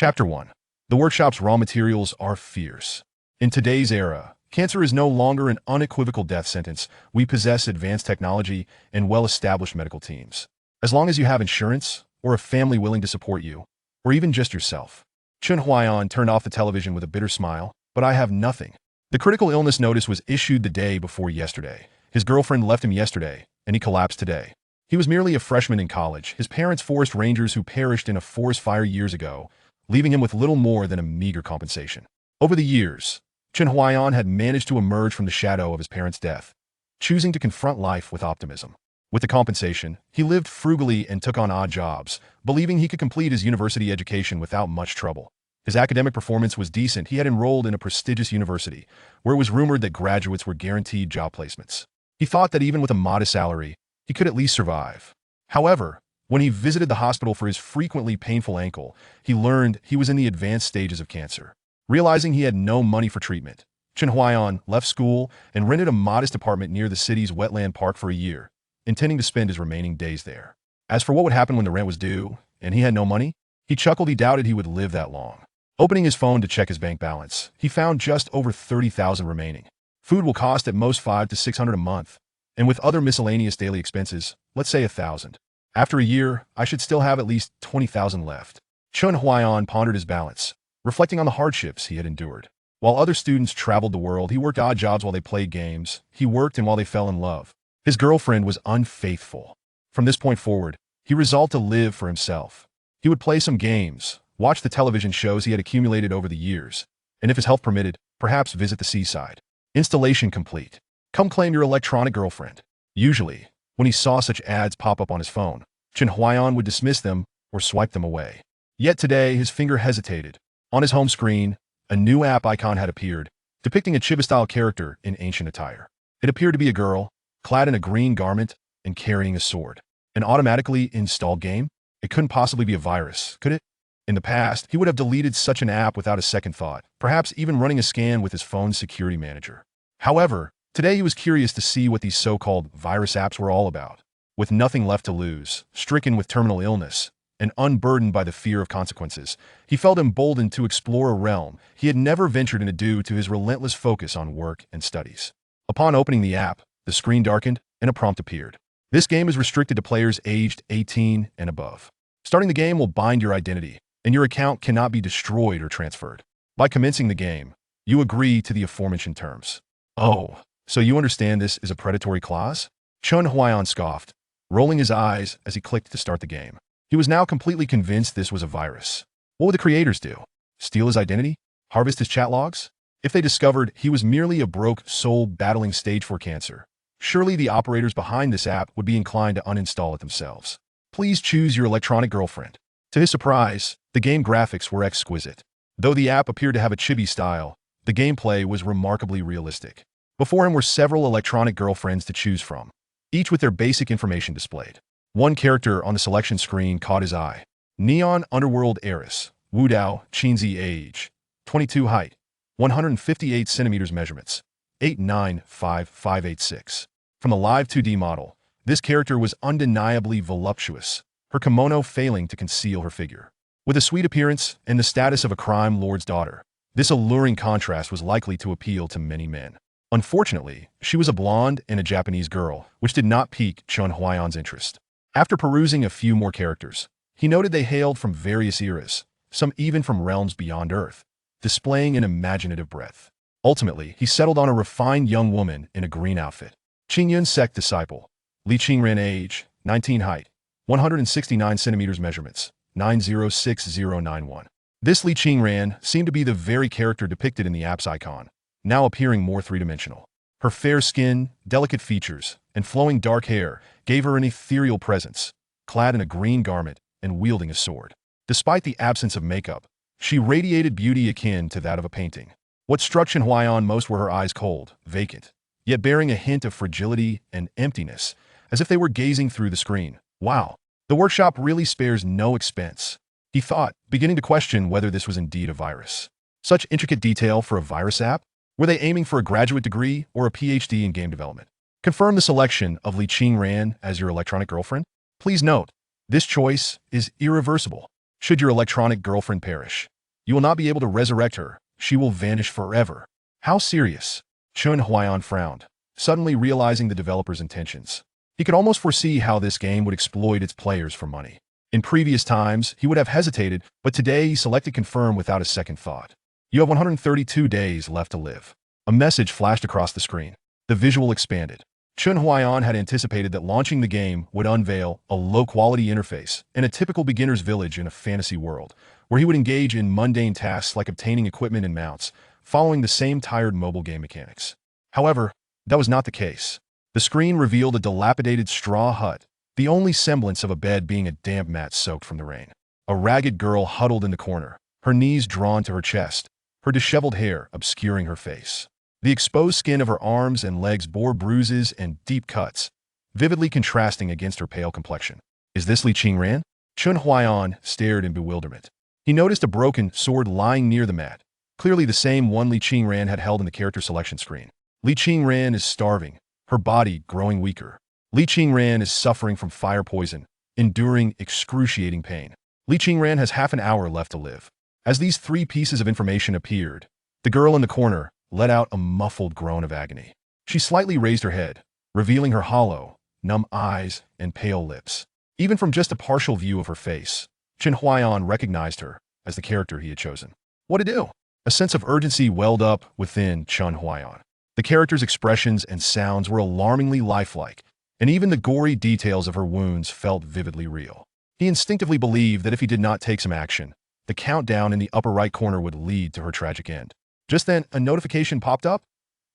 Chapter 1. The workshop's raw materials are fierce. In today's era, cancer is no longer an unequivocal death sentence. We possess advanced technology and well-established medical teams. As long as you have insurance, or a family willing to support you, or even just yourself. Chen Huaian turned off the television with a bitter smile. But I have nothing. The critical illness notice was issued the day before yesterday. His girlfriend left him yesterday, and he collapsed today. He was merely a freshman in college, his parents forest rangers who perished in a forest fire years ago, leaving him with little more than a meager compensation. Over the years, Chen Huaian had managed to emerge from the shadow of his parents' death, choosing to confront life with optimism. With the compensation, he lived frugally and took on odd jobs, believing he could complete his university education without much trouble. His academic performance was decent. He had enrolled in a prestigious university, where it was rumored that graduates were guaranteed job placements. He thought that even with a modest salary, he could at least survive. However, when he visited the hospital for his frequently painful ankle, he learned he was in the advanced stages of cancer. Realizing he had no money for treatment, Chen Huaian left school and rented a modest apartment near the city's wetland park for a year, intending to spend his remaining days there. As for what would happen when the rent was due, and he had no money, he chuckled. He doubted he would live that long. Opening his phone to check his bank balance, he found just over 30,000 remaining. Food will cost at most $500 to $600 a month, and with other miscellaneous daily expenses, let's say 1,000. After a year, I should still have at least 20,000 left. Chen Huaian pondered his balance, reflecting on the hardships he had endured. While other students traveled the world, he worked odd jobs while they played games. He worked and while they fell in love. His girlfriend was unfaithful. From this point forward, he resolved to live for himself. He would play some games, watch the television shows he had accumulated over the years, and if his health permitted, perhaps visit the seaside. Installation complete. Come claim your electronic girlfriend. Usually, when he saw such ads pop up on his phone, Chen Huaian would dismiss them or swipe them away. Yet today, his finger hesitated. On his home screen, a new app icon had appeared, depicting a chibi-style character in ancient attire. It appeared to be a girl, clad in a green garment and carrying a sword. An automatically installed game? It couldn't possibly be a virus, could it? In the past, he would have deleted such an app without a second thought, perhaps even running a scan with his phone's security manager. However, today he was curious to see what these so-called virus apps were all about. With nothing left to lose, stricken with terminal illness, and unburdened by the fear of consequences, he felt emboldened to explore a realm he had never ventured into due to his relentless focus on work and studies. Upon opening the app, the screen darkened and a prompt appeared. This game is restricted to players aged 18 and above. Starting the game will bind your identity, and your account cannot be destroyed or transferred. By commencing the game, you agree to the aforementioned terms. Oh, so you understand this is a predatory clause? Chen Huaian scoffed, rolling his eyes as he clicked to start the game. He was now completely convinced this was a virus. What would the creators do? Steal his identity? Harvest his chat logs? If they discovered he was merely a broke soul battling stage 4 cancer, surely the operators behind this app would be inclined to uninstall it themselves. Please choose your electronic girlfriend. To his surprise, the game graphics were exquisite. Though the app appeared to have a chibi style, the gameplay was remarkably realistic. Before him were several electronic girlfriends to choose from, each with their basic information displayed. One character on the selection screen caught his eye. Neon Underworld Heiress, Wu Dao, Qinzi age, 22 height, 158 centimeters measurements, 895,586. From the live 2D model, this character was undeniably voluptuous, her kimono failing to conceal her figure. With a sweet appearance and the status of a crime lord's daughter, this alluring contrast was likely to appeal to many men. Unfortunately, she was a blonde and a Japanese girl, which did not pique Chen Huaian's interest. After perusing a few more characters, he noted they hailed from various eras, some even from realms beyond Earth, displaying an imaginative breadth. Ultimately, he settled on a refined young woman in a green outfit. Qingyun sect disciple, Li Qingran age, 19 height, 169 centimeters measurements, 906091. This Li Qingran seemed to be the very character depicted in the app's icon, now appearing more three-dimensional. Her fair skin, delicate features, and flowing dark hair gave her an ethereal presence, clad in a green garment and wielding a sword. Despite the absence of makeup, she radiated beauty akin to that of a painting. What struck Chen Huaian most were her eyes cold, vacant, yet bearing a hint of fragility and emptiness, as if they were gazing through the screen. Wow, the workshop really spares no expense, he thought, beginning to question whether this was indeed a virus. Such intricate detail for a virus app? Were they aiming for a graduate degree or a PhD in game development? Confirm the selection of Li Qingran as your electronic girlfriend? Please note, this choice is irreversible. Should your electronic girlfriend perish, you will not be able to resurrect her. She will vanish forever. How serious? Chen Huaian frowned, suddenly realizing the developer's intentions. He could almost foresee how this game would exploit its players for money. In previous times, he would have hesitated, but today he selected confirm without a second thought. You have 132 days left to live. A message flashed across the screen. The visual expanded. Chen Huaian had anticipated that launching the game would unveil a low-quality interface and a typical beginner's village in a fantasy world, where he would engage in mundane tasks like obtaining equipment and mounts, following the same tired mobile game mechanics. However, that was not the case. The screen revealed a dilapidated straw hut, the only semblance of a bed being a damp mat soaked from the rain. A ragged girl huddled in the corner, her knees drawn to her chest, her disheveled hair obscuring her face. The exposed skin of her arms and legs bore bruises and deep cuts, vividly contrasting against her pale complexion. Is this Li Qingran? Chen Huaian stared in bewilderment. He noticed a broken sword lying near the mat, clearly the same one Li Qingran had held in the character selection screen. Li Qingran is starving, her body growing weaker. Li Qingran is suffering from fire poison, enduring excruciating pain. Li Qingran has half an hour left to live. As these three pieces of information appeared, the girl in the corner let out a muffled groan of agony. She slightly raised her head, revealing her hollow, numb eyes and pale lips. Even from just a partial view of her face, Chen Huaian recognized her as the character he had chosen. What to do? A sense of urgency welled up within Chen Huaian. The character's expressions and sounds were alarmingly lifelike, and even the gory details of her wounds felt vividly real. He instinctively believed that if he did not take some action, the countdown in the upper right corner would lead to her tragic end. Just then, a notification popped up.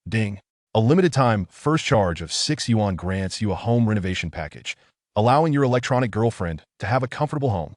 Ding. A limited-time first charge of 6 yuan grants you a home renovation package, allowing your electronic girlfriend to have a comfortable home.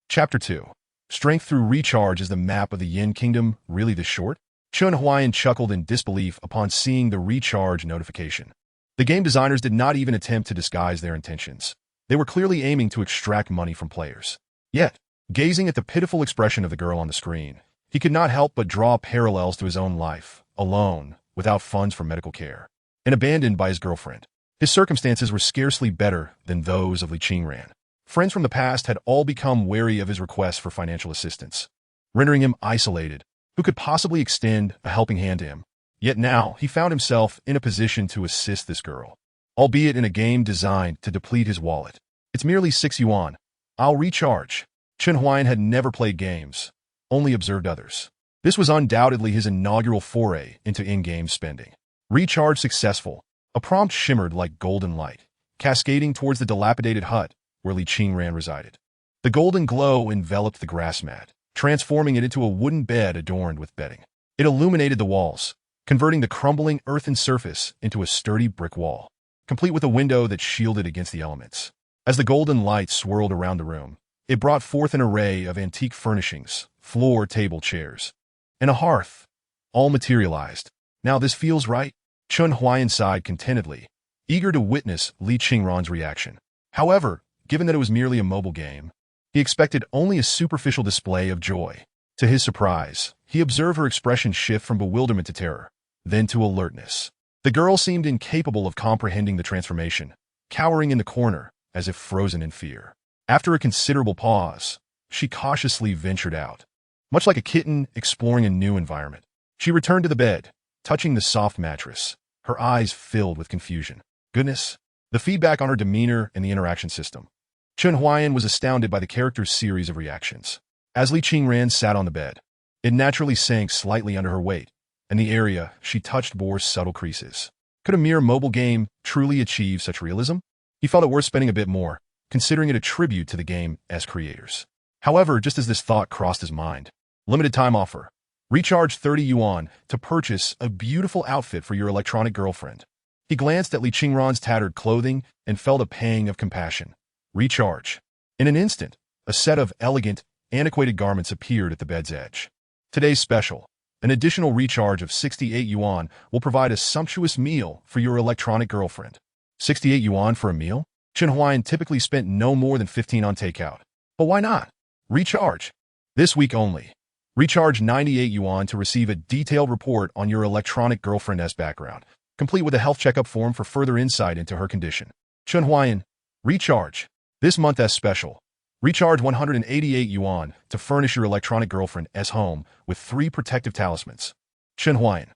Chapter 2. Strength through recharge. Is the map of the Yin Kingdom really this short? Chen Huaiyan chuckled in disbelief upon seeing the recharge notification. The game designers did not even attempt to disguise their intentions. They were clearly aiming to extract money from players. Yet, gazing at the pitiful expression of the girl on the screen, he could not help but draw parallels to his own life, alone, without funds for medical care, and abandoned by his girlfriend. His circumstances were scarcely better than those of Li Qingran. Friends from the past had all become wary of his requests for financial assistance, rendering him isolated. Who could possibly extend a helping hand to him? Yet now, he found himself in a position to assist this girl, albeit in a game designed to deplete his wallet. It's merely 6 yuan. I'll recharge. Chen Huaiyan had never played games, only observed others. This was undoubtedly his inaugural foray into in-game spending. Recharge successful. A prompt shimmered like golden light, cascading towards the dilapidated hut where Li Qingran resided. The golden glow enveloped the grass mat, transforming it into a wooden bed adorned with bedding. It illuminated the walls, converting the crumbling earthen surface into a sturdy brick wall, complete with a window that shielded against the elements. As the golden light swirled around the room, it brought forth an array of antique furnishings, floor, table, chairs, and a hearth, all materialized. Now this feels right. Chen Huaiyan sighed contentedly, eager to witness Li Qingran's reaction. However, given that it was merely a mobile game, he expected only a superficial display of joy. To his surprise, he observed her expression shift from bewilderment to terror, then to alertness. The girl seemed incapable of comprehending the transformation, cowering in the corner as if frozen in fear. After a considerable pause, she cautiously ventured out. Much like a kitten exploring a new environment, she returned to the bed, touching the soft mattress, her eyes filled with confusion. Goodness! The feedback on her demeanor and the interaction system. Chen Huaiyan was astounded by the character's series of reactions. As Li Qingran sat on the bed, it naturally sank slightly under her weight, and the area she touched bore subtle creases. Could a mere mobile game truly achieve such realism? He felt it worth spending a bit more, considering it a tribute to the game as creators. However, just as this thought crossed his mind, limited time offer. Recharge 30 yuan to purchase a beautiful outfit for your electronic girlfriend. He glanced at Li Qingran's tattered clothing and felt a pang of compassion. Recharge. In an instant, a set of elegant, antiquated garments appeared at the bed's edge. Today's special. An additional recharge of 68 yuan will provide a sumptuous meal for your electronic girlfriend. 68 yuan for a meal? Chen Huaiyan typically spent no more than 15 on takeout. But why not? Recharge. This week only. Recharge 98 yuan to receive a detailed report on your electronic girlfriend's background, complete with a health checkup form for further insight into her condition. Chen Huaiyan. Recharge. This month as special. Recharge 188 yuan to furnish your electronic girlfriend's home with 3 protective talismans. Chen Huaian.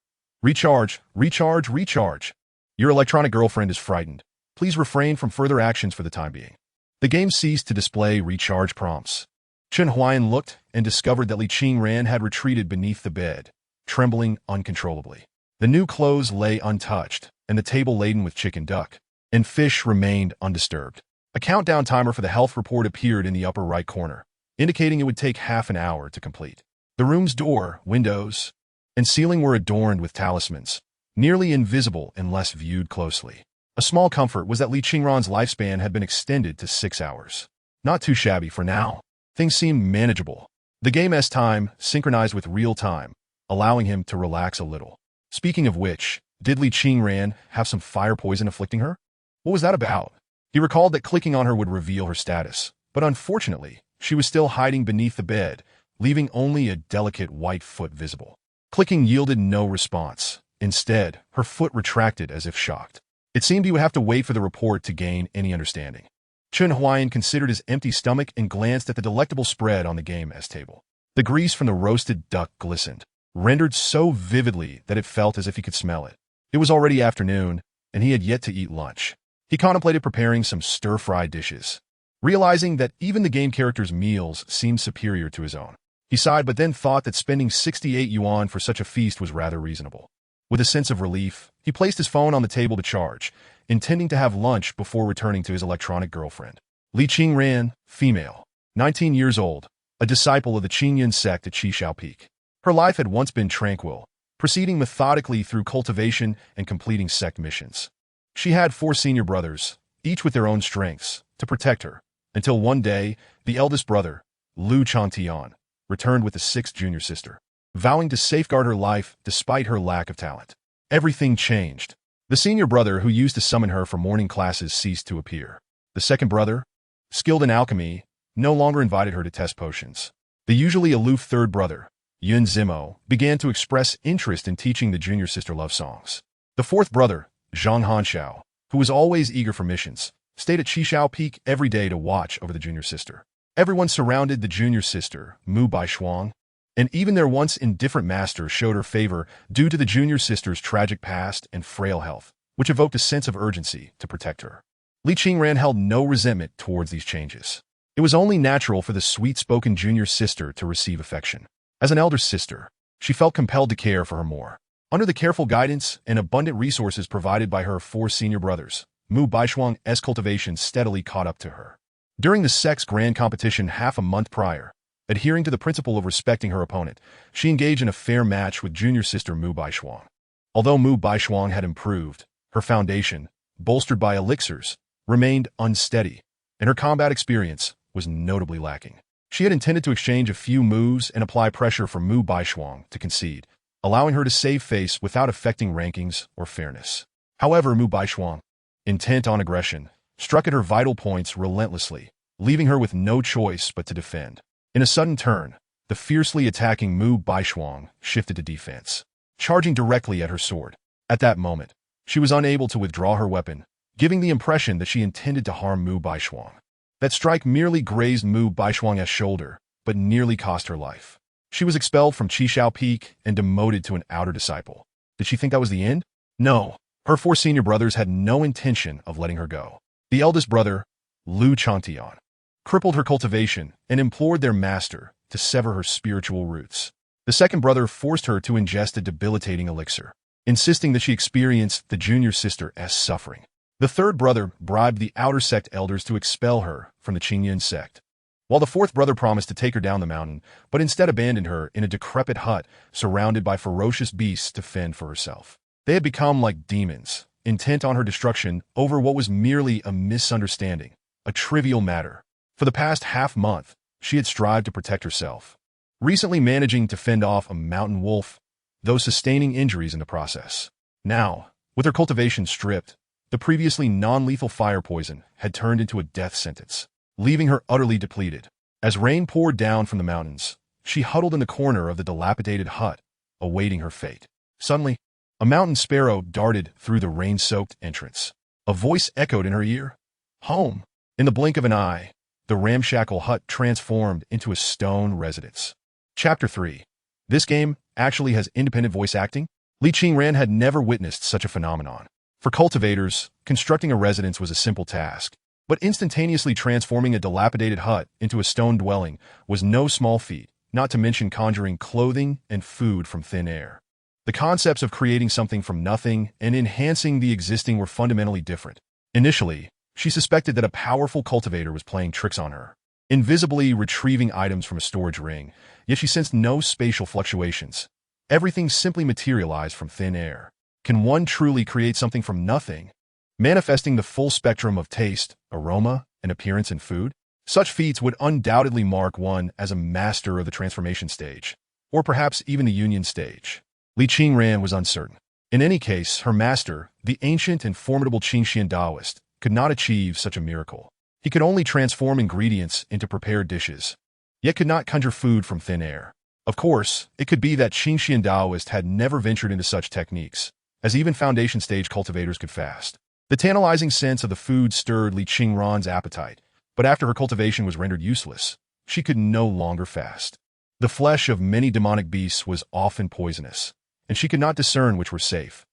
Recharge, recharge, recharge. Your electronic girlfriend is frightened. Please refrain from further actions for the time being. The game ceased to display recharge prompts. Chen Huaian looked and discovered that Li Qingran had retreated beneath the bed, trembling uncontrollably. The new clothes lay untouched, and the table laden with chicken duck and fish remained undisturbed. A countdown timer for the health report appeared in the upper right corner, indicating it would take half an hour to complete. The room's door, windows, and ceiling were adorned with talismans, nearly invisible unless viewed closely. A small comfort was that Li Qingran's lifespan had been extended to 6 hours. Not too shabby for now. Things seemed manageable. The game's time synchronized with real time, allowing him to relax a little. Speaking of which, did Li Qingran have some fire poison afflicting her? What was that about? He recalled that clicking on her would reveal her status, but unfortunately, she was still hiding beneath the bed, leaving only a delicate white foot visible. Clicking yielded no response. Instead, her foot retracted as if shocked. It seemed he would have to wait for the report to gain any understanding. Chen Huaian considered his empty stomach and glanced at the delectable spread on the game's table. The grease from the roasted duck glistened, rendered so vividly that it felt as if he could smell it. It was already afternoon, and he had yet to eat lunch. He contemplated preparing some stir-fry dishes, realizing that even the game character's meals seemed superior to his own. He sighed but then thought that spending 68 yuan for such a feast was rather reasonable. With a sense of relief, he placed his phone on the table to charge, intending to have lunch before returning to his electronic girlfriend. Li Qingran, female, 19 years old, a disciple of the Qingyan sect at Qishao Peak. Her life had once been tranquil, proceeding methodically through cultivation and completing sect missions. She had 4 senior brothers, each with their own strengths, to protect her, until one day, the eldest brother, Li Qingran, returned with a 6th junior sister, vowing to safeguard her life despite her lack of talent. Everything changed. The senior brother who used to summon her for morning classes ceased to appear. The second brother, skilled in alchemy, no longer invited her to test potions. The usually aloof third brother, Yun Zimo, began to express interest in teaching the junior sister love songs. The fourth brother, Zhang Hanxiao, who was always eager for missions, stayed at Qishao Peak every day to watch over the junior sister. Everyone surrounded the junior sister, Mu Baishuang, and even their once indifferent master showed her favor due to the junior sister's tragic past and frail health, which evoked a sense of urgency to protect her. Li Qingran held no resentment towards these changes. It was only natural for the sweet-spoken junior sister to receive affection. As an elder sister, she felt compelled to care for her more. Under the careful guidance and abundant resources provided by her 4 senior brothers, Mu Baishuang's cultivation steadily caught up to her. During the sect's grand competition half a month prior, adhering to the principle of respecting her opponent, she engaged in a fair match with junior sister Mu Baishuang. Although Mu Baishuang had improved, her foundation, bolstered by elixirs, remained unsteady, and her combat experience was notably lacking. She had intended to exchange a few moves and apply pressure for Mu Baishuang to concede, allowing her to save face without affecting rankings or fairness. However, Mu Baishuang, intent on aggression, struck at her vital points relentlessly, leaving her with no choice but to defend. In a sudden turn, the fiercely attacking Mu Baishuang shifted to defense, charging directly at her sword. At that moment, she was unable to withdraw her weapon, giving the impression that she intended to harm Mu Baishuang. That strike merely grazed Mu Baishuang's shoulder, but nearly cost her life. She was expelled from Qishao Peak and demoted to an outer disciple. Did she think that was the end? No. Her 4 senior brothers had no intention of letting her go. The eldest brother, Li Qingran, crippled her cultivation and implored their master to sever her spiritual roots. The second brother forced her to ingest a debilitating elixir, insisting that she experience the junior sister's suffering. The third brother bribed the outer sect elders to expel her from the Qingyan sect, while the fourth brother promised to take her down the mountain, but instead abandoned her in a decrepit hut surrounded by ferocious beasts to fend for herself. They had become like demons, intent on her destruction over what was merely a misunderstanding, a trivial matter. For the past half-month, she had strived to protect herself, recently managing to fend off a mountain wolf, though sustaining injuries in the process. Now, with her cultivation stripped, the previously non-lethal fire poison had turned into a death sentence, leaving her utterly depleted. As rain poured down from the mountains, she huddled in the corner of the dilapidated hut, awaiting her fate. Suddenly, a mountain sparrow darted through the rain-soaked entrance. A voice echoed in her ear. Home! In the blink of an eye, the ramshackle hut transformed into a stone residence. Chapter 3. This game actually has independent voice acting? Li Qingran had never witnessed such a phenomenon. For cultivators, constructing a residence was a simple task, but instantaneously transforming a dilapidated hut into a stone dwelling was no small feat, not to mention conjuring clothing and food from thin air. The concepts of creating something from nothing and enhancing the existing were fundamentally different. Initially, she suspected that a powerful cultivator was playing tricks on her, invisibly retrieving items from a storage ring, yet she sensed no spatial fluctuations. Everything simply materialized from thin air. Can one truly create something from nothing, manifesting the full spectrum of taste, aroma, and appearance in food? Such feats would undoubtedly mark one as a master of the transformation stage, or perhaps even the union stage. Li Qingran was uncertain. In any case, her master, the ancient and formidable Qingxian Taoist, could not achieve such a miracle. He could only transform ingredients into prepared dishes, yet could not conjure food from thin air. Of course, it could be that Qingxian Taoist had never ventured into such techniques, as even foundation stage cultivators could fast. The tantalizing sense of the food stirred Li Qingran's appetite, but after her cultivation was rendered useless, she could no longer fast. The flesh of many demonic beasts was often poisonous, and she could not discern which were safe.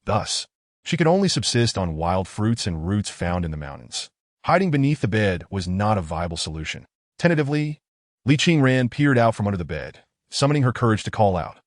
Thus, she could only subsist on wild fruits and roots found in the mountains. Hiding beneath the bed was not a viable solution. Tentatively, Li Qingran peered out from under the bed, summoning her courage to call out,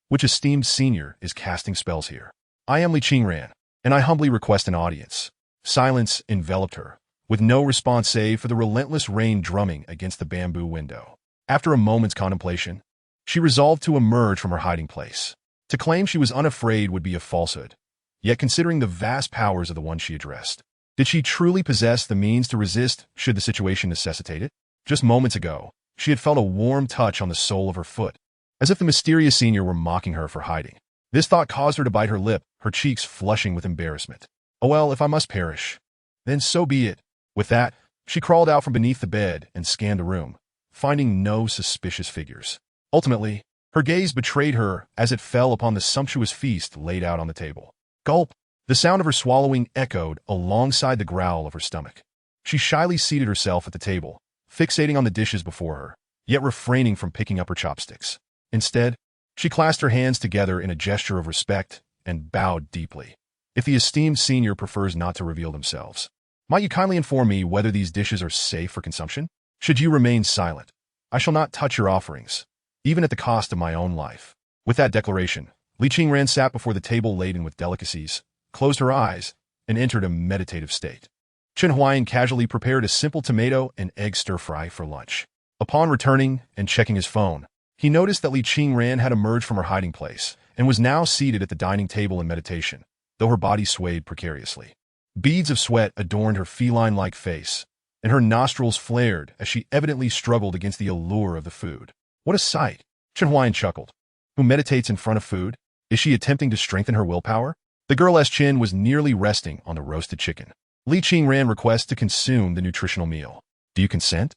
"Which esteemed senior is casting spells here?" "I am Li Qingran, and I humbly request an audience." Silence enveloped her, with no response save for the relentless rain drumming against the bamboo window. After a moment's contemplation, she resolved to emerge from her hiding place. To claim she was unafraid would be a falsehood, yet considering the vast powers of the one she addressed, did she truly possess the means to resist should the situation necessitate it? Just moments ago, she had felt a warm touch on the sole of her foot, as if the mysterious senior were mocking her for hiding. This thought caused her to bite her lip, her cheeks flushing with embarrassment. "Oh well, if I must perish, then so be it." With that, she crawled out from beneath the bed and scanned the room, finding no suspicious figures. Ultimately, her gaze betrayed her as it fell upon the sumptuous feast laid out on the table. Gulp! The sound of her swallowing echoed alongside the growl of her stomach. She shyly seated herself at the table, fixating on the dishes before her, yet refraining from picking up her chopsticks. Instead, she clasped her hands together in a gesture of respect and bowed deeply. "If the esteemed senior prefers not to reveal themselves, might you kindly inform me whether these dishes are safe for consumption? Should you remain silent, I shall not touch your offerings, even at the cost of my own life." With that declaration, Li Qingran sat before the table laden with delicacies, closed her eyes, and entered a meditative state. Chen Huaian casually prepared a simple tomato and egg stir-fry for lunch. Upon returning and checking his phone, he noticed that Li Qingran had emerged from her hiding place and was now seated at the dining table in meditation, though her body swayed precariously. Beads of sweat adorned her feline-like face, and her nostrils flared as she evidently struggled against the allure of the food. "What a sight!" Chen Huaian chuckled. "Who meditates in front of food? Is she attempting to strengthen her willpower?" The girl's chin was nearly resting on the roasted chicken. Li Qingran requests to consume the nutritional meal. "Do you consent?"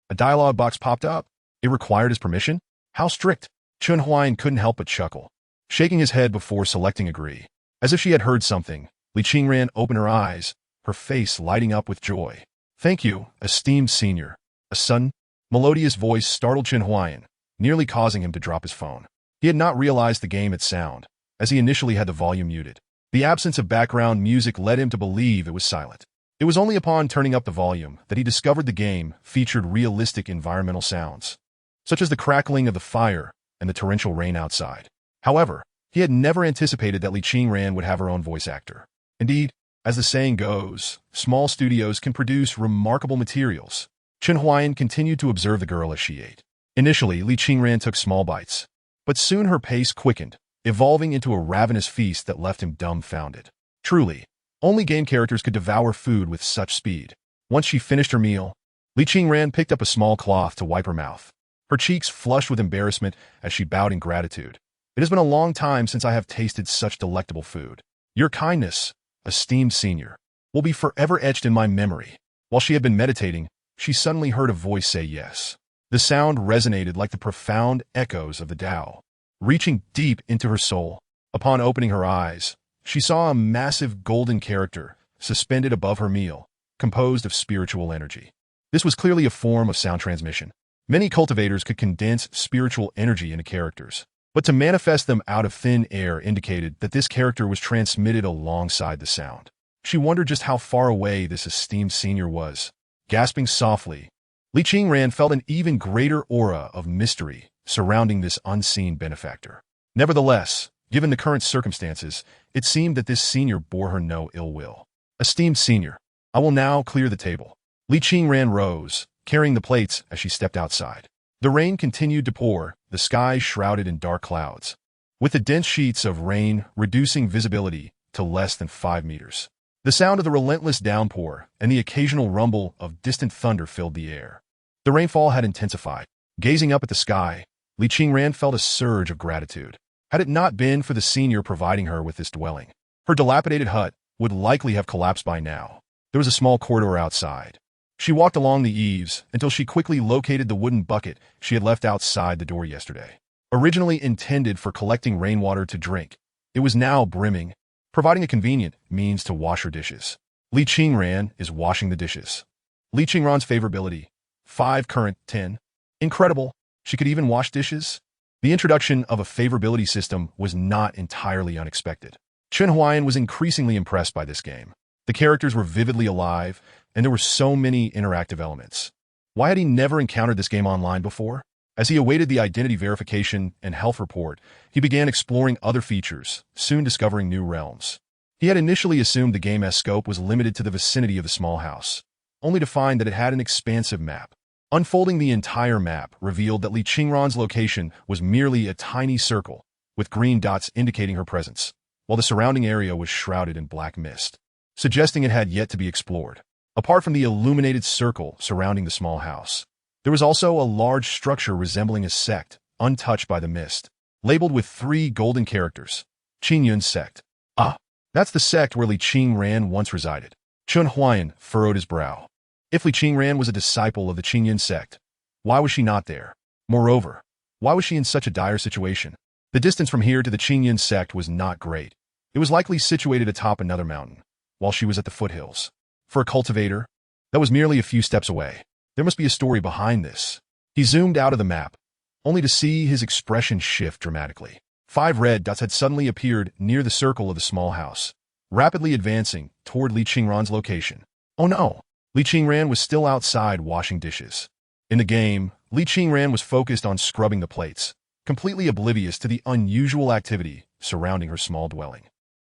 A dialogue box popped up. It required his permission? How strict? Chen Huaian couldn't help but chuckle, shaking his head before selecting agree. As if she had heard something, Li Qingran opened her eyes, her face lighting up with joy. "Thank you, esteemed senior." A sudden, melodious voice startled Chen Huaian, nearly causing him to drop his phone. He had not realized the game had sound, as he initially had the volume muted. The absence of background music led him to believe it was silent. It was only upon turning up the volume that he discovered the game featured realistic environmental sounds, such as the crackling of the fire and the torrential rain outside. However, he had never anticipated that Li Qingran would have her own voice actor. Indeed, as the saying goes, small studios can produce remarkable materials. Chen Huaian continued to observe the girl as she ate. Initially, Li Qingran took small bites, but soon her pace quickened, evolving into a ravenous feast that left him dumbfounded. Truly, only game characters could devour food with such speed. Once she finished her meal, Li Qingran picked up a small cloth to wipe her mouth. Her cheeks flushed with embarrassment as she bowed in gratitude. "It has been a long time since I have tasted such delectable food. Your kindness, esteemed senior, will be forever etched in my memory." While she had been meditating, she suddenly heard a voice say yes. The sound resonated like the profound echoes of the Tao, reaching deep into her soul. Upon opening her eyes, she saw a massive golden character suspended above her meal, composed of spiritual energy. This was clearly a form of sound transmission. Many cultivators could condense spiritual energy into characters, but to manifest them out of thin air indicated that this character was transmitted alongside the sound. She wondered just how far away this esteemed senior was. Gasping softly, Li Qingran felt an even greater aura of mystery surrounding this unseen benefactor. Nevertheless, given the current circumstances, it seemed that this senior bore her no ill will. Esteemed senior, I will now clear the table. Li Qingran rose, carrying the plates as she stepped outside. The rain continued to pour, the sky shrouded in dark clouds, with the dense sheets of rain reducing visibility to less than 5 meters. The sound of the relentless downpour and the occasional rumble of distant thunder filled the air. The rainfall had intensified. Gazing up at the sky, Li Qingran felt a surge of gratitude. Had it not been for the senior providing her with this dwelling, her dilapidated hut would likely have collapsed by now. There was a small corridor outside. She walked along the eaves until she quickly located the wooden bucket she had left outside the door yesterday. Originally intended for collecting rainwater to drink, it was now brimming, providing a convenient means to wash her dishes. Li Qingran is washing the dishes. Li Qingran's favorability, 5 current, 10. Incredible, she could even wash dishes? The introduction of a favorability system was not entirely unexpected. Chen Huaian was increasingly impressed by this game. The characters were vividly alive, and there were so many interactive elements. Why had he never encountered this game online before? As he awaited the identity verification and health report, he began exploring other features, soon discovering new realms. He had initially assumed the game's scope was limited to the vicinity of the small house, only to find that it had an expansive map. Unfolding the entire map revealed that Li Qingran's location was merely a tiny circle, with green dots indicating her presence, while the surrounding area was shrouded in black mist, suggesting it had yet to be explored. Apart from the illuminated circle surrounding the small house, there was also a large structure resembling a sect, untouched by the mist, labeled with 3 golden characters, Qingyun's sect. Ah, that's the sect where Li Qingran once resided. Chen Huaian furrowed his brow. If Li Qingran was a disciple of the Qingyun sect, why was she not there? Moreover, why was she in such a dire situation? The distance from here to the Qingyun sect was not great. It was likely situated atop another mountain, while she was at the foothills. For a cultivator, that was merely a few steps away. There must be a story behind this. He zoomed out of the map, only to see his expression shift dramatically. 5 red dots had suddenly appeared near the circle of the small house, rapidly advancing toward Li Qingran's location. Oh no! Li Qingran was still outside washing dishes. In the game, Li Qingran was focused on scrubbing the plates, completely oblivious to the unusual activity surrounding her small dwelling.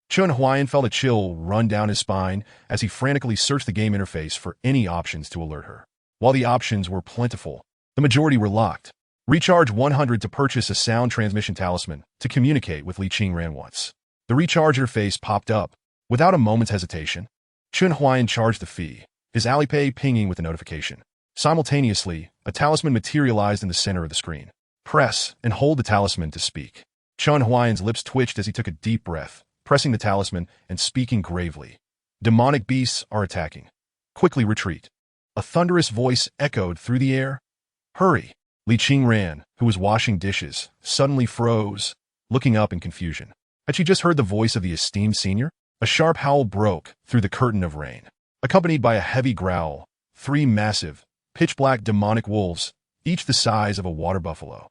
Chen Huaian felt a chill run down his spine as he frantically searched the game interface for any options to alert her. While the options were plentiful, the majority were locked. Recharge 100 to purchase a sound transmission talisman to communicate with Li Qingran once. The recharge interface popped up. Without a moment's hesitation, Chen Huaian charged the fee, his Alipay pinging with a notification. Simultaneously, a talisman materialized in the center of the screen. Press and hold the talisman to speak. Chen Huaian's lips twitched as he took a deep breath, pressing the talisman and speaking gravely. Demonic beasts are attacking. Quickly retreat. A thunderous voice echoed through the air. Hurry! Li Qingran, who was washing dishes, suddenly froze, looking up in confusion. Had she just heard the voice of the esteemed senior? A sharp howl broke through the curtain of rain, accompanied by a heavy growl. 3 massive, pitch-black demonic wolves, each the size of a water buffalo,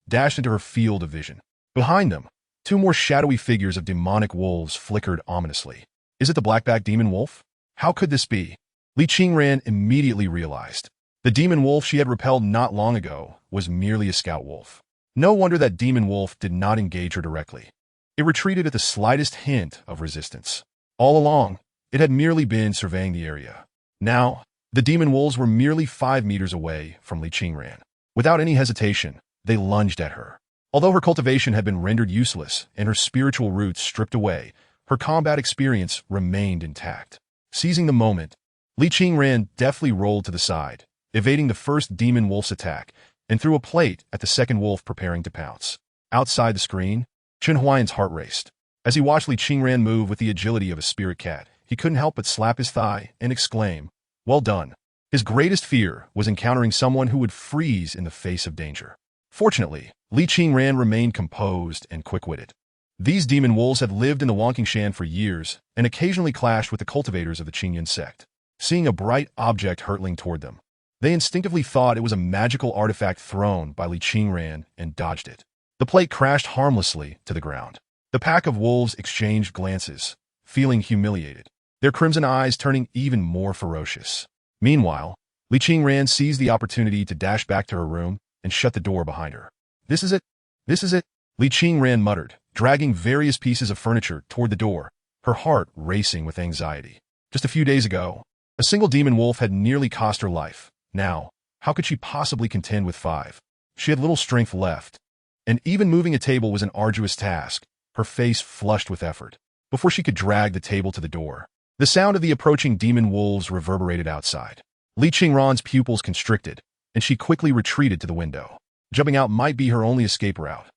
dashed into her field of vision. Behind them, 2 more shadowy figures of demonic wolves flickered ominously. Is it the blackback demon wolf? How could this be? Li Qingran immediately realized. The demon wolf she had repelled not long ago was merely a scout wolf. No wonder that demon wolf did not engage her directly. It retreated at the slightest hint of resistance. All along, it had merely been surveying the area. Now, the demon wolves were merely 5 meters away from Li Qingran. Without any hesitation, they lunged at her. Although her cultivation had been rendered useless and her spiritual roots stripped away, her combat experience remained intact. Seizing the moment, Li Qingran deftly rolled to the side, evading the first demon wolf's attack, and threw a plate at the second wolf preparing to pounce. Outside the screen, Chen Huaiyan's heart raced. As he watched Li Qingran move with the agility of a spirit cat, he couldn't help but slap his thigh and exclaim, "Well done." His greatest fear was encountering someone who would freeze in the face of danger. Fortunately, Li Qingran remained composed and quick-witted. These demon wolves had lived in the Wangqingshan for years and occasionally clashed with the cultivators of the Qingyun sect. Seeing a bright object hurtling toward them, They instinctively thought it was a magical artifact thrown by Li Qingran and dodged it. The plate crashed harmlessly to the ground. The pack of wolves exchanged glances, feeling humiliated, their crimson eyes turning even more ferocious. Meanwhile, Li Qingran seized the opportunity to dash back to her room and shut the door behind her. "This is it. This is it," Li Qingran muttered, dragging various pieces of furniture toward the door, her heart racing with anxiety. Just a few days ago, a single demon wolf had nearly cost her life. Now, how could she possibly contend with 5? She had little strength left, and even moving a table was an arduous task, her face flushed with effort. Before she could drag the table to the door, the sound of the approaching demon wolves reverberated outside. Li Qingran's pupils constricted, and she quickly retreated to the window. Jumping out might be her only escape route.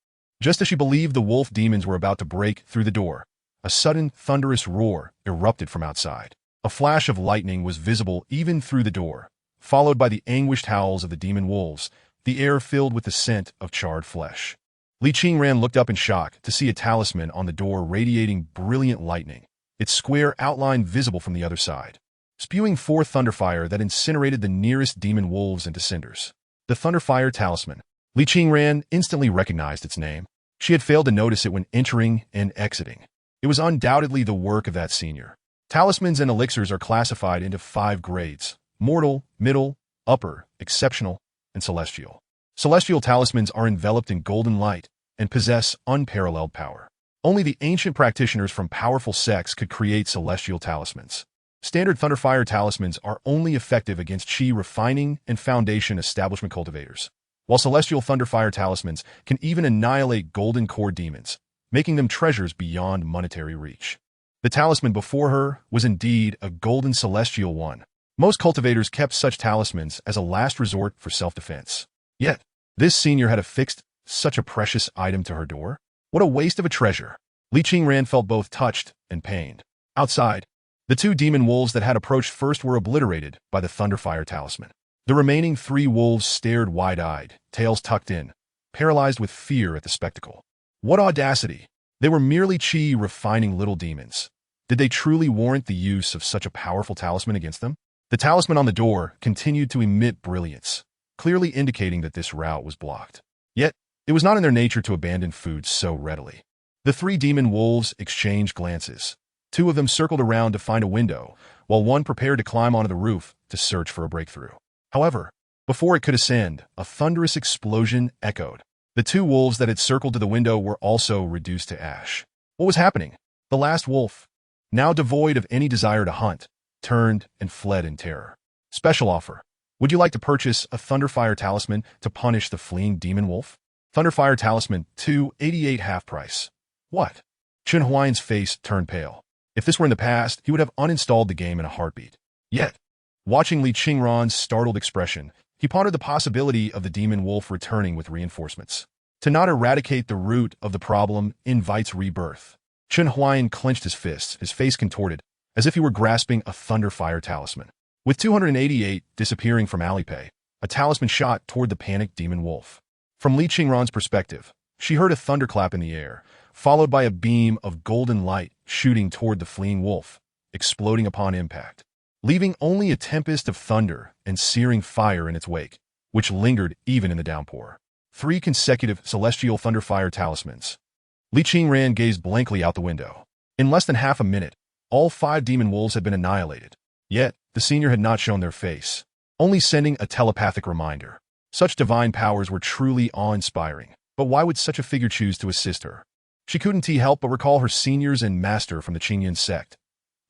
Just as she believed the wolf demons were about to break through the door, a sudden thunderous roar erupted from outside. A flash of lightning was visible even through the door, followed by the anguished howls of the demon wolves, the air filled with the scent of charred flesh. Li Qingran looked up in shock to see a talisman on the door radiating brilliant lightning, its square outline visible from the other side, spewing forth thunderfire that incinerated the nearest demon wolves into cinders. The Thunderfire Talisman. Li Qingran instantly recognized its name. She had failed to notice it when entering and exiting. It was undoubtedly the work of that senior. Talismans and elixirs are classified into 5 grades: mortal, middle, upper, exceptional, and celestial. Celestial talismans are enveloped in golden light and possess unparalleled power. Only the ancient practitioners from powerful sects could create celestial talismans. Standard Thunderfire talismans are only effective against Qi refining and foundation establishment cultivators, while celestial Thunderfire talismans can even annihilate golden core demons, making them treasures beyond monetary reach. The talisman before her was indeed a golden celestial one. Most cultivators kept such talismans as a last resort for self-defense. Yet, this senior had affixed such a precious item to her door? What a waste of a treasure! Li Qingran felt both touched and pained. Outside, the 2 demon wolves that had approached first were obliterated by the Thunderfire talisman. The remaining 3 wolves stared wide-eyed, tails tucked in, paralyzed with fear at the spectacle. What audacity! They were merely Qi refining little demons. Did they truly warrant the use of such a powerful talisman against them? The talisman on the door continued to emit brilliance, clearly indicating that this route was blocked. Yet, it was not in their nature to abandon food so readily. The 3 demon wolves exchanged glances. 2 of them circled around to find a window, while one prepared to climb onto the roof to search for a breakthrough. However, before it could ascend, a thunderous explosion echoed. The 2 wolves that had circled to the window were also reduced to ash. What was happening? The last wolf, now devoid of any desire to hunt, turned and fled in terror. Special offer. Would you like to purchase a Thunderfire talisman to punish the fleeing demon wolf? Thunderfire talisman, $288 half price. What? Chen Huaian's face turned pale. If this were in the past, he would have uninstalled the game in a heartbeat. Yet, watching Li Qingran's startled expression, he pondered the possibility of the demon wolf returning with reinforcements. To not eradicate the root of the problem invites rebirth. Chen Huaian clenched his fists, his face contorted, as if he were grasping a Thunderfire talisman. With 288 disappearing from Alipay, a talisman shot toward the panicked demon wolf. From Li Qingran's perspective, she heard a thunderclap in the air, followed by a beam of golden light shooting toward the fleeing wolf, exploding upon impact, leaving only a tempest of thunder and searing fire in its wake, which lingered even in the downpour. 3 consecutive celestial Thunderfire talismans. Li Qingran gazed blankly out the window. In less than half a minute, all 5 demon wolves had been annihilated. Yet, the senior had not shown their face, only sending a telepathic reminder. Such divine powers were truly awe-inspiring, but why would such a figure choose to assist her? She couldn't help but recall her seniors and master from the Qingyan sect.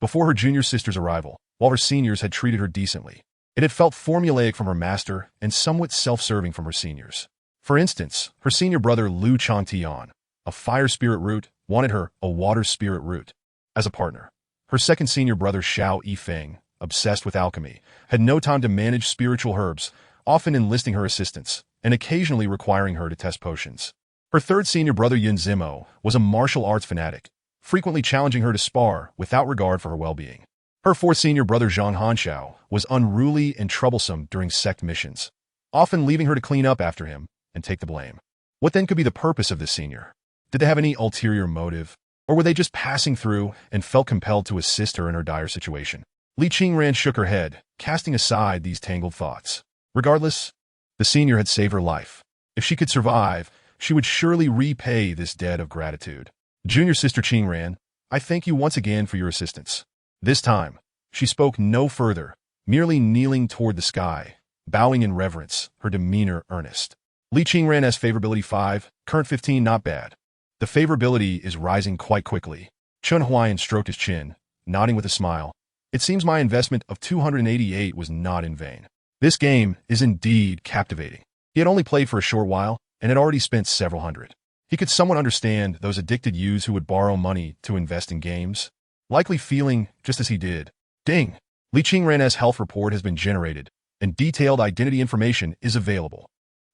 Before her junior sister's arrival, while her seniors had treated her decently, it had felt formulaic from her master and somewhat self-serving from her seniors. For instance, her senior brother Lu Changtian, a fire spirit root, wanted her, a water spirit root, as a partner. Her second senior brother Xiao Yifeng, obsessed with alchemy, had no time to manage spiritual herbs, often enlisting her assistance, and occasionally requiring her to test potions. Her third senior brother Yun Zimo was a martial arts fanatic, frequently challenging her to spar without regard for her well-being. Her fourth senior brother Zhang Hanshao was unruly and troublesome during sect missions, often leaving her to clean up after him and take the blame. What then could be the purpose of this senior? Did they have any ulterior motive? Or were they just passing through and felt compelled to assist her in her dire situation? Li Qingran shook her head, casting aside these tangled thoughts. Regardless, the senior had saved her life. If she could survive, she would surely repay this debt of gratitude. Junior sister Qingran, I thank you once again for your assistance. This time, she spoke no further, merely kneeling toward the sky, bowing in reverence, her demeanor earnest. Li Qingran has favorability 5, current 15 not bad. The favorability is rising quite quickly. Chen Huaian stroked his chin, nodding with a smile. It seems my investment of 288 was not in vain. This game is indeed captivating. He had only played for a short while, and had already spent several hundred. He could somewhat understand those addicted youths who would borrow money to invest in games, likely feeling just as he did. Ding! Li Qingran's health report has been generated, and detailed identity information is available.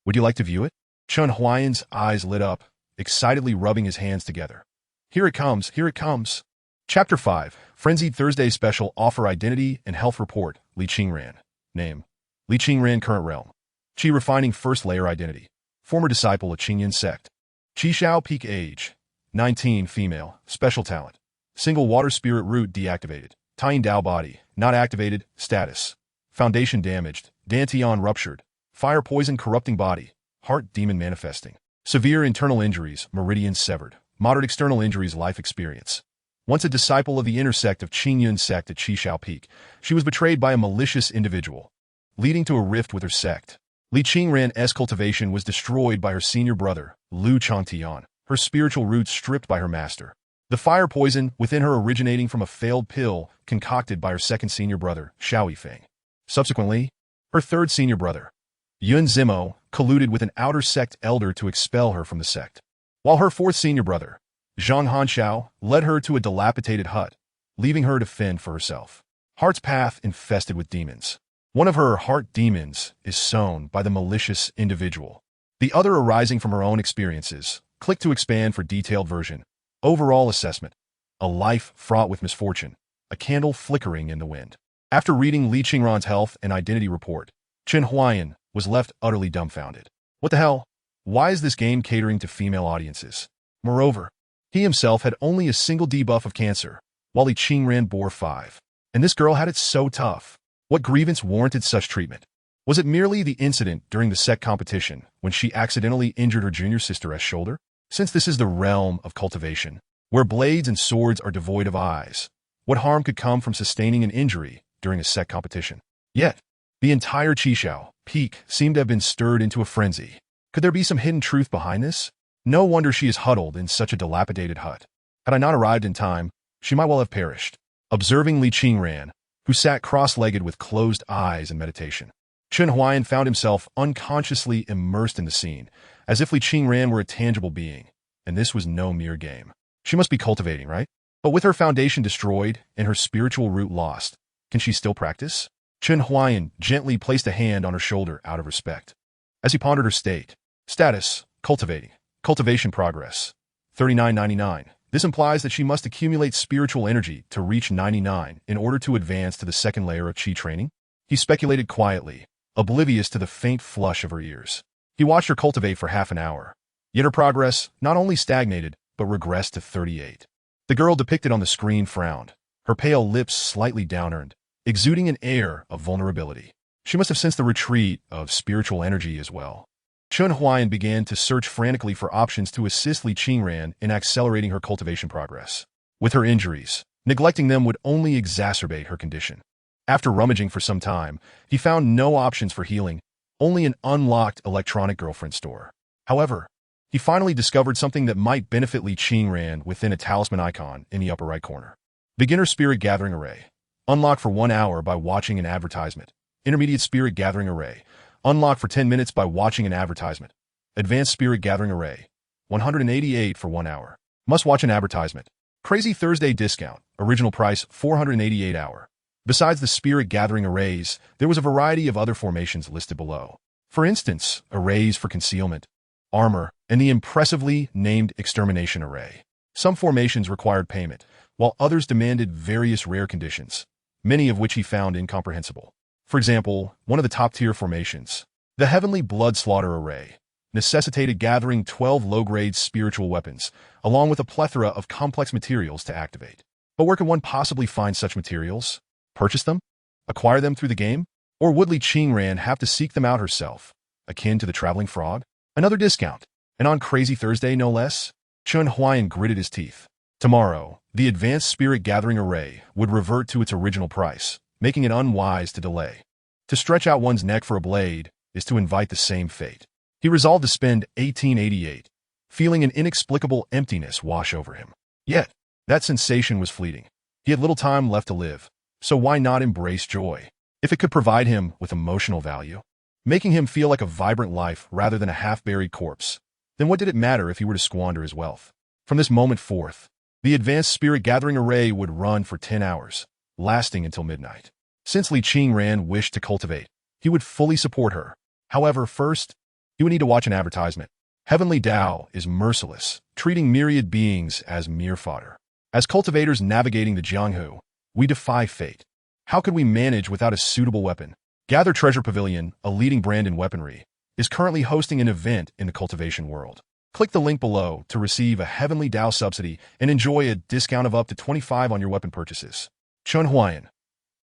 Would you like to view it? Chen Huaiyan's eyes lit up, excitedly rubbing his hands together. Here it comes, here it comes. Chapter 5, Frenzied Thursday Special Offer Identity and Health Report, Li Qingran. Name: Li Qingran, current realm: Qi refining first layer identity. Former disciple of Qingyan sect. Qishao peak age: 19, female, special talent. Single water spirit root deactivated. Tying Dao body, not activated, status. Foundation damaged, Dantian ruptured. Fire poison corrupting body, heart demon manifesting. Severe internal injuries, meridians severed. Moderate external injuries, life experience. Once a disciple of the inner sect of Qingyun sect at Qishao Peak, she was betrayed by a malicious individual, leading to a rift with her sect. Li Qingran's cultivation was destroyed by her senior brother, Lu Changtian, her spiritual roots stripped by her master. The fire poison within her originating from a failed pill concocted by her second senior brother, Xiao Yifeng. Subsequently, her third senior brother, Yun Zimo, colluded with an outer sect elder to expel her from the sect, while her fourth senior brother, Zhang Hanxiao, led her to a dilapidated hut, leaving her to fend for herself. Heart's path infested with demons. One of her heart demons is sown by the malicious individual. The other arising from her own experiences. Click to expand for detailed version. Overall assessment: a life fraught with misfortune, a candle flickering in the wind. After reading Li Qingran's health and identity report, Chen Huaiyan was left utterly dumbfounded. What the hell? Why is this game catering to female audiences? Moreover, he himself had only a single debuff of cancer, while Li Qingran bore 5. And this girl had it so tough. What grievance warranted such treatment? Was it merely the incident during the sect competition when she accidentally injured her junior sister's shoulder? Since this is the realm of cultivation, where blades and swords are devoid of eyes, what harm could come from sustaining an injury during a sect competition? Yet, the entire Qishao Peak seemed to have been stirred into a frenzy. Could there be some hidden truth behind this? No wonder she is huddled in such a dilapidated hut. Had I not arrived in time, she might well have perished. Observing Li Qingran, who sat cross-legged with closed eyes in meditation, Chen Huaiyan found himself unconsciously immersed in the scene, as if Li Qingran were a tangible being, and this was no mere game. She must be cultivating, right? But with her foundation destroyed and her spiritual root lost, can she still practice? Chen Huaiyan gently placed a hand on her shoulder out of respect. As he pondered her state: status, cultivating, cultivation progress, 3999. This implies that she must accumulate spiritual energy to reach 99 in order to advance to the second layer of Qi training. He speculated quietly, oblivious to the faint flush of her ears. He watched her cultivate for half an hour, yet her progress not only stagnated, but regressed to 38. The girl depicted on the screen frowned, her pale lips slightly downturned, exuding an air of vulnerability. She must have sensed the retreat of spiritual energy as well. Chen Huaiyan began to search frantically for options to assist Li Qingran in accelerating her cultivation progress. With her injuries, neglecting them would only exacerbate her condition. After rummaging for some time, he found no options for healing, only an unlocked electronic girlfriend store. However, he finally discovered something that might benefit Li Qingran within a talisman icon in the upper right corner. Beginner Spirit Gathering Array. Unlock for 1 hour by watching an advertisement. Intermediate Spirit Gathering Array. Unlock for 10 minutes by watching an advertisement. Advanced Spirit Gathering Array. 188 for 1 hour. Must watch an advertisement. Crazy Thursday discount. Original price 488 hour. Besides the Spirit Gathering Arrays, there was a variety of other formations listed below. For instance, arrays for concealment, armor, and the impressively named Extermination Array. Some formations required payment, while others demanded various rare conditions, many of which he found incomprehensible. For example, one of the top-tier formations, the Heavenly Blood Slaughter Array, necessitated gathering 12 low-grade spiritual weapons, along with a plethora of complex materials to activate. But where can one possibly find such materials? Purchase them? Acquire them through the game? Or would Li Qingran have to seek them out herself, akin to the traveling frog? Another discount, and on Crazy Thursday no less? Chen Huaian gritted his teeth. Tomorrow, the advanced spirit gathering array would revert to its original price, making it unwise to delay. To stretch out one's neck for a blade is to invite the same fate. He resolved to spend 1888, feeling an inexplicable emptiness wash over him. Yet, that sensation was fleeting. He had little time left to live, so why not embrace joy? If it could provide him with emotional value, making him feel like a vibrant life rather than a half-buried corpse, then what did it matter if he were to squander his wealth? From this moment forth, the advanced spirit gathering array would run for 10 hours, lasting until midnight. Since Li Qingran wished to cultivate, he would fully support her. However, first, he would need to watch an advertisement. Heavenly Tao is merciless, treating myriad beings as mere fodder. As cultivators navigating the Jianghu, we defy fate. How could we manage without a suitable weapon? Gather Treasure Pavilion, a leading brand in weaponry, is currently hosting an event in the cultivation world. Click the link below to receive a Heavenly Tao subsidy and enjoy a discount of up to 25% on your weapon purchases. Chen Huaian.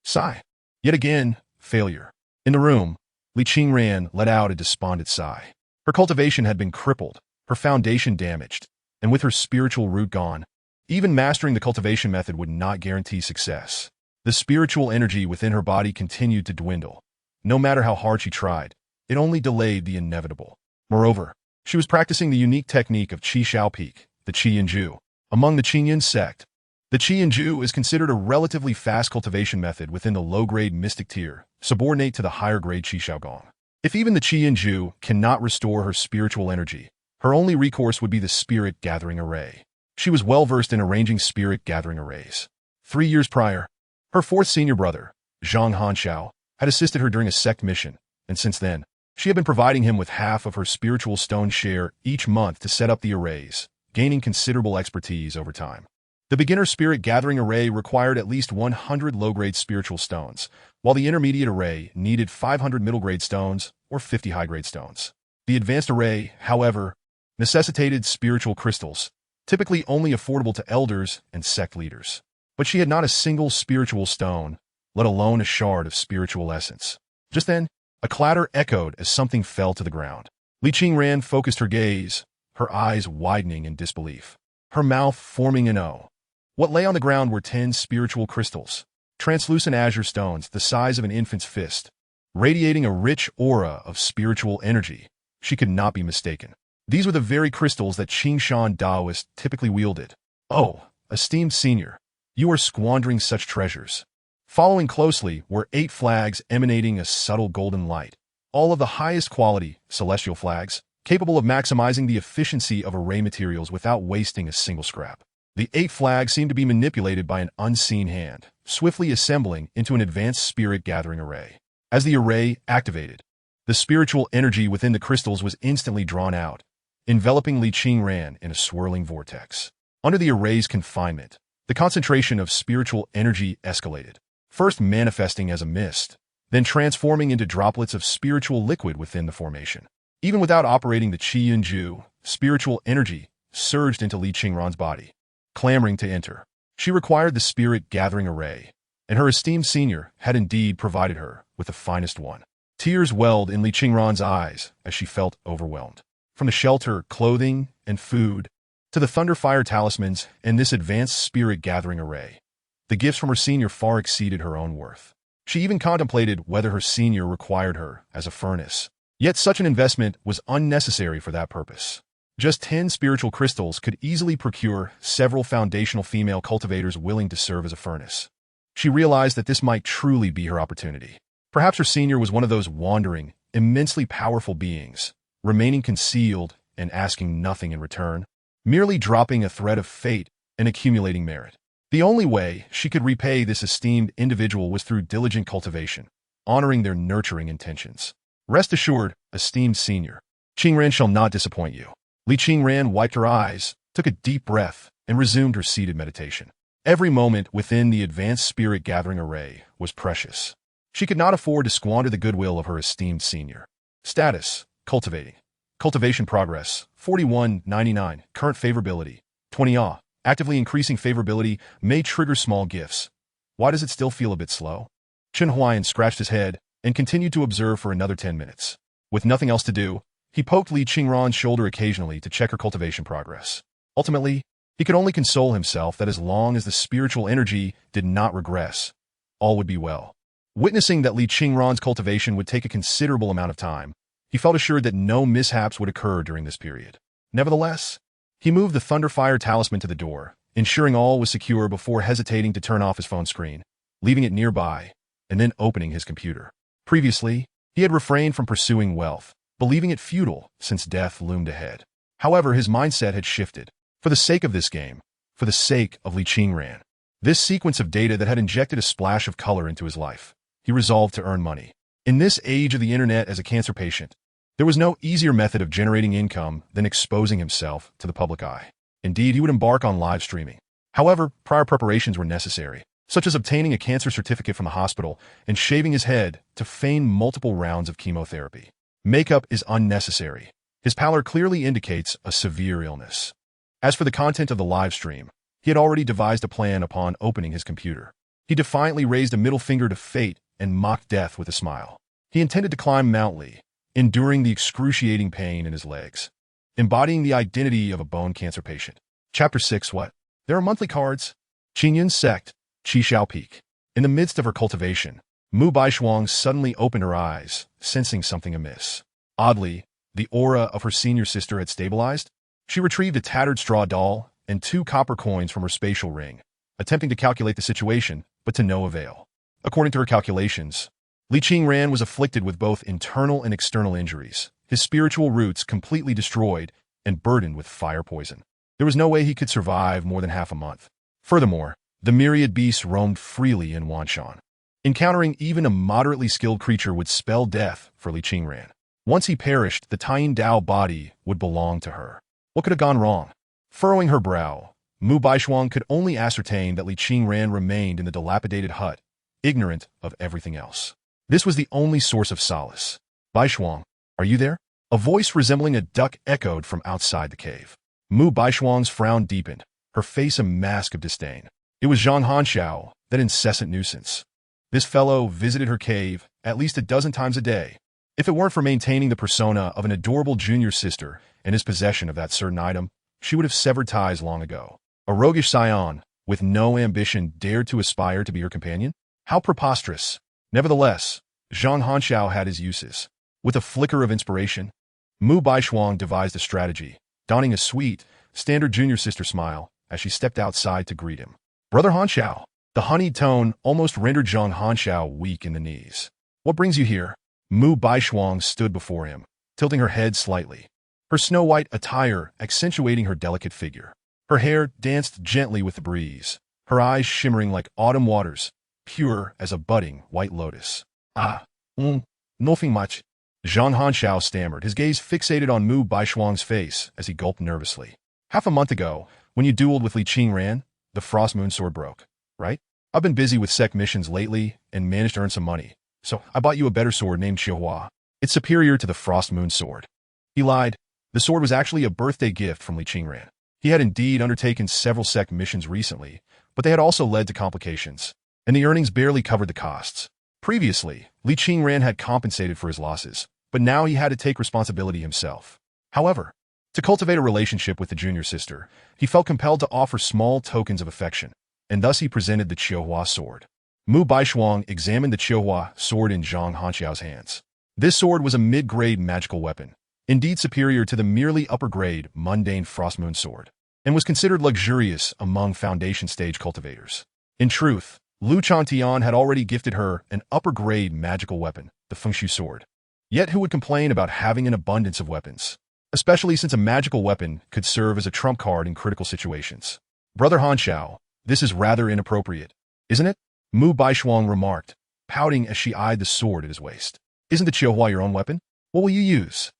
Sigh. Yet again, failure. In the room, Li Qingran let out a despondent sigh. Her cultivation had been crippled, her foundation damaged, and with her spiritual root gone, even mastering the cultivation method would not guarantee success. The spiritual energy within her body continued to dwindle. No matter how hard she tried, it only delayed the inevitable. Moreover, she was practicing the unique technique of Qi Shao Peak, the Qianju. Among the Qingyan sect, the Qianju is considered a relatively fast cultivation method within the low-grade mystic tier, subordinate to the higher-grade Qi Shao Gong. If even the Qianju cannot restore her spiritual energy, her only recourse would be the spirit gathering array. She was well-versed in arranging spirit gathering arrays. 3 years prior, her fourth senior brother, Zhang Hanxiao, had assisted her during a sect mission, and since then, she had been providing him with half of her spiritual stone share each month to set up the arrays, gaining considerable expertise over time. The beginner spirit gathering array required at least 100 low-grade spiritual stones, while the intermediate array needed 500 middle-grade stones or 50 high-grade stones. The advanced array, however, necessitated spiritual crystals, typically only affordable to elders and sect leaders. But she had not a single spiritual stone, let alone a shard of spiritual essence. Just then, a clatter echoed as something fell to the ground. Li Qingran focused her gaze, her eyes widening in disbelief, her mouth forming an O. What lay on the ground were 10 spiritual crystals, translucent azure stones the size of an infant's fist, radiating a rich aura of spiritual energy. She could not be mistaken. These were the very crystals that Qingshan Daoists typically wielded. Oh, esteemed senior, you are squandering such treasures. Following closely were 8 flags emanating a subtle golden light, all of the highest quality, celestial flags, capable of maximizing the efficiency of array materials without wasting a single scrap. The 8 flags seemed to be manipulated by an unseen hand, swiftly assembling into an advanced spirit gathering array. As the array activated, the spiritual energy within the crystals was instantly drawn out, enveloping Li Qingran in a swirling vortex. Under the array's confinement, the concentration of spiritual energy escalated, first manifesting as a mist, then transforming into droplets of spiritual liquid within the formation. Even without operating the Qi and Ju, spiritual energy surged into Li Qingran's body, clamoring to enter. She required the spirit gathering array, and her esteemed senior had indeed provided her with the finest one. Tears welled in Li Qingran's eyes as she felt overwhelmed. From the shelter, clothing, and food, to the thunderfire talismans and this advanced spirit gathering array, the gifts from her senior far exceeded her own worth. She even contemplated whether her senior required her as a furnace. Yet such an investment was unnecessary for that purpose. Just 10 spiritual crystals could easily procure several foundational female cultivators willing to serve as a furnace. She realized that this might truly be her opportunity. Perhaps her senior was one of those wandering, immensely powerful beings, remaining concealed and asking nothing in return, merely dropping a thread of fate and accumulating merit. The only way she could repay this esteemed individual was through diligent cultivation, honoring their nurturing intentions. Rest assured, esteemed senior, Qingran shall not disappoint you. Li Qingran wiped her eyes, took a deep breath, and resumed her seated meditation. Every moment within the advanced spirit gathering array was precious. She could not afford to squander the goodwill of her esteemed senior. Status: cultivating. Cultivation progress: 41.99. Current favorability: 20 Ah. Actively increasing favorability may trigger small gifts. Why does it still feel a bit slow? Chen Huaian scratched his head, and continued to observe for another 10 minutes. With nothing else to do, he poked Li Qingran's shoulder occasionally to check her cultivation progress. Ultimately, he could only console himself that as long as the spiritual energy did not regress, all would be well. Witnessing that Li Qingran's cultivation would take a considerable amount of time, he felt assured that no mishaps would occur during this period. Nevertheless, he moved the Thunderfire talisman to the door, ensuring all was secure before hesitating to turn off his phone screen, leaving it nearby, and then opening his computer. Previously, he had refrained from pursuing wealth, believing it futile since death loomed ahead. However, his mindset had shifted. For the sake of this game, for the sake of Li Qingran, this sequence of data that had injected a splash of color into his life, he resolved to earn money. In this age of the internet as a cancer patient, there was no easier method of generating income than exposing himself to the public eye. Indeed, he would embark on live streaming. However, prior preparations were necessary, such as obtaining a cancer certificate from the hospital and shaving his head to feign multiple rounds of chemotherapy. Makeup is unnecessary. His pallor clearly indicates a severe illness. As for the content of the live stream, he had already devised a plan upon opening his computer. He defiantly raised a middle finger to fate and mocked death with a smile. He intended to climb Mount Li, enduring the excruciating pain in his legs, embodying the identity of a bone cancer patient. Chapter 6. What? There are monthly cards. Qingyun's sect, Qishao Peak. In the midst of her cultivation, Mu Baishuang suddenly opened her eyes, sensing something amiss. Oddly, the aura of her senior sister had stabilized. She retrieved a tattered straw doll and 2 copper coins from her spatial ring, attempting to calculate the situation, but to no avail. According to her calculations, Li Qingran was afflicted with both internal and external injuries, his spiritual roots completely destroyed and burdened with fire poison. There was no way he could survive more than half a month. Furthermore, the myriad beasts roamed freely in Wanshan. Encountering even a moderately skilled creature would spell death for Li Qingran. Once he perished, the Taiyin Dao body would belong to her. What could have gone wrong? Furrowing her brow, Mu Baishuang could only ascertain that Li Qingran remained in the dilapidated hut, ignorant of everything else. This was the only source of solace. Baishuang, are you there? A voice resembling a duck echoed from outside the cave. Mu Baishuang's frown deepened, her face a mask of disdain. It was Zhang Hanxiao, that incessant nuisance. This fellow visited her cave at least a dozen times a day. If it weren't for maintaining the persona of an adorable junior sister and his possession of that certain item, she would have severed ties long ago. A roguish scion, with no ambition, dared to aspire to be her companion? How preposterous! Nevertheless, Zhang Hanxiao had his uses. With a flicker of inspiration, Mu Baishuang devised a strategy, donning a sweet, standard junior sister smile as she stepped outside to greet him. Brother Hanxiao. The honeyed tone almost rendered Zhang Hanxiao weak in the knees. What brings you here? Mu Baishuang stood before him, tilting her head slightly, her snow-white attire accentuating her delicate figure. Her hair danced gently with the breeze, her eyes shimmering like autumn waters, pure as a budding white lotus. Nothing much. Zhang Hanxiao stammered, his gaze fixated on Mu Baishuang's face as he gulped nervously. Half a month ago, when you dueled with Li Qingran, the Frost Moon sword broke, right? I've been busy with sect missions lately and managed to earn some money, so I bought you a better sword named Qiuhua. It's superior to the Frost Moon sword. He lied. The sword was actually a birthday gift from Li Qingran. He had indeed undertaken several sect missions recently, but they had also led to complications, and the earnings barely covered the costs. Previously, Li Qingran had compensated for his losses, but now he had to take responsibility himself. However, to cultivate a relationship with the junior sister, he felt compelled to offer small tokens of affection, and thus he presented the Qiuhua sword. Mu Baishuang examined the Qiuhua sword in Zhang Hanxiao's hands. This sword was a mid-grade magical weapon, indeed superior to the merely upper-grade, mundane Frost Moon sword, and was considered luxurious among foundation-stage cultivators. In truth, Lu Chantian had already gifted her an upper-grade magical weapon, the Fengshu sword. Yet who would complain about having an abundance of weapons, especially since a magical weapon could serve as a trump card in critical situations? Brother Hanxiao, this is rather inappropriate, isn't it? Mu Baishuang remarked, pouting as she eyed the sword at his waist. Isn't the Qiuhua your own weapon? What will you use?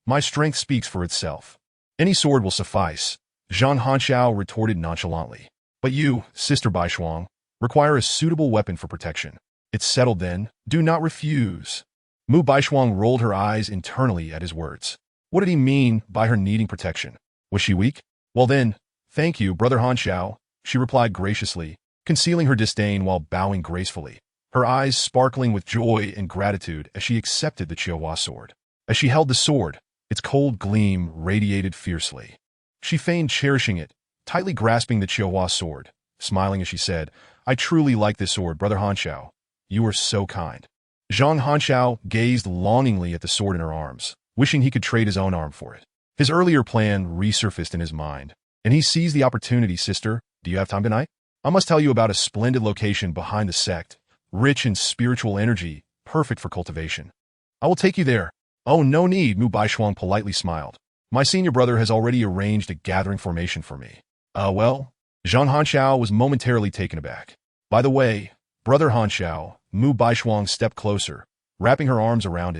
My strength speaks for itself. Any sword will suffice, Zhang Hanxiao retorted nonchalantly. But you, Sister Baishuang, require a suitable weapon for protection. It's settled then. Do not refuse. Mu Baishuang rolled her eyes internally at his words. What did he mean by her needing protection? Was she weak? Well then, thank you, Brother Hanxiao, she replied graciously, concealing her disdain while bowing gracefully. her eyes sparkling with joy and gratitude as she accepted the Chihuahua sword. As she held the sword, its cold gleam radiated fiercely. She feigned cherishing it, tightly grasping the Chihuahua sword, smiling as she said, "I truly like this sword, Brother Hanshao. You are so kind." Zhang Hanshao gazed longingly at the sword in her arms, wishing he could trade his own arm for it. His earlier plan resurfaced in his mind, and he seized the opportunity. "Sister, do you have time tonight? I must tell you about a splendid location behind the sect, rich in spiritual energy, perfect for cultivation. I will take you there." "Oh, no need," Mu Baishuang politely smiled. "My senior brother has already arranged a gathering formation for me." Well, Zhang Hanshao was momentarily taken aback. "By the way, Brother Hanshao," Mu Baishuang stepped closer, wrapping her arms around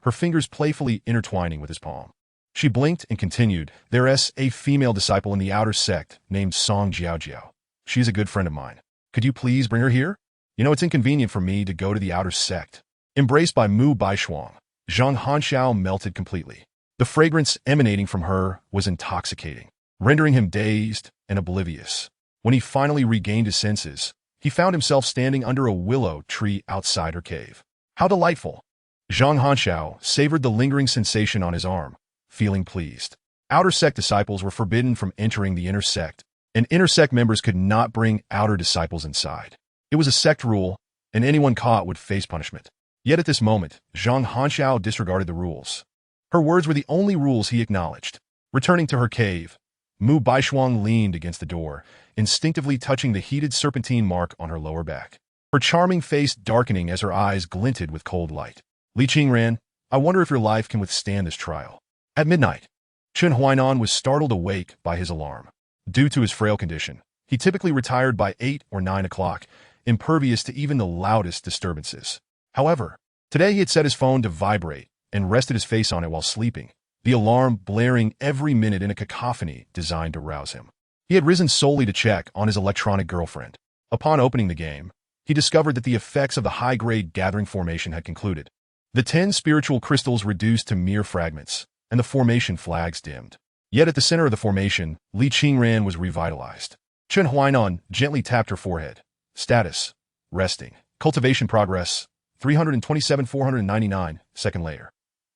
her fingers playfully intertwining with his palm. She blinked and continued, "There's a female disciple in the outer sect named Song Jiaojiao. She is a good friend of mine. Could you please bring her here? You know it's inconvenient for me to go to the outer sect." Embraced by Mu Baishuang, Zhang Hanshao melted completely. The fragrance emanating from her was intoxicating, rendering him dazed and oblivious. When he finally regained his senses, he found himself standing under a willow tree outside her cave. How delightful! Zhang Hanshao savored the lingering sensation on his arm, feeling pleased. Outer sect disciples were forbidden from entering the inner sect, and inner sect members could not bring outer disciples inside. It was a sect rule, and anyone caught would face punishment. Yet at this moment, Zhang Hanshao disregarded the rules. Her words were the only rules he acknowledged. Returning to her cave, Mu Baishuang leaned against the door, instinctively touching the heated serpentine mark on her lower back. Her charming face darkening as her eyes glinted with cold light. "Li Qingran, I wonder if your life can withstand this trial." At midnight, Chen Huaian was startled awake by his alarm. Due to his frail condition, he typically retired by 8 or 9 o'clock, impervious to even the loudest disturbances. However, today he had set his phone to vibrate and rested his face on it while sleeping, the alarm blaring every minute in a cacophony designed to rouse him. He had risen solely to check on his electronic girlfriend. Upon opening the game, he discovered that the effects of the high-grade gathering formation had concluded. The 10 spiritual crystals reduced to mere fragments, and the formation flags dimmed. Yet at the center of the formation, Li Qingran was revitalized. Chen Huaian gently tapped her forehead. Status: resting. Cultivation progress: 327,499, second layer.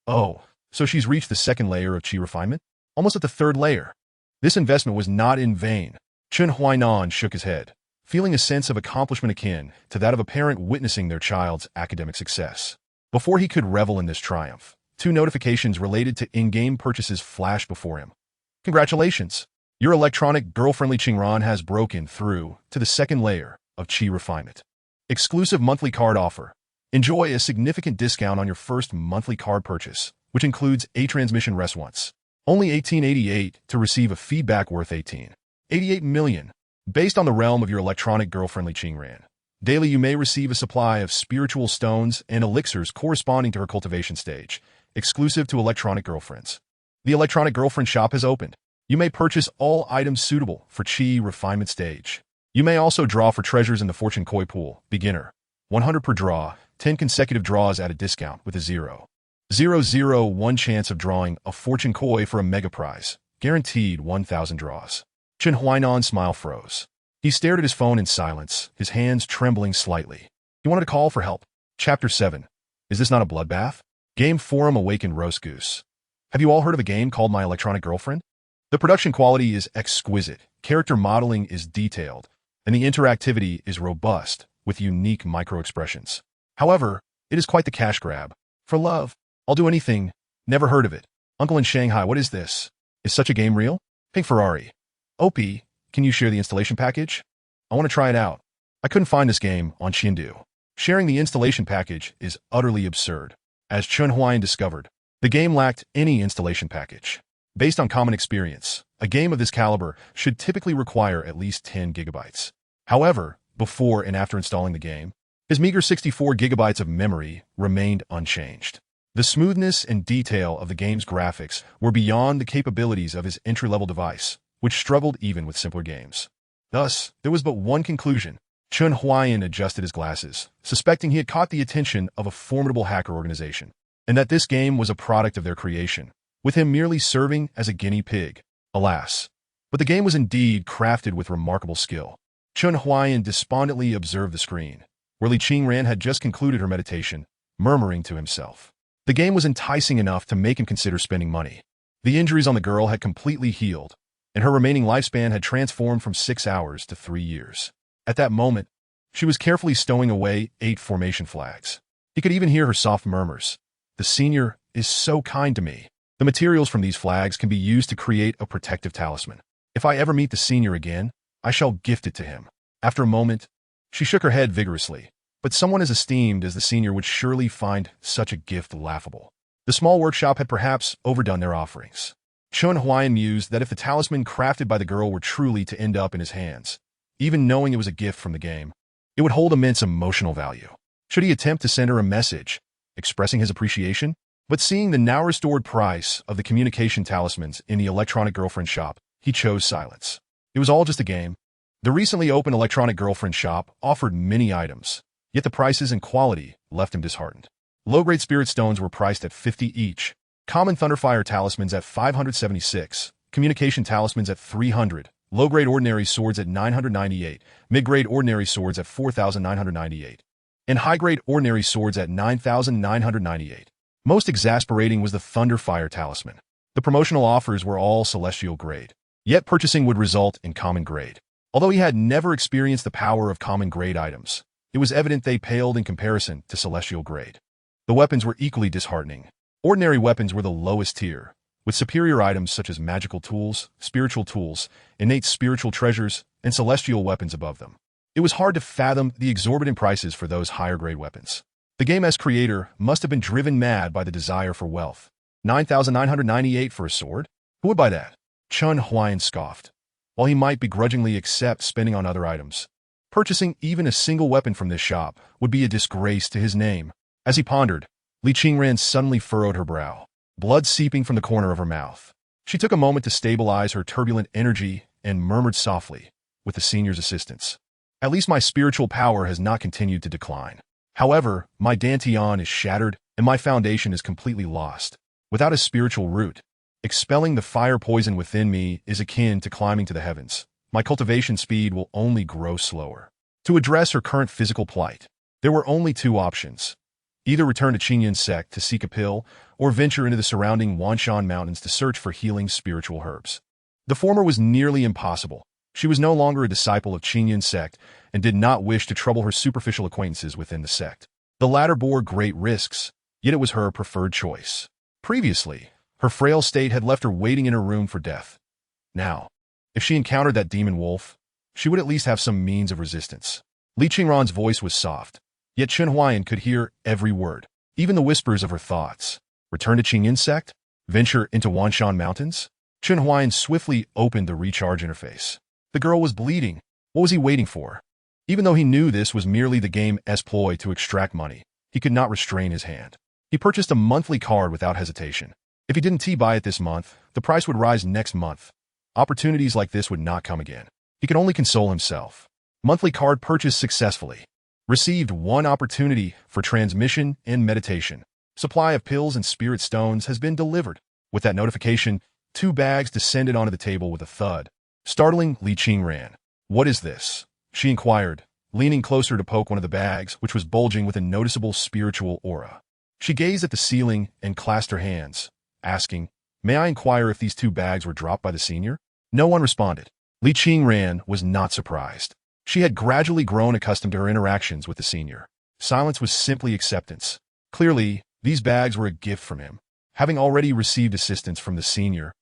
Oh, so she's reached the second layer of qi refinement? Almost at the third layer. This investment was not in vain. Chen Huaian shook his head, feeling a sense of accomplishment akin to that of a parent witnessing their child's academic success. Before he could revel in this triumph, 2 notifications related to in-game purchases flashed before him. Congratulations! Your electronic girlfriend Li Qingran has broken through to the second layer of qi refinement. Exclusive monthly card offer. Enjoy a significant discount on your first monthly card purchase, which includes a transmission rest once. Only $18.88 to receive a feedback worth $18.88 million. Based on the realm of your electronic girlfriend Li Qingran, daily you may receive a supply of spiritual stones and elixirs corresponding to her cultivation stage, exclusive to electronic girlfriends. The electronic girlfriend shop has opened. You may purchase all items suitable for qi refinement stage. You may also draw for treasures in the fortune koi pool. Beginner. 100 per draw, 10 consecutive draws at a discount with a 0.001 chance of drawing a fortune koi for a mega prize. Guaranteed 1,000 draws. Chen Huainan's smile froze. He stared at his phone in silence, his hands trembling slightly. He wanted to call for help. Chapter 7. Is this not a bloodbath? Game Forum awakened roast goose. Have you all heard of a game called My Electronic Girlfriend? The production quality is exquisite, character modeling is detailed, and the interactivity is robust, with unique micro-expressions. However, it is quite the cash grab. For love, I'll do anything. Never heard of it. Uncle in Shanghai, what is this? Is such a game real? Pink Ferrari. OP, can you share the installation package? I want to try it out. I couldn't find this game on Xindu. Sharing the installation package is utterly absurd. As Chen Huaian discovered, the game lacked any installation package. Based on common experience, a game of this caliber should typically require at least 10 gigabytes. However, before and after installing the game, his meager 64 gigabytes of memory remained unchanged. The smoothness and detail of the game's graphics were beyond the capabilities of his entry-level device, which struggled even with simpler games. Thus, there was but one conclusion. Chen Huaian adjusted his glasses, suspecting he had caught the attention of a formidable hacker organization, and that this game was a product of their creation, with him merely serving as a guinea pig. Alas. But the game was indeed crafted with remarkable skill. Chen Huaian despondently observed the screen, where Li Qingran had just concluded her meditation, murmuring to himself. The game was enticing enough to make him consider spending money. The injuries on the girl had completely healed, and her remaining lifespan had transformed from 6 hours to 3 years. At that moment, she was carefully stowing away 8 formation flags. He could even hear her soft murmurs. The senior is so kind to me. The materials from these flags can be used to create a protective talisman. If I ever meet the senior again, I shall gift it to him. After a moment, she shook her head vigorously, but someone as esteemed as the senior would surely find such a gift laughable. The small workshop had perhaps overdone their offerings. Chen Huaian mused that if the talisman crafted by the girl were truly to end up in his hands, even knowing it was a gift from the game, it would hold immense emotional value. Should he attempt to send her a message, expressing his appreciation? But seeing the now restored price of the communication talismans in the electronic girlfriend shop, he chose silence. It was all just a game. The recently opened electronic girlfriend shop offered many items, yet the prices and quality left him disheartened. Low-grade spirit stones were priced at 50 each, common thunderfire talismans at 576, communication talismans at 300, low-grade ordinary swords at 998, mid-grade ordinary swords at 4,998, and high-grade ordinary swords at 9,998. Most exasperating was the Thunderfire talisman. The promotional offers were all celestial grade, yet purchasing would result in common grade. Although he had never experienced the power of common grade items, it was evident they paled in comparison to celestial grade. The weapons were equally disheartening. Ordinary weapons were the lowest tier, with superior items such as magical tools, spiritual tools, innate spiritual treasures, and celestial weapons above them. It was hard to fathom the exorbitant prices for those higher-grade weapons. The game's creator must have been driven mad by the desire for wealth. 9,998 for a sword? Who would buy that? Chen Huaian scoffed. While he might begrudgingly accept spending on other items, purchasing even a single weapon from this shop would be a disgrace to his name. As he pondered, Li Qingran suddenly furrowed her brow, blood seeping from the corner of her mouth. She took a moment to stabilize her turbulent energy and murmured softly, with the senior's assistance. At least my spiritual power has not continued to decline. However, my dantian is shattered, and my foundation is completely lost. Without a spiritual root, expelling the fire poison within me is akin to climbing to the heavens. My cultivation speed will only grow slower. To address her current physical plight, there were only 2 options. Either return to Qingyan's sect to seek a pill, or venture into the surrounding Wanshan Mountains to search for healing spiritual herbs. The former was nearly impossible. She was no longer a disciple of Qingyan's sect and did not wish to trouble her superficial acquaintances within the sect. The latter bore great risks, yet it was her preferred choice. Previously, her frail state had left her waiting in her room for death. Now, if she encountered that demon wolf, she would at least have some means of resistance. Li Qingran's voice was soft, yet Chen Huaian could hear every word, even the whispers of her thoughts. Return to Qingyan's sect? Venture into Wanshan Mountains? Chen Huaian swiftly opened the recharge interface. The girl was bleeding. What was he waiting for? Even though he knew this was merely the game's ploy to extract money, he could not restrain his hand. He purchased a monthly card without hesitation. If he didn't buy it this month, the price would rise next month. Opportunities like this would not come again. He could only console himself. Monthly card purchased successfully. Received 1 opportunity for transmission and meditation. Supply of pills and spirit stones has been delivered. With that notification, 2 bags descended onto the table with a thud, startling Li Qingran. What is this? She inquired, leaning closer to poke one of the bags, which was bulging with a noticeable spiritual aura. She gazed at the ceiling and clasped her hands, asking, "May I inquire if these 2 bags were dropped by the senior?" No one responded. Li Qingran was not surprised. She had gradually grown accustomed to her interactions with the senior. Silence was simply acceptance. Clearly, these bags were a gift from him. Having already received assistance from the senior,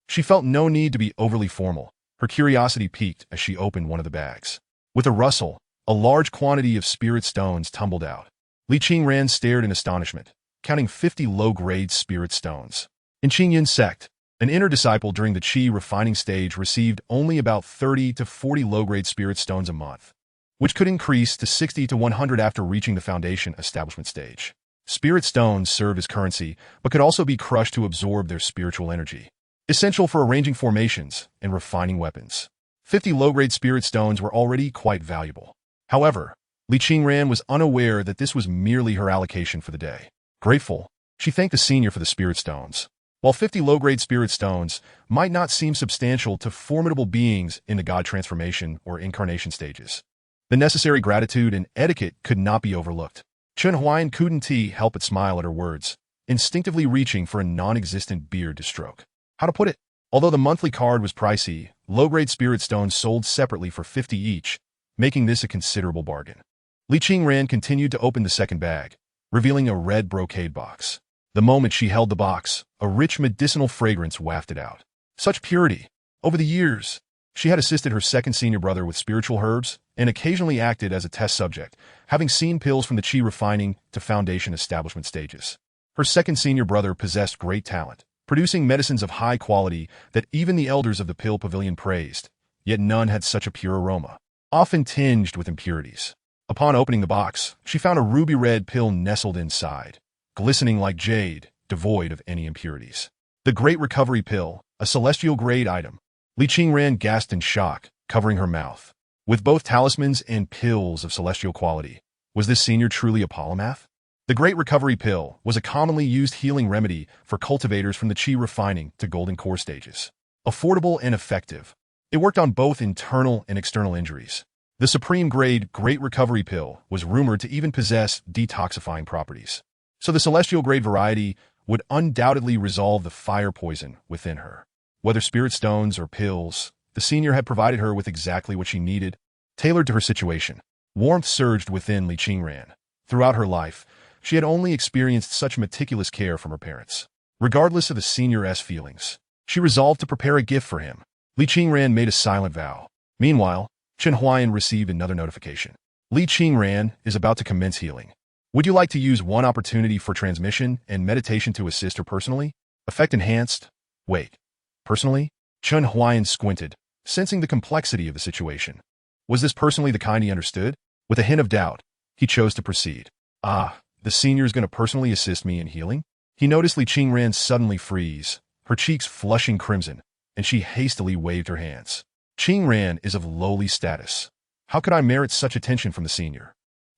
she felt no need to be overly formal. Her curiosity piqued as she opened one of the bags. With a rustle, a large quantity of spirit stones tumbled out. Li Qingran stared in astonishment, counting 50 low-grade spirit stones. In Qingyan's sect, an inner disciple during the qi refining stage received only about 30 to 40 low-grade spirit stones a month, which could increase to 60 to 100 after reaching the foundation establishment stage. Spirit stones serve as currency, but could also be crushed to absorb their spiritual energy, essential for arranging formations and refining weapons. 50 low-grade spirit stones were already quite valuable. However, Li Qingran was unaware that this was merely her allocation for the day. Grateful, she thanked the senior for the spirit stones. While 50 low-grade spirit stones might not seem substantial to formidable beings in the god transformation or incarnation stages, The necessary gratitude and etiquette could not be overlooked. Chen Huaian couldn't help but smile at her words, instinctively reaching for a non-existent beard to stroke. How to put it? Although the monthly card was pricey, low-grade spirit stones sold separately for 50 each, making this a considerable bargain. Li Qingran continued to open the second bag, revealing a red brocade box. The moment she held the box, a rich medicinal fragrance wafted out. Such purity! Over the years, she had assisted her second senior brother with spiritual herbs and occasionally acted as a test subject, having seen pills from the qi refining to foundation establishment stages. Her second senior brother possessed great talent, producing medicines of high quality that even the elders of the pill pavilion praised, yet none had such a pure aroma, often tinged with impurities. Upon opening the box, she found a ruby-red pill nestled inside, glistening like jade, devoid of any impurities. The Great Recovery Pill, a celestial-grade item. Li Qingran gasped in shock, covering her mouth. With both talismans and pills of celestial quality, was this senior truly a polymath? The Great Recovery Pill was a commonly used healing remedy for cultivators from the qi refining to golden core stages. Affordable and effective, it worked on both internal and external injuries. The supreme grade Great Recovery Pill was rumored to even possess detoxifying properties. So the celestial grade variety would undoubtedly resolve the fire poison within her. Whether spirit stones or pills, the senior had provided her with exactly what she needed, tailored to her situation. Warmth surged within Li Qingran. Throughout her life, she had only experienced such meticulous care from her parents. Regardless of the senior's feelings, she resolved to prepare a gift for him. Li Qingran made a silent vow. Meanwhile, Chen Huaian received another notification. Li Qingran is about to commence healing. Would you like to use one opportunity for transmission and meditation to assist her personally? Effect enhanced? Wait. Personally? Chen Huaian squinted, sensing the complexity of the situation. Was this personally the kind he understood? With a hint of doubt, he chose to proceed. The senior's going to personally assist me in healing? He noticed Li Qingran suddenly freeze, her cheeks flushing crimson, and she hastily waved her hands. Qingran is of lowly status. How could I merit such attention from the senior?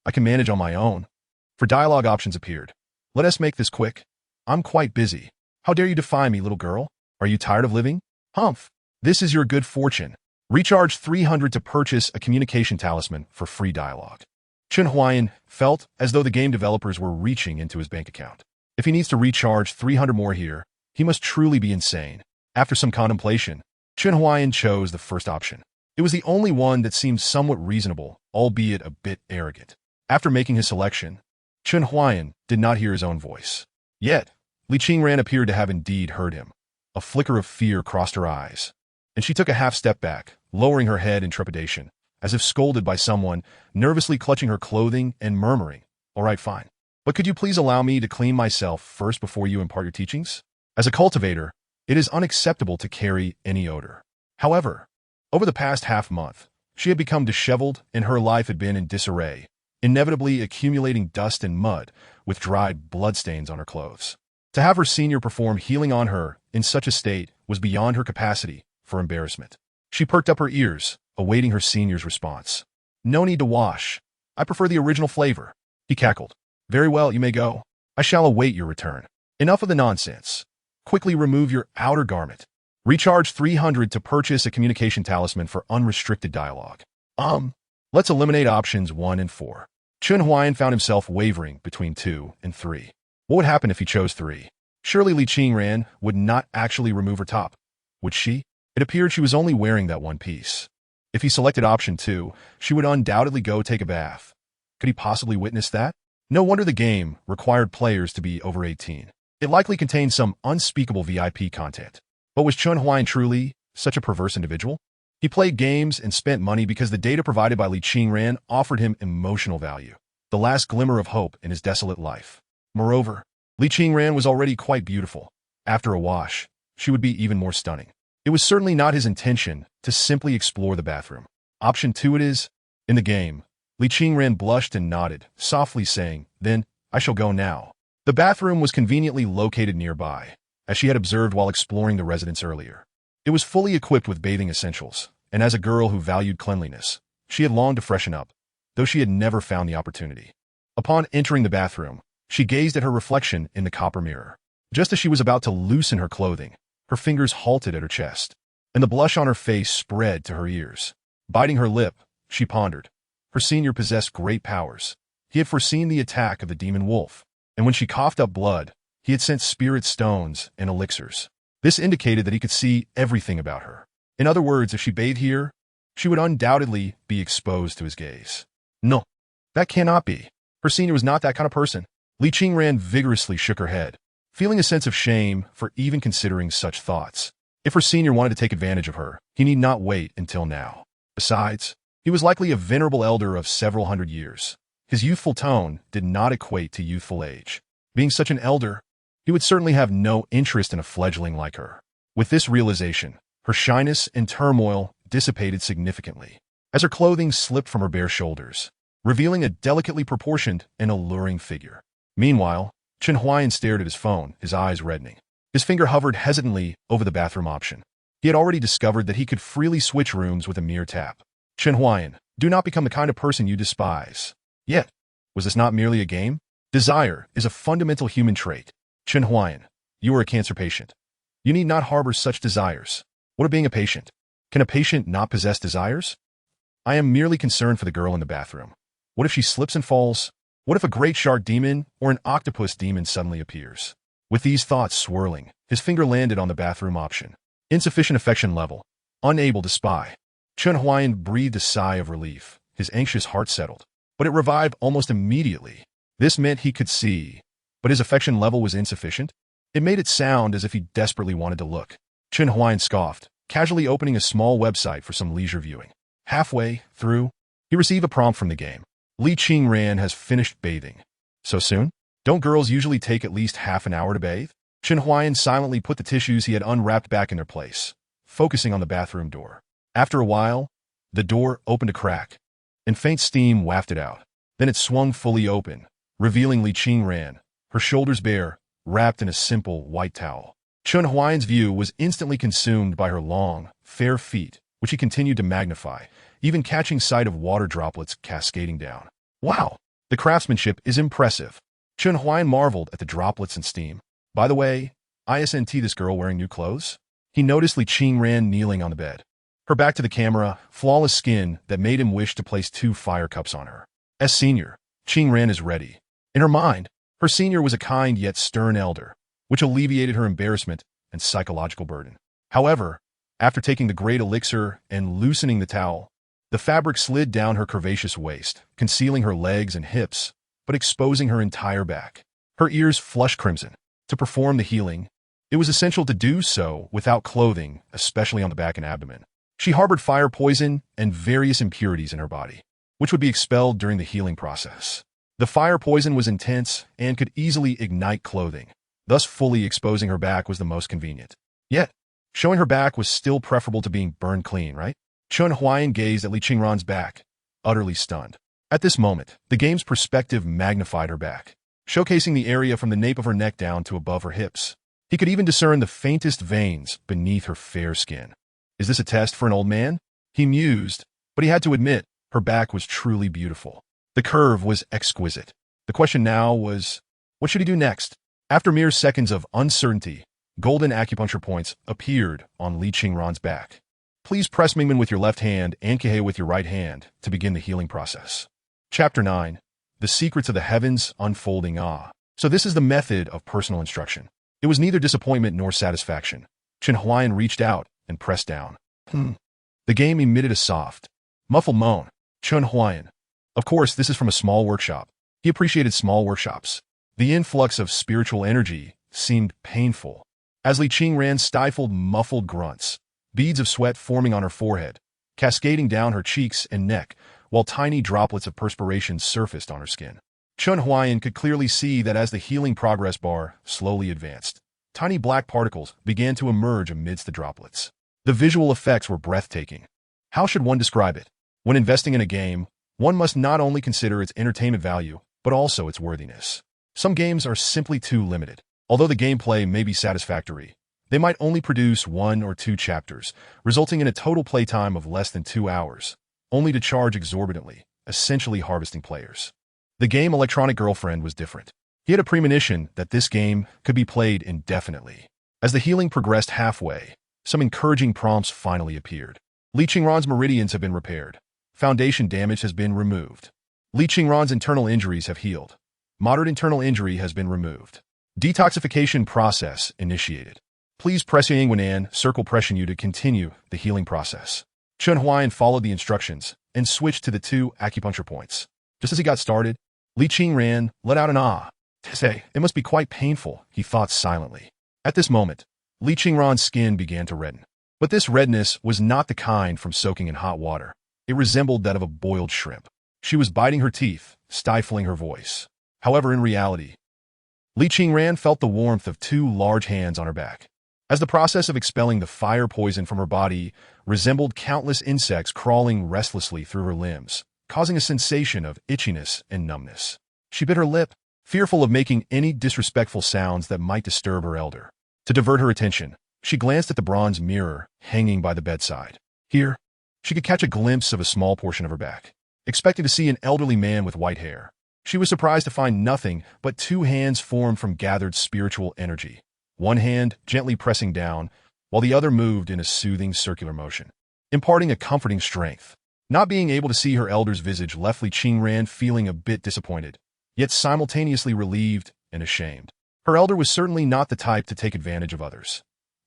I can manage on my own. For dialogue options appeared. Let us make this quick. I'm quite busy. How dare you defy me, little girl? Are you tired of living? Humph. This is your good fortune. Recharge 300 to purchase a communication talisman for free dialogue. Chen Huaian felt as though the game developers were reaching into his bank account. If he needs to recharge 300 more here, he must truly be insane. After some contemplation, Chen Huaian chose the first option. It was the only one that seemed somewhat reasonable, albeit a bit arrogant. After making his selection, Chen Huaian did not hear his own voice. Yet, Li Qingran appeared to have indeed heard him. A flicker of fear crossed her eyes, and she took a half step back, lowering her head in trepidation, as if scolded by someone, nervously clutching her clothing and murmuring, "All right, fine. But could you please allow me to clean myself first before you impart your teachings? As a cultivator, it is unacceptable to carry any odor." However, over the past half-month, she had become disheveled and her life had been in disarray, inevitably accumulating dust and mud with dried bloodstains on her clothes. To have her senior perform healing on her in such a state was beyond her capacity for embarrassment. She perked up her ears, awaiting her senior's response. "No need to wash. I prefer the original flavor," he cackled. "Very well, you may go. I shall await your return. Enough of the nonsense. Quickly remove your outer garment. Recharge 300 to purchase a communication talisman for unrestricted dialogue." Let's eliminate options 1 and 4. Chen Huaian found himself wavering between 2 and 3. What would happen if he chose 3? Surely Li Qingran would not actually remove her top. Would she? It appeared she was only wearing that one piece. If he selected option 2, she would undoubtedly go take a bath. Could he possibly witness that? No wonder the game required players to be over 18. It likely contained some unspeakable VIP content. But was Chen Huaian truly such a perverse individual? He played games and spent money because the data provided by Li Qingran offered him emotional value, the last glimmer of hope in his desolate life. Moreover, Li Qingran was already quite beautiful. After a wash, she would be even more stunning. It was certainly not his intention to simply explore the bathroom. Option 2 it is. In the game, Li Qingran blushed and nodded, softly saying, "Then, I shall go now." The bathroom was conveniently located nearby, as she had observed while exploring the residence earlier. It was fully equipped with bathing essentials, and as a girl who valued cleanliness, she had longed to freshen up, though she had never found the opportunity. Upon entering the bathroom, she gazed at her reflection in the copper mirror. Just as she was about to loosen her clothing, her fingers halted at her chest, and the blush on her face spread to her ears. Biting her lip, she pondered, her senior possessed great powers. He had foreseen the attack of the demon wolf, and when she coughed up blood, he had sent spirit stones and elixirs. This indicated that he could see everything about her. In other words, if she bathed here, she would undoubtedly be exposed to his gaze. No, that cannot be. Her senior was not that kind of person. Li Qingran vigorously shook her head, feeling a sense of shame for even considering such thoughts. If her senior wanted to take advantage of her, he need not wait until now. Besides, he was likely a venerable elder of several hundred years. His youthful tone did not equate to youthful age. Being such an elder, he would certainly have no interest in a fledgling like her. With this realization, her shyness and turmoil dissipated significantly, as her clothing slipped from her bare shoulders, revealing a delicately proportioned and alluring figure. Meanwhile, Chen Huaian stared at his phone, his eyes reddening. His finger hovered hesitantly over the bathroom option. He had already discovered that he could freely switch rooms with a mere tap. Chen Huaian, do not become the kind of person you despise. Yet, was this not merely a game? Desire is a fundamental human trait. Chen Huaian, you are a cancer patient. You need not harbor such desires. What of being a patient? Can a patient not possess desires? I am merely concerned for the girl in the bathroom. What if she slips and falls? What if a great shark demon or an octopus demon suddenly appears? With these thoughts swirling, his finger landed on the bathroom option. Insufficient affection level. Unable to spy. Chen Huaian breathed a sigh of relief. His anxious heart settled. But it revived almost immediately. This meant he could see, but his affection level was insufficient. It made it sound as if he desperately wanted to look. Chen Huaian scoffed, casually opening a small website for some leisure viewing. Halfway through, he received a prompt from the game. Li Qingran has finished bathing. So soon? Don't girls usually take at least half an hour to bathe? Chen Huaian silently put the tissues he had unwrapped back in their place, focusing on the bathroom door. After a while, the door opened a crack, and faint steam wafted out. Then it swung fully open, revealing Li Qingran, her shoulders bare, wrapped in a simple white towel. Chen Huaian's view was instantly consumed by her long, fair feet, which he continued to magnify, even catching sight of water droplets cascading down. Wow, the craftsmanship is impressive. Chen Huaian marveled at the droplets and steam. By the way, isn't this girl wearing new clothes? He noticed Li Qingran kneeling on the bed, her back to the camera, flawless skin that made him wish to place 2 fire cups on her. As senior, Qingran is ready. In her mind, her senior was a kind yet stern elder, which alleviated her embarrassment and psychological burden. However, after taking the great elixir and loosening the towel, the fabric slid down her curvaceous waist, concealing her legs and hips, but exposing her entire back. Her ears flushed crimson. To perform the healing, it was essential to do so without clothing, especially on the back and abdomen. She harbored fire poison and various impurities in her body, which would be expelled during the healing process. The fire poison was intense and could easily ignite clothing, thus fully exposing her back was the most convenient. Yet, showing her back was still preferable to being burned clean, right? Chen Huaian gazed at Li Qingran's back, utterly stunned. At this moment, the game's perspective magnified her back, showcasing the area from the nape of her neck down to above her hips. He could even discern the faintest veins beneath her fair skin. Is this a test for an old man? He mused, but he had to admit her back was truly beautiful. The curve was exquisite. The question now was, what should he do next? After mere seconds of uncertainty, golden acupuncture points appeared on Li Qingran's back. Please press Mingmen with your left hand and Kehe with your right hand to begin the healing process. Chapter 9. The Secrets of the Heavens Unfolding. So this is the method of personal instruction. It was neither disappointment nor satisfaction. Chen Huaian reached out and pressed down. The game emitted a soft, muffled moan. Chen Huaian. Of course, this is from a small workshop. He appreciated small workshops. The influx of spiritual energy seemed painful. As Li Qingran stifled muffled grunts, beads of sweat forming on her forehead, cascading down her cheeks and neck, while tiny droplets of perspiration surfaced on her skin. Chen Huaian could clearly see that as the healing progress bar slowly advanced, tiny black particles began to emerge amidst the droplets. The visual effects were breathtaking. How should one describe it? When investing in a game, one must not only consider its entertainment value, but also its worthiness. Some games are simply too limited. Although the gameplay may be satisfactory, they might only produce 1 or 2 chapters, resulting in a total playtime of less than 2 hours, only to charge exorbitantly, essentially harvesting players. The game Electronic Girlfriend was different. He had a premonition that this game could be played indefinitely. As the healing progressed halfway, some encouraging prompts finally appeared. Li Qingran's meridians have been repaired. Foundation damage has been removed. Li Qingran's internal injuries have healed. Moderate internal injury has been removed. Detoxification process initiated. Please press Yang circle pressing you to continue the healing process. Chen Huaian followed the instructions and switched to the 2 acupuncture points. Just as he got started, Li Qingran let out an ah. Say, it must be quite painful, he thought silently. At this moment, Li Qingran's skin began to redden. But this redness was not the kind from soaking in hot water. It resembled that of a boiled shrimp. She was biting her teeth, stifling her voice. However, in reality, Li Qingran felt the warmth of 2 large hands on her back. As the process of expelling the fire poison from her body resembled countless insects crawling restlessly through her limbs, causing a sensation of itchiness and numbness. She bit her lip, fearful of making any disrespectful sounds that might disturb her elder. To divert her attention, she glanced at the bronze mirror hanging by the bedside. Here, she could catch a glimpse of a small portion of her back. Expecting to see an elderly man with white hair, she was surprised to find nothing but 2 hands formed from gathered spiritual energy. One hand gently pressing down, while the other moved in a soothing circular motion, imparting a comforting strength. Not being able to see her elder's visage left Li Qingran feeling a bit disappointed, yet simultaneously relieved and ashamed. Her elder was certainly not the type to take advantage of others.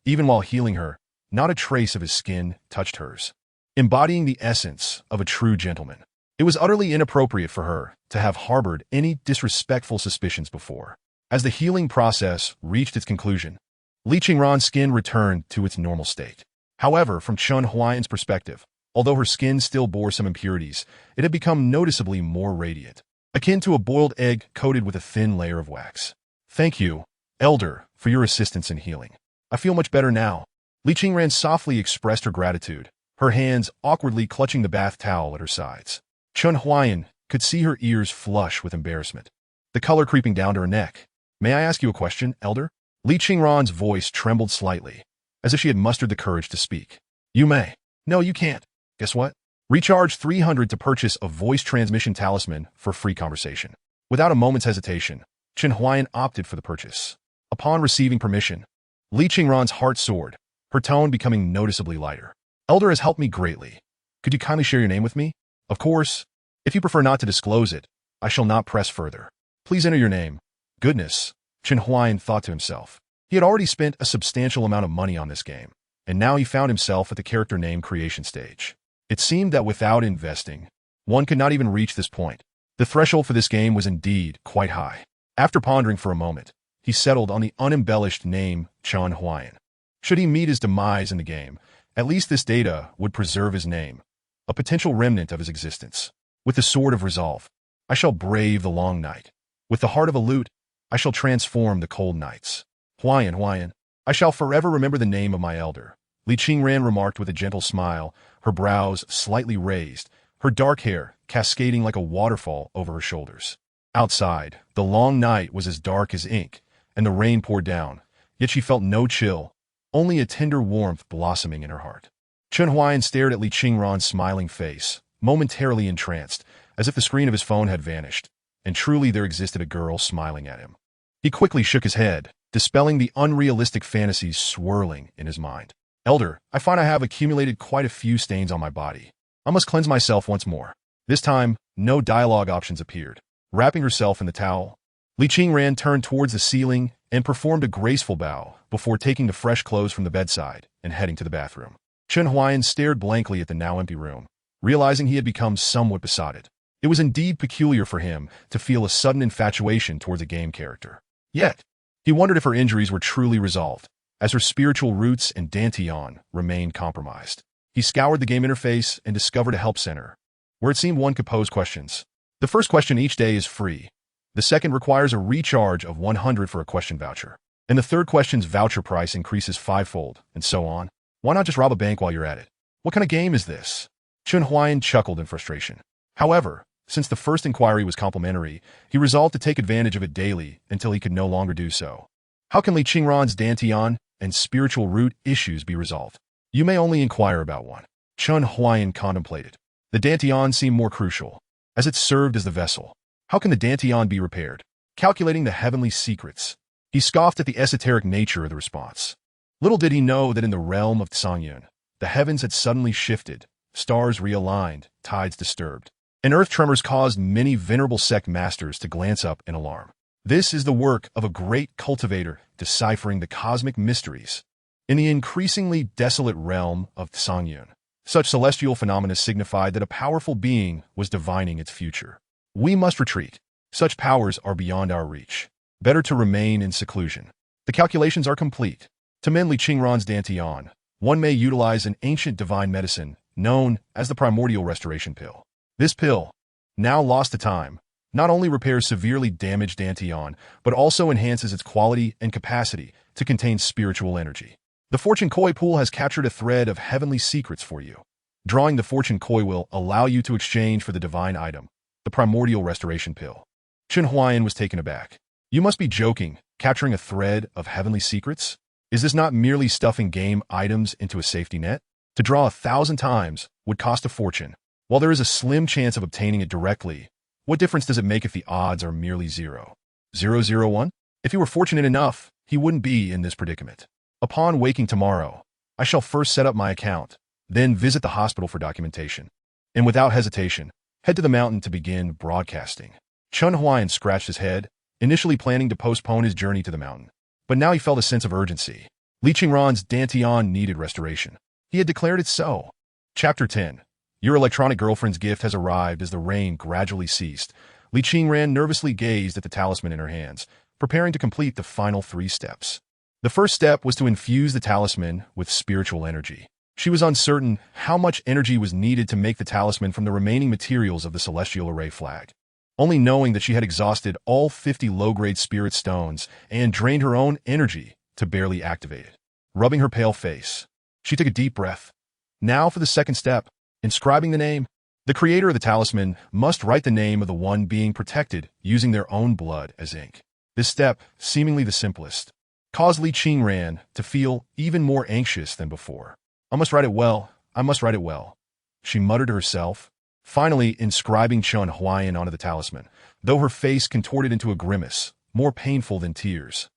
Even while healing her, not a trace of his skin touched hers, embodying the essence of a true gentleman. It was utterly inappropriate for her to have harbored any disrespectful suspicions before. As the healing process reached its conclusion, Li Qingran's skin returned to its normal state. However, from Chen Huaian's perspective, although her skin still bore some impurities, it had become noticeably more radiant, akin to a boiled egg coated with a thin layer of wax. Thank you, Elder, for your assistance in healing. I feel much better now. Li Qingran softly expressed her gratitude, her hands awkwardly clutching the bath towel at her sides. Chen Huaian could see her ears flush with embarrassment, the color creeping down to her neck. May I ask you a question, Elder? Li Qingran's voice trembled slightly, as if she had mustered the courage to speak. You may. No, you can't. Guess what? Recharge 300 to purchase a voice transmission talisman for free conversation. Without a moment's hesitation, Chen Huaian opted for the purchase. Upon receiving permission, Li Qingran's heart soared, her tone becoming noticeably lighter. Elder has helped me greatly. Could you kindly share your name with me? Of course. If you prefer not to disclose it, I shall not press further. Please enter your name. Goodness, Chen Huaian thought to himself. He had already spent a substantial amount of money on this game, and now he found himself at the character name creation stage. It seemed that without investing, one could not even reach this point. The threshold for this game was indeed quite high. After pondering for a moment, he settled on the unembellished name Chen Huaian. Should he meet his demise in the game, at least this data would preserve his name, a potential remnant of his existence. With the sword of resolve, I shall brave the long night. With the heart of a lute, I shall transform the cold nights. Huaian, Huaian, I shall forever remember the name of my elder. Li Qingran remarked with a gentle smile, her brows slightly raised, her dark hair cascading like a waterfall over her shoulders. Outside, the long night was as dark as ink, and the rain poured down, yet she felt no chill, only a tender warmth blossoming in her heart. Chen Huaian stared at Li Qingran's smiling face, momentarily entranced, as if the screen of his phone had vanished, and truly there existed a girl smiling at him. He quickly shook his head, dispelling the unrealistic fantasies swirling in his mind. Elder, I find I have accumulated quite a few stains on my body. I must cleanse myself once more. This time, no dialogue options appeared. Wrapping herself in the towel, Li Qingran turned towards the ceiling and performed a graceful bow before taking the fresh clothes from the bedside and heading to the bathroom. Chen Huaian stared blankly at the now empty room, realizing he had become somewhat besotted. It was indeed peculiar for him to feel a sudden infatuation towards a game character. Yet, he wondered if her injuries were truly resolved, as her spiritual roots and dantian remained compromised. He scoured the game interface and discovered a help center, where it seemed one could pose questions. The first question each day is free. The second requires a recharge of 100 for a question voucher. And the third question's voucher price increases 5-fold, and so on. Why not just rob a bank while you're at it? What kind of game is this? Chen Huaian chuckled in frustration. However, since the first inquiry was complimentary, he resolved to take advantage of it daily until he could no longer do so. How can Li Qingran's dantian and spiritual root issues be resolved? You may only inquire about one. Chen Huaian contemplated. The dantian seemed more crucial, as it served as the vessel. How can the dantian be repaired? Calculating the heavenly secrets, he scoffed at the esoteric nature of the response. Little did he know that in the realm of Tsangyun, the heavens had suddenly shifted, stars realigned, tides disturbed. And earth tremors caused many venerable sect masters to glance up in alarm. This is the work of a great cultivator deciphering the cosmic mysteries. In the increasingly desolate realm of Songyun, such celestial phenomena signified that a powerful being was divining its future. We must retreat. Such powers are beyond our reach. Better to remain in seclusion. The calculations are complete. To mend Li Qingran's dantian, one may utilize an ancient divine medicine known as the primordial restoration pill. This pill, now lost to time, not only repairs severely damaged dantian, but also enhances its quality and capacity to contain spiritual energy. The fortune koi pool has captured a thread of heavenly secrets for you. Drawing the fortune koi will allow you to exchange for the divine item, the primordial restoration pill. Chen Huaian was taken aback. You must be joking, capturing a thread of heavenly secrets? Is this not merely stuffing game items into a safety net? To draw 1,000 times would cost a fortune. While there is a slim chance of obtaining it directly, what difference does it make if the odds are merely 0.001? If he were fortunate enough, he wouldn't be in this predicament. Upon waking tomorrow, I shall first set up my account, then visit the hospital for documentation. And without hesitation, head to the mountain to begin broadcasting. Chen Huaian scratched his head, initially planning to postpone his journey to the mountain. But now he felt a sense of urgency. Li Qingran's dantian needed restoration. He had declared it so. Chapter 10. Your electronic girlfriend's gift has arrived. As the rain gradually ceased, Li Qingran nervously gazed at the talisman in her hands, preparing to complete the final 3 steps. The first step was to infuse the talisman with spiritual energy. She was uncertain how much energy was needed to make the talisman from the remaining materials of the celestial array flag. Only knowing that she had exhausted all 50 low-grade spirit stones and drained her own energy to barely activate it. Rubbing her pale face, she took a deep breath. Now for the second step, inscribing the name. The creator of the talisman must write the name of the one being protected using their own blood as ink. This step, seemingly the simplest, caused Li Qingran to feel even more anxious than before. I must write it well. I must write it well, she muttered to herself, finally inscribing Chen Huaian onto the talisman, though her face contorted into a grimace, more painful than tears.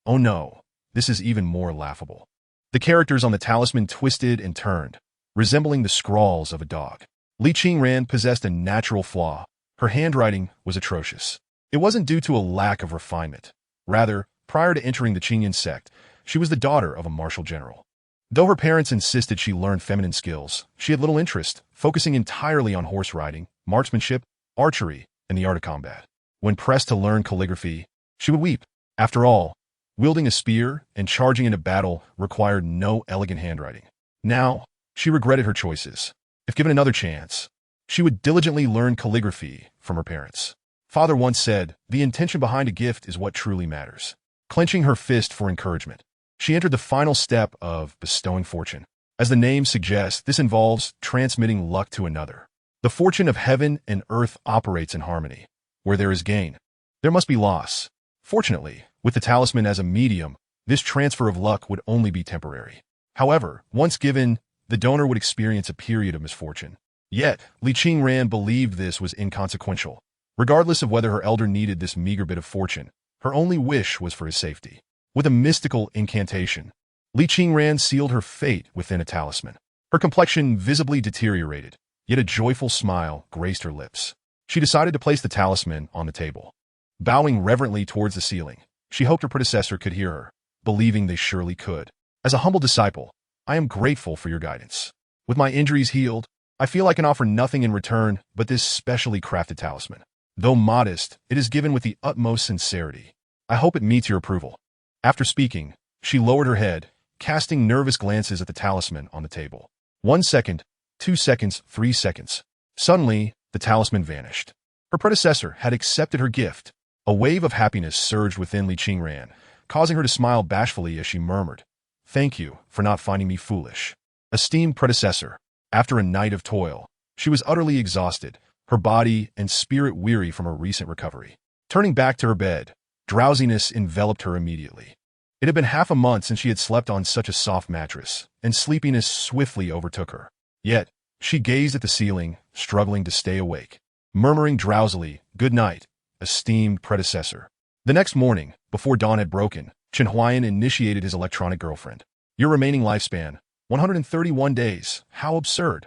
Oh no, this is even more laughable. The characters on the talisman twisted and turned, resembling the scrawls of a dog. Li Qingran possessed a natural flaw. Her handwriting was atrocious. It wasn't due to a lack of refinement. Rather, prior to entering the Qingyan sect, she was the daughter of a martial general. Though her parents insisted she learn feminine skills, she had little interest, focusing entirely on horse riding, marksmanship, archery, and the art of combat. When pressed to learn calligraphy, she would weep. After all, wielding a spear and charging into battle required no elegant handwriting. Now, she regretted her choices. If given another chance, she would diligently learn calligraphy from her parents. Father once said, "The intention behind a gift is what truly matters." Clenching her fist for encouragement, she entered the final step of bestowing fortune. As the name suggests, this involves transmitting luck to another. The fortune of heaven and earth operates in harmony. Where there is gain, there must be loss. Fortunately, with the talisman as a medium, this transfer of luck would only be temporary. However, once given, the donor would experience a period of misfortune. Yet, Li Qingran believed this was inconsequential. Regardless of whether her elder needed this meager bit of fortune, her only wish was for his safety. With a mystical incantation, Li Qingran sealed her fate within a talisman. Her complexion visibly deteriorated, yet a joyful smile graced her lips. She decided to place the talisman on the table. Bowing reverently towards the ceiling, she hoped her predecessor could hear her, believing they surely could. As a humble disciple, I am grateful for your guidance. With my injuries healed, I feel I can offer nothing in return but this specially crafted talisman. Though modest, it is given with the utmost sincerity. I hope it meets your approval. After speaking, she lowered her head, casting nervous glances at the talisman on the table. 1 second, 2 seconds, 3 seconds. Suddenly, the talisman vanished. Her predecessor had accepted her gift. A wave of happiness surged within Li Qingran, causing her to smile bashfully as she murmured, "Thank you for not finding me foolish." Esteemed predecessor, after a night of toil, she was utterly exhausted, her body and spirit weary from her recent recovery. Turning back to her bed, drowsiness enveloped her immediately. It had been half a month since she had slept on such a soft mattress, and sleepiness swiftly overtook her. Yet, she gazed at the ceiling, struggling to stay awake, murmuring drowsily, "Good night, esteemed predecessor." The next morning, before dawn had broken, Chen Huaian initiated his electronic girlfriend. "Your remaining lifespan, 131 days. How absurd."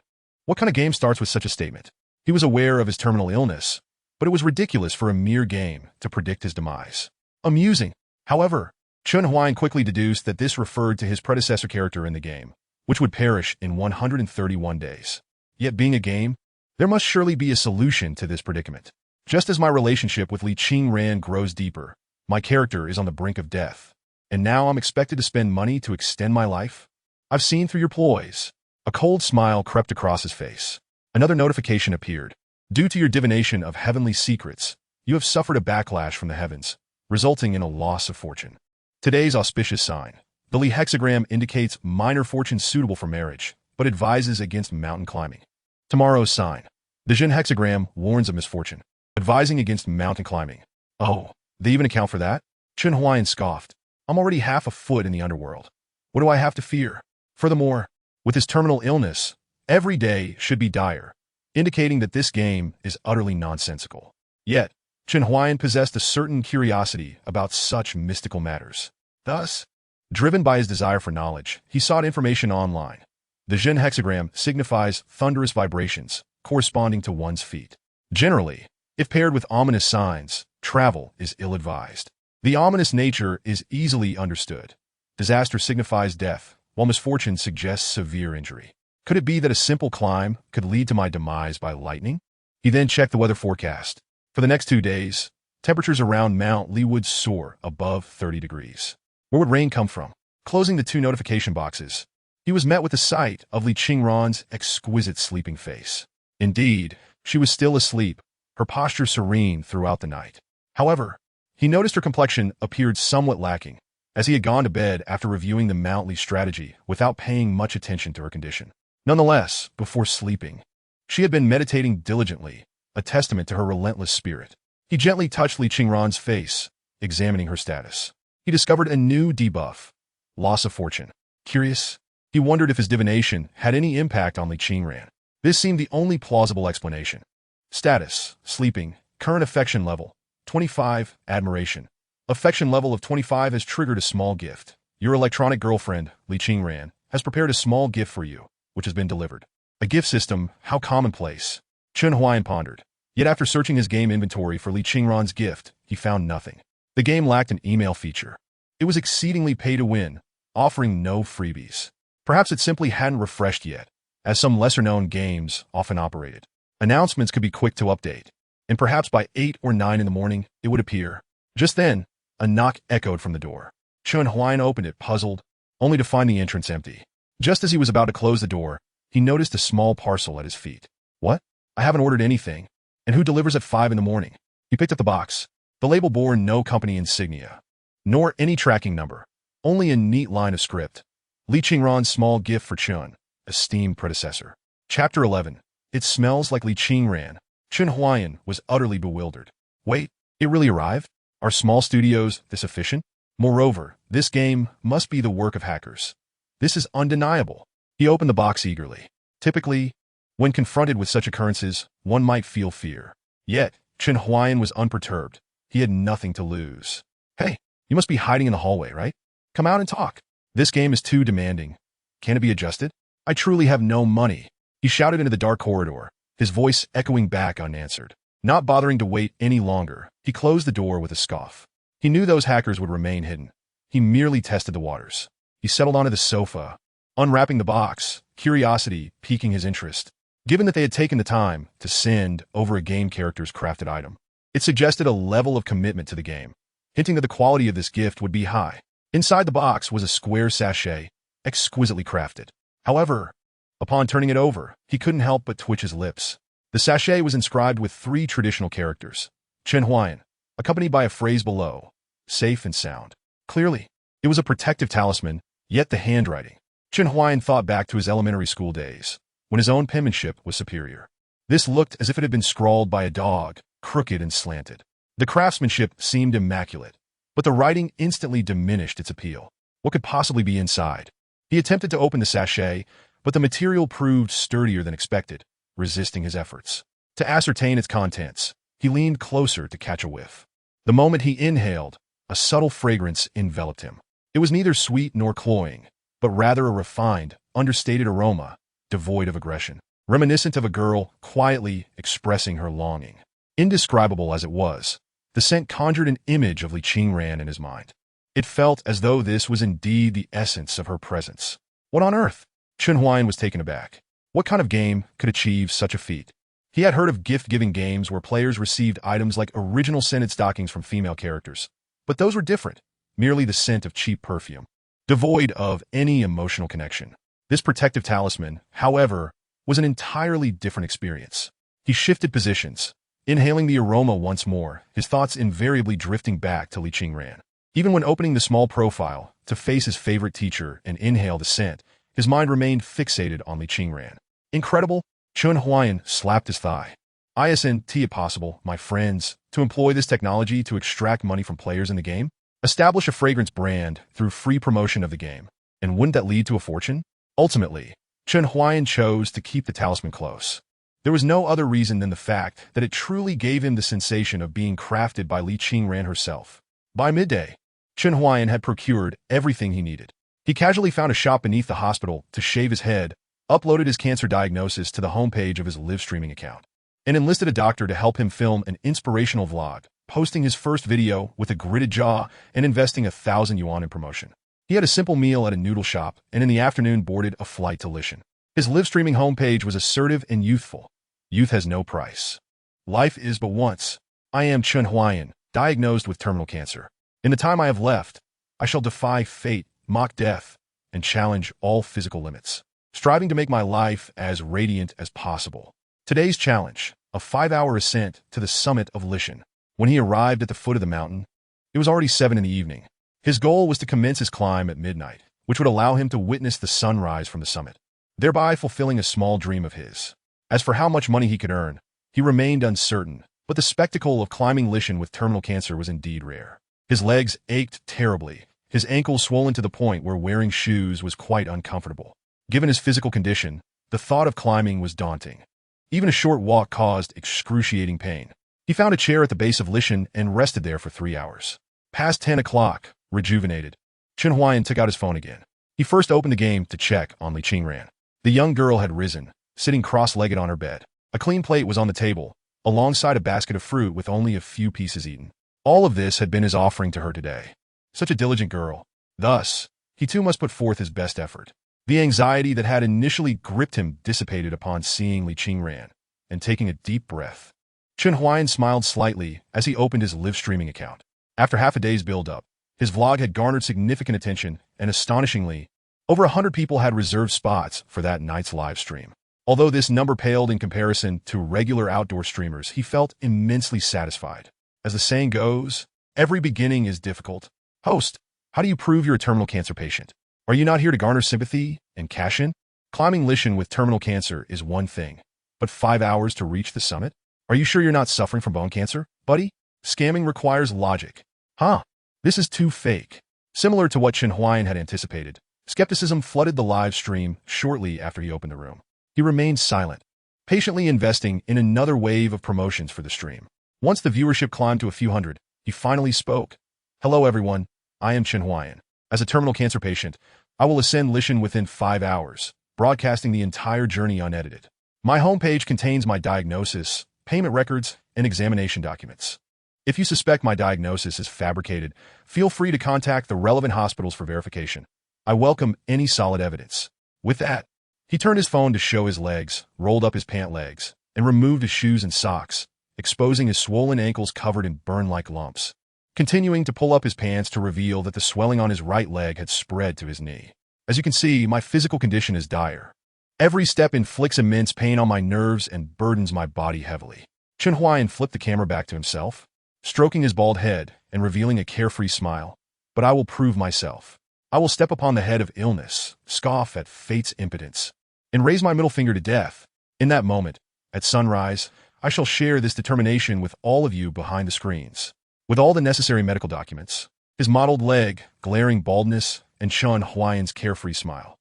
What kind of game starts with such a statement? He was aware of his terminal illness, but it was ridiculous for a mere game to predict his demise. Amusing. However, Chen Huaian quickly deduced that this referred to his predecessor character in the game, which would perish in 131 days. Yet being a game, there must surely be a solution to this predicament. Just as my relationship with Li Qingran grows deeper, my character is on the brink of death, and now I'm expected to spend money to extend my life? I've seen through your ploys. A cold smile crept across his face. Another notification appeared. Due to your divination of heavenly secrets, you have suffered a backlash from the heavens, resulting in a loss of fortune. Today's auspicious sign. The Li hexagram indicates minor fortune suitable for marriage, but advises against mountain climbing. Tomorrow's sign. The Zhen hexagram warns of misfortune, advising against mountain climbing. Oh, they even account for that? Chen Huaian scoffed. I'm already half a foot in the underworld. What do I have to fear? Furthermore, with his terminal illness, every day should be dire, indicating that this game is utterly nonsensical. Yet, Chen Huaian possessed a certain curiosity about such mystical matters. Thus, driven by his desire for knowledge, he sought information online. The Zhen hexagram signifies thunderous vibrations, corresponding to one's feet. Generally, if paired with ominous signs, travel is ill-advised. The ominous nature is easily understood. Disaster signifies death, while misfortune suggests severe injury. Could it be that a simple climb could lead to my demise by lightning? He then checked the weather forecast. For the next 2 days, temperatures around Mount Li would soar above 30 degrees. Where would rain come from? Closing the 2 notification boxes, he was met with the sight of Li Qingran's exquisite sleeping face. Indeed, she was still asleep, her posture serene throughout the night. However, he noticed her complexion appeared somewhat lacking, as he had gone to bed after reviewing the Mount Li strategy without paying much attention to her condition. Nonetheless, before sleeping, she had been meditating diligently, a testament to her relentless spirit. He gently touched Li Qingran's face, examining her status. He discovered a new debuff, loss of fortune. Curious, he wondered if his divination had any impact on Li Qingran. This seemed the only plausible explanation. Status, sleeping, current affection level, 25, admiration. Affection level of 25 has triggered a small gift. Your electronic girlfriend, Li Qingran, has prepared a small gift for you, which has been delivered. A gift system, how commonplace. Chen Huaian pondered. Yet after searching his game inventory for Li Qingran's gift, he found nothing. The game lacked an email feature. It was exceedingly pay-to-win, offering no freebies. Perhaps it simply hadn't refreshed yet, as some lesser-known games often operated. Announcements could be quick to update, and perhaps by 8 or 9 in the morning, it would appear. Just then, a knock echoed from the door. Chen Huaian opened it, puzzled, only to find the entrance empty. Just as he was about to close the door, he noticed a small parcel at his feet. What? I haven't ordered anything. And who delivers at 5 in the morning? He picked up the box. The label bore no company insignia, nor any tracking number, only a neat line of script. Li Qingran's small gift for Chen, esteemed predecessor. Chapter 11. It smells like Li Qingran. Chen Huaian was utterly bewildered. Wait, it really arrived? Are small studios this efficient? Moreover, this game must be the work of hackers. This is undeniable. He opened the box eagerly. Typically, when confronted with such occurrences, one might feel fear. Yet, Chen Huaian was unperturbed. He had nothing to lose. Hey, you must be hiding in the hallway, right? Come out and talk. This game is too demanding. Can it be adjusted? I truly have no money. He shouted into the dark corridor, his voice echoing back unanswered. Not bothering to wait any longer, he closed the door with a scoff. He knew those hackers would remain hidden. He merely tested the waters. He settled onto the sofa, unwrapping the box, curiosity piquing his interest. Given that they had taken the time to send over a game character's crafted item, it suggested a level of commitment to the game, hinting that the quality of this gift would be high. Inside the box was a square sachet, exquisitely crafted. However, upon turning it over, he couldn't help but twitch his lips. The sachet was inscribed with 3 traditional characters, Chen Huaian, accompanied by a phrase below, safe and sound. Clearly, it was a protective talisman, yet the handwriting. Chen Huaian thought back to his elementary school days, when his own penmanship was superior. This looked as if it had been scrawled by a dog, crooked and slanted. The craftsmanship seemed immaculate, but the writing instantly diminished its appeal. What could possibly be inside? He attempted to open the sachet, but the material proved sturdier than expected, resisting his efforts. To ascertain its contents, he leaned closer to catch a whiff. The moment he inhaled, a subtle fragrance enveloped him. It was neither sweet nor cloying, but rather a refined, understated aroma, devoid of aggression. reminiscent of a girl quietly expressing her longing. Indescribable as it was, the scent conjured an image of Li Qingran in his mind. It felt as though this was indeed the essence of her presence. What on earth? Chen Huaian was taken aback. What kind of game could achieve such a feat? He had heard of gift-giving games where players received items like original scented stockings from female characters. But those were different, merely the scent of cheap perfume, devoid of any emotional connection. This protective talisman, however, was an entirely different experience. He shifted positions, inhaling the aroma once more, his thoughts invariably drifting back to Li Qingran. Even when opening the small profile to face his favorite teacher and inhale the scent, his mind remained fixated on Li Qingran. Incredible, Chen Huaian slapped his thigh. Isn't it possible, my friends, to employ this technology to extract money from players in the game? Establish a fragrance brand through free promotion of the game. And wouldn't that lead to a fortune? Ultimately, Chen Huaian chose to keep the talisman close. There was no other reason than the fact that it truly gave him the sensation of being crafted by Li Qingran herself. By midday, Chen Huaian had procured everything he needed. He casually found a shop beneath the hospital to shave his head, uploaded his cancer diagnosis to the homepage of his live streaming account, and enlisted a doctor to help him film an inspirational vlog, posting his first video with a gritted jaw and investing 1,000 yuan in promotion. He had a simple meal at a noodle shop and in the afternoon boarded a flight to Lishan. His live streaming homepage was assertive and youthful. Youth has no price. Life is but once. I am Chen Huaian, diagnosed with terminal cancer. In the time I have left, I shall defy fate, mock death, and challenge all physical limits, striving to make my life as radiant as possible. Today's challenge, a 5-hour ascent to the summit of Lishan. When he arrived at the foot of the mountain, it was already 7 in the evening. His goal was to commence his climb at midnight, which would allow him to witness the sunrise from the summit, thereby fulfilling a small dream of his. As for how much money he could earn, he remained uncertain, but the spectacle of climbing Lishan with terminal cancer was indeed rare. His legs ached terribly, his ankles swollen to the point where wearing shoes was quite uncomfortable. Given his physical condition, the thought of climbing was daunting. Even a short walk caused excruciating pain. He found a chair at the base of Lishan and rested there for 3 hours. Past 10 o'clock, rejuvenated, Chen Huaian took out his phone again. He first opened the game to check on Li Qingran. The young girl had risen, sitting cross-legged on her bed. A clean plate was on the table, alongside a basket of fruit with only a few pieces eaten. All of this had been his offering to her today. Such a diligent girl. Thus, he too must put forth his best effort. The anxiety that had initially gripped him dissipated upon seeing Li Qingran and taking a deep breath. Chen Huaian smiled slightly as he opened his live streaming account. After half a day's build-up, his vlog had garnered significant attention, and astonishingly, over 100 people had reserved spots for that night's live stream. Although this number paled in comparison to regular outdoor streamers, he felt immensely satisfied. As the saying goes, every beginning is difficult. Host, how do you prove you're a terminal cancer patient? Are you not here to garner sympathy and cash in? Climbing Lishan with terminal cancer is one thing, but 5 hours to reach the summit? Are you sure you're not suffering from bone cancer, buddy? Scamming requires logic. Huh? This is too fake. Similar to what Chen Huaian had anticipated, skepticism flooded the live stream shortly after he opened the room. He remained silent, patiently investing in another wave of promotions for the stream. Once the viewership climbed to a few hundred, he finally spoke. Hello everyone, I am Chen Huaian. As a terminal cancer patient, I will ascend Lishan within 5 hours, broadcasting the entire journey unedited. My homepage contains my diagnosis, payment records, and examination documents. If you suspect my diagnosis is fabricated, feel free to contact the relevant hospitals for verification. I welcome any solid evidence. With that, he turned his phone to show his legs, rolled up his pant legs, and removed his shoes and socks, exposing his swollen ankles covered in burn-like lumps, continuing to pull up his pants to reveal that the swelling on his right leg had spread to his knee. As you can see, my physical condition is dire. Every step inflicts immense pain on my nerves and burdens my body heavily. Chen Huaian flipped the camera back to himself, stroking his bald head and revealing a carefree smile. But I will prove myself. I will step upon the head of illness, scoff at fate's impotence, and raise my middle finger to death. In that moment, at sunrise, I shall share this determination with all of you behind the screens. With all the necessary medical documents, his mottled leg, glaring baldness, and Chen Huaian's carefree smile,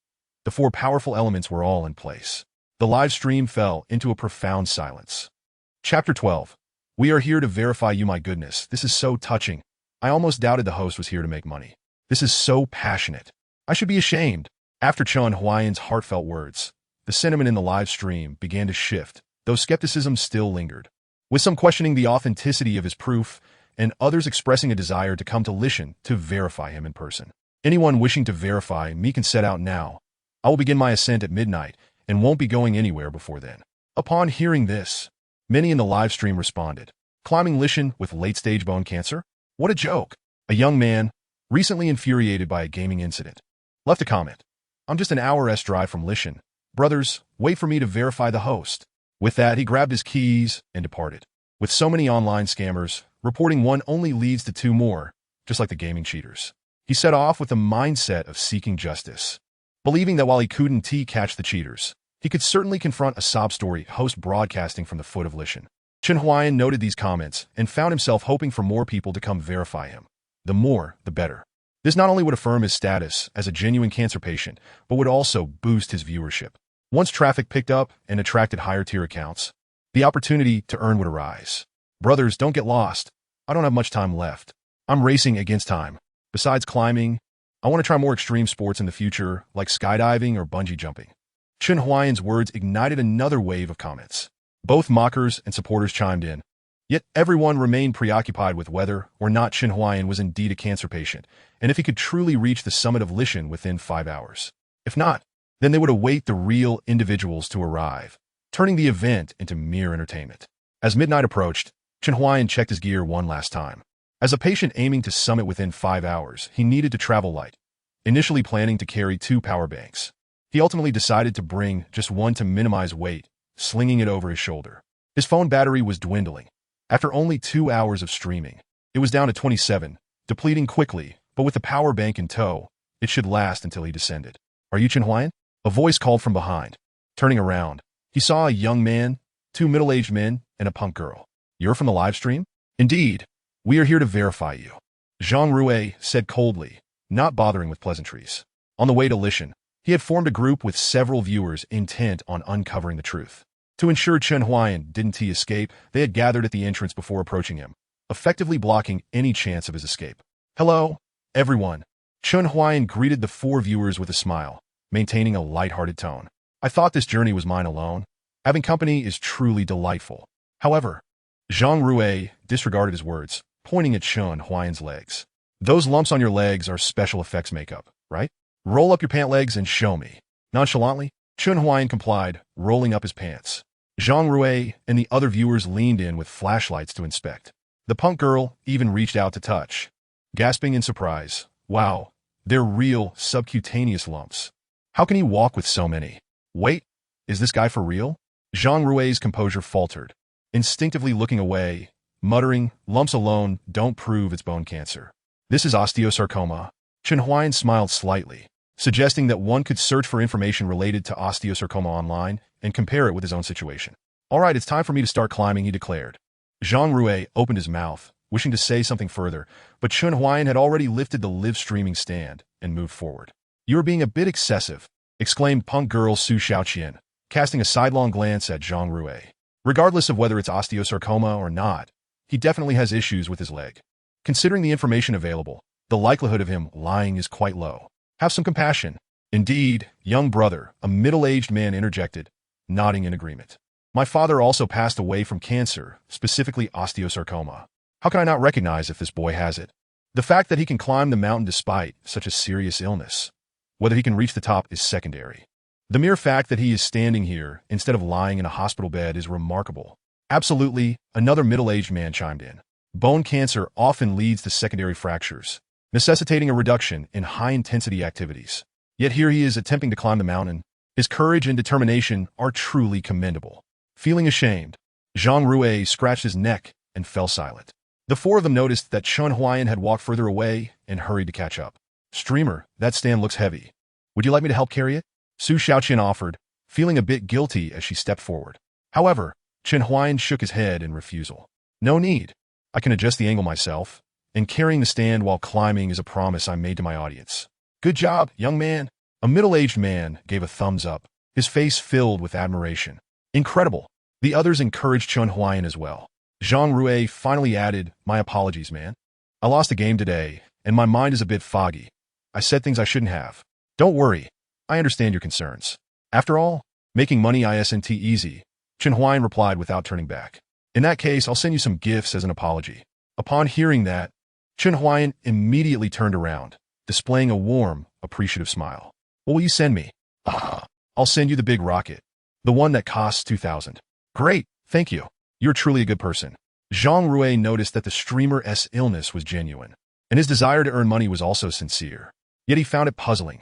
the 4 powerful elements were all in place. The live stream fell into a profound silence. Chapter 12. We are here to verify you, my goodness. This is so touching. I almost doubted the host was here to make money. This is so passionate. I should be ashamed. After Chen Huaian's heartfelt words, the sentiment in the live stream began to shift, though skepticism still lingered. With some questioning the authenticity of his proof, and others expressing a desire to come to Lishan to verify him in person. Anyone wishing to verify me can set out now. I will begin my ascent at midnight, and won't be going anywhere before then. Upon hearing this, many in the live stream responded. Climbing Lishan with late-stage bone cancer? What a joke! A young man, recently infuriated by a gaming incident, left a comment. I'm just an hour's drive from Lishan. Brothers, wait for me to verify the host. With that, he grabbed his keys and departed. With so many online scammers, reporting one only leads to two more, just like the gaming cheaters. He set off with the mindset of seeking justice, believing that while he couldn't catch the cheaters, he could certainly confront a sob story host broadcasting from the foot of Lishan. Chen Huaian noted these comments and found himself hoping for more people to come verify him. The more, the better. This not only would affirm his status as a genuine cancer patient, but would also boost his viewership. Once traffic picked up and attracted higher-tier accounts, the opportunity to earn would arise. Brothers, don't get lost. I don't have much time left. I'm racing against time. Besides climbing, I want to try more extreme sports in the future, like skydiving or bungee jumping. Chen Huaian's words ignited another wave of comments. Both mockers and supporters chimed in. Yet everyone remained preoccupied with whether or not Chen Huaian was indeed a cancer patient, and if he could truly reach the summit of Lishan within 5 hours. If not, then they would await the real individuals to arrive, turning the event into mere entertainment. As midnight approached, Chen Huaian checked his gear one last time. As a patient aiming to summit within 5 hours, he needed to travel light, initially planning to carry 2 power banks. He ultimately decided to bring just one to minimize weight, slinging it over his shoulder. His phone battery was dwindling. After only 2 hours of streaming, it was down to 27, depleting quickly, but with the power bank in tow, it should last until he descended. Are you Chen Huaian? A voice called from behind. Turning around, he saw a young man, 2 middle-aged men, and a punk girl. You're from the live stream? Indeed. We are here to verify you. Zhang Rui said coldly, not bothering with pleasantries. On the way to Lishan, he had formed a group with several viewers intent on uncovering the truth. To ensure Chen Huaian didn't escape, they had gathered at the entrance before approaching him, effectively blocking any chance of his escape. Hello, everyone. Chen Huaian greeted the 4 viewers with a smile, maintaining a light-hearted tone. I thought this journey was mine alone. Having company is truly delightful. However, Zhang Rui disregarded his words, pointing at Chen Huaian's legs. Those lumps on your legs are special effects makeup, right? Roll up your pant legs and show me. Nonchalantly, Chen Huaian complied, rolling up his pants. Zhang Rui and the other viewers leaned in with flashlights to inspect. The punk girl even reached out to touch, gasping in surprise. Wow, they're real subcutaneous lumps. How can he walk with so many? Wait, is this guy for real? Zhang Rui's composure faltered, instinctively looking away, muttering, lumps alone don't prove it's bone cancer. This is osteosarcoma. Chen Huaian smiled slightly, suggesting that one could search for information related to osteosarcoma online and compare it with his own situation. All right, it's time for me to start climbing, he declared. Zhang Rui opened his mouth, wishing to say something further, but Chen Huaian had already lifted the live streaming stand and moved forward. You are being a bit excessive, exclaimed punk girl Su Xiaoqian, casting a sidelong glance at Zhang Rui. Regardless of whether it's osteosarcoma or not, he definitely has issues with his leg. Considering the information available, the likelihood of him lying is quite low. Have some compassion. Indeed, young brother, a middle-aged man interjected, nodding in agreement. My father also passed away from cancer, specifically osteosarcoma. How can I not recognize if this boy has it? The fact that he can climb the mountain despite such a serious illness, whether he can reach the top is secondary. The mere fact that he is standing here instead of lying in a hospital bed is remarkable. Absolutely, another middle-aged man chimed in. Bone cancer often leads to secondary fractures, necessitating a reduction in high-intensity activities. Yet here he is attempting to climb the mountain. His courage and determination are truly commendable. Feeling ashamed, Zhang Rui scratched his neck and fell silent. The 4 of them noticed that Chen Huaian had walked further away and hurried to catch up. Streamer, that stand looks heavy. Would you like me to help carry it? Su Xiaoqian offered, feeling a bit guilty as she stepped forward. However, Chen Huaian shook his head in refusal. No need. I can adjust the angle myself, and carrying the stand while climbing is a promise I made to my audience. Good job, young man. A middle-aged man gave a thumbs up, his face filled with admiration. Incredible. The others encouraged Chen Huaian as well. Zhang Rui finally added, my apologies, man. I lost a game today, and my mind is a bit foggy. I said things I shouldn't have. Don't worry. I understand your concerns. After all, Making money isn't easy, Chen Huaian replied without turning back. In that case, I'll send you some gifts as an apology. Upon hearing that, Chen Huaian immediately turned around, displaying a warm, appreciative smile. What will you send me? I'll send you the big rocket. The one that costs 2,000. Great, thank you. You're truly a good person. Zhang Rui noticed that the streamer's illness was genuine, and his desire to earn money was also sincere. Yet he found it puzzling.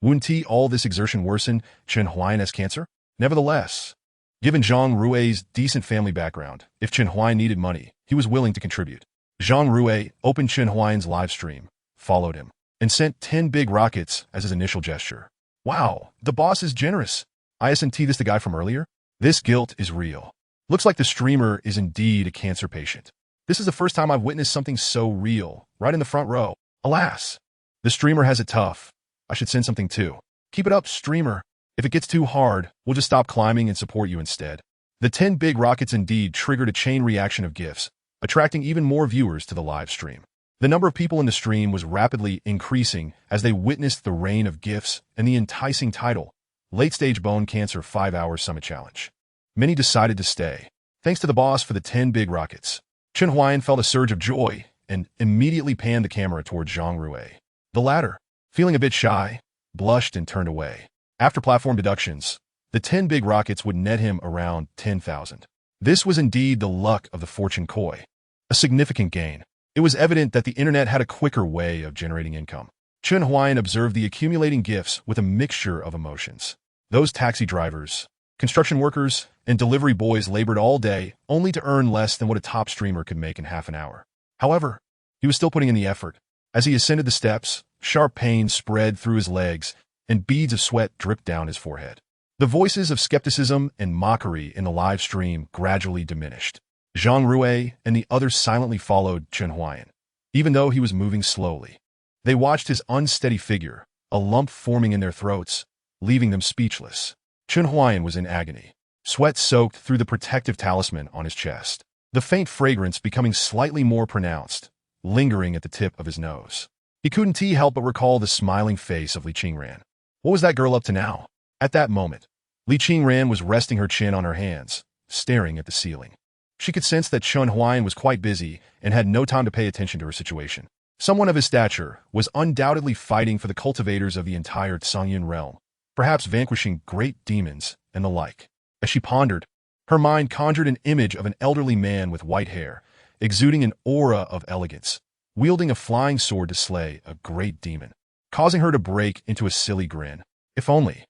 Wouldn't all this exertion worsen Chen Huaian's cancer? Nevertheless, given Zhang Rui's decent family background, if Chen Huaian needed money, he was willing to contribute. Zhang Rui opened Chen Huaian's live stream, followed him, and sent 10 big rockets as his initial gesture. Wow, the boss is generous. Isn't this the guy from earlier? This guilt is real. Looks like the streamer is indeed a cancer patient. This is the first time I've witnessed something so real, right in the front row. Alas, the streamer has it tough. I should send something too. Keep it up, streamer. If it gets too hard, we'll just stop climbing and support you instead. The 10 big rockets indeed triggered a chain reaction of gifts, attracting even more viewers to the live stream. The number of people in the stream was rapidly increasing as they witnessed the rain of gifts and the enticing title, Late-Stage Bone Cancer 5-Hour Summit Challenge. Many decided to stay, thanks to the boss for the 10 big rockets. Chen Huaian felt a surge of joy and immediately panned the camera towards Zhang Rui. The latter, feeling a bit shy, blushed and turned away. After platform deductions, the 10 big rockets would net him around 10,000. This was indeed the luck of the fortune koi. A significant gain. It was evident that the internet had a quicker way of generating income. Chen Huaian observed the accumulating gifts with a mixture of emotions. Those taxi drivers, construction workers, and delivery boys labored all day only to earn less than what a top streamer could make in half an hour. However, he was still putting in the effort. As he ascended the steps, sharp pain spread through his legs, and beads of sweat dripped down his forehead. The voices of skepticism and mockery in the live stream gradually diminished. Zhang Rui and the others silently followed Chen Huaian, even though he was moving slowly. They watched his unsteady figure, a lump forming in their throats, leaving them speechless. Chen Huaian was in agony. Sweat soaked through the protective talisman on his chest, the faint fragrance becoming slightly more pronounced, lingering at the tip of his nose. He couldn't help but recall the smiling face of Li Qingran. What was that girl up to now? At that moment, Li Qingran was resting her chin on her hands, staring at the ceiling. She could sense that Chen Huaian was quite busy and had no time to pay attention to her situation. Someone of his stature was undoubtedly fighting for the cultivators of the entire Songyun realm, perhaps vanquishing great demons and the like. As she pondered, her mind conjured an image of an elderly man with white hair, exuding an aura of elegance, wielding a flying sword to slay a great demon, causing her to break into a silly grin. If only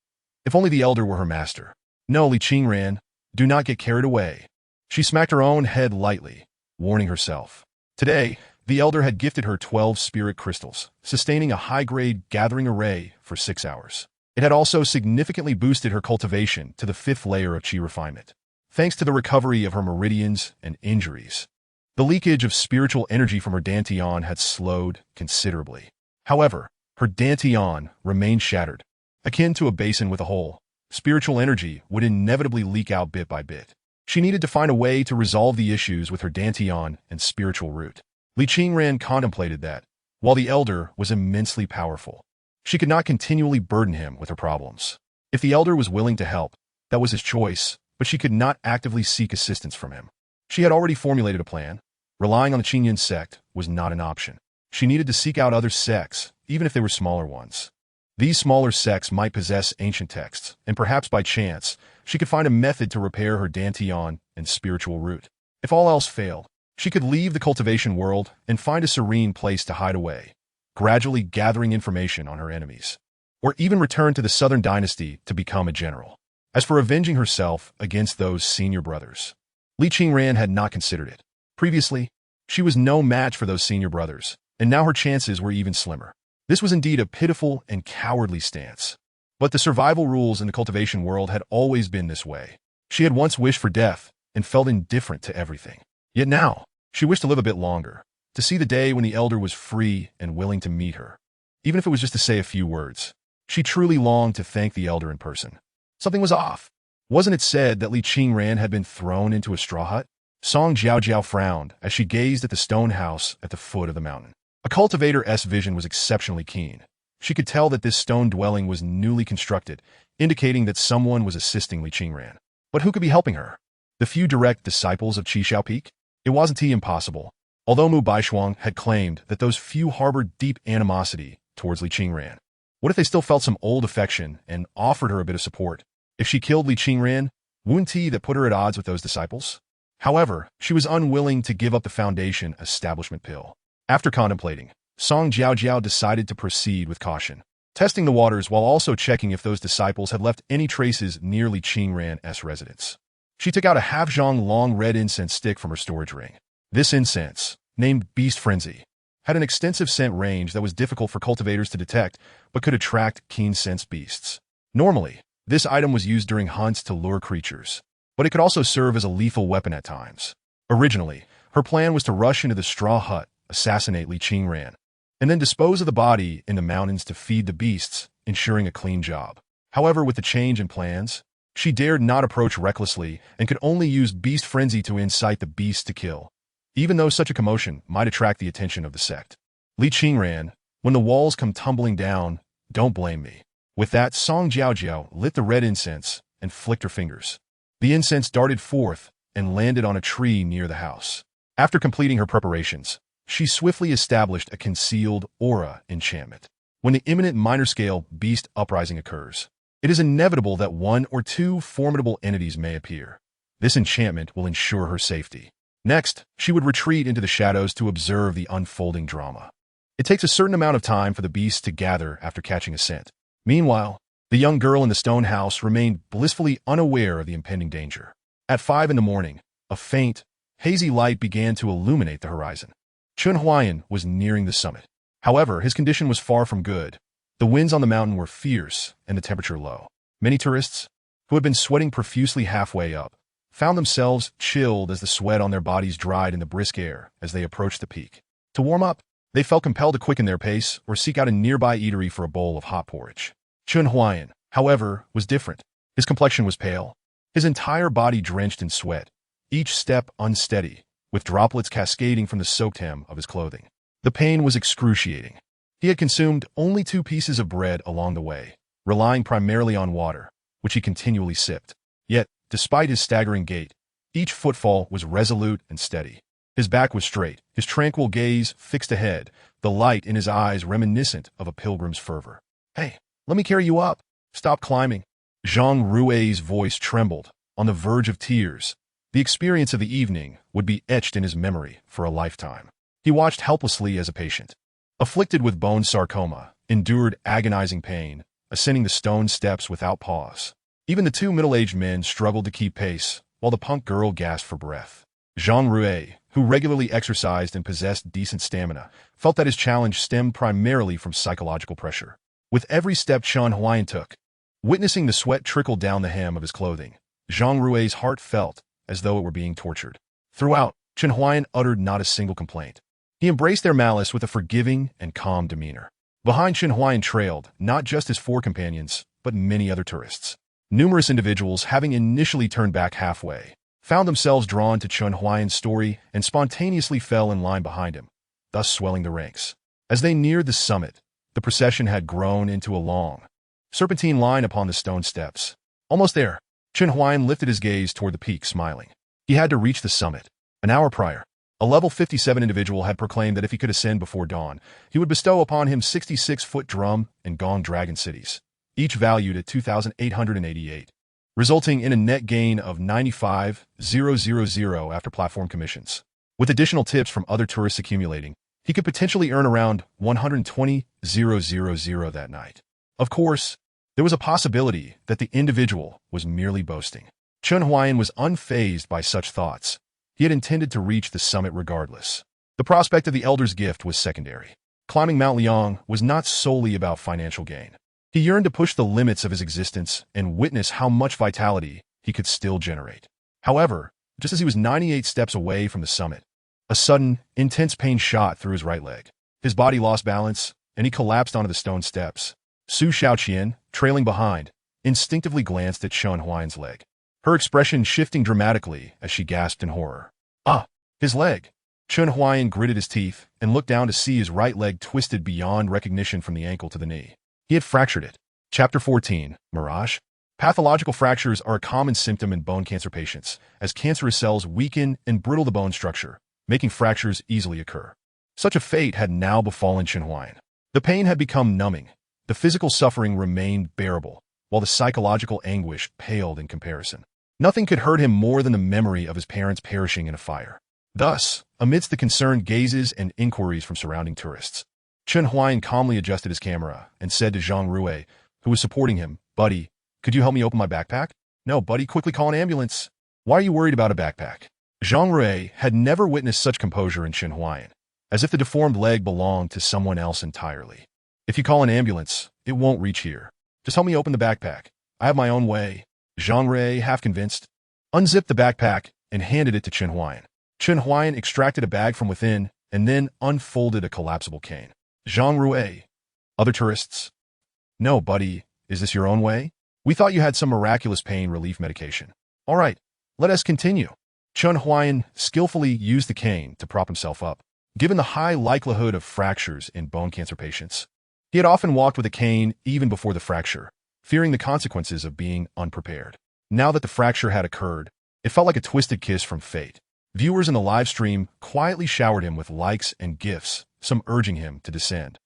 the elder were her master. No, Li Qingran, do not get carried away. She smacked her own head lightly, warning herself. Today, the elder had gifted her 12 spirit crystals, sustaining a high-grade gathering array for 6 hours. It had also significantly boosted her cultivation to the 5th layer of qi refinement, thanks to the recovery of her meridians and injuries. The leakage of spiritual energy from her dantian had slowed considerably. However, her dantian remained shattered, akin to a basin with a hole. Spiritual energy would inevitably leak out bit by bit. She needed to find a way to resolve the issues with her dantian and spiritual root. Li Qingran contemplated that, while the elder was immensely powerful, she could not continually burden him with her problems. If the elder was willing to help, that was his choice, but she could not actively seek assistance from him. She had already formulated a plan. Relying on the Qingyan sect was not an option. She needed to seek out other sects, even if they were smaller ones. These smaller sects might possess ancient texts, and perhaps by chance, she could find a method to repair her dantian and spiritual root. If all else failed, she could leave the cultivation world and find a serene place to hide away, gradually gathering information on her enemies, or even return to the Southern Dynasty to become a general. As for avenging herself against those senior brothers, Li Qingran had not considered it. Previously, she was no match for those senior brothers, and now her chances were even slimmer. This was indeed a pitiful and cowardly stance. But the survival rules in the cultivation world had always been this way. She had once wished for death and felt indifferent to everything. Yet now, she wished to live a bit longer, to see the day when the elder was free and willing to meet her. Even if it was just to say a few words, she truly longed to thank the elder in person. Something was off. Wasn't it said that Li Qingran had been thrown into a straw hut? Song Jiaojiao frowned as she gazed at the stone house at the foot of the mountain. A cultivator's vision was exceptionally keen. She could tell that this stone dwelling was newly constructed, indicating that someone was assisting Li Qingran. But who could be helping her? The few direct disciples of Qishao Peak? It wasn't impossible, although Mu Baishuang had claimed that those few harbored deep animosity towards Li Qingran. What if they still felt some old affection and offered her a bit of support? If she killed Li Qingran, wouldn't that put her at odds with those disciples? However, she was unwilling to give up the Foundation establishment pill. After contemplating, Song Jiaojiao decided to proceed with caution, testing the waters while also checking if those disciples had left any traces near Li Qingran's residence. She took out a half-zhong long red incense stick from her storage ring. This incense, named Beast Frenzy, had an extensive scent range that was difficult for cultivators to detect but could attract keen-sensed beasts. Normally, this item was used during hunts to lure creatures, but it could also serve as a lethal weapon at times. Originally, her plan was to rush into the straw hut, assassinate Li Qingran, and then dispose of the body in the mountains to feed the beasts, ensuring a clean job. However, with the change in plans, she dared not approach recklessly and could only use Beast Frenzy to incite the beasts to kill, even though such a commotion might attract the attention of the sect. Li Qingran, when the walls come tumbling down, don't blame me. With that, Song Jiaojiao lit the red incense and flicked her fingers. The incense darted forth and landed on a tree near the house. After completing her preparations, she swiftly established a concealed aura enchantment. When the imminent minor-scale beast uprising occurs, it is inevitable that one or two formidable entities may appear. This enchantment will ensure her safety. Next, she would retreat into the shadows to observe the unfolding drama. It takes a certain amount of time for the beasts to gather after catching a scent. Meanwhile, the young girl in the stone house remained blissfully unaware of the impending danger. At 5 a.m, a faint, hazy light began to illuminate the horizon. Chen Huaian was nearing the summit. However, his condition was far from good. The winds on the mountain were fierce and the temperature low. Many tourists, who had been sweating profusely halfway up, found themselves chilled as the sweat on their bodies dried in the brisk air as they approached the peak. To warm up, they felt compelled to quicken their pace or seek out a nearby eatery for a bowl of hot porridge. Chen Huaian, however, was different. His complexion was pale, his entire body drenched in sweat, each step unsteady, with droplets cascading from the soaked hem of his clothing. The pain was excruciating. He had consumed only 2 pieces of bread along the way, relying primarily on water, which he continually sipped. Yet, despite his staggering gait, each footfall was resolute and steady. His back was straight, his tranquil gaze fixed ahead, the light in his eyes reminiscent of a pilgrim's fervor. "Hey, let me carry you up. Stop climbing." Zhang Rui's voice trembled, on the verge of tears. The experience of the evening would be etched in his memory for a lifetime. He watched helplessly as a patient, afflicted with bone sarcoma, endured agonizing pain, ascending the stone steps without pause. Even the 2 middle-aged men struggled to keep pace, while the punk girl gasped for breath. Zhang Rui, who regularly exercised and possessed decent stamina, felt that his challenge stemmed primarily from psychological pressure. With every step Chen Huaian took, witnessing the sweat trickle down the hem of his clothing, Zhang Rui's heart felt as though it were being tortured. Throughout, Chen Huaian uttered not a single complaint. He embraced their malice with a forgiving and calm demeanor. Behind Chen Huaian trailed not just his 4 companions, but many other tourists. Numerous individuals, having initially turned back halfway, found themselves drawn to Chen Huaian's story and spontaneously fell in line behind him, thus swelling the ranks. As they neared the summit, the procession had grown into a long, serpentine line upon the stone steps. Almost there, Chen Huaian lifted his gaze toward the peak, smiling. He had to reach the summit. An hour prior, a level 57 individual had proclaimed that if he could ascend before dawn, he would bestow upon him 66-foot drum and gong dragon cities, each valued at 2,888, resulting in a net gain of 95,000 after platform commissions. With additional tips from other tourists accumulating, he could potentially earn around 120,000 that night. Of course, there was a possibility that the individual was merely boasting. Chen Huaian was unfazed by such thoughts. He had intended to reach the summit regardless. The prospect of the elder's gift was secondary. Climbing Mount Liang was not solely about financial gain. He yearned to push the limits of his existence and witness how much vitality he could still generate. However, just as he was 98 steps away from the summit, a sudden, intense pain shot through his right leg. His body lost balance, and he collapsed onto the stone steps. Su Shaoqian, trailing behind, instinctively glanced at Chen Huaian's leg, her expression shifting dramatically as she gasped in horror. "Ah, his leg!" Chen Huaian gritted his teeth and looked down to see his right leg twisted beyond recognition from the ankle to the knee. He had fractured it. Chapter 14, Mirage. Pathological fractures are a common symptom in bone cancer patients, as cancerous cells weaken and brittle the bone structure, making fractures easily occur. Such a fate had now befallen Chen Huaian. The pain had become numbing. The physical suffering remained bearable, while the psychological anguish paled in comparison. Nothing could hurt him more than the memory of his parents perishing in a fire. Thus, amidst the concerned gazes and inquiries from surrounding tourists, Chen Huaian calmly adjusted his camera and said to Zhang Rui, who was supporting him, "Buddy, could you help me open my backpack?" "No, buddy, quickly call an ambulance." "Why are you worried about a backpack?" Zhang Rui had never witnessed such composure in Chen Huaian, as if the deformed leg belonged to someone else entirely. "If you call an ambulance, it won't reach here. Just help me open the backpack. I have my own way." Zhang Rui, half convinced, unzipped the backpack and handed it to Chen Huaian. Chen Huaian extracted a bag from within and then unfolded a collapsible cane. Zhang Rui. Other tourists? "No, buddy, is this your own way? We thought you had some miraculous pain relief medication." "All right, let us continue." Chen Huaian skillfully used the cane to prop himself up. Given the high likelihood of fractures in bone cancer patients, he had often walked with a cane even before the fracture, fearing the consequences of being unprepared. Now that the fracture had occurred, it felt like a twisted kiss from fate. Viewers in the live stream quietly showered him with likes and gifts, some urging him to descend.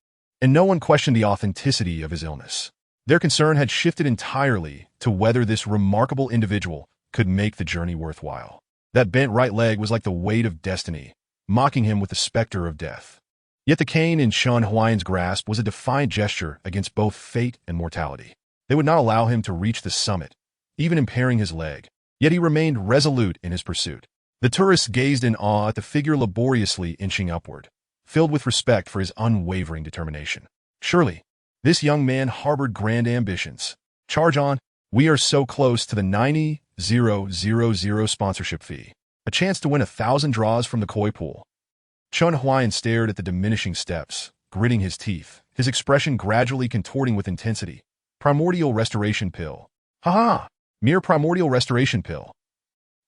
And no one questioned the authenticity of his illness. Their concern had shifted entirely to whether this remarkable individual could make the journey worthwhile. That bent right leg was like the weight of destiny, mocking him with the specter of death. Yet the cane in Chen Huaian's grasp was a defiant gesture against both fate and mortality. They would not allow him to reach the summit, even impairing his leg. Yet he remained resolute in his pursuit. The tourists gazed in awe at the figure laboriously inching upward, filled with respect for his unwavering determination. Surely, this young man harbored grand ambitions. Charge on. We are so close to the 90,000 sponsorship fee. A chance to win 1,000 draws from the koi pool. Chen Huaian stared at the diminishing steps, gritting his teeth, his expression gradually contorting with intensity. Primordial restoration pill. Ha! Mere primordial restoration pill.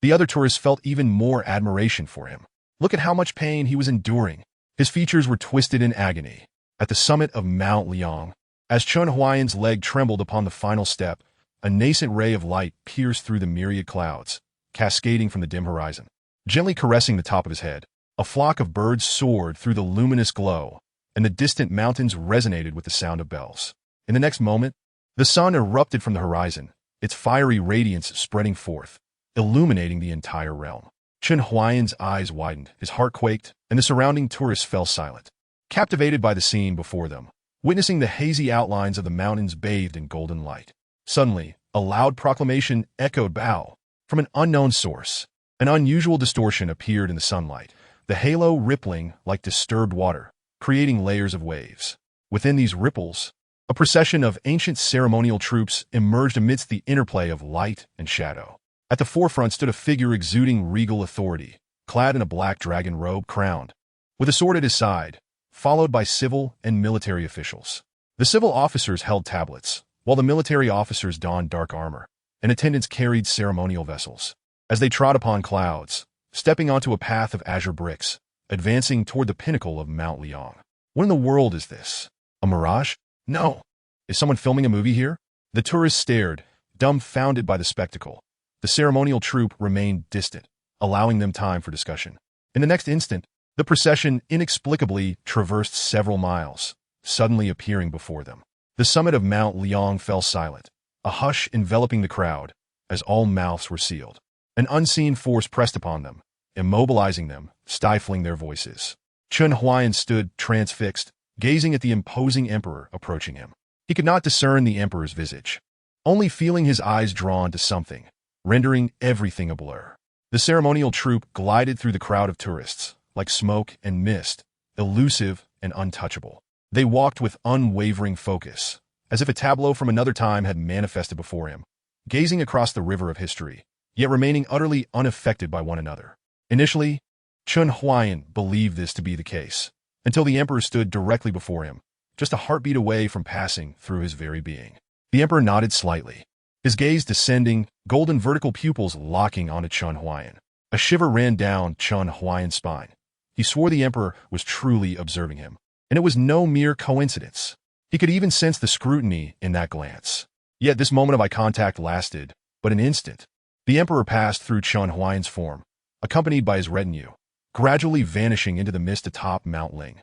The other tourists felt even more admiration for him. Look at how much pain he was enduring. His features were twisted in agony. At the summit of Mount Liang, as Chen Huaian's leg trembled upon the final step, a nascent ray of light pierced through the myriad clouds, cascading from the dim horizon. Gently caressing the top of his head, a flock of birds soared through the luminous glow, and the distant mountains resonated with the sound of bells. In the next moment, the sun erupted from the horizon, its fiery radiance spreading forth, illuminating the entire realm. Chen Huaian's eyes widened, his heart quaked, and the surrounding tourists fell silent, captivated by the scene before them, witnessing the hazy outlines of the mountains bathed in golden light. Suddenly, a loud proclamation echoed bow from an unknown source. An unusual distortion appeared in the sunlight, the halo rippling like disturbed water, creating layers of waves. Within these ripples, a procession of ancient ceremonial troops emerged amidst the interplay of light and shadow. At the forefront stood a figure exuding regal authority, clad in a black dragon robe crowned, with a sword at his side, followed by civil and military officials. The civil officers held tablets, while the military officers donned dark armor, and attendants carried ceremonial vessels. As they trod upon clouds, stepping onto a path of azure bricks, advancing toward the pinnacle of Mount Liang. What in the world is this? A mirage? No. Is someone filming a movie here? The tourists stared, dumbfounded by the spectacle. The ceremonial troupe remained distant, allowing them time for discussion. In the next instant, the procession inexplicably traversed several miles, suddenly appearing before them. The summit of Mount Liang fell silent, a hush enveloping the crowd, as all mouths were sealed. An unseen force pressed upon them, immobilizing them, stifling their voices. Chen Huaian stood transfixed, gazing at the imposing emperor approaching him. He could not discern the emperor's visage, only feeling his eyes drawn to something, rendering everything a blur. The ceremonial troupe glided through the crowd of tourists, like smoke and mist, elusive and untouchable. They walked with unwavering focus, as if a tableau from another time had manifested before him, gazing across the river of history, yet remaining utterly unaffected by one another. Initially, Chen Huaian believed this to be the case, until the emperor stood directly before him, just a heartbeat away from passing through his very being. The emperor nodded slightly, his gaze descending, golden vertical pupils locking onto Chen Huaian. A shiver ran down Chen Huaian's spine. He swore the emperor was truly observing him, and it was no mere coincidence. He could even sense the scrutiny in that glance. Yet this moment of eye contact lasted but an instant. The emperor passed through Chen Huaian's form, accompanied by his retinue, gradually vanishing into the mist atop Mount Ling.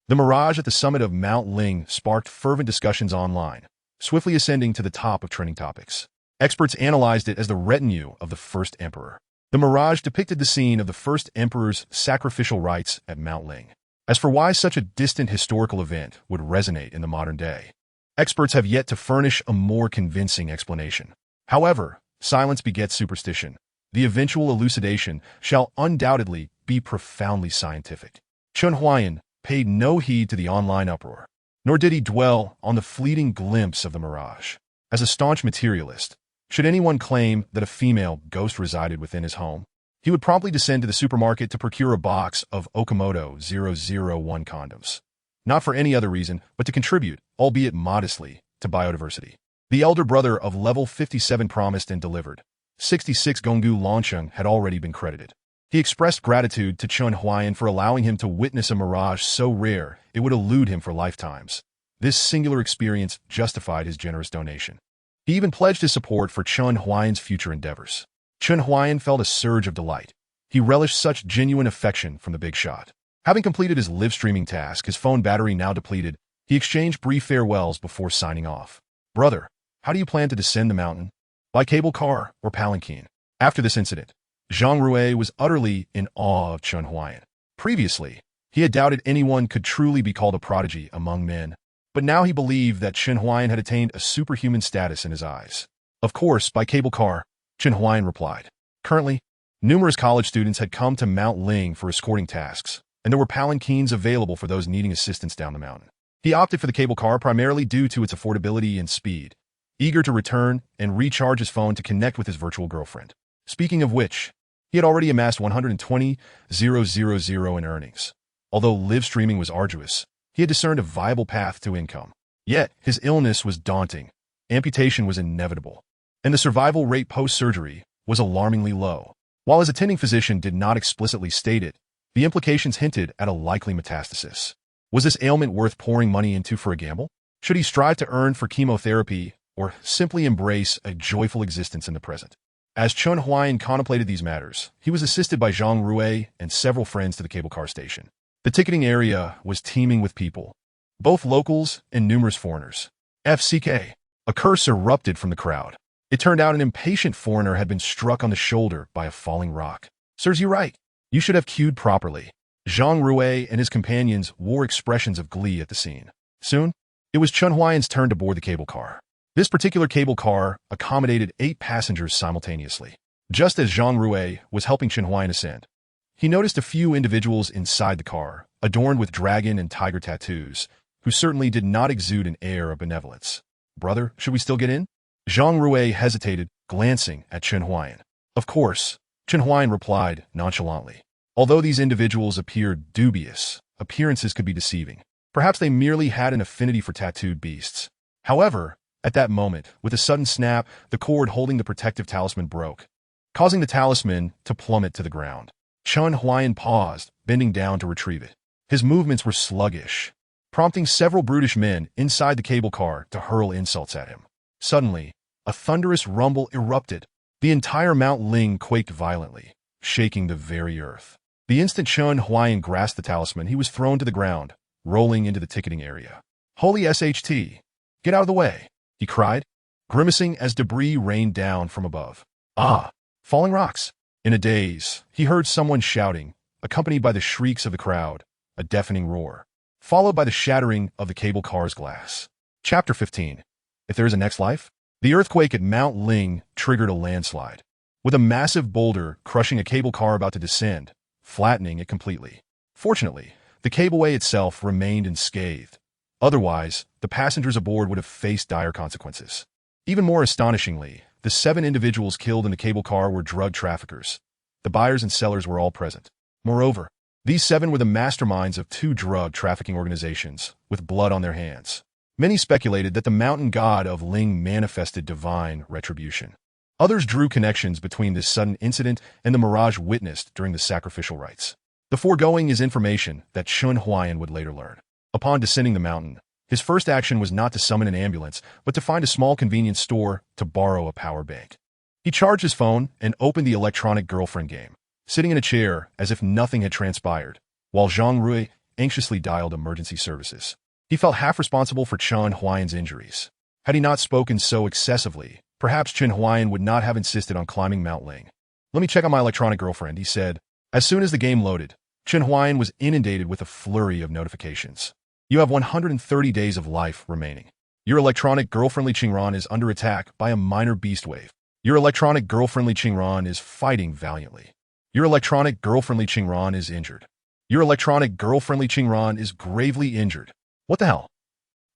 The mirage at the summit of Mount Ling sparked fervent discussions online, swiftly ascending to the top of trending topics. Experts analyzed it as the retinue of the first emperor. The mirage depicted the scene of the first emperor's sacrificial rites at Mount Ling. As for why such a distant historical event would resonate in the modern day, experts have yet to furnish a more convincing explanation. However, silence begets superstition. The eventual elucidation shall undoubtedly be profoundly scientific. Chen Huaian paid no heed to the online uproar, nor did he dwell on the fleeting glimpse of the mirage. As a staunch materialist, should anyone claim that a female ghost resided within his home, he would promptly descend to the supermarket to procure a box of Okamoto 001 condoms. Not for any other reason, but to contribute, albeit modestly, to biodiversity. The elder brother of level 57 promised and delivered. 66 Gonggu Longcheng had already been credited. He expressed gratitude to Chen Huaian for allowing him to witness a mirage so rare it would elude him for lifetimes. This singular experience justified his generous donation. He even pledged his support for Chen Huaian's future endeavors. Chen Huaian felt a surge of delight. He relished such genuine affection from the big shot. Having completed his live streaming task, his phone battery now depleted, he exchanged brief farewells before signing off. Brother, how do you plan to descend the mountain? By cable car or palanquin? After this incident, Zhang Rui was utterly in awe of Chen Huaian. Previously, he had doubted anyone could truly be called a prodigy among men, but now he believed that Chen Huaian had attained a superhuman status in his eyes. Of course, by cable car, Chen Huaian replied. Currently, numerous college students had come to Mount Ling for escorting tasks, and there were palanquins available for those needing assistance down the mountain. He opted for the cable car primarily due to its affordability and speed, eager to return and recharge his phone to connect with his virtual girlfriend. Speaking of which, he had already amassed 120,000 in earnings. Although live streaming was arduous, he had discerned a viable path to income. Yet, his illness was daunting, amputation was inevitable, and the survival rate post-surgery was alarmingly low. While his attending physician did not explicitly state it, the implications hinted at a likely metastasis. Was this ailment worth pouring money into for a gamble? Should he strive to earn for chemotherapy or simply embrace a joyful existence in the present? As Chen Huaian contemplated these matters, he was assisted by Zhang Rui and several friends to the cable car station. The ticketing area was teeming with people, both locals and numerous foreigners. FCK. A curse erupted from the crowd. It turned out an impatient foreigner had been struck on the shoulder by a falling rock. Serves you right. You should have queued properly. Zhang Rui and his companions wore expressions of glee at the scene. Soon, it was Chen Huaian's turn to board the cable car. This particular cable car accommodated 8 passengers simultaneously. Just as Zhang Rui was helping Chen Huaian ascend, he noticed a few individuals inside the car, adorned with dragon and tiger tattoos, who certainly did not exude an air of benevolence. Brother, should we still get in? Zhang Rui hesitated, glancing at Chen Huaian. Of course, Chen Huaian replied nonchalantly. Although these individuals appeared dubious, appearances could be deceiving. Perhaps they merely had an affinity for tattooed beasts. However, at that moment, with a sudden snap, the cord holding the protective talisman broke, causing the talisman to plummet to the ground. Chen Huaian paused, bending down to retrieve it. His movements were sluggish, prompting several brutish men inside the cable car to hurl insults at him. Suddenly, a thunderous rumble erupted. The entire Mount Ling quaked violently, shaking the very earth. The instant Chen Huaian grasped the talisman, he was thrown to the ground, rolling into the ticketing area. Holy SHT! Get out of the way! He cried, grimacing as debris rained down from above. Ah! Falling rocks! In a daze, he heard someone shouting, accompanied by the shrieks of the crowd, a deafening roar, followed by the shattering of the cable car's glass. Chapter 15. If there is a next life? The earthquake at Mount Ling triggered a landslide, with a massive boulder crushing a cable car about to descend, flattening it completely. Fortunately, the cableway itself remained unscathed. Otherwise, the passengers aboard would have faced dire consequences. Even more astonishingly, the 7 individuals killed in the cable car were drug traffickers. The buyers and sellers were all present. Moreover, these 7 were the masterminds of 2 drug trafficking organizations, with blood on their hands. Many speculated that the mountain god of Ling manifested divine retribution. Others drew connections between this sudden incident and the mirage witnessed during the sacrificial rites. The foregoing is information that Chen Huaian would later learn. Upon descending the mountain, His first action was not to summon an ambulance, but to find a small convenience store to borrow a power bank. He charged his phone and opened the electronic girlfriend game, sitting in a chair as if nothing had transpired, while Zhang Rui anxiously dialed emergency services. He felt half responsible for Chen Huaian's injuries. Had he not spoken so excessively, perhaps Chen Huaian would not have insisted on climbing Mount Ling. "Let me check on my electronic girlfriend," he said. As soon as the game loaded, Chen Huaian was inundated with a flurry of notifications. "You have 130 days of life remaining. Your electronic girlfriend Li Qingran is under attack by a minor beast wave. Your electronic girlfriend Li Qingran is fighting valiantly. Your electronic girlfriend Li Qingran is injured. Your electronic girlfriend Li Qingran is gravely injured." What the hell?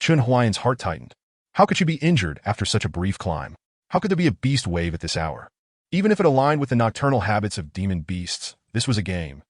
Chen Huaian's heart tightened. How could she be injured after such a brief climb? How could there be a beast wave at this hour? Even if it aligned with the nocturnal habits of demon beasts, this was a game.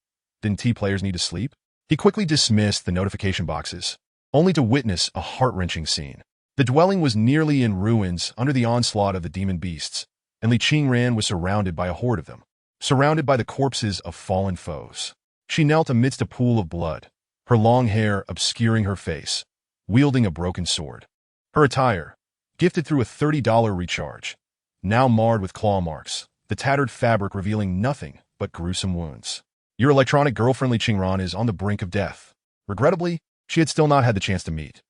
Didn't players need to sleep? He quickly dismissed the notification boxes, only to witness a heart-wrenching scene. The dwelling was nearly in ruins under the onslaught of the demon beasts, and Li Qingran was surrounded by a horde of them, surrounded by the corpses of fallen foes. She knelt amidst a pool of blood, her long hair obscuring her face, wielding a broken sword. Her attire, gifted through a $30 recharge, now marred with claw marks, the tattered fabric revealing nothing but gruesome wounds. Your electronic girlfriend Li Qingran is on the brink of death. Regrettably, she had still not had the chance to meet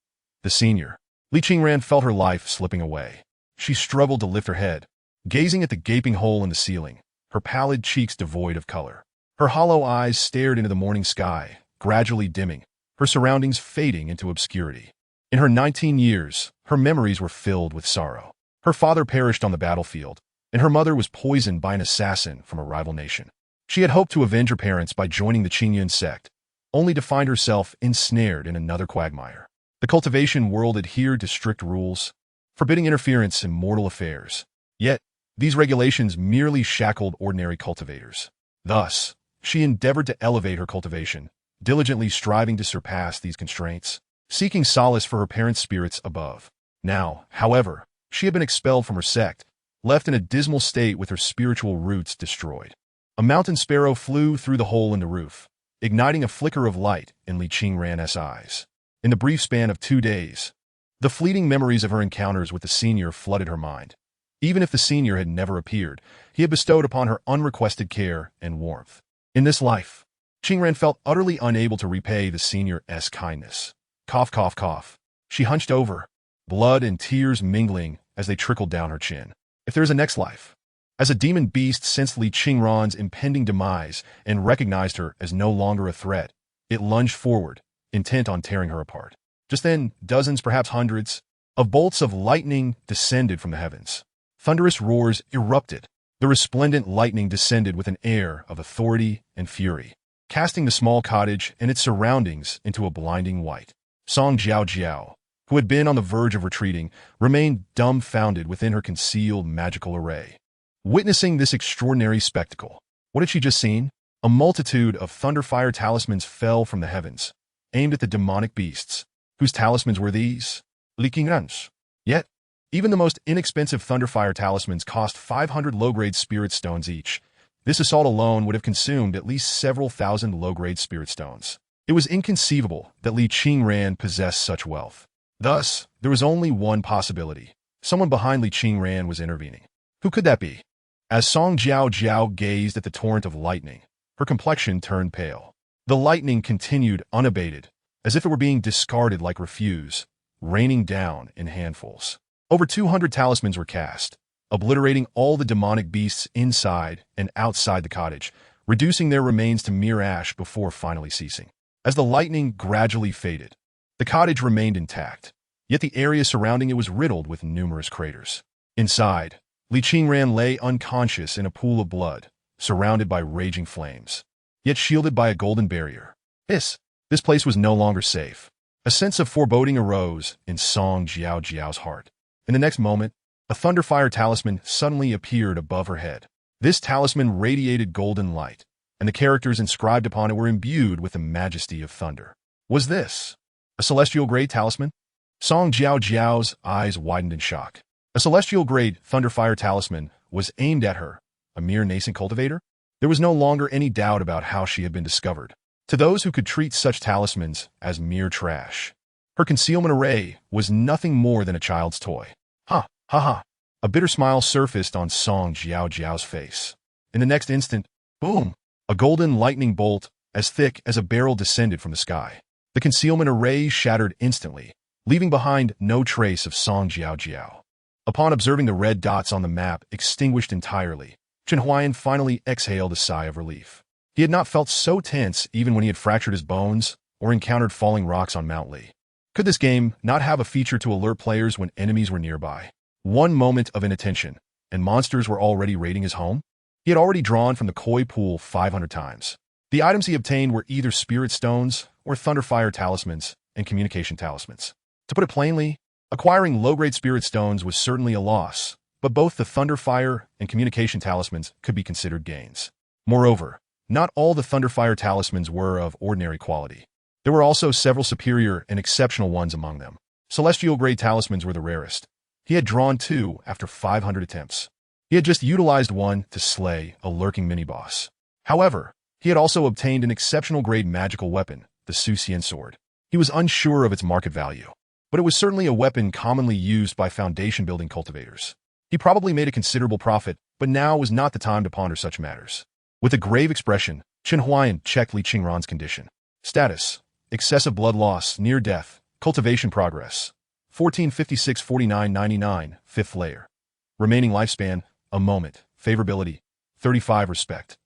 the senior. Li Qingran felt her life slipping away. She struggled to lift her head, gazing at the gaping hole in the ceiling, her pallid cheeks devoid of color. Her hollow eyes stared into the morning sky, gradually dimming, her surroundings fading into obscurity. In her 19 years, her memories were filled with sorrow. Her father perished on the battlefield, and her mother was poisoned by an assassin from a rival nation. She had hoped to avenge her parents by joining the Qingyan sect, only to find herself ensnared in another quagmire. The cultivation world adhered to strict rules, forbidding interference in mortal affairs. Yet, these regulations merely shackled ordinary cultivators. Thus, she endeavored to elevate her cultivation, diligently striving to surpass these constraints, seeking solace for her parents' spirits above. Now, however, she had been expelled from her sect, left in a dismal state with her spiritual roots destroyed. A mountain sparrow flew through the hole in the roof, igniting a flicker of light in Li Qingran's eyes. In the brief span of 2 days, the fleeting memories of her encounters with the senior flooded her mind. Even if the senior had never appeared, he had bestowed upon her unrequested care and warmth. In this life, Qingran felt utterly unable to repay the senior's kindness. Cough, cough, cough. She hunched over, blood and tears mingling as they trickled down her chin. If there is a next life. As a demon beast sensed Li Qingran's impending demise and recognized her as no longer a threat, it lunged forward, intent on tearing her apart. Just then, dozens, perhaps hundreds, of bolts of lightning descended from the heavens. Thunderous roars erupted. The resplendent lightning descended with an air of authority and fury, casting the small cottage and its surroundings into a blinding white. Song Jiao Jiao, who had been on the verge of retreating, remained dumbfounded within her concealed magical array. Witnessing this extraordinary spectacle, what had she just seen? A multitude of thunderfire talismans fell from the heavens, aimed at the demonic beasts. Whose talismans were these? Li Qingran's. Yet, even the most inexpensive thunderfire talismans cost 500 low-grade spirit stones each. This assault alone would have consumed at least several thousand low-grade spirit stones. It was inconceivable that Li Qingran possessed such wealth. Thus, there was only one possibility. Someone behind Li Qingran was intervening. Who could that be? As Song Jiao Jiao gazed at the torrent of lightning, her complexion turned pale. The lightning continued unabated, as if it were being discarded like refuse, raining down in handfuls. Over 200 talismans were cast, obliterating all the demonic beasts inside and outside the cottage, reducing their remains to mere ash before finally ceasing. As the lightning gradually faded, the cottage remained intact, yet the area surrounding it was riddled with numerous craters. Inside, Li Qingran lay unconscious in a pool of blood, surrounded by raging flames, yet shielded by a golden barrier. This place was no longer safe. A sense of foreboding arose in Song Jiao Jiao's heart. In the next moment, a thunderfire talisman suddenly appeared above her head. This talisman radiated golden light, and the characters inscribed upon it were imbued with the majesty of thunder. Was this a celestial-grade talisman? Song Jiao Jiao's eyes widened in shock. A celestial-grade thunderfire talisman was aimed at her, a mere nascent cultivator? There was no longer any doubt about how she had been discovered. To those who could treat such talismans as mere trash, Her concealment array was nothing more than a child's toy. Ha, ha, ha. A bitter smile surfaced on Song Jiao's face. In the next instant, boom, a golden lightning bolt as thick as a barrel descended from the sky. The concealment array shattered instantly, leaving behind no trace of Song Jiao. Upon observing the red dots on the map extinguished entirely, Chen Huaian finally exhaled a sigh of relief. He had not felt so tense even when he had fractured his bones or encountered falling rocks on Mount Li. Could this game not have a feature to alert players when enemies were nearby? One moment of inattention, and monsters were already raiding his home? He had already drawn from the koi pool 500 times. The items he obtained were either spirit stones or thunderfire talismans and communication talismans. To put it plainly, acquiring low-grade spirit stones was certainly a loss, but both the thunderfire and communication talismans could be considered gains. Moreover, not all the thunderfire talismans were of ordinary quality. There were also several superior and exceptional ones among them. Celestial-grade talismans were the rarest. He had drawn 2 after 500 attempts. He had just utilized one to slay a lurking mini-boss. However, he had also obtained an exceptional grade magical weapon, the Su Xian sword. He was unsure of its market value, but it was certainly a weapon commonly used by foundation-building cultivators. He probably made a considerable profit, but now was not the time to ponder such matters. With a grave expression, Chen Huaian checked Li Qingran's condition. Status: excessive blood loss, near death, cultivation progress, 1456-4999, 5th layer. Remaining lifespan, a moment, favorability, 35 respect.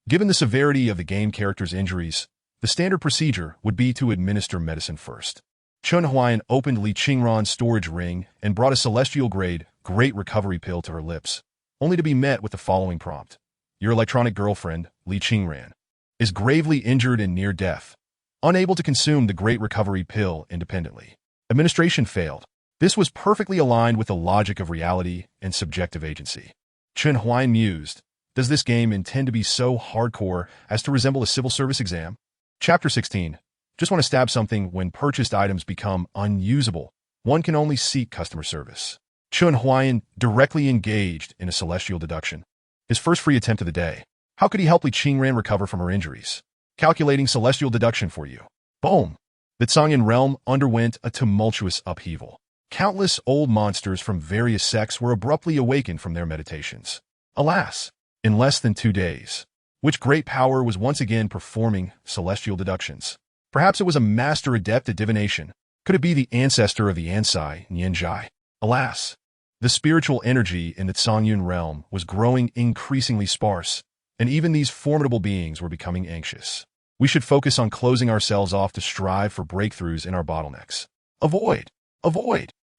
Given the severity of the game character's injuries, the standard procedure would be to administer medicine first. Chen Huaian opened Li Qingran's storage ring and brought a celestial-grade, great recovery pill to her lips, only to be met with the following prompt. Your electronic girlfriend, Li Qingran, is gravely injured and near death, unable to consume the great recovery pill independently. Administration failed. This was perfectly aligned with the logic of reality and subjective agency. Chen Huaian mused, does this game intend to be so hardcore as to resemble a civil service exam? Chapter 16. Just want to stab something when purchased items become unusable. One can only seek customer service. Chen Huaian directly engaged in a celestial deduction. His first free attempt of the day. How could he help Li Qingran recover from her injuries? Calculating celestial deduction for you. Boom! The Tsangyan realm underwent a tumultuous upheaval. Countless old monsters from various sects were abruptly awakened from their meditations. Alas! In less than 2 days, which great power was once again performing celestial deductions. Perhaps it was a master adept at divination. Could it be the ancestor of the Ansai, Nianzhai? Alas! The spiritual energy in the Tsangyan realm was growing increasingly sparse, and even these formidable beings were becoming anxious. We should focus on closing ourselves off to strive for breakthroughs in our bottlenecks. Avoid!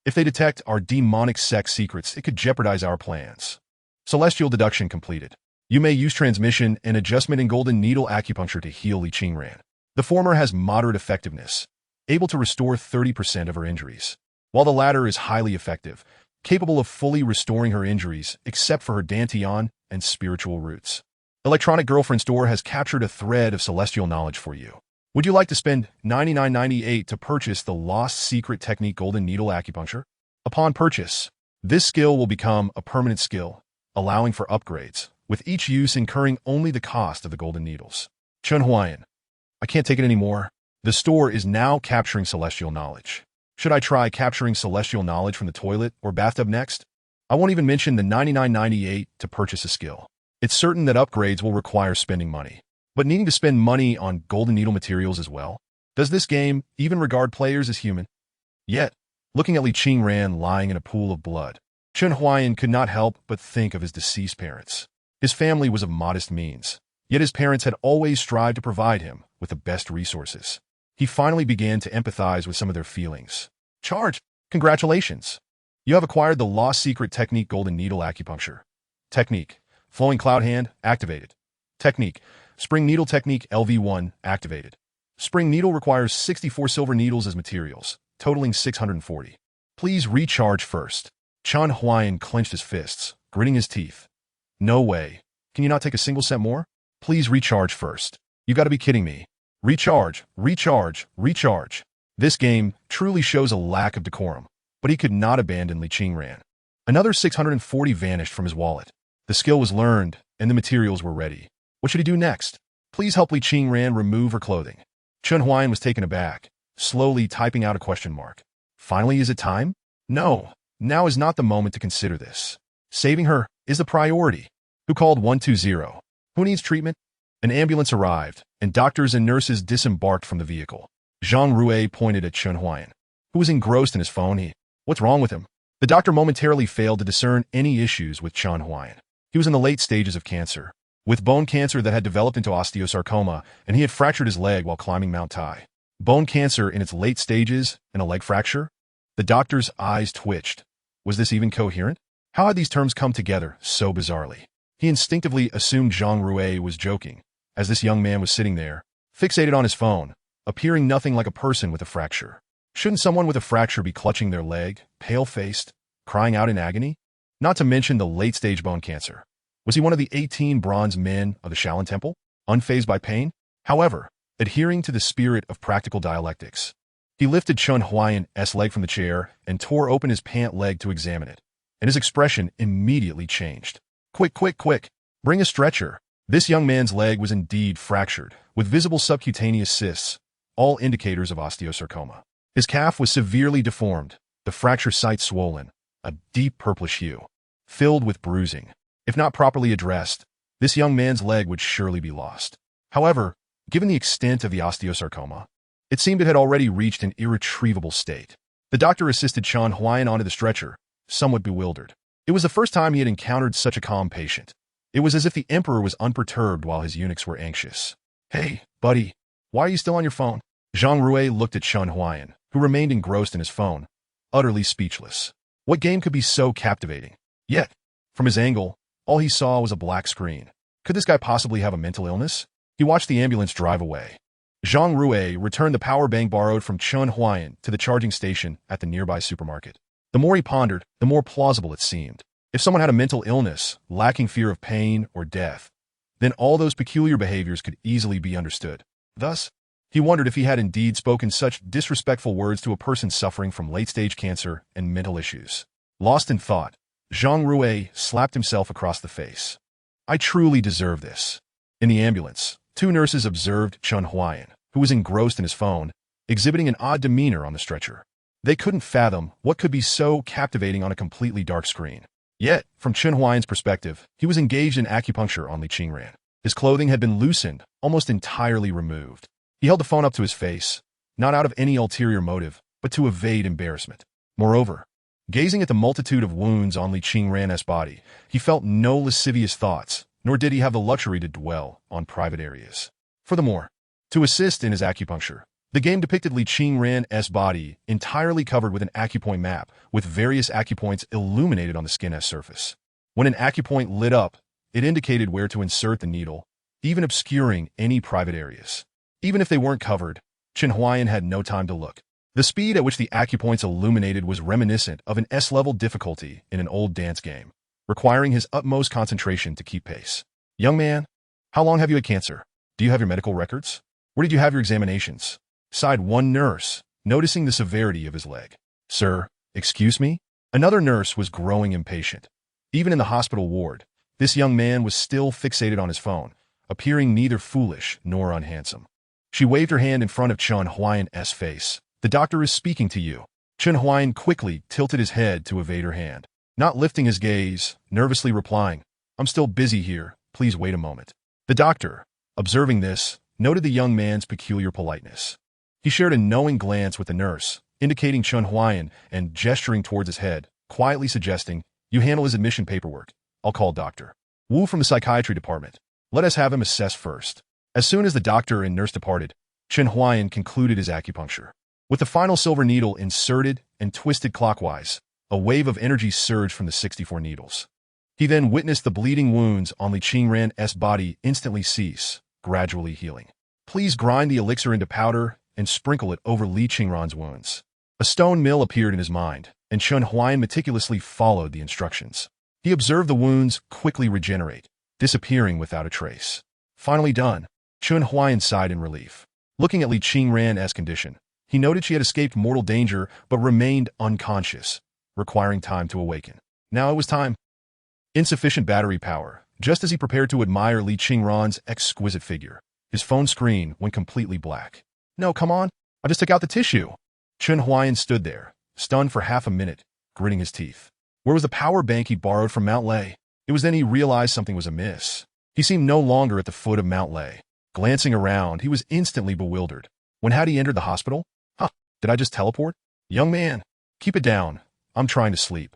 If they detect our demonic sect secrets, it could jeopardize our plans. Celestial deduction completed. You may use transmission and adjustment in golden needle acupuncture to heal Li Qingran. The former has moderate effectiveness, able to restore 30% of her injuries, while the latter is highly effective, capable of fully restoring her injuries except for her dantian and spiritual roots. Electronic Girlfriend Store has captured a thread of celestial knowledge for you. Would you like to spend $99.98 to purchase the Lost Secret Technique Golden Needle Acupuncture? Upon purchase, this skill will become a permanent skill, allowing for upgrades, with each use incurring only the cost of the golden needles. Chen Huaian, I can't take it anymore. The store is now capturing celestial knowledge. Should I try capturing celestial knowledge from the toilet or bathtub next? I won't even mention the $99.98 to purchase a skill. It's certain that upgrades will require spending money. But needing to spend money on golden needle materials as well? Does this game even regard players as human? Yet, looking at Li Qingran lying in a pool of blood, Chen Huaian could not help but think of his deceased parents. His family was of modest means, yet his parents had always strived to provide him with the best resources. He finally began to empathize with some of their feelings. Charge! Congratulations! You have acquired the Lost Secret Technique Golden Needle Acupuncture. Technique: Flowing Cloud Hand, activated. Technique: Spring Needle Technique LV1, activated. Spring Needle requires 64 silver needles as materials, totaling 640. Please recharge first. Chen Huaian clenched his fists, gritting his teeth. No way. Can you not take a single set more? Please recharge first. You gotta be kidding me. Recharge. This game truly shows a lack of decorum, but he could not abandon Li Qingran. Another 640 vanished from his wallet. The skill was learned, and the materials were ready. What should he do next? Please help Li Qingran remove her clothing. Chen Huaian was taken aback. slowly typing out a question mark. Finally, is it time? No, now is not the moment to consider this. Saving her is the priority. Who called 120? Who needs treatment? An ambulance arrived, and doctors and nurses disembarked from the vehicle. Zhang Rui pointed at Chen Huaian, who was engrossed in his phone. What's wrong with him? The doctor momentarily failed to discern any issues with Chen Huaian. He was in the late stages of cancer, with bone cancer that had developed into osteosarcoma, and he had fractured his leg while climbing Mount Tai. Bone cancer in its late stages and a leg fracture? The doctor's eyes twitched. Was this even coherent? How had these terms come together so bizarrely? He instinctively assumed Zhang Rui was joking, as this young man was sitting there, fixated on his phone, appearing nothing like a person with a fracture. Shouldn't someone with a fracture be clutching their leg, pale-faced, crying out in agony? Not to mention the late-stage bone cancer. Was he one of the 18 bronze men of the Shaolin Temple, unfazed by pain? However, adhering to the spirit of practical dialectics, he lifted Chen Huaian's leg from the chair and tore open his pant leg to examine it, and his expression immediately changed. Quick, quick, quick! Bring a stretcher. This young man's leg was indeed fractured, with visible subcutaneous cysts, all indicators of osteosarcoma. His calf was severely deformed, the fracture site swollen, a deep purplish hue, filled with bruising. If not properly addressed, this young man's leg would surely be lost. However, given the extent of the osteosarcoma, it seemed it had already reached an irretrievable state. The doctor assisted Chen Huaian onto the stretcher, somewhat bewildered. It was the first time he had encountered such a calm patient. It was as if the emperor was unperturbed while his eunuchs were anxious. Hey, buddy, why are you still on your phone? Zhang Rui looked at Chen Huaian, who remained engrossed in his phone, utterly speechless. What game could be so captivating? Yet, from his angle, all he saw was a black screen. Could this guy possibly have a mental illness? He watched the ambulance drive away. Zhang Rui returned the power bank borrowed from Chen Huaian to the charging station at the nearby supermarket. The more he pondered, the more plausible it seemed. If someone had a mental illness, lacking fear of pain or death, then all those peculiar behaviors could easily be understood. Thus, he wondered if he had indeed spoken such disrespectful words to a person suffering from late-stage cancer and mental issues. Lost in thought, Zhang Rui slapped himself across the face. I truly deserve this. In the ambulance, two nurses observed Chen Huaian, who was engrossed in his phone, exhibiting an odd demeanor on the stretcher. They couldn't fathom what could be so captivating on a completely dark screen. Yet, from Chen Huaian's perspective, he was engaged in acupuncture on Li Qingran. His clothing had been loosened, almost entirely removed. He held the phone up to his face, not out of any ulterior motive, but to evade embarrassment. Moreover, gazing at the multitude of wounds on Li Qingran's body, he felt no lascivious thoughts, nor did he have the luxury to dwell on private areas. Furthermore, to assist in his acupuncture, the game depicted Li Qingran's body entirely covered with an acupoint map, with various acupoints illuminated on the skin's surface. When an acupoint lit up, it indicated where to insert the needle, even obscuring any private areas. Even if they weren't covered, Chen Huaian had no time to look. The speed at which the acupoints illuminated was reminiscent of an S-level difficulty in an old dance game, requiring his utmost concentration to keep pace. Young man, how long have you had cancer? Do you have your medical records? Where did you have your examinations? Sighed one nurse, noticing the severity of his leg. Sir, excuse me? Another nurse was growing impatient. Even in the hospital ward, this young man was still fixated on his phone, appearing neither foolish nor unhandsome. She waved her hand in front of Chen Huaian's face. The doctor is speaking to you. Chen Huaian quickly tilted his head to evade her hand, not lifting his gaze, nervously replying, I'm still busy here, please wait a moment. The doctor, observing this, noted the young man's peculiar politeness. He shared a knowing glance with the nurse, indicating Chen Huaian and gesturing towards his head, quietly suggesting, you handle his admission paperwork. I'll call Dr. Wu from the psychiatry department. Let us have him assessed first. As soon as the doctor and nurse departed, Chen Huaian concluded his acupuncture. With the final silver needle inserted and twisted clockwise, a wave of energy surged from the 64 needles. He then witnessed the bleeding wounds on Li Qingran's body instantly cease, gradually healing. Please grind the elixir into powder and sprinkle it over Li Qingran's wounds. A stone mill appeared in his mind, and Chen Huaian meticulously followed the instructions. He observed the wounds quickly regenerate, disappearing without a trace. Finally done, Chen Huaian sighed in relief. Looking at Li Qingran's condition, he noted she had escaped mortal danger but remained unconscious, requiring time to awaken. Now it was time. Insufficient battery power. Just as he prepared to admire Li Qingran's exquisite figure, his phone screen went completely black. No, come on. I just took out the tissue. Chen Huaian stood there, stunned for half a minute, gritting his teeth. Where was the power bank he borrowed from Mount Lei? It was then he realized something was amiss. He seemed no longer at the foot of Mount Lei. Glancing around, he was instantly bewildered. When had he entered the hospital? Huh, did I just teleport? Young man, keep it down. I'm trying to sleep.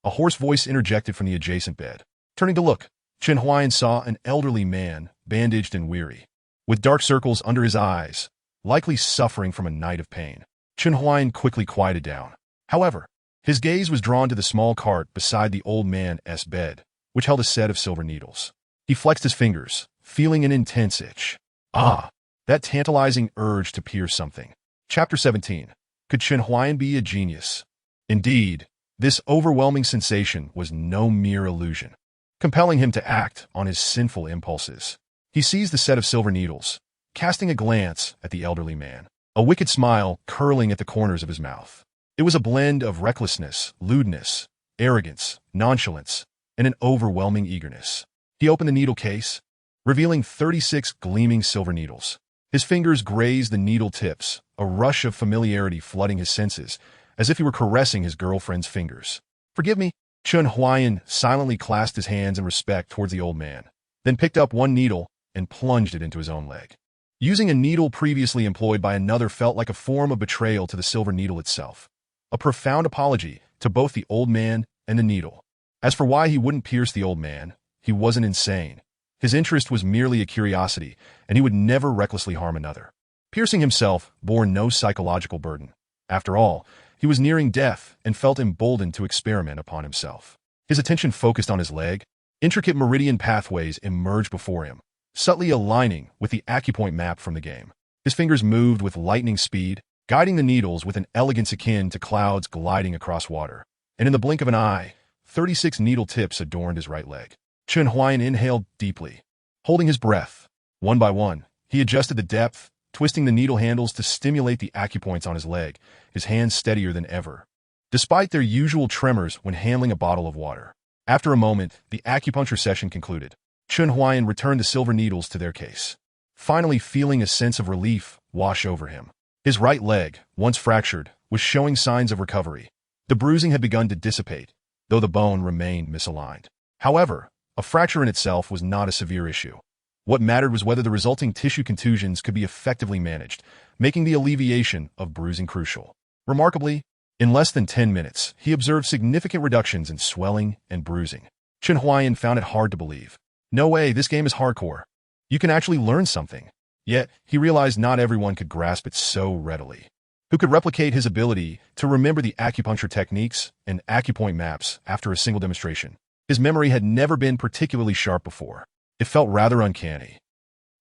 A hoarse voice interjected from the adjacent bed. Turning to look, Chen Huaian saw an elderly man, bandaged and weary, with dark circles under his eyes, likely suffering from a night of pain. Chen Huaian quickly quieted down. However, his gaze was drawn to the small cart beside the old man's bed, which held a set of silver needles. He flexed his fingers, feeling an intense itch. Ah, that tantalizing urge to pierce something. Chapter 17. Could Chen Huaian be a genius? Indeed, this overwhelming sensation was no mere illusion, compelling him to act on his sinful impulses. He seized the set of silver needles, casting a glance at the elderly man, a wicked smile curling at the corners of his mouth. It was a blend of recklessness, lewdness, arrogance, nonchalance, and an overwhelming eagerness. He opened the needle case, revealing 36 gleaming silver needles. His fingers grazed the needle tips, a rush of familiarity flooding his senses, as if he were caressing his girlfriend's fingers. Forgive me. Chen Huaian silently clasped his hands in respect towards the old man, then picked up one needle and plunged it into his own leg. Using a needle previously employed by another felt like a form of betrayal to the silver needle itself, a profound apology to both the old man and the needle. As for why he wouldn't pierce the old man, he wasn't insane. His interest was merely a curiosity, and he would never recklessly harm another. Piercing himself bore no psychological burden. After all, he was nearing death and felt emboldened to experiment upon himself. His attention focused on his leg. Intricate meridian pathways emerged before him, subtly aligning with the acupoint map from the game. His fingers moved with lightning speed, guiding the needles with an elegance akin to clouds gliding across water. And in the blink of an eye, 36 needle tips adorned his right leg. Chen Huaian inhaled deeply. Holding his breath, one by one, he adjusted the depth, twisting the needle handles to stimulate the acupoints on his leg, his hands steadier than ever, despite their usual tremors when handling a bottle of water. After a moment, the acupuncture session concluded. Chen Huaian returned the silver needles to their case, finally feeling a sense of relief wash over him. His right leg, once fractured, was showing signs of recovery. The bruising had begun to dissipate, though the bone remained misaligned. However, a fracture in itself was not a severe issue. What mattered was whether the resulting tissue contusions could be effectively managed, making the alleviation of bruising crucial. Remarkably, in less than 10 minutes, he observed significant reductions in swelling and bruising. Chen Huaian found it hard to believe. No way, this game is hardcore. You can actually learn something. Yet, he realized not everyone could grasp it so readily. Who could replicate his ability to remember the acupuncture techniques and acupoint maps after a single demonstration? His memory had never been particularly sharp before. It felt rather uncanny.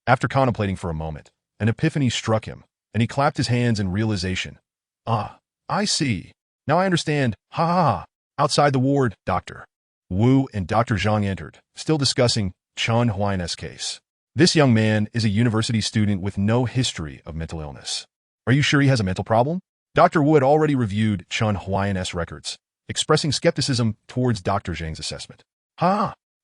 After contemplating for a moment, an epiphany struck him, and he clapped his hands in realization. Ah, I see. Now I understand. Ha ha ha. Outside the ward, Dr. Wu and Dr. Zhang entered, still discussing Chen Huaian's case. This young man is a university student with no history of mental illness. Are you sure he has a mental problem? Dr. Wu had already reviewed Chen Huaian's records, expressing skepticism towards Dr. Zhang's assessment.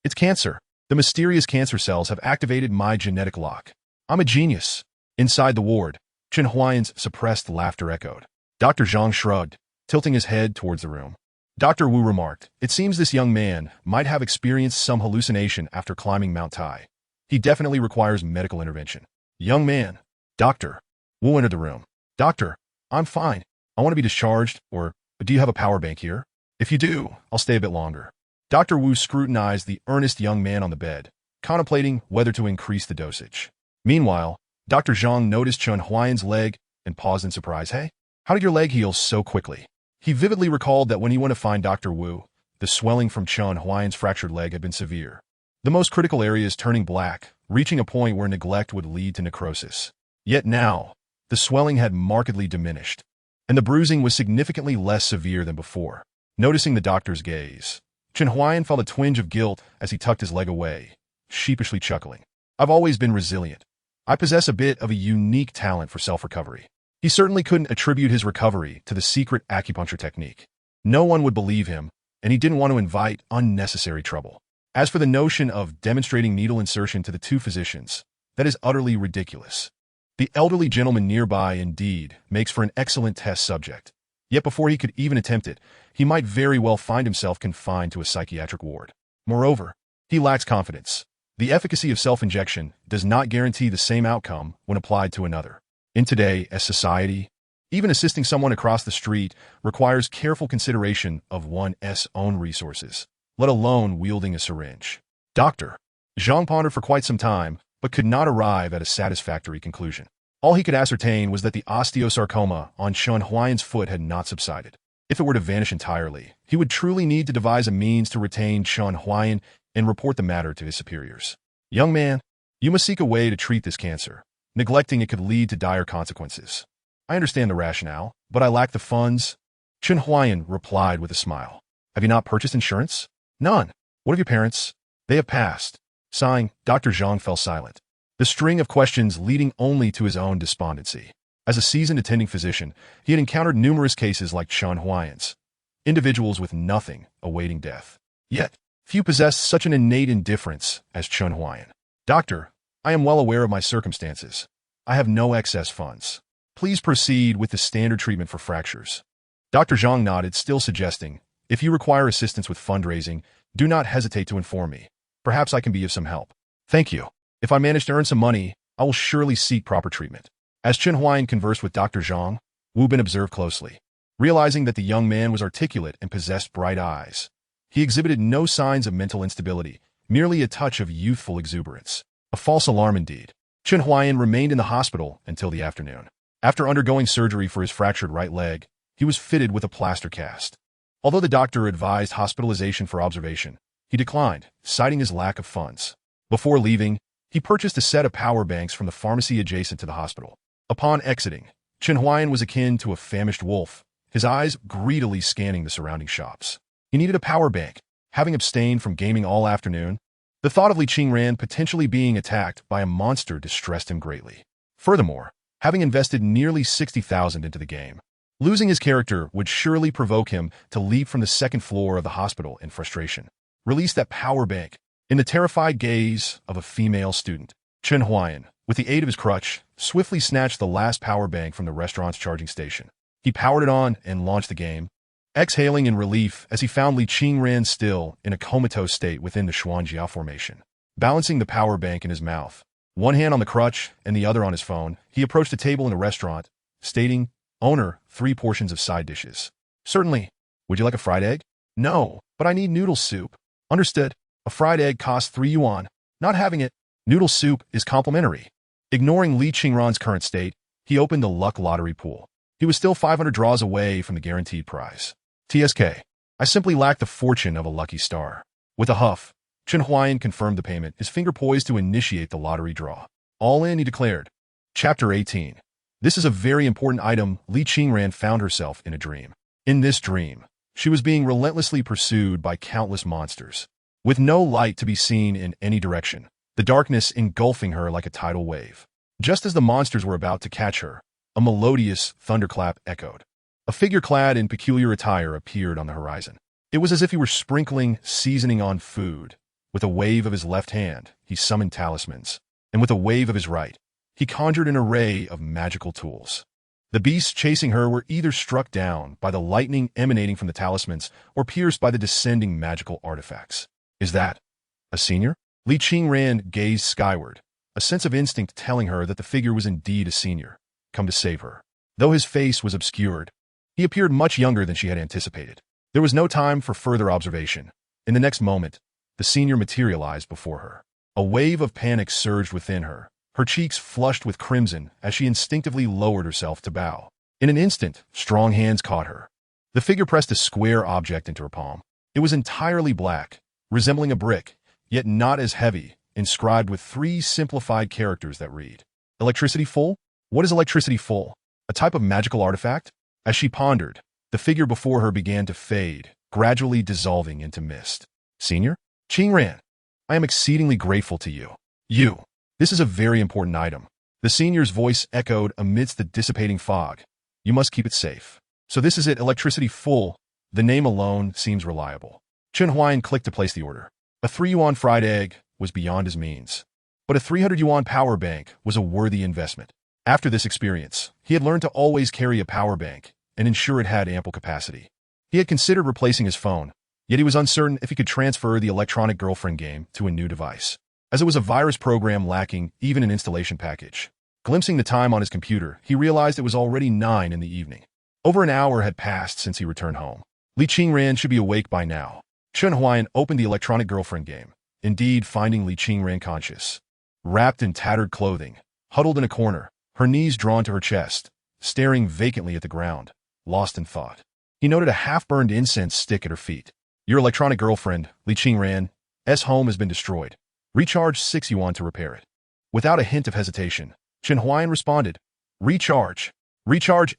It's cancer. The mysterious cancer cells have activated my genetic lock. I'm a genius. Inside the ward, Chen Huaian's suppressed laughter echoed. Dr. Zhang shrugged, tilting his head towards the room. Dr. Wu remarked, it seems this young man might have experienced some hallucination after climbing Mount Tai. He definitely requires medical intervention. Young man. Doctor. Wu entered the room. Doctor, I'm fine. I want to be discharged, or do you have a power bank here? If you do, I'll stay a bit longer. Dr. Wu scrutinized the earnest young man on the bed, contemplating whether to increase the dosage. Meanwhile, Dr. Zhang noticed Chen Huaian's leg and paused in surprise. Hey, how did your leg heal so quickly? He vividly recalled that when he went to find Dr. Wu, the swelling from Chen Huaian's fractured leg had been severe. The most critical areas turning black, reaching a point where neglect would lead to necrosis. Yet now, the swelling had markedly diminished, and the bruising was significantly less severe than before. Noticing the doctor's gaze, Chen Huaian felt a twinge of guilt as he tucked his leg away, sheepishly chuckling. I've always been resilient. I possess a bit of a unique talent for self-recovery. He certainly couldn't attribute his recovery to the secret acupuncture technique. No one would believe him, and he didn't want to invite unnecessary trouble. As for the notion of demonstrating needle insertion to the two physicians, that is utterly ridiculous. The elderly gentleman nearby, indeed, makes for an excellent test subject. Yet before he could even attempt it, he might very well find himself confined to a psychiatric ward. Moreover, he lacks confidence. The efficacy of self-injection does not guarantee the same outcome when applied to another. In today's society, even assisting someone across the street requires careful consideration of one's own resources, let alone wielding a syringe. Dr. Zhang pondered for quite some time, but could not arrive at a satisfactory conclusion. All he could ascertain was that the osteosarcoma on Chen Huaian's foot had not subsided. If it were to vanish entirely, he would truly need to devise a means to retain Chen Huaian and report the matter to his superiors. Young man, you must seek a way to treat this cancer. Neglecting it could lead to dire consequences. I understand the rationale, but I lack the funds. Chen Huaian replied with a smile. Have you not purchased insurance? None. What of your parents? They have passed. Sighing, Dr. Zhang fell silent, the string of questions leading only to his own despondency. As a seasoned attending physician, he had encountered numerous cases like Chen Huaian's, individuals with nothing awaiting death. Yet, few possessed such an innate indifference as Chen Huaian. Doctor, I am well aware of my circumstances. I have no excess funds. Please proceed with the standard treatment for fractures. Dr. Zhang nodded, still suggesting, if you require assistance with fundraising, do not hesitate to inform me. Perhaps I can be of some help. Thank you. If I manage to earn some money, I will surely seek proper treatment. As Chen Huaian conversed with Dr. Zhang, Wu Bin observed closely. Realizing that the young man was articulate and possessed bright eyes, he exhibited no signs of mental instability, merely a touch of youthful exuberance. A false alarm indeed. Chen Huaian remained in the hospital until the afternoon. After undergoing surgery for his fractured right leg, he was fitted with a plaster cast. Although the doctor advised hospitalization for observation, he declined, citing his lack of funds. Before leaving, he purchased a set of power banks from the pharmacy adjacent to the hospital. Upon exiting, Chen Huaian was akin to a famished wolf, his eyes greedily scanning the surrounding shops. He needed a power bank. Having abstained from gaming all afternoon, the thought of Li Qingran potentially being attacked by a monster distressed him greatly. Furthermore, having invested nearly 60,000 into the game, losing his character would surely provoke him to leap from the second floor of the hospital in frustration. Release that power bank. In the terrified gaze of a female student, Chen Huaian, with the aid of his crutch, swiftly snatched the last power bank from the restaurant's charging station. He powered it on and launched the game, exhaling in relief as he found Li Qingran still in a comatose state within the Xuanjia formation. Balancing the power bank in his mouth, one hand on the crutch and the other on his phone, he approached a table in a restaurant, stating, "Owner, 3 portions of side dishes." "Certainly. Would you like a fried egg?" "No, but I need noodle soup." "Understood. A fried egg costs 3 yuan. Not having it. Noodle soup is complimentary." Ignoring Li Qingran's current state, he opened the luck lottery pool. He was still 500 draws away from the guaranteed prize. "TSK. I simply lack the fortune of a lucky star." With a huff, Chen Huaian confirmed the payment, his finger poised to initiate the lottery draw. "All in," he declared. Chapter 18. This is a very important item. Li Qingran found herself in a dream. In this dream, she was being relentlessly pursued by countless monsters. With no light to be seen in any direction, the darkness engulfing her like a tidal wave. Just as the monsters were about to catch her, a melodious thunderclap echoed. A figure clad in peculiar attire appeared on the horizon. It was as if he were sprinkling seasoning on food. With a wave of his left hand, he summoned talismans, and with a wave of his right, he conjured an array of magical tools. The beasts chasing her were either struck down by the lightning emanating from the talismans or pierced by the descending magical artifacts. "Is that a senior?" Li Qingran gazed skyward, a sense of instinct telling her that the figure was indeed a senior, come to save her. Though his face was obscured, he appeared much younger than she had anticipated. There was no time for further observation. In the next moment, the senior materialized before her. A wave of panic surged within her, her cheeks flushed with crimson as she instinctively lowered herself to bow. In an instant, strong hands caught her. The figure pressed a square object into her palm. It was entirely black, resembling a brick, yet not as heavy, inscribed with 3 simplified characters that read, "Electricity full? What is electricity full? A type of magical artifact?" As she pondered, the figure before her began to fade, gradually dissolving into mist. "Senior? Qingran, I am exceedingly grateful to you. This is a very important item." The senior's voice echoed amidst the dissipating fog. "You must keep it safe." "So this is it, electricity full." The name alone seems reliable. Chen Huaian clicked to place the order. A 3 yuan fried egg was beyond his means, but a 300 yuan power bank was a worthy investment. After this experience, he had learned to always carry a power bank and ensure it had ample capacity. He had considered replacing his phone, yet he was uncertain if he could transfer the electronic girlfriend game to a new device, as it was a virus program lacking even an installation package. Glimpsing the time on his computer, he realized it was already 9 in the evening. Over an hour had passed since he returned home. Li Qingran should be awake by now. Chen Huaian opened the electronic girlfriend game, indeed finding Li Qingran conscious. Wrapped in tattered clothing, huddled in a corner, her knees drawn to her chest, staring vacantly at the ground, lost in thought. He noted a half-burned incense stick at her feet. Your electronic girlfriend, Li Qingran's home has been destroyed. Recharge 6 yuan to repair it. Without a hint of hesitation, Chen Huaian responded, Recharge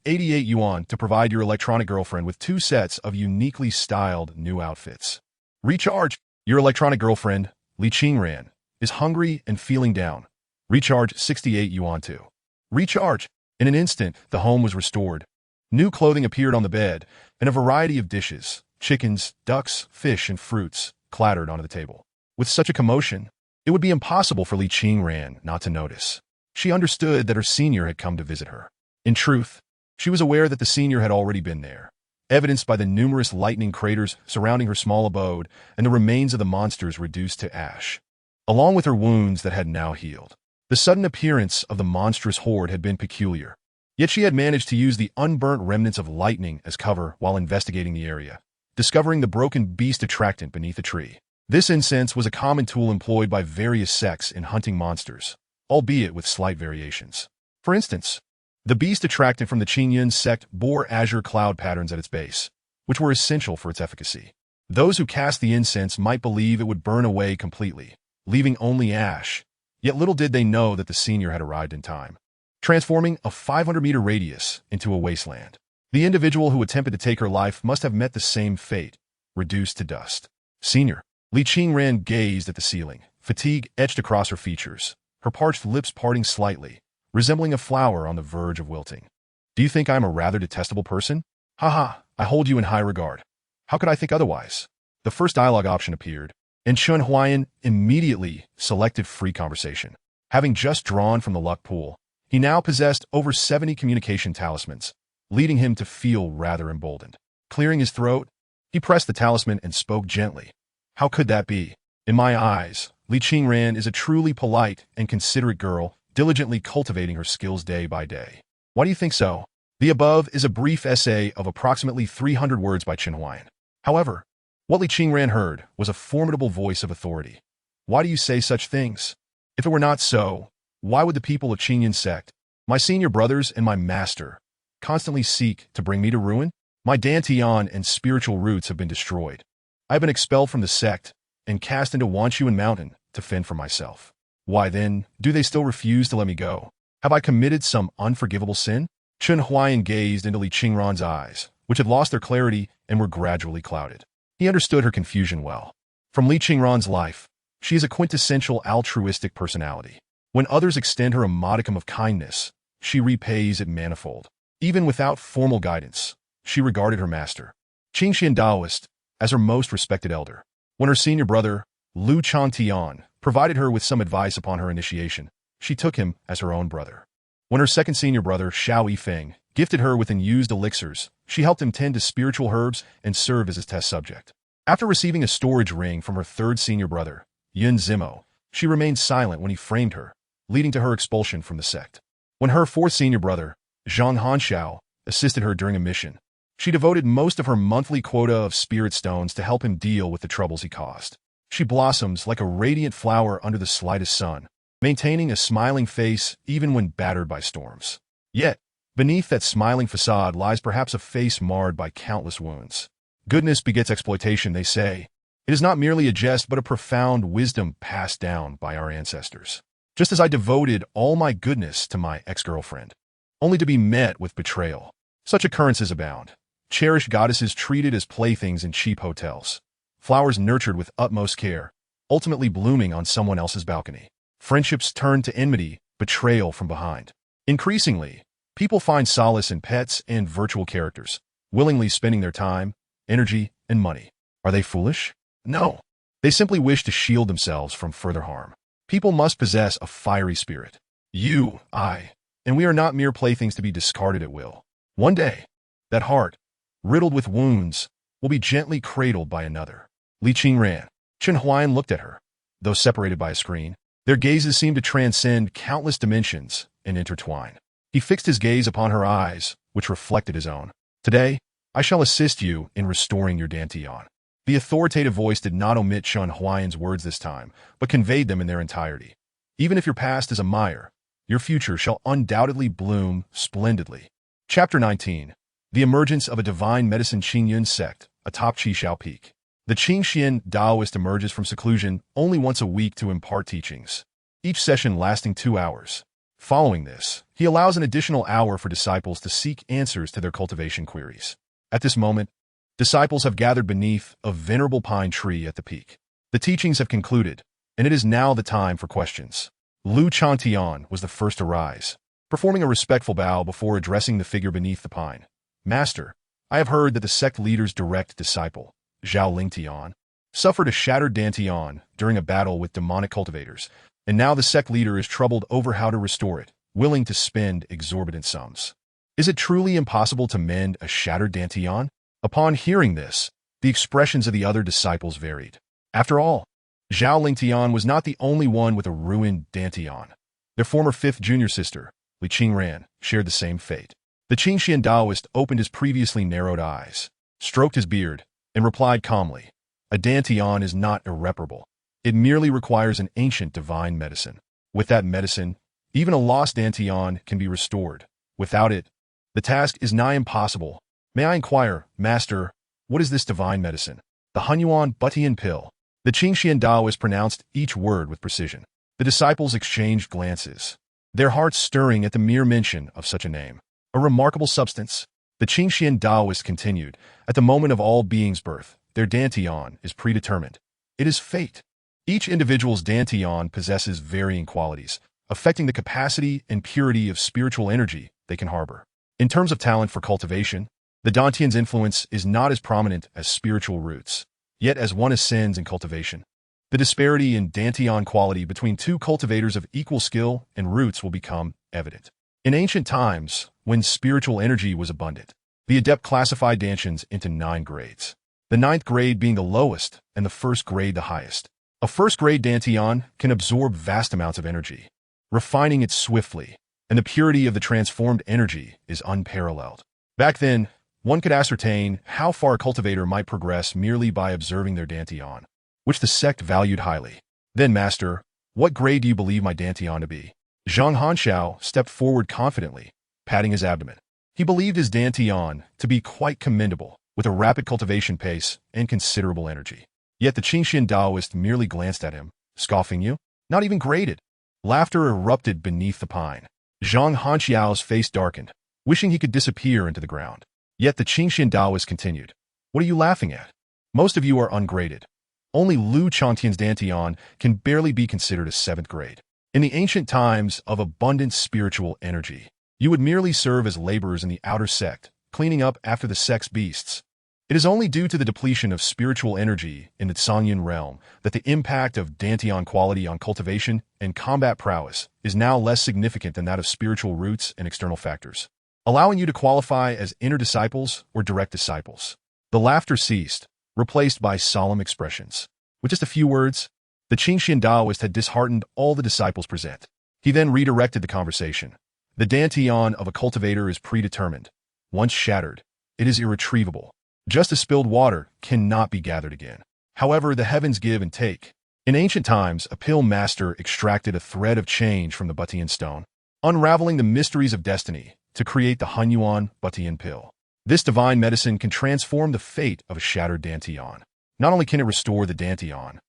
88 yuan to provide your electronic girlfriend with 2 sets of uniquely styled new outfits. Recharge. Your electronic girlfriend, Li Qingran, is hungry and feeling down. Recharge 68 yuan too. Recharge. In an instant, the home was restored. New clothing appeared on the bed, and a variety of dishes, chickens, ducks, fish, and fruits, clattered onto the table. With such a commotion, it would be impossible for Li Qingran not to notice. She understood that her senior had come to visit her. In truth, she was aware that the senior had already been there, evidenced by the numerous lightning craters surrounding her small abode and the remains of the monsters reduced to ash, along with her wounds that had now healed. The sudden appearance of the monstrous horde had been peculiar, yet she had managed to use the unburnt remnants of lightning as cover while investigating the area, discovering the broken beast attractant beneath a tree. This incense was a common tool employed by various sects in hunting monsters, albeit with slight variations. For instance, the beast attractant from the Qingyan sect bore azure cloud patterns at its base, which were essential for its efficacy. Those who cast the incense might believe it would burn away completely, leaving only ash, yet little did they know that the senior had arrived in time, transforming a 500-meter radius into a wasteland. The individual who attempted to take her life must have met the same fate, reduced to dust. Senior. Li Qingran gazed at the ceiling, fatigue etched across her features, her parched lips parting slightly, resembling a flower on the verge of wilting. Do you think I am a rather detestable person? Haha, I hold you in high regard. How could I think otherwise? The first dialogue option appeared, and Chen Huaian immediately selected free conversation. Having just drawn from the luck pool, he now possessed over 70 communication talismans, leading him to feel rather emboldened. Clearing his throat, he pressed the talisman and spoke gently. How could that be? In my eyes, Li Qingran is a truly polite and considerate girl, diligently cultivating her skills day by day. Why do you think so? The above is a brief essay of approximately 300 words by Chen Huaian. However, what Li Qingran heard was a formidable voice of authority. Why do you say such things? If it were not so, why would the people of Qingyan sect, my senior brothers and my master, constantly seek to bring me to ruin? My dantian and spiritual roots have been destroyed. I have been expelled from the sect and cast into Wanshuan Mountain to fend for myself. Why then, do they still refuse to let me go? Have I committed some unforgivable sin? Chen Huaian gazed into Li Qingran's eyes, which had lost their clarity and were gradually clouded. He understood her confusion well. From Li Qingran's life, she is a quintessential altruistic personality. When others extend her a modicum of kindness, she repays it manifold. Even without formal guidance, she regarded her master, Qingxian Daoist, as her most respected elder. When her senior brother, Lu Changtian, provided her with some advice upon her initiation, she took him as her own brother. When her second senior brother, Xiao Yifeng, gifted her with unused elixirs, she helped him tend to spiritual herbs and serve as his test subject. After receiving a storage ring from her third senior brother, Yun Zimo, she remained silent when he framed her, leading to her expulsion from the sect. When her fourth senior brother, Zhang Hanxiao, assisted her during a mission, she devoted most of her monthly quota of spirit stones to help him deal with the troubles he caused. She blossoms like a radiant flower under the slightest sun, maintaining a smiling face even when battered by storms. Yet, beneath that smiling facade lies perhaps a face marred by countless wounds. Goodness begets exploitation, they say. It is not merely a jest but a profound wisdom passed down by our ancestors. Just as I devoted all my goodness to my ex-girlfriend, only to be met with betrayal. Such occurrences abound. Cherished goddesses treated as playthings in cheap hotels. Flowers nurtured with utmost care, ultimately blooming on someone else's balcony. Friendships turned to enmity, betrayal from behind. Increasingly, people find solace in pets and virtual characters, willingly spending their time, energy, and money. Are they foolish? No. They simply wish to shield themselves from further harm. People must possess a fiery spirit. You, I, and we are not mere playthings to be discarded at will. One day, that heart, riddled with wounds, will be gently cradled by another. Li Qingran. Chen Huaian looked at her. Though separated by a screen, their gazes seemed to transcend countless dimensions and intertwine. He fixed his gaze upon her eyes, which reflected his own. Today, I shall assist you in restoring your Dantian. The authoritative voice did not omit Chen Huaian's words this time, but conveyed them in their entirety. Even if your past is a mire, your future shall undoubtedly bloom splendidly. Chapter 19. The Emergence of a Divine Medicine Qingyun Sect, atop Qishao Peak. The Qingxian Taoist emerges from seclusion only once a week to impart teachings, each session lasting 2 hours. Following this, he allows an additional hour for disciples to seek answers to their cultivation queries. At this moment, disciples have gathered beneath a venerable pine tree at the peak. The teachings have concluded, and it is now the time for questions. Li Qingran was the first to rise, performing a respectful bow before addressing the figure beneath the pine. Master, I have heard that the sect leader's direct disciple, Zhao Lingtian, suffered a shattered Dantian during a battle with demonic cultivators, and now the sect leader is troubled over how to restore it, willing to spend exorbitant sums. Is it truly impossible to mend a shattered Dantian? Upon hearing this, the expressions of the other disciples varied. After all, Zhao Lingtian was not the only one with a ruined Dantian. Their former fifth junior sister, Li Qingran, shared the same fate. The Qingxian Taoist opened his previously narrowed eyes, stroked his beard, and replied calmly, "A Dantian is not irreparable. It merely requires an ancient divine medicine. With that medicine, even a lost Dantian can be restored. Without it, the task is nigh impossible. May I inquire, Master, what is this divine medicine?" The Hunyuan Butian pill. The Qingxian Taoist pronounced each word with precision. The disciples exchanged glances, their hearts stirring at the mere mention of such a name. A remarkable substance. The Qingxian Taoist continued, at the moment of all beings' birth, their Dantian is predetermined. It is fate. Each individual's Dantian possesses varying qualities, affecting the capacity and purity of spiritual energy they can harbor. In terms of talent for cultivation, the Dantian's influence is not as prominent as spiritual roots. Yet as one ascends in cultivation, the disparity in Dantian quality between two cultivators of equal skill and roots will become evident. In ancient times, when spiritual energy was abundant, the adept classified Dantians into 9 grades, the 9th grade being the lowest and the 1st grade the highest. A 1st grade Dantian can absorb vast amounts of energy, refining it swiftly, and the purity of the transformed energy is unparalleled. Back then, one could ascertain how far a cultivator might progress merely by observing their Dantian, which the sect valued highly. Then, Master, what grade do you believe my Dantian to be? Zhang Hanxiao stepped forward confidently, patting his abdomen. He believed his Dantian to be quite commendable, with a rapid cultivation pace and considerable energy. Yet the Qingxian Taoist merely glanced at him, scoffing. "You? Not even graded." Laughter erupted beneath the pine. Zhang Hanxiao's face darkened, wishing he could disappear into the ground. Yet the Qingxian Taoist continued, "What are you laughing at? Most of you are ungraded. Only Li Qingran's Dantian can barely be considered a 7th grade. In the ancient times of abundant spiritual energy, you would merely serve as laborers in the outer sect, cleaning up after the sect's beasts. It is only due to the depletion of spiritual energy in the Songyun realm that the impact of Dantian quality on cultivation and combat prowess is now less significant than that of spiritual roots and external factors, allowing you to qualify as inner disciples or direct disciples." The laughter ceased, replaced by solemn expressions. With just a few words, the Qingxian Taoist had disheartened all the disciples present. He then redirected the conversation. The Dantian of a cultivator is predetermined. Once shattered, it is irretrievable. Just as spilled water cannot be gathered again. However, the heavens give and take. In ancient times, a pill master extracted a thread of change from the Butian stone, unraveling the mysteries of destiny to create the Hunyuan Butian pill. This divine medicine can transform the fate of a shattered Dantian. Not only can it restore the Dantian,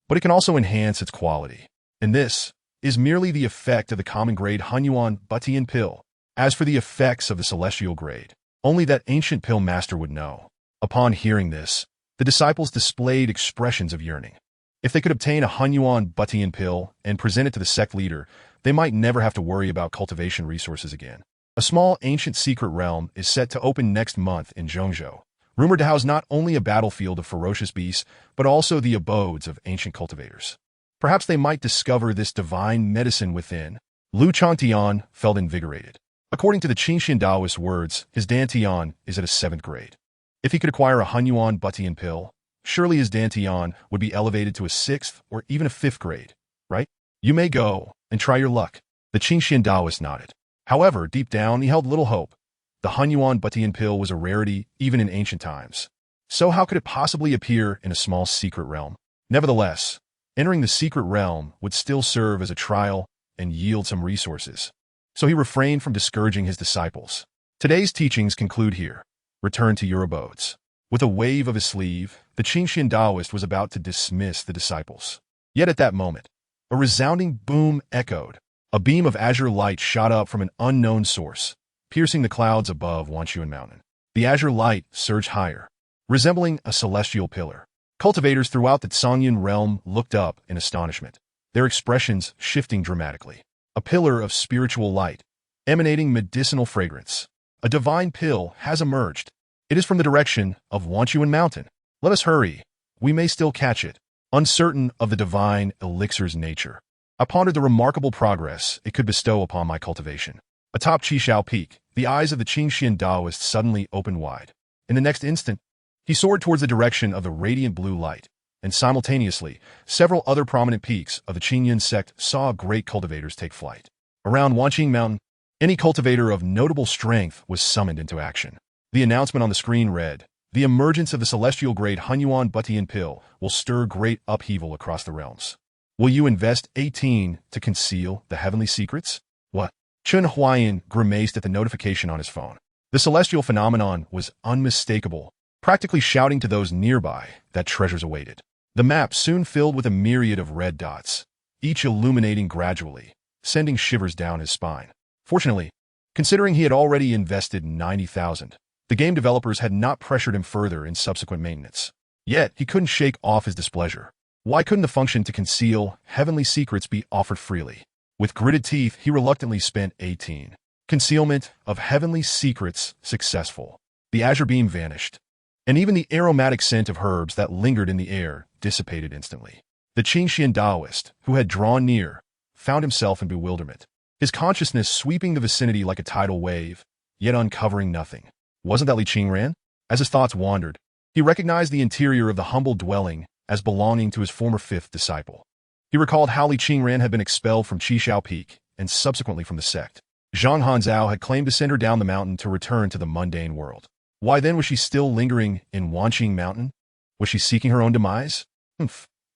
but it can also enhance its quality. And this is merely the effect of the common grade Hunyuan Butian pill. As for the effects of the celestial grade, only that ancient pill master would know. Upon hearing this, the disciples displayed expressions of yearning. If they could obtain a Hunyuan Butian pill and present it to the sect leader, they might never have to worry about cultivation resources again. A small ancient secret realm is set to open next month in Zhongzhou, rumored to house not only a battlefield of ferocious beasts, but also the abodes of ancient cultivators. Perhaps they might discover this divine medicine within. Li Qingran felt invigorated. According to the Qingxian Taoist words, his dantian is at a 7th grade. If he could acquire a Hunyuan Butian pill, surely his dantian would be elevated to a 6th or even a 5th grade, right? You may go and try your luck. The Qingxian Taoist nodded. However, deep down, he held little hope. The Hunyuan Butian pill was a rarity even in ancient times. So how could it possibly appear in a small secret realm? Nevertheless, entering the secret realm would still serve as a trial and yield some resources. So he refrained from discouraging his disciples. Today's teachings conclude here. Return to your abodes. With a wave of his sleeve, the Qingxian Taoist was about to dismiss the disciples. Yet at that moment, a resounding boom echoed. A beam of azure light shot up from an unknown source, piercing the clouds above Wanchuan Mountain. The azure light surged higher, resembling a celestial pillar. Cultivators throughout the Songyan realm looked up in astonishment, their expressions shifting dramatically. A pillar of spiritual light, emanating medicinal fragrance. A divine pill has emerged. It is from the direction of Wanchuan Mountain. Let us hurry. We may still catch it. Uncertain of the divine elixir's nature, I pondered the remarkable progress it could bestow upon my cultivation. Atop Qishao Peak, the eyes of the Qingxian Taoist suddenly opened wide. In the next instant, he soared towards the direction of the radiant blue light, and simultaneously, several other prominent peaks of the Qingyan sect saw great cultivators take flight. Around Wanqing Mountain, any cultivator of notable strength was summoned into action. The announcement on the screen read, "The emergence of the celestial-grade Hunyuan Butian pill will stir great upheaval across the realms. Will you invest 18 to conceal the heavenly secrets?" What? Chen Huaian grimaced at the notification on his phone. The celestial phenomenon was unmistakable, practically shouting to those nearby that treasures awaited. The map soon filled with a myriad of red dots, each illuminating gradually, sending shivers down his spine. Fortunately, considering he had already invested 90,000, the game developers had not pressured him further in subsequent maintenance. Yet, he couldn't shake off his displeasure. Why couldn't the function to conceal heavenly secrets be offered freely? With gritted teeth, he reluctantly spent 18. Concealment of heavenly secrets successful. The azure beam vanished, and even the aromatic scent of herbs that lingered in the air dissipated instantly. The Qingxian Taoist, who had drawn near, found himself in bewilderment, his consciousness sweeping the vicinity like a tidal wave, yet uncovering nothing. Wasn't that Li Qingran? As his thoughts wandered, he recognized the interior of the humble dwelling as belonging to his former 5th disciple. He recalled how Li Qingran had been expelled from Qishao Peak and subsequently from the sect. Zhang Hanzhao had claimed to send her down the mountain to return to the mundane world. Why then was she still lingering in Wanqing Mountain? Was she seeking her own demise?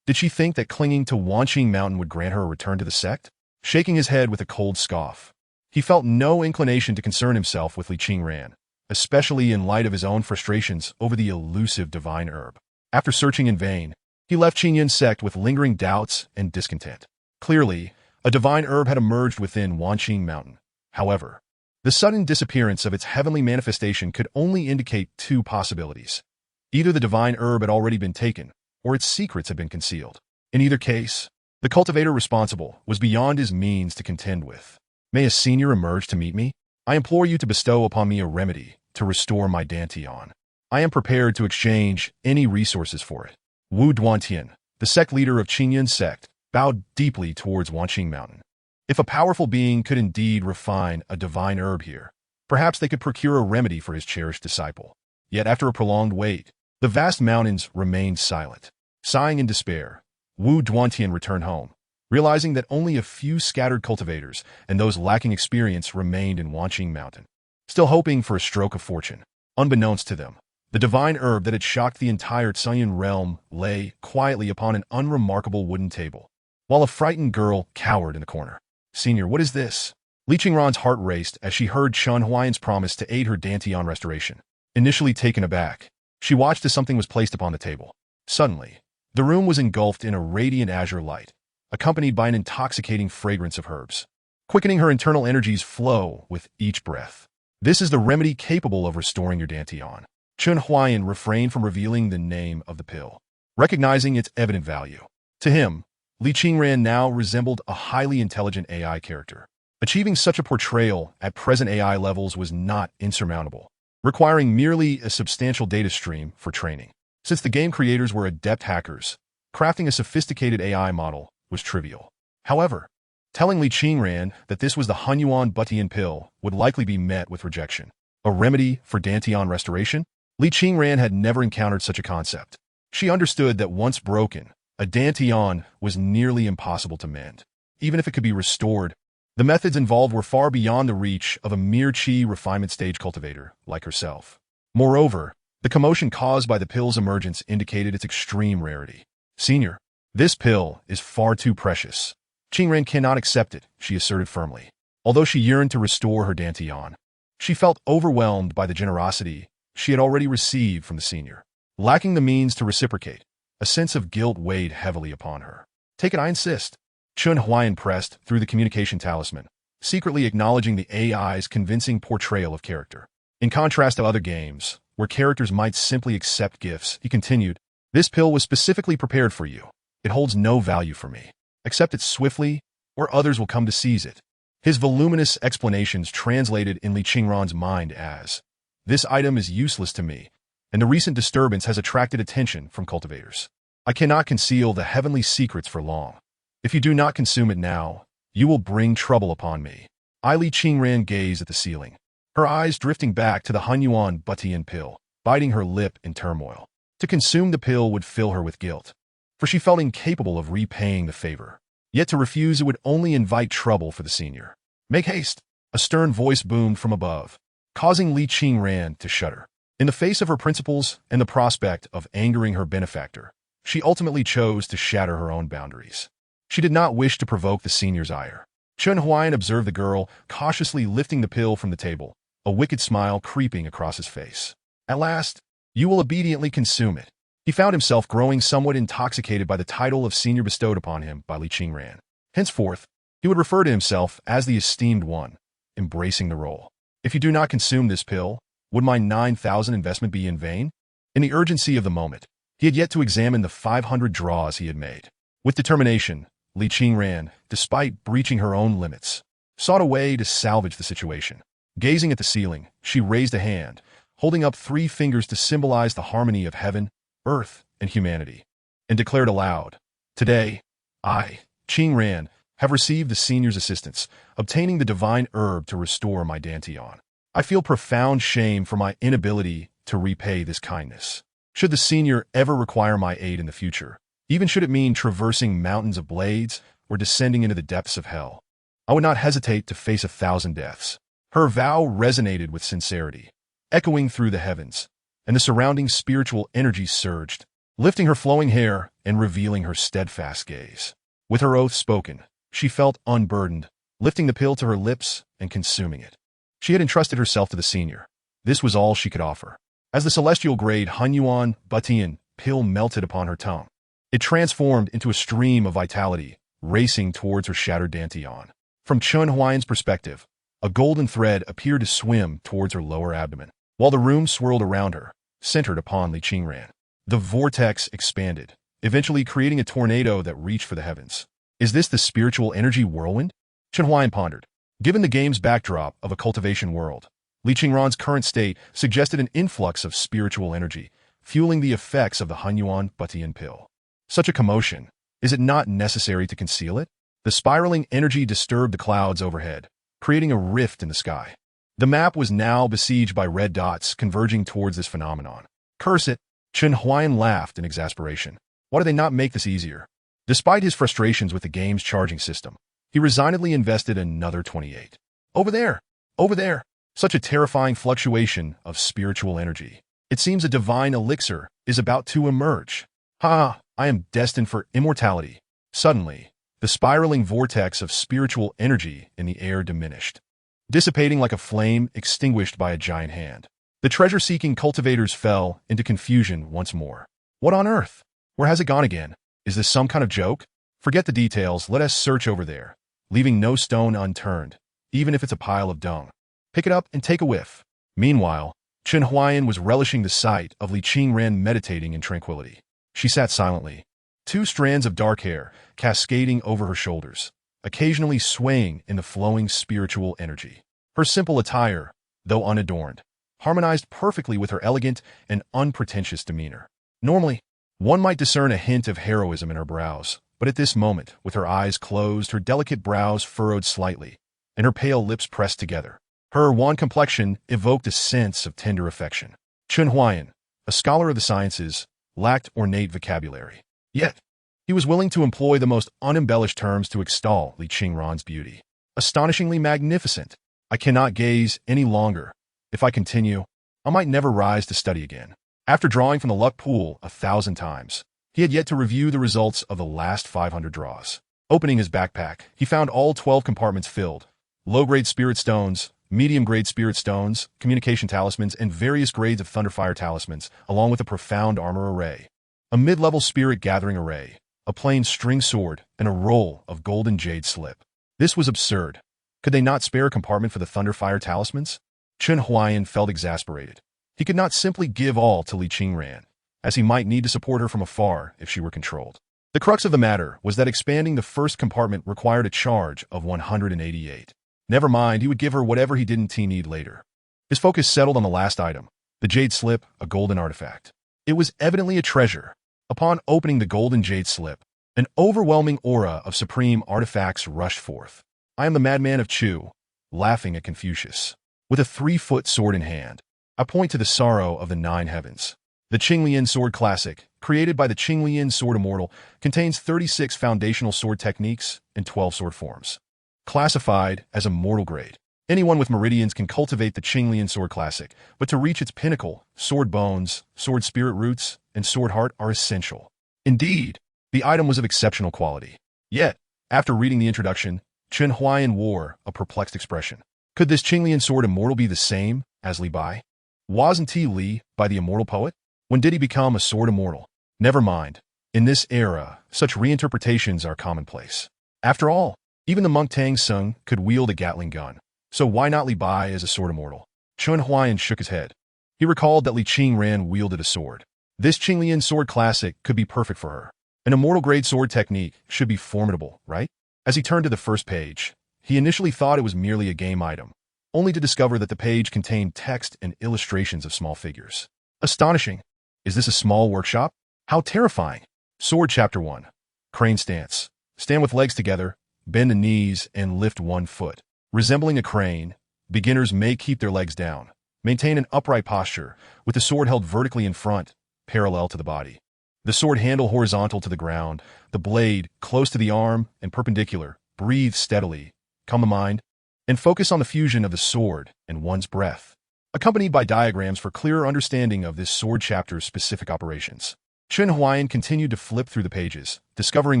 Did she think that clinging to Wanqing Mountain would grant her a return to the sect? Shaking his head with a cold scoff, he felt no inclination to concern himself with Li Qingran, especially in light of his own frustrations over the elusive divine herb. After searching in vain, he left Qingyan sect with lingering doubts and discontent. Clearly, a divine herb had emerged within Wanqing Mountain. However, the sudden disappearance of its heavenly manifestation could only indicate two possibilities. Either the divine herb had already been taken, or its secrets had been concealed. In either case, the cultivator responsible was beyond his means to contend with. May a senior emerge to meet me? I implore you to bestow upon me a remedy to restore my dantian. I am prepared to exchange any resources for it. Wu Duantian, the sect leader of Qingyan sect, bowed deeply towards Wanqing Mountain. If a powerful being could indeed refine a divine herb here, perhaps they could procure a remedy for his cherished disciple. Yet after a prolonged wait, the vast mountains remained silent. Sighing in despair, Wu Duantian returned home, realizing that only a few scattered cultivators and those lacking experience remained in Wanqing Mountain. Still hoping for a stroke of fortune, unbeknownst to them, the divine herb that had shocked the entire Tsunyan realm lay quietly upon an unremarkable wooden table, while a frightened girl cowered in a corner. "Senior, what is this?" Li Qingran's heart raced as she heard Chen Huaian's promise to aid her dantian restoration. Initially taken aback, she watched as something was placed upon the table. Suddenly, the room was engulfed in a radiant azure light, accompanied by an intoxicating fragrance of herbs, quickening her internal energies flow with each breath. "This is the remedy capable of restoring your dantian." Chen Huaian refrained from revealing the name of the pill, recognizing its evident value. To him, Li Qingran now resembled a highly intelligent AI character. Achieving such a portrayal at present AI levels was not insurmountable, requiring merely a substantial data stream for training. Since the game creators were adept hackers, crafting a sophisticated AI model was trivial. However, telling Li Qingran that this was the Hunyuan Butian pill would likely be met with rejection. A remedy for Dantian restoration? Li Qingran had never encountered such a concept. She understood that once broken, a Dantian was nearly impossible to mend. Even if it could be restored, the methods involved were far beyond the reach of a mere qi refinement stage cultivator like herself. Moreover, the commotion caused by the pill's emergence indicated its extreme rarity. Senior, this pill is far too precious. Qingran cannot accept it, she asserted firmly. Although she yearned to restore her Dantian, she felt overwhelmed by the generosity she had already received from the senior. Lacking the means to reciprocate, a sense of guilt weighed heavily upon her. Take it, I insist. Chen Huaian pressed through the communication talisman, secretly acknowledging the AI's convincing portrayal of character. In contrast to other games, where characters might simply accept gifts, he continued, this pill was specifically prepared for you. It holds no value for me. Accept it swiftly, or others will come to seize it. His voluminous explanations translated in Li Qingran's mind as, this item is useless to me, and the recent disturbance has attracted attention from cultivators. I cannot conceal the heavenly secrets for long. If you do not consume it now, you will bring trouble upon me. Li Qingran gazed at the ceiling, her eyes drifting back to the Hunyuan Butian pill, biting her lip in turmoil. To consume the pill would fill her with guilt, for she felt incapable of repaying the favor. Yet to refuse it would only invite trouble for the senior. Make haste! A stern voice boomed from above, causing Li Qingran to shudder. In the face of her principles and the prospect of angering her benefactor, she ultimately chose to shatter her own boundaries. She did not wish to provoke the senior's ire. Chen Huaian observed the girl, cautiously lifting the pill from the table, a wicked smile creeping across his face. At last, you will obediently consume it. He found himself growing somewhat intoxicated by the title of senior bestowed upon him by Li Qingran. Henceforth, he would refer to himself as the esteemed one, embracing the role. If you do not consume this pill, would my 9,000 investment be in vain? In the urgency of the moment, he had yet to examine the 500 draws he had made. With determination, Li Qingran, despite breaching her own limits, sought a way to salvage the situation. Gazing at the ceiling, she raised a hand, holding up 3 fingers to symbolize the harmony of heaven, earth, and humanity, and declared aloud, today, I, Qingran, have received the senior's assistance, obtaining the divine herb to restore my Dantian. I feel profound shame for my inability to repay this kindness. Should the senior ever require my aid in the future, even should it mean traversing mountains of blades or descending into the depths of hell, I would not hesitate to face 1,000 deaths. Her vow resonated with sincerity, echoing through the heavens, and the surrounding spiritual energy surged, lifting her flowing hair and revealing her steadfast gaze. With her oath spoken, she felt unburdened, lifting the pill to her lips and consuming it. She had entrusted herself to the senior. This was all she could offer. As the celestial-grade Hunyuan Butian pill melted upon her tongue, it transformed into a stream of vitality, racing towards her shattered Dantian. From Chen Huaian's perspective, a golden thread appeared to swim towards her lower abdomen, while the room swirled around her, centered upon Li Qingran. The vortex expanded, eventually creating a tornado that reached for the heavens. Is this the spiritual energy whirlwind? Chen Huaian pondered. Given the game's backdrop of a cultivation world, Li Qingran's current state suggested an influx of spiritual energy, fueling the effects of the Hunyuan Butian pill. Such a commotion, is it not necessary to conceal it? The spiraling energy disturbed the clouds overhead, creating a rift in the sky. The map was now besieged by red dots converging towards this phenomenon. Curse it! Chen Huaian laughed in exasperation. Why do they not make this easier? Despite his frustrations with the game's charging system, he resignedly invested another 28. Over there! Over there! Such a terrifying fluctuation of spiritual energy. It seems a divine elixir is about to emerge. Ha! I am destined for immortality. Suddenly, the spiraling vortex of spiritual energy in the air diminished, dissipating like a flame extinguished by a giant hand. The treasure-seeking cultivators fell into confusion once more. What on earth? Where has it gone again? Is this some kind of joke? Forget the details, let us search over there, leaving no stone unturned, even if it's a pile of dung. Pick it up and take a whiff. Meanwhile, Chen Huaian was relishing the sight of Li Qingran meditating in tranquility. She sat silently, 2 strands of dark hair cascading over her shoulders, occasionally swaying in the flowing spiritual energy. Her simple attire, though unadorned, harmonized perfectly with her elegant and unpretentious demeanor. Normally, one might discern a hint of heroism in her brows, But at this moment, with her eyes closed, her delicate brows furrowed slightly, and her pale lips pressed together, her wan complexion evoked a sense of tender affection. Chen Huaian, a scholar of the sciences, lacked ornate vocabulary. Yet, he was willing to employ the most unembellished terms to extol Li Qingran's beauty. Astonishingly magnificent. I cannot gaze any longer. If I continue, I might never rise to study again. After drawing from the luck pool 1,000 times, he had yet to review the results of the last 500 draws. Opening his backpack, he found all 12 compartments filled. Low-grade spirit stones, medium-grade spirit stones, communication talismans, and various grades of thunderfire talismans, along with a profound armor array. A mid-level spirit gathering array, a plain string sword, and a roll of golden jade slip. This was absurd. Could they not spare a compartment for the thunderfire talismans? Chen Huaian felt exasperated. He could not simply give all to Li Qingran, as he might need to support her from afar if she were controlled. The crux of the matter was that expanding the first compartment required a charge of 188. Never mind, he would give her whatever he didn't need later. His focus settled on the last item, the jade slip, a golden artifact. It was evidently a treasure. Upon opening the golden jade slip, an overwhelming aura of supreme artifacts rushed forth. I am the madman of Chu, laughing at Confucius. With a 3-foot sword in hand, I point to the sorrow of the 9 heavens. The Qinglian Sword Classic, created by the Qinglian Sword Immortal, contains 36 foundational sword techniques and 12 sword forms. Classified as a mortal grade, anyone with meridians can cultivate the Qinglian Sword Classic, but to reach its pinnacle, sword bones, sword spirit roots, and sword heart are essential. Indeed, the item was of exceptional quality. Yet, after reading the introduction, Chen Huaian wore a perplexed expression. Could this Qinglian Sword Immortal be the same as Li Bai? Wasn't he Li by the immortal poet? When did he become a sword immortal? Never mind. In this era, such reinterpretations are commonplace. After all, even the monk Tang Sung could wield a Gatling gun. So why not Li Bai as a sword immortal? Chen Huaian shook his head. He recalled that Li Qingran wielded a sword. This Qinglian Sword Classic could be perfect for her. An immortal grade sword technique should be formidable, right? As he turned to the first page, he initially thought it was merely a game item, only to discover that the page contained text and illustrations of small figures. Astonishing. Is this a small workshop? How terrifying. Sword Chapter 1. Crane Stance. Stand with legs together, bend the knees, and lift one foot. Resembling a crane, beginners may keep their legs down. Maintain an upright posture, with the sword held vertically in front, parallel to the body. The sword handle horizontal to the ground, the blade close to the arm and perpendicular. Breathe steadily, calm the mind, and focus on the fusion of the sword and one's breath, accompanied by diagrams for clearer understanding of this sword chapter's specific operations. Chen Huaian continued to flip through the pages, discovering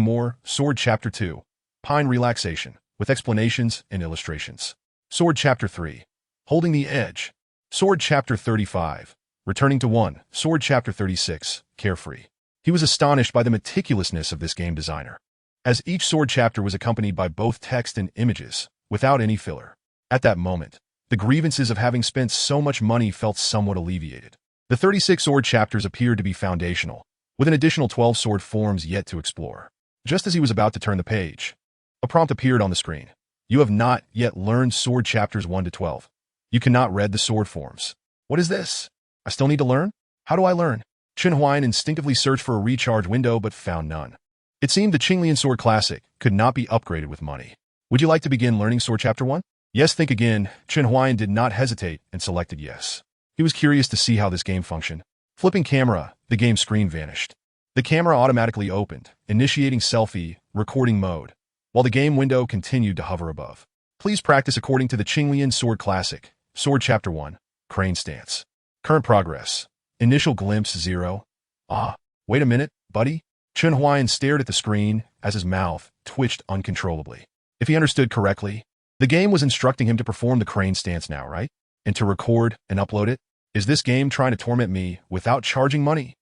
more. Sword Chapter 2. Pine Relaxation, with explanations and illustrations. Sword Chapter 3. Holding the Edge. Sword Chapter 35. Returning to 1. Sword Chapter 36. Carefree. He was astonished by the meticulousness of this game designer, as each sword chapter was accompanied by both text and images, without any filler. At that moment, the grievances of having spent so much money felt somewhat alleviated. The 36 sword chapters appeared to be foundational, with an additional 12 sword forms yet to explore. Just as he was about to turn the page, a prompt appeared on the screen. You have not yet learned sword chapters 1 to 12. You cannot read the sword forms. What is this? I still need to learn? How do I learn? Chen Huaian instinctively searched for a recharge window but found none. It seemed the Qinglian Sword Classic could not be upgraded with money. Would you like to begin learning Sword Chapter 1? Yes, think again. Chen Huaian did not hesitate and selected yes. He was curious to see how this game functioned. Flipping camera, the game screen vanished. The camera automatically opened, initiating selfie, recording mode, while the game window continued to hover above. Please practice according to the Qinglian Sword Classic. Sword Chapter 1. Crane Stance. Current progress. Initial glimpse 0. Ah, wait a minute, buddy. Chen Huaian stared at the screen as his mouth twitched uncontrollably. If he understood correctly, the game was instructing him to perform the crane stance now, right? And to record and upload it? Is this game trying to torment me without charging money?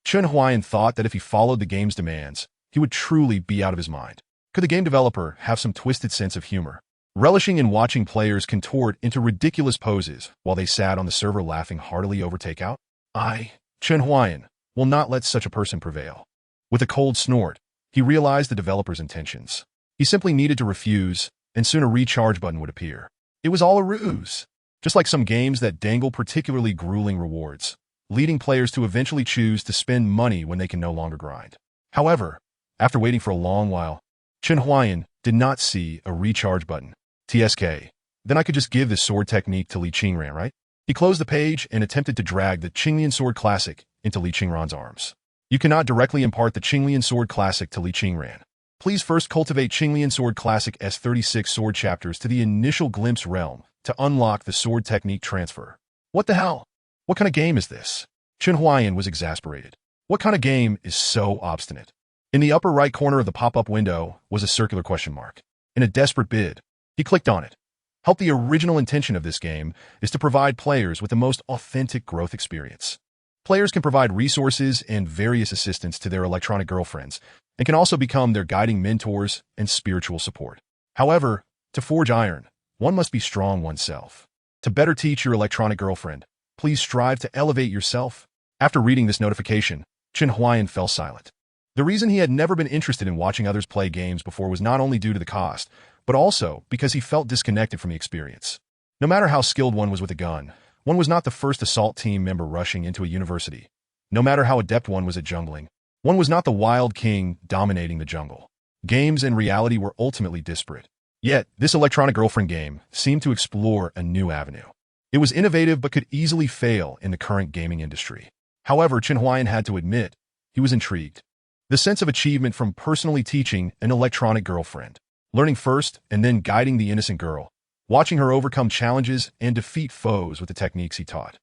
Chen Huaian thought that if he followed the game's demands, he would truly be out of his mind. Could the game developer have some twisted sense of humor, relishing in watching players contort into ridiculous poses while they sat on the server laughing heartily over takeout? Chen Huaian, will not let such a person prevail. With a cold snort, he realized the developer's intentions. He simply needed to refuse, and soon a recharge button would appear. It was all a ruse, just like some games that dangle particularly grueling rewards, leading players to eventually choose to spend money when they can no longer grind. However, After waiting for a long while, Chen Huaian did not see a recharge button. TSK. Then I could just give this sword technique to Li Qingran, right? He closed the page and attempted to drag the Qinglian Sword Classic into Li Qingran's arms. You cannot directly impart the Qinglian Sword Classic to Li Qingran. Please first cultivate Qinglian Sword Classic S36 sword chapters to the initial glimpse realm to unlock the sword technique transfer. What the hell? What kind of game is this? Chen Huaian was exasperated. What kind of game is so obstinate? In the upper right corner of the pop-up window was a circular question mark. In a desperate bid, he clicked on it. The original intention of this game is to provide players with the most authentic growth experience. Players can provide resources and various assistance to their electronic girlfriends, and can also become their guiding mentors and spiritual support. However, to forge iron, one must be strong oneself. To better teach your electronic girlfriend, please strive to elevate yourself. After reading this notification, Chen Huaian fell silent. The reason he had never been interested in watching others play games before was not only due to the cost, but also because he felt disconnected from the experience. No matter how skilled one was with a gun, one was not the first assault team member rushing into a university. No matter how adept one was at jungling, one was not the wild king dominating the jungle. Games and reality were ultimately disparate. Yet, this electronic girlfriend game seemed to explore a new avenue. It was innovative but could easily fail in the current gaming industry. However, Chen Huaian had to admit, he was intrigued. The sense of achievement from personally teaching an electronic girlfriend, learning first and then guiding the innocent girl, watching her overcome challenges and defeat foes with the techniques he taught.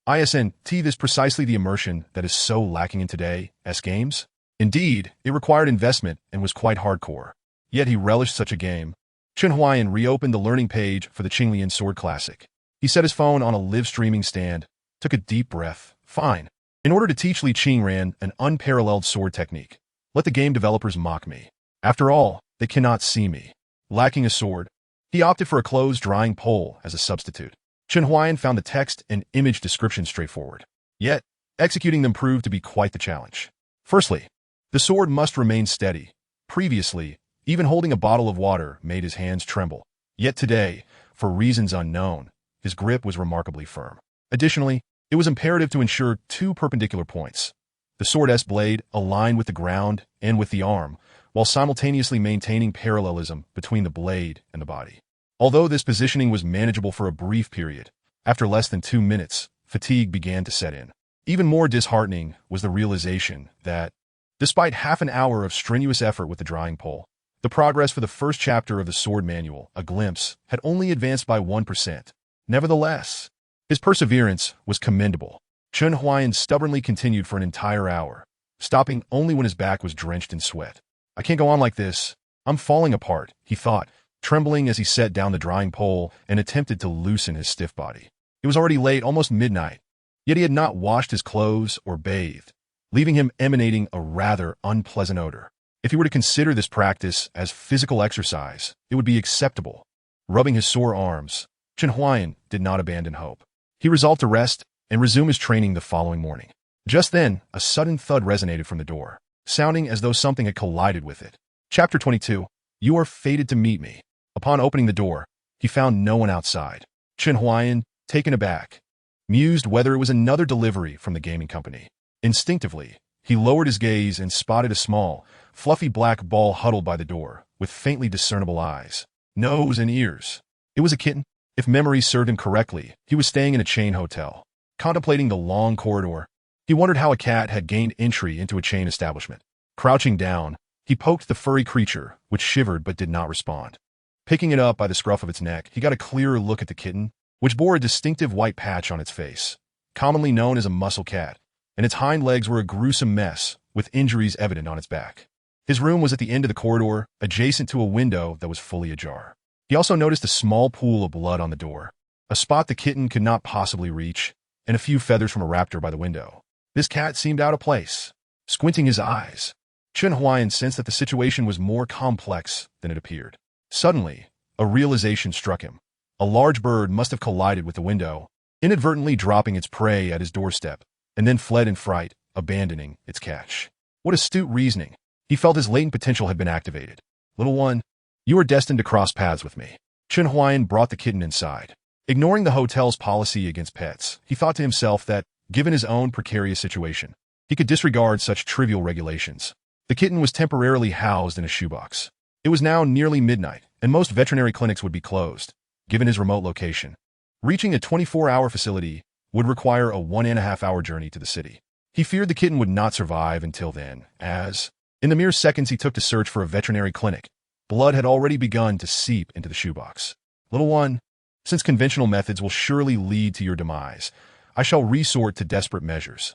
This precisely the immersion that is so lacking in today's games. Indeed, it required investment and was quite hardcore. Yet he relished such a game. Chen Huaian reopened the learning page for the Qinglian Sword Classic. He set his phone on a live streaming stand, took a deep breath. Fine. In order to teach Li Qingran an unparalleled sword technique, let the game developers mock me. After all, they cannot see me. Lacking a sword, he opted for a closed drying pole as a substitute. Chen Huaian found the text and image description straightforward. Yet, executing them proved to be quite the challenge. Firstly, the sword must remain steady. Previously, even holding a bottle of water made his hands tremble. Yet today, for reasons unknown, his grip was remarkably firm. Additionally, it was imperative to ensure two perpendicular points. The sword's blade aligned with the ground and with the arm, while simultaneously maintaining parallelism between the blade and the body. Although this positioning was manageable for a brief period, after less than 2 minutes, fatigue began to set in. Even more disheartening was the realization that, despite half an hour of strenuous effort with the drying pole, the progress for the first chapter of the sword manual, A Glimpse, had only advanced by 1%. Nevertheless, his perseverance was commendable. Chen Huaian stubbornly continued for an entire hour, stopping only when his back was drenched in sweat. I can't go on like this. I'm falling apart, he thought, trembling as he set down the drying pole and attempted to loosen his stiff body. It was already late, almost midnight, yet he had not washed his clothes or bathed, leaving him emanating a rather unpleasant odor. If he were to consider this practice as physical exercise, it would be acceptable. Rubbing his sore arms, Chen Huaian did not abandon hope. He resolved to rest and resume his training the following morning. Just then, a sudden thud resonated from the door, sounding as though something had collided with it. Chapter 22. You are fated to meet me. Upon opening the door, he found no one outside. Chen Huaian, taken aback, mused whether it was another delivery from the gaming company. Instinctively, he lowered his gaze and spotted a small, fluffy black ball huddled by the door, with faintly discernible eyes, nose, and ears. It was a kitten. If memory served him correctly, he was staying in a chain hotel. Contemplating the long corridor, he wondered how a cat had gained entry into a chain establishment. Crouching down, he poked the furry creature, which shivered but did not respond. Picking it up by the scruff of its neck, he got a clearer look at the kitten, which bore a distinctive white patch on its face, commonly known as a muscle cat, and its hind legs were a gruesome mess, with injuries evident on its back. His room was at the end of the corridor, adjacent to a window that was fully ajar. He also noticed a small pool of blood on the door, a spot the kitten could not possibly reach, and a few feathers from a raptor by the window. This cat seemed out of place. Squinting his eyes, Chen Huaian sensed that the situation was more complex than it appeared. Suddenly, a realization struck him. A large bird must have collided with the window, inadvertently dropping its prey at his doorstep, and then fled in fright, abandoning its catch. What astute reasoning! He felt his latent potential had been activated. Little one, you are destined to cross paths with me. Chen Huaian brought the kitten inside. Ignoring the hotel's policy against pets, he thought to himself that, given his own precarious situation, he could disregard such trivial regulations. The kitten was temporarily housed in a shoebox. It was now nearly midnight, and most veterinary clinics would be closed, given his remote location. Reaching a 24-hour facility would require a 1.5-hour journey to the city. He feared the kitten would not survive until then, as, in the mere seconds he took to search for a veterinary clinic, blood had already begun to seep into the shoebox. Little one, since conventional methods will surely lead to your demise, I shall resort to desperate measures.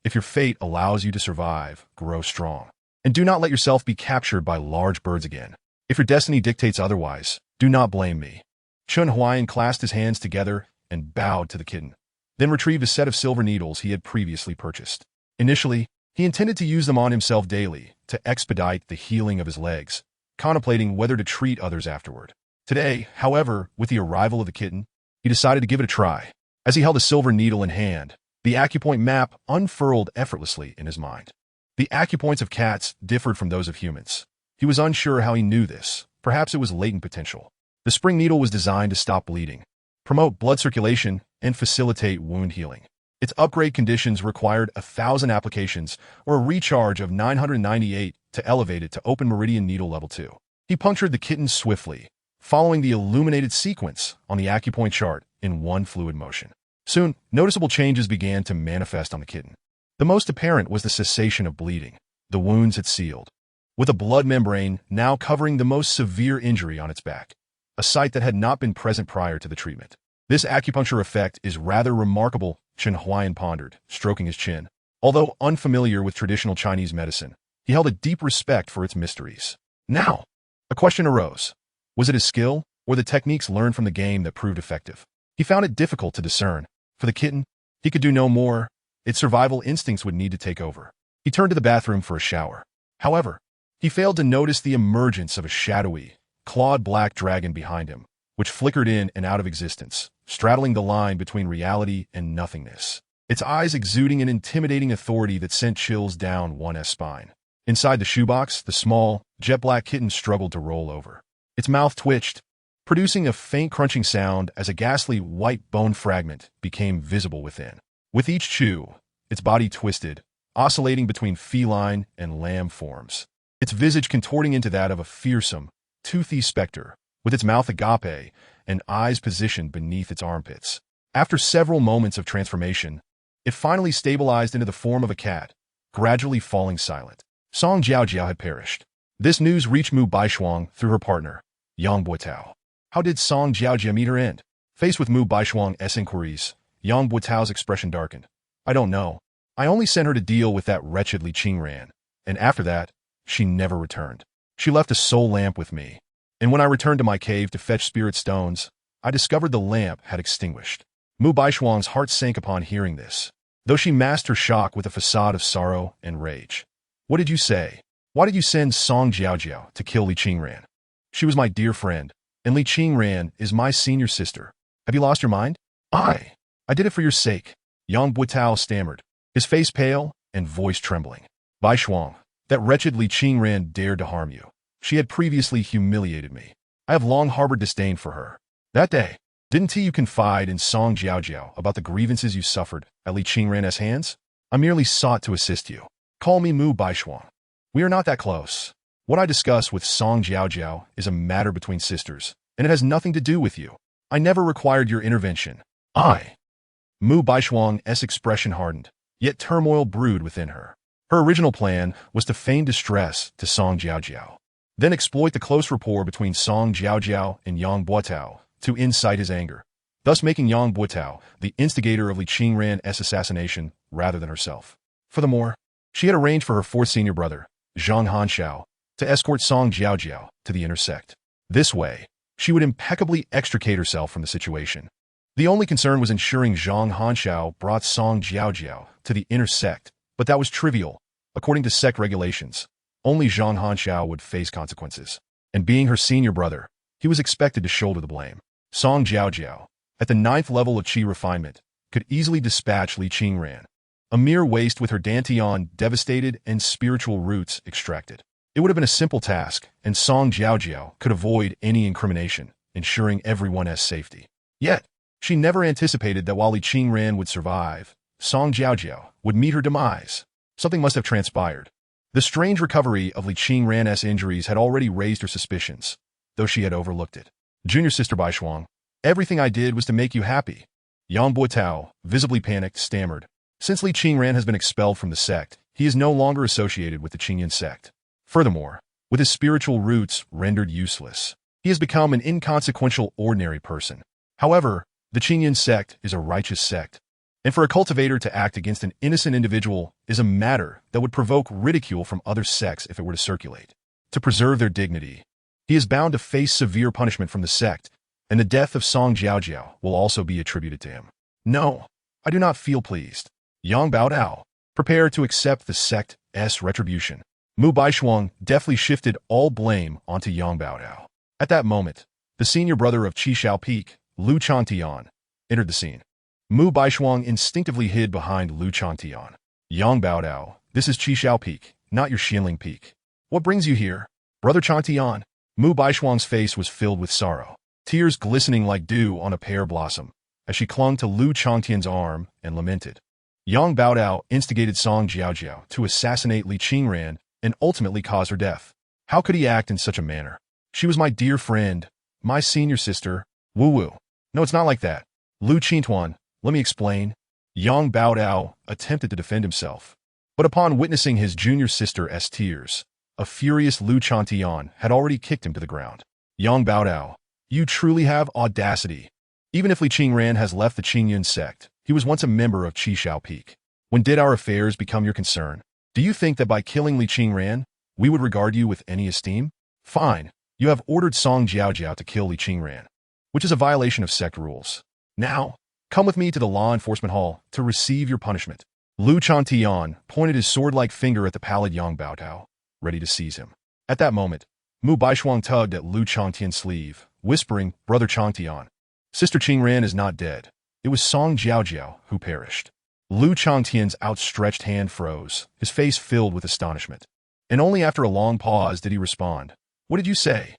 If your fate allows you to survive, grow strong. And do not let yourself be captured by large birds again. If your destiny dictates otherwise, do not blame me. Chen Huaian clasped his hands together and bowed to the kitten, then retrieved a set of silver needles he had previously purchased. Initially, he intended to use them on himself daily to expedite the healing of his legs, contemplating whether to treat others afterward. Today, however, with the arrival of the kitten, he decided to give it a try. As he held a silver needle in hand, the acupoint map unfurled effortlessly in his mind. The acupoints of cats differed from those of humans. He was unsure how he knew this. Perhaps it was latent potential. The spring needle was designed to stop bleeding, promote blood circulation, and facilitate wound healing. Its upgrade conditions required 1,000 applications or a recharge of 998 to elevate it to open meridian needle level 2. He punctured the kitten swiftly, following the illuminated sequence on the acupoint chart in one fluid motion. Soon, noticeable changes began to manifest on the kitten. The most apparent was the cessation of bleeding. The wounds had sealed, with a blood membrane now covering the most severe injury on its back, a site that had not been present prior to the treatment. This acupuncture effect is rather remarkable, Chen Huaian pondered, stroking his chin. Although unfamiliar with traditional Chinese medicine, he held a deep respect for its mysteries. Now, a question arose. Was it his skill, or the techniques learned from the game that proved effective? He found it difficult to discern. For the kitten, he could do no more. Its survival instincts would need to take over. He turned to the bathroom for a shower. However, he failed to notice the emergence of a shadowy, clawed black dragon behind him, which flickered in and out of existence, straddling the line between reality and nothingness. Its eyes exuding an intimidating authority that sent chills down one's spine. Inside the shoebox, the small, jet-black kitten struggled to roll over. Its mouth twitched, producing a faint crunching sound as a ghastly white bone fragment became visible within. With each chew, its body twisted, oscillating between feline and lamb forms, its visage contorting into that of a fearsome, toothy specter, with its mouth agape and eyes positioned beneath its armpits. After several moments of transformation, it finally stabilized into the form of a cat, gradually falling silent. Song Jiaojiao had perished. This news reached Mu Baishuang through her partner, Yang Buotao. How did Song Jiaojiao meet her end? Faced with Mu Baishuang's inquiries, Yang Buotao's expression darkened. I don't know. I only sent her to deal with that wretched Li Qingran, and after that, she never returned. She left a soul lamp with me, and when I returned to my cave to fetch spirit stones, I discovered the lamp had extinguished. Mu Baishuang's heart sank upon hearing this, though she masked her shock with a facade of sorrow and rage. What did you say? Why did you send Song Jiaojiao to kill Li Qingran? She was my dear friend, and Li Qingran is my senior sister. Have you lost your mind? I did it for your sake, Yang Buotao stammered, his face pale and voice trembling. Baishuang, that wretched Li Qingran dared to harm you. She had previously humiliated me. I have long harbored disdain for her. That day, didn't you confide in Song Jiaojiao about the grievances you suffered at Li Qingran's hands? I merely sought to assist you. Call me Mu Baishuang. We are not that close. What I discuss with Song Jiaojiao is a matter between sisters, and it has nothing to do with you. I never required your intervention. Mu Baishuang's expression hardened, yet turmoil brewed within her. Her original plan was to feign distress to Song Jiaojiao, then exploit the close rapport between Song Jiaojiao and Yang Buotao to incite his anger, thus making Yang Buotao the instigator of Li Qingran's assassination rather than herself. Furthermore, she had arranged for her fourth senior brother, Zhang Hanxiao, to escort Song Jiaojiao to the inner sect. This way, she would impeccably extricate herself from the situation. The only concern was ensuring Zhang Hanxiao brought Song Jiaojiao to the inner sect, but that was trivial. According to sect regulations, only Zhang Hanxiao would face consequences. And being her senior brother, he was expected to shoulder the blame. Song Jiaojiao, at the 9th level of qi refinement, could easily dispatch Li Qingran, a mere waste with her Dantian devastated and spiritual roots extracted. It would have been a simple task, and Song Jiaojiao could avoid any incrimination, ensuring everyone's safety. Yet, she never anticipated that while Li Qingran would survive, Song Jiaojiao would meet her demise. Something must have transpired. The strange recovery of Li Qingran's injuries had already raised her suspicions, though she had overlooked it. Junior sister Baishuang, everything I did was to make you happy. Yang Buotao, visibly panicked, stammered. Since Li Qingran has been expelled from the sect, he is no longer associated with the Qingyan sect. Furthermore, with his spiritual roots rendered useless, he has become an inconsequential ordinary person. However, the Qingyan sect is a righteous sect, and for a cultivator to act against an innocent individual is a matter that would provoke ridicule from other sects if it were to circulate. To preserve their dignity, he is bound to face severe punishment from the sect, and the death of Song Jiaojiao will also be attributed to him. No, I do not feel pleased. Yang Baodao, prepare to accept the sect's retribution. Mu Baishuang deftly shifted all blame onto Yang Baodao. At that moment, the senior brother of Qi Xiaopeak, Lu Chantian, entered the scene. Mu Baishuang instinctively hid behind Lu Chantian. Yang Baodao, this is Qi Xiaopeak, not your Xianling Peak. What brings you here? Brother Chantian. Mu Baishuang's face was filled with sorrow, tears glistening like dew on a pear blossom, as she clung to Lu Chantian's arm and lamented. Yang Baodao instigated Song Jiaojiao to assassinate Li Qingran and ultimately cause her death. How could he act in such a manner? She was my dear friend, my senior sister. Woo-woo. No, it's not like that. Lu Qingtuan, let me explain. Yang Baodao attempted to defend himself, but upon witnessing his junior sister's tears, a furious Lu Chantian had already kicked him to the ground. Yang Baodao, you truly have audacity. Even if Li Qingran has left the Qingyan sect, he was once a member of Qi Xiaopeak. When did our affairs become your concern? Do you think that by killing Li Qingran, we would regard you with any esteem? Fine, you have ordered Song Jiaojiao to kill Li Qingran, which is a violation of sect rules. Now, come with me to the law enforcement hall to receive your punishment. Lu Chantian pointed his sword-like finger at the pallid Yang Baodao, ready to seize him. At that moment, Mu Baishuang tugged at Lu Chantian's sleeve, whispering, Brother Chantian, Sister Qingran is not dead. It was Song Jiaojiao who perished. Lu Chantian's outstretched hand froze, his face filled with astonishment. And only after a long pause did he respond. What did you say?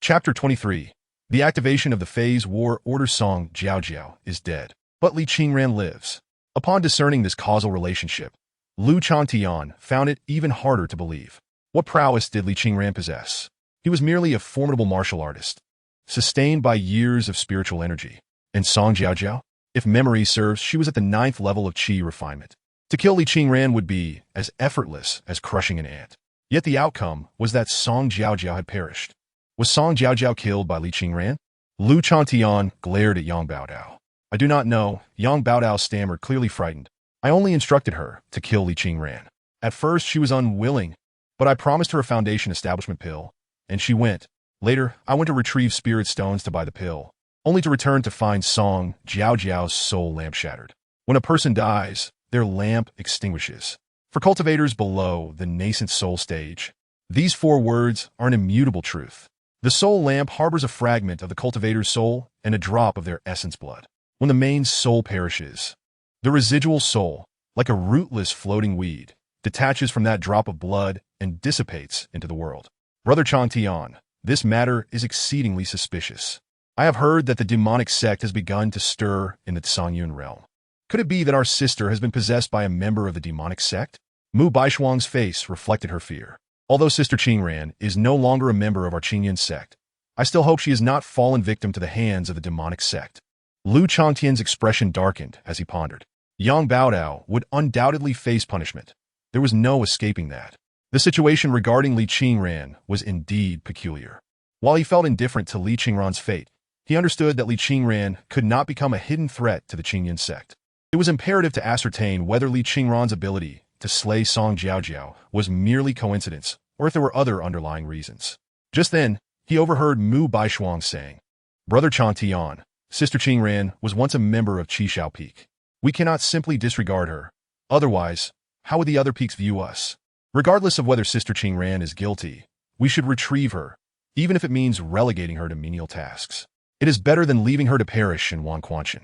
Chapter 23. The activation of the Phase War Order. Song Jiaojiao is dead, but Li Qingran lives. Upon discerning this causal relationship, Lu Chantian found it even harder to believe. What prowess did Li Qingran possess? He was merely a formidable martial artist, sustained by years of spiritual energy. And Song Jiaojiao? If memory serves, she was at the 9th level of Qi refinement. To kill Li Qingran would be as effortless as crushing an ant. Yet the outcome was that Song Jiaojiao had perished. Was Song Jiaojiao killed by Li Qingran? Lu Chantian glared at Yang Baodao. I do not know, Yang Baodao stammered, clearly frightened. I only instructed her to kill Li Qingran. At first she was unwilling, but I promised her a foundation establishment pill, and she went. Later, I went to retrieve spirit stones to buy the pill, only to return to find Song Jiaojiao's soul lamp shattered. When a person dies, their lamp extinguishes. For cultivators below the nascent soul stage, these 4 words are an immutable truth. The soul lamp harbors a fragment of the cultivator's soul and a drop of their essence blood. When the main soul perishes, the residual soul, like a rootless floating weed, detaches from that drop of blood and dissipates into the world. Brother Chantian, this matter is exceedingly suspicious. I have heard that the demonic sect has begun to stir in the Tsangyun realm. Could it be that our sister has been possessed by a member of the demonic sect? Mu Baishuang's face reflected her fear. Although Sister Qingran is no longer a member of our Qingyan sect, I still hope she has not fallen victim to the hands of the demonic sect. Lu Changtian's expression darkened as he pondered. Yang Baodao would undoubtedly face punishment. There was no escaping that. The situation regarding Li Qingran was indeed peculiar. While he felt indifferent to Li Qingran's fate, he understood that Li Qingran could not become a hidden threat to the Qingyan sect. It was imperative to ascertain whether Li Qingran's ability to slay Song Jiaojiao was merely coincidence, or if there were other underlying reasons. Just then, he overheard Mu Baishuang saying, Brother Chantian, Sister Qingran was once a member of Qi Xiaopeak. We cannot simply disregard her. Otherwise, how would the other peaks view us? Regardless of whether Sister Qingran is guilty, we should retrieve her, even if it means relegating her to menial tasks. It is better than leaving her to perish in Wanquanshan.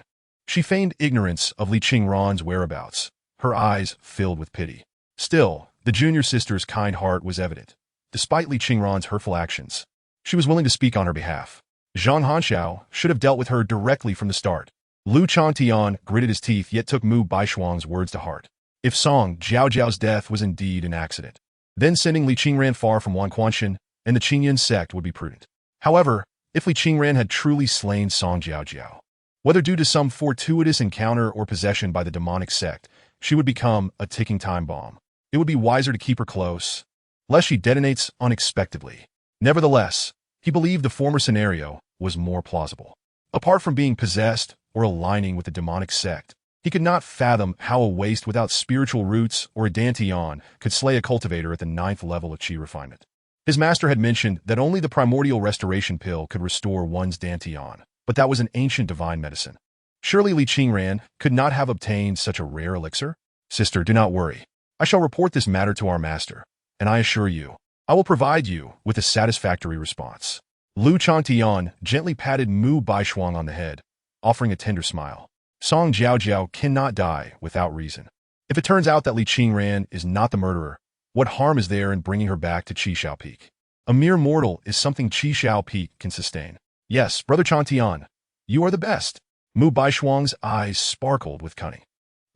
She feigned ignorance of Li Qingran's whereabouts, her eyes filled with pity. Still, the junior sister's kind heart was evident. Despite Li Qingran's hurtful actions, she was willing to speak on her behalf. Zhang Hanxiao should have dealt with her directly from the start. Lu Chantian gritted his teeth yet took Mu Baishuang's words to heart. If Song Jiaojiao's death was indeed an accident, then sending Li Qingran far from Wanquanshan and the Qingyun sect would be prudent. However, if Li Qingran had truly slain Song Jiaojiao, whether due to some fortuitous encounter or possession by the demonic sect, she would become a ticking time bomb. It would be wiser to keep her close, lest she detonates unexpectedly. Nevertheless, he believed the former scenario was more plausible. Apart from being possessed or aligning with the demonic sect, he could not fathom how a waste without spiritual roots or a dantian could slay a cultivator at the 9th level of qi refinement. His master had mentioned that only the primordial restoration pill could restore one's dantian, but that was an ancient divine medicine. Surely Li Qingran could not have obtained such a rare elixir? Sister, do not worry. I shall report this matter to our master, and I assure you, I will provide you with a satisfactory response. Lu Changtian gently patted Mu Baishuang on the head, offering a tender smile. Song Jiaojiao cannot die without reason. If it turns out that Li Qingran is not the murderer, what harm is there in bringing her back to Qishao Peak? A mere mortal is something Qishao Peak can sustain. Yes, Brother Changtian, you are the best. Mu Baishuang's eyes sparkled with cunning.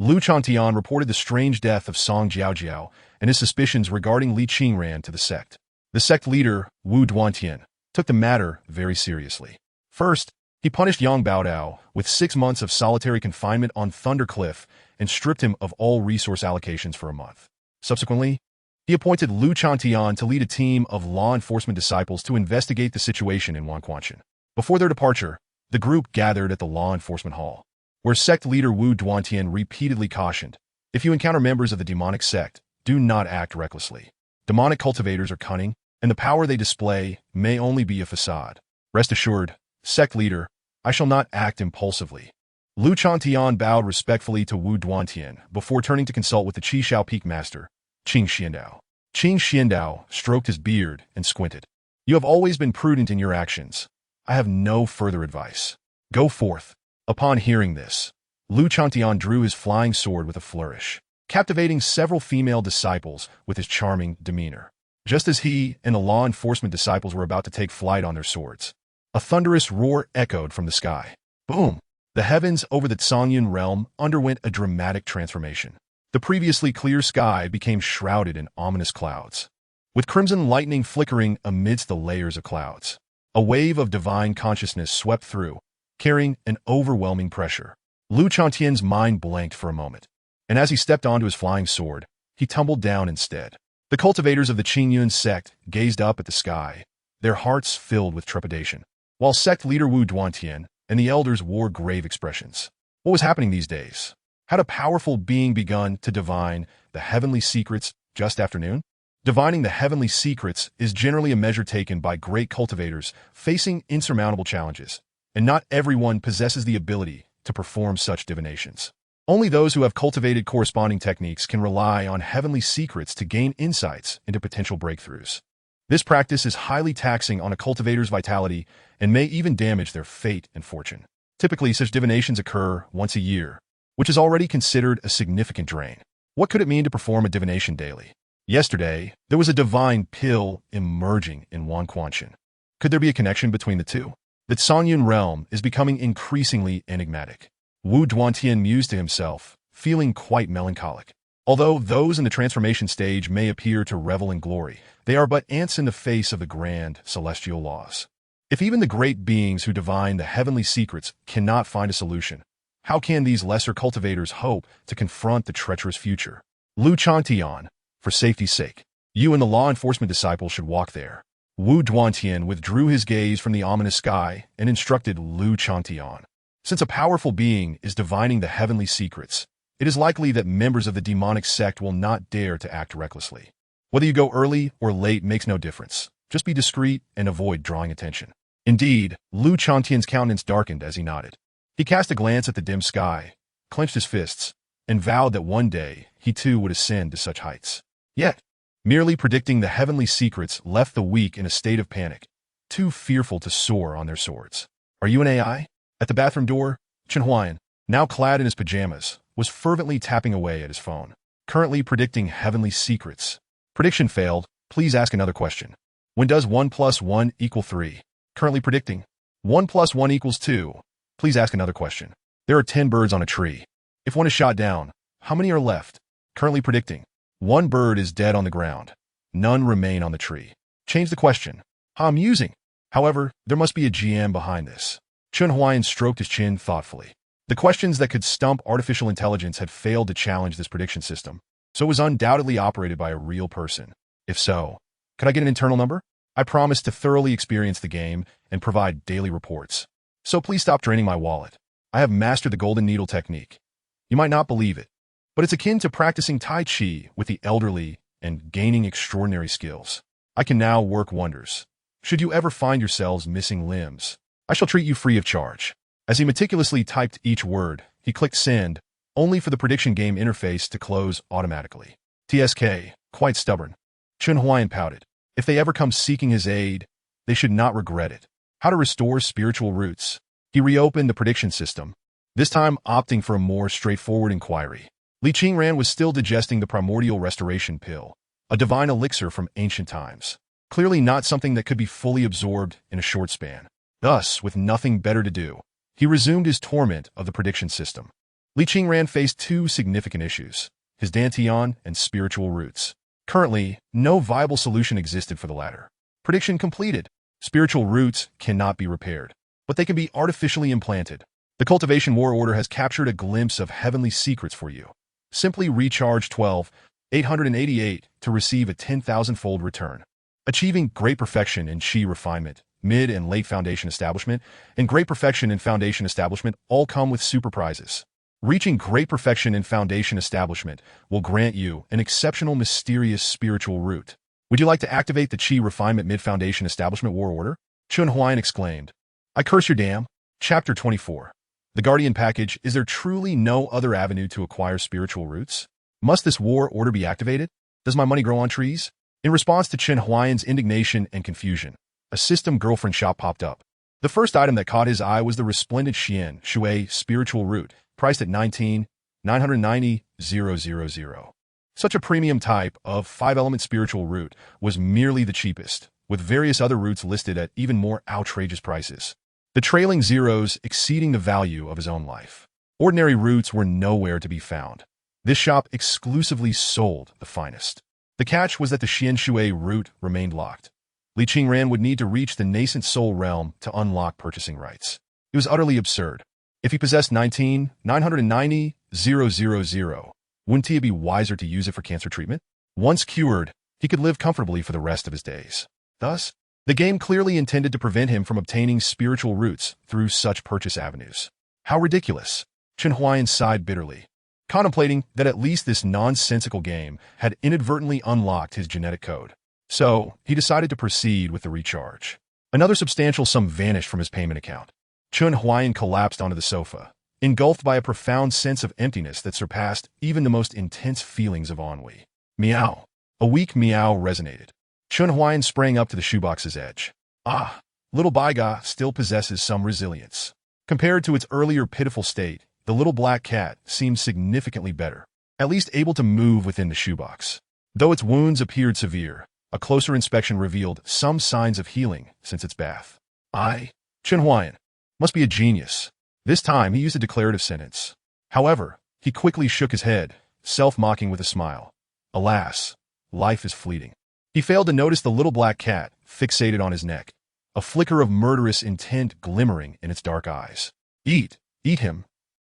Lu Changtian reported the strange death of Song Jiaojiao and his suspicions regarding Li Qingran to the sect. The sect leader, Wu Duantian, took the matter very seriously. First, he punished Yang Baodao with 6 months of solitary confinement on Thunder Cliff and stripped him of all resource allocations for a month. Subsequently, he appointed Lu Changtian to lead a team of law enforcement disciples to investigate the situation in Wanquanshan. Before their departure, the group gathered at the law enforcement hall, where sect leader Wu Duantian repeatedly cautioned, if you encounter members of the demonic sect, do not act recklessly. Demonic cultivators are cunning, and the power they display may only be a facade. Rest assured, sect leader, I shall not act impulsively. Lu Changtian bowed respectfully to Wu Duantian before turning to consult with the Qishao Peak master, Qing Xiandao. Qing Xiandao stroked his beard and squinted. You have always been prudent in your actions. I have no further advice. Go forth. Upon hearing this, Lu Changtian drew his flying sword with a flourish, captivating several female disciples with his charming demeanor. Just as he and the law enforcement disciples were about to take flight on their swords, a thunderous roar echoed from the sky. Boom! The heavens over the Zongyun realm underwent a dramatic transformation. The previously clear sky became shrouded in ominous clouds, with crimson lightning flickering amidst the layers of clouds. A wave of divine consciousness swept through, carrying an overwhelming pressure. Lu Changtian's mind blanked for a moment, and as he stepped onto his flying sword, he tumbled down instead. The cultivators of the Qingyun sect gazed up at the sky, their hearts filled with trepidation, while sect leader Wu Duantian and the elders wore grave expressions. What was happening these days? Had a powerful being begun to divine the heavenly secrets just after noon? Divining the heavenly secrets is generally a measure taken by great cultivators facing insurmountable challenges, and not everyone possesses the ability to perform such divinations. Only those who have cultivated corresponding techniques can rely on heavenly secrets to gain insights into potential breakthroughs. This practice is highly taxing on a cultivator's vitality and may even damage their fate and fortune. Typically, such divinations occur once a year, which is already considered a significant drain. What could it mean to perform a divination daily? Yesterday, there was a divine pill emerging in Wanquanshan. Could there be a connection between the two? The Zongyun realm is becoming increasingly enigmatic. Wu Duantian mused to himself, feeling quite melancholic. Although those in the transformation stage may appear to revel in glory, they are but ants in the face of the grand celestial laws. If even the great beings who divine the heavenly secrets cannot find a solution, how can these lesser cultivators hope to confront the treacherous future? Lu Changtian, for safety's sake, you and the law enforcement disciples should walk there. Wu Duantian withdrew his gaze from the ominous sky and instructed Lu Changtian. Since a powerful being is divining the heavenly secrets, it is likely that members of the demonic sect will not dare to act recklessly. Whether you go early or late makes no difference. Just be discreet and avoid drawing attention. Indeed, Lu Changtian's countenance darkened as he nodded. He cast a glance at the dim sky, clenched his fists, and vowed that one day he too would ascend to such heights. Yet, merely predicting the heavenly secrets left the weak in a state of panic, too fearful to soar on their swords. Are you an AI? At the bathroom door, Chen Huaian, now clad in his pajamas, was fervently tapping away at his phone, currently predicting heavenly secrets. Prediction failed. Please ask another question. When does 1 + 1 = 3? Currently predicting. 1 + 1 = 2. Please ask another question. There are 10 birds on a tree. If one is shot down, how many are left? Currently predicting. 1 bird is dead on the ground. None remain on the tree. Change the question. How amusing. However, there must be a GM behind this. Chen Huaian stroked his chin thoughtfully. The questions that could stump artificial intelligence had failed to challenge this prediction system, so it was undoubtedly operated by a real person. If so, could I get an internal number? I promise to thoroughly experience the game and provide daily reports. So please stop draining my wallet. I have mastered the golden needle technique. You might not believe it, but it's akin to practicing Tai Chi with the elderly and gaining extraordinary skills. I can now work wonders. Should you ever find yourselves missing limbs, I shall treat you free of charge. As he meticulously typed each word, he clicked send, only for the prediction game interface to close automatically. TSK, quite stubborn. Chen Huaian pouted. If they ever come seeking his aid, they should not regret it. How to restore spiritual roots. He reopened the prediction system, this time opting for a more straightforward inquiry. Li Qingran was still digesting the primordial restoration pill, a divine elixir from ancient times. Clearly not something that could be fully absorbed in a short span. Thus, with nothing better to do, he resumed his torment of the prediction system. Li Qingran faced two significant issues, his dantian and spiritual roots. Currently, no viable solution existed for the latter. Prediction completed. Spiritual roots cannot be repaired, but they can be artificially implanted. The Cultivation War Order has captured a glimpse of heavenly secrets for you. Simply recharge 12,888 to receive a 10,000-fold return. Achieving great perfection in Qi refinement, mid and late foundation establishment, and great perfection in foundation establishment all come with super prizes. Reaching great perfection in foundation establishment will grant you an exceptional mysterious spiritual root. Would you like to activate the Qi refinement mid-foundation establishment war order? Chen Huaian exclaimed. I curse your dam. Chapter 24. The Guardian Package. Is there truly no other avenue to acquire spiritual roots? Must this war order be activated? Does my money grow on trees? In response to Chen Huaian's indignation and confusion, a system girlfriend shop popped up. The first item that caught his eye was the resplendent Xian Shui spiritual root, priced at 19,990,000. Such a premium type of 5-element spiritual root was merely the cheapest, with various other roots listed at even more outrageous prices, the trailing zeros exceeding the value of his own life. Ordinary roots were nowhere to be found. This shop exclusively sold the finest. The catch was that the Xian Shui root remained locked. Li Qingran would need to reach the nascent soul realm to unlock purchasing rights. It was utterly absurd. If he possessed 19,990,000, wouldn't he be wiser to use it for cancer treatment? Once cured, he could live comfortably for the rest of his days. Thus, the game clearly intended to prevent him from obtaining spiritual roots through such purchase avenues. How ridiculous! Chen Huaian sighed bitterly, contemplating that at least this nonsensical game had inadvertently unlocked his genetic code. So, he decided to proceed with the recharge. Another substantial sum vanished from his payment account. Chen Huaian collapsed onto the sofa, engulfed by a profound sense of emptiness that surpassed even the most intense feelings of ennui. Meow. A weak meow resonated. Chen Huaian sprang up to the shoebox's edge. Ah, little Baiga still possesses some resilience. Compared to its earlier pitiful state, the little black cat seemed significantly better, at least able to move within the shoebox. Though its wounds appeared severe, a closer inspection revealed some signs of healing since its bath. Chen Huaian, must be a genius. This time he used a declarative sentence. However, he quickly shook his head, self-mocking with a smile. Alas, life is fleeting. He failed to notice the little black cat fixated on his neck, a flicker of murderous intent glimmering in its dark eyes. Eat him.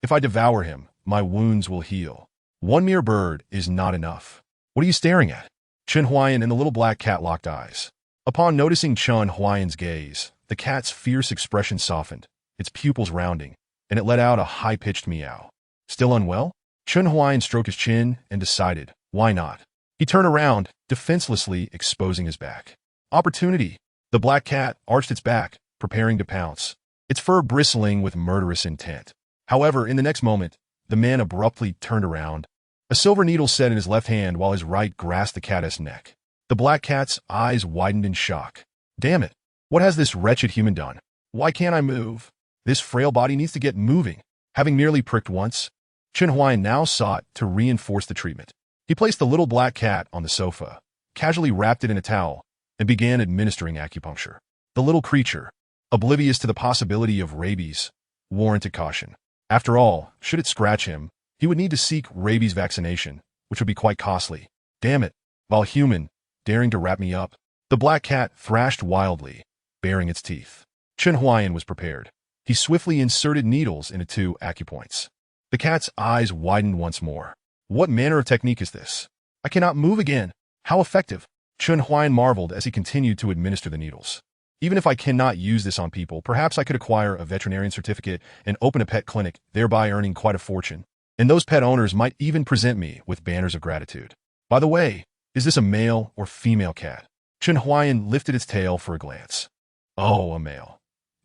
If I devour him, my wounds will heal. One mere bird is not enough. What are you staring at? Chen Huaian and the little black cat locked eyes. Upon noticing Chen Huaian's gaze, the cat's fierce expression softened, its pupils rounding, and it let out a high-pitched meow. Still unwell? Chen Huaian stroked his chin and decided, why not? He turned around, defenselessly exposing his back. Opportunity. The black cat arched its back, preparing to pounce, its fur bristling with murderous intent. However, in the next moment, the man abruptly turned around. A silver needle set in his left hand while his right grasped the cat's neck. The black cat's eyes widened in shock. Damn it! What has this wretched human done? Why can't I move? This frail body needs to get moving. Having merely pricked once, Chen Huaian now sought to reinforce the treatment. He placed the little black cat on the sofa, casually wrapped it in a towel, and began administering acupuncture. The little creature, oblivious to the possibility of rabies, warranted caution. After all, should it scratch him, he would need to seek rabies vaccination, which would be quite costly. Damn it! While human, daring to wrap me up? The black cat thrashed wildly, baring its teeth. Chen Huaian was prepared. He swiftly inserted needles into 2 acupoints. The cat's eyes widened once more. What manner of technique is this? I cannot move again. How effective? Chen Huaian marveled as he continued to administer the needles. Even if I cannot use this on people, perhaps I could acquire a veterinarian certificate and open a pet clinic, thereby earning quite a fortune. And those pet owners might even present me with banners of gratitude. By the way, is this a male or female cat? Chen Huaian lifted its tail for a glance. Oh, a male.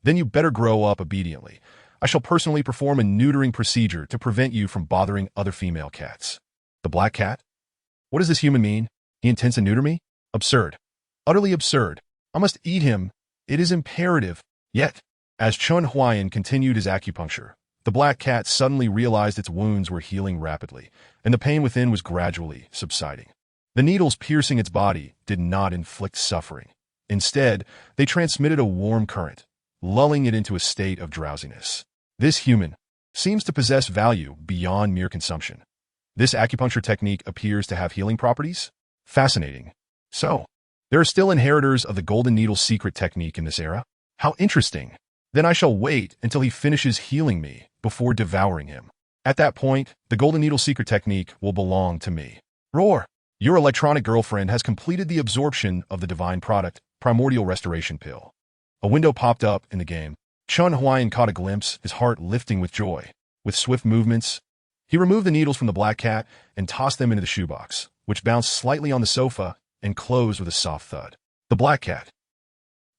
Then you better grow up obediently. I shall personally perform a neutering procedure to prevent you from bothering other female cats. The black cat? What does this human mean? He intends to neuter me? Absurd. Utterly absurd. I must eat him. It is imperative. Yet, as Chen Huaian continued his acupuncture, the black cat suddenly realized its wounds were healing rapidly, and the pain within was gradually subsiding. The needles piercing its body did not inflict suffering. Instead, they transmitted a warm current, lulling it into a state of drowsiness. This human seems to possess value beyond mere consumption. This acupuncture technique appears to have healing properties? Fascinating. So, there are still inheritors of the golden needle secret technique in this era? How interesting. Then I shall wait until he finishes healing me before devouring him. At that point, the golden needle secret technique will belong to me. Roar! Your electronic girlfriend has completed the absorption of the divine product, primordial restoration pill. A window popped up in the game. Chen Huaian caught a glimpse, his heart lifting with joy. With swift movements, he removed the needles from the black cat and tossed them into the shoebox, which bounced slightly on the sofa and closed with a soft thud. The black cat.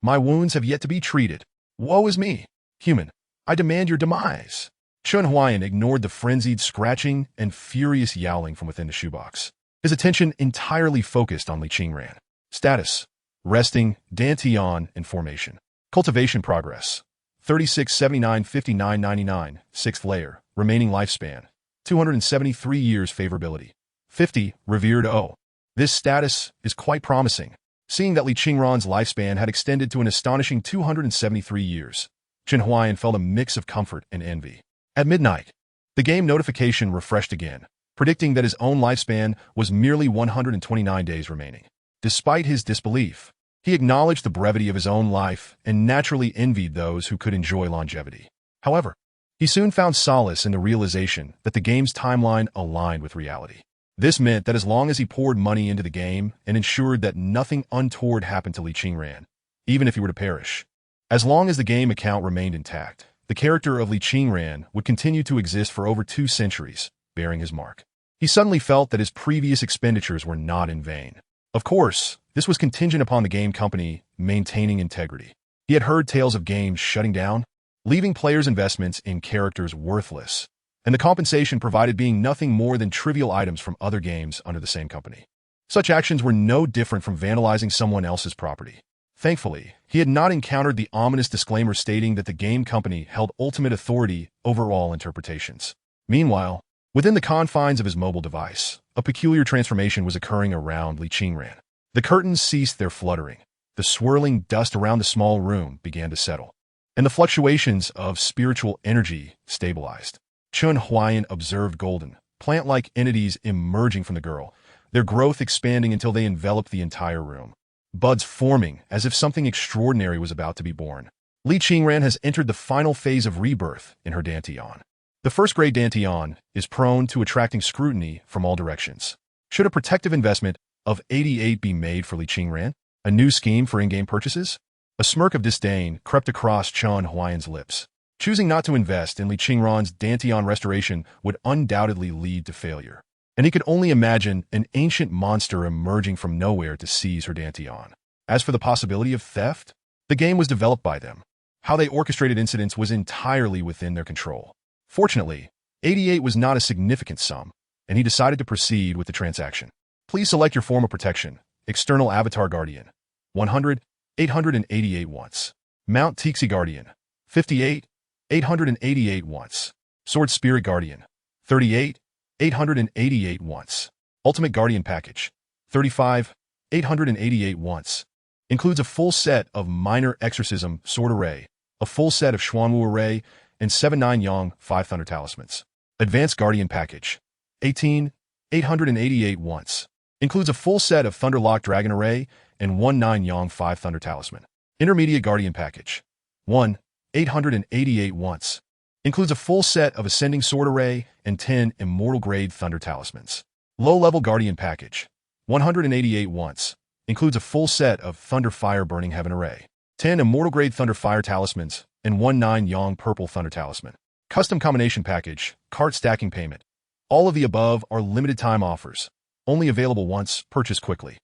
My wounds have yet to be treated. Woe is me. Human, I demand your demise. Chen Huaian ignored the frenzied scratching and furious yowling from within the shoebox. His attention entirely focused on Li Qingran. Status: resting, Dantian in formation. Cultivation progress: 36, 79, 59, 99, 6th layer. Remaining lifespan: 273 years. Favorability: 50, revered O. This status is quite promising. Seeing that Li Qingran's lifespan had extended to an astonishing 273 years, Chen Huaian felt a mix of comfort and envy. At midnight, the game notification refreshed again, predicting that his own lifespan was merely 129 days remaining. Despite his disbelief, he acknowledged the brevity of his own life and naturally envied those who could enjoy longevity. However, he soon found solace in the realization that the game's timeline aligned with reality. This meant that as long as he poured money into the game and ensured that nothing untoward happened to Li Qingran, even if he were to perish, as long as the game account remained intact, the character of Li Qingran would continue to exist for over 2 centuries, bearing his mark. He suddenly felt that his previous expenditures were not in vain. Of course, this was contingent upon the game company maintaining integrity. He had heard tales of games shutting down, leaving players' investments in characters worthless, and the compensation provided being nothing more than trivial items from other games under the same company. Such actions were no different from vandalizing someone else's property. Thankfully, he had not encountered the ominous disclaimer stating that the game company held ultimate authority over all interpretations. Meanwhile, within the confines of his mobile device, a peculiar transformation was occurring around Li Qingran. The curtains ceased their fluttering. The swirling dust around the small room began to settle, and the fluctuations of spiritual energy stabilized. Chen Huaian observed golden, plant-like entities emerging from the girl, their growth expanding until they enveloped the entire room. Buds forming as if something extraordinary was about to be born. Li Qingran has entered the final phase of rebirth in her Dantian. The first-grade Dantian is prone to attracting scrutiny from all directions. Should a protective investment of 88 be made for Li Qingran? A new scheme for in-game purchases? A smirk of disdain crept across Chen Huaian's lips. Choosing not to invest in Li Qingran's Dantian restoration would undoubtedly lead to failure, and he could only imagine an ancient monster emerging from nowhere to seize her Dantian. As for the possibility of theft, the game was developed by them. How they orchestrated incidents was entirely within their control. Fortunately, 88 was not a significant sum, and he decided to proceed with the transaction. Please select your form of protection. External Avatar Guardian, 100, 888 once. Mount Tixi Guardian, 58, 888 once. Sword Spirit Guardian, 38, 888 once. Ultimate Guardian Package, 35, 888 once. Includes a full set of Minor Exorcism Sword Array, a full set of Xuanwu Array, and 7-9 Yang 5 Thunder Talismans. Advanced Guardian Package, 18, 888 once. Includes a full set of Thunderlock Dragon Array and 1 9 Yang 5 Thunder Talisman. Intermediate Guardian Package. 1. 888 once. Includes a full set of Ascending Sword Array and 10 Immortal Grade Thunder Talismans. Low-level Guardian Package. 188 once. Includes a full set of Thunder Fire Burning Heaven Array. 10 Immortal Grade Thunder Fire Talismans and 1 9 Yang Purple Thunder Talisman. Custom Combination Package. Cart Stacking Payment. All of the above are limited time offers. Only available once, purchase quickly.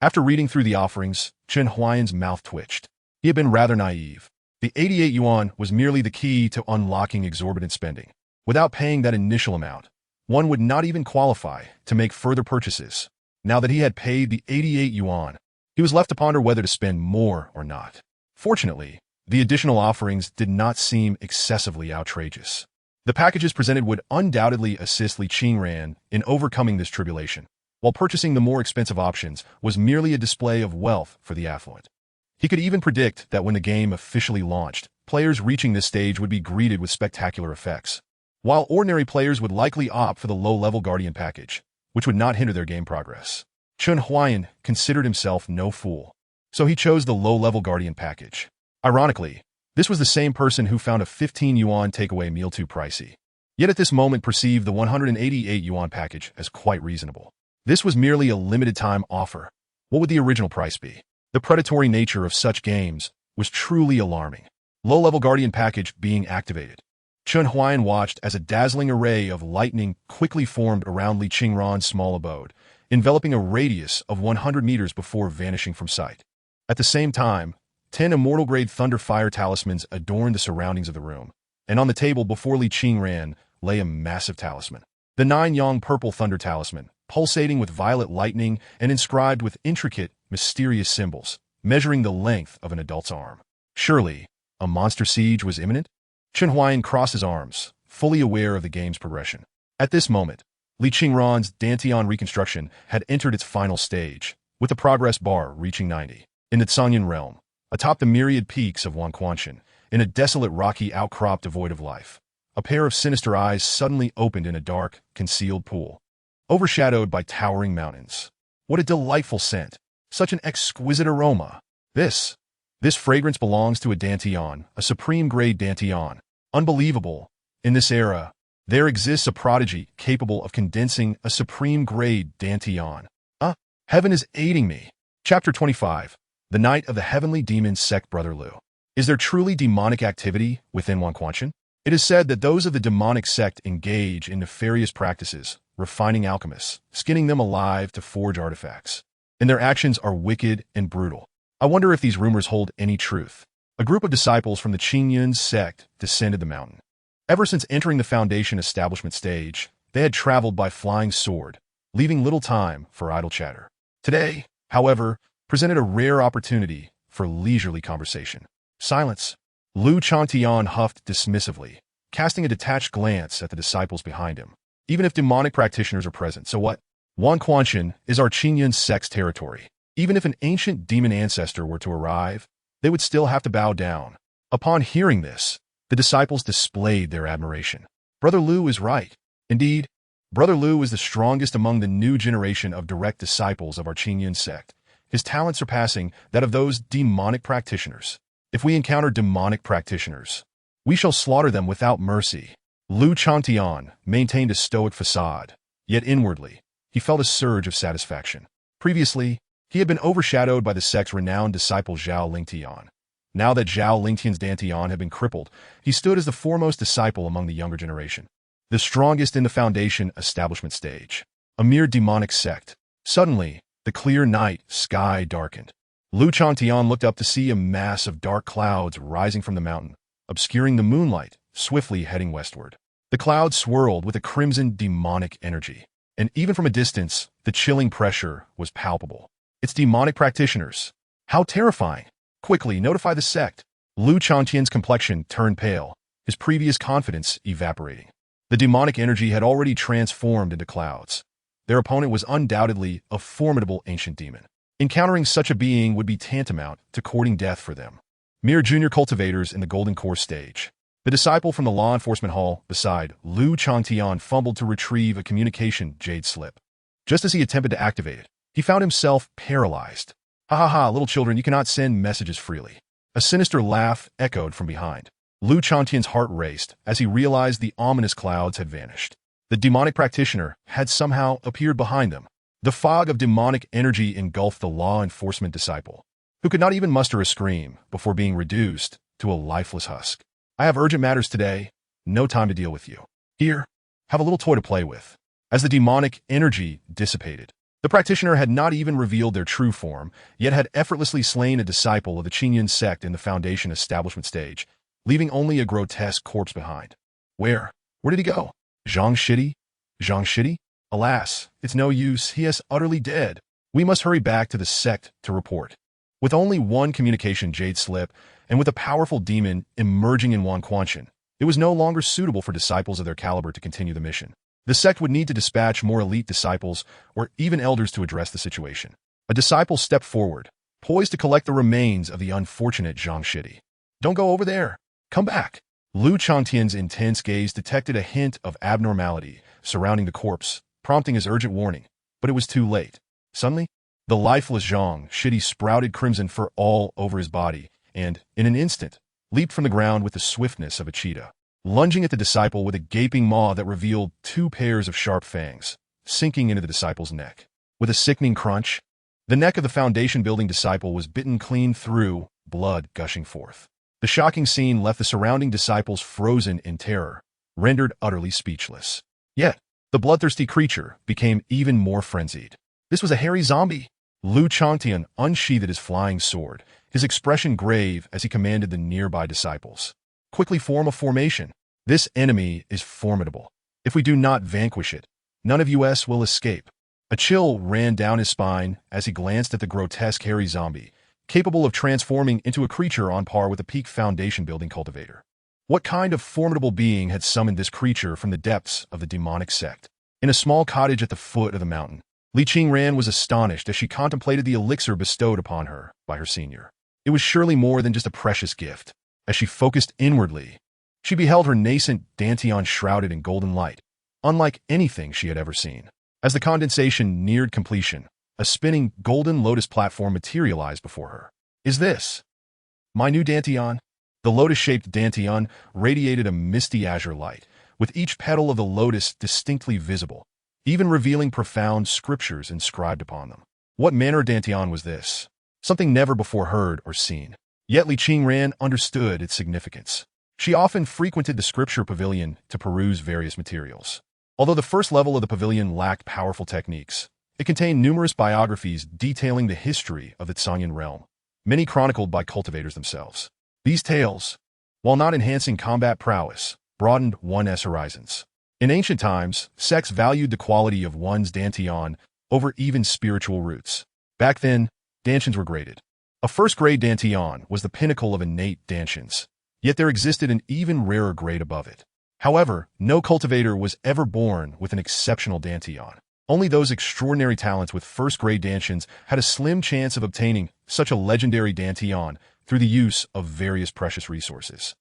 After reading through the offerings, Chen Huaian's mouth twitched. He had been rather naive. The 88 yuan was merely the key to unlocking exorbitant spending. Without paying that initial amount, one would not even qualify to make further purchases. Now that he had paid the 88 yuan, he was left to ponder whether to spend more or not. Fortunately, the additional offerings did not seem excessively outrageous. The packages presented would undoubtedly assist Li Qingran in overcoming this tribulation, while purchasing the more expensive options was merely a display of wealth for the affluent. He could even predict that when the game officially launched, players reaching this stage would be greeted with spectacular effects, while ordinary players would likely opt for the low-level Guardian package, which would not hinder their game progress. Chen Huaian considered himself no fool, so he chose the low-level Guardian package. Ironically, this was the same person who found a 15 yuan takeaway meal too pricey, yet at this moment perceived the 188 yuan package as quite reasonable. This was merely a limited-time offer. What would the original price be? The predatory nature of such games was truly alarming. Low-level Guardian package being activated. Chen Huaian watched as a dazzling array of lightning quickly formed around Li Qingran's small abode, enveloping a radius of 100 meters before vanishing from sight. At the same time, 10 immortal-grade Thunder Fire Talismans adorned the surroundings of the room, and on the table before Li Qingran lay a massive talisman. The 9 Yang Purple Thunder Talisman, pulsating with violet lightning and inscribed with intricate, mysterious symbols, measuring the length of an adult's arm. Surely, a monster siege was imminent? Chen Huaian crossed his arms, fully aware of the game's progression. At this moment, Li Qingran's Dantian reconstruction had entered its final stage, with the progress bar reaching 90. In the Canyan realm, atop the myriad peaks of Wanquanshan, in a desolate rocky outcrop devoid of life, a pair of sinister eyes suddenly opened in a dark, concealed pool, overshadowed by towering mountains. What a delightful scent! Such an exquisite aroma. This fragrance belongs to a Dantian, a supreme-grade Dantian. Unbelievable. In this era, there exists a prodigy capable of condensing a supreme-grade Dantian. Heaven is aiding me. Chapter 25. The Night of the Heavenly Demon Sect Brother Lu. Is there truly demonic activity within Wanquanshan? It is said that those of the demonic sect engage in nefarious practices, refining alchemists, skinning them alive to forge artifacts. And their actions are wicked and brutal. I wonder if these rumors hold any truth. A group of disciples from the Qingyan sect descended the mountain. Ever since entering the Foundation establishment stage, they had traveled by flying sword, leaving little time for idle chatter. Today, however, presented a rare opportunity for leisurely conversation. Silence. Lu Changtian huffed dismissively, casting a detached glance at the disciples behind him. Even if demonic practitioners are present, so what? Wanquanshan is our Qingyan sect's territory. Even if an ancient demon ancestor were to arrive, they would still have to bow down. Upon hearing this, the disciples displayed their admiration. Brother Lu is right. Indeed, Brother Lu is the strongest among the new generation of direct disciples of our Qingyan sect, his talent surpassing that of those demonic practitioners. If we encounter demonic practitioners, we shall slaughter them without mercy. Lu Changtian maintained a stoic facade, yet inwardly, he felt a surge of satisfaction. Previously, he had been overshadowed by the sect's renowned disciple Zhao Lingtian. Now that Zhao Lingtian's Dantian had been crippled, he stood as the foremost disciple among the younger generation, the strongest in the Foundation establishment stage. A mere demonic sect. Suddenly, the clear night sky darkened. Lu Changtian looked up to see a mass of dark clouds rising from the mountain, obscuring the moonlight, swiftly heading westward. The clouds swirled with a crimson demonic energy, and even from a distance, the chilling pressure was palpable. It's demonic practitioners. How terrifying! Quickly notify the sect. Lu Changtian's complexion turned pale, his previous confidence evaporating. The demonic energy had already transformed into clouds. Their opponent was undoubtedly a formidable ancient demon. Encountering such a being would be tantamount to courting death for them. Mere junior cultivators in the Golden Course stage. The disciple from the law enforcement hall beside Lu Changtian fumbled to retrieve a communication jade slip. Just as he attempted to activate it, he found himself paralyzed. Ha ha ha, little children, you cannot send messages freely. A sinister laugh echoed from behind. Li Qingran's heart raced as he realized the ominous clouds had vanished. The demonic practitioner had somehow appeared behind them. The fog of demonic energy engulfed the law enforcement disciple, who could not even muster a scream before being reduced to a lifeless husk. I have urgent matters today, no time to deal with you. Here, have a little toy to play with. As the demonic energy dissipated, the practitioner had not even revealed their true form, yet had effortlessly slain a disciple of the Qingyan sect in the Foundation establishment stage, leaving only a grotesque corpse behind. Where did he go? Zhang Shidi? Zhang Shidi? Alas, it's no use, he is utterly dead. We must hurry back to the sect to report. With only one communication jade slip, and with a powerful demon emerging in Wan Quanchen, it was no longer suitable for disciples of their caliber to continue the mission. The sect would need to dispatch more elite disciples or even elders to address the situation. A disciple stepped forward, poised to collect the remains of the unfortunate Zhang Shidi. Don't go over there. Come back. Li Qingran's intense gaze detected a hint of abnormality surrounding the corpse, prompting his urgent warning, but it was too late. Suddenly, the lifeless Zhang Shidi sprouted crimson fur all over his body and, in an instant, leaped from the ground with the swiftness of a cheetah, lunging at the disciple with a gaping maw that revealed 2 pairs of sharp fangs, sinking into the disciple's neck. With a sickening crunch, the neck of the foundation-building disciple was bitten clean through, blood gushing forth. The shocking scene left the surrounding disciples frozen in terror, rendered utterly speechless. Yet, the bloodthirsty creature became even more frenzied. This was a hairy zombie. Li Qingran unsheathed his flying sword, his expression grave as he commanded the nearby disciples. Quickly form a formation. This enemy is formidable. If we do not vanquish it, none of us will escape. A chill ran down his spine as he glanced at the grotesque hairy zombie, capable of transforming into a creature on par with a peak foundation-building cultivator. What kind of formidable being had summoned this creature from the depths of the demonic sect? In a small cottage at the foot of the mountain, Li Qingran was astonished as she contemplated the elixir bestowed upon her by her senior. It was surely more than just a precious gift. As she focused inwardly, she beheld her nascent dantian shrouded in golden light, unlike anything she had ever seen. As the condensation neared completion, a spinning golden lotus platform materialized before her. Is this my new dantian? The lotus-shaped dantian radiated a misty azure light, with each petal of the lotus distinctly visible, even revealing profound scriptures inscribed upon them. What manner dantian was this? Something never before heard or seen. Yet Li Qingran understood its significance. She often frequented the scripture pavilion to peruse various materials. Although the first level of the pavilion lacked powerful techniques, it contained numerous biographies detailing the history of the Zhangyan realm, many chronicled by cultivators themselves. These tales, while not enhancing combat prowess, broadened one's horizons. In ancient times, sects valued the quality of one's dantian over even spiritual roots. Back then, dantians were graded. A first-grade dantian was the pinnacle of innate dantians, yet there existed an even rarer grade above it. However, no cultivator was ever born with an exceptional dantian. Only those extraordinary talents with first-grade dantians had a slim chance of obtaining such a legendary dantian through the use of various precious resources.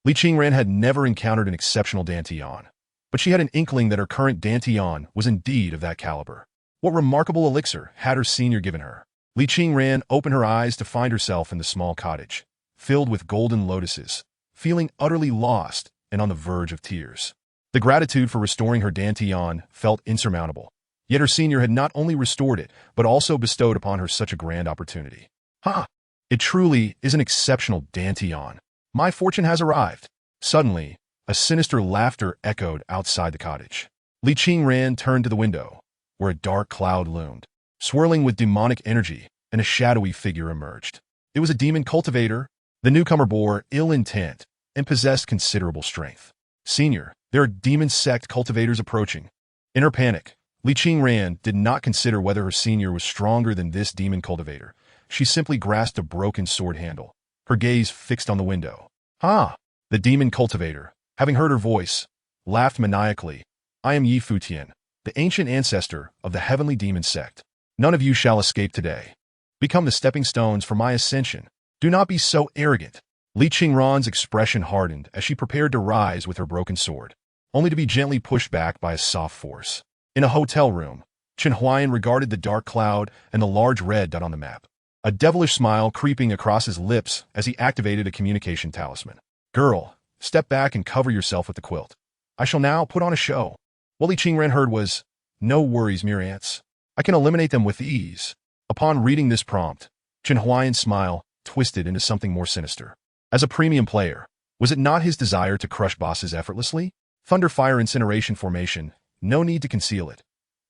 Li Qingran had never encountered an exceptional dantian, but she had an inkling that her current dantian was indeed of that caliber. What remarkable elixir had her senior given her? Li Qingran opened her eyes to find herself in the small cottage, filled with golden lotuses, feeling utterly lost and on the verge of tears. The gratitude for restoring her dantian felt insurmountable, yet her senior had not only restored it, but also bestowed upon her such a grand opportunity. Ha! It truly is an exceptional dantian. My fortune has arrived. Suddenly, a sinister laughter echoed outside the cottage. Li Qingran turned to the window, where a dark cloud loomed, swirling with demonic energy, and a shadowy figure emerged. It was a demon cultivator. The newcomer bore ill intent and possessed considerable strength. Senior, there are demon sect cultivators approaching. In her panic, Li Qingran did not consider whether her senior was stronger than this demon cultivator. She simply grasped a broken sword handle, her gaze fixed on the window. Ah! The demon cultivator, having heard her voice, laughed maniacally. I am Yi Futian, the ancient ancestor of the heavenly demon sect. None of you shall escape today. Become the stepping stones for my ascension. Do not be so arrogant. Li Qingran's expression hardened as she prepared to rise with her broken sword, only to be gently pushed back by a soft force. In a hotel room, Chen Huaian regarded the dark cloud and the large red dot on the map, a devilish smile creeping across his lips as he activated a communication talisman. Girl, step back and cover yourself with the quilt. I shall now put on a show. What Li Qingran heard was, no worries, mere ants. I can eliminate them with ease. Upon reading this prompt, Chen Huaian's smile twisted into something more sinister. As a premium player, was it not his desire to crush bosses effortlessly? Thunderfire Incineration Formation, no need to conceal it.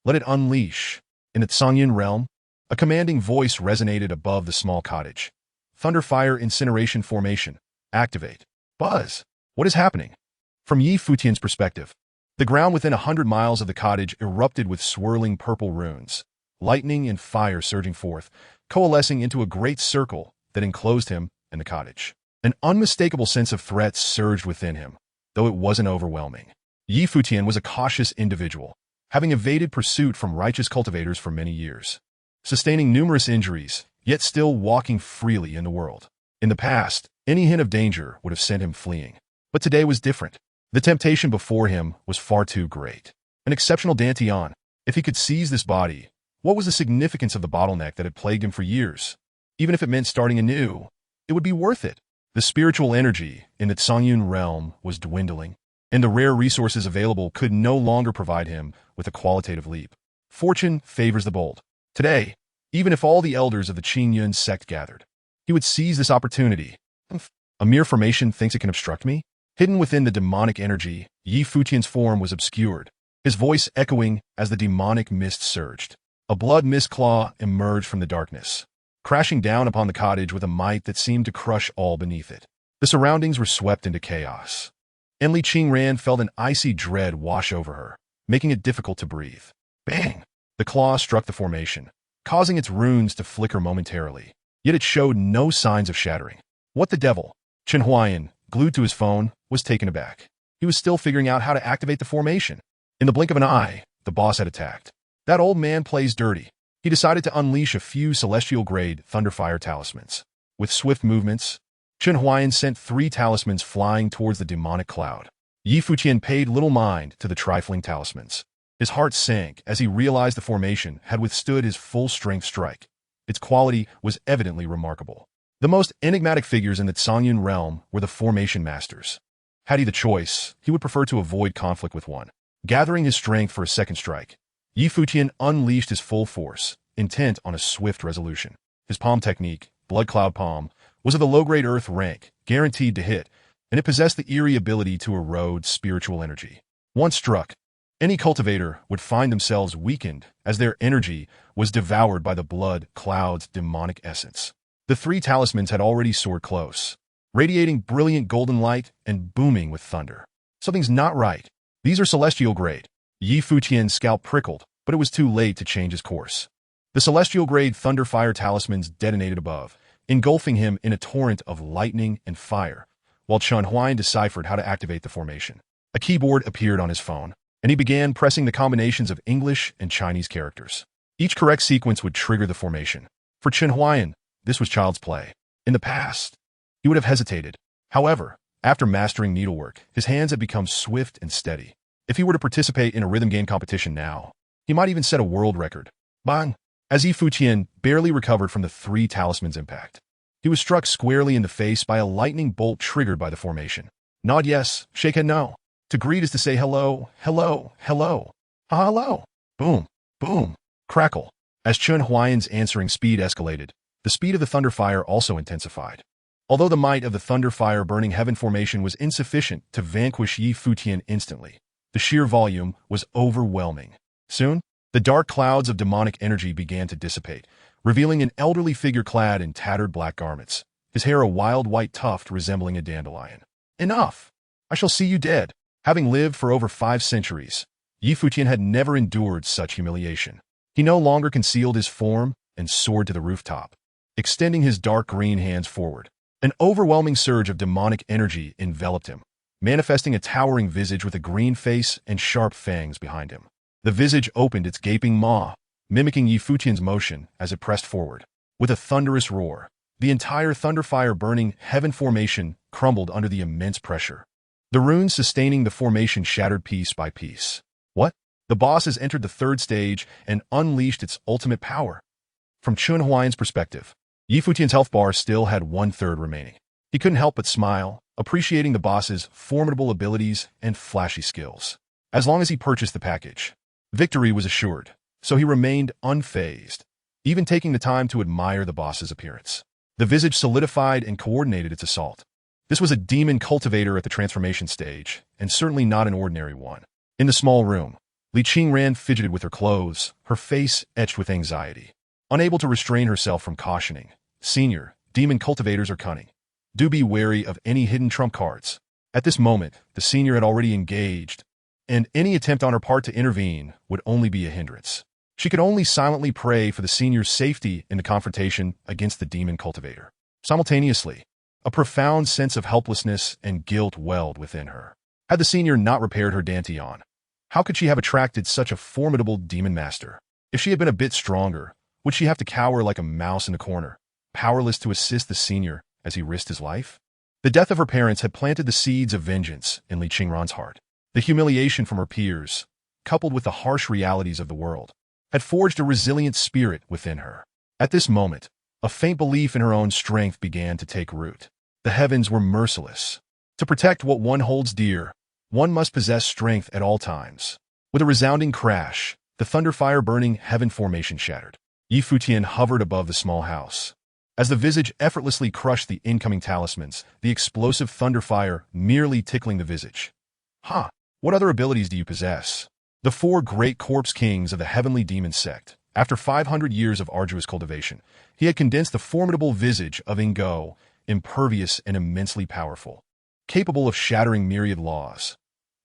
Let it unleash. In the Songyun realm, a commanding voice resonated above the small cottage. Thunderfire Incineration Formation, activate. Buzz. What is happening? From Yi Futian's perspective, the ground within 100 miles of the cottage erupted with swirling purple runes, lightning and fire surging forth, coalescing into a great circle that enclosed him and the cottage. An unmistakable sense of threat surged within him, though it wasn't overwhelming. Yi Futian was a cautious individual, having evaded pursuit from righteous cultivators for many years, sustaining numerous injuries, yet still walking freely in the world. In the past, any hint of danger would have sent him fleeing. But today was different. The temptation before him was far too great. An exceptional Dantian. If he could seize this body, what was the significance of the bottleneck that had plagued him for years? Even if it meant starting anew, it would be worth it. The spiritual energy in the Songyun realm was dwindling, and the rare resources available could no longer provide him with a qualitative leap. Fortune favors the bold. Today, even if all the elders of the Qingyun sect gathered, he would seize this opportunity. A mere formation thinks it can obstruct me? Hidden within the demonic energy, Yi Futian's form was obscured, his voice echoing as the demonic mist surged. A blood mist claw emerged from the darkness, crashing down upon the cottage with a might that seemed to crush all beneath it. The surroundings were swept into chaos, and Li Qingran felt an icy dread wash over her, making it difficult to breathe. Bang! The claw struck the formation, causing its runes to flicker momentarily, yet it showed no signs of shattering. What the devil? Chen Huaian, glued to his phone, was taken aback. He was still figuring out how to activate the formation. In the blink of an eye, the boss had attacked. That old man plays dirty. He decided to unleash a few celestial-grade Thunderfire talismans. With swift movements, Chen Huaian sent 3 talismans flying towards the demonic cloud. Yi Futian paid little mind to the trifling talismans. His heart sank as he realized the formation had withstood his full-strength strike. Its quality was evidently remarkable. The most enigmatic figures in the Songyun realm were the formation masters. Had he the choice, he would prefer to avoid conflict with one. Gathering his strength for a second strike, Yi Futian unleashed his full force, intent on a swift resolution. His palm technique, Blood Cloud Palm, was of the low-grade earth rank, guaranteed to hit, and it possessed the eerie ability to erode spiritual energy. Once struck, any cultivator would find themselves weakened as their energy was devoured by the Blood Cloud's demonic essence. The 3 talismans had already soared close, radiating brilliant golden light and booming with thunder. Something's not right. These are celestial grade. Yi Futian's scalp prickled, but it was too late to change his course. The celestial grade Thunderfire talismans detonated above, engulfing him in a torrent of lightning and fire, while Chen Huaian deciphered how to activate the formation. A keyboard appeared on his phone, and he began pressing the combinations of English and Chinese characters. Each correct sequence would trigger the formation. For Chen Huaian, this was child's play. In the past, he would have hesitated. However, after mastering needlework, his hands had become swift and steady. If he were to participate in a rhythm game competition now, he might even set a world record. Bang! As Yi Futian barely recovered from the 3 talismans' impact, he was struck squarely in the face by a lightning bolt triggered by the formation. Nod yes, shake head no. To greet is to say hello, hello, hello. Hello. Boom, boom, crackle. As Chen Huaian's answering speed escalated, the speed of the Thunderfire also intensified. Although the might of the Thunderfire burning heaven formation was insufficient to vanquish Yi Futian instantly, the sheer volume was overwhelming. Soon, the dark clouds of demonic energy began to dissipate, revealing an elderly figure clad in tattered black garments, his hair a wild white tuft resembling a dandelion. Enough! I shall see you dead. Having lived for over 5 centuries, Yi Futian had never endured such humiliation. He no longer concealed his form and soared to the rooftop, extending his dark green hands forward. An overwhelming surge of demonic energy enveloped him, manifesting a towering visage with a green face and sharp fangs behind him. The visage opened its gaping maw, mimicking Yi Futian's motion as it pressed forward. With a thunderous roar, the entire Thunderfire burning heaven formation crumbled under the immense pressure. The runes sustaining the formation shattered piece by piece. What? The boss has entered the third stage and unleashed its ultimate power. From Chen Huaian's perspective, Yi Futian's health bar still had 1/3 remaining. He couldn't help but smile, appreciating the boss's formidable abilities and flashy skills. As long as he purchased the package, victory was assured, so he remained unfazed, even taking the time to admire the boss's appearance. The visage solidified and coordinated its assault. This was a demon cultivator at the transformation stage, and certainly not an ordinary one. In the small room, Li Qingran fidgeted with her clothes, her face etched with anxiety. Unable to restrain herself from cautioning, "Senior, demon cultivators are cunning. Do be wary of any hidden trump cards." At this moment, the senior had already engaged, and any attempt on her part to intervene would only be a hindrance. She could only silently pray for the senior's safety in the confrontation against the demon cultivator. Simultaneously, a profound sense of helplessness and guilt welled within her. Had the senior not repaired her dantian, how could she have attracted such a formidable demon master? If she had been a bit stronger, would she have to cower like a mouse in a corner, powerless to assist the senior as he risked his life? The death of her parents had planted the seeds of vengeance in Li Qingran's heart. The humiliation from her peers, coupled with the harsh realities of the world, had forged a resilient spirit within her. At this moment, a faint belief in her own strength began to take root. The heavens were merciless. To protect what one holds dear, one must possess strength at all times. With a resounding crash, the thunderfire burning heaven formation shattered. Yi Futian hovered above the small house. As the visage effortlessly crushed the incoming talismans, the explosive thunderfire merely tickling the visage. What other abilities do you possess? The four great corpse kings of the heavenly demon sect. After 500 years of arduous cultivation, he had condensed the formidable visage of Ingo, impervious and immensely powerful, capable of shattering myriad laws.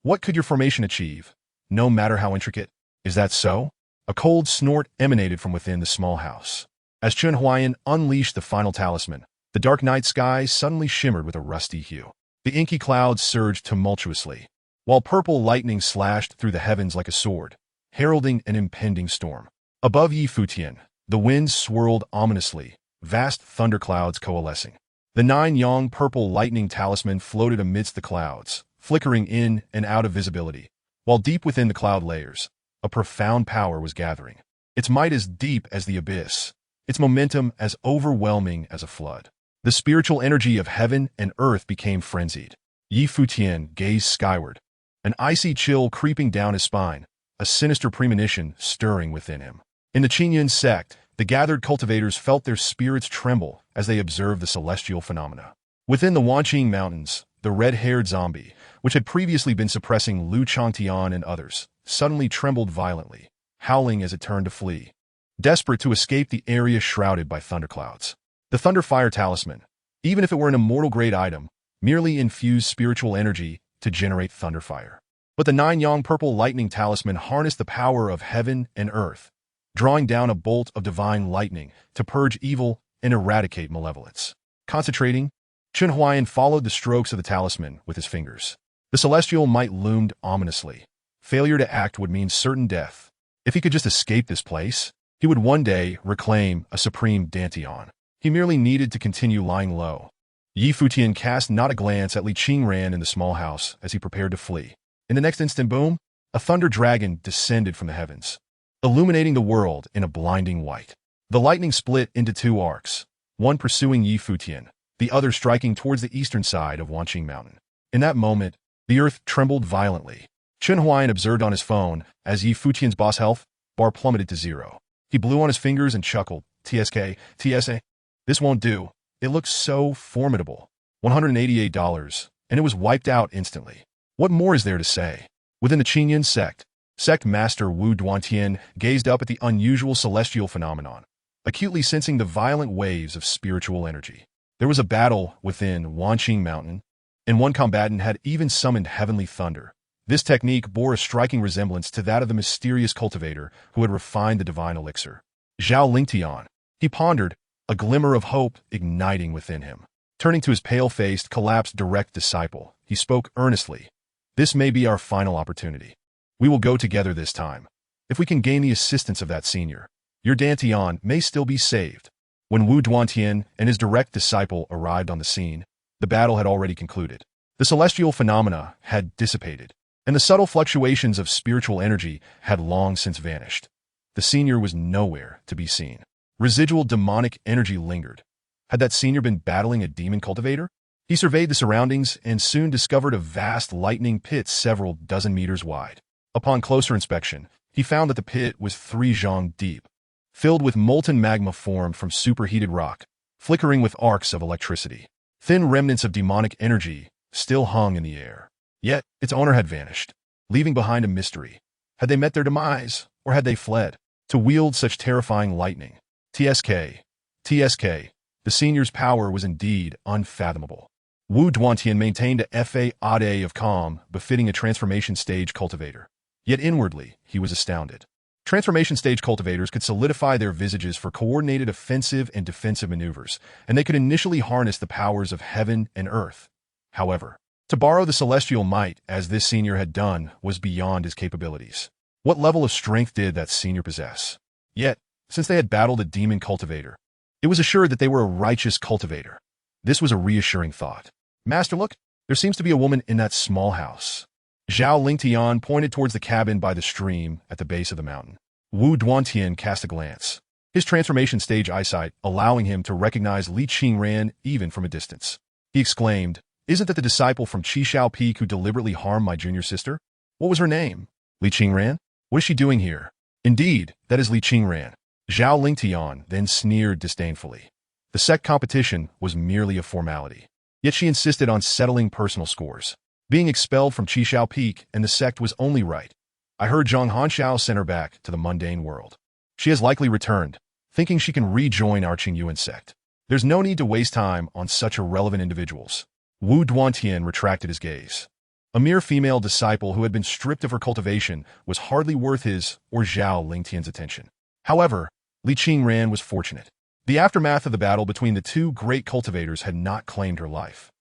What could your formation achieve, no matter how intricate? Is that so? A cold snort emanated from within the small house. As Chen Huaian unleashed the final talisman, the dark night sky suddenly shimmered with a rusty hue. The inky clouds surged tumultuously, while purple lightning slashed through the heavens like a sword, heralding an impending storm. Above Yi Futian, the winds swirled ominously, vast thunderclouds coalescing. The 9-yang purple lightning talisman floated amidst the clouds, flickering in and out of visibility, while deep within the cloud layers, a profound power was gathering. Its might as deep as the abyss, its momentum as overwhelming as a flood. The spiritual energy of heaven and earth became frenzied. Yi Futian gazed skyward, an icy chill creeping down his spine, a sinister premonition stirring within him. In the Qingyan sect, the gathered cultivators felt their spirits tremble as they observed the celestial phenomena. Within the Wanqing Mountains, the red-haired zombie, which had previously been suppressing Lu Changtian and others, suddenly trembled violently, howling as it turned to flee, desperate to escape the area shrouded by thunderclouds. The Thunderfire Talisman, even if it were an immortal-grade item, merely infused spiritual energy to generate thunderfire. But the 9-yang purple lightning talisman harnessed the power of heaven and earth, drawing down a bolt of divine lightning to purge evil and eradicate malevolence. Concentrating, Chen Huaian followed the strokes of the talisman with his fingers. The celestial might loomed ominously. Failure to act would mean certain death. If he could just escape this place, he would one day reclaim a supreme dantian. He merely needed to continue lying low. Yi Futian cast not a glance at Li Qingran in the small house as he prepared to flee. In the next instant, boom, a thunder dragon descended from the heavens, illuminating the world in a blinding white. The lightning split into two arcs, one pursuing Yi Futian, the other striking towards the eastern side of Wanqing Mountain. In that moment, the earth trembled violently. Chen Huaian observed on his phone as Yi Futian's boss health bar plummeted to 0. He blew on his fingers and chuckled, TSA. This won't do. It looks so formidable. $188, and it was wiped out instantly. What more is there to say? Within the Qingyan sect master Wu Duantian gazed up at the unusual celestial phenomenon, acutely sensing the violent waves of spiritual energy. There was a battle within Wanqing Mountain, and one combatant had even summoned heavenly thunder. This technique bore a striking resemblance to that of the mysterious cultivator who had refined the divine elixir. Zhao Lingtian. He pondered, a glimmer of hope igniting within him. Turning to his pale-faced, collapsed direct disciple, he spoke earnestly. This may be our final opportunity. We will go together this time. If we can gain the assistance of that senior, your dantian may still be saved. When Wu Duantian and his direct disciple arrived on the scene, the battle had already concluded. The celestial phenomena had dissipated, and the subtle fluctuations of spiritual energy had long since vanished. The senior was nowhere to be seen. Residual demonic energy lingered. Had that senior been battling a demon cultivator? He surveyed the surroundings and soon discovered a vast lightning pit several dozen meters wide. Upon closer inspection, he found that the pit was 3 zhang deep, filled with molten magma formed from superheated rock, flickering with arcs of electricity. Thin remnants of demonic energy still hung in the air. Yet, its owner had vanished, leaving behind a mystery. Had they met their demise, or had they fled? To wield such terrifying lightning. TSK. The senior's power was indeed unfathomable. Wu Duantian maintained a facade of calm befitting a transformation stage cultivator. Yet inwardly, he was astounded. Transformation stage cultivators could solidify their visages for coordinated offensive and defensive maneuvers, and they could initially harness the powers of heaven and earth. However, to borrow the celestial might, as this senior had done, was beyond his capabilities. What level of strength did that senior possess? Yet, since they had battled a demon cultivator, it was assured that they were a righteous cultivator. This was a reassuring thought. Master, look, there seems to be a woman in that small house. Zhao Lingtian pointed towards the cabin by the stream at the base of the mountain. Wu Duantian cast a glance, his transformation stage eyesight allowing him to recognize Li Qingran even from a distance. He exclaimed, "Isn't that the disciple from Qishao Peak who deliberately harmed my junior sister? What was her name? Li Qingran? What is she doing here?" "Indeed, that is Li Qingran." Zhao Lingtian then sneered disdainfully. The sect competition was merely a formality. Yet she insisted on settling personal scores. Being expelled from Qishao Peak and the sect was only right. I heard Zhang Hanxiao sent her back to the mundane world. She has likely returned, thinking she can rejoin our Qingyuan sect. There's no need to waste time on such irrelevant individuals. Wu Duantian retracted his gaze. A mere female disciple who had been stripped of her cultivation was hardly worth his or Zhao Lingtian's attention. However, Li Qingran was fortunate. The aftermath of the battle between the two great cultivators had not claimed her life.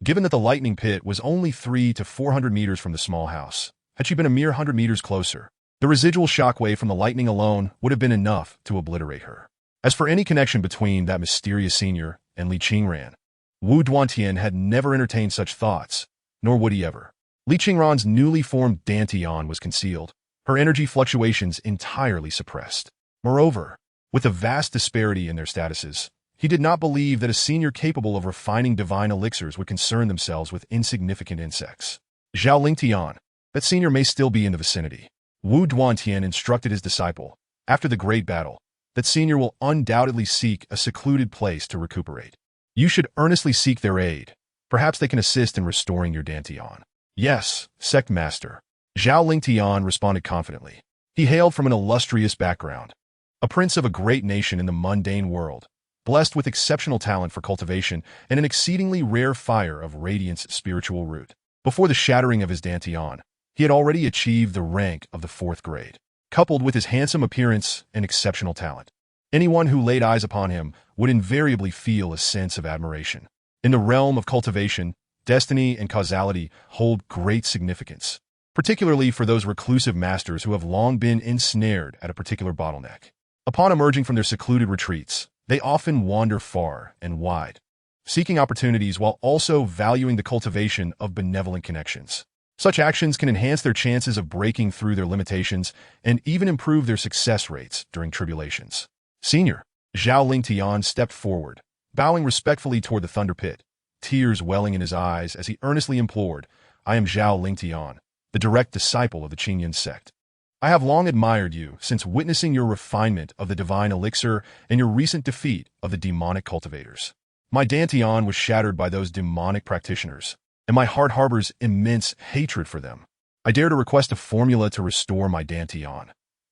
Given that the lightning pit was only 300 to 400 meters from the small house, had she been a mere 100 meters closer, the residual shockwave from the lightning alone would have been enough to obliterate her. As for any connection between that mysterious senior and Li Qingran, Wu Duantian had never entertained such thoughts, nor would he ever. Li Qingran's newly formed dantian was concealed, her energy fluctuations entirely suppressed. Moreover, with a vast disparity in their statuses, he did not believe that a senior capable of refining divine elixirs would concern themselves with insignificant insects. Zhao Lingtian, that senior may still be in the vicinity. Wu Duantian instructed his disciple, after the great battle, that senior will undoubtedly seek a secluded place to recuperate. You should earnestly seek their aid. Perhaps they can assist in restoring your dantian. Yes, sect master. Zhao Lingtian responded confidently. He hailed from an illustrious background, a prince of a great nation in the mundane world, blessed with exceptional talent for cultivation and an exceedingly rare fire of radiance spiritual root. Before the shattering of his dantian, he had already achieved the rank of the 4th grade. Coupled with his handsome appearance and exceptional talent, anyone who laid eyes upon him would invariably feel a sense of admiration. In the realm of cultivation, destiny and causality hold great significance, particularly for those reclusive masters who have long been ensnared at a particular bottleneck. Upon emerging from their secluded retreats, they often wander far and wide, seeking opportunities while also valuing the cultivation of benevolent connections. Such actions can enhance their chances of breaking through their limitations and even improve their success rates during tribulations. Senior, Zhao Lingtian stepped forward, bowing respectfully toward the thunder pit, tears welling in his eyes as he earnestly implored, "I am Zhao Lingtian, the direct disciple of the Qingyuan sect. I have long admired you since witnessing your refinement of the divine elixir and your recent defeat of the demonic cultivators. My dantian was shattered by those demonic practitioners, and my heart harbors immense hatred for them. I dare to request a formula to restore my dantian.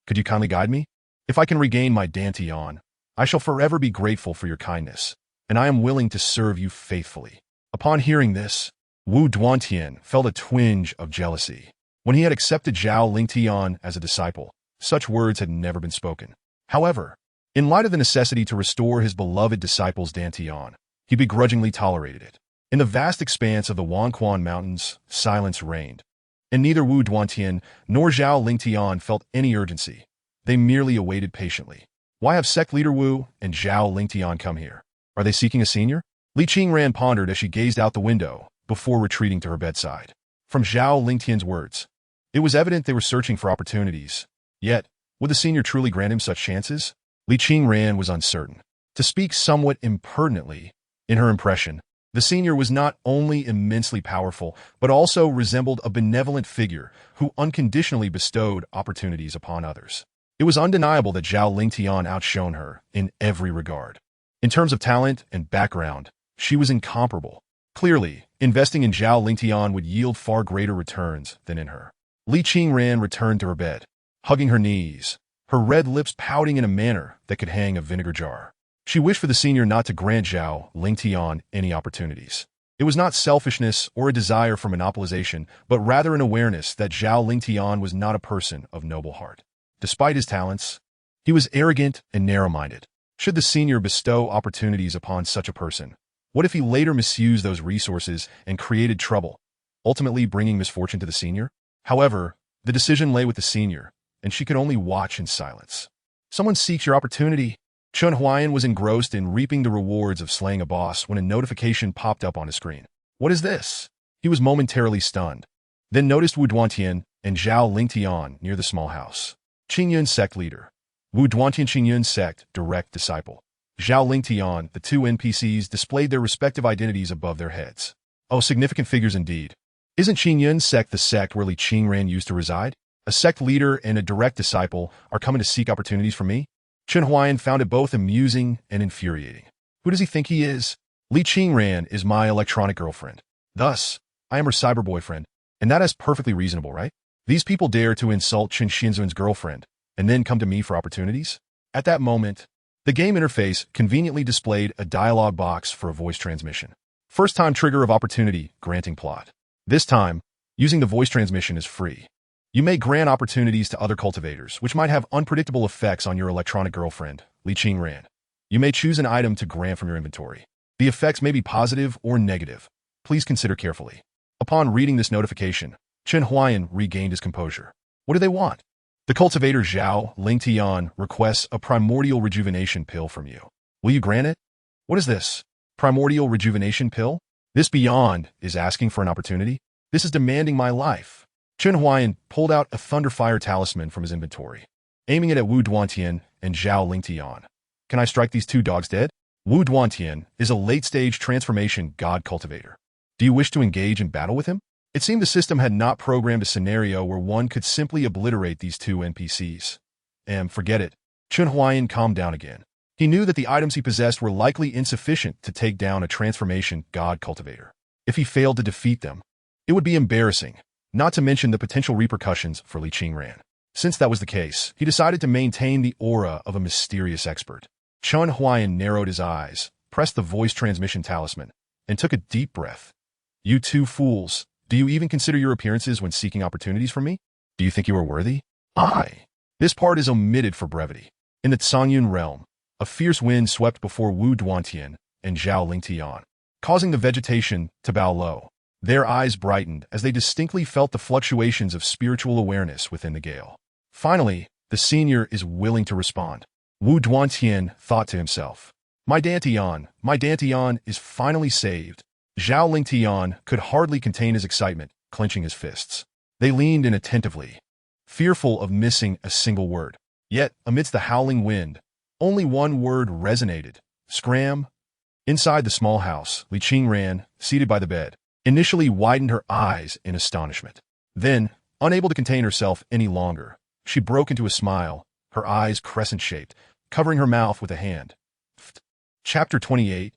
Could you kindly guide me? If I can regain my dantian, I shall forever be grateful for your kindness, and I am willing to serve you faithfully." Upon hearing this, Wu Duantian felt a twinge of jealousy. When he had accepted Zhao Lingtian as a disciple, such words had never been spoken. However, in light of the necessity to restore his beloved disciple's dantian, he begrudgingly tolerated it. In the vast expanse of the Wanquan Mountains, silence reigned, and neither Wu Duantian nor Zhao Lingtian felt any urgency. They merely awaited patiently. Why have sect leader Wu and Zhao Lingtian come here? Are they seeking a senior? Li Qingran pondered as she gazed out the window before retreating to her bedside. From Zhao Lingtian's words, It was evident they were searching for opportunities. Yet, would the senior truly grant him such chances? Li Qingran was uncertain. To speak somewhat impertinently, in her impression, the senior was not only immensely powerful, but also resembled a benevolent figure who unconditionally bestowed opportunities upon others. It was undeniable that Zhao Lingtian outshone her in every regard. In terms of talent and background, she was incomparable. Clearly, investing in Zhao Lingtian would yield far greater returns than in her. Li Qingran returned to her bed, hugging her knees, her red lips pouting in a manner that could hang a vinegar jar. She wished for the senior not to grant Zhao Lingtian any opportunities. It was not selfishness or a desire for monopolization, but rather an awareness that Zhao Lingtian was not a person of noble heart. Despite his talents, he was arrogant and narrow-minded. Should the senior bestow opportunities upon such a person? What if he later misused those resources and created trouble, ultimately bringing misfortune to the senior? However, the decision lay with the senior, and she could only watch in silence. Someone seeks your opportunity. Chen Huaian was engrossed in reaping the rewards of slaying a boss when a notification popped up on his screen. What is this? He was momentarily stunned, then noticed Wu Duantian and Zhao Lingtian near the small house. Qingyun sect leader. Wu Duantian Qingyun sect direct disciple. Zhao Lingtian, the two NPCs displayed their respective identities above their heads. Oh, significant figures indeed. Isn't Qingyun sect the sect where Li Qingran used to reside? A sect leader and a direct disciple are coming to seek opportunities from me? Chen Huaian found it both amusing and infuriating. Who does he think he is? Li Qingran is my electronic girlfriend. Thus, I am her cyber boyfriend, and that is perfectly reasonable, right? These people dare to insult Chen Xianzun's girlfriend, and then come to me for opportunities? At that moment, the game interface conveniently displayed a dialog box for a voice transmission. First-time trigger of opportunity, granting plot. This time, using the voice transmission is free. You may grant opportunities to other cultivators, which might have unpredictable effects on your electronic girlfriend, Li Qingran. You may choose an item to grant from your inventory. The effects may be positive or negative. Please consider carefully. Upon reading this notification, Chen Huaian regained his composure. What do they want? The cultivator Zhao Lingtian requests a primordial rejuvenation pill from you. Will you grant it? What is this? Primordial rejuvenation pill? This beyond is asking for an opportunity? This is demanding my life. Chen Huaian pulled out a Thunderfire talisman from his inventory, aiming it at Wu Duantian and Zhao Lingtian. Can I strike these two dogs dead? Wu Duantian is a late-stage transformation god cultivator. Do you wish to engage in battle with him? It seemed the system had not programmed a scenario where one could simply obliterate these two NPCs. Forget it. Chen Huaian calmed down again. He knew that the items he possessed were likely insufficient to take down a transformation god cultivator. If he failed to defeat them, it would be embarrassing, not to mention the potential repercussions for Li Qingran. Since that was the case, he decided to maintain the aura of a mysterious expert. Chen Huaian narrowed his eyes, pressed the voice transmission talisman, and took a deep breath. You two fools, do you even consider your appearances when seeking opportunities from me? Do you think you are worthy? This part is omitted for brevity. In the Tsangyun realm, a fierce wind swept before Wu Duantian and Zhao Lingtian, causing the vegetation to bow low. Their eyes brightened as they distinctly felt the fluctuations of spiritual awareness within the gale. Finally, the senior is willing to respond. Wu Duantian thought to himself, my Dantian is finally saved. Zhao Lingtian could hardly contain his excitement, clenching his fists. They leaned in attentively, fearful of missing a single word. Yet, amidst the howling wind, only one word resonated. Scram. Inside the small house, Li Qingran, seated by the bed, initially widened her eyes in astonishment. Then, unable to contain herself any longer, she broke into a smile, her eyes crescent-shaped, covering her mouth with a hand. Chapter 28.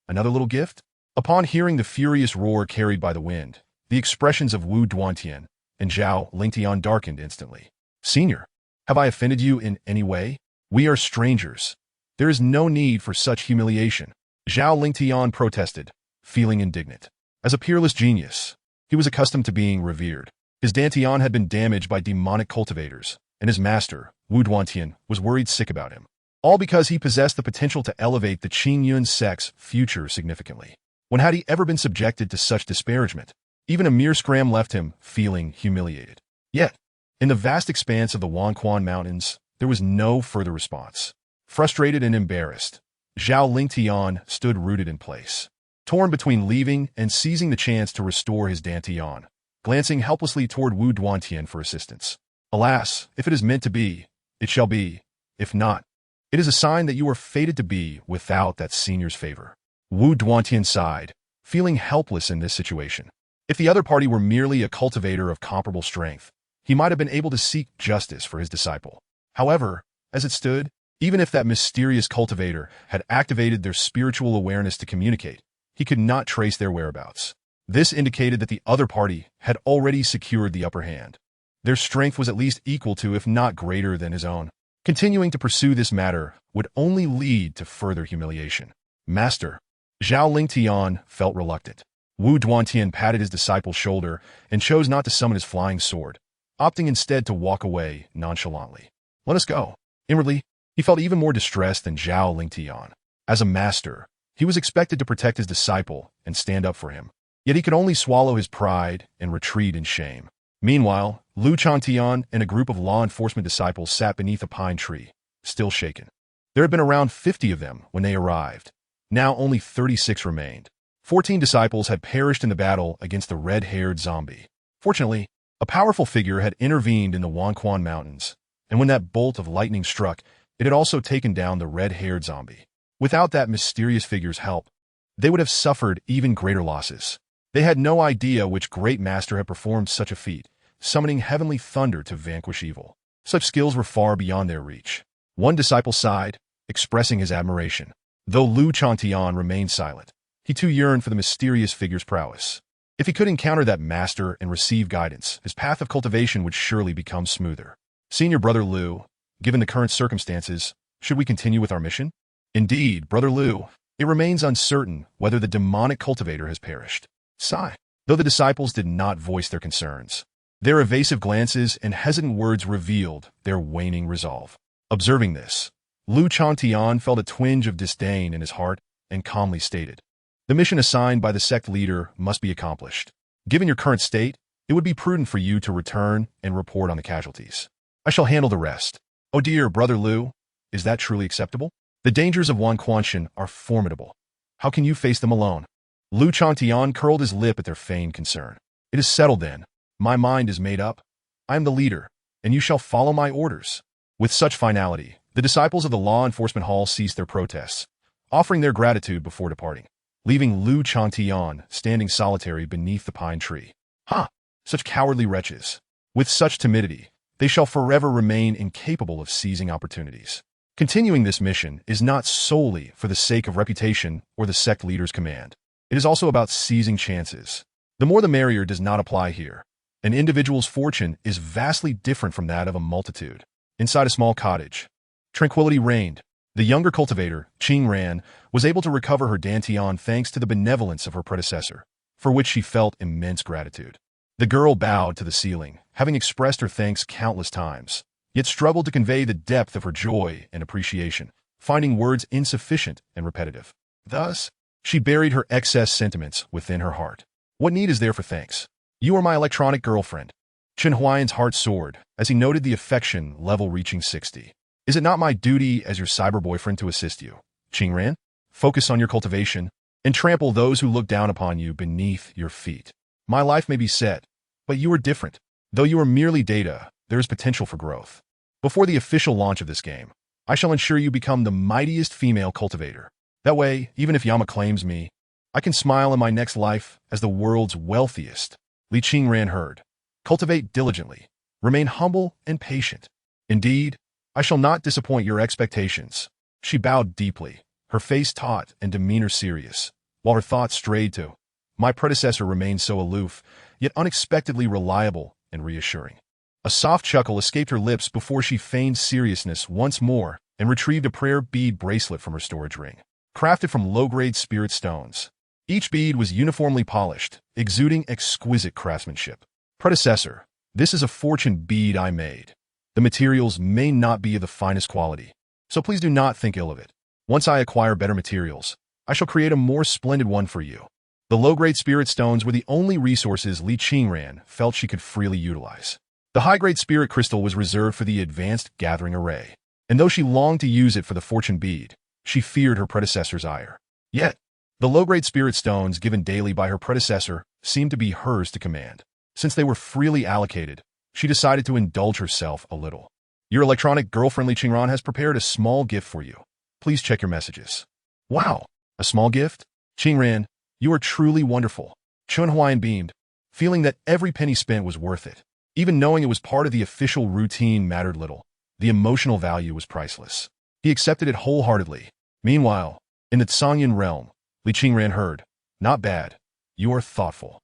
Another little gift? Upon hearing the furious roar carried by the wind, the expressions of Wu Duantian and Zhao Lingtian darkened instantly. Senior, have I offended you in any way? We are strangers. There is no need for such humiliation. Zhao Lingtian protested, feeling indignant. As a peerless genius, he was accustomed to being revered. His Dantian had been damaged by demonic cultivators, and his master, Wu Duantian, was worried sick about him. All because he possessed the potential to elevate the Qingyun sect's future significantly. When had he ever been subjected to such disparagement? Even a mere scram left him feeling humiliated. Yet, in the vast expanse of the Wanquan Mountains, there was no further response. Frustrated and embarrassed, Zhao Lingtian stood rooted in place, torn between leaving and seizing the chance to restore his Dantian. glancing helplessly toward Wu Duantian for assistance. Alas, if it is meant to be, it shall be. If not, it is a sign that you are fated to be without that senior's favor. Wu Duantian sighed, feeling helpless in this situation. If the other party were merely a cultivator of comparable strength, he might have been able to seek justice for his disciple. However, as it stood, even if that mysterious cultivator had activated their spiritual awareness to communicate, he could not trace their whereabouts. This indicated that the other party had already secured the upper hand. Their strength was at least equal to, if not greater than, his own. Continuing to pursue this matter would only lead to further humiliation. Master, Zhao Lingtian felt reluctant. Wu Duantian patted his disciple's shoulder and chose not to summon his flying sword, opting instead to walk away nonchalantly. Let us go. Inwardly, he felt even more distressed than Zhao Lingtian. As a master, he was expected to protect his disciple and stand up for him. Yet he could only swallow his pride and retreat in shame. Meanwhile, Li Qingran and a group of law enforcement disciples sat beneath a pine tree, still shaken. There had been around 50 of them when they arrived. Now only 36 remained. 14 disciples had perished in the battle against the red-haired zombie. Fortunately, a powerful figure had intervened in the Wanquan Mountains, and when that bolt of lightning struck, it had also taken down the red-haired zombie. Without that mysterious figure's help, they would have suffered even greater losses. They had no idea which great master had performed such a feat, summoning heavenly thunder to vanquish evil. Such skills were far beyond their reach. One disciple sighed, expressing his admiration. Though Li Qingran remained silent, he too yearned for the mysterious figure's prowess. If he could encounter that master and receive guidance, his path of cultivation would surely become smoother. Senior Brother Liu, given the current circumstances, should we continue with our mission? Indeed, Brother Liu, it remains uncertain whether the demonic cultivator has perished. Sigh. Though the disciples did not voice their concerns, their evasive glances and hesitant words revealed their waning resolve. Observing this, Li Qingran felt a twinge of disdain in his heart and calmly stated, "The mission assigned by the sect leader must be accomplished. Given your current state, it would be prudent for you to return and report on the casualties. I shall handle the rest." "Oh dear, Brother Liu, is that truly acceptable? The dangers of Wanquan are formidable. How can you face them alone?" Li Qingran curled his lip at their feigned concern. "It is settled then. My mind is made up. I am the leader, and you shall follow my orders." With such finality, the disciples of the law enforcement hall ceased their protests, offering their gratitude before departing, leaving Li Qingran standing solitary beneath the pine tree. "Ha! Such cowardly wretches. With such timidity, they shall forever remain incapable of seizing opportunities." Continuing this mission is not solely for the sake of reputation or the sect leader's command. It is also about seizing chances. The more the merrier does not apply here. An individual's fortune is vastly different from that of a multitude. Inside a small cottage, tranquility reigned. The younger cultivator, Qingran, was able to recover her dantian thanks to the benevolence of her predecessor, for which she felt immense gratitude. The girl bowed to the ceiling, having expressed her thanks countless times, yet struggled to convey the depth of her joy and appreciation, finding words insufficient and repetitive. Thus, she buried her excess sentiments within her heart. "What need is there for thanks? You are my electronic girlfriend." Chen Huaian's heart soared as he noted the affection level reaching 60. "Is it not my duty as your cyber boyfriend to assist you, Qingran? Focus on your cultivation and trample those who look down upon you beneath your feet. My life may be set, but you are different. Though you are merely data, there is potential for growth. Before the official launch of this game, I shall ensure you become the mightiest female cultivator. That way, even if Yama claims me, I can smile in my next life as the world's wealthiest." Li Qingran heard. "Cultivate diligently. Remain humble and patient. Indeed, I shall not disappoint your expectations." She bowed deeply, her face taut and demeanor serious, while her thoughts strayed to, "My predecessor remained so aloof, yet unexpectedly reliable and reassuring." A soft chuckle escaped her lips before she feigned seriousness once more and retrieved a prayer bead bracelet from her storage ring, crafted from low-grade spirit stones. Each bead was uniformly polished, exuding exquisite craftsmanship. "Predecessor, this is a fortune bead I made. The materials may not be of the finest quality, so please do not think ill of it. Once I acquire better materials, I shall create a more splendid one for you." The low-grade spirit stones were the only resources Li Qingran felt she could freely utilize. The high-grade spirit crystal was reserved for the advanced gathering array, and though she longed to use it for the fortune bead, she feared her predecessor's ire. Yet, the low-grade spirit stones given daily by her predecessor seemed to be hers to command. Since they were freely allocated, she decided to indulge herself a little. Your electronic girlfriend Li Qingran has prepared a small gift for you. Please check your messages. Wow, a small gift? Qingran, you are truly wonderful. Chen Huaian beamed, feeling that every penny spent was worth it. Even knowing it was part of the official routine mattered little. The emotional value was priceless. He accepted it wholeheartedly. Meanwhile, in the Tsangyan realm, Li Qingran heard, "Not bad. You are thoughtful."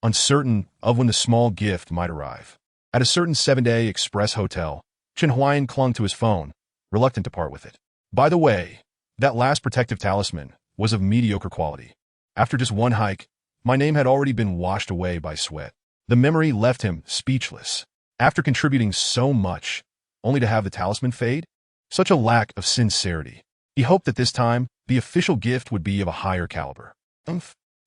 Uncertain of when the small gift might arrive. At a certain 7-day express hotel, Chen Huaian clung to his phone, reluctant to part with it. By the way, that last protective talisman was of mediocre quality. After just one hike, my name had already been washed away by sweat. The memory left him speechless. After contributing so much, only to have the talisman fade? Such a lack of sincerity. He hoped that this time, the official gift would be of a higher caliber.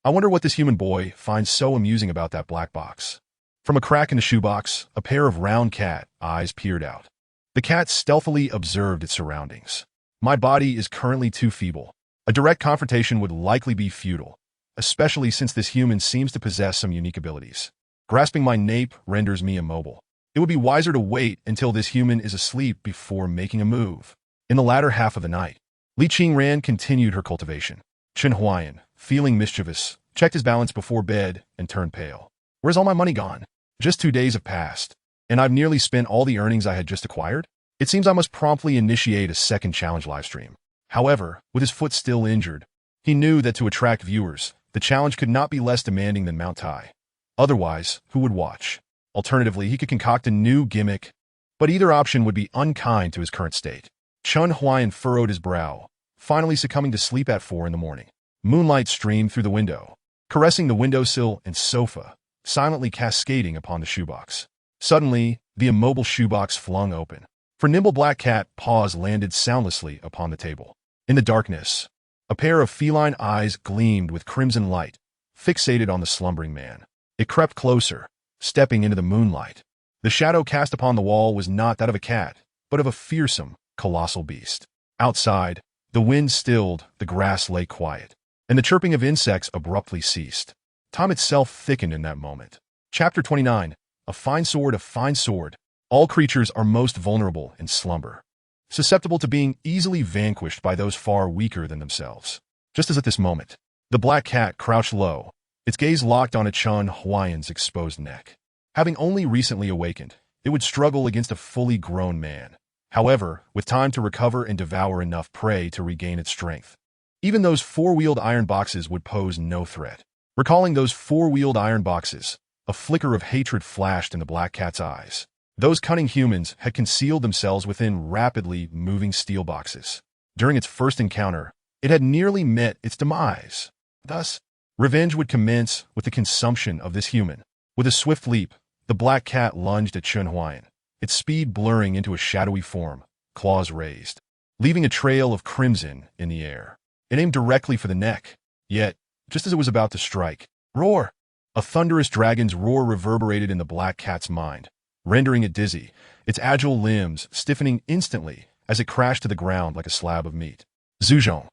I wonder what this human boy finds so amusing about that black box. From a crack in the shoebox, a pair of round cat eyes peered out. The cat stealthily observed its surroundings. My body is currently too feeble. A direct confrontation would likely be futile, especially since this human seems to possess some unique abilities. Grasping my nape renders me immobile. It would be wiser to wait until this human is asleep before making a move. In the latter half of the night, Li Qingran continued her cultivation. Chen Huaian, feeling mischievous, checked his balance before bed and turned pale. Where's all my money gone? Just 2 days have passed, and I've nearly spent all the earnings I had just acquired? It seems I must promptly initiate a second challenge livestream. However, with his foot still injured, he knew that to attract viewers, the challenge could not be less demanding than Mount Tai. Otherwise, who would watch? Alternatively, he could concoct a new gimmick, but either option would be unkind to his current state. Chen Huaian furrowed his brow, finally succumbing to sleep at 4 in the morning. Moonlight streamed through the window, caressing the windowsill and sofa, silently cascading upon the shoebox. Suddenly, the immobile shoebox flung open. For nimble black cat, paws landed soundlessly upon the table. In the darkness, a pair of feline eyes gleamed with crimson light, fixated on the slumbering man. It crept closer, stepping into the moonlight. The shadow cast upon the wall was not that of a cat, but of a fearsome, colossal beast. Outside, the wind stilled, the grass lay quiet, and the chirping of insects abruptly ceased. Time itself thickened in that moment. Chapter 29. A fine sword, a fine sword. All creatures are most vulnerable in slumber, susceptible to being easily vanquished by those far weaker than themselves. Just as at this moment, the black cat crouched low, its gaze locked on Chen Huaian's exposed neck. Having only recently awakened, it would struggle against a fully grown man. However, with time to recover and devour enough prey to regain its strength. Even those four-wheeled iron boxes would pose no threat. Recalling those four-wheeled iron boxes, a flicker of hatred flashed in the black cat's eyes. Those cunning humans had concealed themselves within rapidly moving steel boxes. During its first encounter, it had nearly met its demise. Thus, revenge would commence with the consumption of this human. With a swift leap, the black cat lunged at Chen Huaian, its speed blurring into a shadowy form, claws raised, leaving a trail of crimson in the air. It aimed directly for the neck, yet, just as it was about to strike, roar! A thunderous dragon's roar reverberated in the black cat's mind, rendering it dizzy, its agile limbs stiffening instantly as it crashed to the ground like a slab of meat. Zhuzhong.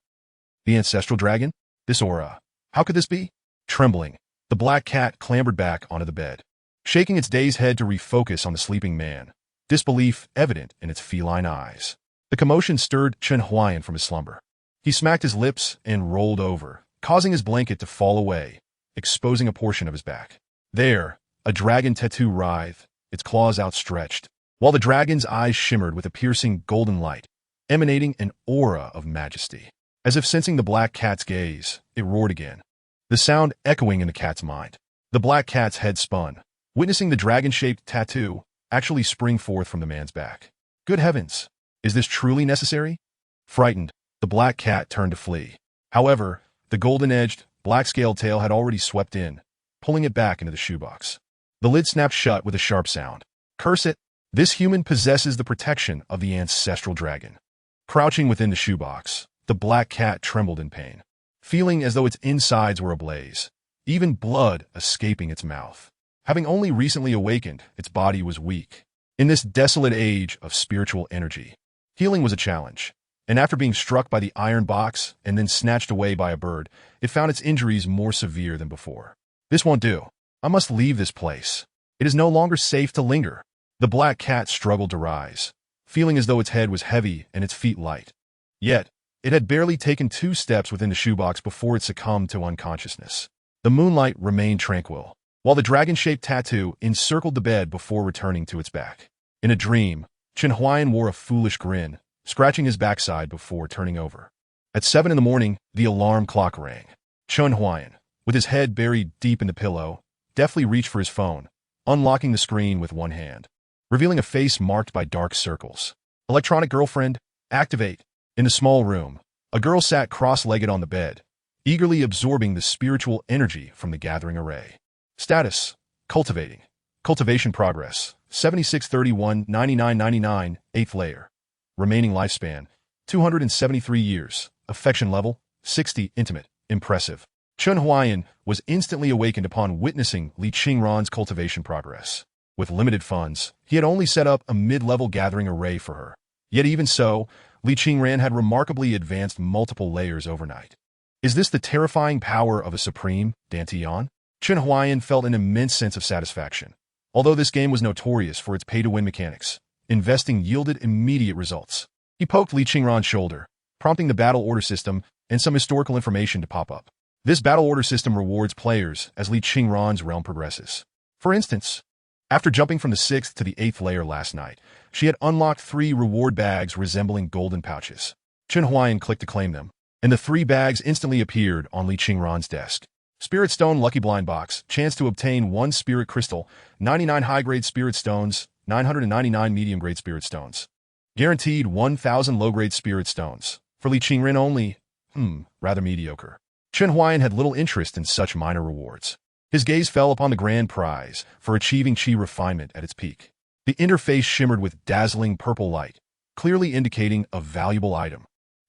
The ancestral dragon? This aura. How could this be? Trembling, the black cat clambered back onto the bed, shaking its dazed head to refocus on the sleeping man, disbelief evident in its feline eyes. The commotion stirred Chen Huaian from his slumber. He smacked his lips and rolled over, causing his blanket to fall away, exposing a portion of his back. There, a dragon tattoo writhed, its claws outstretched, while the dragon's eyes shimmered with a piercing golden light, emanating an aura of majesty. As if sensing the black cat's gaze, it roared again, the sound echoing in the cat's mind. The black cat's head spun, witnessing the dragon-shaped tattoo actually spring forth from the man's back. Good heavens! Is this truly necessary? Frightened, the black cat turned to flee. However, the golden-edged, black-scaled tail had already swept in, pulling it back into the shoebox. The lid snapped shut with a sharp sound. Curse it! This human possesses the protection of the ancestral dragon. Crouching within the shoebox, the black cat trembled in pain, feeling as though its insides were ablaze, even blood escaping its mouth. Having only recently awakened, its body was weak. In this desolate age of spiritual energy, healing was a challenge, and after being struck by the iron box and then snatched away by a bird, it found its injuries more severe than before. This won't do. I must leave this place. It is no longer safe to linger. The black cat struggled to rise, feeling as though its head was heavy and its feet light. Yet, it had barely taken 2 steps within the shoebox before it succumbed to unconsciousness. The moonlight remained tranquil, while the dragon-shaped tattoo encircled the bed before returning to its back. In a dream, Chen Huaian wore a foolish grin, scratching his backside before turning over. At 7 in the morning, the alarm clock rang. Chen Huaian, with his head buried deep in the pillow, deftly reached for his phone, unlocking the screen with one hand, revealing a face marked by dark circles. Electronic girlfriend, activate. In the small room, a girl sat cross-legged on the bed, eagerly absorbing the spiritual energy from the gathering array. Status: cultivating. Cultivation progress: 7631 9999, 8th layer. Remaining lifespan: 273 years. Affection level: 60. Intimate. Impressive. Chen Huaian was instantly awakened upon witnessing Li Qingran's cultivation progress. With limited funds, he had only set up a mid-level gathering array for her. Yet even so, Li Qingran had remarkably advanced multiple layers overnight. Is this the terrifying power of a supreme Dantian? Chen Huaian felt an immense sense of satisfaction. Although this game was notorious for its pay-to-win mechanics, investing yielded immediate results. He poked Li Qingran's shoulder, prompting the battle order system and some historical information to pop up. This battle order system rewards players as Li Qingran's realm progresses. For instance, after jumping from the 6th to the 8th layer last night, she had unlocked 3 reward bags resembling golden pouches. Chen Huaian clicked to claim them, and the 3 bags instantly appeared on Li Qingran's desk. Spirit Stone Lucky Blind Box, chance to obtain 1 Spirit Crystal, 99 high-grade Spirit Stones, 999 medium-grade Spirit Stones. Guaranteed 1,000 low-grade Spirit Stones. For Li Qingran only, rather mediocre. Chen Huaian had little interest in such minor rewards. His gaze fell upon the grand prize for achieving chi refinement at its peak. The interface shimmered with dazzling purple light, clearly indicating a valuable item.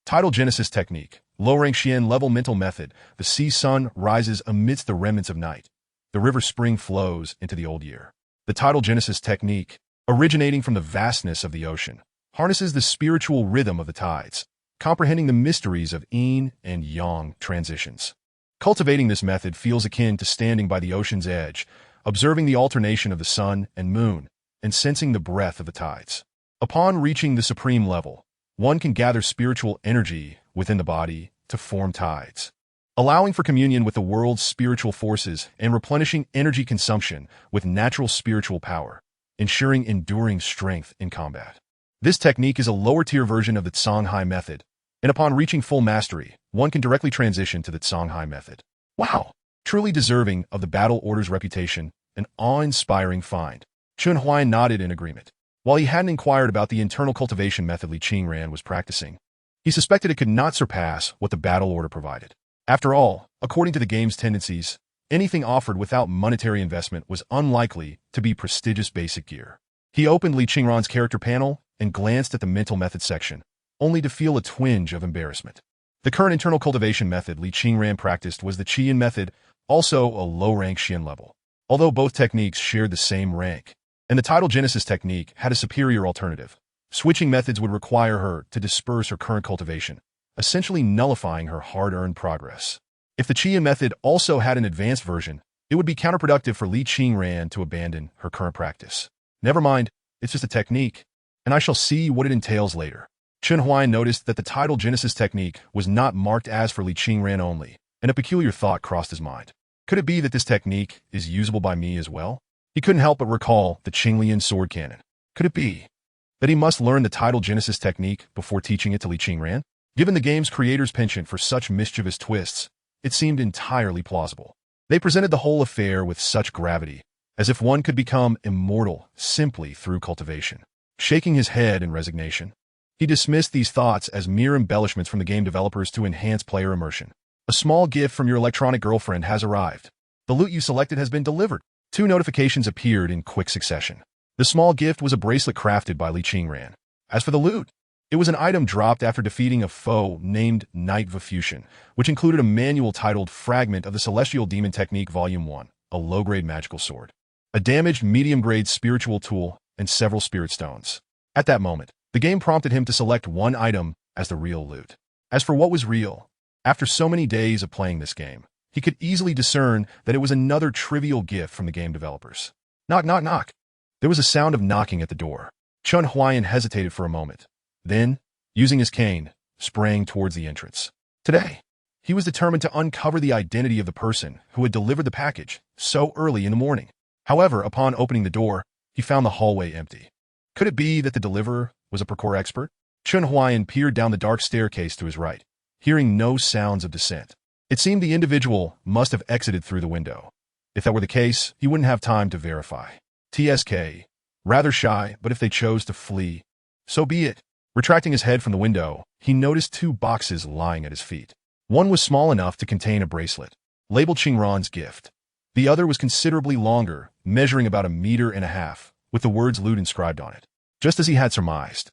Tidal Genesis Technique, low-rank Xian level mental method. The sea sun rises amidst the remnants of night. The river spring flows into the old year. The Tidal Genesis Technique, originating from the vastness of the ocean, harnesses the spiritual rhythm of the tides, comprehending the mysteries of yin and yang transitions. Cultivating this method feels akin to standing by the ocean's edge, observing the alternation of the sun and moon, and sensing the breath of the tides. Upon reaching the supreme level, one can gather spiritual energy within the body to form tides, allowing for communion with the world's spiritual forces and replenishing energy consumption with natural spiritual power, ensuring enduring strength in combat. This technique is a lower-tier version of the Songhai method, and upon reaching full mastery, one can directly transition to the Songhai method. Wow! Truly deserving of the battle order's reputation, an awe-inspiring find. Chen Huaian nodded in agreement. While he hadn't inquired about the internal cultivation method Li Qingran was practicing, he suspected it could not surpass what the battle order provided. After all, according to the game's tendencies, anything offered without monetary investment was unlikely to be prestigious basic gear. He opened Li Qingran's character panel and glanced at the mental method section, only to feel a twinge of embarrassment. The current internal cultivation method Li Qingran practiced was the Qian method, also a low-rank Xian level. Although both techniques shared the same rank, and the Tidal Genesis technique had a superior alternative, switching methods would require her to disperse her current cultivation, essentially nullifying her hard-earned progress. If the Qian method also had an advanced version, it would be counterproductive for Li Qingran to abandon her current practice. Never mind, it's just a technique, and I shall see what it entails later. Chen Huaian noticed that the Tidal Genesis technique was not marked as for Li Qingran only, and a peculiar thought crossed his mind. Could it be that this technique is usable by me as well? He couldn't help but recall the Qinglian sword cannon. Could it be that he must learn the Tidal Genesis technique before teaching it to Li Qingran? Given the game's creator's penchant for such mischievous twists, it seemed entirely plausible. They presented the whole affair with such gravity, as if one could become immortal simply through cultivation. Shaking his head in resignation, he dismissed these thoughts as mere embellishments from the game developers to enhance player immersion. A small gift from your electronic girlfriend has arrived. The loot you selected has been delivered. 2 notifications appeared in quick succession. The small gift was a bracelet crafted by Li Qingran. As for the loot, it was an item dropped after defeating a foe named Night Vafushin, which included a manual titled Fragment of the Celestial Demon Technique Volume 1, a low-grade magical sword, a damaged medium-grade spiritual tool, and several spirit stones. At that moment, the game prompted him to select one item as the real loot. As for what was real, after so many days of playing this game, he could easily discern that it was another trivial gift from the game developers. Knock, knock, knock. There was a sound of knocking at the door. Chen Huaian hesitated for a moment. Then, using his cane, sprang towards the entrance. Today, he was determined to uncover the identity of the person who had delivered the package so early in the morning. However, upon opening the door, he found the hallway empty. Could it be that the deliverer was a parkour expert? Chen Huaian peered down the dark staircase to his right, hearing no sounds of descent. It seemed the individual must have exited through the window. If that were the case, he wouldn't have time to verify. TSK. Rather shy, but if they chose to flee, so be it. Retracting his head from the window, he noticed two boxes lying at his feet. One was small enough to contain a bracelet, labeled Qingran's gift. The other was considerably longer, measuring about 1.5 meters, with the words Lute inscribed on it. Just as he had surmised.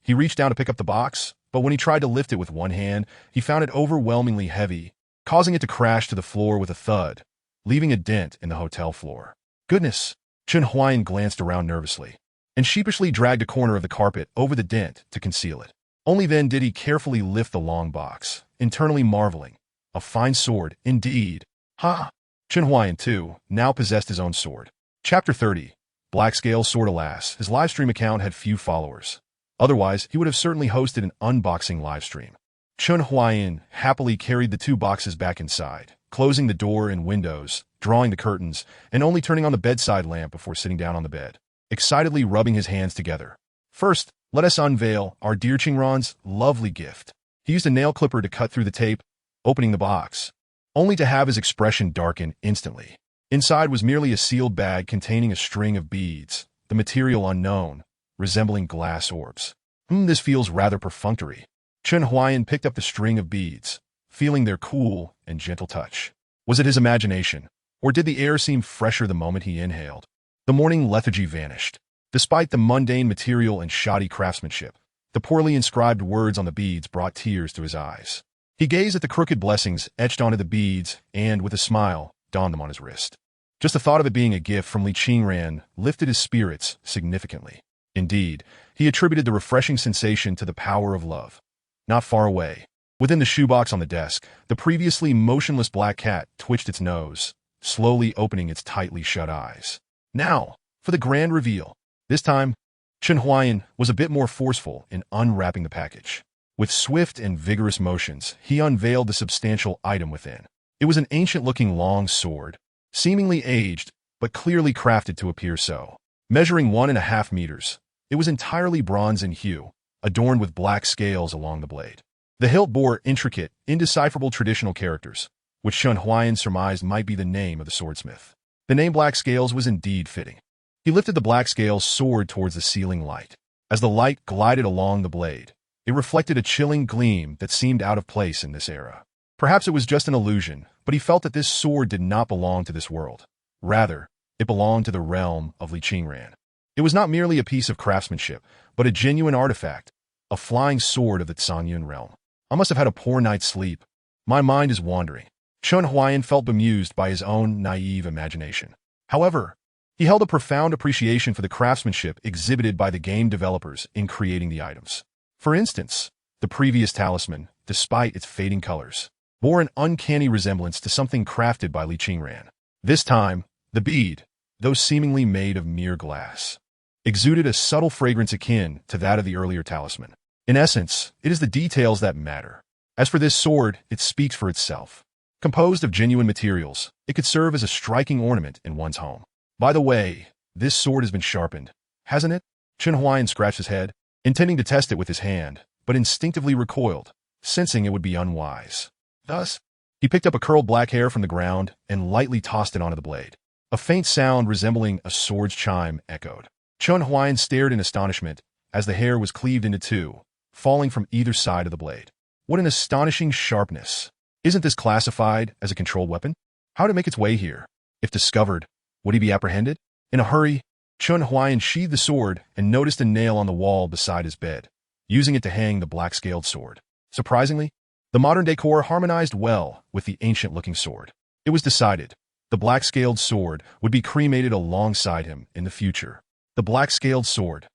He reached down to pick up the box, but when he tried to lift it with one hand, he found it overwhelmingly heavy, causing it to crash to the floor with a thud, leaving a dent in the hotel floor. Goodness! Chen Huaian glanced around nervously, and sheepishly dragged a corner of the carpet over the dent to conceal it. Only then did he carefully lift the long box, internally marveling. A fine sword, indeed. Ha! Chen Huaian, too, now possessed his own sword. Chapter 30. Black Scale Sword. Alas, his livestream account had few followers. Otherwise, he would have certainly hosted an unboxing livestream. Chen Huaian happily carried the two boxes back inside, closing the door and windows, drawing the curtains, and only turning on the bedside lamp before sitting down on the bed, excitedly rubbing his hands together. First, let us unveil our dear Qingran's lovely gift. He used a nail clipper to cut through the tape, opening the box, only to have his expression darken instantly. Inside was merely a sealed bag containing a string of beads, the material unknown, resembling glass orbs. This feels rather perfunctory. Chen Huaian picked up the string of beads, feeling their cool and gentle touch. Was it his imagination, or did the air seem fresher the moment he inhaled? The morning lethargy vanished. Despite the mundane material and shoddy craftsmanship, the poorly inscribed words on the beads brought tears to his eyes. He gazed at the crooked blessings etched onto the beads and, with a smile, donned them on his wrist. Just the thought of it being a gift from Li Qingran lifted his spirits significantly. Indeed, he attributed the refreshing sensation to the power of love. Not far away, within the shoebox on the desk, the previously motionless black cat twitched its nose, slowly opening its tightly shut eyes. Now, for the grand reveal. This time, Chen Huaian was a bit more forceful in unwrapping the package. With swift and vigorous motions, he unveiled the substantial item within. It was an ancient-looking long sword, seemingly aged, but clearly crafted to appear so. Measuring 1.5 meters, it was entirely bronze in hue, adorned with black scales along the blade. The hilt bore intricate, indecipherable traditional characters, which Chen Huaian surmised might be the name of the swordsmith. The name Black Scales was indeed fitting. He lifted the Black Scales sword towards the ceiling light. As the light glided along the blade, it reflected a chilling gleam that seemed out of place in this era. Perhaps it was just an illusion, but he felt that this sword did not belong to this world. Rather, it belonged to the realm of Li Qingran. It was not merely a piece of craftsmanship, but a genuine artifact, a flying sword of the Zhangyun realm. I must have had a poor night's sleep. My mind is wandering. Chen Huaian felt bemused by his own naive imagination. However, he held a profound appreciation for the craftsmanship exhibited by the game developers in creating the items. For instance, the previous talisman, despite its fading colors, bore an uncanny resemblance to something crafted by Li Qingran. This time, the bead, though seemingly made of mere glass, exuded a subtle fragrance akin to that of the earlier talisman. In essence, it is the details that matter. As for this sword, it speaks for itself. Composed of genuine materials, it could serve as a striking ornament in one's home. By the way, this sword has been sharpened, hasn't it? Chen Huaian scratched his head, intending to test it with his hand, but instinctively recoiled, sensing it would be unwise. Thus, he picked up a curled black hair from the ground and lightly tossed it onto the blade. A faint sound resembling a sword's chime echoed. Chen Huaian stared in astonishment as the hair was cleaved into two, falling from either side of the blade. What an astonishing sharpness! Isn't this classified as a controlled weapon? How did it make its way here? If discovered, would he be apprehended? In a hurry, Chen Huaian sheathed the sword and noticed a nail on the wall beside his bed, using it to hang the black-scaled sword. Surprisingly, the modern decor harmonized well with the ancient-looking sword. It was decided the black-scaled sword would be cremated alongside him in the future. The black-scaled sword.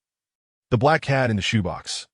The black cat in the shoebox.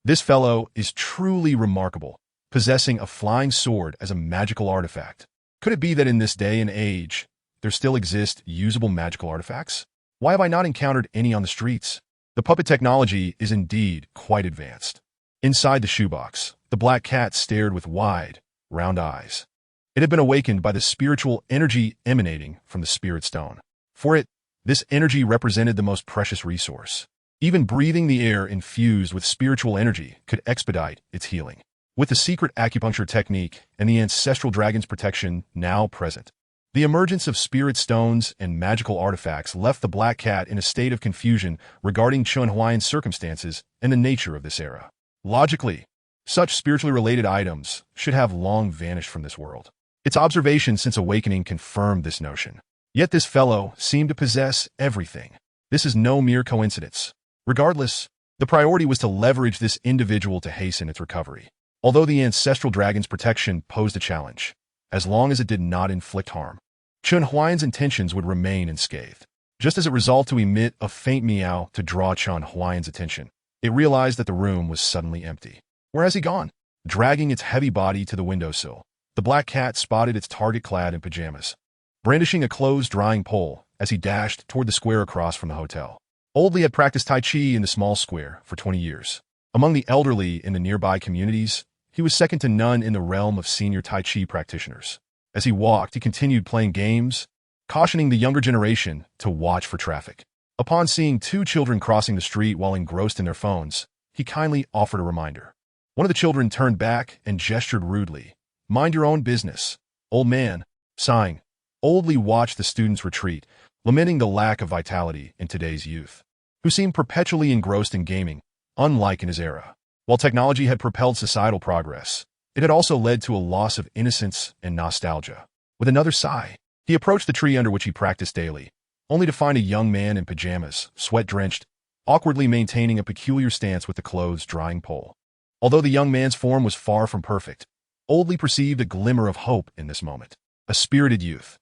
This fellow is truly remarkable, possessing a flying sword as a magical artifact. Could it be that in this day and age, there still exist usable magical artifacts? Why have I not encountered any on the streets? The puppet technology is indeed quite advanced. Inside the shoebox, the black cat stared with wide, round eyes. It had been awakened by the spiritual energy emanating from the spirit stone. For it, this energy represented the most precious resource. Even breathing the air infused with spiritual energy could expedite its healing. With the secret acupuncture technique and the ancestral dragon's protection now present, the emergence of spirit stones and magical artifacts left the black cat in a state of confusion regarding Chen Huaian's circumstances and the nature of this era. Logically, such spiritually related items should have long vanished from this world. Its observation since awakening confirmed this notion. Yet this fellow seemed to possess everything. This is no mere coincidence. Regardless, the priority was to leverage this individual to hasten its recovery. Although the ancestral dragon's protection posed a challenge, as long as it did not inflict harm, Chen Huaian's intentions would remain unscathed. Just as it resolved to emit a faint meow to draw Chen Huaian's attention, it realized that the room was suddenly empty. Where has he gone? Dragging its heavy body to the windowsill, the black cat spotted its target clad in pajamas, brandishing a closed drying pole as he dashed toward the square across from the hotel. Old Li had practiced Tai Chi in the small square for 20 years. Among the elderly in the nearby communities, he was second to none in the realm of senior Tai Chi practitioners. As he walked, he continued playing games, cautioning the younger generation to watch for traffic. Upon seeing two children crossing the street while engrossed in their phones, he kindly offered a reminder. One of the children turned back and gestured rudely. "Mind your own business, old man." Sighing, Old Li watched the students retreat, lamenting the lack of vitality in today's youth, who seemed perpetually engrossed in gaming, unlike in his era. While technology had propelled societal progress, it had also led to a loss of innocence and nostalgia. With another sigh, he approached the tree under which he practiced daily, only to find a young man in pajamas, sweat-drenched, awkwardly maintaining a peculiar stance with the closed drying pole. Although the young man's form was far from perfect, Old Li perceived a glimmer of hope in this moment. A spirited youth.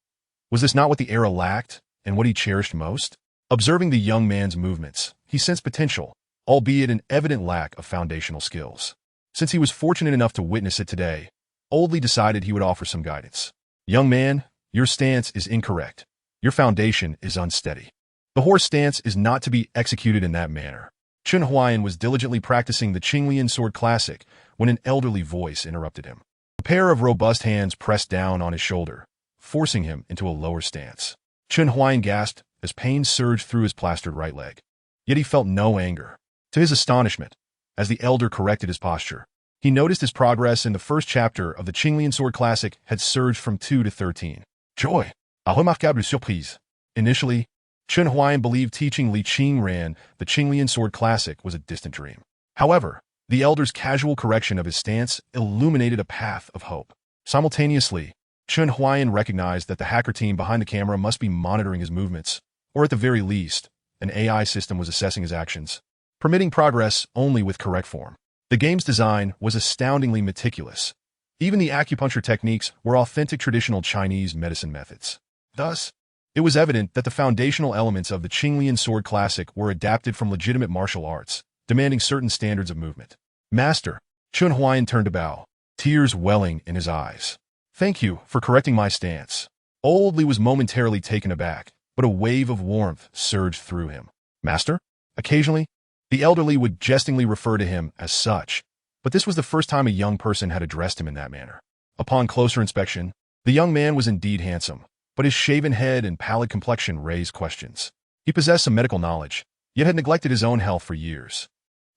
Was this not what the era lacked, and what he cherished most? Observing the young man's movements, he sensed potential, albeit an evident lack of foundational skills. Since he was fortunate enough to witness it today, Old Li decided he would offer some guidance. "Young man, your stance is incorrect. Your foundation is unsteady. The horse stance is not to be executed in that manner." Chen Huaian was diligently practicing the Qingran sword classic when an elderly voice interrupted him. A pair of robust hands pressed down on his shoulder, forcing him into a lower stance. Chen Huaian gasped as pain surged through his plastered right leg. Yet he felt no anger. To his astonishment, as the elder corrected his posture, he noticed his progress in the first chapter of the Qingran sword classic had surged from 2 to 13. Joy! A remarquable surprise. Initially, Chen Huaian believed teaching Li Qingran the Qingran sword classic was a distant dream. However, the elder's casual correction of his stance illuminated a path of hope. Simultaneously, Chen Huaian recognized that the hacker team behind the camera must be monitoring his movements, or at the very least, an AI system was assessing his actions, permitting progress only with correct form. The game's design was astoundingly meticulous. Even the acupuncture techniques were authentic traditional Chinese medicine methods. Thus, it was evident that the foundational elements of the Qingran sword classic were adapted from legitimate martial arts, demanding certain standards of movement. "Master," Chen Huaian turned to bow, tears welling in his eyes. "Thank you for correcting my stance." Old Li was momentarily taken aback, but a wave of warmth surged through him. "Master?" Occasionally, the elderly would jestingly refer to him as such, but this was the first time a young person had addressed him in that manner. Upon closer inspection, the young man was indeed handsome, but his shaven head and pallid complexion raised questions. He possessed some medical knowledge, yet had neglected his own health for years.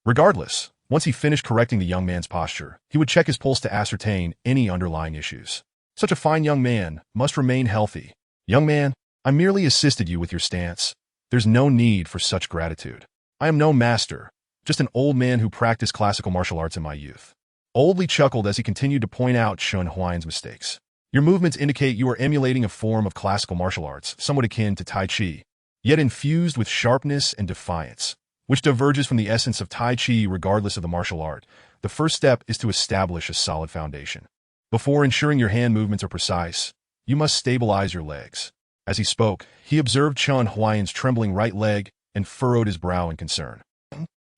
Regardless, once he finished correcting the young man's posture, he would check his pulse to ascertain any underlying issues. Such a fine young man must remain healthy. "Young man, I merely assisted you with your stance. There's no need for such gratitude. I am no master, just an old man who practiced classical martial arts in my youth." Old Li chuckled as he continued to point out Chen Huaian's mistakes. "Your movements indicate you are emulating a form of classical martial arts, somewhat akin to Tai Chi, yet infused with sharpness and defiance, which diverges from the essence of Tai Chi regardless of the martial art. The first step is to establish a solid foundation. Before ensuring your hand movements are precise, you must stabilize your legs." As he spoke, he observed Chen Huaian's trembling right leg and furrowed his brow in concern.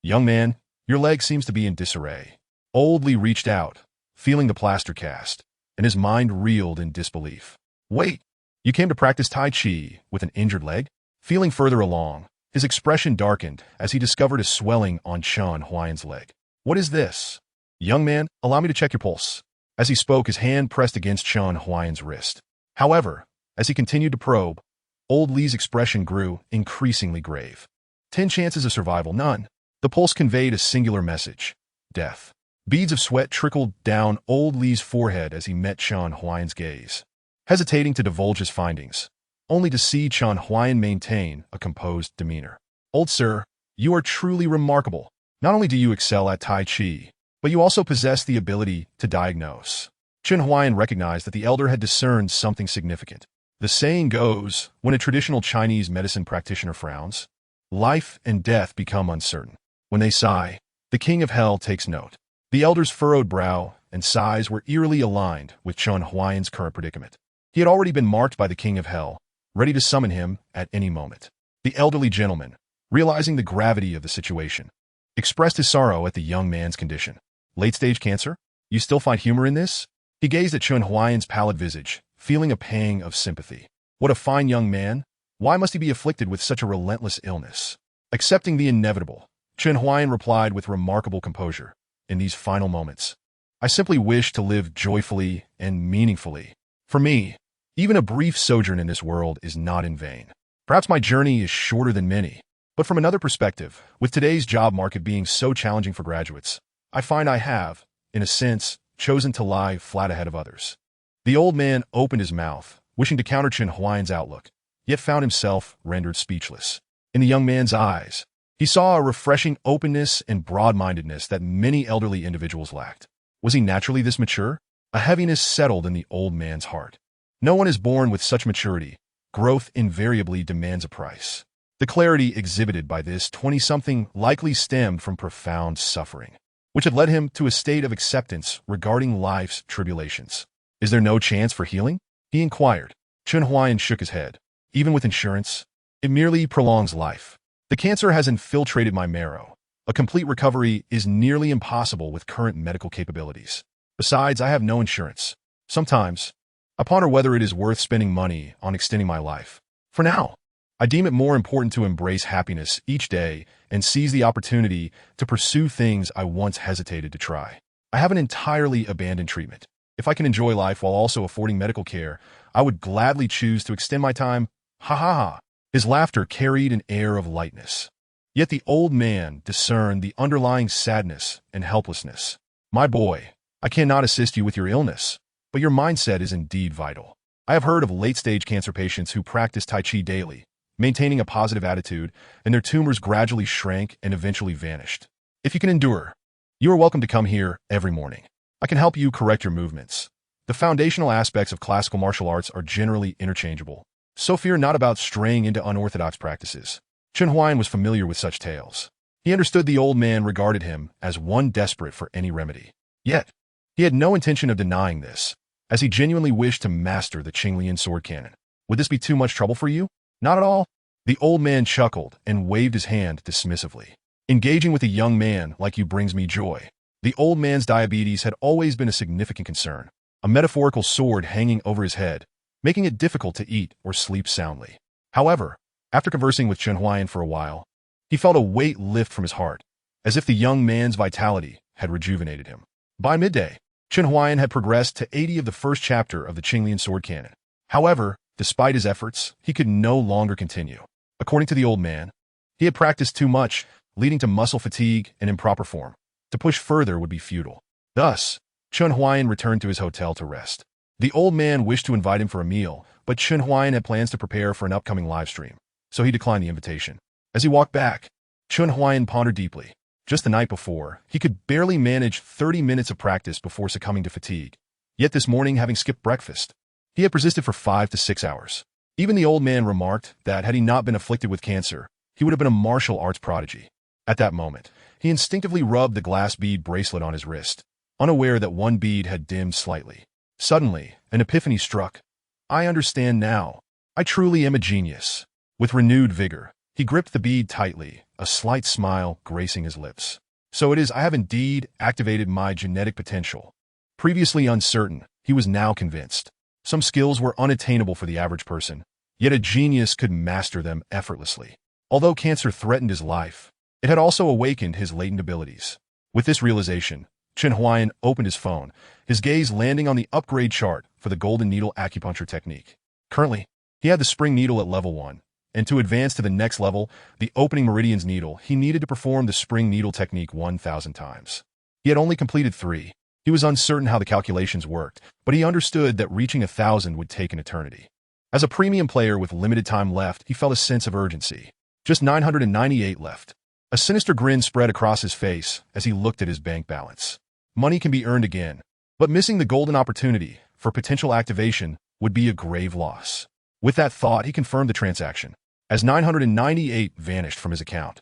"Young man, your leg seems to be in disarray." Old Li reached out, feeling the plaster cast, and his mind reeled in disbelief. Wait, you came to practice Tai Chi with an injured leg? Feeling further along, his expression darkened as he discovered a swelling on Chen Huaian's leg. What is this? Young man, allow me to check your pulse. As he spoke, his hand pressed against Chen Huaian's wrist. However, as he continued to probe, old Li's expression grew increasingly grave. 10 chances of survival, none. The pulse conveyed a singular message: death. Beads of sweat trickled down old Li's forehead as he met Chen Huaian's gaze, hesitating to divulge his findings, only to see Chen Huaian maintain a composed demeanor. Old sir, you are truly remarkable. Not only do you excel at Tai Chi, but you also possess the ability to diagnose. Chen Huaian recognized that the elder had discerned something significant. The saying goes, when a traditional Chinese medicine practitioner frowns, life and death become uncertain. When they sigh, the king of hell takes note. The elder's furrowed brow and sighs were eerily aligned with Chen Huaian's current predicament. He had already been marked by the king of hell, ready to summon him at any moment. The elderly gentleman, realizing the gravity of the situation, expressed his sorrow at the young man's condition. Late-stage cancer? You still find humor in this? He gazed at Chen Huaian's pallid visage, feeling a pang of sympathy. What a fine young man! Why must he be afflicted with such a relentless illness? Accepting the inevitable, Chen Huaian replied with remarkable composure. In these final moments, I simply wish to live joyfully and meaningfully. For me, even a brief sojourn in this world is not in vain. Perhaps my journey is shorter than many, but from another perspective, with today's job market being so challenging for graduates, I find I have, in a sense, chosen to lie flat ahead of others. The old man opened his mouth, wishing to counter Chen Huaian's outlook, yet found himself rendered speechless. In the young man's eyes, he saw a refreshing openness and broad-mindedness that many elderly individuals lacked. Was he naturally this mature? A heaviness settled in the old man's heart. No one is born with such maturity. Growth invariably demands a price. The clarity exhibited by this 20-something likely stemmed from profound suffering, which had led him to a state of acceptance regarding life's tribulations. Is there no chance for healing? He inquired. Chen Huaian shook his head. Even with insurance, it merely prolongs life. The cancer has infiltrated my marrow. A complete recovery is nearly impossible with current medical capabilities. Besides, I have no insurance. Sometimes, I ponder whether it is worth spending money on extending my life. For now, I deem it more important to embrace happiness each day and seize the opportunity to pursue things I once hesitated to try. I haven't entirely abandoned treatment. If I can enjoy life while also affording medical care, I would gladly choose to extend my time. Ha ha ha. His laughter carried an air of lightness. Yet the old man discerned the underlying sadness and helplessness. My boy, I cannot assist you with your illness, but your mindset is indeed vital. I have heard of late-stage cancer patients who practice Tai Chi daily, maintaining a positive attitude, and their tumors gradually shrank and eventually vanished. If you can endure, you are welcome to come here every morning. I can help you correct your movements. The foundational aspects of classical martial arts are generally interchangeable, so fear not about straying into unorthodox practices. Chen Huaian was familiar with such tales. He understood the old man regarded him as one desperate for any remedy. Yet, he had no intention of denying this, as he genuinely wished to master the Qinglian sword cannon. Would this be too much trouble for you? Not at all. The old man chuckled and waved his hand dismissively. Engaging with a young man like you brings me joy. The old man's diabetes had always been a significant concern, a metaphorical sword hanging over his head, making it difficult to eat or sleep soundly. However, after conversing with Chen Huaian for a while, he felt a weight lift from his heart, as if the young man's vitality had rejuvenated him. By midday, Chen Huaian had progressed to 80 of the first chapter of the Qinglian sword cannon. However, despite his efforts, he could no longer continue. According to the old man, he had practiced too much, leading to muscle fatigue and improper form. To push further would be futile. Thus, Chen Huaian returned to his hotel to rest. The old man wished to invite him for a meal, but Chen Huaian had plans to prepare for an upcoming live stream, so he declined the invitation. As he walked back, Chen Huaian pondered deeply. Just the night before, he could barely manage 30 minutes of practice before succumbing to fatigue. Yet this morning, having skipped breakfast, he had persisted for 5 to 6 hours. Even the old man remarked that had he not been afflicted with cancer, he would have been a martial arts prodigy. At that moment, he instinctively rubbed the glass bead bracelet on his wrist, unaware that one bead had dimmed slightly. Suddenly, an epiphany struck. I understand now. I truly am a genius. With renewed vigor, he gripped the bead tightly, a slight smile gracing his lips. So it is, I have indeed activated my genetic potential. Previously uncertain, he was now convinced. Some skills were unattainable for the average person, yet a genius could master them effortlessly. Although cancer threatened his life, it had also awakened his latent abilities. With this realization, Chen Huaian opened his phone, his gaze landing on the upgrade chart for the golden needle acupuncture technique. Currently, he had the spring needle at level 1, and to advance to the next level, the opening meridian's needle, he needed to perform the spring needle technique 1,000 times. He had only completed 3. He was uncertain how the calculations worked, but he understood that reaching 1,000 would take an eternity. As a premium player with limited time left, he felt a sense of urgency. Just 998 left. A sinister grin spread across his face as he looked at his bank balance. Money can be earned again, but missing the golden opportunity for potential activation would be a grave loss. With that thought, he confirmed the transaction, as 998 vanished from his account.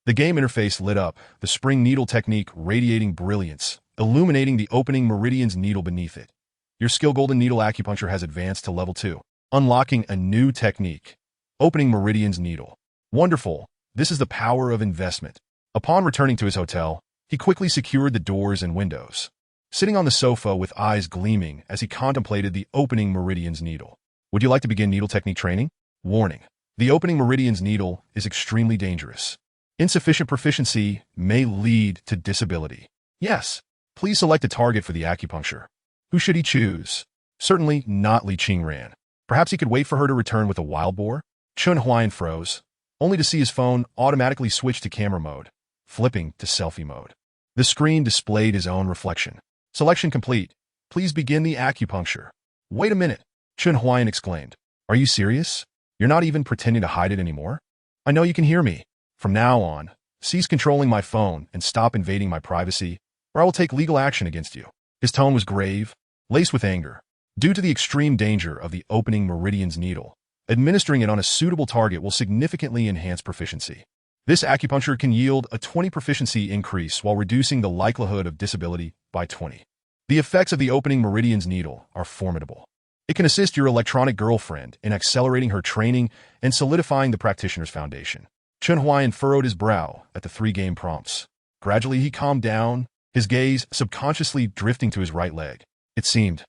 The game interface lit up, the spring needle technique radiating brilliance, illuminating the opening meridian's needle beneath it. Your skill golden needle acupuncture has advanced to level 2, unlocking a new technique. Opening meridian's needle. Wonderful. This is the power of investment. Upon returning to his hotel, he quickly secured the doors and windows, sitting on the sofa with eyes gleaming as he contemplated the opening meridian's needle. Would you like to begin needle technique training? Warning. The opening meridian's needle is extremely dangerous. Insufficient proficiency may lead to disability. Yes. Please select a target for the acupuncture. Who should he choose? Certainly not Li Qingran. Perhaps he could wait for her to return with a wild boar? Chen Huaian froze, only to see his phone automatically switch to camera mode, flipping to selfie mode. The screen displayed his own reflection. Selection complete. Please begin the acupuncture. Wait a minute, Chen Huaian exclaimed. Are you serious? You're not even pretending to hide it anymore? I know you can hear me. From now on, cease controlling my phone and stop invading my privacy, or I will take legal action against you. His tone was grave, laced with anger. Due to the extreme danger of the opening meridian's needle, administering it on a suitable target will significantly enhance proficiency. This acupuncture can yield a 20 proficiency increase while reducing the likelihood of disability by 20. The effects of the opening meridian's needle are formidable. It can assist your electronic girlfriend in accelerating her training and solidifying the practitioner's foundation. Chen Huaian furrowed his brow at the 3 game prompts. Gradually, he calmed down, his gaze subconsciously drifting to his right leg. It seemed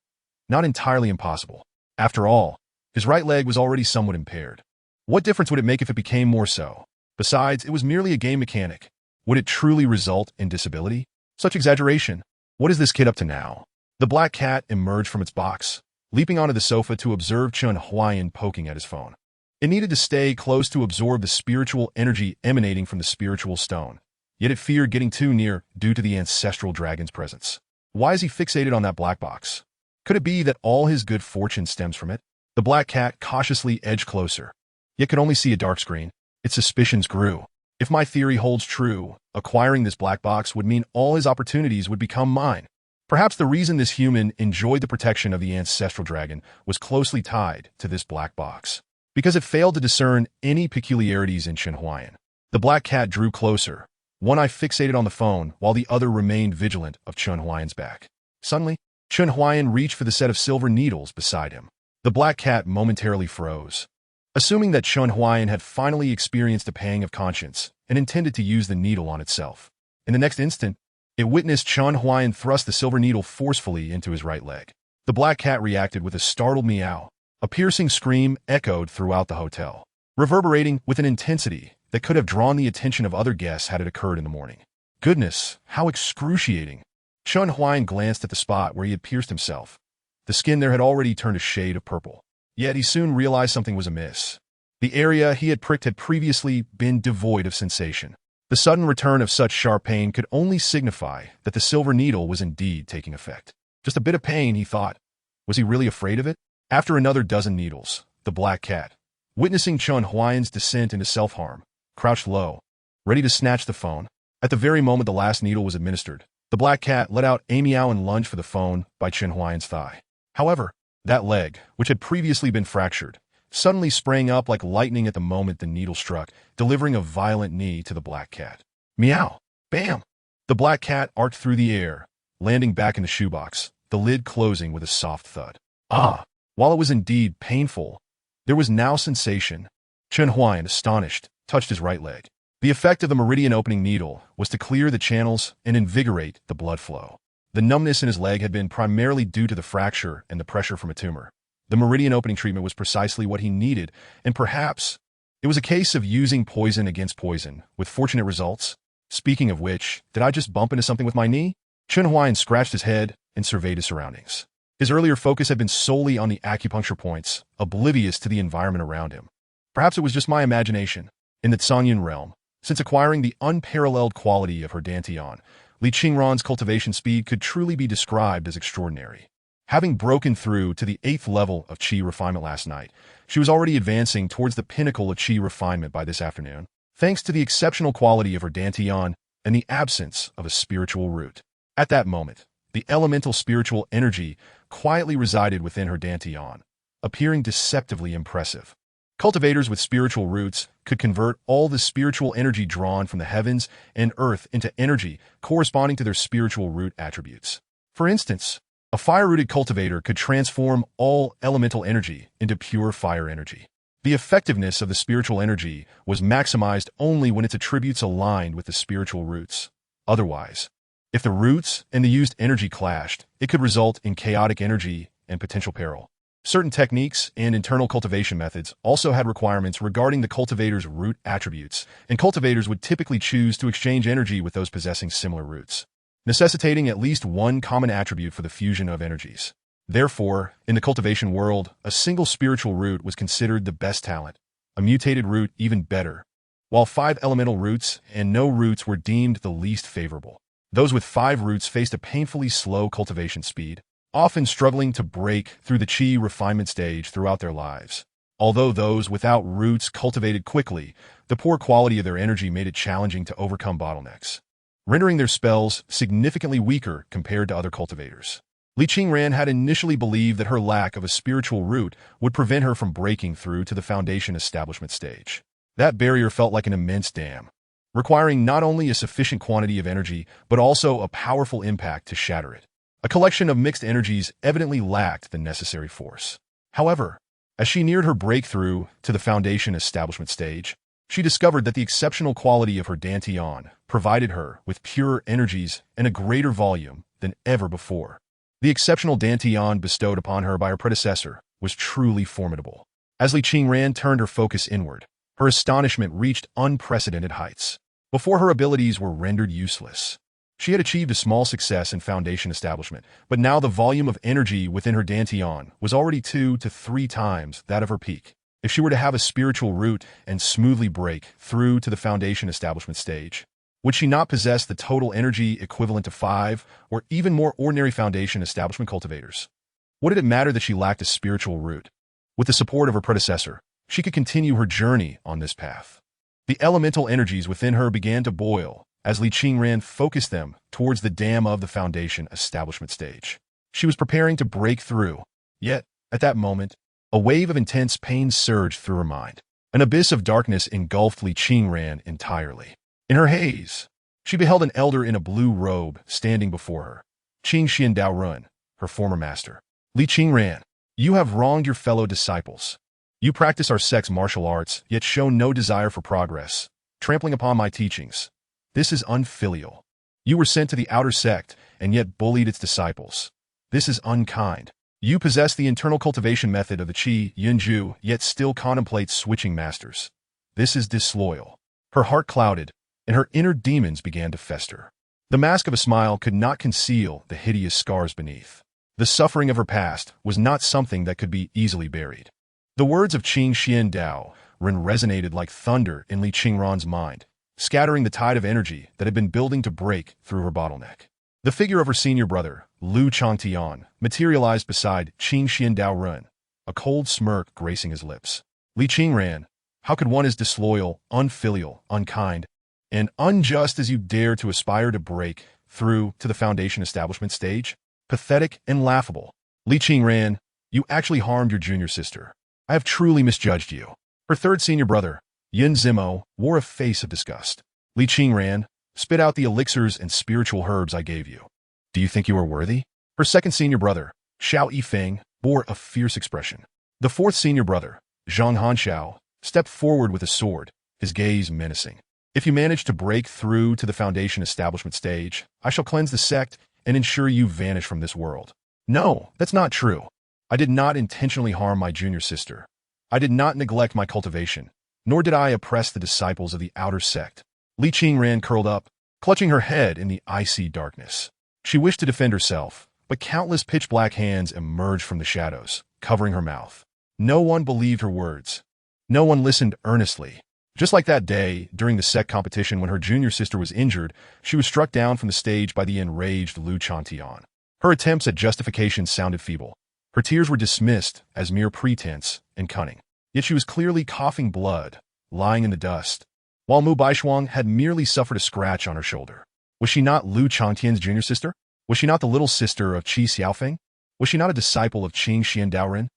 not entirely impossible. After all, his right leg was already somewhat impaired. What difference would it make if it became more so? Besides, it was merely a game mechanic. Would it truly result in disability? Such exaggeration. What is this kid up to now? The black cat emerged from its box, leaping onto the sofa to observe Chen Huaian poking at his phone. It needed to stay close to absorb the spiritual energy emanating from the spiritual stone, yet it feared getting too near due to the ancestral dragon's presence. Why is he fixated on that black box? Could it be that all his good fortune stems from it? The black cat cautiously edged closer, yet could only see a dark screen. Its suspicions grew. If my theory holds true, acquiring this black box would mean all his opportunities would become mine. Perhaps the reason this human enjoyed the protection of the ancestral dragon was closely tied to this black box, because it failed to discern any peculiarities in Chen Huaian. The black cat drew closer, one eye fixated on the phone while the other remained vigilant of Chen Huaian's back. Suddenly, Chen Huaian reached for the set of silver needles beside him. The black cat momentarily froze, assuming that Chen Huaian had finally experienced a pang of conscience and intended to use the needle on itself. In the next instant, it witnessed Chen Huaian thrust the silver needle forcefully into his right leg. The black cat reacted with a startled meow. A piercing scream echoed throughout the hotel, reverberating with an intensity that could have drawn the attention of other guests had it occurred in the morning. Goodness, how excruciating! Chen Huaian glanced at the spot where he had pierced himself. The skin there had already turned a shade of purple. Yet he soon realized something was amiss. The area he had pricked had previously been devoid of sensation. The sudden return of such sharp pain could only signify that the silver needle was indeed taking effect. Just a bit of pain, he thought. Was he really afraid of it? After another dozen needles, the black cat, witnessing Chen Huaian's descent into self-harm, crouched low, ready to snatch the phone. At the very moment the last needle was administered, the black cat let out a meow and lunged for the phone by Chen Huaian's thigh. However, that leg, which had previously been fractured, suddenly sprang up like lightning at the moment the needle struck, delivering a violent knee to the black cat. Meow! Bam! The black cat arced through the air, landing back in the shoebox, the lid closing with a soft thud. Ah! While it was indeed painful, there was now sensation. Chen Huaian, astonished, touched his right leg. The effect of the meridian opening needle was to clear the channels and invigorate the blood flow. The numbness in his leg had been primarily due to the fracture and the pressure from a tumor. The meridian opening treatment was precisely what he needed, and perhaps it was a case of using poison against poison, with fortunate results. Speaking of which, did I just bump into something with my knee? Chen Huaian scratched his head and surveyed his surroundings. His earlier focus had been solely on the acupuncture points, oblivious to the environment around him. Perhaps it was just my imagination. In the Zhangyan realm, since acquiring the unparalleled quality of her dantian, Li Qingran's cultivation speed could truly be described as extraordinary. Having broken through to the 8th level of qi refinement last night, she was already advancing towards the pinnacle of qi refinement by this afternoon, thanks to the exceptional quality of her dantian and the absence of a spiritual root. At that moment, the elemental spiritual energy quietly resided within her dantian, appearing deceptively impressive. Cultivators with spiritual roots could convert all the spiritual energy drawn from the heavens and earth into energy corresponding to their spiritual root attributes. For instance, a fire-rooted cultivator could transform all elemental energy into pure fire energy. The effectiveness of the spiritual energy was maximized only when its attributes aligned with the spiritual roots. Otherwise, if the roots and the used energy clashed, it could result in chaotic energy and potential peril. Certain techniques and internal cultivation methods also had requirements regarding the cultivator's root attributes, and cultivators would typically choose to exchange energy with those possessing similar roots, necessitating at least one common attribute for the fusion of energies. Therefore, in the cultivation world, a single spiritual root was considered the best talent, a mutated root even better, while 5 elemental roots and no roots were deemed the least favorable. Those with 5 roots faced a painfully slow cultivation speed, often struggling to break through the qi refinement stage throughout their lives. Although those without roots cultivated quickly, the poor quality of their energy made it challenging to overcome bottlenecks, rendering their spells significantly weaker compared to other cultivators. Li Qingran had initially believed that her lack of a spiritual root would prevent her from breaking through to the foundation establishment stage. That barrier felt like an immense dam, requiring not only a sufficient quantity of energy, but also a powerful impact to shatter it. A collection of mixed energies evidently lacked the necessary force. However, as she neared her breakthrough to the foundation establishment stage, she discovered that the exceptional quality of her dantian provided her with purer energies and a greater volume than ever before. The exceptional dantian bestowed upon her by her predecessor was truly formidable. As Li Qingran turned her focus inward, her astonishment reached unprecedented heights. Before her abilities were rendered useless, she had achieved a small success in foundation establishment, but now the volume of energy within her dantian was already 2 to 3 times that of her peak. If she were to have a spiritual root and smoothly break through to the foundation establishment stage, would she not possess the total energy equivalent to 5 or even more ordinary foundation establishment cultivators? What did it matter that she lacked a spiritual root? With the support of her predecessor, she could continue her journey on this path. The elemental energies within her began to boil as Li Qingran focused them towards the dam of the foundation establishment stage. She was preparing to break through, yet, at that moment, a wave of intense pain surged through her mind. An abyss of darkness engulfed Li Qingran entirely. In her haze, she beheld an elder in a blue robe standing before her, Qing Xian Dao Run, her former master. Li Qingran, you have wronged your fellow disciples. You practice our sect's martial arts, yet show no desire for progress, trampling upon my teachings. This is unfilial. You were sent to the outer sect, and yet bullied its disciples. This is unkind. You possess the internal cultivation method of the qi yunju, yet still contemplate switching masters. This is disloyal. Her heart clouded, and her inner demons began to fester. The mask of a smile could not conceal the hideous scars beneath. The suffering of her past was not something that could be easily buried. The words of Qing Xian Dao Ren resonated like thunder in Li Qingran's mind, scattering the tide of energy that had been building to break through her bottleneck. The figure of her senior brother, Lu Changtian, materialized beside Qing Xian Dao Ren, a cold smirk gracing his lips. Li Qingran, how could one as disloyal, unfilial, unkind, and unjust as you dare to aspire to break through to the foundation establishment stage? Pathetic and laughable. Li Qingran, you actually harmed your junior sister. I have truly misjudged you. Her third senior brother, Yin Zimo, wore a face of disgust. Li Qingran, spit out the elixirs and spiritual herbs I gave you. Do you think you are worthy? Her second senior brother, Xiao Yifeng, bore a fierce expression. The fourth senior brother, Zhang Hanxiao, stepped forward with a sword, his gaze menacing. If you manage to break through to the foundation establishment stage, I shall cleanse the sect and ensure you vanish from this world. No, that's not true. I did not intentionally harm my junior sister. I did not neglect my cultivation, nor did I oppress the disciples of the outer sect. Li Qingran curled up, clutching her head in the icy darkness. She wished to defend herself, but countless pitch-black hands emerged from the shadows, covering her mouth. No one believed her words. No one listened earnestly. Just like that day, during the sect competition when her junior sister was injured, she was struck down from the stage by the enraged Li Qingran. Her attempts at justification sounded feeble. Her tears were dismissed as mere pretense and cunning. Yet she was clearly coughing blood, lying in the dust, while Mu Baishuang had merely suffered a scratch on her shoulder. Was she not Lu Changtian's junior sister? Was she not the little sister of Qi Xiaofeng? Was she not a disciple of Qing Xiandaoren?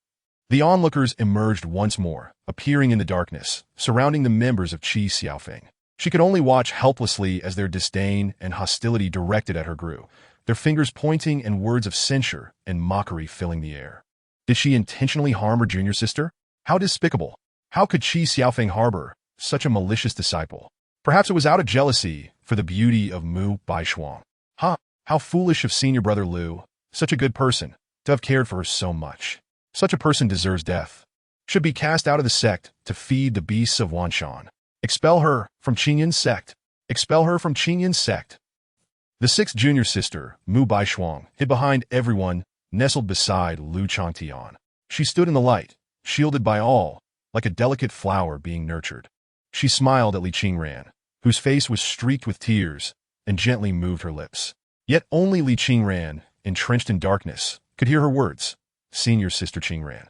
The onlookers emerged once more, appearing in the darkness, surrounding the members of Qi Xiaofeng. She could only watch helplessly as their disdain and hostility directed at her grew, their fingers pointing and words of censure and mockery filling the air. Did she intentionally harm her junior sister? How despicable! How could Qi Xiaofeng harbor such a malicious disciple? Perhaps it was out of jealousy for the beauty of Mu Baishuang. How foolish of senior brother Lu, such a good person, to have cared for her so much. Such a person deserves death. Should be cast out of the sect to feed the beasts of Wanshan. Expel her from Qingyan's sect. Expel her from Qingyan's sect. The sixth junior sister, Mu Baishuang, hid behind everyone, nestled beside Lu Changtian. She stood in the light, shielded by all, like a delicate flower being nurtured. She smiled at Li Qingran, whose face was streaked with tears, and gently moved her lips. Yet only Li Qingran, entrenched in darkness, could hear her words. Senior sister Qingran.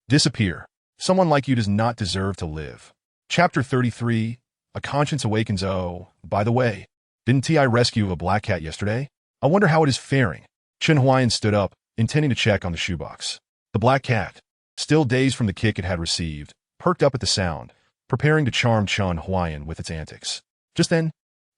Disappear. Someone like you does not deserve to live. Chapter 33, A Conscience Awakens. Oh, by the way, didn't I rescue a black cat yesterday? I wonder how it is faring. Chen Huaian stood up, intending to check on the shoebox. The black cat, still dazed from the kick it had received, perked up at the sound, preparing to charm Chen Huaian with its antics. Just then,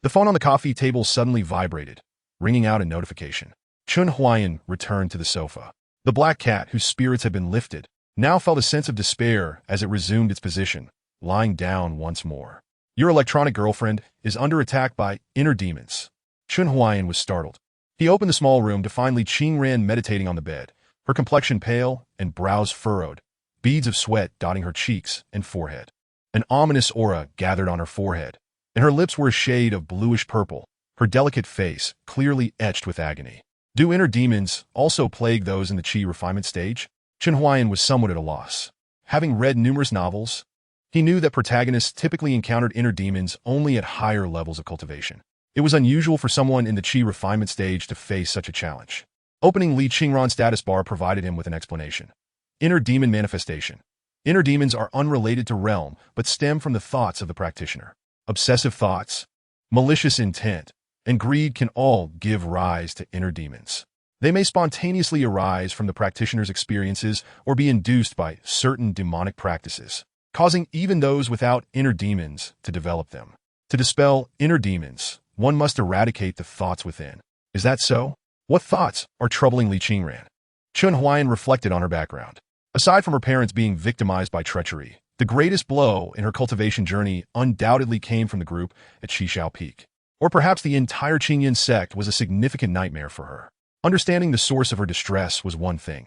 the phone on the coffee table suddenly vibrated, ringing out a notification. Chen Huaian returned to the sofa. The black cat, whose spirits had been lifted, now felt a sense of despair as it resumed its position, lying down once more. Your electronic girlfriend is under attack by inner demons. Chen Huaian was startled. He opened the small room to find Li Qingran meditating on the bed, her complexion pale and brows furrowed, beads of sweat dotting her cheeks and forehead. An ominous aura gathered on her forehead, and her lips were a shade of bluish purple, her delicate face clearly etched with agony. Do inner demons also plague those in the Qi refinement stage? Chen Huaian was somewhat at a loss. Having read numerous novels, he knew that protagonists typically encountered inner demons only at higher levels of cultivation. It was unusual for someone in the Qi refinement stage to face such a challenge. Opening Li Qingran's status bar provided him with an explanation. Inner demon manifestation. Inner demons are unrelated to realm, but stem from the thoughts of the practitioner. Obsessive thoughts, malicious intent, and greed can all give rise to inner demons. They may spontaneously arise from the practitioner's experiences or be induced by certain demonic practices, causing even those without inner demons to develop them. To dispel inner demons, one must eradicate the thoughts within. Is that so? What thoughts are troubling Li Qingran? Chen Huaian reflected on her background. Aside from her parents being victimized by treachery, the greatest blow in her cultivation journey undoubtedly came from the group at Shishao Peak. Or perhaps the entire Qingyan sect was a significant nightmare for her. Understanding the source of her distress was one thing.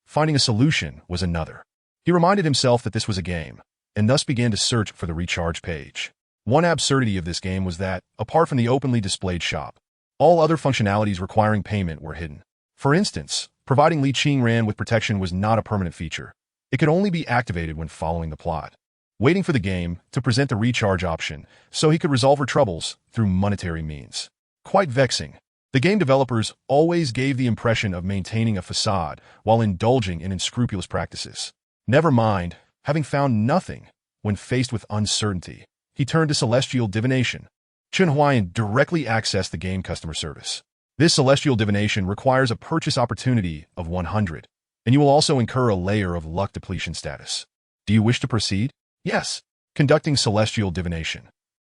Finding a solution was another. He reminded himself that this was a game, and thus began to search for the recharge page. One absurdity of this game was that, apart from the openly displayed shop, all other functionalities requiring payment were hidden. For instance, providing Li Qingran with protection was not a permanent feature. It could only be activated when following the plot, waiting for the game to present the recharge option so he could resolve her troubles through monetary means. Quite vexing. The game developers always gave the impression of maintaining a facade while indulging in unscrupulous practices. Never mind, having found nothing, when faced with uncertainty, he turned to celestial divination. Chen Huaian directly accessed the game customer service. This celestial divination requires a purchase opportunity of 100, and you will also incur a layer of luck depletion status. Do you wish to proceed? Yes. Conducting celestial divination.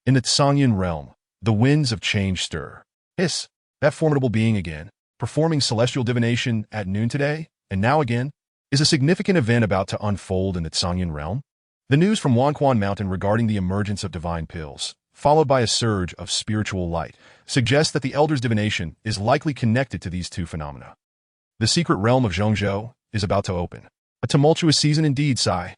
In the Tsangyan realm, the winds of change stir. Hiss, that formidable being again, performing celestial divination at noon today, and now again, is a significant event about to unfold in the Tsangyan realm. The news from Wanquan Mountain regarding the emergence of divine pills, followed by a surge of spiritual light, suggests that the Elder's divination is likely connected to these two phenomena. The secret realm of Zhongzhou, is about to open. A tumultuous season indeed, Sai.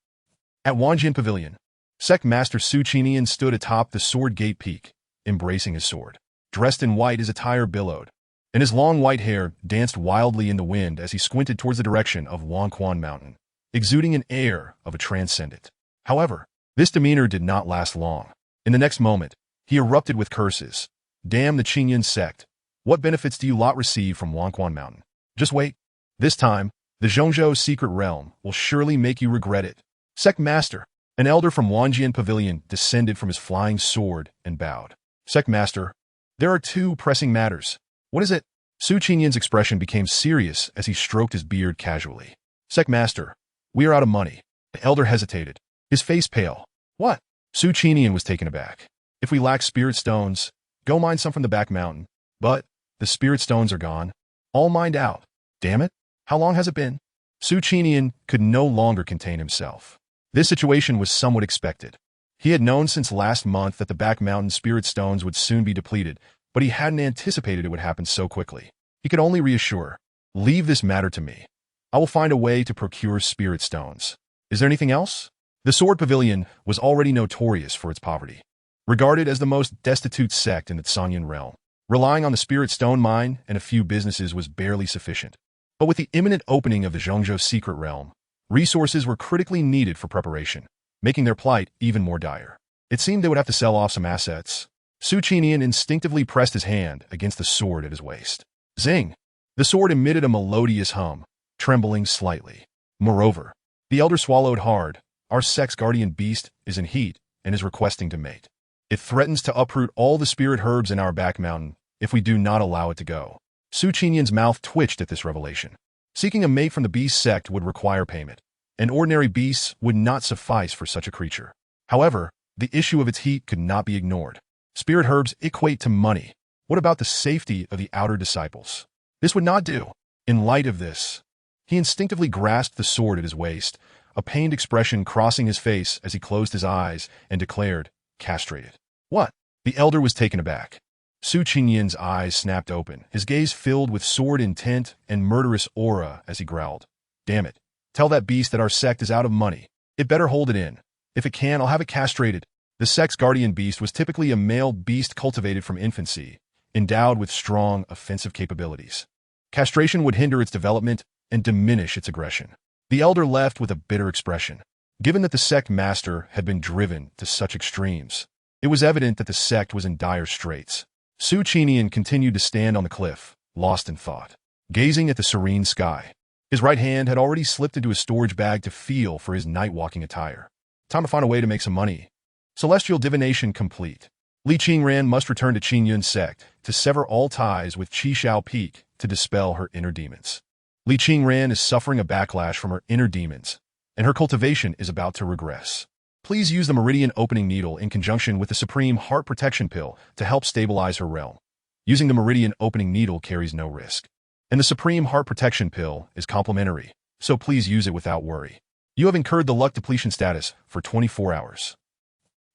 At Wanjian Pavilion, Sect Master Su Qingran stood atop the Sword Gate Peak, embracing his sword. Dressed in white, his attire billowed, and his long white hair danced wildly in the wind as he squinted towards the direction of Wanquan Mountain, exuding an air of a transcendent. However, this demeanor did not last long. In the next moment, he erupted with curses. Damn the Qingyan sect. What benefits do you lot receive from Wanquan Mountain? Just wait. This time, the Zhongzhou secret realm will surely make you regret it. Sect Master, an elder from Wanjian Pavilion, descended from his flying sword and bowed. Sect Master, there are two pressing matters. What is it? Su Qingyan's expression became serious as he stroked his beard casually. Sect Master, we are out of money. The elder hesitated, his face pale. What? Su Qingyan was taken aback. If we lack spirit stones, go mine some from the back mountain. But the spirit stones are gone. All mined out. Damn it. How long has it been? Su Qingyan could no longer contain himself. This situation was somewhat expected. He had known since last month that the back mountain spirit stones would soon be depleted, but he hadn't anticipated it would happen so quickly. He could only reassure, leave this matter to me. I will find a way to procure spirit stones. Is there anything else? The Sword Pavilion was already notorious for its poverty. Regarded as the most destitute sect in the Sonyan realm, relying on the spirit stone mine and a few businesses was barely sufficient. But with the imminent opening of the Zhongzhou secret realm, resources were critically needed for preparation, making their plight even more dire. It seemed they would have to sell off some assets. Su Qingyan instinctively pressed his hand against the sword at his waist. Zing! The sword emitted a melodious hum, trembling slightly. Moreover, the elder swallowed hard. Our sect's guardian beast is in heat and is requesting to mate. It threatens to uproot all the spirit herbs in our back mountain if we do not allow it to go. Su Qingyan's mouth twitched at this revelation. Seeking a mate from the beast sect would require payment, and ordinary beasts would not suffice for such a creature. However, the issue of its heat could not be ignored. Spirit herbs equate to money. What about the safety of the outer disciples? This would not do. In light of this, he instinctively grasped the sword at his waist, a pained expression crossing his face as he closed his eyes and declared, castrated. What? The elder was taken aback. Su Qingyan's eyes snapped open, his gaze filled with sword intent and murderous aura as he growled. Damn it. Tell that beast that our sect is out of money. It better hold it in. If it can, I'll have it castrated. The sect's guardian beast was typically a male beast cultivated from infancy, endowed with strong offensive capabilities. Castration would hinder its development and diminish its aggression. The elder left with a bitter expression. Given that the sect master had been driven to such extremes, it was evident that the sect was in dire straits. Su Qingyan continued to stand on the cliff, lost in thought, gazing at the serene sky. His right hand had already slipped into his storage bag to feel for his night-walking attire. Time to find a way to make some money. Celestial divination complete. Li Qingran must return to Qingyun's sect to sever all ties with Qishao Peak to dispel her inner demons. Li Qingran is suffering a backlash from her inner demons, and her cultivation is about to regress. Please use the Meridian Opening Needle in conjunction with the Supreme Heart Protection Pill to help stabilize her realm. Using the Meridian Opening Needle carries no risk, and the Supreme Heart Protection Pill is complimentary, so please use it without worry. You have incurred the luck depletion status for 24 hours.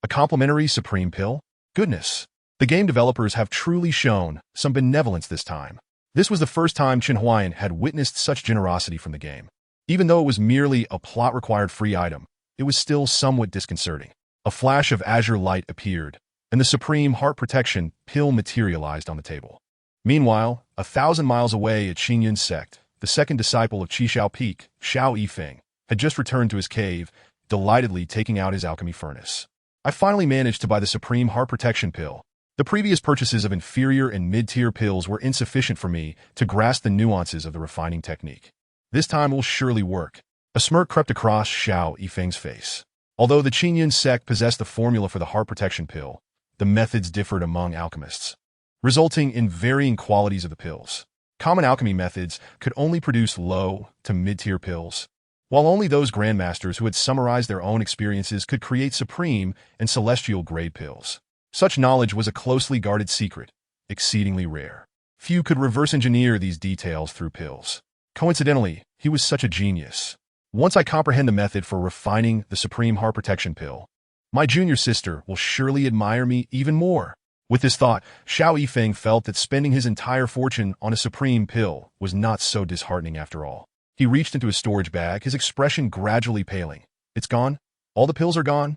A complimentary Supreme Pill? Goodness. The game developers have truly shown some benevolence this time. This was the first time Chen Huaian had witnessed such generosity from the game. Even though it was merely a plot-required free item, it was still somewhat disconcerting. A flash of azure light appeared, and the Supreme Heart Protection Pill materialized on the table. Meanwhile, 1,000 miles away at Qingyun's sect, the second disciple of Qishao Peak, Xiao Yifeng, had just returned to his cave, delightedly taking out his alchemy furnace. I finally managed to buy the Supreme Heart Protection Pill. The previous purchases of inferior and mid-tier pills were insufficient for me to grasp the nuances of the refining technique. This time will surely work. A smirk crept across Xiao Yifeng's face. Although the Qingyun sect possessed the formula for the heart protection pill, the methods differed among alchemists, resulting in varying qualities of the pills. Common alchemy methods could only produce low to mid-tier pills, while only those grandmasters who had summarized their own experiences could create supreme and celestial grade pills. Such knowledge was a closely guarded secret, exceedingly rare. Few could reverse engineer these details through pills. Coincidentally, he was such a genius. Once I comprehend the method for refining the Supreme Heart Protection Pill, my junior sister will surely admire me even more. With this thought, Xiao Yifeng felt that spending his entire fortune on a Supreme Pill was not so disheartening after all. He reached into his storage bag, his expression gradually paling. It's gone? All the pills are gone?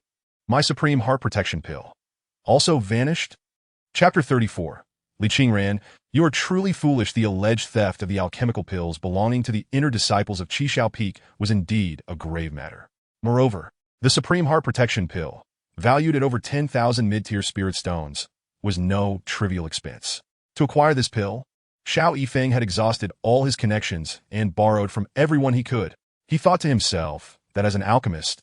My supreme heart protection pill. Also vanished? Chapter 34. Li Qingran, you are truly foolish. The alleged theft of the alchemical pills belonging to the inner disciples of Qishao Peak was indeed a grave matter. Moreover, the supreme heart protection pill, valued at over 10,000 mid-tier spirit stones, was no trivial expense. To acquire this pill, Xiao Yifeng had exhausted all his connections and borrowed from everyone he could. He thought to himself that as an alchemist,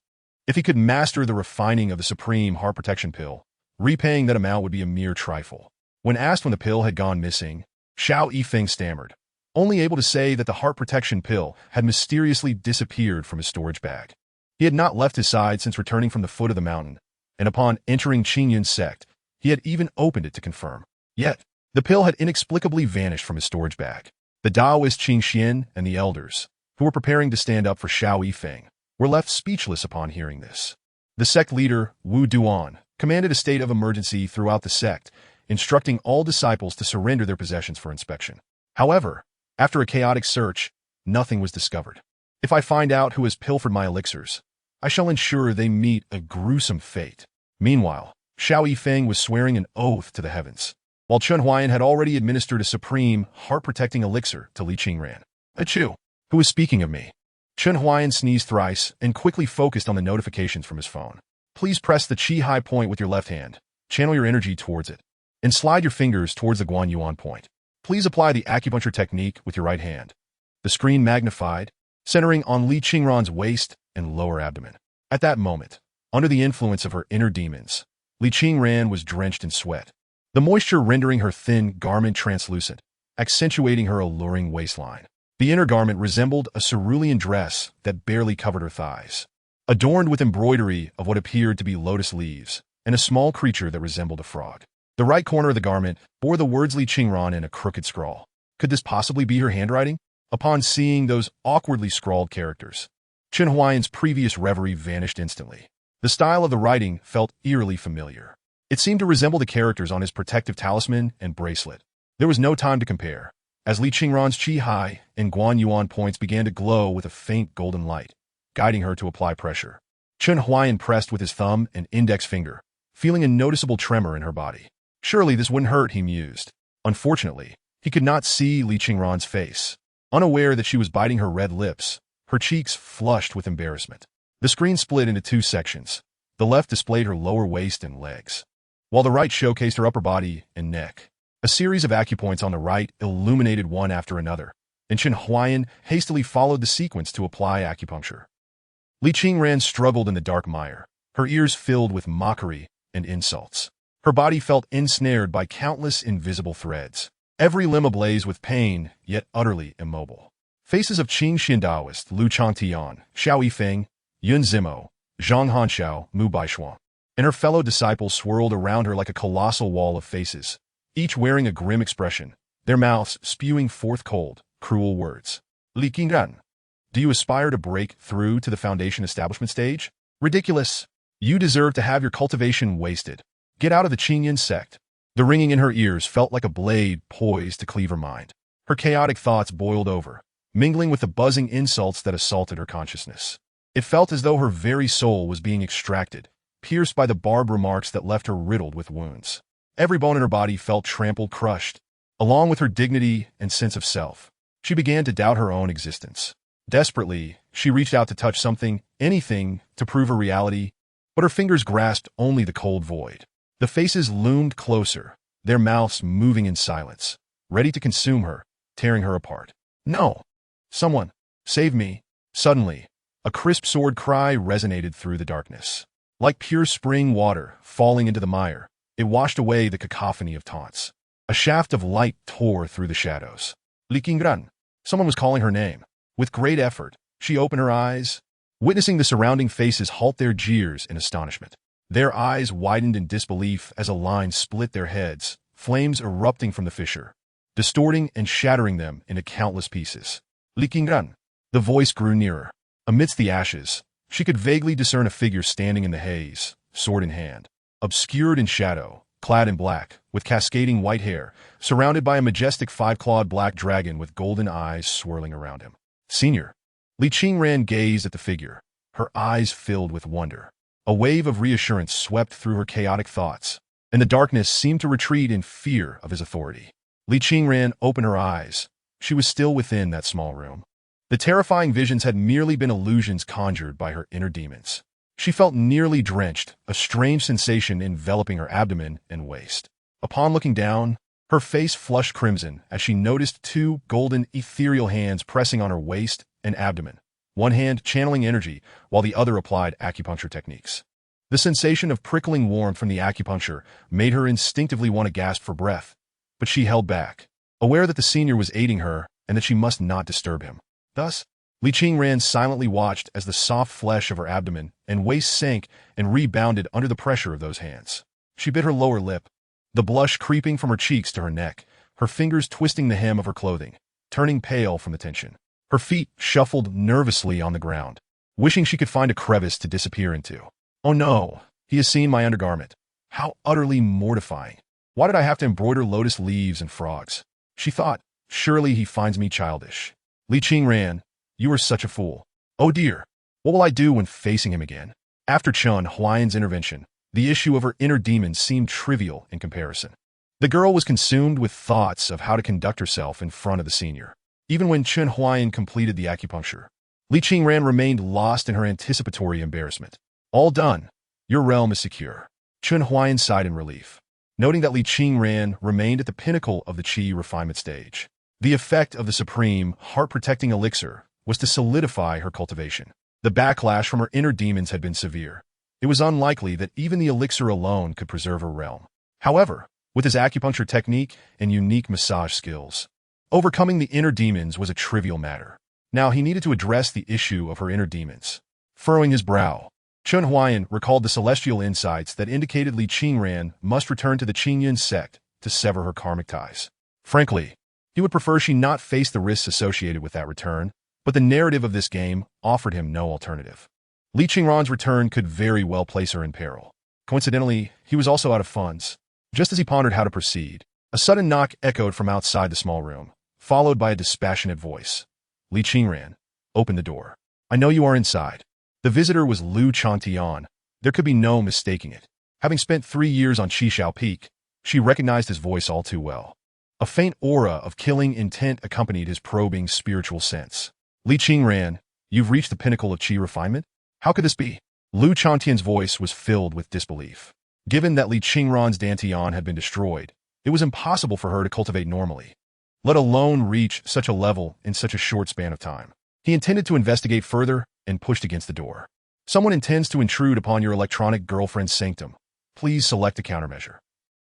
if he could master the refining of the supreme heart protection pill, repaying that amount would be a mere trifle. When asked when the pill had gone missing, Xiao Yifeng stammered, only able to say that the heart protection pill had mysteriously disappeared from his storage bag. He had not left his side since returning from the foot of the mountain, and upon entering Qingyan's sect, he had even opened it to confirm. Yet, the pill had inexplicably vanished from his storage bag. The Taoist Qing Xian and the elders, who were preparing to stand up for Xiao Yifeng, were left speechless upon hearing this. The sect leader, Wu Duan, commanded a state of emergency throughout the sect, instructing all disciples to surrender their possessions for inspection. However, after a chaotic search, nothing was discovered. If I find out who has pilfered my elixirs, I shall ensure they meet a gruesome fate. Meanwhile, Xiao Yifeng was swearing an oath to the heavens, while Chen Huaian had already administered a supreme, heart-protecting elixir to Li Qingran. Achoo! Who is speaking of me? Chen Huaian sneezed thrice and quickly focused on the notifications from his phone. Please press the Qi Hai point with your left hand, channel your energy towards it, and slide your fingers towards the Guan Yuan point. Please apply the acupuncture technique with your right hand. The screen magnified, centering on Li Qingran's waist and lower abdomen. At that moment, under the influence of her inner demons, Li Qingran was drenched in sweat, the moisture rendering her thin garment translucent, accentuating her alluring waistline. The inner garment resembled a cerulean dress that barely covered her thighs, adorned with embroidery of what appeared to be lotus leaves and a small creature that resembled a frog. The right corner of the garment bore the words Li Qingran in a crooked scrawl. Could this possibly be her handwriting? Upon seeing those awkwardly scrawled characters, Chen Huaiyan's previous reverie vanished instantly. The style of the writing felt eerily familiar. It seemed to resemble the characters on his protective talisman and bracelet. There was no time to compare, as Li Qingran's Qi Hai and Guan Yuan points began to glow with a faint golden light, guiding her to apply pressure. Chen Huaiyan pressed with his thumb and index finger, feeling a noticeable tremor in her body. Surely this wouldn't hurt, he mused. Unfortunately, he could not see Li Qingran's face. Unaware that she was biting her red lips, her cheeks flushed with embarrassment. The screen split into two sections. The left displayed her lower waist and legs, while the right showcased her upper body and neck. A series of acupoints on the right illuminated one after another, and Chen Huaiyan hastily followed the sequence to apply acupuncture. Li Qingran struggled in the dark mire, her ears filled with mockery and insults. Her body felt ensnared by countless invisible threads, every limb ablaze with pain, yet utterly immobile. Faces of Qing Xian Daoist, Lu Changtian, Xiao Yifeng, Yun Zimo, Zhang Hanxiao, Mu Baishuan, and her fellow disciples swirled around her like a colossal wall of faces, each wearing a grim expression, their mouths spewing forth cold, cruel words. Li Qingran, do you aspire to break through to the foundation establishment stage? Ridiculous. You deserve to have your cultivation wasted. Get out of the Qingyan sect. The ringing in her ears felt like a blade poised to cleave her mind. Her chaotic thoughts boiled over, mingling with the buzzing insults that assaulted her consciousness. It felt as though her very soul was being extracted, pierced by the barbed remarks that left her riddled with wounds. Every bone in her body felt trampled, crushed, along with her dignity and sense of self. She began to doubt her own existence. Desperately, she reached out to touch something, anything, to prove her reality, but her fingers grasped only the cold void. The faces loomed closer, their mouths moving in silence, ready to consume her, tearing her apart. No! Someone, save me! Suddenly, a crisp sword cry resonated through the darkness. Like pure spring water falling into the mire, it washed away the cacophony of taunts. A shaft of light tore through the shadows. Li Qingran. Someone was calling her name. With great effort, she opened her eyes, witnessing the surrounding faces halt their jeers in astonishment. Their eyes widened in disbelief as a line split their heads, flames erupting from the fissure, distorting and shattering them into countless pieces. Li Qingran. The voice grew nearer. Amidst the ashes, she could vaguely discern a figure standing in the haze, sword in hand, obscured in shadow, clad in black, with cascading white hair, surrounded by a majestic five-clawed black dragon with golden eyes swirling around him. Senior. Li Qingran gazed at the figure, her eyes filled with wonder. A wave of reassurance swept through her chaotic thoughts, and the darkness seemed to retreat in fear of his authority. Li Qingran opened her eyes. She was still within that small room. The terrifying visions had merely been illusions conjured by her inner demons. She felt nearly drenched, a strange sensation enveloping her abdomen and waist. Upon looking down, her face flushed crimson as she noticed two golden, ethereal hands pressing on her waist and abdomen, one hand channeling energy while the other applied acupuncture techniques. The sensation of prickling warmth from the acupuncture made her instinctively want to gasp for breath, but she held back, aware that the senior was aiding her and that she must not disturb him. Thus, Li Qingran silently watched as the soft flesh of her abdomen and waist sank and rebounded under the pressure of those hands. She bit her lower lip, the blush creeping from her cheeks to her neck, her fingers twisting the hem of her clothing, turning pale from the tension. Her feet shuffled nervously on the ground, wishing she could find a crevice to disappear into. Oh no, he has seen my undergarment. How utterly mortifying. Why did I have to embroider lotus leaves and frogs? She thought, surely he finds me childish. Li Qingran, you are such a fool. Oh dear, what will I do when facing him again? After Chen Huaian's intervention, the issue of her inner demons seemed trivial in comparison. The girl was consumed with thoughts of how to conduct herself in front of the senior. Even when Chen Huaian completed the acupuncture, Li Qingran remained lost in her anticipatory embarrassment. All done. Your realm is secure. Chen Huaian sighed in relief, noting that Li Qingran remained at the pinnacle of the qi refinement stage. The effect of the supreme, heart-protecting elixir was to solidify her cultivation. The backlash from her inner demons had been severe. It was unlikely that even the elixir alone could preserve her realm. However, with his acupuncture technique and unique massage skills, overcoming the inner demons was a trivial matter. Now he needed to address the issue of her inner demons. Furrowing his brow, Chen Huaian recalled the celestial insights that indicated Li Qingran must return to the Qingyun sect to sever her karmic ties. Frankly, he would prefer she not face the risks associated with that return, but the narrative of this game offered him no alternative. Li Qingran's return could very well place her in peril. Coincidentally, he was also out of funds. Just as he pondered how to proceed, a sudden knock echoed from outside the small room, followed by a dispassionate voice. Li Qingran, open the door. I know you are inside. The visitor was Lu Chantian. There could be no mistaking it. Having spent 3 years on Qishao Peak, she recognized his voice all too well. A faint aura of killing intent accompanied his probing spiritual sense. Li Qingran, you've reached the pinnacle of qi refinement? How could this be? Lu Chantian's voice was filled with disbelief. Given that Li Qingran's dantian had been destroyed, it was impossible for her to cultivate normally, let alone reach such a level in such a short span of time. He intended to investigate further and pushed against the door. Someone intends to intrude upon your electronic girlfriend's sanctum. Please select a countermeasure.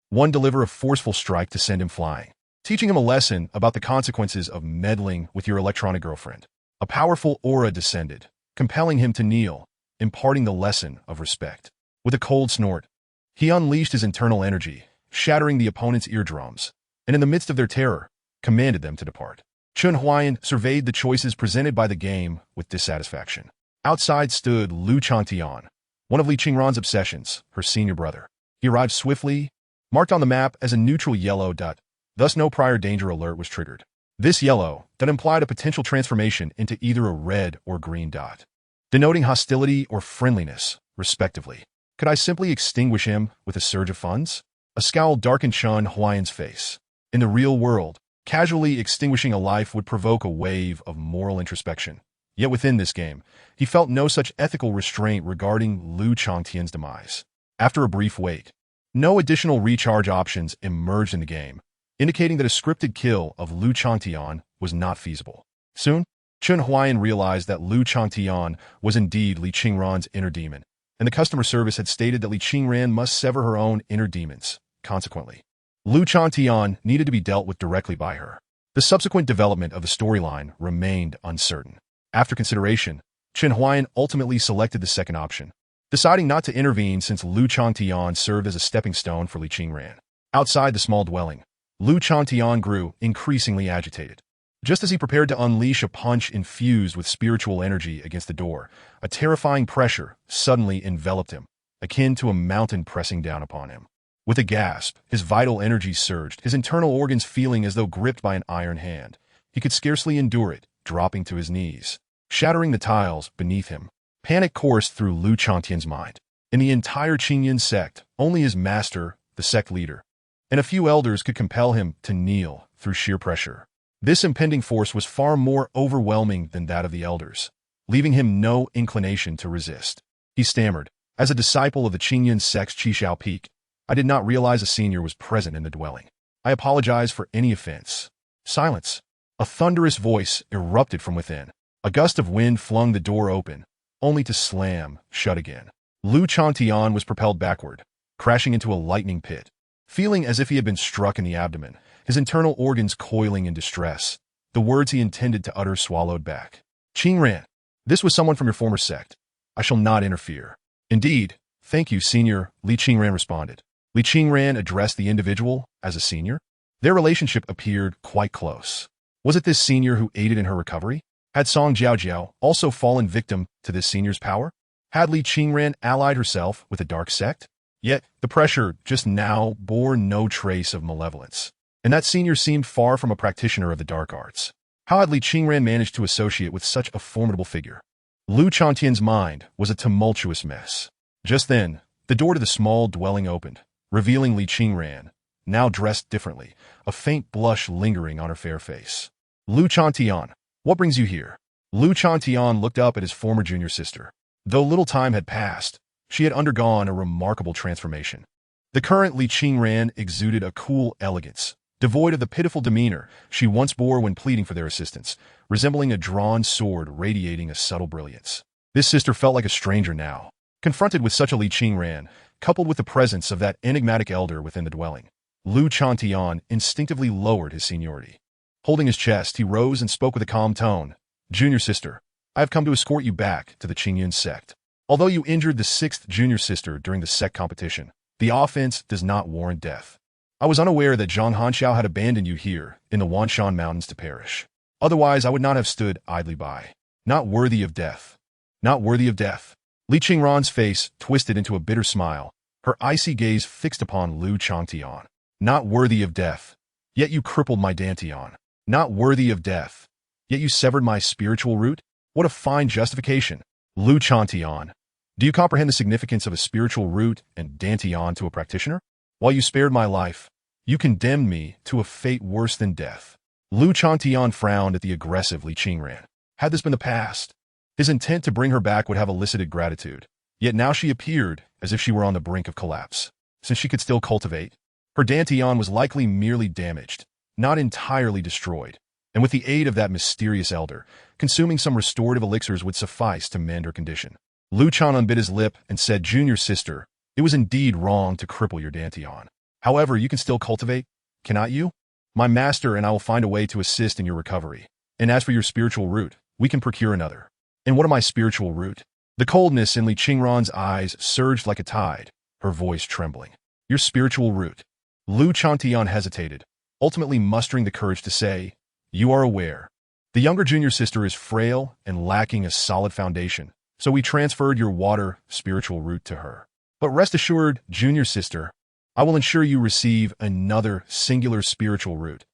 1. Deliver a forceful strike to send him flying, teaching him a lesson about the consequences of meddling with your electronic girlfriend. A powerful aura descended, compelling him to kneel, imparting the lesson of respect. With a cold snort, he unleashed his internal energy, shattering the opponent's eardrums, and in the midst of their terror, commanded them to depart. Chen Huaian surveyed the choices presented by the game with dissatisfaction. Outside stood Lu Chantian, one of Li Qingran's obsessions, her senior brother. He arrived swiftly, marked on the map as a neutral yellow dot, thus no prior danger alert was triggered. This yellow dot implied a potential transformation into either a red or green dot, denoting hostility or friendliness, respectively. Could I simply extinguish him with a surge of funds? A scowl darkened Chen Huaian's face. In the real world, casually extinguishing a life would provoke a wave of moral introspection. Yet within this game, he felt no such ethical restraint regarding Lu Changtian's demise. After a brief wait, no additional recharge options emerged in the game, indicating that a scripted kill of Lu Changtian was not feasible. Soon, Chen Huaian realized that Lu Changtian was indeed Li Qingran's inner demon, and the customer service had stated that Li Qingran must sever her own inner demons. Consequently, Lu Changtian needed to be dealt with directly by her. The subsequent development of the storyline remained uncertain. After consideration, Chen Huaian ultimately selected the second option, deciding not to intervene since Lu Changtian served as a stepping stone for Li Qingran. Outside the small dwelling, Lu Changtian grew increasingly agitated. Just as he prepared to unleash a punch infused with spiritual energy against the door, a terrifying pressure suddenly enveloped him, akin to a mountain pressing down upon him. With a gasp, his vital energy surged, his internal organs feeling as though gripped by an iron hand. He could scarcely endure it, dropping to his knees. shattering the tiles beneath him. Panic coursed through Li Qingran's mind. In the entire Qingyan sect, only his master, the sect leader, and a few elders could compel him to kneel through sheer pressure. This impending force was far more overwhelming than that of the elders, leaving him no inclination to resist. He stammered, "As a disciple of the Qingyan sect's Qishao Peak, I did not realize a senior was present in the dwelling. I apologize for any offense." Silence. A thunderous voice erupted from within. A gust of wind flung the door open, only to slam shut again. Li Qingran was propelled backward, crashing into a lightning pit. Feeling as if he had been struck in the abdomen, his internal organs coiling in distress, the words he intended to utter swallowed back. "Qingran, this was someone from your former sect. I shall not interfere." "Indeed, thank you, Senior," Li Qingran responded. Li Qingran addressed the individual as a senior. Their relationship appeared quite close. Was it this senior who aided in her recovery? Had Song Jiaojiao also fallen victim to this senior's power? Had Li Qingran allied herself with a dark sect? Yet, the pressure just now bore no trace of malevolence, and that senior seemed far from a practitioner of the dark arts. How had Li Qingran managed to associate with such a formidable figure? Li Qingran's mind was a tumultuous mess. Just then, the door to the small dwelling opened, revealing Li Qingran, now dressed differently, a faint blush lingering on her fair face. "Li Qingran, what brings you here?" Li Qingran looked up at his former junior sister. Though little time had passed, she had undergone a remarkable transformation. The current Li Qingran exuded a cool elegance, devoid of the pitiful demeanor she once bore when pleading for their assistance, resembling a drawn sword radiating a subtle brilliance. This sister felt like a stranger now. Confronted with such a Li Qingran, coupled with the presence of that enigmatic elder within the dwelling, Li Qingran instinctively lowered his seniority. Holding his chest, he rose and spoke with a calm tone. "Junior sister, I have come to escort you back to the Qingyan sect. Although you injured the 6th junior sister during the sect competition, the offense does not warrant death. I was unaware that Zhang Hanxiao had abandoned you here in the Wanshan Mountains to perish. Otherwise, I would not have stood idly by. Not worthy of death. Not worthy of death." Li Qingran's face twisted into a bitter smile, her icy gaze fixed upon Li Qingran. "Not worthy of death, yet you crippled my dantian. Not worthy of death, yet you severed my spiritual root? What a fine justification. Li Qingran, do you comprehend the significance of a spiritual root and dantian to a practitioner? While you spared my life, you condemned me to a fate worse than death." Li Qingran frowned at the aggressive Li Qingran. Had this been the past, his intent to bring her back would have elicited gratitude. Yet now she appeared as if she were on the brink of collapse. Since she could still cultivate, her dantian was likely merely damaged, not entirely destroyed, and with the aid of that mysterious elder, consuming some restorative elixirs would suffice to mend her condition. Li Qingran unbit his lip and said, "Junior sister, it was indeed wrong to cripple your dantian. However, you can still cultivate, cannot you? My master and I will find a way to assist in your recovery. And as for your spiritual root, we can procure another." "And what of my spiritual root?" The coldness in Li Qingran's eyes surged like a tide, her voice trembling. "Your spiritual root." Li Qingran hesitated, ultimately mustering the courage to say, "You are aware. The younger junior sister is frail and lacking a solid foundation, so we transferred your water spiritual root to her. But rest assured, junior sister, I will ensure you receive another singular spiritual root,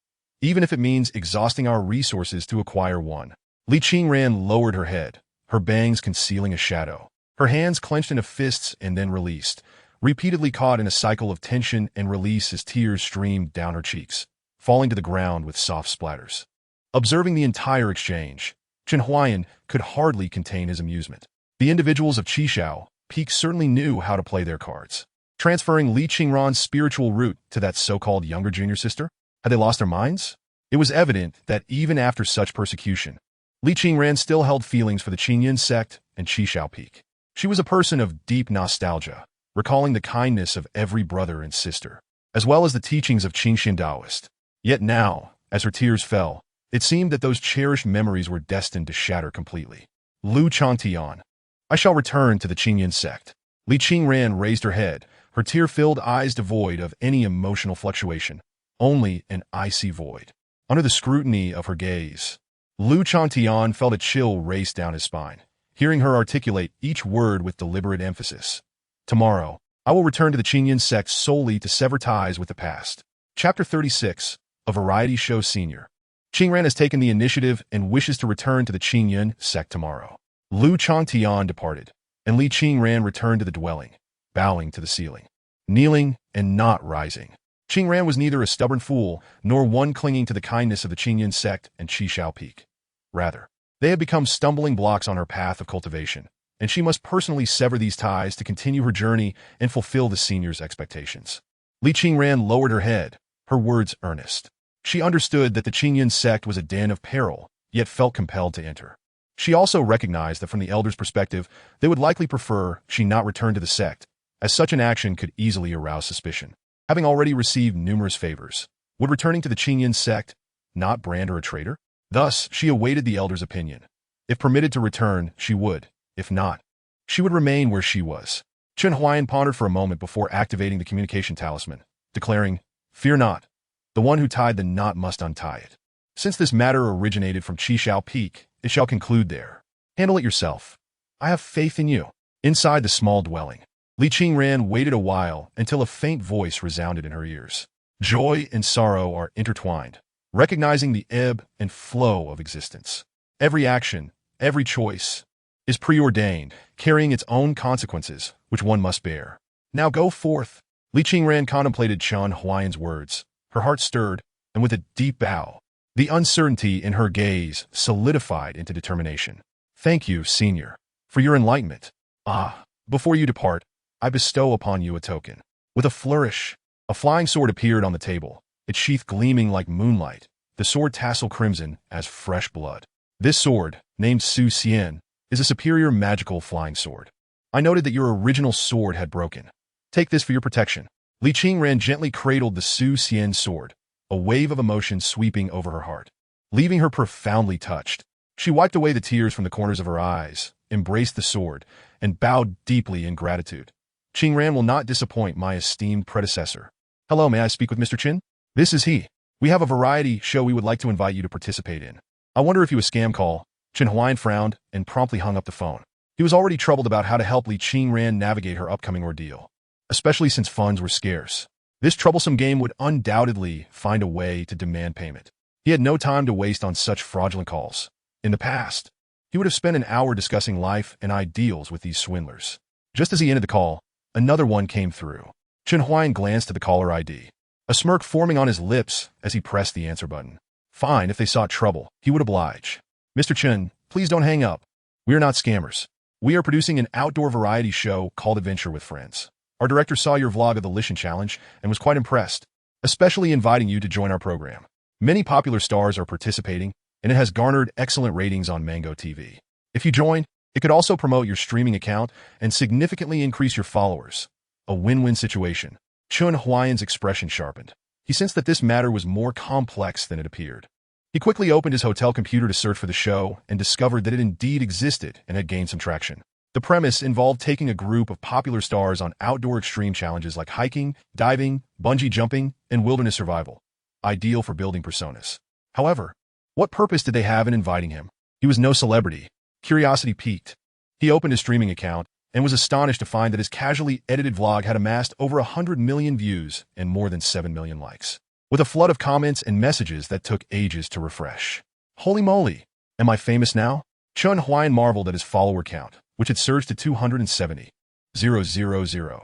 even if it means exhausting our resources to acquire one." Li Qingran lowered her head, her bangs concealing a shadow. Her hands clenched into fists and then released, repeatedly caught in a cycle of tension and release as tears streamed down her cheeks, falling to the ground with soft splatters. Observing the entire exchange, Chen Huaian could hardly contain his amusement. The individuals of Qishao Peak certainly knew how to play their cards. Transferring Li Qingran's spiritual root to that so-called younger junior sister? Had they lost their minds? It was evident that even after such persecution, Li Qingran still held feelings for the Qingyan sect and Qishao Peak. She was a person of deep nostalgia, recalling the kindness of every brother and sister, as well as the teachings of Qingxian Taoist. Yet now, as her tears fell, it seemed that those cherished memories were destined to shatter completely. "Li Qingran, I shall return to the Qingyan sect." Li Qingran raised her head, her tear-filled eyes devoid of any emotional fluctuation, only an icy void. Under the scrutiny of her gaze, Li Qingran felt a chill race down his spine, hearing her articulate each word with deliberate emphasis. "Tomorrow, I will return to the Qingyan sect solely to sever ties with the past." Chapter 36, A Variety Show Senior. Qingran has taken the initiative and wishes to return to the Qingyan sect tomorrow. Lu Changtian departed, and Li Qingran returned to the dwelling, bowing to the ceiling, kneeling and not rising. Qingran was neither a stubborn fool nor one clinging to the kindness of the Qingyan sect and Qishao Peak. Rather, they had become stumbling blocks on her path of cultivation, and she must personally sever these ties to continue her journey and fulfill the senior's expectations. Li Qingran lowered her head, her words earnest. She understood that the Qingyan sect was a den of peril, yet felt compelled to enter. She also recognized that from the elders' perspective, they would likely prefer she not return to the sect, as such an action could easily arouse suspicion. Having already received numerous favors, would returning to the Qingyan sect not brand her a traitor? Thus, she awaited the elders' opinion. If permitted to return, she would. If not, she would remain where she was. Chen Huaian pondered for a moment before activating the communication talisman, declaring, "Fear not. The one who tied the knot must untie it. Since this matter originated from Qishao Peak, it shall conclude there. Handle it yourself. I have faith in you." Inside the small dwelling, Li Qingran waited a while until a faint voice resounded in her ears. Joy and sorrow are intertwined, recognizing the ebb and flow of existence. Every action, every choice, is preordained, carrying its own consequences, which one must bear. Now go forth. Li Qingran contemplated Chen Huaian's words. Her heart stirred, and with a deep bow, the uncertainty in her gaze solidified into determination. Thank you, Senior, for your enlightenment. Before you depart, I bestow upon you a token. With a flourish, a flying sword appeared on the table, its sheath gleaming like moonlight, the sword tassel crimson as fresh blood. This sword, named Su Xian, is a superior magical flying sword. I noted that your original sword had broken. Take this for your protection. Li Qingran gently cradled the Su Xian sword, a wave of emotion sweeping over her heart, leaving her profoundly touched. She wiped away the tears from the corners of her eyes, embraced the sword, and bowed deeply in gratitude. Qingran will not disappoint my esteemed predecessor. Hello, may I speak with Mr. Chen? This is he. We have a variety show we would like to invite you to participate in. I wonder if you a scam call. Chen Huaian frowned and promptly hung up the phone. He was already troubled about how to help Li Qingran navigate her upcoming ordeal, especially since funds were scarce. This troublesome game would undoubtedly find a way to demand payment. He had no time to waste on such fraudulent calls. In the past, he would have spent an hour discussing life and ideals with these swindlers. Just as he ended the call, another one came through. Chen Huaian glanced at the caller ID, a smirk forming on his lips as he pressed the answer button. Fine, if they sought trouble, he would oblige. Mr. Chen, please don't hang up. We are not scammers. We are producing an outdoor variety show called Adventure with Friends. Our director saw your vlog of the Lishan Challenge and was quite impressed, especially inviting you to join our program. Many popular stars are participating, and it has garnered excellent ratings on Mango TV. If you join, it could also promote your streaming account and significantly increase your followers. A win-win situation. Chen Huaian's expression sharpened. He sensed that this matter was more complex than it appeared. He quickly opened his hotel computer to search for the show and discovered that it indeed existed and had gained some traction. The premise involved taking a group of popular stars on outdoor extreme challenges like hiking, diving, bungee jumping, and wilderness survival, ideal for building personas. However, what purpose did they have in inviting him? He was no celebrity. Curiosity piqued. He opened his streaming account and was astonished to find that his casually edited vlog had amassed over 100 million views and more than 7 million likes, with a flood of comments and messages that took ages to refresh. Holy moly! Am I famous now? Chen Huaian marveled at his follower count, which had surged to 270,000.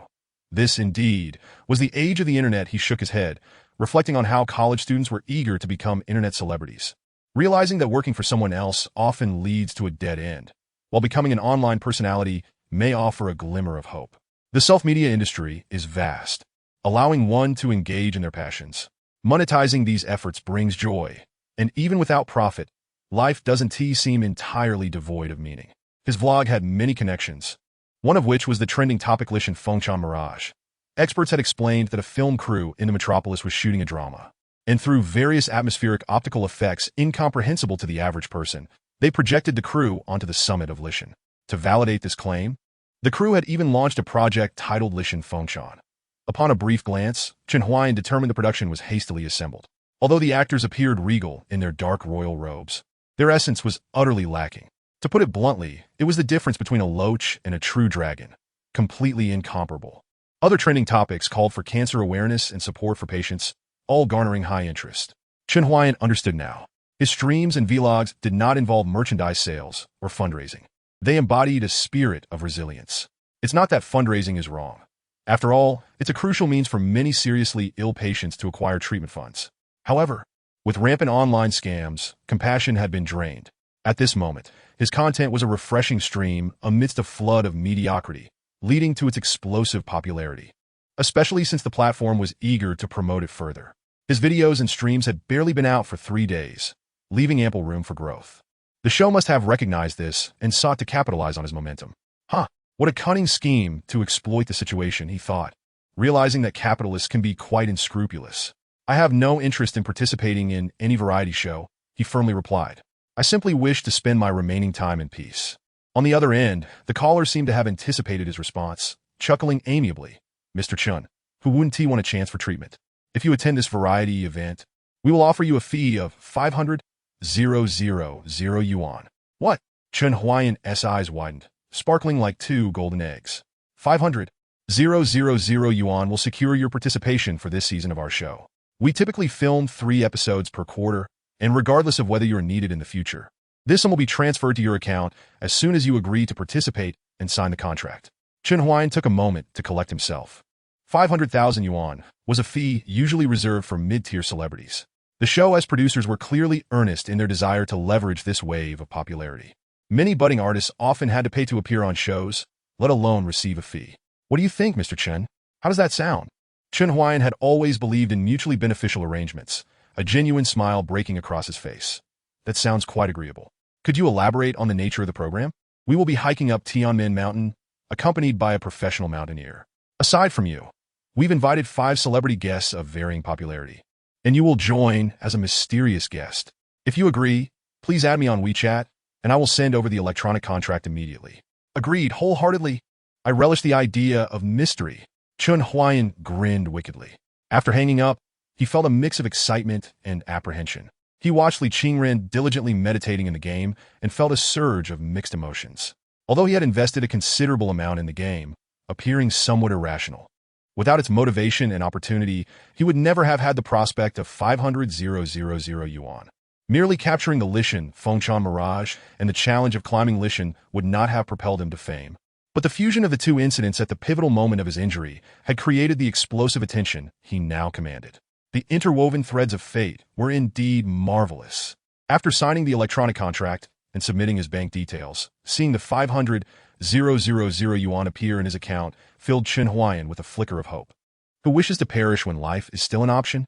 This, indeed, was the age of the internet. He shook his head, reflecting on how college students were eager to become internet celebrities, realizing that working for someone else often leads to a dead end, while becoming an online personality may offer a glimmer of hope. The self-media industry is vast, allowing one to engage in their passions. Monetizing these efforts brings joy, and even without profit, life doesn't seem entirely devoid of meaning. His vlog had many connections, one of which was the trending topic Lishan Fengshan Mirage. Experts had explained that a film crew in the metropolis was shooting a drama, and through various atmospheric optical effects incomprehensible to the average person, they projected the crew onto the summit of Lishan. To validate this claim, the crew had even launched a project titled Lishan Fengshan. Upon a brief glance, Chen Huaian determined the production was hastily assembled. Although the actors appeared regal in their dark royal robes, their essence was utterly lacking. To put it bluntly, it was the difference between a loach and a true dragon, completely incomparable. Other trending topics called for cancer awareness and support for patients, all garnering high interest. Chen Huaian understood now. His streams and vlogs did not involve merchandise sales or fundraising. They embodied a spirit of resilience. It's not that fundraising is wrong. After all, it's a crucial means for many seriously ill patients to acquire treatment funds. However, with rampant online scams, compassion had been drained. At this moment, his content was a refreshing stream amidst a flood of mediocrity, leading to its explosive popularity, especially since the platform was eager to promote it further. His videos and streams had barely been out for 3 days, leaving ample room for growth. The show must have recognized this and sought to capitalize on his momentum. What a cunning scheme to exploit the situation, he thought, realizing that capitalists can be quite unscrupulous. I have no interest in participating in any variety show, he firmly replied. I simply wish to spend my remaining time in peace. On the other end, the caller seemed to have anticipated his response, chuckling amiably. Mr. Chen, who wouldn't he want a chance for treatment? If you attend this variety event, we will offer you a fee of 500,000 yuan. What? Chen Huaian's eyes widened, sparkling like 2 golden eggs. 500,000 yuan will secure your participation for this season of our show. We typically film 3 episodes per quarter, and regardless of whether you're needed in the future, this sum will be transferred to your account as soon as you agree to participate and sign the contract. Chen Huaian took a moment to collect himself. 500,000 yuan was a fee usually reserved for mid-tier celebrities. The show's producers were clearly earnest in their desire to leverage this wave of popularity. Many budding artists often had to pay to appear on shows, let alone receive a fee. What do you think, Mr. Chen? How does that sound? Chen Huaian had always believed in mutually beneficial arrangements, a genuine smile breaking across his face. That sounds quite agreeable. Could you elaborate on the nature of the program? We will be hiking up Tianmen Mountain, accompanied by a professional mountaineer. Aside from you, we've invited 5 celebrity guests of varying popularity, and you will join as a mysterious guest. If you agree, please add me on WeChat, and I will send over the electronic contract immediately. Agreed wholeheartedly. I relish the idea of mystery. Chen Huaian grinned wickedly. After hanging up, he felt a mix of excitement and apprehension. He watched Li Qingran diligently meditating in the game and felt a surge of mixed emotions. Although he had invested a considerable amount in the game, appearing somewhat irrational. Without its motivation and opportunity, he would never have had the prospect of 500,000 yuan. Merely capturing the Lishan Fengshan Mirage and the challenge of climbing Lishan would not have propelled him to fame. But the fusion of the 2 incidents at the pivotal moment of his injury had created the explosive attention he now commanded. The interwoven threads of fate were indeed marvelous. After signing the electronic contract and submitting his bank details, seeing the 500,000 yuan appear in his account filled Chen Huaian with a flicker of hope. Who wishes to perish when life is still an option?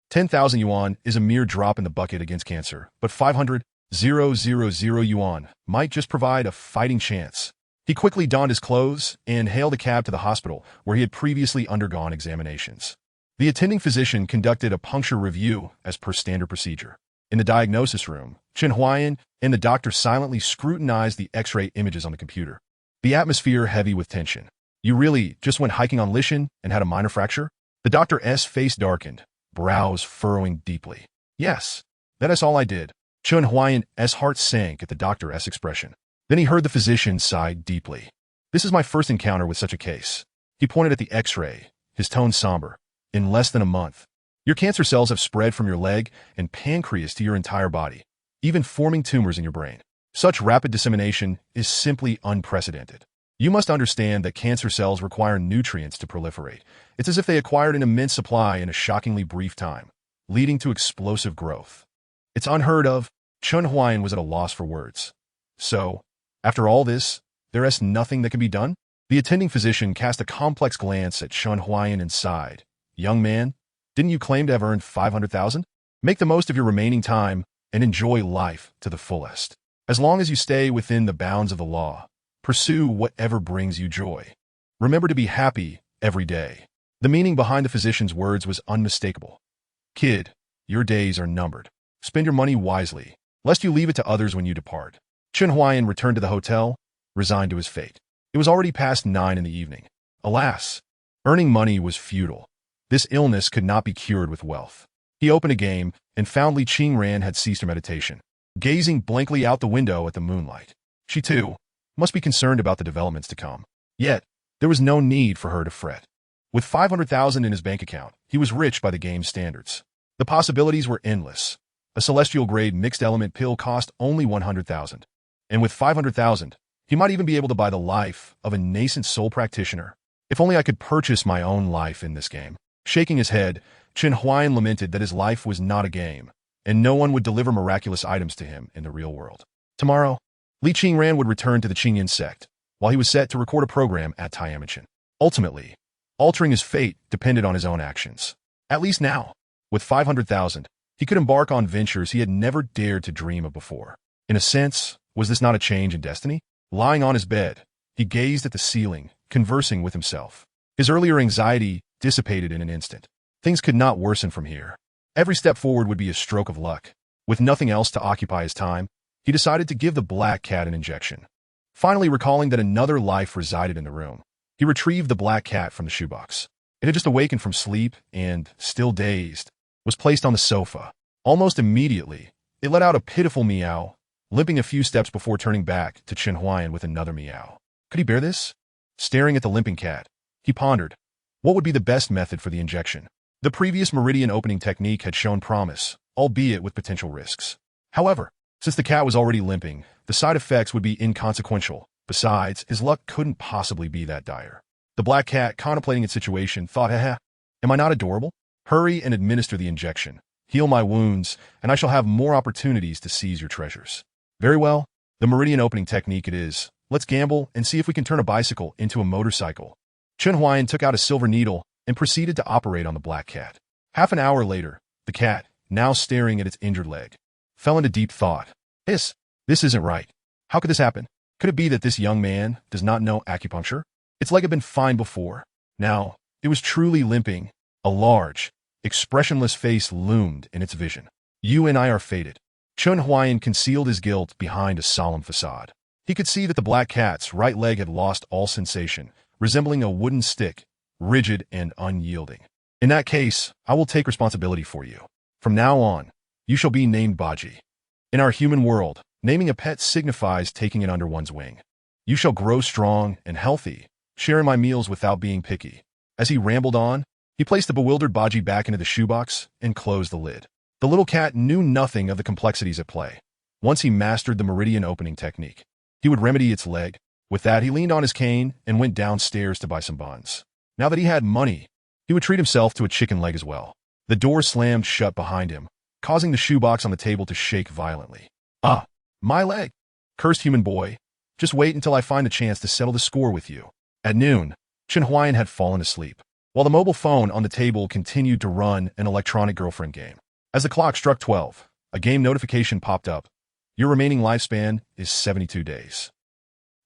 10,000 yuan is a mere drop in the bucket against cancer, but 500,000 yuan might just provide a fighting chance. He quickly donned his clothes and hailed a cab to the hospital where he had previously undergone examinations. The attending physician conducted a puncture review as per standard procedure. In the diagnosis room, Chen Huaian and the doctor silently scrutinized the X-ray images on the computer. The atmosphere heavy with tension. You really just went hiking on Lishan and had a minor fracture? The doctor's face darkened, brows furrowing deeply. Yes, that is all I did. Chen Huaian's heart sank at the doctor's expression. Then he heard the physician sigh deeply. This is my first encounter with such a case. He pointed at the X-ray, his tone somber. In less than a month, your cancer cells have spread from your leg and pancreas to your entire body, even forming tumors in your brain. Such rapid dissemination is simply unprecedented. You must understand that cancer cells require nutrients to proliferate. It's as if they acquired an immense supply in a shockingly brief time, leading to explosive growth. It's unheard of. Chen Huaian was at a loss for words. So, after all this, there is nothing that can be done? The attending physician cast a complex glance at Chen Huaian and sighed. Young man, didn't you claim to have earned 500,000? Make the most of your remaining time and enjoy life to the fullest. As long as you stay within the bounds of the law, pursue whatever brings you joy. Remember to be happy every day. The meaning behind the physician's words was unmistakable. Kid, your days are numbered. Spend your money wisely, lest you leave it to others when you depart. Chen Huaian returned to the hotel, resigned to his fate. It was already past 9 in the evening. Alas, earning money was futile. This illness could not be cured with wealth. He opened a game and found Li Qingran had ceased her meditation, gazing blankly out the window at the moonlight. She, too, must be concerned about the developments to come. Yet, there was no need for her to fret. With 500,000 in his bank account, he was rich by the game's standards. The possibilities were endless. A celestial-grade mixed-element pill cost only 100,000. And with 500,000, he might even be able to buy the life of a nascent soul practitioner. If only I could purchase my own life in this game. Shaking his head, Chen Huaian lamented that his life was not a game, and no one would deliver miraculous items to him in the real world. Tomorrow, Li Qingran would return to the Qingyan sect, while he was set to record a program at Tiananmen. Ultimately, altering his fate depended on his own actions. At least now, with 500,000, he could embark on ventures he had never dared to dream of before. In a sense, was this not a change in destiny? Lying on his bed, he gazed at the ceiling, conversing with himself. His earlier anxiety dissipated in an instant. Things could not worsen from here. Every step forward would be a stroke of luck. With nothing else to occupy his time, he decided to give the black cat an injection. Finally recalling that another life resided in the room, he retrieved the black cat from the shoebox. It had just awakened from sleep and, still dazed, was placed on the sofa. Almost immediately, it let out a pitiful meow, limping a few steps before turning back to Chen Huaian with another meow. Could he bear this? Staring at the limping cat, he pondered, what would be the best method for the injection? The previous meridian opening technique had shown promise, albeit with potential risks. However, since the cat was already limping, the side effects would be inconsequential. Besides, his luck couldn't possibly be that dire. The black cat, contemplating its situation, thought, am I not adorable? Hurry and administer the injection. Heal my wounds, and I shall have more opportunities to seize your treasures. Very well, the meridian opening technique it is. Let's gamble and see if we can turn a bicycle into a motorcycle. Chen Huaian took out a silver needle and proceeded to operate on the black cat. Half an hour later, the cat, now staring at its injured leg, fell into deep thought. This isn't right. How could this happen? Could it be that this young man does not know acupuncture? Its leg had been fine before. Now, it was truly limping. A large, expressionless face loomed in its vision. You and I are fated. Chen Huaian concealed his guilt behind a solemn facade. He could see that the black cat's right leg had lost all sensation, resembling a wooden stick, rigid and unyielding. In that case, I will take responsibility for you. From now on, you shall be named Baji. In our human world, naming a pet signifies taking it under one's wing. You shall grow strong and healthy, sharing my meals without being picky. As he rambled on, he placed the bewildered Baji back into the shoebox and closed the lid. The little cat knew nothing of the complexities at play. Once he mastered the meridian opening technique, he would remedy its leg. With that, he leaned on his cane and went downstairs to buy some buns. Now that he had money, he would treat himself to a chicken leg as well. The door slammed shut behind him, causing the shoebox on the table to shake violently. Ah, my leg! Cursed human boy. Just wait until I find a chance to settle the score with you. At noon, Chen Huaian had fallen asleep, while the mobile phone on the table continued to run an electronic girlfriend game. As the clock struck 12, a game notification popped up. Your remaining lifespan is 72 days.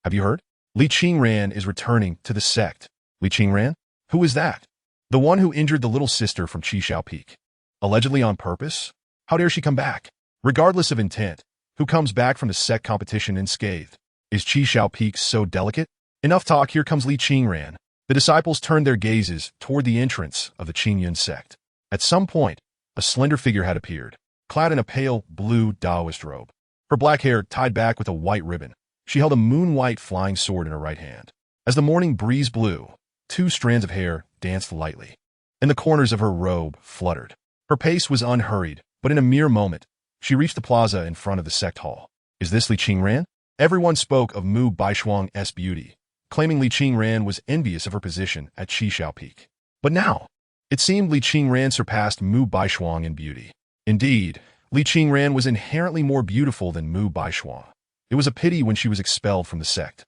Have you heard? Li Qingran is returning to the sect. Li Qingran? Who is that? The one who injured the little sister from Qishao Peak. Allegedly on purpose? How dare she come back? Regardless of intent, who comes back from the sect competition unscathed? Is Qishao Peak so delicate? Enough talk, here comes Li Qingran. The disciples turned their gazes toward the entrance of the Qingyan sect. At some point, a slender figure had appeared, clad in a pale blue Taoist robe. Her black hair tied back with a white ribbon. She held a moon-white flying sword in her right hand. As the morning breeze blew, 2 strands of hair danced lightly, and the corners of her robe fluttered. Her pace was unhurried, but in a mere moment, she reached the plaza in front of the sect hall. Is this Li Qingran? Everyone spoke of Mu Baishuang's beauty, claiming Li Qingran was envious of her position at Qishao Peak. But now, it seemed Li Qingran surpassed Mu Baishuang in beauty. Indeed, Li Qingran was inherently more beautiful than Mu Baishuang. It was a pity when she was expelled from the sect.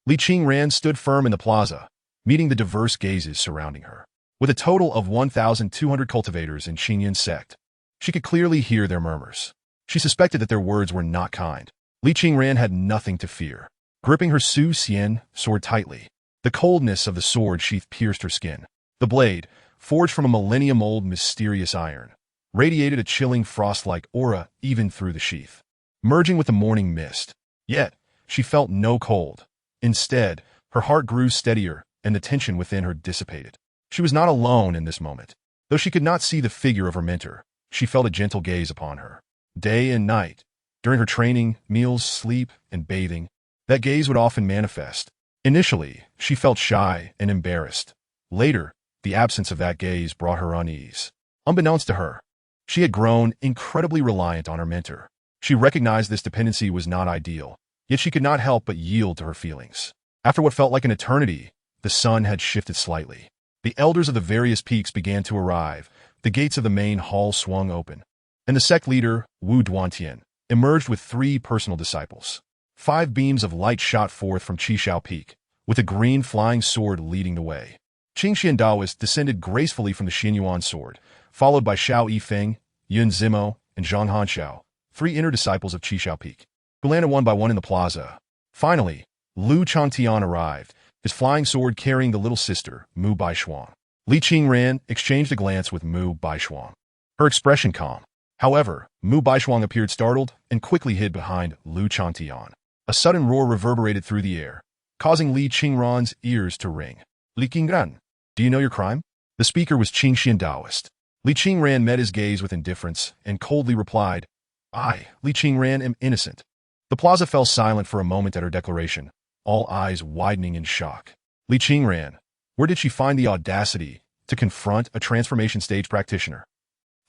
Li Qingran stood firm in the plaza, meeting the diverse gazes surrounding her. With a total of 1,200 cultivators in Qingyan sect, she could clearly hear their murmurs. She suspected that their words were not kind. Li Qingran had nothing to fear. Gripping her Su Xian sword tightly, the coldness of the sword sheath pierced her skin. The blade, forged from a millennium-old mysterious iron, radiated a chilling frost-like aura even through the sheath, merging with the morning mist. Yet, she felt no cold. Instead, her heart grew steadier and the tension within her dissipated. She was not alone in this moment. Though she could not see the figure of her mentor, she felt a gentle gaze upon her. Day and night, during her training, meals, sleep, and bathing, that gaze would often manifest. Initially, she felt shy and embarrassed. Later, the absence of that gaze brought her unease. Unbeknownst to her, She had grown incredibly reliant on her mentor. She recognized this dependency was not ideal, yet she could not help but yield to her feelings. After what felt like an eternity, the sun had shifted slightly. The elders of the various peaks began to arrive, the gates of the main hall swung open, and the sect leader, Wu Duantian, emerged with 3 personal disciples. 5 beams of light shot forth from Qishao Peak, with a green flying sword leading the way. Qingxian Daoist descended gracefully from the Xinyuan sword, followed by Xiao Yifeng, Yun Zimo, and Zhang Hanxiao, 3 inner disciples of Qishao Peak, who landed one by one in the plaza. Finally, Lu Changtian arrived, his flying sword carrying the little sister, Mu Baishuang. Li Qingran exchanged a glance with Mu Baishuang, her expression calm. However, Mu Baishuang appeared startled and quickly hid behind Lu Changtian. A sudden roar reverberated through the air, causing Li Qingran's ears to ring. Li Qingran, do you know your crime? The speaker was Qingxian Daoist. Li Qingran met his gaze with indifference and coldly replied, I, Li Qingran, am innocent. The plaza fell silent for a moment at her declaration, all eyes widening in shock. Li Qingran, where did she find the audacity to confront a transformation stage practitioner?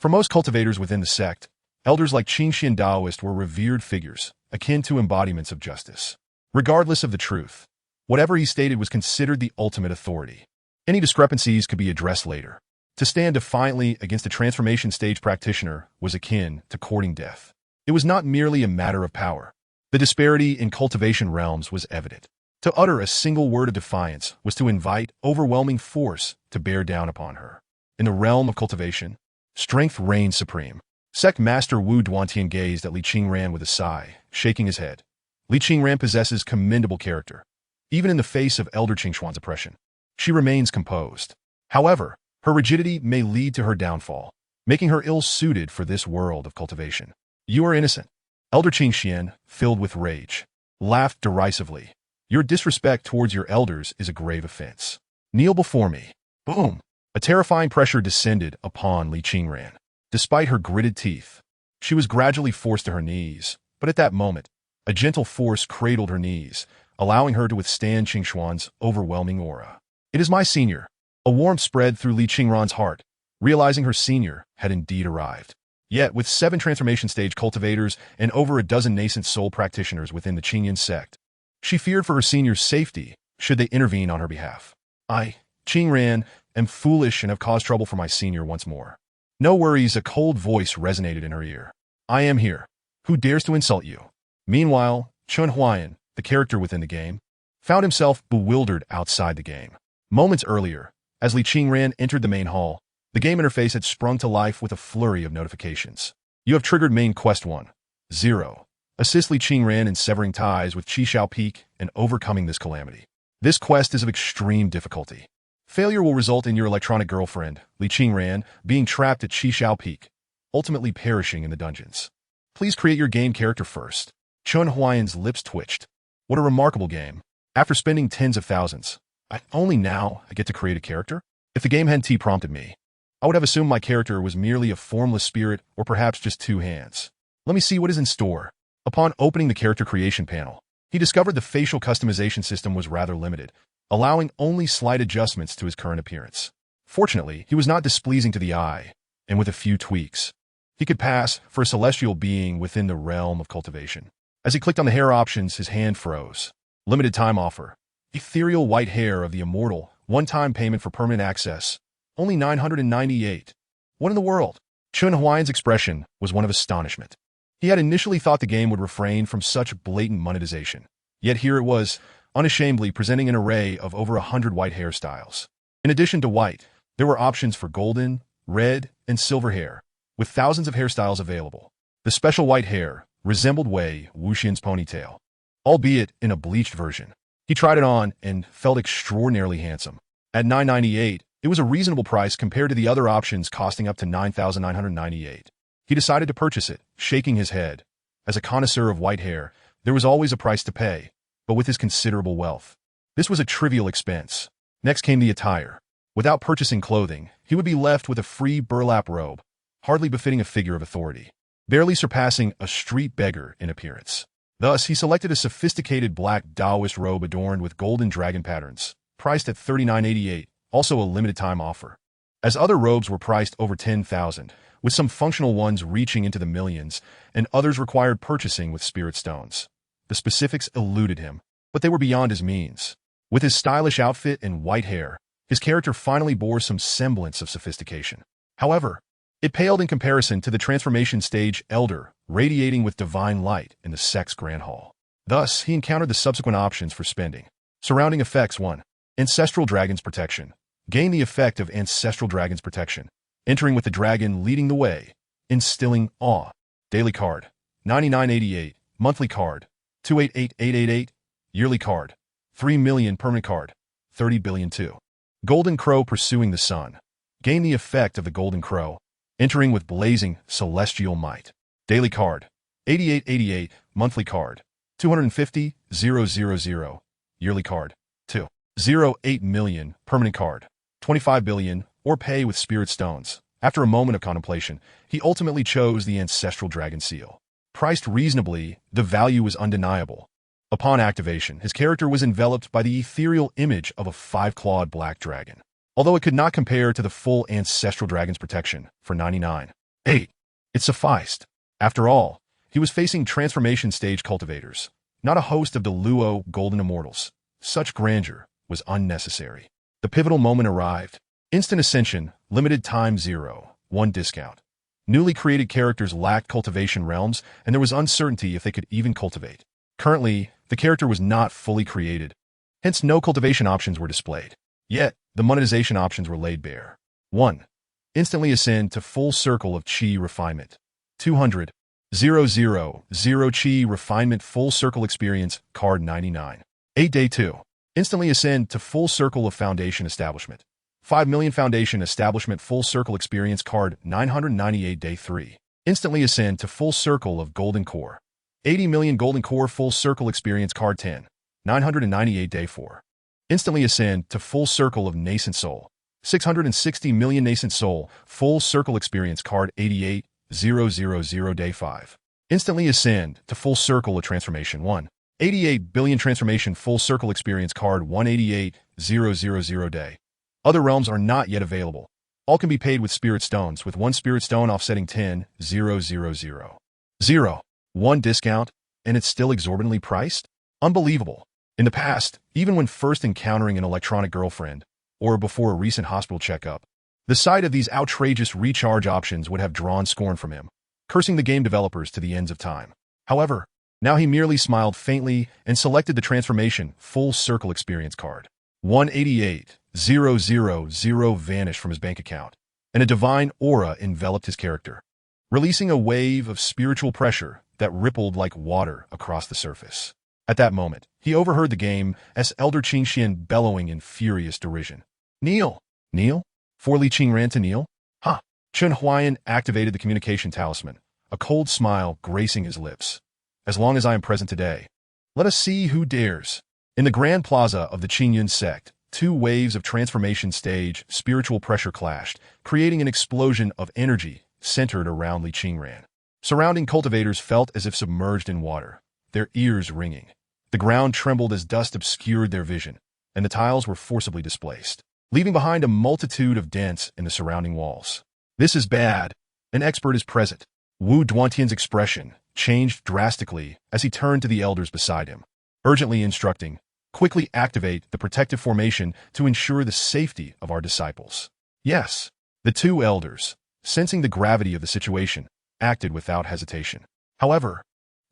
For most cultivators within the sect, elders like Qingxian Daoist were revered figures, akin to embodiments of justice. Regardless of the truth, whatever he stated was considered the ultimate authority. Any discrepancies could be addressed later. To stand defiantly against a transformation stage practitioner was akin to courting death. It was not merely a matter of power. The disparity in cultivation realms was evident. To utter a single word of defiance was to invite overwhelming force to bear down upon her. In the realm of cultivation, strength reigned supreme. Sect Master Wu Duantian gazed at Li Qingran with a sigh, shaking his head. Li Qingran possesses commendable character. Even in the face of Elder Qingshuan's oppression, she remains composed. However, her rigidity may lead to her downfall, making her ill-suited for this world of cultivation. You are innocent. Elder Qingxian, filled with rage, laughed derisively. Your disrespect towards your elders is a grave offense. Kneel before me. Boom! A terrifying pressure descended upon Li Qingran. Despite her gritted teeth, she was gradually forced to her knees, but at that moment, a gentle force cradled her knees, allowing her to withstand Qingshuan's overwhelming aura. It is my senior. A warmth spread through Li Qingran's heart, realizing her senior had indeed arrived. Yet, with 7 transformation stage cultivators and over a dozen nascent soul practitioners within the Qingyan sect, she feared for her senior's safety should they intervene on her behalf. I, Qingran, am foolish and have caused trouble for my senior once more. No worries, a cold voice resonated in her ear. I am here. Who dares to insult you? Meanwhile, Chen Huaian, the character within the game, found himself bewildered outside the game. Moments earlier, as Li Qingran entered the main hall, the game interface had sprung to life with a flurry of notifications. You have triggered main quest 1. 0. Assist Li Qingran in severing ties with Qishao Peak and overcoming this calamity. This quest is of extreme difficulty. Failure will result in your electronic girlfriend, Li Qingran, being trapped at Qishao Peak, ultimately perishing in the dungeons. Please create your game character first. Chen Huaian's lips twitched. What a remarkable game. After spending tens of thousands, only now I get to create a character? If the game hadn't T-prompted me, I would have assumed my character was merely a formless spirit or perhaps just 2 hands. Let me see what is in store. Upon opening the character creation panel, he discovered the facial customization system was rather limited, allowing only slight adjustments to his current appearance. Fortunately, he was not displeasing to the eye, and with a few tweaks, he could pass for a celestial being within the realm of cultivation. As he clicked on the hair options, his hand froze. Limited time offer. Ethereal white hair of the immortal, one-time payment for permanent access. Only 998. What in the world? Chen Huaian's expression was one of astonishment. He had initially thought the game would refrain from such blatant monetization. Yet here it was, unashamedly presenting an array of over 100 white hairstyles. In addition to white, there were options for golden, red, and silver hair, with thousands of hairstyles available. The special white hair resembled Wei Wuxian's ponytail, albeit in a bleached version. He tried it on and felt extraordinarily handsome. At $998, it was a reasonable price compared to the other options costing up to $9,998. He decided to purchase it, shaking his head. As a connoisseur of white hair, there was always a price to pay, but with his considerable wealth, this was a trivial expense. Next came the attire. Without purchasing clothing, he would be left with a free burlap robe, hardly befitting a figure of authority, barely surpassing a street beggar in appearance. Thus, he selected a sophisticated black Taoist robe adorned with golden dragon patterns, priced at $39.88, also a limited time offer. As other robes were priced over $10,000, with some functional ones reaching into the millions, and others required purchasing with spirit stones. The specifics eluded him, but they were beyond his means. With his stylish outfit and white hair, his character finally bore some semblance of sophistication. However, it paled in comparison to the transformation stage Elder, radiating with divine light in the sect's Grand Hall. Thus, he encountered the subsequent options for spending. Surrounding effects 1. Ancestral Dragon's Protection. Gain the effect of Ancestral Dragon's Protection, entering with the dragon leading the way, instilling awe. Daily card, 9988, monthly card, 288888, yearly card, 3 million permanent card, 30 billion 2. Golden Crow Pursuing the Sun. Gain the effect of the Golden Crow, entering with blazing celestial might. Daily card, 8888, monthly card, 250,000, yearly card, 208 million, permanent card, 25 billion, or pay with spirit stones. After a moment of contemplation, he ultimately chose the Ancestral Dragon Seal. Priced reasonably, the value was undeniable. Upon activation, his character was enveloped by the ethereal image of a 5-clawed black dragon. Although it could not compare to the full Ancestral Dragon's Protection for 99.8, it sufficed. After all, he was facing transformation stage cultivators, not a host of Deluo golden immortals. Such grandeur was unnecessary. The pivotal moment arrived. Instant Ascension, limited time 0.1 discount. Newly created characters lacked cultivation realms, and there was uncertainty if they could even cultivate. Currently, the character was not fully created, hence no cultivation options were displayed. Yet, the monetization options were laid bare. 1. Instantly ascend to full circle of Qi Refinement. 200,000 Qi Refinement Full Circle Experience, card 99. 8 Day 2. Instantly ascend to full circle of Foundation Establishment. 5 million Foundation Establishment Full Circle Experience, card 998 Day 3. Instantly ascend to full circle of Golden Core. 80 million Golden Core Full Circle Experience, card 10. 998 Day 4. Instantly ascend to full circle of Nascent Soul. 660 million Nascent Soul Full Circle Experience, card 88,000 Day 5. Instantly ascend to full circle of Transformation 1. 88 billion Transformation Full Circle Experience, card 188,000 Day. Other realms are not yet available. All can be paid with spirit stones, with 1 spirit stone offsetting 10,000. 1 discount, and it's still exorbitantly priced? Unbelievable. In the past, even when first encountering an electronic girlfriend, or before a recent hospital checkup, the sight of these outrageous recharge options would have drawn scorn from him, cursing the game developers to the ends of time. However, now he merely smiled faintly and selected the Transformation Full Circle Experience card. 188,000 vanished from his bank account, and a divine aura enveloped his character, releasing a wave of spiritual pressure that rippled like water across the surface. At that moment, he overheard the game's Elder Qingxian bellowing in furious derision. Kneel! Kneel? For Li Qingran to kneel? Ha! Chen Huaian activated the communication talisman, a cold smile gracing his lips. As long as I am present today, let us see who dares. In the Grand Plaza of the Qingyun sect, 2 waves of transformation stage spiritual pressure clashed, creating an explosion of energy centered around Li Qingran. Surrounding cultivators felt as if submerged in water, their ears ringing. The ground trembled as dust obscured their vision, and the tiles were forcibly displaced, leaving behind a multitude of dents in the surrounding walls. This is bad. An expert is present. Wu Duantian's expression changed drastically as he turned to the elders beside him, urgently instructing, quickly activate the protective formation to ensure the safety of our disciples. Yes, the 2 elders, sensing the gravity of the situation, acted without hesitation. However,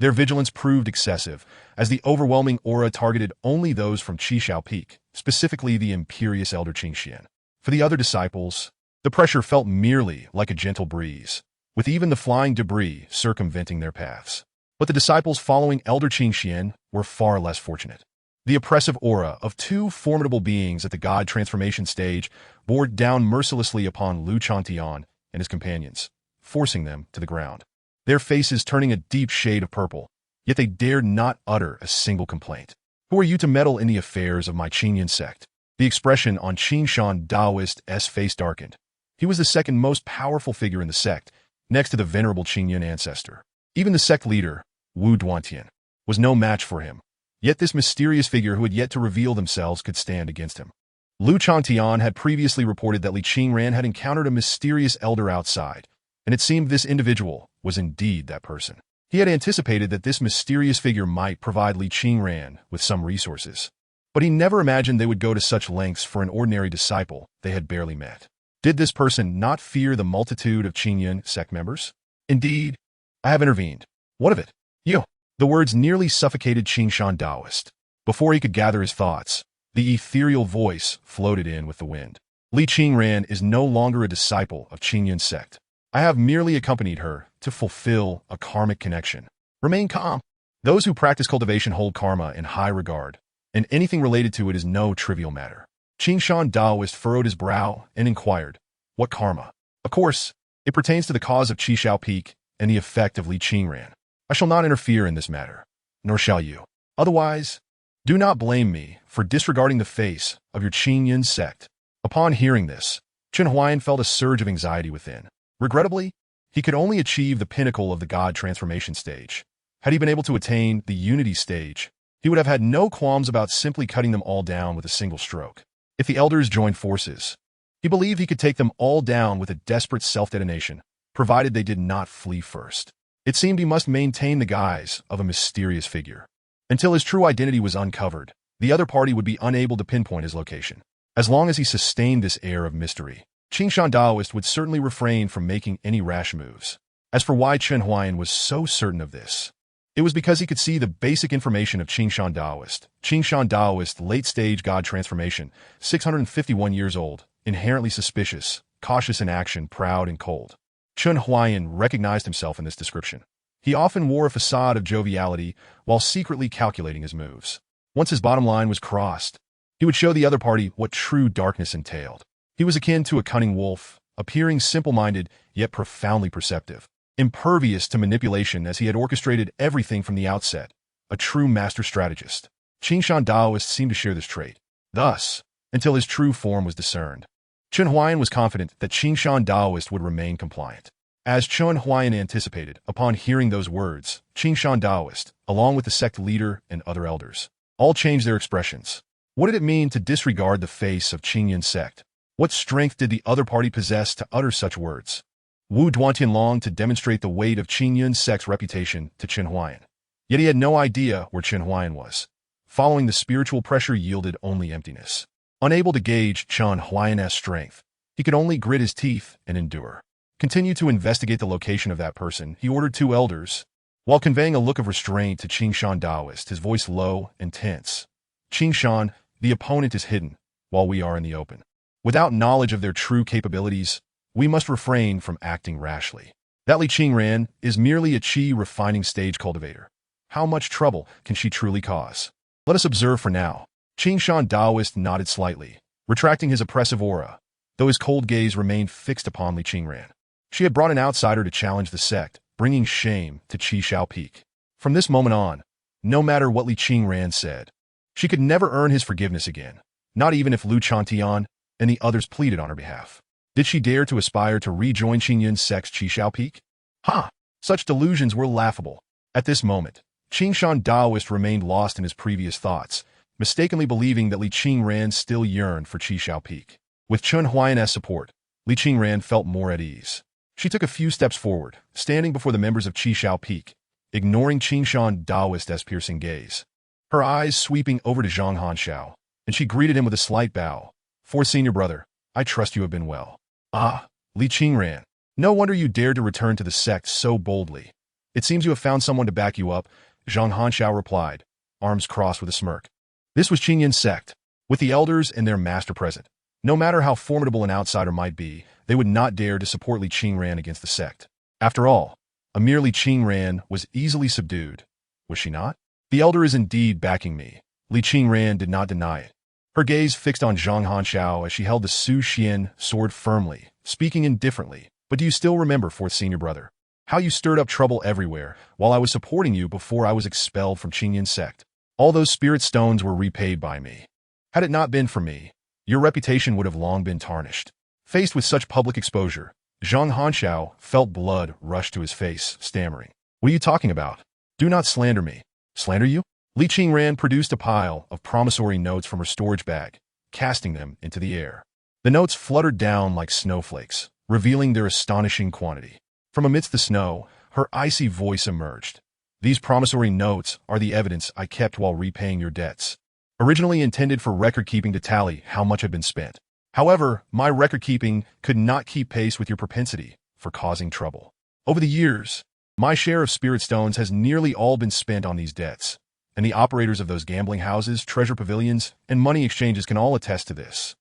their vigilance proved excessive, as the overwhelming aura targeted only those from Qishao Peak, specifically the imperious Elder Qingxian. For the other disciples, the pressure felt merely like a gentle breeze, with even the flying debris circumventing their paths. But the disciples following Elder Qingxian were far less fortunate. The oppressive aura of 2 formidable beings at the God transformation stage bore down mercilessly upon Lu Changtian and his companions, forcing them to the ground, their faces turning a deep shade of purple, yet they dared not utter a single complaint. Who are you to meddle in the affairs of my Qingyun sect? The expression on Qingshan Daoist's face darkened. He was the second most powerful figure in the sect, next to the venerable Qingyun ancestor. Even the sect leader, Wu Duantian, was no match for him, yet this mysterious figure who had yet to reveal themselves could stand against him. Lu Changtian had previously reported that Li Qingran had encountered a mysterious elder outside, and it seemed this individual was indeed that person. He had anticipated that this mysterious figure might provide Li Qingran with some resources, but he never imagined they would go to such lengths for an ordinary disciple they had barely met. Did this person not fear the multitude of Qingyun sect members? Indeed, I have intervened. What of it? You. The words nearly suffocated Qingshan Daoist. Before he could gather his thoughts, the ethereal voice floated in with the wind. Li Qingran is no longer a disciple of Qingyun sect. I have merely accompanied her to fulfill a karmic connection. Remain calm. Those who practice cultivation hold karma in high regard, and anything related to it is no trivial matter. Qingshan Daoist furrowed his brow and inquired, what karma? Of course, it pertains to the cause of Qishao Peak and the effect of Li Qingran. I shall not interfere in this matter, nor shall you. Otherwise, do not blame me for disregarding the face of your Qingyun sect. Upon hearing this, Chen Huaian felt a surge of anxiety within. Regrettably, he could only achieve the pinnacle of the God transformation stage. Had he been able to attain the unity stage, he would have had no qualms about simply cutting them all down with a single stroke. If the elders joined forces, he believed he could take them all down with a desperate self-detonation, provided they did not flee first. It seemed he must maintain the guise of a mysterious figure. Until his true identity was uncovered, the other party would be unable to pinpoint his location. As long as he sustained this air of mystery, Qingshan Daoist would certainly refrain from making any rash moves. As for why Chen Huaian was so certain of this, it was because he could see the basic information of Qingshan Daoist. Qingshan Daoist, late-stage God transformation, 651 years old, inherently suspicious, cautious in action, proud and cold. Chen Huaian recognized himself in this description. He often wore a facade of joviality while secretly calculating his moves. Once his bottom line was crossed, he would show the other party what true darkness entailed. He was akin to a cunning wolf, appearing simple-minded yet profoundly perceptive, impervious to manipulation as he had orchestrated everything from the outset, a true master strategist. Qingshan Daoist seemed to share this trait. Thus, until his true form was discerned, Chen Huaian was confident that Qingshan Daoist would remain compliant. As Chen Huaian anticipated, upon hearing those words, Qingshan Daoist, along with the sect leader and other elders, all changed their expressions. What did it mean to disregard the face of Qingyun sect? What strength did the other party possess to utter such words? Wu Duantian longed to demonstrate the weight of Qingyun sect's reputation to Chen Huaian. Yet he had no idea where Chen Huaian was. Following the spiritual pressure yielded only emptiness. Unable to gauge Chen Huaian's strength, he could only grit his teeth and endure. Continue to investigate the location of that person, he ordered two elders, while conveying a look of restraint to Qingshan Daoist, his voice low and tense. Qingshan, the opponent is hidden, while we are in the open. Without knowledge of their true capabilities, we must refrain from acting rashly. That Li Qingran is merely a qi refining stage cultivator. How much trouble can she truly cause? Let us observe for now. Qingshan Daoist nodded slightly, retracting his oppressive aura, though his cold gaze remained fixed upon Li Qingran. She had brought an outsider to challenge the sect, bringing shame to Qishao Peak. From this moment on, no matter what Li Qingran said, she could never earn his forgiveness again, not even if Lu Chantian and the others pleaded on her behalf. Did she dare to aspire to rejoin Qingyun sect's Qishao Peak? Ha! Such delusions were laughable. At this moment, Qingshan Daoist remained lost in his previous thoughts, mistakenly believing that Li Qingran still yearned for Qishao Peak. With Chen Huaian's support, Li Qingran felt more at ease. She took a few steps forward, standing before the members of Qishao Peak, ignoring Qingshan Daoist's piercing gaze. Her eyes sweeping over to Zhang Hanshao, and she greeted him with a slight bow. "Fourth senior brother, I trust you have been well." "Ah, Li Qingran, no wonder you dared to return to the sect so boldly. It seems you have found someone to back you up," Zhang Hanshao replied, arms crossed with a smirk. This was Qingyun sect, with the elders and their master present. No matter how formidable an outsider might be, they would not dare to support Li Qingran against the sect. After all, a mere Li Qingran was easily subdued, was she not? "The elder is indeed backing me." Li Qingran did not deny it. Her gaze fixed on Zhang Hanshao as she held the Su Xian sword firmly, speaking indifferently. "But do you still remember, fourth senior brother, how you stirred up trouble everywhere while I was supporting you before I was expelled from Qingyun sect? All those spirit stones were repaid by me. Had it not been for me, your reputation would have long been tarnished." Faced with such public exposure, Zhang Hanshao felt blood rush to his face, stammering, "What are you talking about? Do not slander me." "Slander you?" Li Qingran produced a pile of promissory notes from her storage bag, casting them into the air. The notes fluttered down like snowflakes, revealing their astonishing quantity. From amidst the snow, her icy voice emerged. These promissory notes are the evidence I kept while repaying your debts. Originally intended for record-keeping to tally how much had been spent. However, my record-keeping could not keep pace with your propensity for causing trouble. Over the years, my share of spirit stones has nearly all been spent on these debts, and the operators of those gambling houses, treasure pavilions, and money exchanges can all attest to this.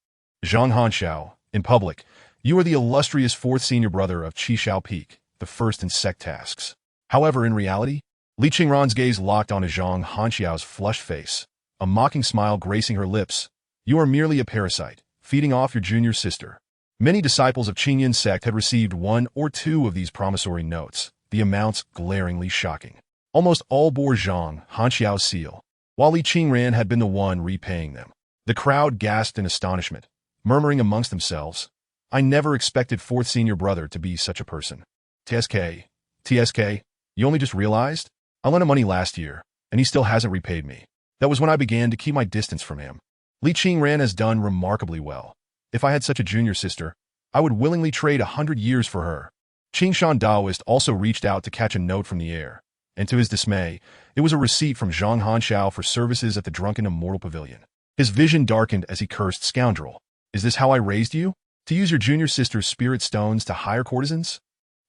Zhang Hanxiao, in public, you are the illustrious fourth senior brother of Qi Xiao Peak, the first in sect tasks. However, in reality, Li Qingran's gaze locked onto Zhang Hanxiao's flushed face, a mocking smile gracing her lips. You are merely a parasite, feeding off your junior sister. Many disciples of Qingyan sect had received one or two of these promissory notes, the amounts glaringly shocking. Almost all bore Zhang Hanxiao's seal, while Li Qingran had been the one repaying them. The crowd gasped in astonishment, murmuring amongst themselves, I never expected fourth senior brother to be such a person. TSK, you only just realized? I lent him money last year, and he still hasn't repaid me. That was when I began to keep my distance from him. Li Qingran has done remarkably well. If I had such a junior sister, I would willingly trade 100 years for her. Qingshan Daoist also reached out to catch a note from the air, and to his dismay, it was a receipt from Zhang Hanxiao for services at the drunken immortal pavilion. His vision darkened as he cursed, scoundrel. Is this how I raised you? To use your junior sister's spirit stones to hire courtesans?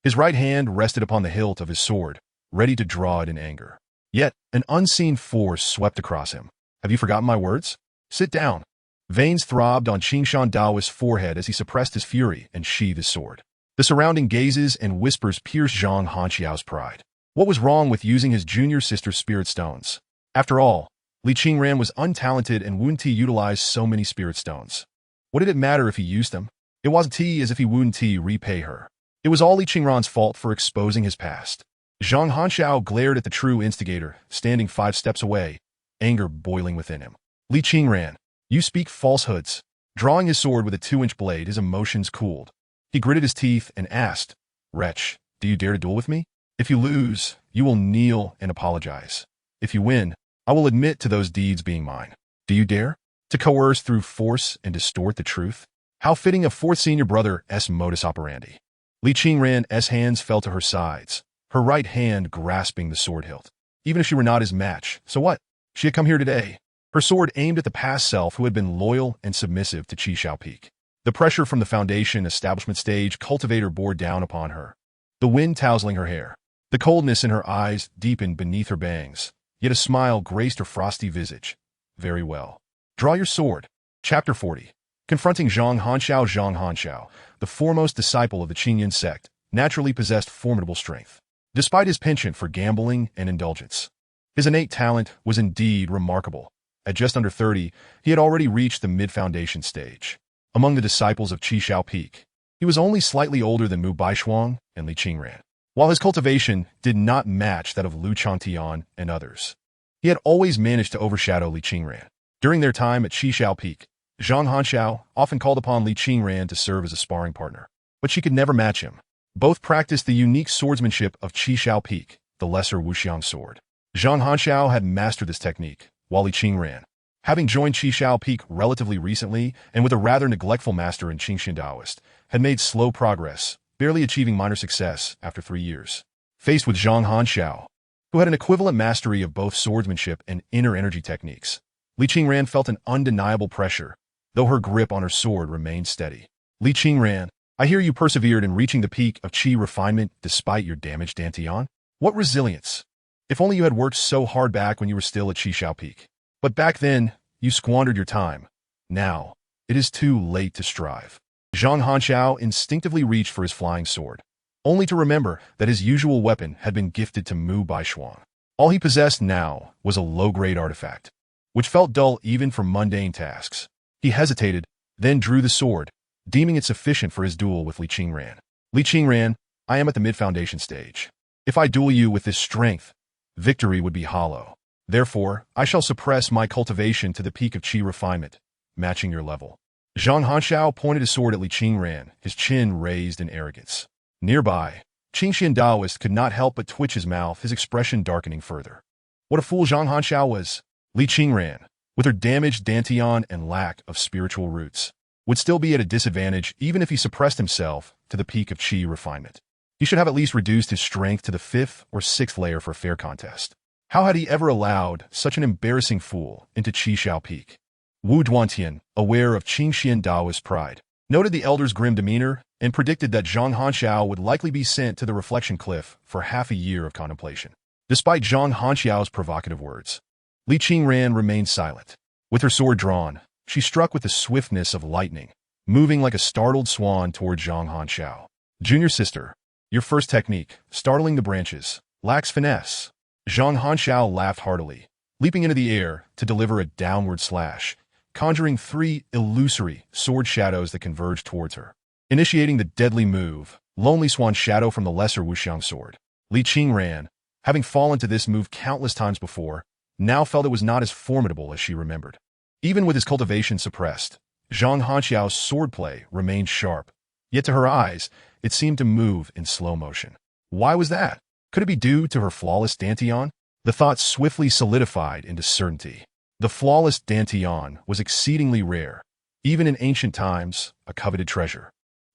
His right hand rested upon the hilt of his sword, ready to draw it in anger. Yet, an unseen force swept across him. Have you forgotten my words? Sit down. Veins throbbed on Qingshan Daoist's forehead as he suppressed his fury and sheathed his sword. The surrounding gazes and whispers pierced Zhang Hanxiao's pride. What was wrong with using his junior sister's spirit stones? After all, Li Qingran was untalented and wouldn't he utilize so many spirit stones? What did it matter if he used them? It wasn't as if he wouldn't repay her. It was all Li Qingran's fault for exposing his past. Zhang Hanxiao glared at the true instigator, standing 5 steps away, anger boiling within him. Li Qingran, you speak falsehoods. Drawing his sword with a 2-inch blade, his emotions cooled. He gritted his teeth and asked, Wretch, do you dare to duel with me? If you lose, you will kneel and apologize. If you win, I will admit to those deeds being mine. Do you dare? To coerce through force and distort the truth? How fitting a fourth senior brother's modus operandi. Li Qingran's hands fell to her sides, her right hand grasping the sword hilt. Even if she were not his match, so what? She had come here today, her sword aimed at the past self who had been loyal and submissive to Qi Xiao Peak. The pressure from the foundation establishment stage cultivator bore down upon her, the wind tousling her hair. The coldness in her eyes deepened beneath her bangs, yet a smile graced her frosty visage. Very well. Draw your sword. Chapter 40. Confronting Zhang Hanxiao, the foremost disciple of the Qingyan sect, naturally possessed formidable strength. Despite his penchant for gambling and indulgence, his innate talent was indeed remarkable. At just under 30, he had already reached the mid-foundation stage. Among the disciples of Qi Xiao Peak, he was only slightly older than Mu Baishuang and Li Qingran. While his cultivation did not match that of Lu Changtian and others, he had always managed to overshadow Li Qingran. During their time at Qi Xiao Peak, Zhang Hanxiao often called upon Li Qingran to serve as a sparring partner, but she could never match him. Both practiced the unique swordsmanship of Qi Xiao Peak, the lesser wuxiang sword. Zhang Hanxiao had mastered this technique, while Li Qingran, having joined Qi Xiao Peak relatively recently and with a rather neglectful master in Qingshan Daoist, had made slow progress, barely achieving minor success after 3 years. Faced with Zhang Hanxiao, who had an equivalent mastery of both swordsmanship and inner energy techniques, Li Qingran felt an undeniable pressure, though her grip on her sword remained steady. Li Qingran, I hear you persevered in reaching the peak of Qi refinement despite your damaged Dantian. What resilience! If only you had worked so hard back when you were still at Qi Xiao Peak. But back then, you squandered your time. Now, it is too late to strive. Zhang Hanxiao instinctively reached for his flying sword, only to remember that his usual weapon had been gifted to Mu Baishuang. All he possessed now was a low-grade artifact, which felt dull even for mundane tasks. He hesitated, then drew the sword, deeming it sufficient for his duel with Li Qingran. Li Qingran, I am at the mid-foundation stage. If I duel you with this strength, victory would be hollow. Therefore, I shall suppress my cultivation to the peak of Qi refinement, matching your level. Zhang Hanxiao pointed his sword at Li Qingran, his chin raised in arrogance. Nearby, Qingshan Daoist could not help but twitch his mouth, his expression darkening further. What a fool Zhang Hanxiao was! Li Qingran, with her damaged Dantian and lack of spiritual roots, would still be at a disadvantage even if he suppressed himself to the peak of Qi refinement. He should have at least reduced his strength to the 5th or 6th layer for a fair contest. How had he ever allowed such an embarrassing fool into Qishao Peak? Wu Duantian, aware of Qingxian Daoist pride, noted the elder's grim demeanor and predicted that Zhang Hanxiao would likely be sent to the reflection cliff for half a year of contemplation. Despite Zhang Hanxiao's provocative words, Li Qingran remained silent. With her sword drawn, she struck with the swiftness of lightning, moving like a startled swan toward Zhang Hanxiao. Junior sister, your first technique, startling the branches, lacks finesse. Zhang Hanxiao laughed heartily, leaping into the air to deliver a downward slash, conjuring 3 illusory sword shadows that converged towards her. Initiating the deadly move, Lonely Swan Shadow from the lesser Wuxiang sword. Li Qingran, having fallen to this move countless times before, now felt it was not as formidable as she remembered. Even with his cultivation suppressed, Zhang Hanxiao's swordplay remained sharp, yet to her eyes, it seemed to move in slow motion. Why was that? Could it be due to her flawless dantian? The thought swiftly solidified into certainty. The flawless dantian was exceedingly rare, even in ancient times, a coveted treasure.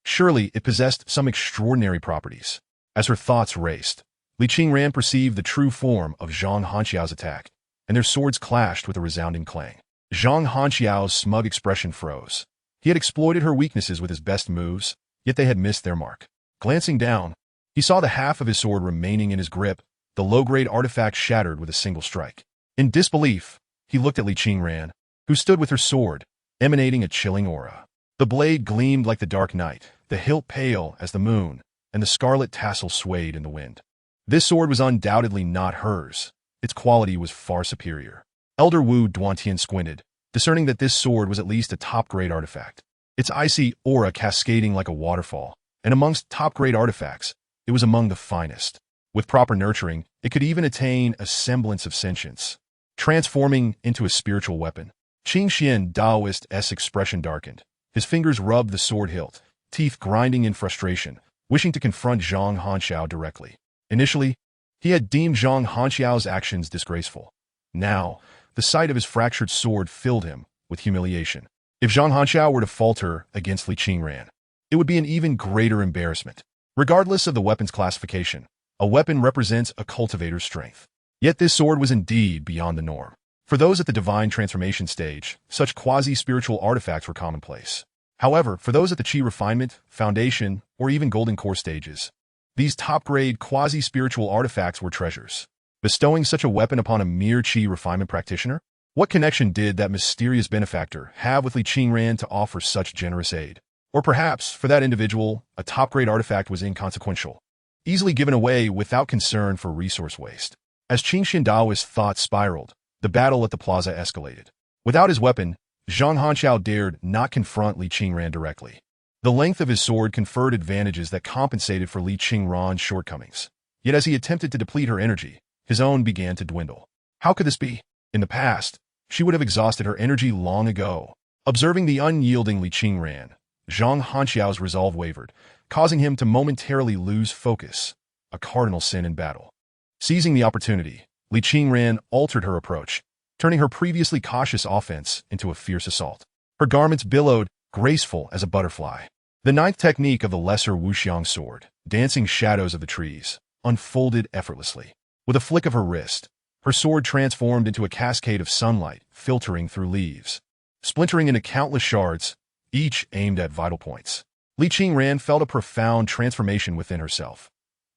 Surely it possessed some extraordinary properties. As her thoughts raced, Li Qingran perceived the true form of Zhang Hanxiao's attack, and their swords clashed with a resounding clang. Zhang Hanxiao's smug expression froze. He had exploited her weaknesses with his best moves, yet they had missed their mark. Glancing down, he saw the half of his sword remaining in his grip, the low-grade artifact shattered with a single strike. In disbelief, he looked at Li Qingran, who stood with her sword, emanating a chilling aura. The blade gleamed like the dark night, the hilt pale as the moon, and the scarlet tassel swayed in the wind. This sword was undoubtedly not hers. Its quality was far superior. Elder Wu Duantian squinted, discerning that this sword was at least a top-grade artifact. Its icy aura cascading like a waterfall, and amongst top-grade artifacts, it was among the finest. With proper nurturing, it could even attain a semblance of sentience, transforming into a spiritual weapon. Qingxian Daoist's expression darkened. His fingers rubbed the sword hilt, teeth grinding in frustration, wishing to confront Zhang Hanxiao directly. Initially, he had deemed Zhang Hanxiao's actions disgraceful. Now, the sight of his fractured sword filled him with humiliation. If Zhang Hanxiao were to falter against Li Qingran, it would be an even greater embarrassment. Regardless of the weapon's classification, a weapon represents a cultivator's strength. Yet this sword was indeed beyond the norm. For those at the divine transformation stage, such quasi-spiritual artifacts were commonplace. However, for those at the Qi refinement, foundation, or even golden core stages, these top-grade quasi-spiritual artifacts were treasures. Bestowing such a weapon upon a mere Qi refinement practitioner? What connection did that mysterious benefactor have with Li Qingran to offer such generous aid? Or perhaps, for that individual, a top-grade artifact was inconsequential, easily given away without concern for resource waste. As Qingxian Daoist thoughts spiraled, the battle at the plaza escalated. Without his weapon, Zhang Hanxiao dared not confront Li Qingran directly. The length of his sword conferred advantages that compensated for Li Qingran's shortcomings. Yet as he attempted to deplete her energy, his own began to dwindle. How could this be? In the past, she would have exhausted her energy long ago. Observing the unyielding Li Qingran, Zhang Hanxiao's resolve wavered, causing him to momentarily lose focus, a cardinal sin in battle. Seizing the opportunity, Li Qingran altered her approach, turning her previously cautious offense into a fierce assault. Her garments billowed, graceful as a butterfly. The 9th technique of the lesser Wuxiang sword, dancing shadows of the trees, unfolded effortlessly. With a flick of her wrist, her sword transformed into a cascade of sunlight filtering through leaves, splintering into countless shards, each aimed at vital points. Li Qingran felt a profound transformation within herself.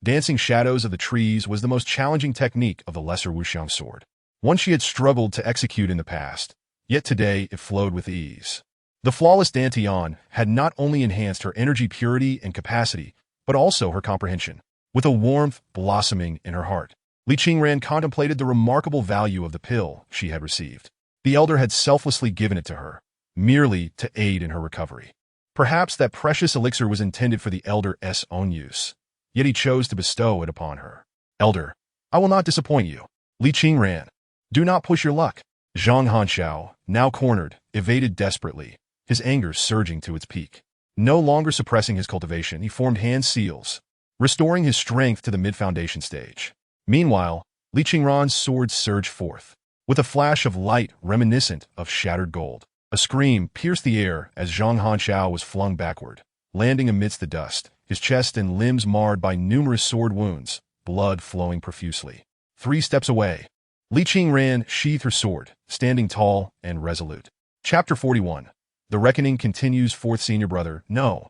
Dancing shadows of the trees was the most challenging technique of the lesser Wuxiang sword, one she had struggled to execute in the past, yet today it flowed with ease. The flawless dantian had not only enhanced her energy purity and capacity, but also her comprehension. With a warmth blossoming in her heart, Li Qingran contemplated the remarkable value of the pill she had received. The elder had selflessly given it to her, merely to aid in her recovery. Perhaps that precious elixir was intended for the elder's own use, yet he chose to bestow it upon her. Elder, I will not disappoint you. Li Qingran, do not push your luck. Zhang Hanxiao, now cornered, evaded desperately, his anger surging to its peak. No longer suppressing his cultivation, he formed hand seals, restoring his strength to the mid-foundation stage. Meanwhile, Li Qingran's sword surged forth, with a flash of light reminiscent of shattered gold. A scream pierced the air as Zhang Hanxiao was flung backward, landing amidst the dust, his chest and limbs marred by numerous sword wounds, blood flowing profusely. 3 steps away, Li Qingran sheathed her sword, standing tall and resolute. Chapter 41. The Reckoning continues. Fourth senior brother, no.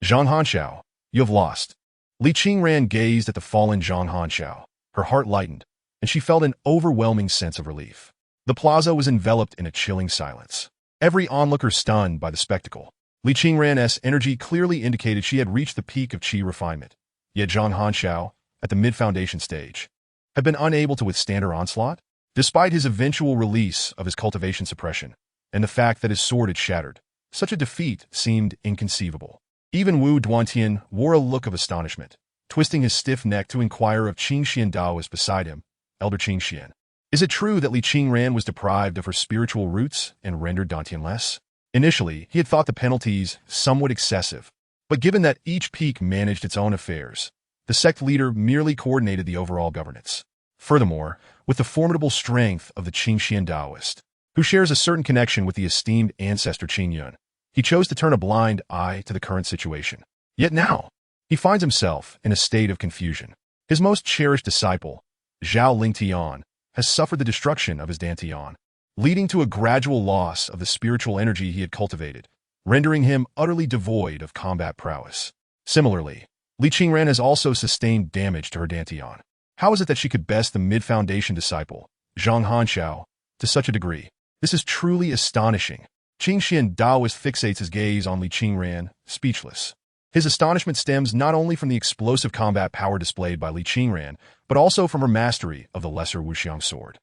Zhang Hanxiao, you have lost. Li Qingran gazed at the fallen Zhang Hanxiao. Her heart lightened, and she felt an overwhelming sense of relief. The plaza was enveloped in a chilling silence. Every onlooker stunned by the spectacle. Li Qingran's energy clearly indicated she had reached the peak of qi refinement. Yet Zhang Hanxiao, at the mid-foundation stage, had been unable to withstand her onslaught. Despite his eventual release of his cultivation suppression, and the fact that his sword had shattered, such a defeat seemed inconceivable. Even Wu Duantian wore a look of astonishment, twisting his stiff neck to inquire of Qingxian Daoist beside him, Elder Qingxian. Is it true that Li Qingran was deprived of her spiritual roots and rendered Dantian-less? Initially, he had thought the penalties somewhat excessive, but given that each peak managed its own affairs, the sect leader merely coordinated the overall governance. Furthermore, with the formidable strength of the Qingxian Daoist, who shares a certain connection with the esteemed ancestor Qingyun, he chose to turn a blind eye to the current situation. Yet now, he finds himself in a state of confusion. His most cherished disciple, Zhao Lingtian, has suffered the destruction of his Dantian, leading to a gradual loss of the spiritual energy he had cultivated, rendering him utterly devoid of combat prowess. Similarly, Li Qingran has also sustained damage to her Dantian. How is it that she could best the mid-foundation disciple, Zhang Hanxiao, to such a degree? This is truly astonishing. Qingxian Daoist fixates his gaze on Li Qingran, speechless. His astonishment stems not only from the explosive combat power displayed by Li Qingran, but also from her mastery of the lesser wuxiang sword.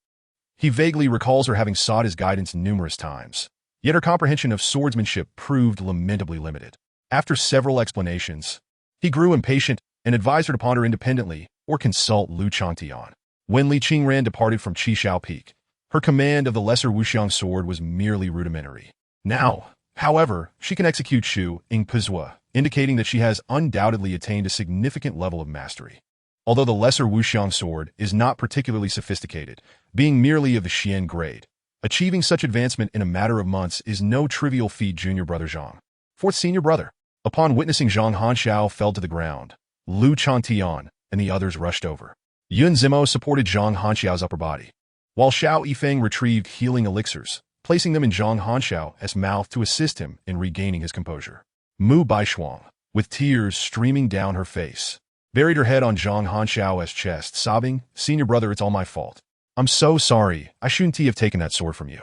He vaguely recalls her having sought his guidance numerous times, yet her comprehension of swordsmanship proved lamentably limited. After several explanations, he grew impatient and advised her to ponder independently or consult Lu Changtian. When Li Qingran departed from Qishao Peak, her command of the lesser wuxiang sword was merely rudimentary. Now, however, she can execute Shu Ing Pizhua, indicating that she has undoubtedly attained a significant level of mastery. Although the lesser wuxiang sword is not particularly sophisticated, being merely of the Xian grade, achieving such advancement in a matter of months is no trivial feat. Junior brother Zhang. Fourth senior brother. Upon witnessing Zhang Hanxiao fell to the ground, Lu Changtian and the others rushed over. Yun Zimo supported Zhang Hanxiao's upper body, while Xiao Yifeng retrieved healing elixirs, placing them in Zhang Hanxiao's mouth to assist him in regaining his composure. Mu Baishuang, with tears streaming down her face, buried her head on Zhang Hanxiao's chest, sobbing, "Senior brother, it's all my fault. I'm so sorry. I shouldn't have taken that sword from you.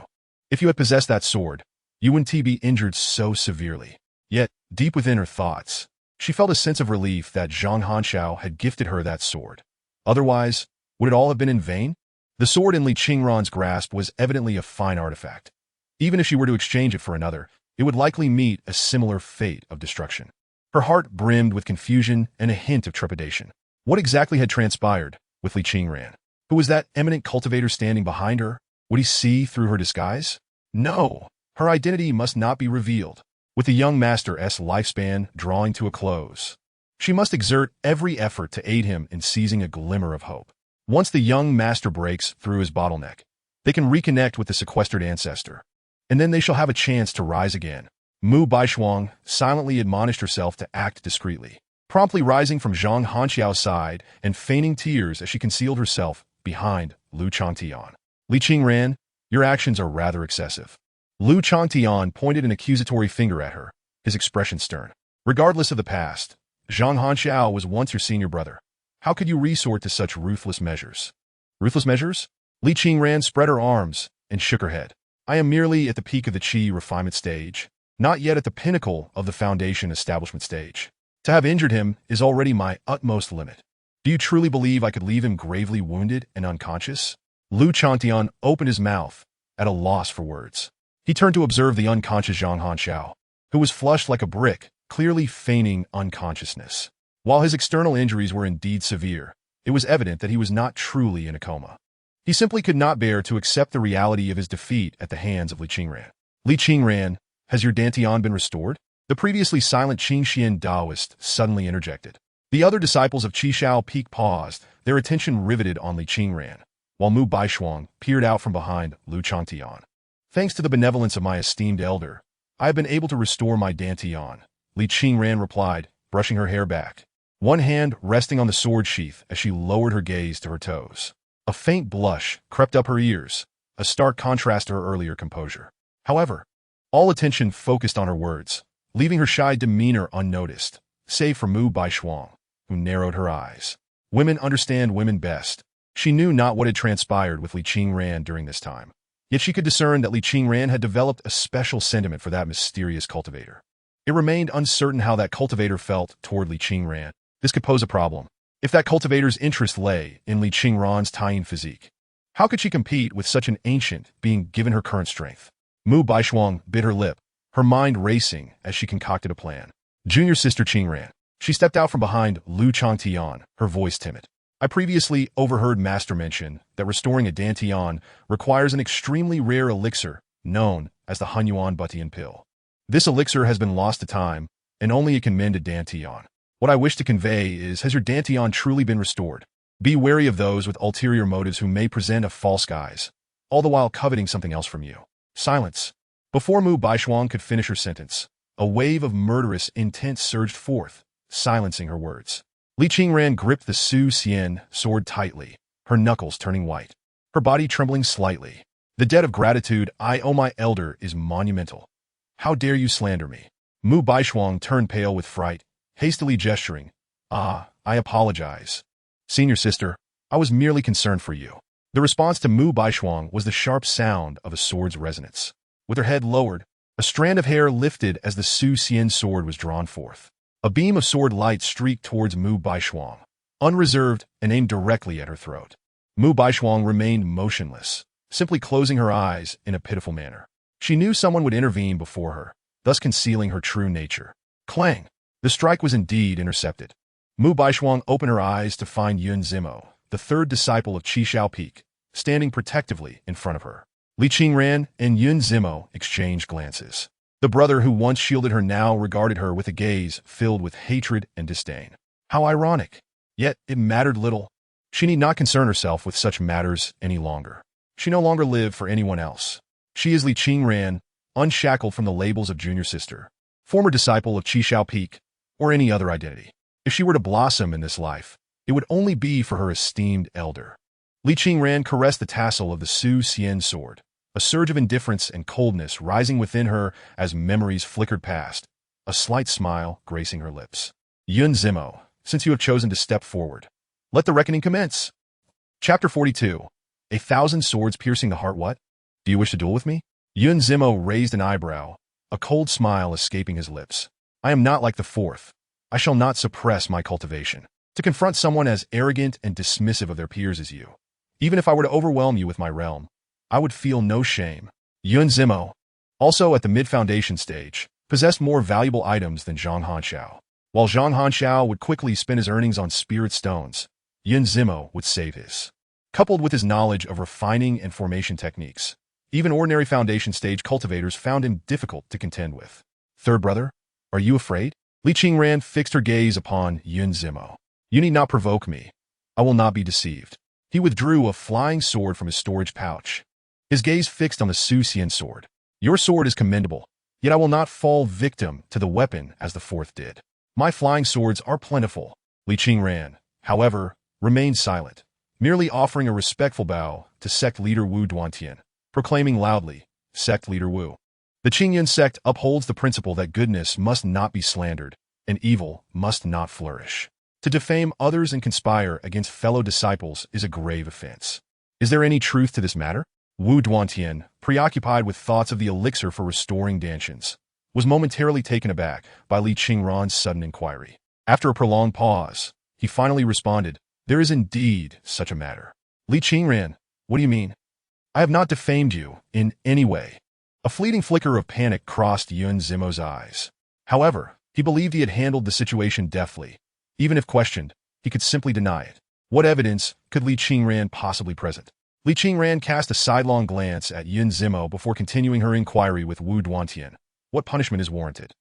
If you had possessed that sword, you wouldn't be injured so severely." Yet, deep within her thoughts, she felt a sense of relief that Zhang Hanxiao had gifted her that sword. Otherwise, would it all have been in vain? The sword in Li Qingran's grasp was evidently a fine artifact. Even if she were to exchange it for another, it would likely meet a similar fate of destruction. Her heart brimmed with confusion and a hint of trepidation. What exactly had transpired with Li Qingran? Who was that eminent cultivator standing behind her? Would he see through her disguise? No, her identity must not be revealed. With the young master's lifespan drawing to a close, she must exert every effort to aid him in seizing a glimmer of hope. Once the young master breaks through his bottleneck, they can reconnect with the sequestered ancestor, and then they shall have a chance to rise again. Mu Baishuang silently admonished herself to act discreetly, promptly rising from Zhang Hanxiao's side and feigning tears as she concealed herself behind Lu Changtian. Li Qingran, your actions are rather excessive. Lu Changtian pointed an accusatory finger at her, his expression stern. Regardless of the past, Zhang Hanxiao was once your senior brother. How could you resort to such ruthless measures? Ruthless measures? Li Qingran spread her arms and shook her head. I am merely at the peak of the qi refinement stage, not yet at the pinnacle of the foundation establishment stage. To have injured him is already my utmost limit. Do you truly believe I could leave him gravely wounded and unconscious? Lu Changtian opened his mouth, at a loss for words. He turned to observe the unconscious Zhang Hanxiao, who was flushed like a brick, clearly feigning unconsciousness. While his external injuries were indeed severe, it was evident that he was not truly in a coma. He simply could not bear to accept the reality of his defeat at the hands of Li Qingran. Li Qingran, has your Dantian been restored? The previously silent Qingxian Daoist suddenly interjected. The other disciples of Qishao Peak paused, their attention riveted on Li Qingran, while Mu Baishuang peered out from behind Lu Changtian. Thanks to the benevolence of my esteemed elder, I have been able to restore my Dantian, Li Qingran replied, brushing her hair back, one hand resting on the sword sheath as she lowered her gaze to her toes. A faint blush crept up her ears, a stark contrast to her earlier composure. However, all attention focused on her words, leaving her shy demeanor unnoticed, save for Mu Baishuang, who narrowed her eyes. Women understand women best. She knew not what had transpired with Li Qingran during this time, yet she could discern that Li Qingran had developed a special sentiment for that mysterious cultivator. It remained uncertain how that cultivator felt toward Li Qingran. This could pose a problem. If that cultivator's interest lay in Li Qingran's tiny physique, how could she compete with such an ancient being given her current strength? Mu Baishuang bit her lip, her mind racing as she concocted a plan. Junior sister Qingran. She stepped out from behind Lu Changtian, her voice timid. I previously overheard Master mention that restoring a Dantian requires an extremely rare elixir known as the Hunyuan Butian pill. This elixir has been lost to time, and only it can mend a Dantian. What I wish to convey is, has your Dantian truly been restored? Be wary of those with ulterior motives who may present a false guise, all the while coveting something else from you. Silence. Before Mu Baishuang could finish her sentence, a wave of murderous intent surged forth, silencing her words. Li Qingran gripped the Su Xian sword tightly, her knuckles turning white, her body trembling slightly. The debt of gratitude I owe my elder is monumental. How dare you slander me? Mu Baishuang turned pale with fright, hastily gesturing. I apologize. Senior sister, I was merely concerned for you. The response to Mu Baishuang was the sharp sound of a sword's resonance. With her head lowered, a strand of hair lifted as the Su Xian sword was drawn forth. A beam of sword light streaked towards Mu Baishuang, unreserved and aimed directly at her throat. Mu Baishuang remained motionless, simply closing her eyes in a pitiful manner. She knew someone would intervene before her, thus concealing her true nature. Clang! The strike was indeed intercepted. Mu Baishuang opened her eyes to find Yun Zimo, the third disciple of Qi Shao Peak, standing protectively in front of her. Li Qingran and Yun Zimo exchanged glances. The brother who once shielded her now regarded her with a gaze filled with hatred and disdain. How ironic! Yet it mattered little. She need not concern herself with such matters any longer. She no longer lived for anyone else. She is Li Qingran, unshackled from the labels of junior sister, former disciple of Qi Shao Peak, or any other identity. If she were to blossom in this life, it would only be for her esteemed elder. Li Qingran caressed the tassel of the Su Xian sword, a surge of indifference and coldness rising within her as memories flickered past, a slight smile gracing her lips. Yun Zimo, since you have chosen to step forward, let the reckoning commence. Chapter 42. 1,000 swords piercing the heart. What? Do you wish to duel with me? Yun Zimo raised an eyebrow, a cold smile escaping his lips. I am not like the fourth. I shall not suppress my cultivation to confront someone as arrogant and dismissive of their peers as you. Even if I were to overwhelm you with my realm, I would feel no shame. Yun Zimo, also at the mid-foundation stage, possessed more valuable items than Zhang Hanxiao. While Zhang Hanxiao would quickly spend his earnings on spirit stones, Yun Zimo would save his. Coupled with his knowledge of refining and formation techniques, even ordinary foundation stage cultivators found him difficult to contend with. Third brother, are you afraid? Li Qingran fixed her gaze upon Yun Zimo. You need not provoke me. I will not be deceived. He withdrew a flying sword from his storage pouch, his gaze fixed on the Su Xian sword. Your sword is commendable, yet I will not fall victim to the weapon as the fourth did. My flying swords are plentiful. Li Qingran, however, remained silent, merely offering a respectful bow to sect leader Wu Duantian, proclaiming loudly, Sect leader Wu. The Qingyun sect upholds the principle that goodness must not be slandered, and evil must not flourish. To defame others and conspire against fellow disciples is a grave offense. Is there any truth to this matter? Wu Duantian, preoccupied with thoughts of the elixir for restoring Dantians, was momentarily taken aback by Li Qingran's sudden inquiry. After a prolonged pause, he finally responded, There is indeed such a matter. Li Qingran, what do you mean? I have not defamed you in any way. A fleeting flicker of panic crossed Yun Zimo's eyes. However, he believed he had handled the situation deftly. Even if questioned, he could simply deny it. What evidence could Li Qingran possibly present? Li Qingran cast a sidelong glance at Yun Zimo before continuing her inquiry with Wu Duantian. What punishment is warranted?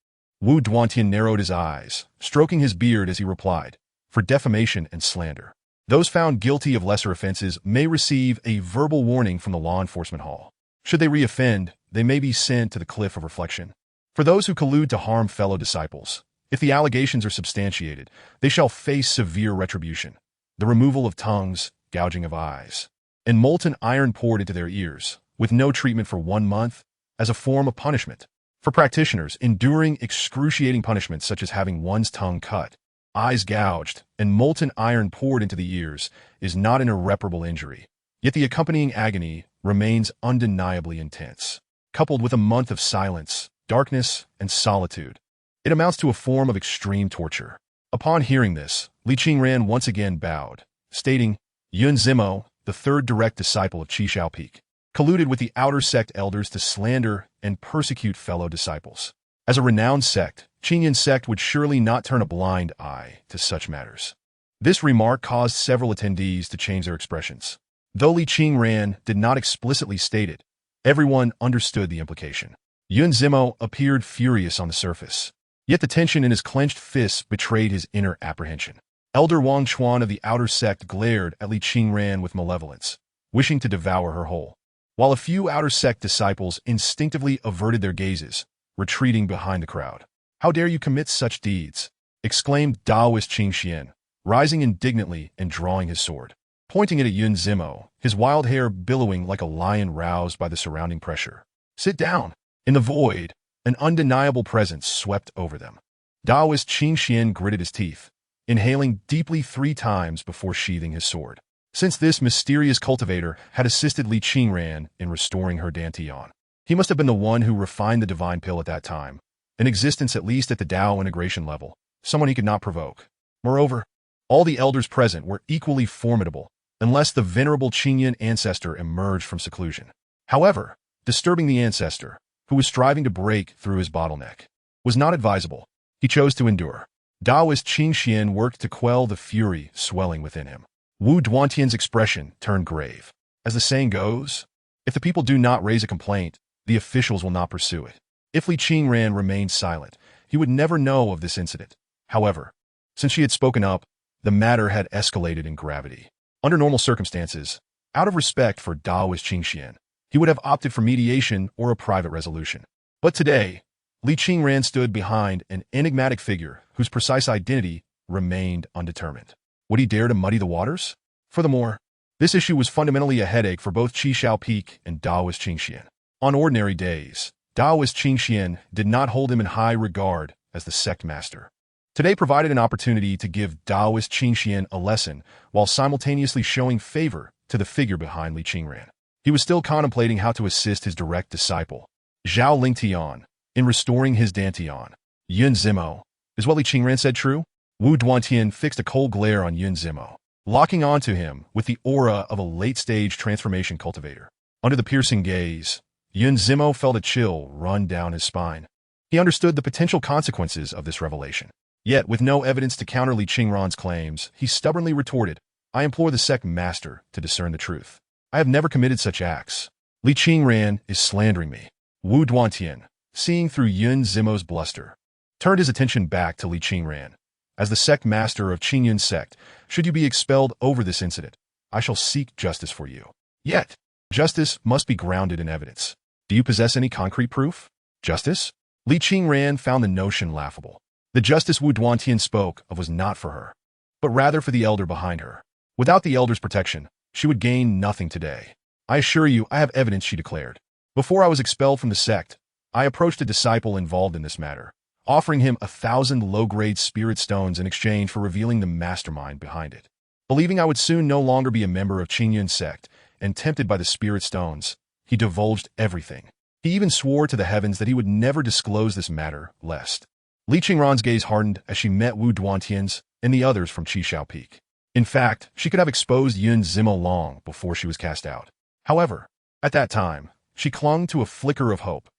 Wu Duantian narrowed his eyes, stroking his beard as he replied, For defamation and slander. Those found guilty of lesser offenses may receive a verbal warning from the law enforcement hall. Should they reoffend, they may be sent to the cliff of reflection. For those who collude to harm fellow disciples, If the allegations are substantiated, they shall face severe retribution, the removal of tongues, gouging of eyes, and molten iron poured into their ears, with no treatment for 1 month, as a form of punishment. For practitioners, enduring excruciating punishments such as having one's tongue cut, eyes gouged, and molten iron poured into the ears is not an irreparable injury. Yet the accompanying agony remains undeniably intense. Coupled with a month of silence, darkness, and solitude, it amounts to a form of extreme torture. Upon hearing this, Li Qingran once again bowed, stating, Yun Zimo, the third direct disciple of Qi Xiaopik, colluded with the outer sect elders to slander and persecute fellow disciples. As a renowned sect, Qingyun's sect would surely not turn a blind eye to such matters. This remark caused several attendees to change their expressions. Though Li Qingran did not explicitly state it, everyone understood the implication. Yun Zimo appeared furious on the surface, yet the tension in his clenched fists betrayed his inner apprehension. Elder Wang Chuan of the outer sect glared at Li Qingran with malevolence, wishing to devour her whole, while a few outer sect disciples instinctively averted their gazes, retreating behind the crowd. "How dare you commit such deeds?" exclaimed Taoist Qing Xian, rising indignantly and drawing his sword. Pointing it at Yun Zimo, his wild hair billowing like a lion roused by the surrounding pressure. "Sit down." In the void, an undeniable presence swept over them. Taoist Qing Xian gritted his teeth, inhaling deeply 3 times before sheathing his sword. Since this mysterious cultivator had assisted Li Qingran in restoring her dantian, he must have been the one who refined the divine pill at that time, in existence at least at the Tao integration level, someone he could not provoke. Moreover, all the elders present were equally formidable, unless the venerable Qingyun ancestor emerged from seclusion. However, disturbing the ancestor, who was striving to break through his bottleneck, was not advisable. He chose to endure. Taoist Qing Xian worked to quell the fury swelling within him. Wu Duantian's expression turned grave. As the saying goes, if the people do not raise a complaint, the officials will not pursue it. If Li Qingran remained silent, he would never know of this incident. However, since she had spoken up, the matter had escalated in gravity. Under normal circumstances, out of respect for Taoist Qing Xian, he would have opted for mediation or a private resolution. But today, Li Qingran stood behind an enigmatic figure whose precise identity remained undetermined. Would he dare to muddy the waters? Furthermore, this issue was fundamentally a headache for both Qi Xiaopik and Taoist Qing Xian. On ordinary days, Taoist Qing Xian did not hold him in high regard as the sect master. Today provided an opportunity to give Taoist Qing Xian a lesson while simultaneously showing favor to the figure behind Li Qingran. He was still contemplating how to assist his direct disciple, Zhao Lingtian, in restoring his dantian. Yun Zimo, is what Li Qingran said true? Wu Duantian fixed a cold glare on Yun Zimo, locking onto him with the aura of a late-stage transformation cultivator. Under the piercing gaze, Yun Zimo felt a chill run down his spine. He understood the potential consequences of this revelation. Yet, with no evidence to counter Li Qingran's claims, he stubbornly retorted, "I implore the sect master to discern the truth. I have never committed such acts. Li Qingran is slandering me." Wu Duantian, seeing through Yun Zimo's bluster, turned his attention back to Li Qingran. "As the sect master of Qingyun's sect, should you be expelled over this incident, I shall seek justice for you. Yet, justice must be grounded in evidence. Do you possess any concrete proof?" "Justice?" Li Qingran found the notion laughable. The justice Wu Duantian spoke of was not for her, but rather for the elder behind her. Without the elder's protection, she would gain nothing today. "I assure you, I have evidence," she declared. "Before I was expelled from the sect, I approached a disciple involved in this matter, offering him 1,000 low-grade spirit stones in exchange for revealing the mastermind behind it. Believing I would soon no longer be a member of Qingyun's sect, and tempted by the spirit stones, he divulged everything. He even swore to the heavens that he would never disclose this matter, lest..." Li Qingran's gaze hardened as she met Wu Duantian's and the others from Qi Xiaopik. In fact, she could have exposed Yun Zimo long before she was cast out. However, at that time, she clung to a flicker of hope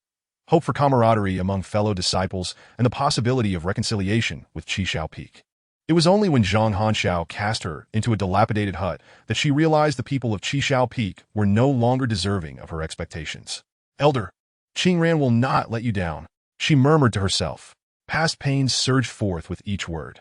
for camaraderie among fellow disciples and the possibility of reconciliation with Qi Xiaopik. It was only when Zhang Hanxiao cast her into a dilapidated hut that she realized the people of Qi Xiaopik were no longer deserving of her expectations. "Elder, Qingran will not let you down," she murmured to herself. Past pains surged forth with each word.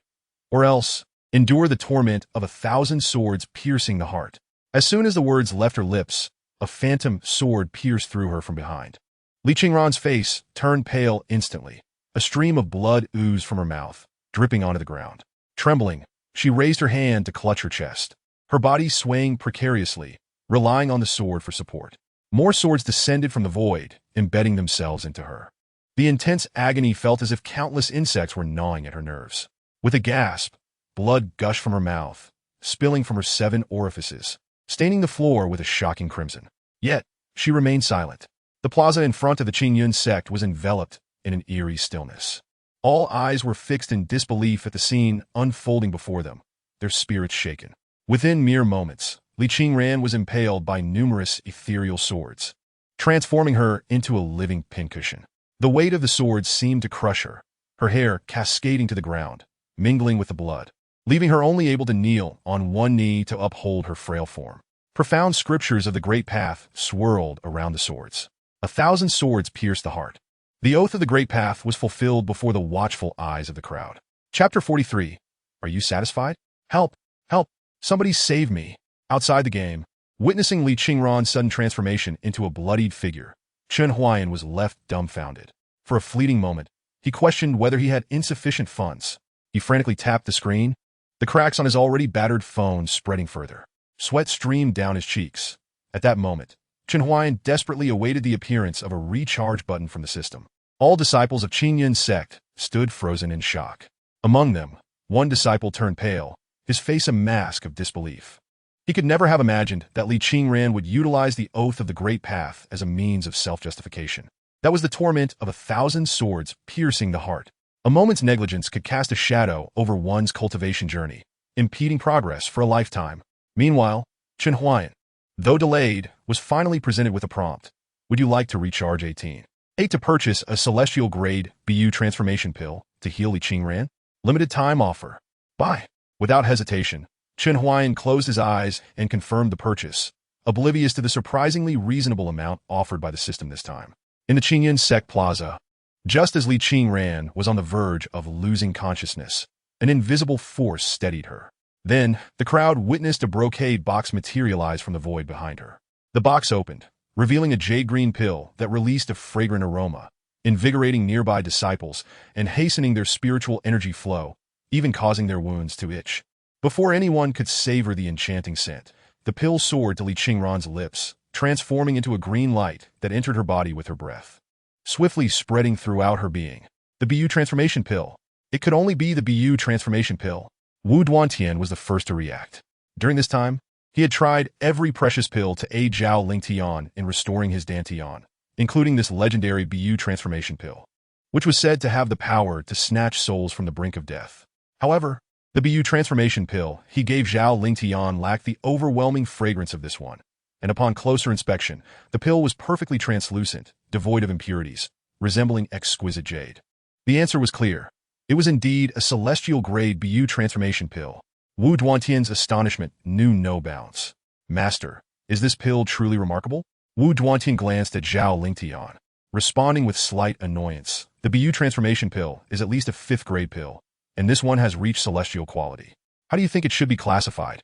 "Or else, endure the torment of 1,000 swords piercing the heart." As soon as the words left her lips, a phantom sword pierced through her from behind. Li Qingran's face turned pale instantly. A A stream of blood oozed from her mouth, dripping onto the ground. Trembling, she raised her hand to clutch her chest, her body swaying precariously, relying on the sword for support. More swords descended from the void, embedding themselves into her. The intense agony felt as if countless insects were gnawing at her nerves. With a gasp, blood gushed from her mouth, spilling from her 7 orifices, staining the floor with a shocking crimson. Yet, she remained silent. The plaza in front of the Qingran sect was enveloped in an eerie stillness. All eyes were fixed in disbelief at the scene unfolding before them, their spirits shaken. Within mere moments, Li Qingran was impaled by numerous ethereal swords, transforming her into a living pincushion. The weight of the swords seemed to crush her, her hair cascading to the ground, mingling with the blood, leaving her only able to kneel on one knee to uphold her frail form. Profound scriptures of the Great Path swirled around the swords. 1,000 swords pierced the heart. The oath of the Great Path was fulfilled before the watchful eyes of the crowd. Chapter 43. Are you satisfied? Help! Help! Somebody save me! Outside the game, witnessing Li Qingran's sudden transformation into a bloodied figure, Chen Huaian was left dumbfounded. For a fleeting moment, he questioned whether he had insufficient funds. He frantically tapped the screen, the cracks on his already battered phone spreading further. Sweat streamed down his cheeks. At that moment, Chen Huaian desperately awaited the appearance of a recharge button from the system. All disciples of Qingyan's sect stood frozen in shock. Among them, one disciple turned pale, his face a mask of disbelief. He could never have imagined that Li Qingran would utilize the oath of the Great Path as a means of self-justification. That was the torment of 1,000 swords piercing the heart. A moment's negligence could cast a shadow over one's cultivation journey, impeding progress for a lifetime. Meanwhile, Chen Huaian, though delayed, was finally presented with a prompt. Would you like to recharge 18? 8 to purchase a celestial-grade BU transformation pill to heal Li Qingran? Limited time offer. Buy. Without hesitation, Chen Huaian closed his eyes and confirmed the purchase, oblivious to the surprisingly reasonable amount offered by the system this time. In the Qingyan sect plaza, just as Li Qingran was on the verge of losing consciousness, an invisible force steadied her. Then, the crowd witnessed a brocade box materialize from the void behind her. The box opened, revealing a jade-green pill that released a fragrant aroma, invigorating nearby disciples and hastening their spiritual energy flow, even causing their wounds to itch. Before anyone could savor the enchanting scent, the pill soared to Li Qingran's lips, transforming into a green light that entered her body with her breath, swiftly spreading throughout her being. The BU transformation pill. It could only be the BU transformation pill. Wu Duantian was the first to react. During this time, he had tried every precious pill to aid Zhao Lingtian in restoring his Dantian, including this legendary BU transformation pill, which was said to have the power to snatch souls from the brink of death. However, the BU transformation pill he gave Zhao Lingtian lacked the overwhelming fragrance of this one, and upon closer inspection, the pill was perfectly translucent, devoid of impurities, resembling exquisite jade. The answer was clear. It was indeed a celestial-grade BU transformation pill. Wu Duantian's astonishment knew no bounds. Master, is this pill truly remarkable? Wu Duantian glanced at Zhao Lingtian, responding with slight annoyance. The BU transformation pill is at least a 5th-grade pill, and this one has reached celestial quality. How do you think it should be classified?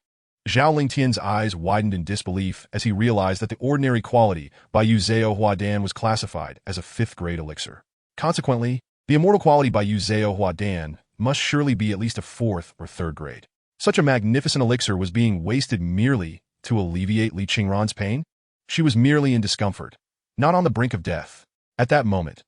Zhao Lingtian's eyes widened in disbelief as he realized that the ordinary quality by Yu Zhao Huadan was classified as a 5th-grade elixir. Consequently, the immortal quality by Yu Zhao Huadan must surely be at least a 4th or 3rd grade. Such a magnificent elixir was being wasted merely to alleviate Li Qingran's pain? She was merely in discomfort, not on the brink of death. At that moment,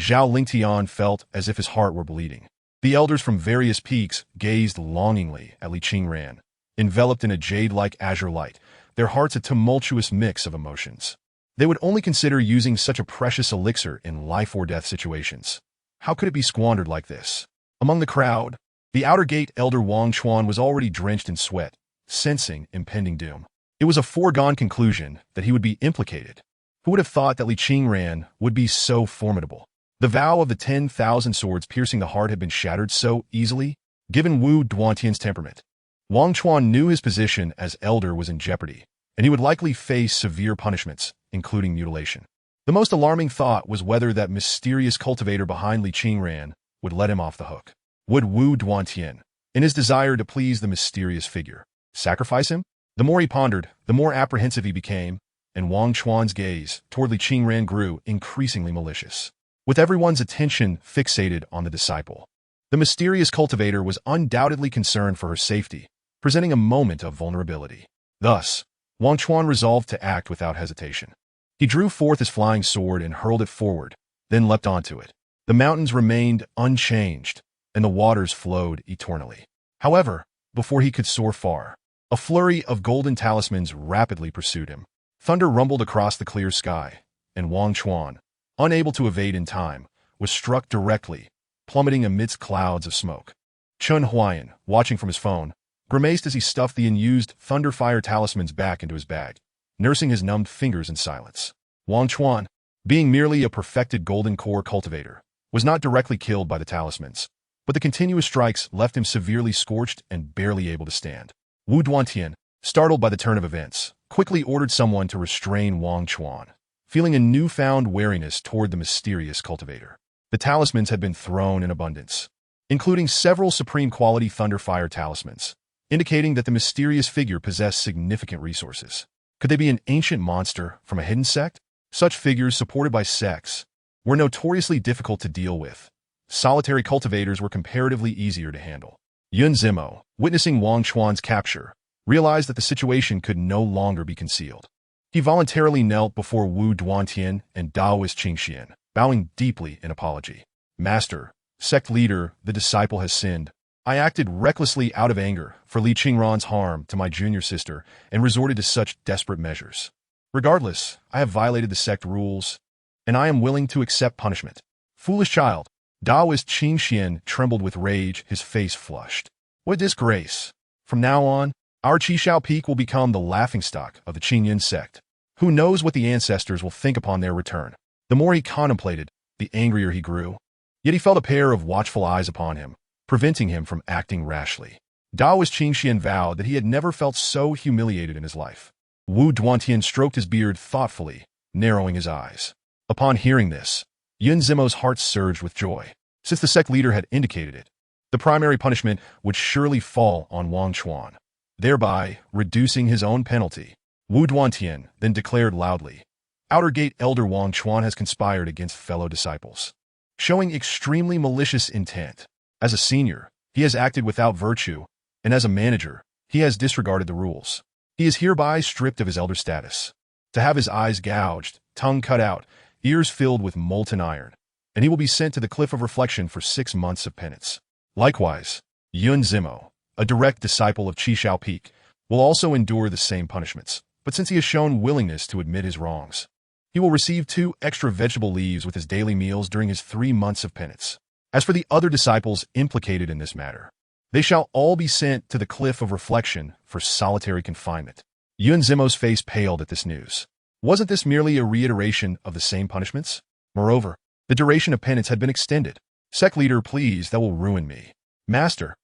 Zhao Lingtian felt as if his heart were bleeding. The elders from various peaks gazed longingly at Li Qingran, enveloped in a jade-like azure light, their hearts a tumultuous mix of emotions. They would only consider using such a precious elixir in life-or-death situations. How could it be squandered like this? Among the crowd, the outer gate elder Wang Chuan was already drenched in sweat, sensing impending doom. It was a foregone conclusion that he would be implicated. Who would have thought that Li Qingran would be so formidable? The vow of the 10,000 swords piercing the heart had been shattered so easily, given Wu Duantian's temperament. Wang Chuan knew his position as elder was in jeopardy, and he would likely face severe punishments, including mutilation. The most alarming thought was whether that mysterious cultivator behind Li Qingran would let him off the hook. Would Wu Duantian, in his desire to please the mysterious figure, sacrifice him? The more he pondered, the more apprehensive he became, and Wang Chuan's gaze toward Li Qingran grew increasingly malicious. with everyone's attention fixated on the disciple. The mysterious cultivator was undoubtedly concerned for her safety, presenting a moment of vulnerability. Thus, Wang Chuan resolved to act without hesitation. He drew forth his flying sword and hurled it forward, then leapt onto it. The mountains remained unchanged, and the waters flowed eternally. However, before he could soar far, a flurry of golden talismans rapidly pursued him. Thunder rumbled across the clear sky, and Wang Chuan, unable to evade in time, was struck directly, plummeting amidst clouds of smoke. Chen Huaian, watching from his phone, grimaced as he stuffed the unused Thunderfire talismans back into his bag, nursing his numbed fingers in silence. Wang Chuan, being merely a perfected golden core cultivator, was not directly killed by the talismans, but the continuous strikes left him severely scorched and barely able to stand. Wu Duantian, startled by the turn of events, quickly ordered someone to restrain Wang Chuan, feeling a newfound wariness toward the mysterious cultivator. The talismans had been thrown in abundance, including several supreme-quality Thunderfire talismans, indicating that the mysterious figure possessed significant resources. Could they be an ancient monster from a hidden sect? Such figures, supported by sects, were notoriously difficult to deal with. Solitary cultivators were comparatively easier to handle. Yun Zimo, witnessing Wang Chuan's capture, realized that the situation could no longer be concealed. He voluntarily knelt before Wu Duantian and Daoist Qingxian, bowing deeply in apology. Master, sect leader, the disciple has sinned. I acted recklessly out of anger for Li Qingran's harm to my junior sister and resorted to such desperate measures. Regardless, I have violated the sect rules, and I am willing to accept punishment. Foolish child. Daoist Qingxian trembled with rage, his face flushed. What disgrace! From now on, our Qishao Peak will become the laughingstock of the Qingyan sect. Who knows what the ancestors will think upon their return? The more he contemplated, the angrier he grew. Yet he felt a pair of watchful eyes upon him, preventing him from acting rashly. Daoist Qingxian vowed that he had never felt so humiliated in his life. Wu Duantian stroked his beard thoughtfully, narrowing his eyes. Upon hearing this, Yun Zimo's heart surged with joy. Since the sect leader had indicated it, the primary punishment would surely fall on Wang Chuan, thereby reducing his own penalty. Wu Duantian then declared loudly, Outer Gate Elder Wang Chuan has conspired against fellow disciples, showing extremely malicious intent. As a senior, he has acted without virtue, and as a manager, he has disregarded the rules. He is hereby stripped of his elder status, to have his eyes gouged, tongue cut out, ears filled with molten iron, and he will be sent to the Cliff of Reflection for 6 months of penance. Likewise, Yun Zimo, a direct disciple of Qishao Peak, will also endure the same punishments, but since he has shown willingness to admit his wrongs, he will receive 2 extra vegetable leaves with his daily meals during his 3 months of penance. As for the other disciples implicated in this matter, they shall all be sent to the Cliff of Reflection for solitary confinement. Yun Zimo's face paled at this news. Wasn't this merely a reiteration of the same punishments? Moreover, the duration of penance had been extended. Sect leader, please, that will ruin me. Master,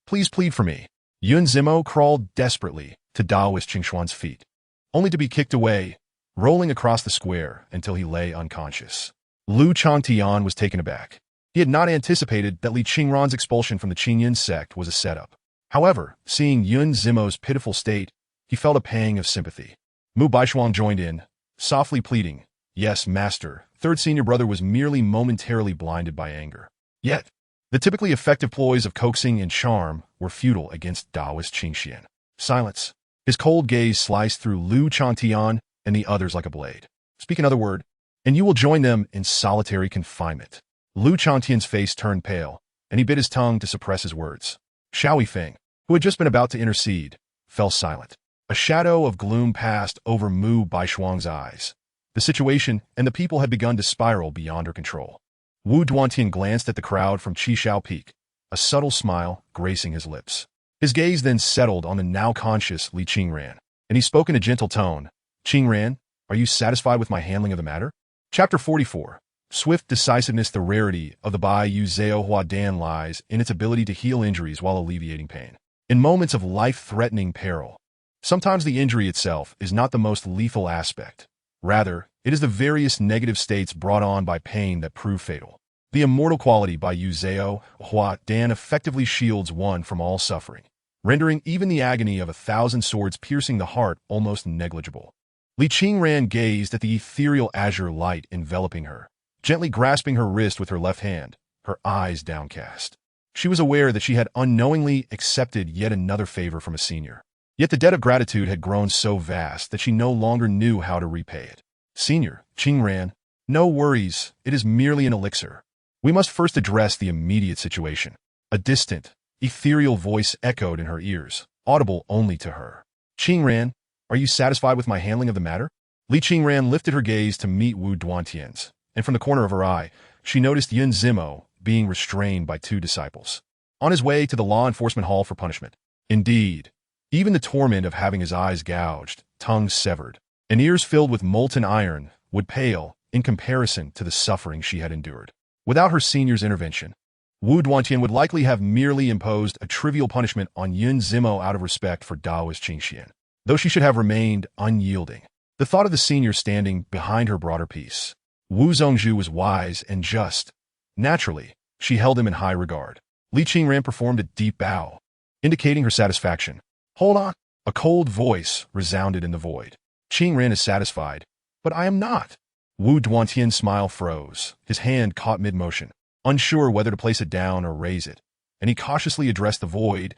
please plead for me. Yun Zimo crawled desperately to Daoist Qingxuan's feet, only to be kicked away, rolling across the square until he lay unconscious. Lu Changtian was taken aback. He had not anticipated that Li Qingran's expulsion from the Qingyan sect was a setup. However, seeing Yun Zimo's pitiful state, he felt a pang of sympathy. Mu Baishuang joined in, softly pleading, Yes, master. Third senior brother was merely momentarily blinded by anger. Yet, the typically effective ploys of coaxing and charm were futile against Daoist Qingxian. Silence. His cold gaze sliced through Lu Changtian and the others like a blade. Speak another word, and you will join them in solitary confinement. Lu Changtian's face turned pale, and he bit his tongue to suppress his words. Xiao Yifeng, who had just been about to intercede, fell silent. A shadow of gloom passed over Mu Baishuang's eyes. The situation and the people had begun to spiral beyond her control. Wu Duantian glanced at the crowd from Qishao Peak, a subtle smile gracing his lips. His gaze then settled on the now-conscious Li Qingran, and he spoke in a gentle tone. Qingran, are you satisfied with my handling of the matter? Chapter 44. Swift decisiveness. The rarity of the Bai Yu Zhao Hua Dan lies in its ability to heal injuries while alleviating pain. In moments of life-threatening peril, sometimes the injury itself is not the most lethal aspect. Rather, it is the various negative states brought on by pain that prove fatal. The immortal quality Bai Yu Zhao Hua Dan effectively shields one from all suffering, rendering even the agony of 1,000 swords piercing the heart almost negligible. Li Qingran gazed at the ethereal azure light enveloping her, gently grasping her wrist with her left hand, her eyes downcast. She was aware that she had unknowingly accepted yet another favor from a senior. Yet the debt of gratitude had grown so vast that she no longer knew how to repay it. Senior, Qingran, no worries, it is merely an elixir. We must first address the immediate situation. A distant, ethereal voice echoed in her ears, audible only to her. Qingran, are you satisfied with my handling of the matter? Li Qingran lifted her gaze to meet Wu Duantian's, and from the corner of her eye, she noticed Yun Zimo being restrained by 2 disciples, on his way to the law enforcement hall for punishment. Indeed, even the torment of having his eyes gouged, tongue severed, and ears filled with molten iron would pale in comparison to the suffering she had endured. Without her senior's intervention, Wu Duantian would likely have merely imposed a trivial punishment on Yun Zimo out of respect for Taoist Qingxian, though she should have remained unyielding. The thought of the senior standing behind her brought her peace. Wu Zongzhu was wise and just. Naturally, she held him in high regard. Li Qingran performed a deep bow, indicating her satisfaction. Hold on. A cold voice resounded in the void. Qingran is satisfied, but I am not. Wu Duantian's smile froze. His hand caught mid-motion, unsure whether to place it down or raise it, and he cautiously addressed the void.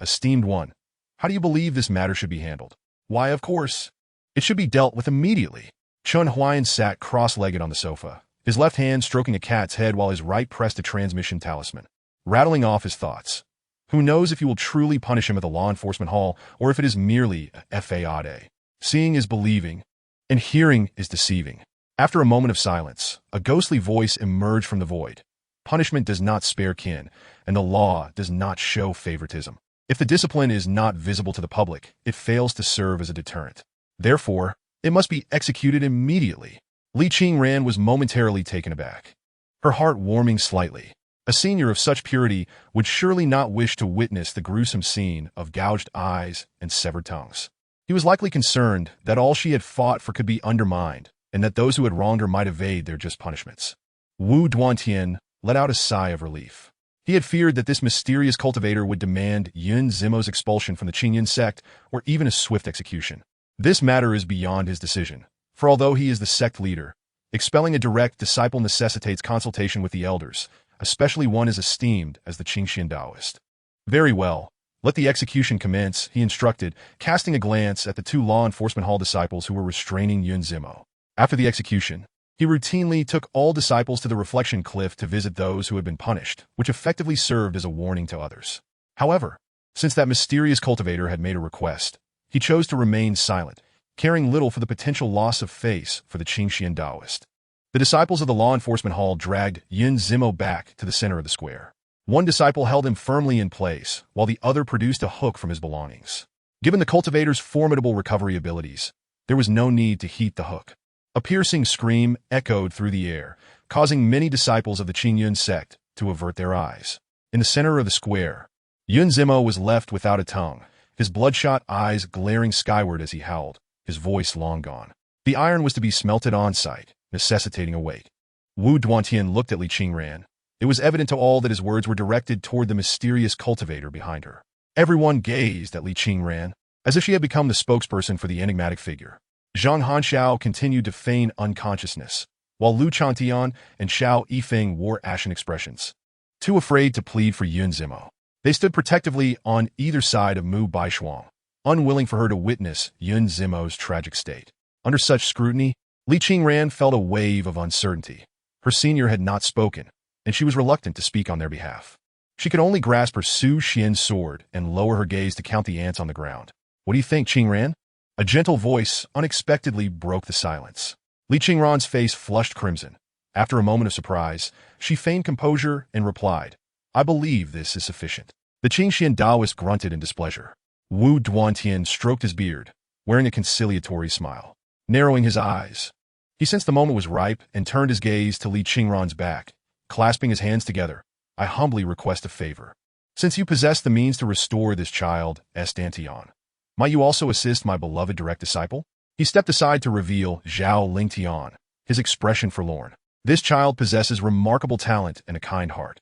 Esteemed one, how do you believe this matter should be handled? Why, of course, it should be dealt with immediately. Chen Huaian sat cross-legged on the sofa, his left hand stroking a cat's head while his right pressed a transmission talisman, rattling off his thoughts. Who knows if you will truly punish him at the law enforcement hall or if it is merely a fade. Seeing is believing, and hearing is deceiving. After a moment of silence, a ghostly voice emerged from the void. Punishment does not spare kin, and the law does not show favoritism. If the discipline is not visible to the public, it fails to serve as a deterrent. Therefore, it must be executed immediately. Li Qingran was momentarily taken aback, her heart warming slightly. A senior of such purity would surely not wish to witness the gruesome scene of gouged eyes and severed tongues. He was likely concerned that all she had fought for could be undermined, and that those who had wronged her might evade their just punishments. Wu Duantian let out a sigh of relief. He had feared that this mysterious cultivator would demand Yun Zimo's expulsion from the Qingyan sect or even a swift execution. This matter is beyond his decision, for although he is the sect leader, expelling a direct disciple necessitates consultation with the elders, especially one as esteemed as the Qingxian Taoist. Very well, let the execution commence, he instructed, casting a glance at the 2 law enforcement hall disciples who were restraining Yun Zimo. After the execution, he routinely took all disciples to the reflection cliff to visit those who had been punished, which effectively served as a warning to others. However, since that mysterious cultivator had made a request, he chose to remain silent, caring little for the potential loss of face for the Qingxian Taoist. The disciples of the law enforcement hall dragged Yun Zimo back to the center of the square. One disciple held him firmly in place, while the other produced a hook from his belongings. Given the cultivator's formidable recovery abilities, there was no need to heat the hook. A piercing scream echoed through the air, causing many disciples of the Qingyun sect to avert their eyes. In the center of the square, Yun Zimo was left without a tongue, his bloodshot eyes glaring skyward as he howled, his voice long gone. The iron was to be smelted on site, necessitating a wait. Wu Duantian looked at Li Qingran. It was evident to all that his words were directed toward the mysterious cultivator behind her. Everyone gazed at Li Qingran, as if she had become the spokesperson for the enigmatic figure. Zhang Hanxiao continued to feign unconsciousness, while Lu Changtian and Xiao Yifeng wore ashen expressions, too afraid to plead for Yun Zimo. They stood protectively on either side of Mu Baishuang, unwilling for her to witness Yun Zimo's tragic state. Under such scrutiny, Li Qingran felt a wave of uncertainty. Her senior had not spoken, and she was reluctant to speak on their behalf. She could only grasp her Su Xian sword and lower her gaze to count the ants on the ground. What do you think, Qingran? A gentle voice unexpectedly broke the silence. Li Qingran's face flushed crimson. After a moment of surprise, she feigned composure and replied, I believe this is sufficient. The Qingxian Taoist grunted in displeasure. Wu Duantian stroked his beard, wearing a conciliatory smile, narrowing his eyes. He sensed the moment was ripe and turned his gaze to Li Qingran's back, clasping his hands together. I humbly request a favor. Since you possess the means to restore this child, Estantion, might you also assist my beloved direct disciple? He stepped aside to reveal Zhao Lingtian, his expression forlorn. This child possesses remarkable talent and a kind heart.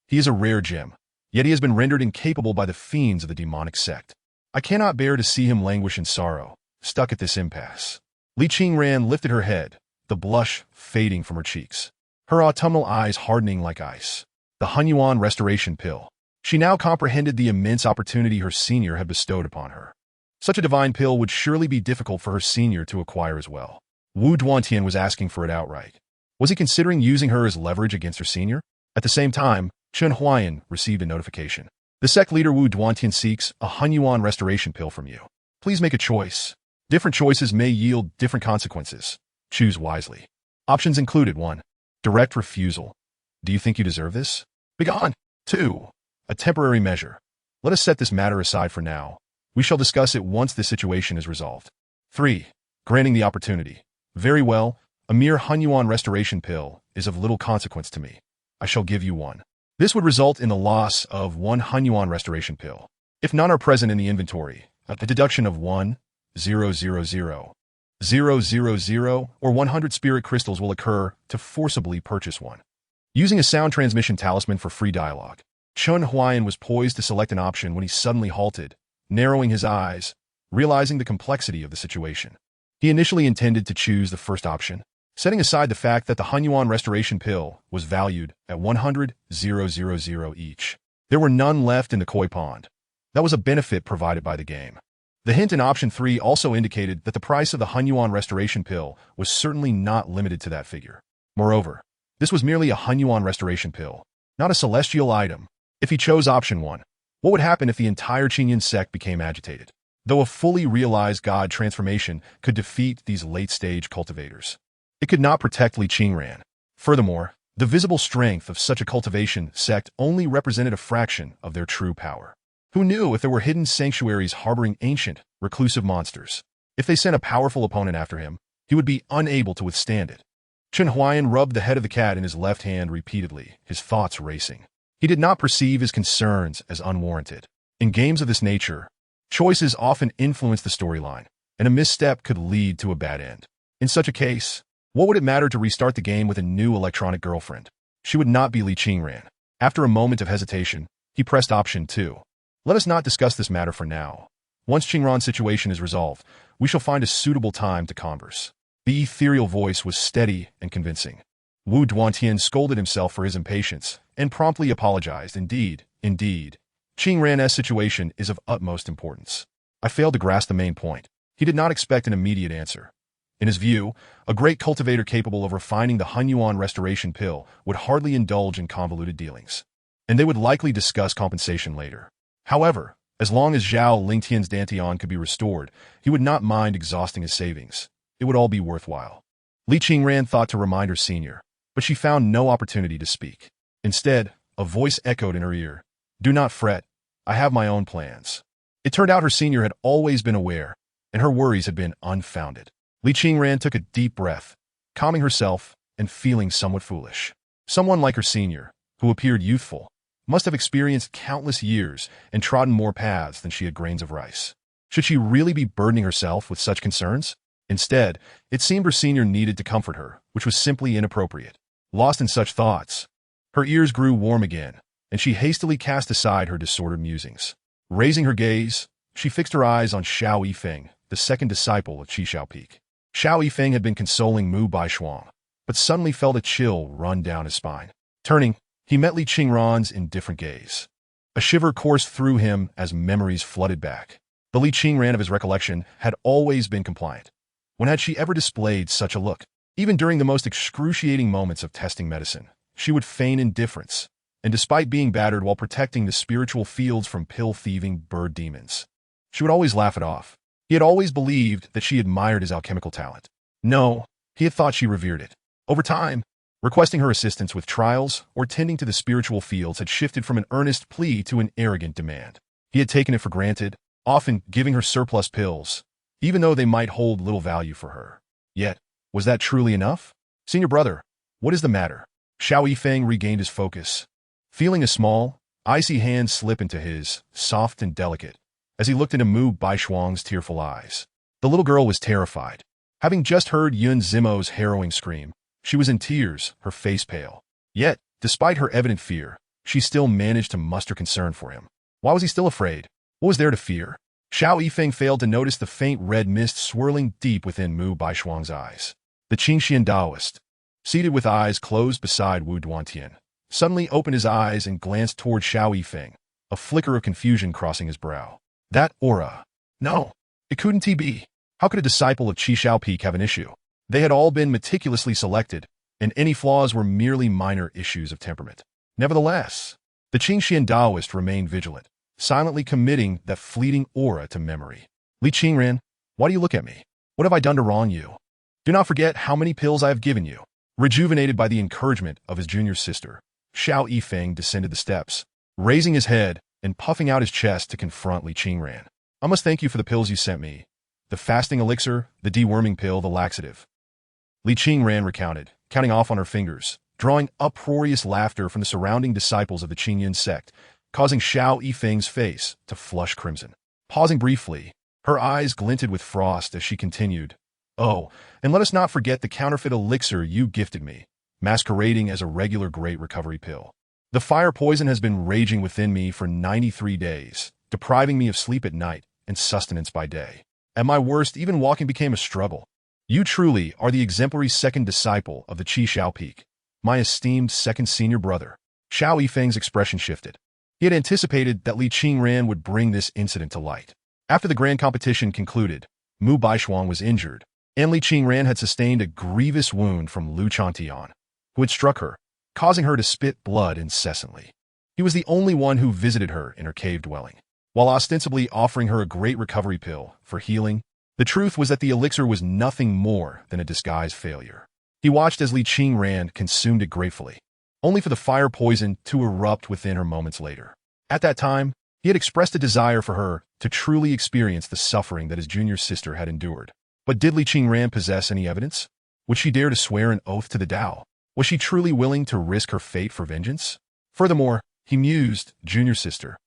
He is a rare gem, yet he has been rendered incapable by the fiends of the demonic sect. I cannot bear to see him languish in sorrow, stuck at this impasse. Li Qingran lifted her head, the blush fading from her cheeks, her autumnal eyes hardening like ice. The Hunyuan restoration pill. She now comprehended the immense opportunity her senior had bestowed upon her. Such a divine pill would surely be difficult for her senior to acquire as well. Wu Duantian was asking for it outright. Was he considering using her as leverage against her senior? At the same time, Chen Huaian received a notification. The sect leader Wu Duantian seeks a Hunyuan restoration pill from you. Please make a choice. Different choices may yield different consequences. Choose wisely. Options included 1. Direct refusal. Do you think you deserve this? Begone. 2. A temporary measure. Let us set this matter aside for now. We shall discuss it once this situation is resolved. 3. Granting the opportunity. Very well, a mere Hunyuan restoration pill is of little consequence to me. I shall give you 1. This would result in the loss of 1 Hunyuan restoration pill. If none are present in the inventory, a deduction of 1, 0, 0, 0, 0, 0, 0, or 100 spirit crystals will occur to forcibly purchase 1. Using a sound transmission talisman for free dialogue, Chen Huaian was poised to select an option when he suddenly halted, narrowing his eyes, realizing the complexity of the situation. He initially intended to choose the first option, setting aside the fact that the Hunyuan restoration pill was valued at 100,000 each. There were none left in the koi pond. That was a benefit provided by the game. The hint in option 3 also indicated that the price of the Hunyuan restoration pill was certainly not limited to that figure. Moreover, this was merely a Hunyuan restoration pill, not a celestial item. If he chose option 1, what would happen if the entire Qingyan sect became agitated? Though a fully realized god transformation could defeat these late-stage cultivators, it could not protect Li Qingran. Furthermore, the visible strength of such a cultivation sect only represented a fraction of their true power. Who knew if there were hidden sanctuaries harboring ancient, reclusive monsters? If they sent a powerful opponent after him, he would be unable to withstand it. Chen Huaian rubbed the head of the cat in his left hand repeatedly, his thoughts racing. He did not perceive his concerns as unwarranted. In games of this nature, choices often influence the storyline, and a misstep could lead to a bad end. In such a case, what would it matter to restart the game with a new electronic girlfriend? She would not be Li Qingran. After a moment of hesitation, he pressed option 2. Let us not discuss this matter for now. Once Qingran's situation is resolved, we shall find a suitable time to converse. The ethereal voice was steady and convincing. Wu Duantian scolded himself for his impatience and promptly apologized. Indeed, Qingran's situation is of utmost importance. I failed to grasp the main point. He did not expect an immediate answer. In his view, a great cultivator capable of refining the Hunyuan restoration pill would hardly indulge in convoluted dealings, and they would likely discuss compensation later. However, as long as Zhao Lingtian's Dantian could be restored, he would not mind exhausting his savings. It would all be worthwhile. Li Qingran thought to remind her senior, but she found no opportunity to speak. Instead, a voice echoed in her ear. Do not fret. I have my own plans. It turned out her senior had always been aware, and her worries had been unfounded. Li Qingran took a deep breath, calming herself and feeling somewhat foolish. Someone like her senior, who appeared youthful, must have experienced countless years and trodden more paths than she had grains of rice. Should she really be burdening herself with such concerns? Instead, it seemed her senior needed to comfort her, which was simply inappropriate. Lost in such thoughts, her ears grew warm again, and she hastily cast aside her disordered musings. Raising her gaze, she fixed her eyes on Xiao Yifeng, the second disciple of Qi Shao Peak. Xiao Yifeng had been consoling Mu Baishuang, but suddenly felt a chill run down his spine. Turning, he met Li Qingran's indifferent gaze. A shiver coursed through him as memories flooded back. The Li Qingran of his recollection had always been compliant. When had she ever displayed such a look? Even during the most excruciating moments of testing medicine, she would feign indifference, and despite being battered while protecting the spiritual fields from pill-thieving bird demons, she would always laugh it off. He had always believed that she admired his alchemical talent. No, he had thought she revered it. Over time, requesting her assistance with trials or tending to the spiritual fields had shifted from an earnest plea to an arrogant demand. He had taken it for granted, often giving her surplus pills, even though they might hold little value for her. Yet, was that truly enough? Senior brother, what is the matter? Xiao Yifeng regained his focus, feeling a small, icy hand slip into his, soft and delicate, as he looked into Mu Baishuang's tearful eyes. The little girl was terrified. Having just heard Yun Zimo's harrowing scream, she was in tears, her face pale. Yet, despite her evident fear, she still managed to muster concern for him. Why was he still afraid? What was there to fear? Xiao Yifeng failed to notice the faint red mist swirling deep within Mu Baishuang's eyes. The Qingxian Taoist, seated with eyes closed beside Wu Duantian, suddenly opened his eyes and glanced toward Xiao Yifeng, a flicker of confusion crossing his brow. That aura. No, it couldn't be. How could a disciple of Qi Shao Peak have an issue? They had all been meticulously selected, and any flaws were merely minor issues of temperament. Nevertheless, the Qingxian Taoist remained vigilant, silently committing that fleeting aura to memory. Li Qingran, why do you look at me? What have I done to wrong you? Do not forget how many pills I have given you. Rejuvenated by the encouragement of his junior sister, Xiao Yifeng descended the steps, raising his head and puffing out his chest to confront Li Qingran. I must thank you for the pills you sent me. The fasting elixir, the deworming pill, the laxative. Li Qingran recounted, counting off on her fingers, drawing uproarious laughter from the surrounding disciples of the Qingyan sect, causing Xiao Yifeng's face to flush crimson. Pausing briefly, her eyes glinted with frost as she continued, "Oh, and let us not forget the counterfeit elixir you gifted me, masquerading as a regular great recovery pill. The fire poison has been raging within me for 93 days, depriving me of sleep at night and sustenance by day. At my worst, even walking became a struggle. You truly are the exemplary second disciple of the Qi Shao Peak, my esteemed second senior brother." Xiao Yifeng's expression shifted. He had anticipated that Li Qingran would bring this incident to light. After the grand competition concluded, Mu Baishuang was injured, and Li Qingran had sustained a grievous wound from Lu Chantian, who had struck her, causing her to spit blood incessantly. He was the only one who visited her in her cave dwelling. While ostensibly offering her a great recovery pill for healing, the truth was that the elixir was nothing more than a disguised failure. He watched as Li Qingran consumed it gratefully, only for the fire poison to erupt within her moments later. At that time, he had expressed a desire for her to truly experience the suffering that his junior sister had endured. But did Li Qingran possess any evidence? Would she dare to swear an oath to the Tao? Was she truly willing to risk her fate for vengeance? Furthermore, he mused, "Junior sister,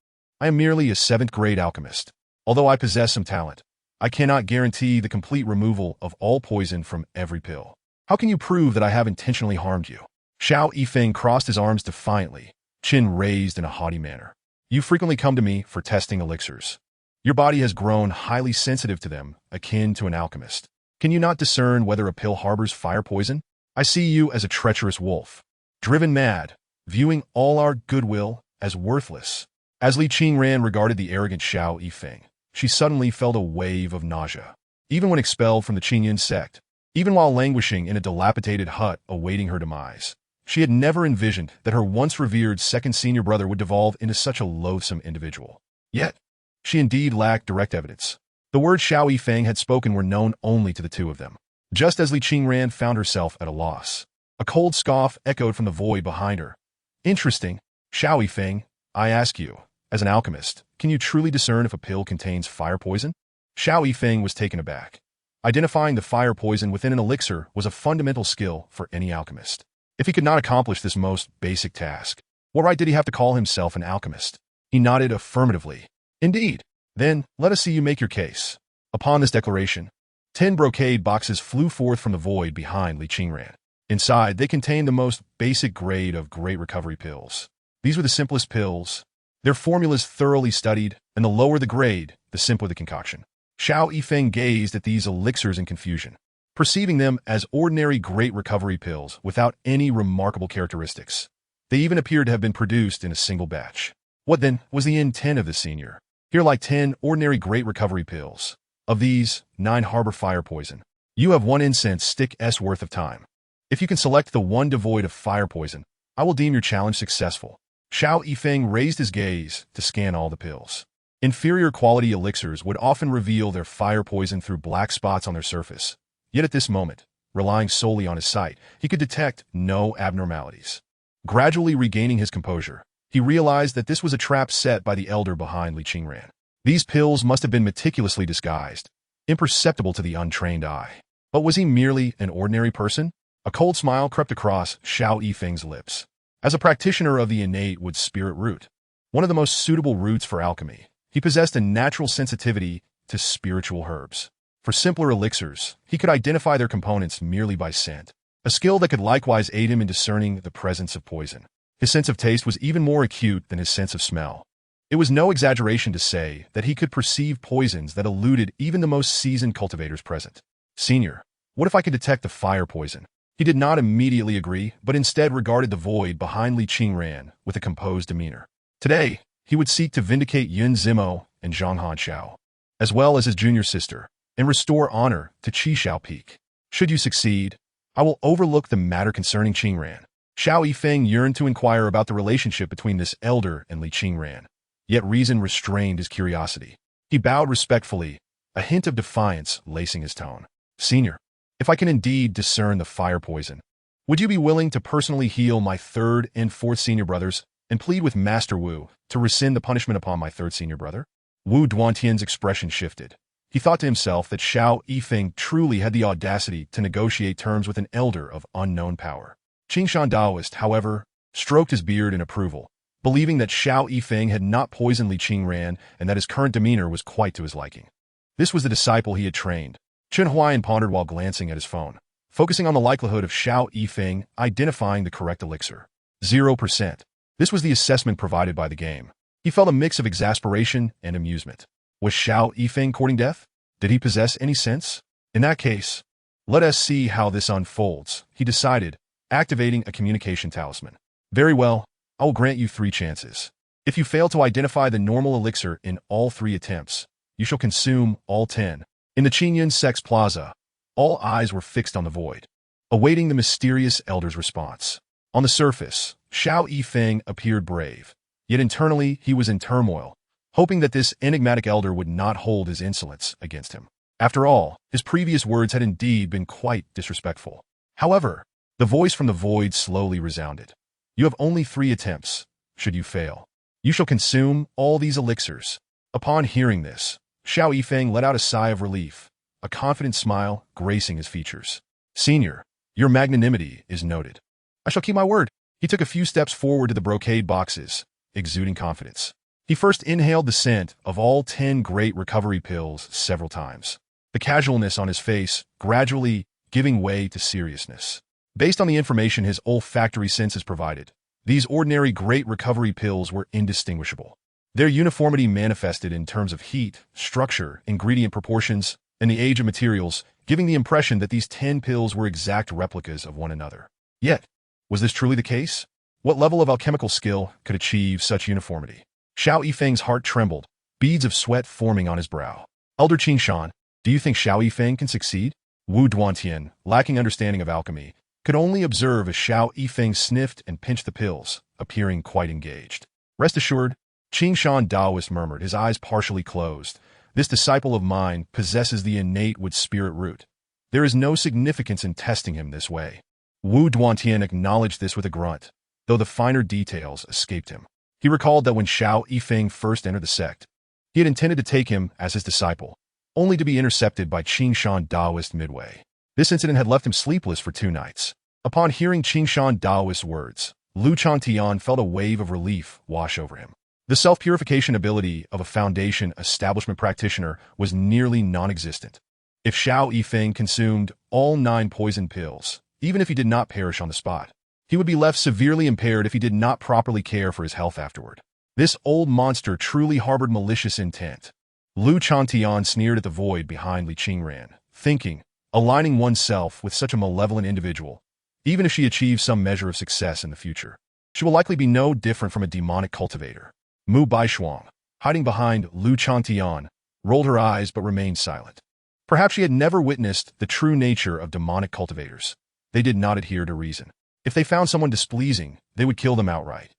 I am merely a 7th grade alchemist. Although I possess some talent, I cannot guarantee the complete removal of all poison from every pill. How can you prove that I have intentionally harmed you?" Xiao Yifeng crossed his arms defiantly, chin raised in a haughty manner. "You frequently come to me for testing elixirs. Your body has grown highly sensitive to them, akin to an alchemist. Can you not discern whether a pill harbors fire poison? I see you as a treacherous wolf, driven mad, viewing all our goodwill as worthless." As Li Qingran regarded the arrogant Xiao Yifeng, she suddenly felt a wave of nausea. Even when expelled from the Qingyan sect, even while languishing in a dilapidated hut awaiting her demise, she had never envisioned that her once revered second senior brother would devolve into such a loathsome individual. Yet, she indeed lacked direct evidence. The words Xiao Yifeng had spoken were known only to the two of them. Just as Li Qingran found herself at a loss, a cold scoff echoed from the void behind her. "Interesting. Xiao Yifeng, I ask you, as an alchemist, can you truly discern if a pill contains fire poison?" Xiao Yifeng was taken aback. Identifying the fire poison within an elixir was a fundamental skill for any alchemist. If he could not accomplish this most basic task, what right did he have to call himself an alchemist? He nodded affirmatively. "Indeed. Then, let us see you make your case." Upon this declaration, 10 brocade boxes flew forth from the void behind Li Qingran. Inside, they contained the most basic grade of great recovery pills. These were the simplest pills, their formulas thoroughly studied, and the lower the grade, the simpler the concoction. Xiao Yifeng gazed at these elixirs in confusion, perceiving them as ordinary great recovery pills without any remarkable characteristics. They even appeared to have been produced in a single batch. What then was the intent of the senior? Here lie 10 ordinary great recovery pills. Of these, 9 harbor fire poison. You have 1 incense stick's worth of time. If you can select the one devoid of fire poison, I will deem your challenge successful. Xiao Yifeng raised his gaze to scan all the pills. Inferior quality elixirs would often reveal their fire poison through black spots on their surface. Yet at this moment, relying solely on his sight, he could detect no abnormalities. Gradually regaining his composure, he realized that this was a trap set by the elder behind Li Qingran. These pills must have been meticulously disguised, imperceptible to the untrained eye. But was he merely an ordinary person? A cold smile crept across Xiao Yifeng's lips. As a practitioner of the innate wood spirit root, one of the most suitable roots for alchemy, he possessed a natural sensitivity to spiritual herbs. For simpler elixirs, he could identify their components merely by scent, a skill that could likewise aid him in discerning the presence of poison. His sense of taste was even more acute than his sense of smell. It was no exaggeration to say that he could perceive poisons that eluded even the most seasoned cultivators present. "Senior, What if I could detect the fire poison? He did not immediately agree, but instead regarded the void behind Li Qingran with a composed demeanor. Today, he would seek to vindicate Yun Zimo and Zhang Hanxiao, as well as his junior sister, and restore honor to Qi Xiao Peak. Should you succeed, I will overlook the matter concerning Qingran. Xiao Yifeng yearned to inquire about the relationship between this elder and Li Qingran, yet reason restrained his curiosity. He bowed respectfully, a hint of defiance lacing his tone. Senior, if I can indeed discern the fire poison, would you be willing to personally heal my third and fourth senior brothers and plead with Master Wu to rescind the punishment upon my third senior brother? Wu Duantian's expression shifted. He thought to himself that Xiao Yifeng truly had the audacity to negotiate terms with an elder of unknown power. Qingshan Daoist, however, stroked his beard in approval, believing that Xiao Yifeng had not poisoned Li Qingran and that his current demeanor was quite to his liking. This was the disciple he had trained. Chen Huaian pondered while glancing at his phone, focusing on the likelihood of Xiao Yifeng identifying the correct elixir. 0%. This was the assessment provided by the game. He felt a mix of exasperation and amusement. Was Xiao Yifeng courting death? Did he possess any sense? In that case, let us see how this unfolds, he decided, activating a communication talisman. Very well, I will grant you 3 chances. If you fail to identify the normal elixir in all 3 attempts, you shall consume all 10. In the Qingyun Sect's plaza, all eyes were fixed on the void, awaiting the mysterious elder's response. On the surface, Xiao Yifeng appeared brave, yet internally he was in turmoil, hoping that this enigmatic elder would not hold his insolence against him. After all, his previous words had indeed been quite disrespectful. However, the voice from the void slowly resounded. You have only 3 attempts. Should you fail, you shall consume all these elixirs. Upon hearing this, Xiao Yifeng let out a sigh of relief, a confident smile gracing his features. Senior, your magnanimity is noted. I shall keep my word. He took a few steps forward to the brocade boxes, exuding confidence. He first inhaled the scent of all 10 great recovery pills several times, the casualness on his face gradually giving way to seriousness. Based on the information his olfactory senses provided, these ordinary great recovery pills were indistinguishable. Their uniformity manifested in terms of heat, structure, ingredient proportions, and the age of materials, giving the impression that these 10 pills were exact replicas of one another. Yet, was this truly the case? What level of alchemical skill could achieve such uniformity? Xiao Yifeng's heart trembled, beads of sweat forming on his brow. Elder Qingshan, do you think Xiao Yifeng can succeed? Wu Duantian, lacking understanding of alchemy, could only observe as Xiao Yifeng sniffed and pinched the pills, appearing quite engaged. Rest assured, Qingshan Daoist murmured, his eyes partially closed. This disciple of mine possesses the innate wood spirit root. There is no significance in testing him this way. Wu Duantian acknowledged this with a grunt, though the finer details escaped him. He recalled that when Xiao Yifeng first entered the sect, he had intended to take him as his disciple, only to be intercepted by Qingshan Daoist midway. This incident had left him sleepless for 2 nights. Upon hearing Qingshan Daoist's words, Lu Changtian felt a wave of relief wash over him. The self-purification ability of a foundation establishment practitioner was nearly non-existent. If Xiao Yifeng consumed all 9 poison pills, even if he did not perish on the spot, he would be left severely impaired if he did not properly care for his health afterward. This old monster truly harbored malicious intent. Lu Changtian sneered at the void behind Li Qingran, thinking, aligning oneself with such a malevolent individual, even if she achieves some measure of success in the future, she will likely be no different from a demonic cultivator. Mu Baishuang, hiding behind Lu Changtian, rolled her eyes but remained silent. Perhaps she had never witnessed the true nature of demonic cultivators. They did not adhere to reason. If they found someone displeasing, they would kill them outright.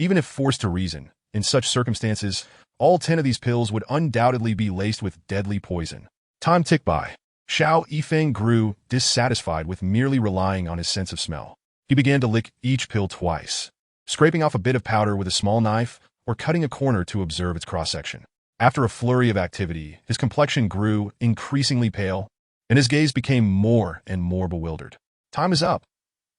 Even if forced to reason, in such circumstances, all 10 of these pills would undoubtedly be laced with deadly poison. Time ticked by. Xiao Yifeng grew dissatisfied with merely relying on his sense of smell. He began to lick each pill twice, scraping off a bit of powder with a small knife or cutting a corner to observe its cross-section. After a flurry of activity, his complexion grew increasingly pale, and his gaze became more and more bewildered. Time is up.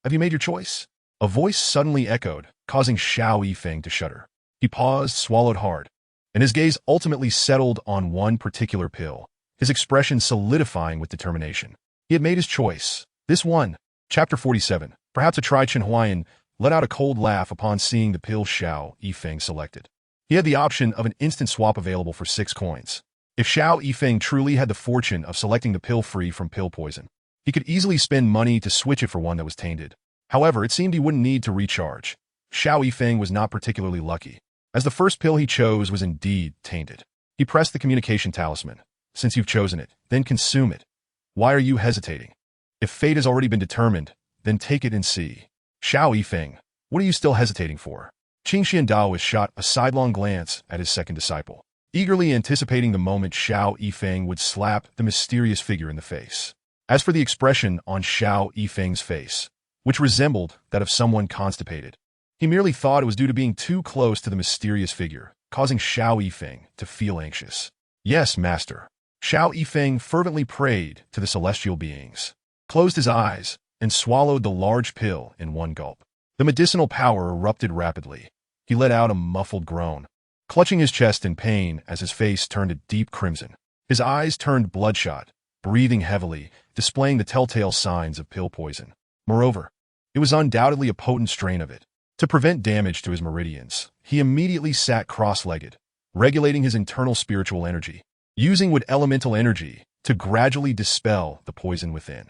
Have you made your choice? A voice suddenly echoed, causing Xiao Yifeng to shudder. He paused, swallowed hard, and his gaze ultimately settled on one particular pill, his expression solidifying with determination. He had made his choice. This one. Chapter 47. Perhaps a Chen Huaian let out a cold laugh upon seeing the pill Xiao Yifeng selected. He had the option of an instant swap available for 6 coins. If Xiao Yifeng truly had the fortune of selecting the pill free from pill poison, He could easily spend money to switch it for one that was tainted. However, it seemed he wouldn't need to recharge. Xiao Yifeng was not particularly lucky, as the first pill he chose was indeed tainted. He pressed the communication talisman. Since you've chosen it, then consume it. Why are you hesitating? If fate has already been determined, then take it and see. Xiao Yifeng, what are you still hesitating for? Qingxian Daoist shot a sidelong glance at his second disciple, eagerly anticipating the moment Xiao Yifeng would slap the mysterious figure in the face. As for the expression on Xiao Yifeng's face, which resembled that of someone constipated, he merely thought it was due to being too close to the mysterious figure, causing Xiao Yifeng to feel anxious. Yes, master. Xiao Yifeng fervently prayed to the celestial beings, closed his eyes, and swallowed the large pill in one gulp. The medicinal power erupted rapidly. He let out a muffled groan, clutching his chest in pain as his face turned a deep crimson. His eyes turned bloodshot, breathing heavily, displaying the telltale signs of pill poison. Moreover, it was undoubtedly a potent strain of it. To prevent damage to his meridians, he immediately sat cross-legged, regulating his internal spiritual energy, using wood elemental energy to gradually dispel the poison within.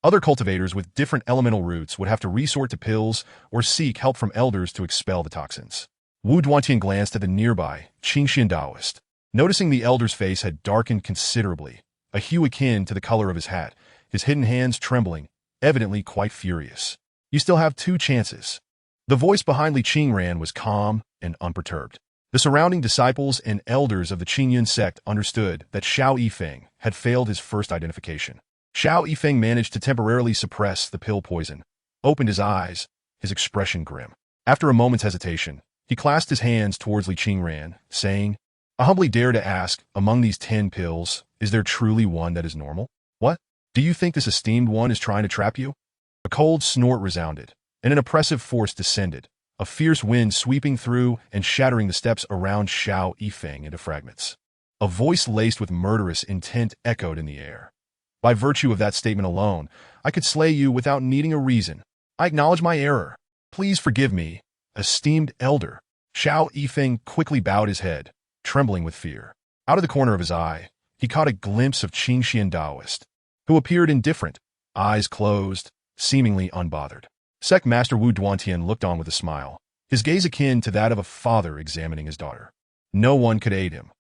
Other cultivators with different elemental roots would have to resort to pills or seek help from elders to expel the toxins. Wu Duantian glanced at the nearby Qingxian Daoist. Noticing the elder's face had darkened considerably, a hue akin to the color of his hat, his hidden hands trembling, evidently quite furious. You still have 2 chances. The voice behind Li Qingran was calm and unperturbed. The surrounding disciples and elders of the Qingyun sect understood that Xiao Yifeng had failed his first identification. Xiao Yifeng managed to temporarily suppress the pill poison, opened his eyes, his expression grim. After a moment's hesitation, he clasped his hands towards Li Qingran, saying, I humbly dare to ask, among these 10 pills, is there truly one that is normal? What? Do you think this esteemed one is trying to trap you? A cold snort resounded, and an oppressive force descended, a fierce wind sweeping through and shattering the steps around Xiao Yifeng into fragments. A voice laced with murderous intent echoed in the air. By virtue of that statement alone, I could slay you without needing a reason. I acknowledge my error. Please forgive me, esteemed elder. Xiao Yifeng quickly bowed his head, trembling with fear. Out of the corner of his eye, he caught a glimpse of Qingxian Daoist, who appeared indifferent, eyes closed, seemingly unbothered. Sect Master Wu Duantian looked on with a smile, his gaze akin to that of a father examining his daughter. No one could aid him.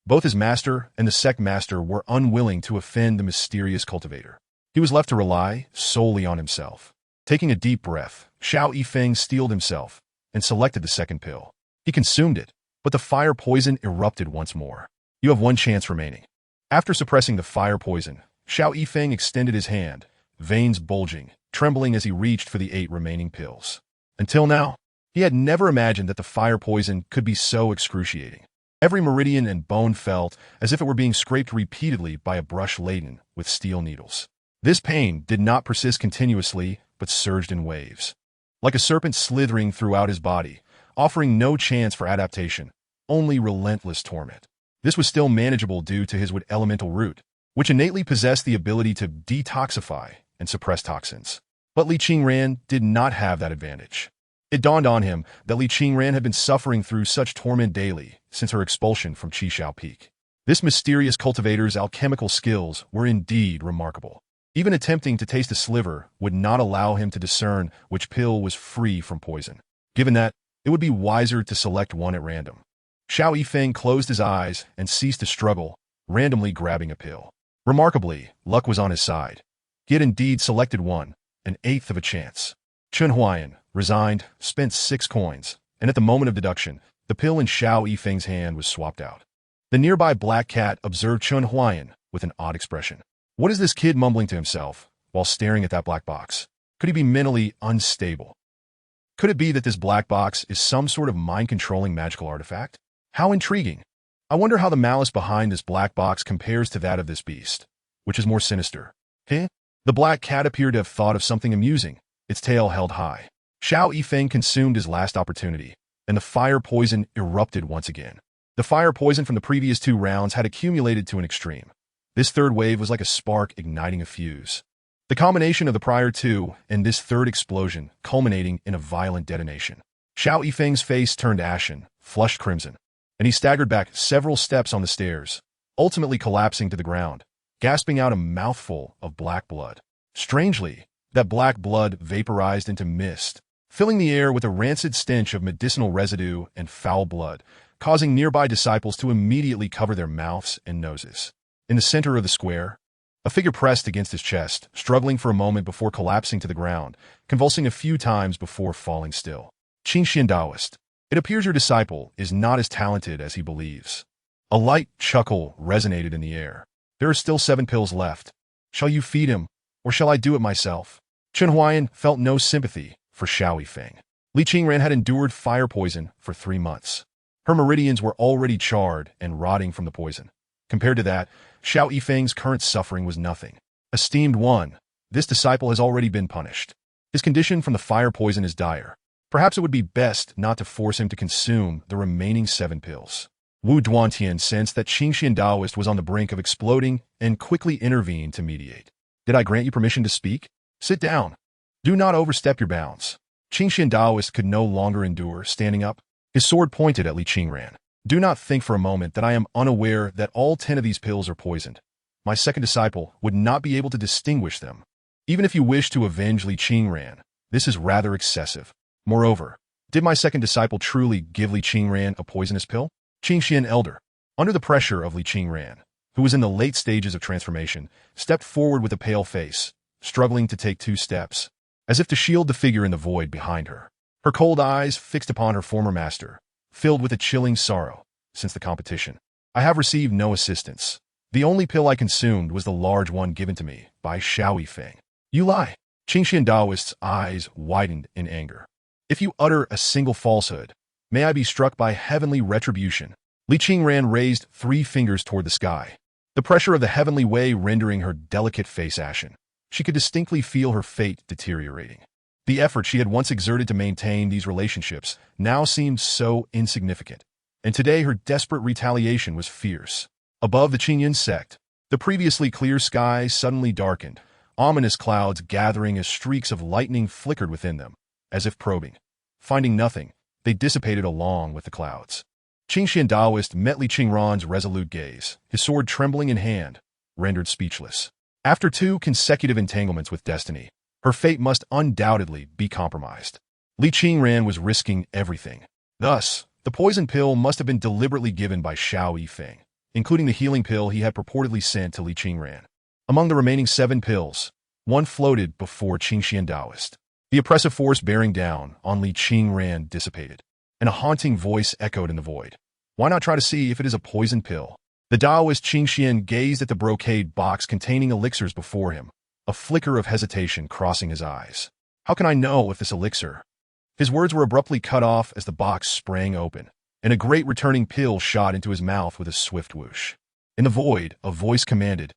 Both his master and the sect master were unwilling to offend the mysterious cultivator. He was left to rely solely on himself. Taking a deep breath, Xiao Yifeng steeled himself and selected the second pill. He consumed it, but the fire poison erupted once more. You have 1 chance remaining. After suppressing the fire poison, Xiao Yifeng extended his hand, veins bulging, trembling as he reached for the 8 remaining pills. Until now, he had never imagined that the fire poison could be so excruciating. Every meridian and bone felt as if it were being scraped repeatedly by a brush laden with steel needles. This pain did not persist continuously, but surged in waves. Like a serpent slithering throughout his body, offering no chance for adaptation, only relentless torment. This was still manageable due to his wood elemental root, which innately possessed the ability to detoxify and suppress toxins. But Li Qingran did not have that advantage. It dawned on him that Li Qingran had been suffering through such torment daily since her expulsion from Qishao Peak. This mysterious cultivator's alchemical skills were indeed remarkable. Even attempting to taste a sliver would not allow him to discern which pill was free from poison. Given that, it would be wiser to select one at random. Xiao Yifeng closed his eyes and ceased to struggle, randomly grabbing a pill. Remarkably, luck was on his side. He had indeed selected one, an 1/8 of a chance. Chen Huaian, resigned, spent 6 coins, and at the moment of deduction, the pill in Xiao Yifeng's hand was swapped out. The nearby black cat observed Chen Huaian with an odd expression. What is this kid mumbling to himself while staring at that black box? Could he be mentally unstable? Could it be that this black box is some sort of mind-controlling magical artifact? How intriguing. I wonder how the malice behind this black box compares to that of this beast, which is more sinister. The black cat appeared to have thought of something amusing, its tail held high. Xiao Yifeng consumed his last opportunity, and the fire poison erupted once again. The fire poison from the previous 2 rounds had accumulated to an extreme. This third wave was like a spark igniting a fuse. The combination of the prior 2 and this third explosion culminating in a violent detonation. Xiao Yifeng's face turned ashen, flushed crimson, and he staggered back several steps on the stairs, ultimately collapsing to the ground, gasping out a mouthful of black blood. Strangely, that black blood vaporized into mist, filling the air with a rancid stench of medicinal residue and foul blood, causing nearby disciples to immediately cover their mouths and noses. In the center of the square, a figure pressed against his chest, struggling for a moment before collapsing to the ground, convulsing a few times before falling still. Qing Xian Daoist. It appears your disciple is not as talented as he believes. A light chuckle resonated in the air. There are still 7 pills left. Shall you feed him, or shall I do it myself? Chen Huaian felt no sympathy for Xiao Yifeng. Li Qingran had endured fire poison for 3 months. Her meridians were already charred and rotting from the poison. Compared to that, Xiao Yifeng's current suffering was nothing. Esteemed one, this disciple has already been punished. His condition from the fire poison is dire. Perhaps it would be best not to force him to consume the remaining 7 pills. Wu Duantian sensed that Qing Xian Daoist was on the brink of exploding and quickly intervened to mediate. Did I grant you permission to speak? Sit down. Do not overstep your bounds. Qing Xian Daoist could no longer endure standing up. His sword pointed at Li Qingran. Do not think for a moment that I am unaware that all 10 of these pills are poisoned. My second disciple would not be able to distinguish them. Even if you wish to avenge Li Qingran, this is rather excessive. Moreover, did my second disciple truly give Li Qingran a poisonous pill? Qing Xian Elder, under the pressure of Li Qingran, who was in the late stages of transformation, stepped forward with a pale face, struggling to take 2 steps, as if to shield the figure in the void behind her. Her cold eyes fixed upon her former master, filled with a chilling sorrow. Since the competition, I have received no assistance. The only pill I consumed was the large one given to me by Xiao Yifeng. You lie. Qing Xian Daoist's eyes widened in anger. If you utter a single falsehood, may I be struck by heavenly retribution. Li Qingran raised 3 fingers toward the sky, the pressure of the heavenly way rendering her delicate face ashen. She could distinctly feel her fate deteriorating. The effort she had once exerted to maintain these relationships now seemed so insignificant, and today her desperate retaliation was fierce. Above the Qingyan sect, the previously clear sky suddenly darkened, ominous clouds gathering as streaks of lightning flickered within them, as if probing. Finding nothing, they dissipated along with the clouds. Qing Xian Daoist met Li Qingran's resolute gaze, his sword trembling in hand, rendered speechless. After 2 consecutive entanglements with destiny, her fate must undoubtedly be compromised. Li Qingran was risking everything. Thus, the poison pill must have been deliberately given by Xiao Yifeng, including the healing pill he had purportedly sent to Li Qingran. Among the remaining 7 pills, 1 floated before Qing Xian Daoist. The oppressive force bearing down on Li Qingran dissipated, and a haunting voice echoed in the void. Why not try to see if it is a poison pill? The Daoist Qing Xian gazed at the brocade box containing elixirs before him, a flicker of hesitation crossing his eyes. How can I know if this elixir? His words were abruptly cut off as the box sprang open, and a great returning pill shot into his mouth with a swift whoosh. In the void, a voice commanded,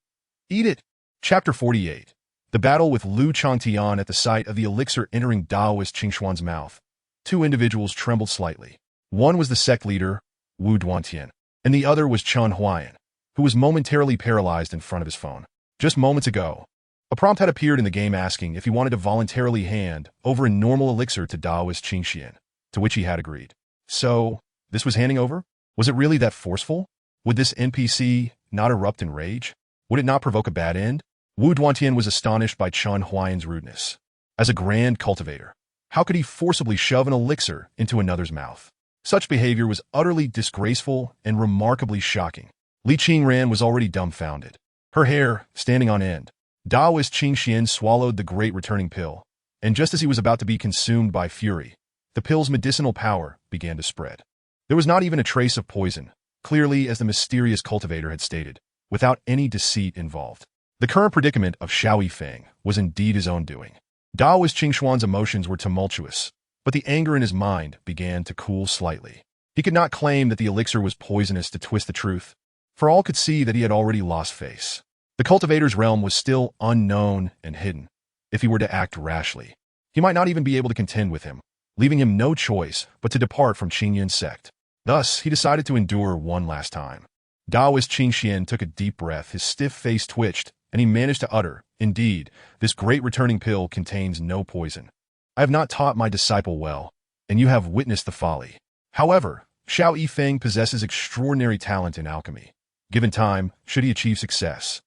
"Eat it!" Chapter 48. The battle with Lu Changtian at the sight of the elixir entering Daoist Qingshuan's mouth. 2 individuals trembled slightly. One was the sect leader, Wu Duantian, and the other was Chen Huaian, who was momentarily paralyzed in front of his phone. Just moments ago, a prompt had appeared in the game asking if he wanted to voluntarily hand over a normal elixir to Daoist Qingxian, to which he had agreed. So, this was handing over? Was it really that forceful? Would this NPC not erupt in rage? Would it not provoke a bad end? Wu Duantian was astonished by Chen Huaian's rudeness. As a grand cultivator, how could he forcibly shove an elixir into another's mouth? Such behavior was utterly disgraceful and remarkably shocking. Li Qingran was already dumbfounded, her hair standing on end. Daoist Qingxian swallowed the great returning pill, and just as he was about to be consumed by fury, the pill's medicinal power began to spread. There was not even a trace of poison, clearly as the mysterious cultivator had stated, without any deceit involved. The current predicament of Xiao Yifeng was indeed his own doing. Daoist Qingshuan's emotions were tumultuous, but the anger in his mind began to cool slightly. He could not claim that the elixir was poisonous to twist the truth, for all could see that he had already lost face. The cultivator's realm was still unknown and hidden. If he were to act rashly, he might not even be able to contend with him, leaving him no choice but to depart from Qingyan's sect. Thus, he decided to endure one last time. Daoist Qingxian took a deep breath, his stiff face twitched, and he managed to utter, "Indeed, this great returning pill contains no poison. I have not taught my disciple well, and you have witnessed the folly. However, Xiao Yifeng possesses extraordinary talent in alchemy. Given time, should he achieve success,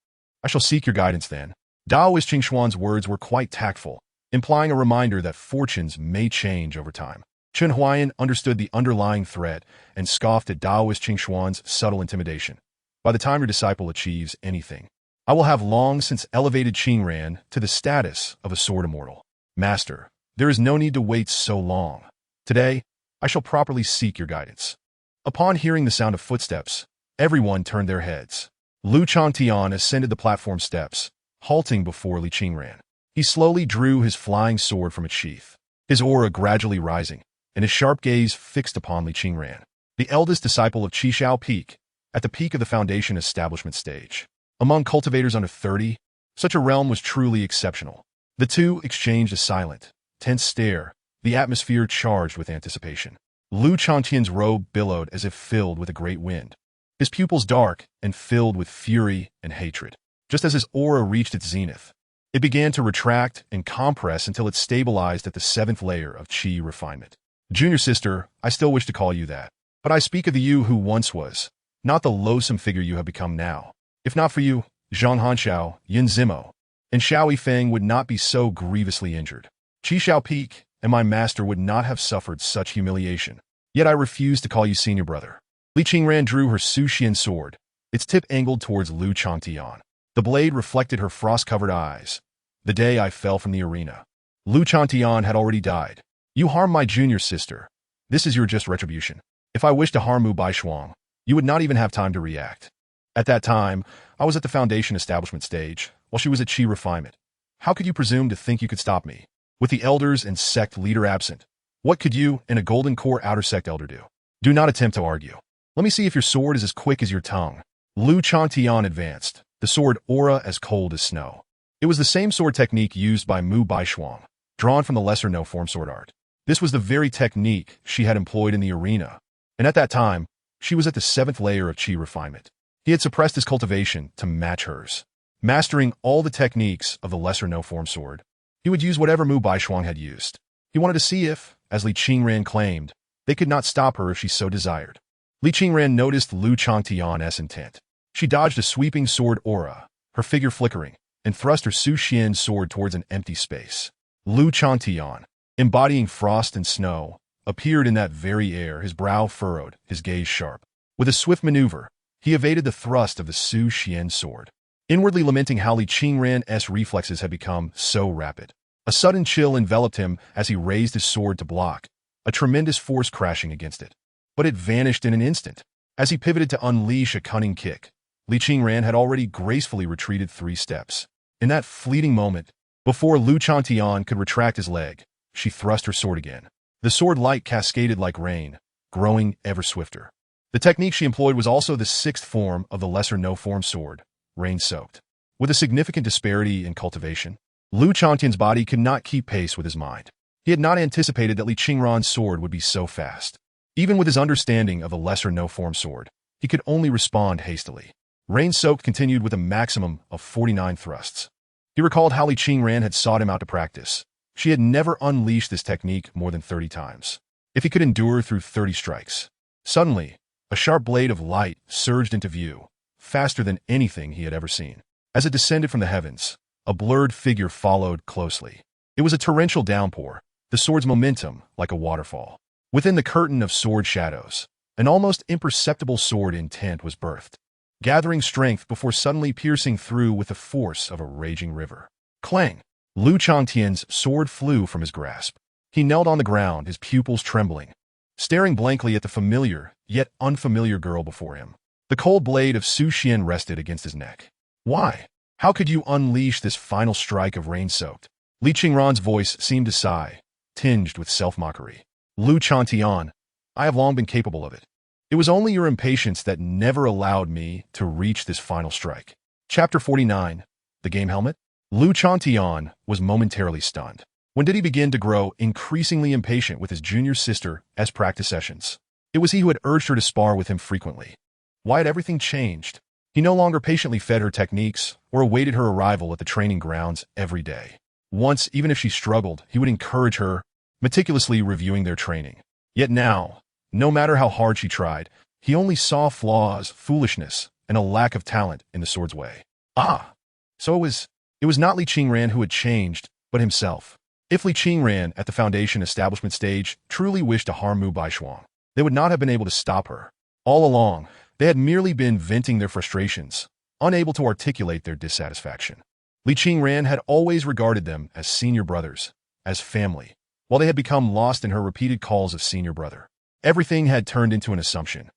I shall seek your guidance then." Daoist Qingxuan's words were quite tactful, implying a reminder that fortunes may change over time. Chen Huaian understood the underlying threat and scoffed at Daoist Qingxuan's subtle intimidation. By the time your disciple achieves anything, I will have long since elevated Qingran to the status of a sword immortal. Master, there is no need to wait so long. Today, I shall properly seek your guidance. Upon hearing the sound of footsteps, everyone turned their heads. Li Qingran ascended the platform steps, halting before Li Qingran. He slowly drew his flying sword from its sheath, his aura gradually rising, and his sharp gaze fixed upon Li Qingran, the eldest disciple of Qishao Peak, at the peak of the foundation establishment stage. Among cultivators under 30, such a realm was truly exceptional. The two exchanged a silent, tense stare, the atmosphere charged with anticipation. Li Qingran's robe billowed as if filled with a great wind, his pupils dark and filled with fury and hatred. Just as his aura reached its zenith, it began to retract and compress until it stabilized at the 7th layer of qi refinement. Junior sister, I still wish to call you that, but I speak of the you who once was, not the loathsome figure you have become now. If not for you, Zhang Hanxiao, Yin Zimo, and Xiao Yifeng would not be so grievously injured. Qishao Peak and my master would not have suffered such humiliation. Yet I refuse to call you senior brother. Li Qingran drew her Su Xian sword, its tip angled towards Li Qingran. The blade reflected her frost-covered eyes. The day I fell from the arena, Li Qingran had already died. You harmed my junior sister. This is your just retribution. If I wished to harm Mu Baishuang, you would not even have time to react. At that time, I was at the foundation establishment stage, while she was at Qi refinement. How could you presume to think you could stop me? With the elders and sect leader absent, what could you and a golden core outer sect elder do? Do not attempt to argue. Let me see if your sword is as quick as your tongue. Li Qingran advanced, the sword aura as cold as snow. It was the same sword technique used by Mu Baishuang, drawn from the lesser no-form sword art. This was the very technique she had employed in the arena, and at that time, she was at the 7th layer of Qi refinement. He had suppressed his cultivation to match hers. Mastering all the techniques of the lesser no-form sword, he would use whatever Mu Baishuang had used. He wanted to see if, as Li Qingran claimed, they could not stop her if she so desired. Li Qingran noticed Li Qingran's intent. She dodged a sweeping sword aura, her figure flickering, and thrust her Su Xian sword towards an empty space. Li Qingran, embodying frost and snow, appeared in that very air, his brow furrowed, his gaze sharp. With a swift maneuver, he evaded the thrust of the Su Xian sword, inwardly lamenting how Li Qingran's reflexes had become so rapid. A sudden chill enveloped him as he raised his sword to block, a tremendous force crashing against it. But it vanished in an instant. As he pivoted to unleash a cunning kick, Li Qingran had already gracefully retreated 3 steps. In that fleeting moment, before Li Qingran could retract his leg, she thrust her sword again. The sword light cascaded like rain, growing ever swifter. The technique she employed was also the 6th form of the lesser no-form sword, rain-soaked. With a significant disparity in cultivation, Li Qingran's body could not keep pace with his mind. He had not anticipated that Li Qingran's sword would be so fast. Even with his understanding of the lesser no-form sword, he could only respond hastily. Rain-soaked continued with a maximum of 49 thrusts. He recalled how Li Qingran had sought him out to practice. She had never unleashed this technique more than 30 times. If he could endure through 30 strikes. Suddenly, a sharp blade of light surged into view, faster than anything he had ever seen. As it descended from the heavens, a blurred figure followed closely. It was a torrential downpour, the sword's momentum like a waterfall. Within the curtain of sword shadows, an almost imperceptible sword intent was birthed, gathering strength before suddenly piercing through with the force of a raging river. Clang! Li Qingran's sword flew from his grasp. He knelt on the ground, his pupils trembling, staring blankly at the familiar, yet unfamiliar girl before him. The cold blade of Su Xian rested against his neck. Why? How could you unleash this final strike of rain-soaked? Li Qingran's voice seemed to sigh, tinged with self-mockery. Li Qingran, I have long been capable of it. It was only your impatience that never allowed me to reach this final strike. Chapter 49, The Game Helmet? Li Qingran was momentarily stunned. When did he begin to grow increasingly impatient with his junior sister as practice sessions? It was he who had urged her to spar with him frequently. Why had everything changed? He no longer patiently fed her techniques or awaited her arrival at the training grounds every day. Once, even if she struggled, he would encourage her, meticulously reviewing their training. Yet now, no matter how hard she tried, he only saw flaws, foolishness, and a lack of talent in the sword's way. Ah! So it was It was not Li Qingran who had changed, but himself. If Li Qingran, at the foundation establishment stage, truly wished to harm Mu Baishuang, they would not have been able to stop her. All along, they had merely been venting their frustrations, unable to articulate their dissatisfaction. Li Qingran had always regarded them as senior brothers, as family, while they had become lost in her repeated calls of senior brother. Everything had turned into an assumption.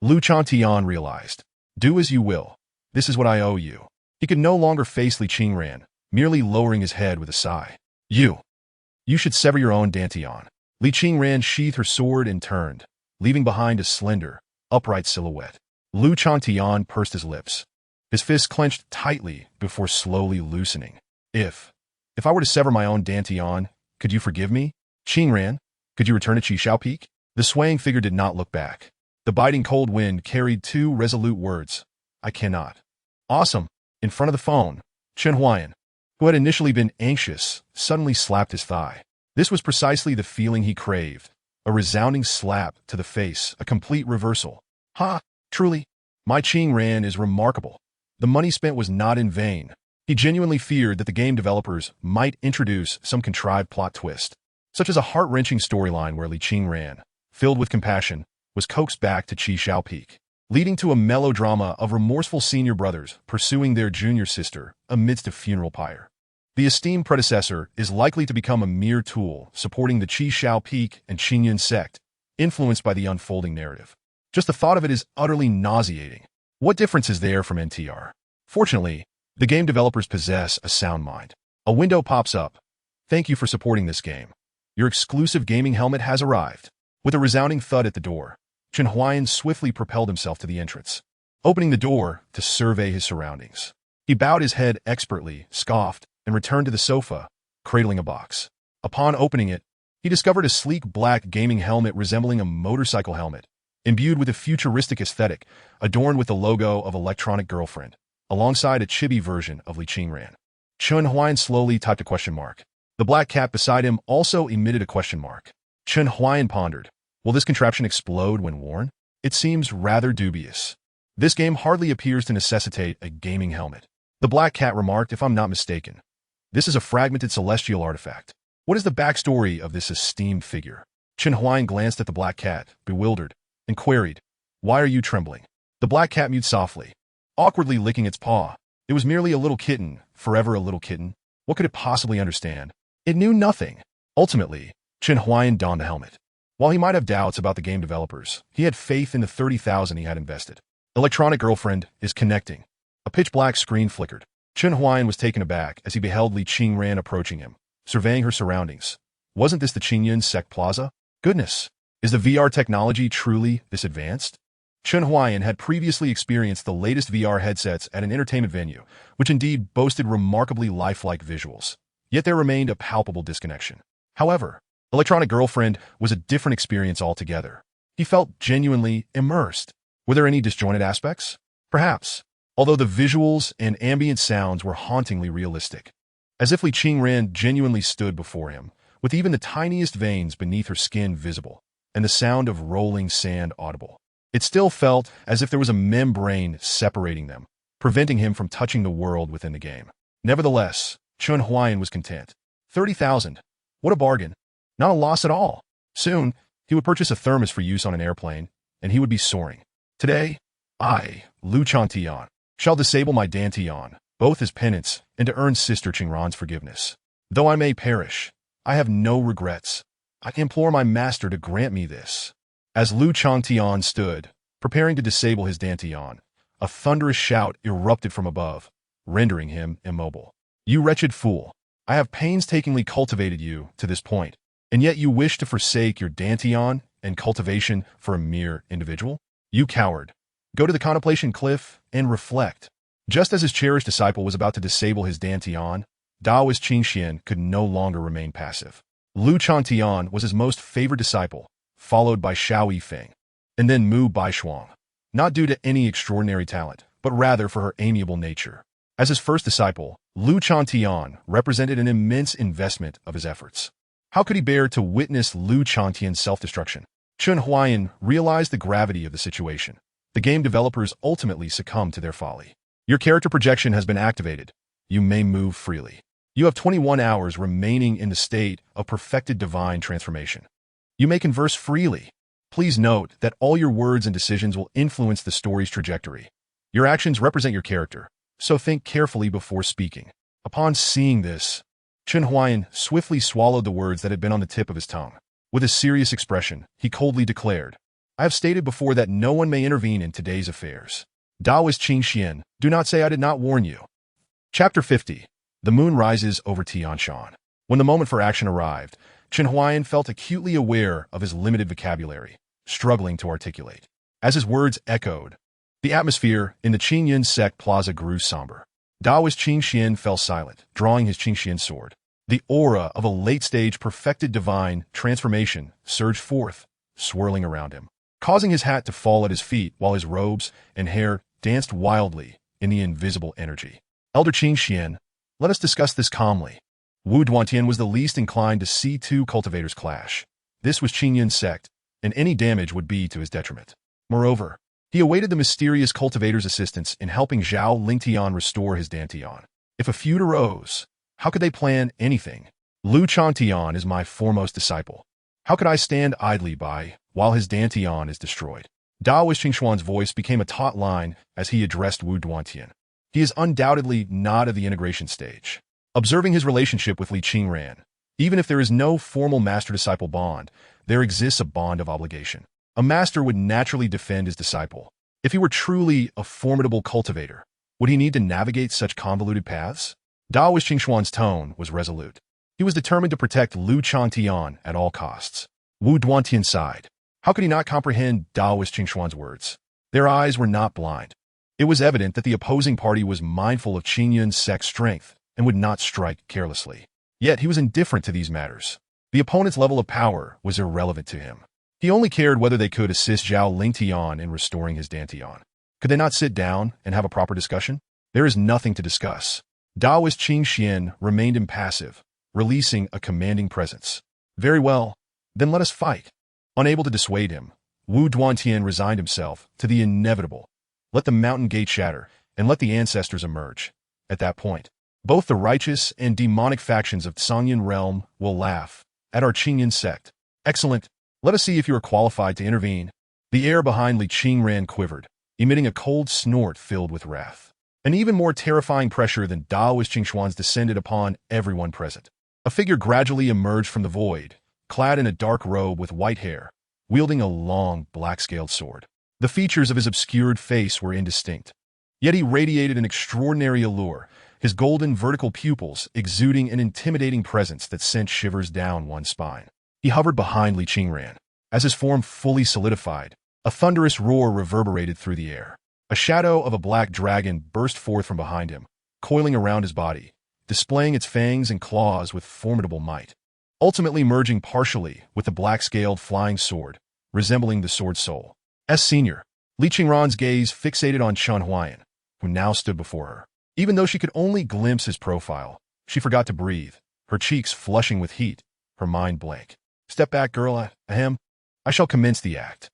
Lu Chantian realized, do as you will. This is what I owe you. He could no longer face Li Qingran, merely lowering his head with a sigh. You should sever your own dantian. Li Qingran sheathed her sword and turned, leaving behind a slender, upright silhouette. Lu Chantian pursed his lips. His fists clenched tightly before slowly loosening. If I were to sever my own dantian, could you forgive me? Qingran, could you return to Qishao Peak? The swaying figure did not look back. The biting cold wind carried two resolute words. I cannot. Awesome. In front of the phone, Chen Huaian, who had initially been anxious, suddenly slapped his thigh. This was precisely the feeling he craved. A resounding slap to the face, a complete reversal. Ha! Truly, my Qingran is remarkable. The money spent was not in vain. He genuinely feared that the game developers might introduce some contrived plot twist, such as a heart-wrenching storyline where Li Qingran, filled with compassion, was coaxed back to Qishao Peak, leading to a melodrama of remorseful senior brothers pursuing their junior sister amidst a funeral pyre. The esteemed predecessor is likely to become a mere tool supporting the Qishao Peak and Qingyun sect, influenced by the unfolding narrative. Just the thought of it is utterly nauseating. What difference is there from NTR? Fortunately, the game developers possess a sound mind. A window pops up. Thank you for supporting this game. Your exclusive gaming helmet has arrived. With a resounding thud at the door, Chen Huaian swiftly propelled himself to the entrance, opening the door to survey his surroundings. He bowed his head expertly, scoffed, and returned to the sofa, cradling a box. Upon opening it, he discovered a sleek black gaming helmet resembling a motorcycle helmet, imbued with a futuristic aesthetic, adorned with the logo of Electronic Girlfriend, alongside a chibi version of Li Qingran. Chen Huaian slowly typed a question mark. The black cat beside him also emitted a question mark. Chen Huaian pondered, will this contraption explode when worn? It seems rather dubious. This game hardly appears to necessitate a gaming helmet. The black cat remarked, if I'm not mistaken, this is a fragmented celestial artifact. What is the backstory of this esteemed figure? Chen Huaian glanced at the black cat, bewildered, and queried, why are you trembling? The black cat mewed softly, awkwardly licking its paw. It was merely a little kitten, forever a little kitten. What could it possibly understand? It knew nothing. Ultimately, Chen Huaian donned the helmet. While he might have doubts about the game developers, he had faith in the 30,000 he had invested. Electronic Girlfriend is connecting. A pitch-black screen flickered. Chen Huaian was taken aback as he beheld Li Qingran approaching him, surveying her surroundings. Wasn't this the Qingyun sect plaza? Goodness, is the VR technology truly this advanced? Chen Huaian had previously experienced the latest VR headsets at an entertainment venue, which indeed boasted remarkably lifelike visuals. Yet there remained a palpable disconnection. However, Electronic Girlfriend was a different experience altogether. He felt genuinely immersed. Were there any disjointed aspects? Perhaps, although the visuals and ambient sounds were hauntingly realistic. As if Li Qingran genuinely stood before him, with even the tiniest veins beneath her skin visible, and the sound of rolling sand audible. It still felt as if there was a membrane separating them, preventing him from touching the world within the game. Nevertheless, Chen Huaian was content. 30,000. What a bargain. Not a loss at all. Soon, he would purchase a thermos for use on an airplane, and he would be soaring. Today, I, Lu Chantian, shall disable my dantian, both as penance and to earn Sister Qingran's forgiveness. Though I may perish, I have no regrets. I implore my master to grant me this. As Lu Chantian stood, preparing to disable his dantian, a thunderous shout erupted from above, rendering him immobile. You wretched fool, I have painstakingly cultivated you to this point, and yet you wish to forsake your dantian and cultivation for a mere individual? You coward, go to the contemplation cliff and reflect. Just as his cherished disciple was about to disable his dantian, Taoist Qingxian could no longer remain passive. Lu Chantian was his most favored disciple, followed by Xiao Yifeng, and then Mu Baishuang, not due to any extraordinary talent, but rather for her amiable nature. As his first disciple, Lu Chantian represented an immense investment of his efforts. How could he bear to witness Lu Chantian's self-destruction? Chen Huaian realized the gravity of the situation. The game developers ultimately succumbed to their folly. Your character projection has been activated. you may move freely. You have 21 hours remaining in the state of perfected divine transformation. You may converse freely. Please note that all your words and decisions will influence the story's trajectory. Your actions represent your character, so think carefully before speaking. Upon seeing this, Chen Huaian swiftly swallowed the words that had been on the tip of his tongue. With a serious expression, he coldly declared, I have stated before that no one may intervene in today's affairs. Taoist Qingxian, do not say I did not warn you. Chapter 50. The moon rises over Tianshan. When the moment for action arrived, Chen Huaian felt acutely aware of his limited vocabulary, struggling to articulate. As his words echoed, the atmosphere in the Qingyan sect plaza grew somber. Taoist Qingxian fell silent, drawing his Qingxian sword. The aura of a late-stage perfected divine transformation surged forth, swirling around him, causing his hat to fall at his feet while his robes and hair danced wildly in the invisible energy. Elder Qingxian, let us discuss this calmly. Wu Duantian was the least inclined to see two cultivators clash. This was Qingyan sect, and any damage would be to his detriment. Moreover, he awaited the mysterious cultivator's assistance in helping Zhao Lingtian restore his Dantian. If a feud arose, how could they plan anything? Lu Changtian is my foremost disciple. How could I stand idly by while his Dantian is destroyed? Daoist Qingxuan's voice became a taut line as he addressed Wu Duantian. He is undoubtedly not of the integration stage. Observing his relationship with Li Qingran, even if there is no formal master-disciple bond, there exists a bond of obligation. A master would naturally defend his disciple. If he were truly a formidable cultivator, would he need to navigate such convoluted paths? Daoist Qingxuan's tone was resolute. He was determined to protect Lu Changtian at all costs. Wu Duantian sighed. How could he not comprehend Daoist Qingxuan's words? Their eyes were not blind. It was evident that the opposing party was mindful of Qingyan's sect's strength and would not strike carelessly. Yet he was indifferent to these matters. The opponent's level of power was irrelevant to him. He only cared whether they could assist Zhao Lingtian in restoring his Dantian. Could they not sit down and have a proper discussion? There is nothing to discuss. Daoist Qingxian remained impassive, releasing a commanding presence. Very well, then let us fight. Unable to dissuade him, Wu Duantian resigned himself to the inevitable. Let the mountain gate shatter, and let the ancestors emerge. At that point, both the righteous and demonic factions of Songyan realm will laugh at our Qingyan sect. Excellent. Let us see if you are qualified to intervene. The air behind Li Qingran quivered, emitting a cold snort filled with wrath. An even more terrifying pressure than Daoist Qingxuan's descended upon everyone present. A figure gradually emerged from the void, clad in a dark robe with white hair, wielding a long, black-scaled sword. The features of his obscured face were indistinct, yet he radiated an extraordinary allure, his golden vertical pupils exuding an intimidating presence that sent shivers down one's spine. He hovered behind Li Qingran. As his form fully solidified, a thunderous roar reverberated through the air. A shadow of a black dragon burst forth from behind him, coiling around his body, displaying its fangs and claws with formidable might, ultimately merging partially with the black-scaled flying sword, resembling the sword's soul. As senior, Li Qingran's gaze fixated on Chen Huaian, who now stood before her. Even though she could only glimpse his profile, she forgot to breathe, her cheeks flushing with heat, her mind blank. Step back, girl, ahem. I shall commence the act.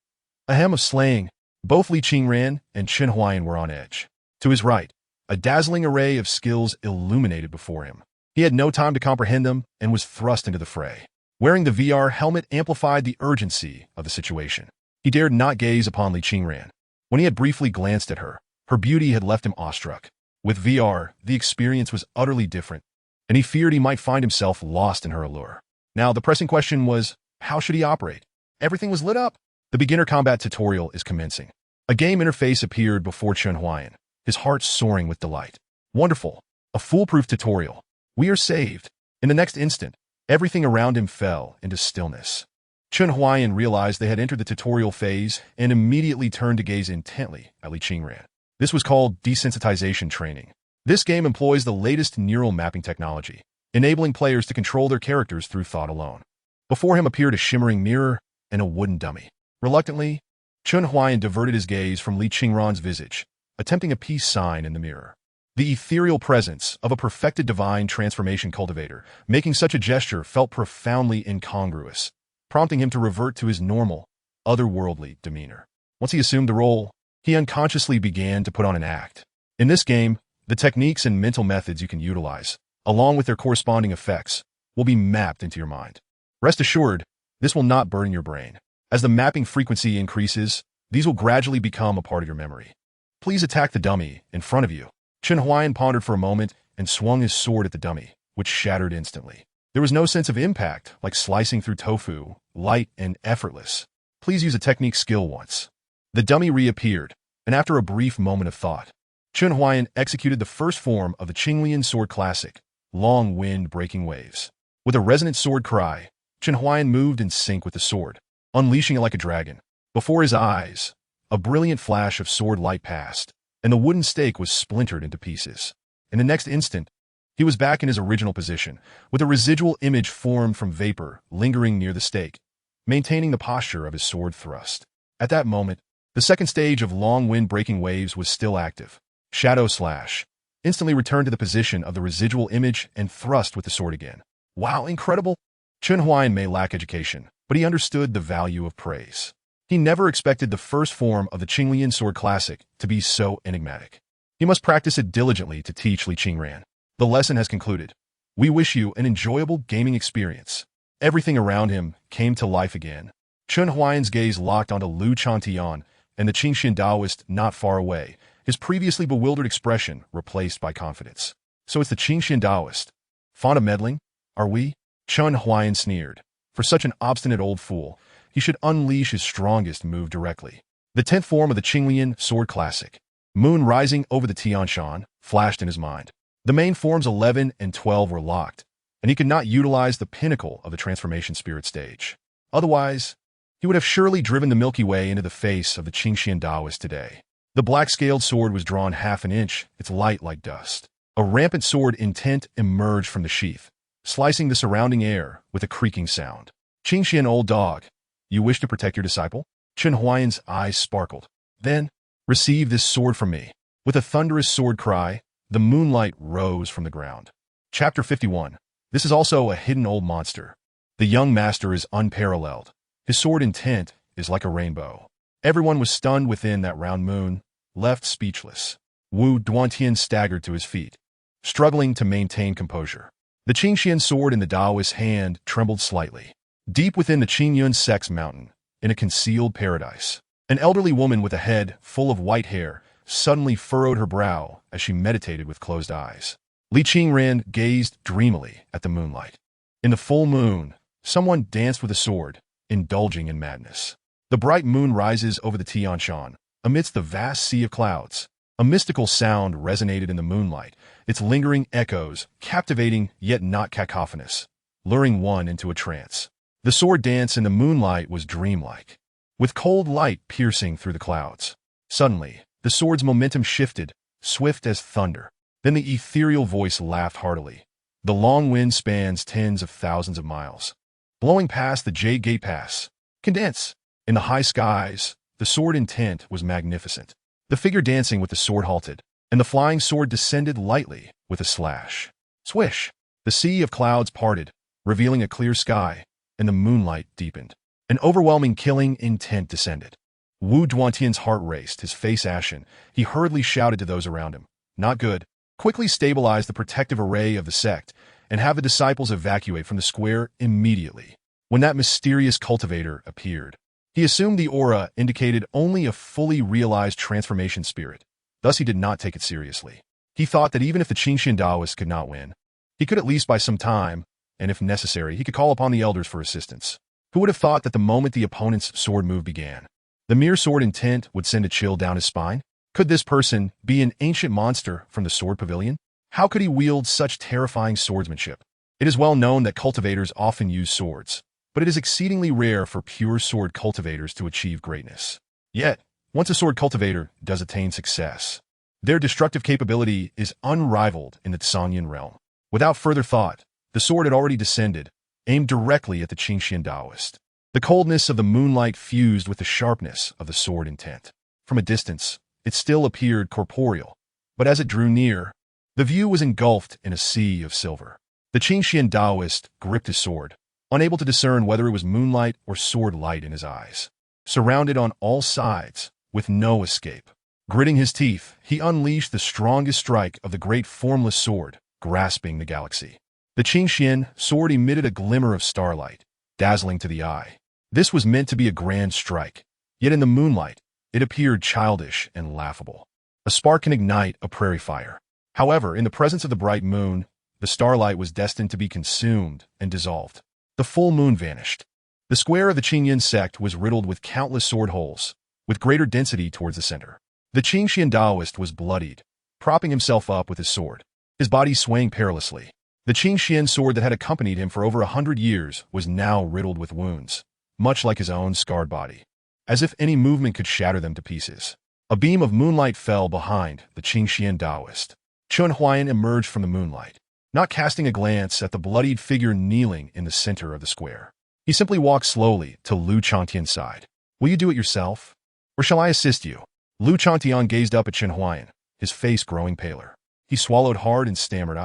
Ahem of slaying. Both Li Qingran and Chen Huaian were on edge. To his right, a dazzling array of skills illuminated before him. He had no time to comprehend them and was thrust into the fray. Wearing the VR helmet amplified the urgency of the situation. He dared not gaze upon Li Qingran. When he had briefly glanced at her, her beauty had left him awestruck. With VR, the experience was utterly different, and he feared he might find himself lost in her allure. Now, the pressing question was, how should he operate? Everything was lit up. The beginner combat tutorial is commencing. A game interface appeared before Chen Huaian, his heart soaring with delight. Wonderful. A foolproof tutorial. We are saved. In the next instant, everything around him fell into stillness. Chen Huaian realized they had entered the tutorial phase and immediately turned to gaze intently at Li Qingran. This was called desensitization training. This game employs the latest neural mapping technology, enabling players to control their characters through thought alone. Before him appeared a shimmering mirror and a wooden dummy. Reluctantly, Chen Huaian diverted his gaze from Li Qingran's visage, attempting a peace sign in the mirror. The ethereal presence of a perfected divine transformation cultivator, making such a gesture felt profoundly incongruous, prompting him to revert to his normal, otherworldly demeanor. Once he assumed the role, he unconsciously began to put on an act. In this game, The techniques and mental methods you can utilize, along with their corresponding effects, will be mapped into your mind. Rest assured, this will not burden your brain. As the mapping frequency increases, these will gradually become a part of your memory. Please attack the dummy in front of you. Chen Huaian pondered for a moment and swung his sword at the dummy, which shattered instantly. There was no sense of impact, like slicing through tofu, light and effortless. Please use a technique skill once. The dummy reappeared, and after a brief moment of thought, Chen Huaian executed the first form of the Qingran sword classic, long wind breaking waves. With a resonant sword cry, Chen Huaian moved in sync with the sword, unleashing it like a dragon. Before his eyes, a brilliant flash of sword light passed, and the wooden stake was splintered into pieces. In the next instant, he was back in his original position, with a residual image formed from vapor lingering near the stake, maintaining the posture of his sword thrust. At that moment, the second stage of long wind-breaking waves was still active. Shadow Slash instantly returned to the position of the residual image and thrust with the sword again. Wow, incredible! Chen Huaian may lack education, but he understood the value of praise. He never expected the first form of the Qingran sword classic to be so enigmatic. He must practice it diligently to teach Li Qingran. The lesson has concluded. We wish you an enjoyable gaming experience. Everything around him came to life again. Chen Huaian's gaze locked onto Li Qingran and the Qingxian Taoist not far away, his previously bewildered expression replaced by confidence. So it's the Qingxian Taoist. Fond of meddling, are we? Chen Huaian sneered. For such an obstinate old fool, he should unleash his strongest move directly. The 10th form of the Qingran sword classic, Moon Rising over the Tianshan, flashed in his mind. The main forms 11 and 12 were locked, and he could not utilize the pinnacle of the transformation spirit stage. Otherwise, he would have surely driven the Milky Way into the face of the Qingxian Taoist today. The black-scaled sword was drawn half an inch, its light like dust. A rampant sword intent emerged from the sheath, slicing the surrounding air with a creaking sound. Qingxian old dog, you wish to protect your disciple? Chen Huaian's eyes sparkled. Then, receive this sword from me. With a thunderous sword cry, the moonlight rose from the ground. Chapter 51. This is also a hidden old monster. The young master is unparalleled. His sword intent is like a rainbow. Everyone was stunned within that round moon, left speechless. Wu Duantian staggered to his feet, struggling to maintain composure. The Qingxian sword in the Taoist's hand trembled slightly. Deep within the Qingyun sect's mountain, in a concealed paradise, an elderly woman with a head full of white hair suddenly furrowed her brow as she meditated with closed eyes. Li Qingran gazed dreamily at the moonlight. In the full moon, someone danced with a sword, indulging in madness. The bright moon rises over the Tianshan, amidst the vast sea of clouds. A mystical sound resonated in the moonlight, its lingering echoes captivating yet not cacophonous, luring one into a trance. The sword dance in the moonlight was dreamlike, with cold light piercing through the clouds. Suddenly, the sword's momentum shifted, swift as thunder. Then the ethereal voice laughed heartily. The long wind spans tens of thousands of miles, blowing past the Jade Gate Pass. Condense. In the high skies, the sword intent was magnificent. The figure dancing with the sword halted, and the flying sword descended lightly with a slash. Swish! The sea of clouds parted, revealing a clear sky, and the moonlight deepened. An overwhelming killing intent descended. Wu Duantian's heart raced, his face ashen. He hurriedly shouted to those around him. Not good. Quickly stabilize the protective array of the sect, and have the disciples evacuate from the square immediately. When that mysterious cultivator appeared, he assumed the aura indicated only a fully realized transformation spirit. Thus he did not take it seriously. He thought that even if the Qingxian Taoist could not win, he could at least buy some time, and if necessary, he could call upon the elders for assistance. Who would have thought that the moment the opponent's sword move began, the mere sword intent would send a chill down his spine? Could this person be an ancient monster from the sword pavilion? How could he wield such terrifying swordsmanship? It is well known that cultivators often use swords, but it is exceedingly rare for pure sword cultivators to achieve greatness. Yet, once a sword cultivator does attain success, their destructive capability is unrivaled in the Tsangyan realm. Without further thought, the sword had already descended, aimed directly at the Qingxian Taoist. The coldness of the moonlight fused with the sharpness of the sword intent. From a distance, it still appeared corporeal, but as it drew near, the view was engulfed in a sea of silver. The Qingxian Taoist gripped his sword, unable to discern whether it was moonlight or sword light in his eyes. Surrounded on all sides, with no escape, Gritting his teeth, he unleashed the strongest strike of the great formless sword, grasping the galaxy. The Qingxian sword emitted a glimmer of starlight, dazzling to the eye. This was meant to be a grand strike, yet in the moonlight, it appeared childish and laughable. A spark can ignite a prairie fire. However, in the presence of the bright moon, the starlight was destined to be consumed and dissolved. The full moon vanished. The square of the Qingyan sect was riddled with countless sword holes, with greater density towards the center. The Qingxian Taoist was bloodied, propping himself up with his sword, his body swaying perilously. The Qingxian sword that had accompanied him for over 100 years was now riddled with wounds, much like his own scarred body, as if any movement could shatter them to pieces. A beam of moonlight fell behind the Qingxian Taoist. Chen Huaian emerged from the moonlight, not casting a glance at the bloodied figure kneeling in the center of the square. He simply walked slowly to Li Qingran's side. "Will you do it yourself? Or shall I assist you?" Li Qingran gazed up at Chen Huaian, his face growing paler. He swallowed hard and stammered,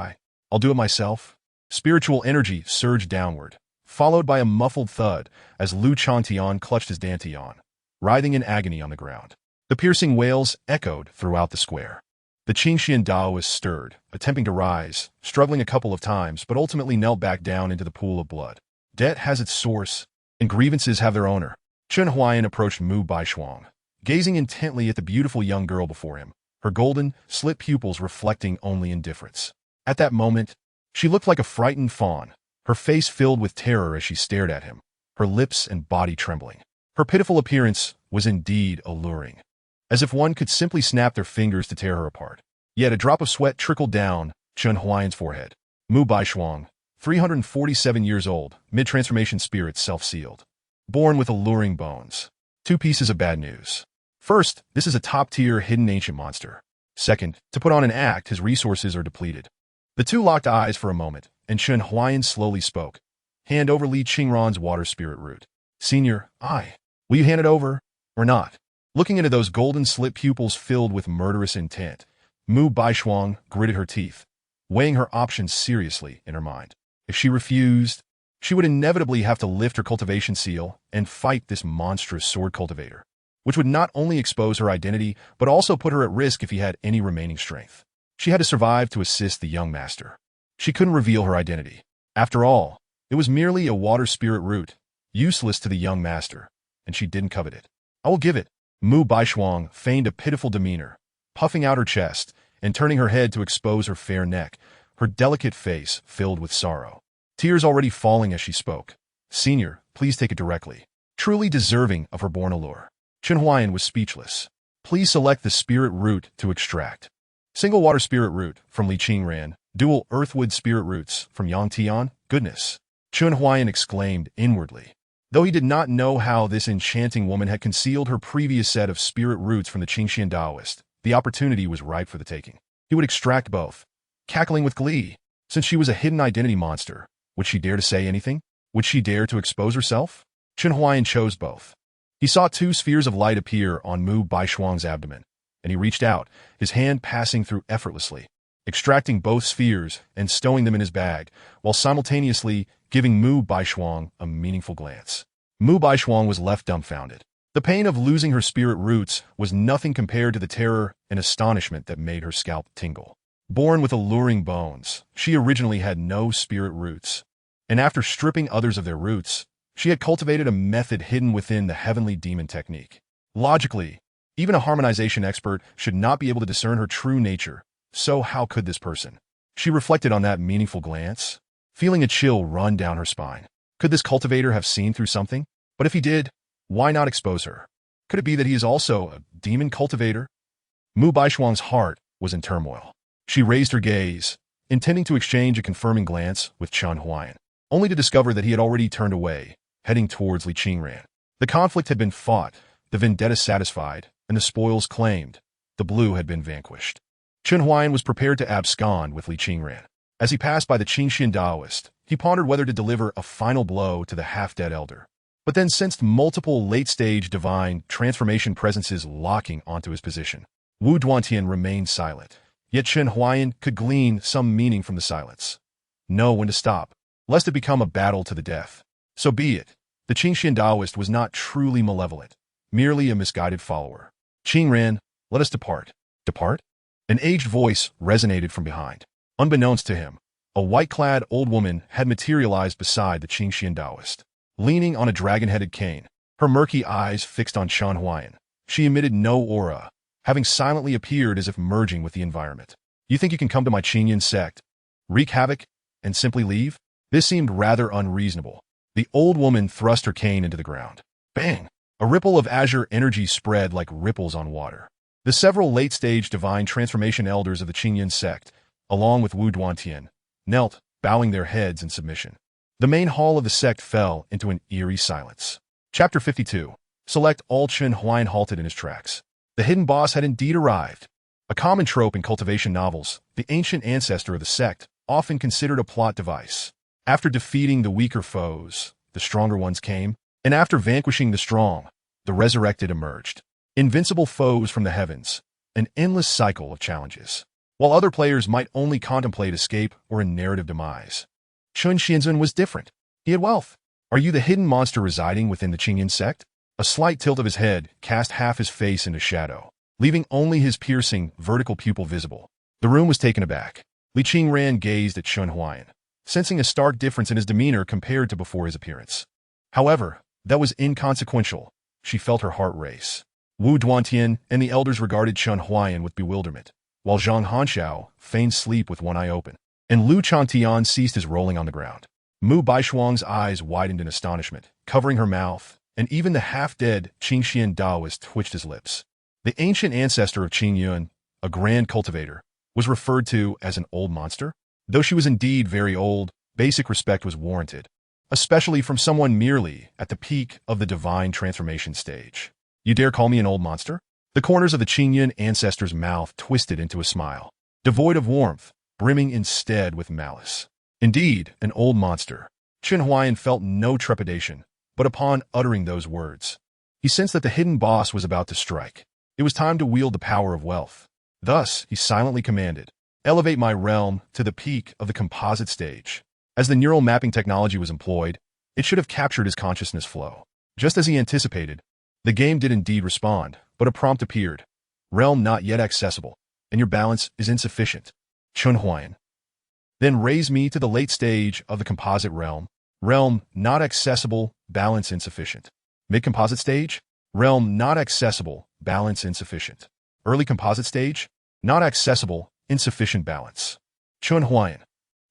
"I'll do it myself." Spiritual energy surged downward, followed by a muffled thud as Li Qingran clutched his dantian, writhing in agony on the ground. The piercing wails echoed throughout the square. The Qingxian Taoist stirred, attempting to rise, struggling a couple of times, but ultimately knelt back down into the pool of blood. Debt has its source, and grievances have their owner. Chen Huaian approached Mu Baishuang, gazing intently at the beautiful young girl before him, her golden, slit pupils reflecting only indifference. At that moment, she looked like a frightened fawn, her face filled with terror as she stared at him, her lips and body trembling. Her pitiful appearance was indeed alluring, as if one could simply snap their fingers to tear her apart. Yet a drop of sweat trickled down Chen Huaian's forehead. Mu Baishuang, 347 years old, mid-transformation spirit self-sealed. Born with alluring bones. 2 pieces of bad news. First, this is a top-tier hidden ancient monster. Second, to put on an act, his resources are depleted. The two locked eyes for a moment, and Chen Huaian slowly spoke. "Hand over Li Qingran's water spirit root." "Senior, will you hand it over, or not?" Looking into those golden slit pupils filled with murderous intent, Mu Baishuang gritted her teeth, weighing her options seriously in her mind. If she refused, she would inevitably have to lift her cultivation seal and fight this monstrous sword cultivator, which would not only expose her identity, but also put her at risk if he had any remaining strength. She had to survive to assist the young master. She couldn't reveal her identity. After all, it was merely a water spirit root, useless to the young master, and she didn't covet it. "I will give it." Mu Baishuang feigned a pitiful demeanor, puffing out her chest and turning her head to expose her fair neck, her delicate face filled with sorrow. Tears already falling as she spoke. "Senior, please take it directly." Truly deserving of her born allure. Chen Huaian was speechless. "Please select the spirit root to extract." Single water spirit root from Li Qingran, dual earthwood spirit roots from Yang Tian. Goodness! Chen Huaian exclaimed inwardly. Though he did not know how this enchanting woman had concealed her previous set of spirit roots from the Qingxian Taoist, the opportunity was ripe for the taking. He would extract both. Cackling with glee, since she was a hidden identity monster, would she dare to say anything? Would she dare to expose herself? Chen Huaian chose both. He saw 2 spheres of light appear on Mu Baishuang's abdomen, and he reached out, his hand passing through effortlessly, extracting both spheres and stowing them in his bag, while simultaneously giving Mu Baishuang a meaningful glance. Mu Baishuang was left dumbfounded. The pain of losing her spirit roots was nothing compared to the terror and astonishment that made her scalp tingle. Born with alluring bones, she originally had no spirit roots, and after stripping others of their roots, she had cultivated a method hidden within the heavenly demon technique. Logically, even a harmonization expert should not be able to discern her true nature, so how could this person? She reflected on that meaningful glance, feeling a chill run down her spine. Could this cultivator have seen through something? But if he did, why not expose her? Could it be that he is also a demon cultivator? Mu Baishuang's heart was in turmoil. She raised her gaze, intending to exchange a confirming glance with Chen Huaian, only to discover that he had already turned away, heading towards Li Qingran. The conflict had been fought, the vendetta satisfied, and the spoils claimed. The blue had been vanquished. Chen Huaian was prepared to abscond with Li Qingran. As he passed by the Qingxian Taoist, he pondered whether to deliver a final blow to the half-dead elder, but then sensed multiple late-stage divine transformation presences locking onto his position. Wu Duantian remained silent, yet Chen Huaian could glean some meaning from the silence. Know when to stop, lest it become a battle to the death. So be it. The Qingxian Taoist was not truly malevolent, merely a misguided follower. Qingran, Let us depart. Depart? An aged voice resonated from behind. Unbeknownst to him, a white-clad old woman had materialized beside the Qingxian Taoist. Leaning on a dragon-headed cane, her murky eyes fixed on Chen Huaian, she emitted no aura, having silently appeared as if merging with the environment. You think you can come to my Qingyan sect, wreak havoc, and simply leave? This seemed rather unreasonable. The old woman thrust her cane into the ground. Bang! A ripple of azure energy spread like ripples on water. The several late-stage divine transformation elders of the Qingyan sect, along with Wu Duantian, knelt, bowing their heads in submission. The main hall of the sect fell into an eerie silence. Chapter 52. Select all. Chen Huaian halted in his tracks. The hidden boss had indeed arrived. A common trope in cultivation novels, the ancient ancestor of the sect, often considered a plot device. After defeating the weaker foes, the stronger ones came, and after vanquishing the strong, the resurrected emerged. Invincible foes from the heavens, an endless cycle of challenges. While other players might only contemplate escape or a narrative demise, Chen Huaian was different. He had wealth. Are you the hidden monster residing within the Qingyan sect? A slight tilt of his head cast half his face into shadow, leaving only his piercing, vertical pupil visible. The room was taken aback. Li Qingran gazed at Chen Huaian, sensing a stark difference in his demeanor compared to before his appearance. However, that was inconsequential. She felt her heart race. Wu Duantian and the elders regarded Chen Huaian with bewilderment, while Zhang Hanxiao feigned sleep with one eye open, and Lu Changtian ceased his rolling on the ground. Mu Baishuang's eyes widened in astonishment, covering her mouth, and even the half-dead Qingxian Taoist twitched his lips. The ancient ancestor of Qingyun, a grand cultivator, was referred to as an old monster. Though she was indeed very old, basic respect was warranted, especially from someone merely at the peak of the divine transformation stage. You dare call me an old monster? The corners of the Qingyun ancestor's mouth twisted into a smile, devoid of warmth, brimming instead with malice. Indeed, an old monster. Chen Huaian felt no trepidation, but upon uttering those words, he sensed that the hidden boss was about to strike. It was time to wield the power of wealth. Thus, he silently commanded, elevate my realm to the peak of the composite stage. As the neural mapping technology was employed, it should have captured his consciousness flow. Just as he anticipated, the game did indeed respond, but a prompt appeared. Realm not yet accessible, and your balance is insufficient. Chen Huaian. Then raise me to the late stage of the composite realm. Realm not accessible, balance insufficient. Mid-composite stage? Realm not accessible, balance insufficient. Early composite stage? Not accessible, insufficient balance. Chen Huaian.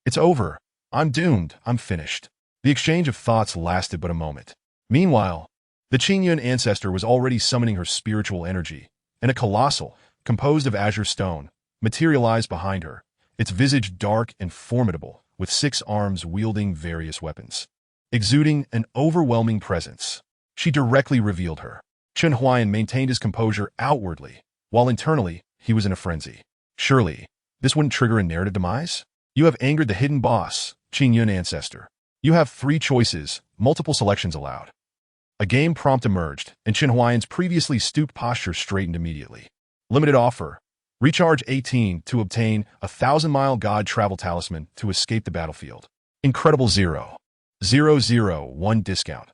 It's over. I'm doomed. I'm finished. The exchange of thoughts lasted but a moment. Meanwhile, the Qingyun ancestor was already summoning her spiritual energy, and a colossal, composed of azure stone, materialized behind her, its visage dark and formidable, with 6 arms wielding various weapons. Exuding an overwhelming presence, she directly revealed her. Chen Huaian maintained his composure outwardly, while internally, he was in a frenzy. Surely, this wouldn't trigger a narrative demise? You have angered the hidden boss, Qingyun ancestor. You have 3 choices, multiple selections allowed. A game prompt emerged, and Chen Huaian's previously stooped posture straightened immediately. Limited offer. Recharge 18 to obtain a 1,000-mile god travel talisman to escape the battlefield. Incredible 0.001 discount.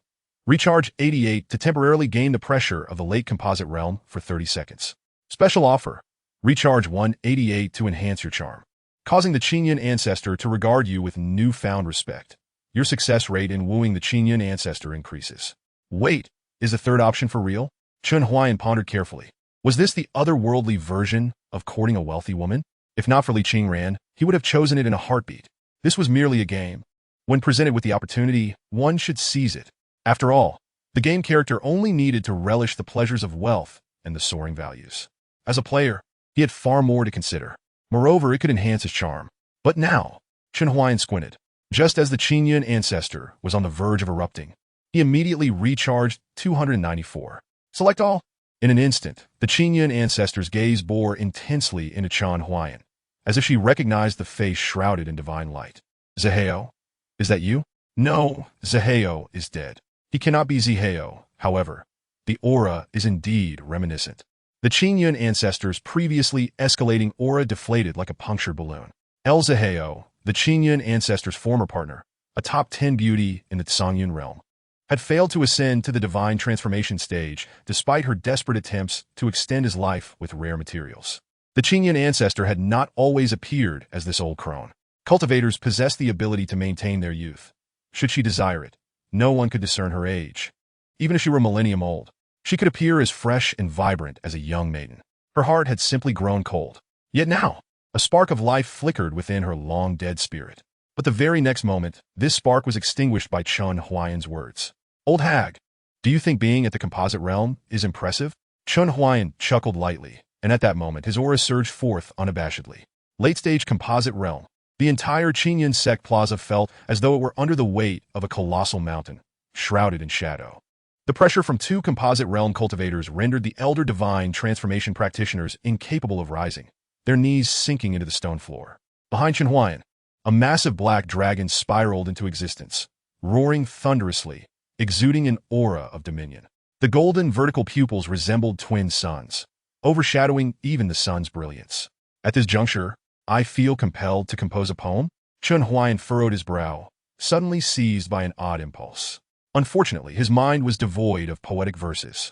Recharge 88 to temporarily gain the pressure of the late composite realm for 30 seconds. Special offer. Recharge 188 to enhance your charm, causing the Qingyun ancestor to regard you with newfound respect. Your success rate in wooing the Qingyun ancestor increases. Wait, is the third option for real? Chen Huaian pondered carefully. Was this the otherworldly version of courting a wealthy woman? If not for Li Qingran, he would have chosen it in a heartbeat. This was merely a game. When presented with the opportunity, one should seize it. After all, the game character only needed to relish the pleasures of wealth and the soaring values. As a player, he had far more to consider. Moreover, it could enhance his charm. But now, Chen Huaian squinted. Just as the Qingyun ancestor was on the verge of erupting, he immediately recharged 294. Select all. In an instant, the Qingyun ancestor's gaze bore intensely into Chen Huaian, as if she recognized the face shrouded in divine light. Zihao? Is that you? No, Zihao is dead. He cannot be Zihao, however. The aura is indeed reminiscent. The Qingyun ancestor's previously escalating aura deflated like a punctured balloon. El Zihao, the Qingyun ancestor's former partner, a top 10 beauty in the Songyun realm. had failed to ascend to the divine transformation stage despite her desperate attempts to extend his life with rare materials. The Qingyan ancestor had not always appeared as this old crone. Cultivators possessed the ability to maintain their youth. Should she desire it, no one could discern her age. Even if she were a millennium old, she could appear as fresh and vibrant as a young maiden. Her heart had simply grown cold. Yet now, a spark of life flickered within her long-dead spirit. But the very next moment, this spark was extinguished by Chen Huaian's words. "Old hag, do you think being at the composite realm is impressive?" Chen Huaian chuckled lightly, and at that moment his aura surged forth unabashedly. Late-stage composite realm. The entire Qingyan sect plaza felt as though it were under the weight of a colossal mountain, shrouded in shadow. The pressure from two composite realm cultivators rendered the elder divine transformation practitioners incapable of rising, their knees sinking into the stone floor. Behind Chen Huaian, a massive black dragon spiraled into existence, roaring thunderously, exuding an aura of dominion. The golden vertical pupils resembled twin suns, overshadowing even the sun's brilliance. At this juncture, I feel compelled to compose a poem. Chen Huaian furrowed his brow, suddenly seized by an odd impulse. Unfortunately, his mind was devoid of poetic verses.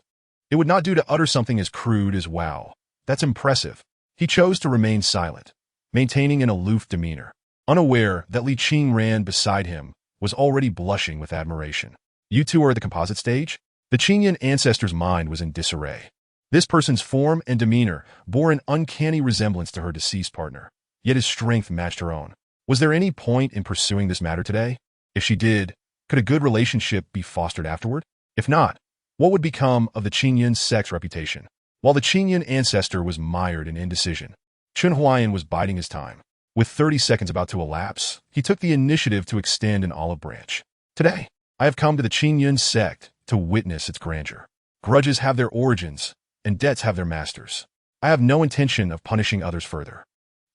It would not do to utter something as crude as "wow, that's impressive." He chose to remain silent, maintaining an aloof demeanor, unaware that Li Qingran beside him was already blushing with admiration. "You two are at the composite stage?" The Qingyan ancestor's mind was in disarray. This person's form and demeanor bore an uncanny resemblance to her deceased partner, yet his strength matched her own. Was there any point in pursuing this matter today? If she did, could a good relationship be fostered afterward? If not, what would become of the Qingyan sect's reputation? While the Qingyan ancestor was mired in indecision, Chen Huaian was biding his time. With 30 seconds about to elapse, he took the initiative to extend an olive branch. "Today, I have come to the Qingyan sect to witness its grandeur. Grudges have their origins, and debts have their masters. I have no intention of punishing others further.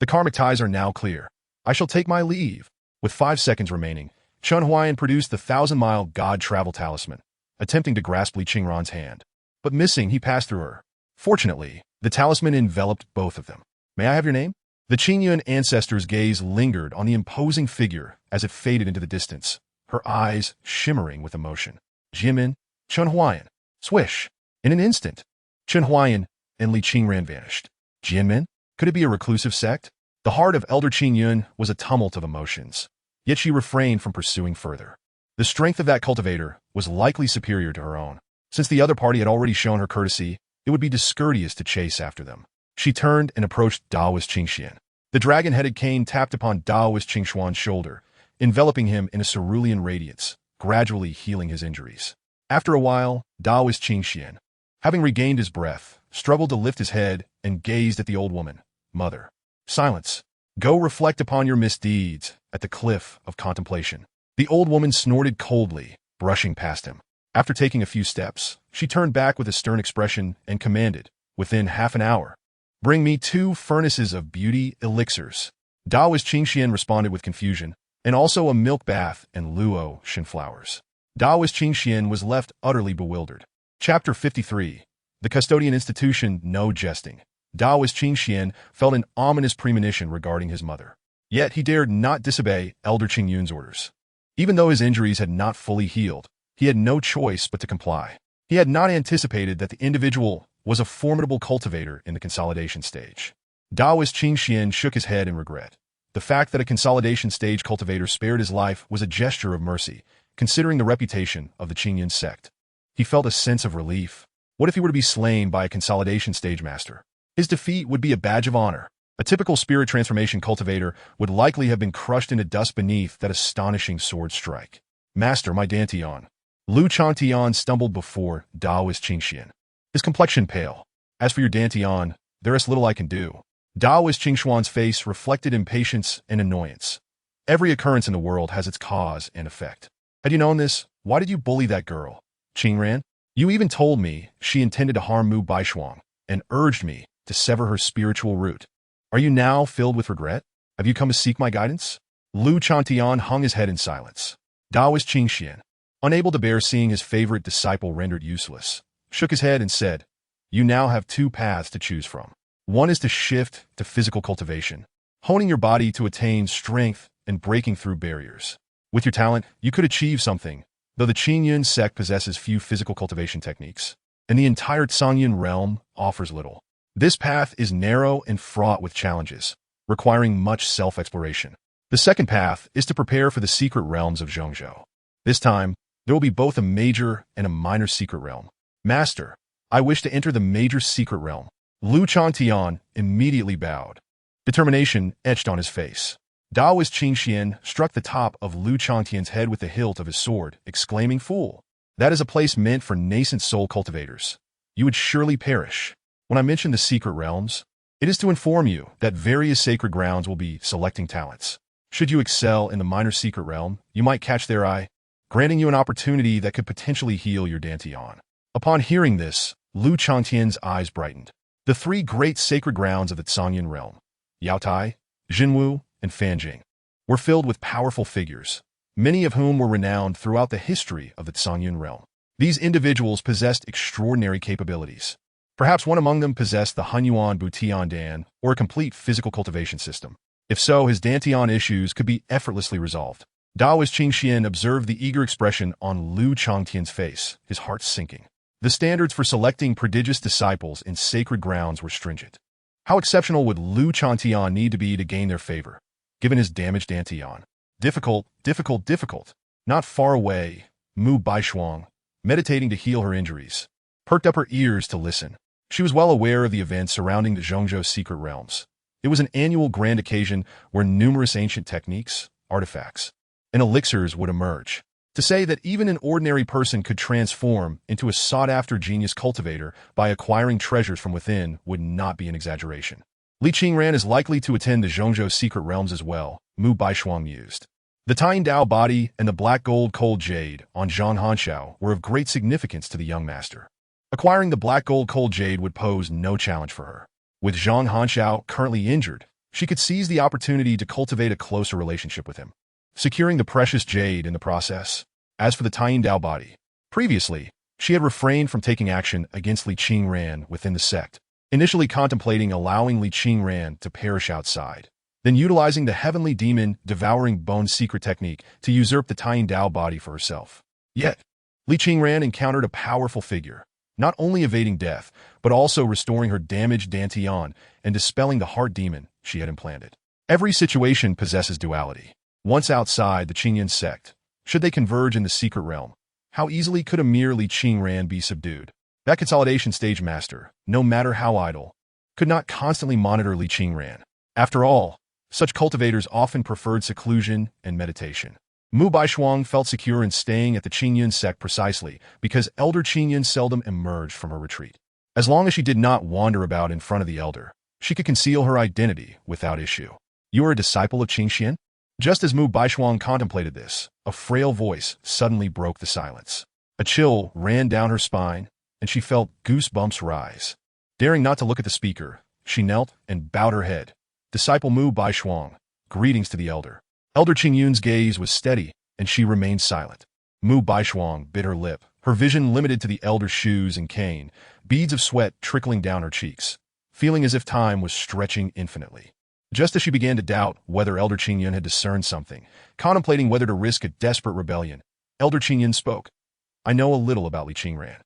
The karmic ties are now clear. I shall take my leave." With 5 seconds remaining, Chen Huaian produced the 1,000-mile God travel talisman, attempting to grasp Li Qingran's hand. But missing, he passed through her. Fortunately, the talisman enveloped both of them. "May I have your name?" The Qingyan ancestor's gaze lingered on the imposing figure as it faded into the distance, her eyes shimmering with emotion. "Jimin, Chen Huaian." Swish! In an instant, Chen Huaian and Li Qingran vanished. Jimin? Could it be a reclusive sect? The heart of Elder Qingyun was a tumult of emotions, yet she refrained from pursuing further. The strength of that cultivator was likely superior to her own. Since the other party had already shown her courtesy, it would be discourteous to chase after them. She turned and approached Daoist Qingxian. The dragon-headed cane tapped upon Daoist Qingxuan's shoulder, enveloping him in a cerulean radiance, gradually healing his injuries. After a while, Daoist Qingxian, having regained his breath, struggled to lift his head and gazed at the old woman. "Mother." "Silence. Go reflect upon your misdeeds at the cliff of contemplation." The old woman snorted coldly, brushing past him. After taking a few steps, she turned back with a stern expression and commanded, "Within half an hour, bring me 2 furnaces of beauty elixirs." Daoist Qingxian responded with confusion, and also a milk bath and luo shin flowers. Daoist Qingxian was left utterly bewildered. Chapter 53. The Custodian Institution. No jesting. Daoist Qingxian felt an ominous premonition regarding his mother. Yet he dared not disobey Elder Qingyun's orders. Even though his injuries had not fully healed, he had no choice but to comply. He had not anticipated that the individual was a formidable cultivator in the consolidation stage. Daoist Qingxian shook his head in regret. The fact that a consolidation stage cultivator spared his life was a gesture of mercy, considering the reputation of the Qingyan sect. He felt a sense of relief. What if he were to be slain by a consolidation stage master? His defeat would be a badge of honor. A typical spirit transformation cultivator would likely have been crushed into dust beneath that astonishing sword strike. "Master, my Dantian." Lu Chantian stumbled before Daoist Qingxian, his complexion pale. "As for your Dantian, there is little I can do." Daoist Qingxuan's face reflected impatience and annoyance. Every occurrence in the world has its cause and effect. Had you known this, why did you bully that girl? Qingran, you even told me she intended to harm Mu Baishuang and urged me to sever her spiritual root. Are you now filled with regret? Have you come to seek my guidance? Lu Chantian hung his head in silence. Daoist Qingxian, unable to bear seeing his favorite disciple rendered useless, shook his head and said, "You now have 2 paths to choose from. One is to shift to physical cultivation, honing your body to attain strength and breaking through barriers. With your talent, you could achieve something though the Qingyun sect possesses few physical cultivation techniques, and the entire Zhongyun realm offers little. This path is narrow and fraught with challenges, requiring much self-exploration. The second path is to prepare for the secret realms of Zhongzhou. This time, there will be both a major and a minor secret realm. Master, I wish to enter the major secret realm. Lu Changtian immediately bowed. Determination etched on his face. Daoist Qingxian struck the top of Lu Changtian's head with the hilt of his sword, exclaiming, "Fool! That is a place meant for nascent soul cultivators. You would surely perish." When I mention the secret realms, it is to inform you that various sacred grounds will be selecting talents. Should you excel in the minor secret realm, you might catch their eye, granting you an opportunity that could potentially heal your Dantian. Upon hearing this, Lu Changtian's eyes brightened. The three great sacred grounds of the Zhongyun realm, Yaotai, Jinwu, and Fanjing, were filled with powerful figures, many of whom were renowned throughout the history of the Zhongyun realm. These individuals possessed extraordinary capabilities. Perhaps one among them possessed the Hunyuan Butian Dan, or a complete physical cultivation system. If so, his Dantian issues could be effortlessly resolved. Daoist Qingxian observed the eager expression on Lu Changtian's face, his heart sinking. The standards for selecting prodigious disciples in sacred grounds were stringent. How exceptional would Lu Changtian need to be to gain their favor, given his damaged Dantian? Difficult. Not far away, Mu Baishuang, meditating to heal her injuries, perked up her ears to listen. She was well aware of the events surrounding the Zhongzhou secret realms. It was an annual grand occasion where numerous ancient techniques, artifacts, and elixirs would emerge. To say that even an ordinary person could transform into a sought-after genius cultivator by acquiring treasures from within would not be an exaggeration. Li Qingran is likely to attend the Zhongzhou secret realms as well, Mu Baishuang mused. The Tying Dao body and the black gold cold jade on Zhang Hanshao were of great significance to the young master. Acquiring the black gold cold jade would pose no challenge for her. With Zhang Hanshao currently injured, she could seize the opportunity to cultivate a closer relationship with him, securing the precious jade in the process. As for the Tying Dao body, previously, she had refrained from taking action against Li Qingran within the sect, initially contemplating allowing Li Qingran to perish outside, then utilizing the heavenly demon devouring bone secret technique to usurp the Tying Dao body for herself. Yet, Li Qingran encountered a powerful figure, not only evading death, but also restoring her damaged Dantian and dispelling the heart demon she had implanted. Every situation possesses duality. Once outside the Qingyun sect, should they converge in the secret realm, how easily could a mere Li Qingran be subdued? That consolidation stage master, no matter how idle, could not constantly monitor Li Qingran. After all, such cultivators often preferred seclusion and meditation. Mu Baishuang felt secure in staying at the Qingyun sect precisely because Elder Qingyun seldom emerged from her retreat. As long as she did not wander about in front of the elder, she could conceal her identity without issue. "You are a disciple of Qingxian?" Just as Mu Baishuang contemplated this, a frail voice suddenly broke the silence. A chill ran down her spine, and she felt goosebumps rise. Daring not to look at the speaker, she knelt and bowed her head. "Disciple Mu Baishuang, greetings to the elder." Elder Qingyun's gaze was steady, and she remained silent. Mu Baishuang bit her lip, her vision limited to the elder's shoes and cane, beads of sweat trickling down her cheeks, feeling as if time was stretching infinitely. Just as she began to doubt whether Elder Qingyun had discerned something, contemplating whether to risk a desperate rebellion, Elder Qingyun spoke. "I know a little about Li Qingran.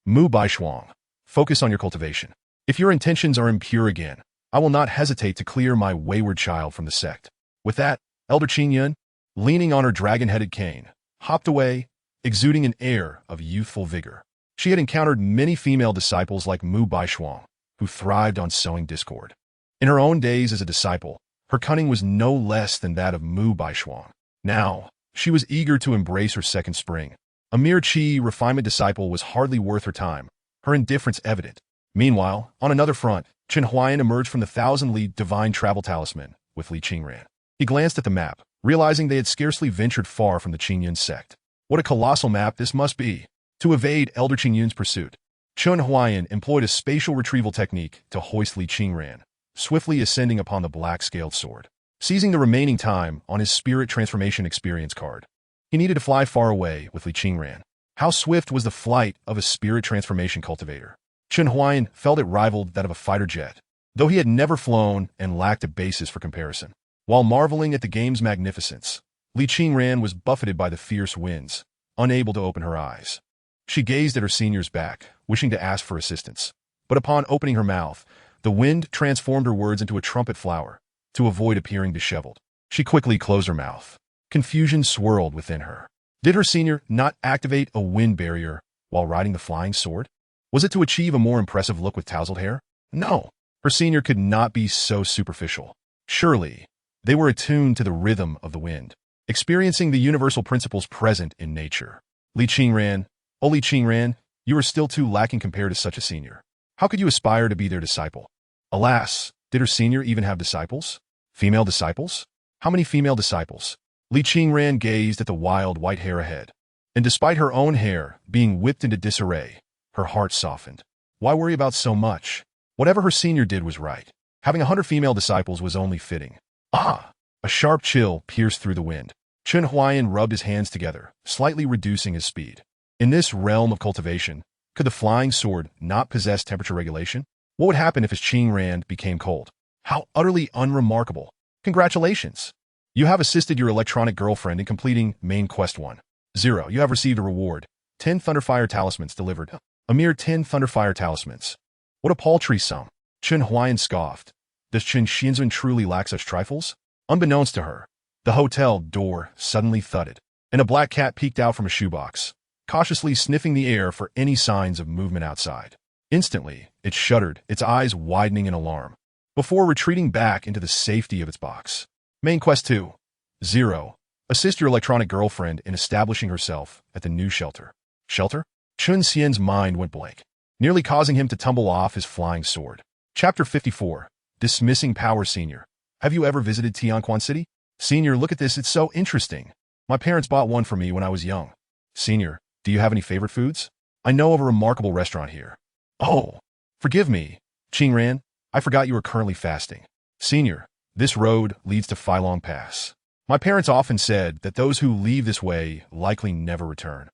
Mu Baishuang, focus on your cultivation. If your intentions are impure again, I will not hesitate to clear my wayward child from the sect." With that, Elder Qingyun, leaning on her dragon-headed cane, hopped away, exuding an air of youthful vigor. She had encountered many female disciples like Mu Baishuang, who thrived on sowing discord. In her own days as a disciple, her cunning was no less than that of Mu Baishuang. Now, she was eager to embrace her second spring. A mere qi refinement disciple was hardly worth her time, her indifference evident. Meanwhile, on another front, Chen Huaian emerged from the thousand-li divine travel talisman with Li Qingran. He glanced at the map, realizing they had scarcely ventured far from the Qingyun sect. What a colossal map this must be! To evade Elder Qingyun's pursuit, Chen Huaian employed a spatial retrieval technique to hoist Li Qingran, swiftly ascending upon the black-scaled sword. Seizing the remaining time on his spirit transformation experience card, he needed to fly far away with Li Qingran. How swift was the flight of a spirit transformation cultivator? Chen Huaian felt it rivaled that of a fighter jet, though he had never flown and lacked a basis for comparison. While marveling at the game's magnificence, Li Qingran was buffeted by the fierce winds, unable to open her eyes. She gazed at her senior's back, wishing to ask for assistance. But upon opening her mouth, the wind transformed her words into a trumpet flower, to avoid appearing disheveled. She quickly closed her mouth. Confusion swirled within her. Did her senior not activate a wind barrier while riding the flying sword? Was it to achieve a more impressive look with tousled hair? No. Her senior could not be so superficial. Surely, they were attuned to the rhythm of the wind, experiencing the universal principles present in nature. Li Qingran, oh Li Qingran, you are still too lacking compared to such a senior. How could you aspire to be their disciple? Alas, did her senior even have disciples? Female disciples? How many female disciples? Li Qingran gazed at the wild white hair ahead, and despite her own hair being whipped into disarray, her heart softened. Why worry about so much? Whatever her senior did was right. Having 100 female disciples was only fitting. Ah! A sharp chill pierced through the wind. Chen Huaian rubbed his hands together, slightly reducing his speed. In this realm of cultivation, could the flying sword not possess temperature regulation? What would happen if his Qingran became cold? How utterly unremarkable. Congratulations! You have assisted your electronic girlfriend in completing main quest 1. 0. You have received a reward. 10 Thunderfire talismans delivered. A mere 10 Thunderfire talismans. What a paltry sum. Chen Huaian scoffed. Does Chen Huaian truly lack such trifles? Unbeknownst to her, the hotel door suddenly thudded, and a black cat peeked out from a shoebox, cautiously sniffing the air for any signs of movement outside. Instantly, it shuddered, its eyes widening in alarm, before retreating back into the safety of its box. Main quest 2. 0. Assist your electronic girlfriend in establishing herself at the new shelter. Shelter? Chen Xian's mind went blank, nearly causing him to tumble off his flying sword. Chapter 54. Dismissing Power Senior. Have you ever visited Tianquan City? Senior, look at this, it's so interesting. My parents bought one for me when I was young. Senior, do you have any favorite foods? I know of a remarkable restaurant here. Oh, forgive me, Qingran, I forgot you were currently fasting. Senior, this road leads to Filong Pass. My parents often said that those who leave this way likely never return.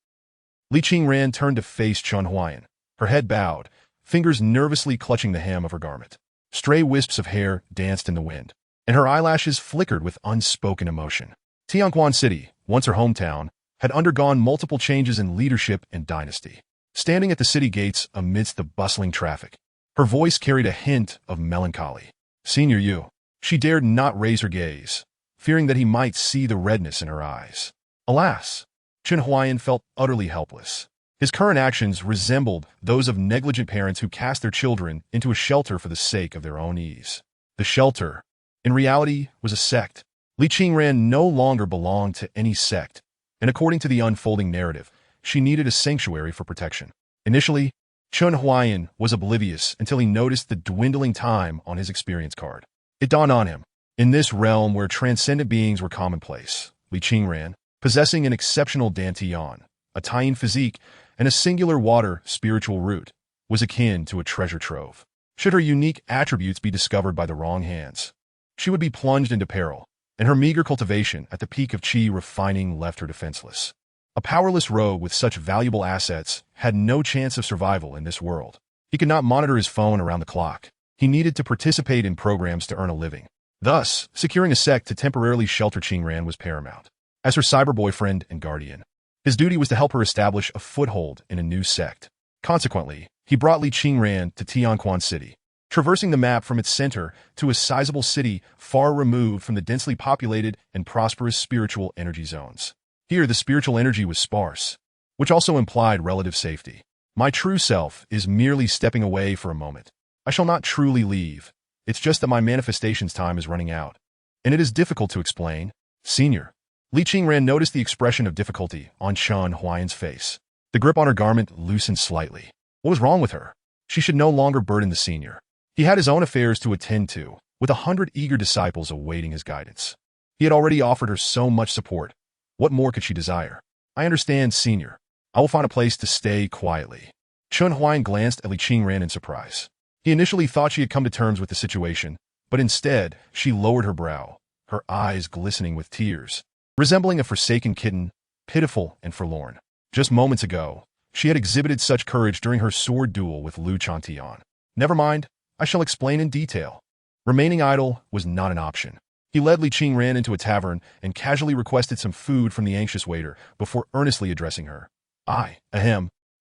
Li Qingran turned to face Chen Huaian, her head bowed, fingers nervously clutching the hem of her garment. Stray wisps of hair danced in the wind, and her eyelashes flickered with unspoken emotion. Tianquan City, once her hometown, had undergone multiple changes in leadership and dynasty. Standing at the city gates amidst the bustling traffic, her voice carried a hint of melancholy. Senior you. She dared not raise her gaze, fearing that he might see the redness in her eyes. Alas! Chen Huaian felt utterly helpless. His current actions resembled those of negligent parents who cast their children into a shelter for the sake of their own ease. The shelter, in reality, was a sect. Li Qingran no longer belonged to any sect, and according to the unfolding narrative, she needed a sanctuary for protection. Initially, Chen Huaian was oblivious until he noticed the dwindling time on his experience card. It dawned on him, in this realm where transcendent beings were commonplace, Li Qingran, possessing an exceptional dantian, a Taiyan physique, and a singular water spiritual root, was akin to a treasure trove. Should her unique attributes be discovered by the wrong hands, she would be plunged into peril, and her meager cultivation at the peak of qi refining left her defenseless. A powerless rogue with such valuable assets had no chance of survival in this world. He could not monitor his phone around the clock. He needed to participate in programs to earn a living. Thus, securing a sect to temporarily shelter Qingran was paramount. As her cyber boyfriend and guardian, his duty was to help her establish a foothold in a new sect. Consequently, he brought Li Qingran to Tianquan City, traversing the map from its center to a sizable city far removed from the densely populated and prosperous spiritual energy zones. Here, the spiritual energy was sparse, which also implied relative safety. My true self is merely stepping away for a moment. I shall not truly leave. It's just that my manifestation's time is running out, and it is difficult to explain. Senior. Li Qingran noticed the expression of difficulty on Chen Huaian's face. The grip on her garment loosened slightly. What was wrong with her? She should no longer burden the senior. He had his own affairs to attend to, with 100 eager disciples awaiting his guidance. He had already offered her so much support. What more could she desire? I understand, senior. I will find a place to stay quietly. Chen Huaian glanced at Li Qingran in surprise. He initially thought she had come to terms with the situation, but instead, she lowered her brow, her eyes glistening with tears, resembling a forsaken kitten, pitiful and forlorn. Just moments ago, she had exhibited such courage during her sword duel with Lu Chantian. Never mind, I shall explain in detail. Remaining idle was not an option. He led Li Qingran into a tavern and casually requested some food from the anxious waiter before earnestly addressing her.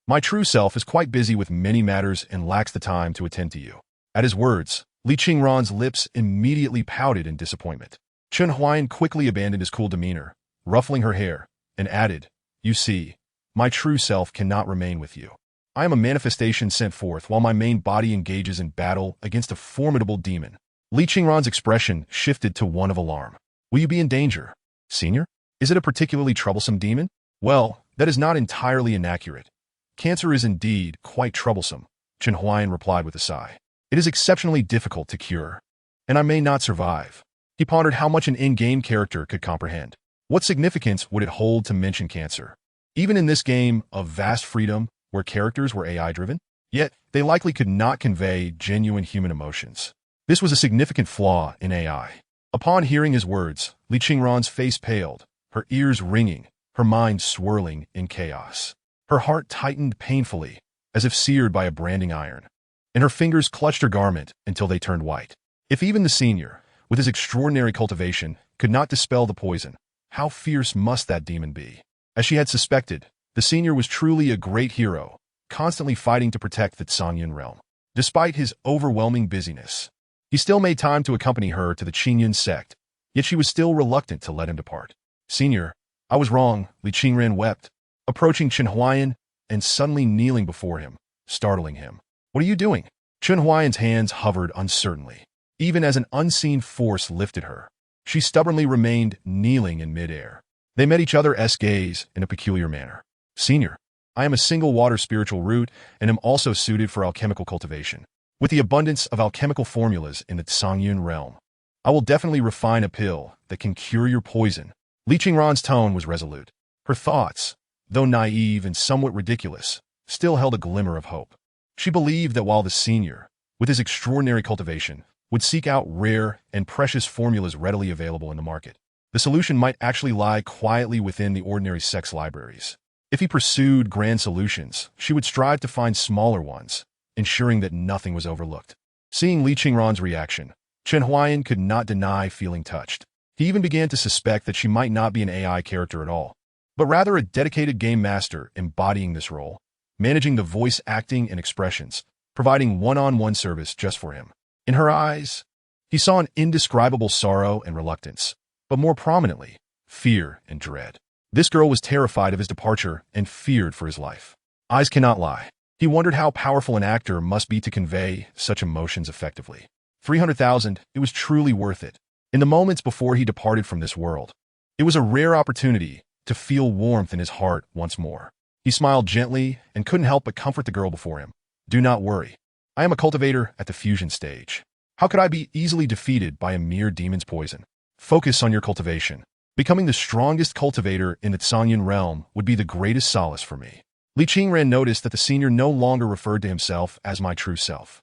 My true self is quite busy with many matters and lacks the time to attend to you. At his words, Li Qingran's lips immediately pouted in disappointment. Chen Huaian quickly abandoned his cool demeanor, ruffling her hair, and added, "You see, my true self cannot remain with you. I am a manifestation sent forth while my main body engages in battle against a formidable demon." Li Qingran's expression shifted to one of alarm. "Will you be in danger, Senior? Is it a particularly troublesome demon?" "Well, that is not entirely inaccurate. Cancer is indeed quite troublesome," Chen Huaian replied with a sigh. "It is exceptionally difficult to cure, and I may not survive." He pondered how much an in-game character could comprehend. What significance would it hold to mention cancer? Even in this game of vast freedom, where characters were AI-driven, yet they likely could not convey genuine human emotions. This was a significant flaw in AI. Upon hearing his words, Li Qingran's face paled, her ears ringing, her mind swirling in chaos. Her heart tightened painfully, as if seared by a branding iron, and her fingers clutched her garment until they turned white. If even the Senior, with his extraordinary cultivation, could not dispel the poison, how fierce must that demon be? As she had suspected, the Senior was truly a great hero, constantly fighting to protect the Songyun realm. Despite his overwhelming busyness, he still made time to accompany her to the Qingyan sect, yet she was still reluctant to let him depart. "Senior, I was wrong," Li Qingran wept, approaching Chen Huaian and suddenly kneeling before him, startling him. "What are you doing?" Chen Huaiyan's hands hovered uncertainly. Even as an unseen force lifted her, she stubbornly remained kneeling in midair. They met each other's gaze in a peculiar manner. "Senior, I am a single water spiritual root and am also suited for alchemical cultivation. With the abundance of alchemical formulas in the Songyun realm, I will definitely refine a pill that can cure your poison." Li Qingran's tone was resolute. Her thoughts, though naive and somewhat ridiculous, still held a glimmer of hope. She believed that while the Senior, with his extraordinary cultivation, would seek out rare and precious formulas readily available in the market, the solution might actually lie quietly within the ordinary sect's libraries. If he pursued grand solutions, she would strive to find smaller ones, ensuring that nothing was overlooked. Seeing Li Qingran's reaction, Chen Huaiyan could not deny feeling touched. He even began to suspect that she might not be an AI character at all, but rather a dedicated game master embodying this role, managing the voice acting and expressions, providing one-on-one service just for him. In her eyes, he saw an indescribable sorrow and reluctance, but more prominently, fear and dread. This girl was terrified of his departure and feared for his life. Eyes cannot lie. He wondered how powerful an actor must be to convey such emotions effectively. 300,000, it was truly worth it. In the moments before he departed from this world, it was a rare opportunity to feel warmth in his heart once more. He smiled gently and couldn't help but comfort the girl before him. "Do not worry. I am a cultivator at the fusion stage. How could I be easily defeated by a mere demon's poison? Focus on your cultivation. Becoming the strongest cultivator in the Songyun realm would be the greatest solace for me." Li Qingran noticed that the Senior no longer referred to himself as "my true self."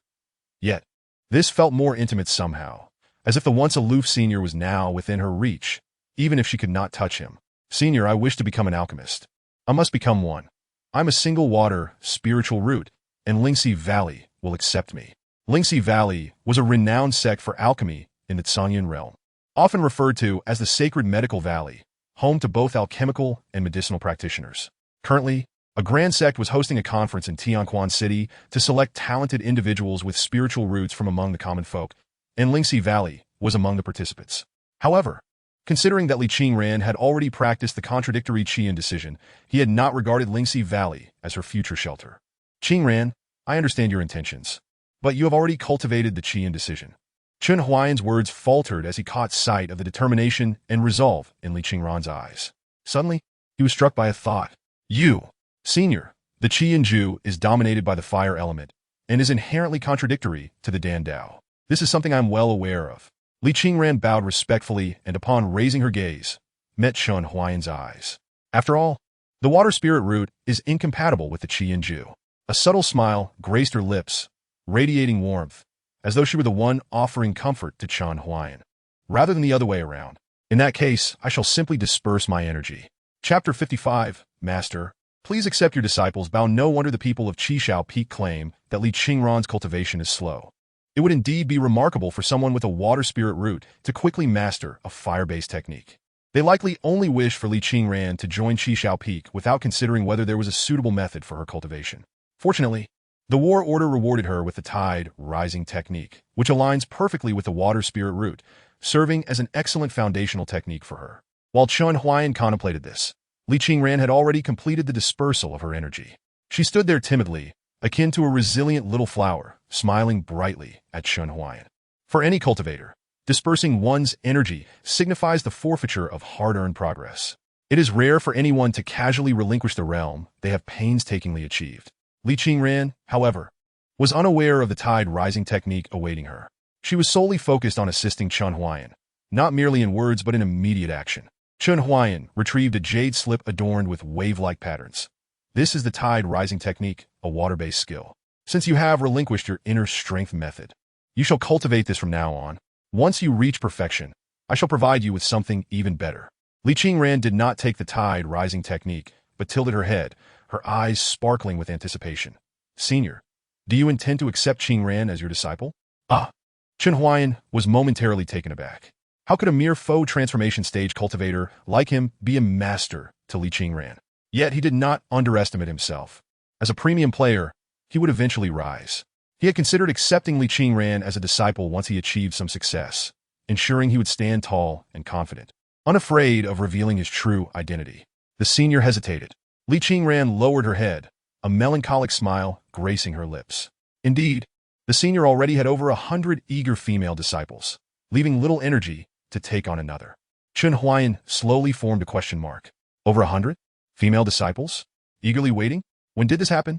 Yet, this felt more intimate somehow, as if the once aloof Senior was now within her reach, even if she could not touch him. "Senior, I wish to become an alchemist. I must become one. I'm a single water, spiritual root, and Lingxi Valley will accept me." Lingxi Valley was a renowned sect for alchemy in the Songyun realm, often referred to as the Sacred Medical Valley, home to both alchemical and medicinal practitioners. Currently, a grand sect was hosting a conference in Tianquan City to select talented individuals with spiritual roots from among the common folk, and Lingxi Valley was among the participants. However, considering that Li Qingran had already practiced the contradictory Qi indecision, he had not regarded Lingxi Valley as her future shelter. "Qingran, I understand your intentions, but you have already cultivated the Qi indecision." Chen Huaiyan's words faltered as he caught sight of the determination and resolve in Li Qingran's eyes. Suddenly, he was struck by a thought. "You, Senior, the Qi Ju is dominated by the fire element and is inherently contradictory to the Dan Dao. This is something I'm well aware of." Li Qingran bowed respectfully and upon raising her gaze, met Chen Huaiyan's eyes. After all, the water spirit root is incompatible with the Qi Ju. A subtle smile graced her lips, radiating warmth, as though she were the one offering comfort to Chen Huaiyan, rather than the other way around. "In that case, I shall simply disperse my energy." Chapter 55, Master, please accept your disciples. Bow. No wonder the people of Qishao Peak claim that Li Qingran's cultivation is slow. It would indeed be remarkable for someone with a water spirit root to quickly master a fire-based technique. They likely only wished for Li Qingran to join Qishao Peak without considering whether there was a suitable method for her cultivation. Fortunately, the war order rewarded her with the tide rising technique, which aligns perfectly with the water spirit root, serving as an excellent foundational technique for her. While Chen Huaian contemplated this, Li Qingran had already completed the dispersal of her energy. She stood there timidly, akin to a resilient little flower, smiling brightly at Chen Huaian. For any cultivator, dispersing one's energy signifies the forfeiture of hard-earned progress. It is rare for anyone to casually relinquish the realm they have painstakingly achieved. Li Qingran, however, was unaware of the tide-rising technique awaiting her. She was solely focused on assisting Chen Huaian, not merely in words but in immediate action. Chen Huaian retrieved a jade slip adorned with wave-like patterns. This is the tide-rising technique, a water-based skill. Since you have relinquished your inner strength method, you shall cultivate this from now on. Once you reach perfection, I shall provide you with something even better. Li Qingran did not take the tide-rising technique, but tilted her head, her eyes sparkling with anticipation. Senior, do you intend to accept Qingran as your disciple? Ah! Chen Huaian was momentarily taken aback. How could a mere faux transformation stage cultivator like him be a master to Li Qingran? Yet he did not underestimate himself. As a premium player, he would eventually rise. He had considered accepting Li Qingran as a disciple once he achieved some success, ensuring he would stand tall and confident, unafraid of revealing his true identity. The senior hesitated. Li Qingran lowered her head, a melancholic smile gracing her lips. Indeed, the senior already had over 100 eager female disciples, leaving little energy to take on another. Chen Huaian slowly formed a question mark. Over 100? Female disciples? Eagerly waiting? When did this happen?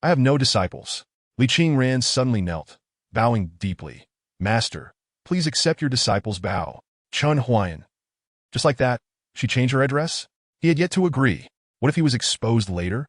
I have no disciples. Li Qingran suddenly knelt, bowing deeply. Master, please accept your disciple's bow. Chen Huaian. Just like that, she changed her address? He had yet to agree. What if he was exposed later?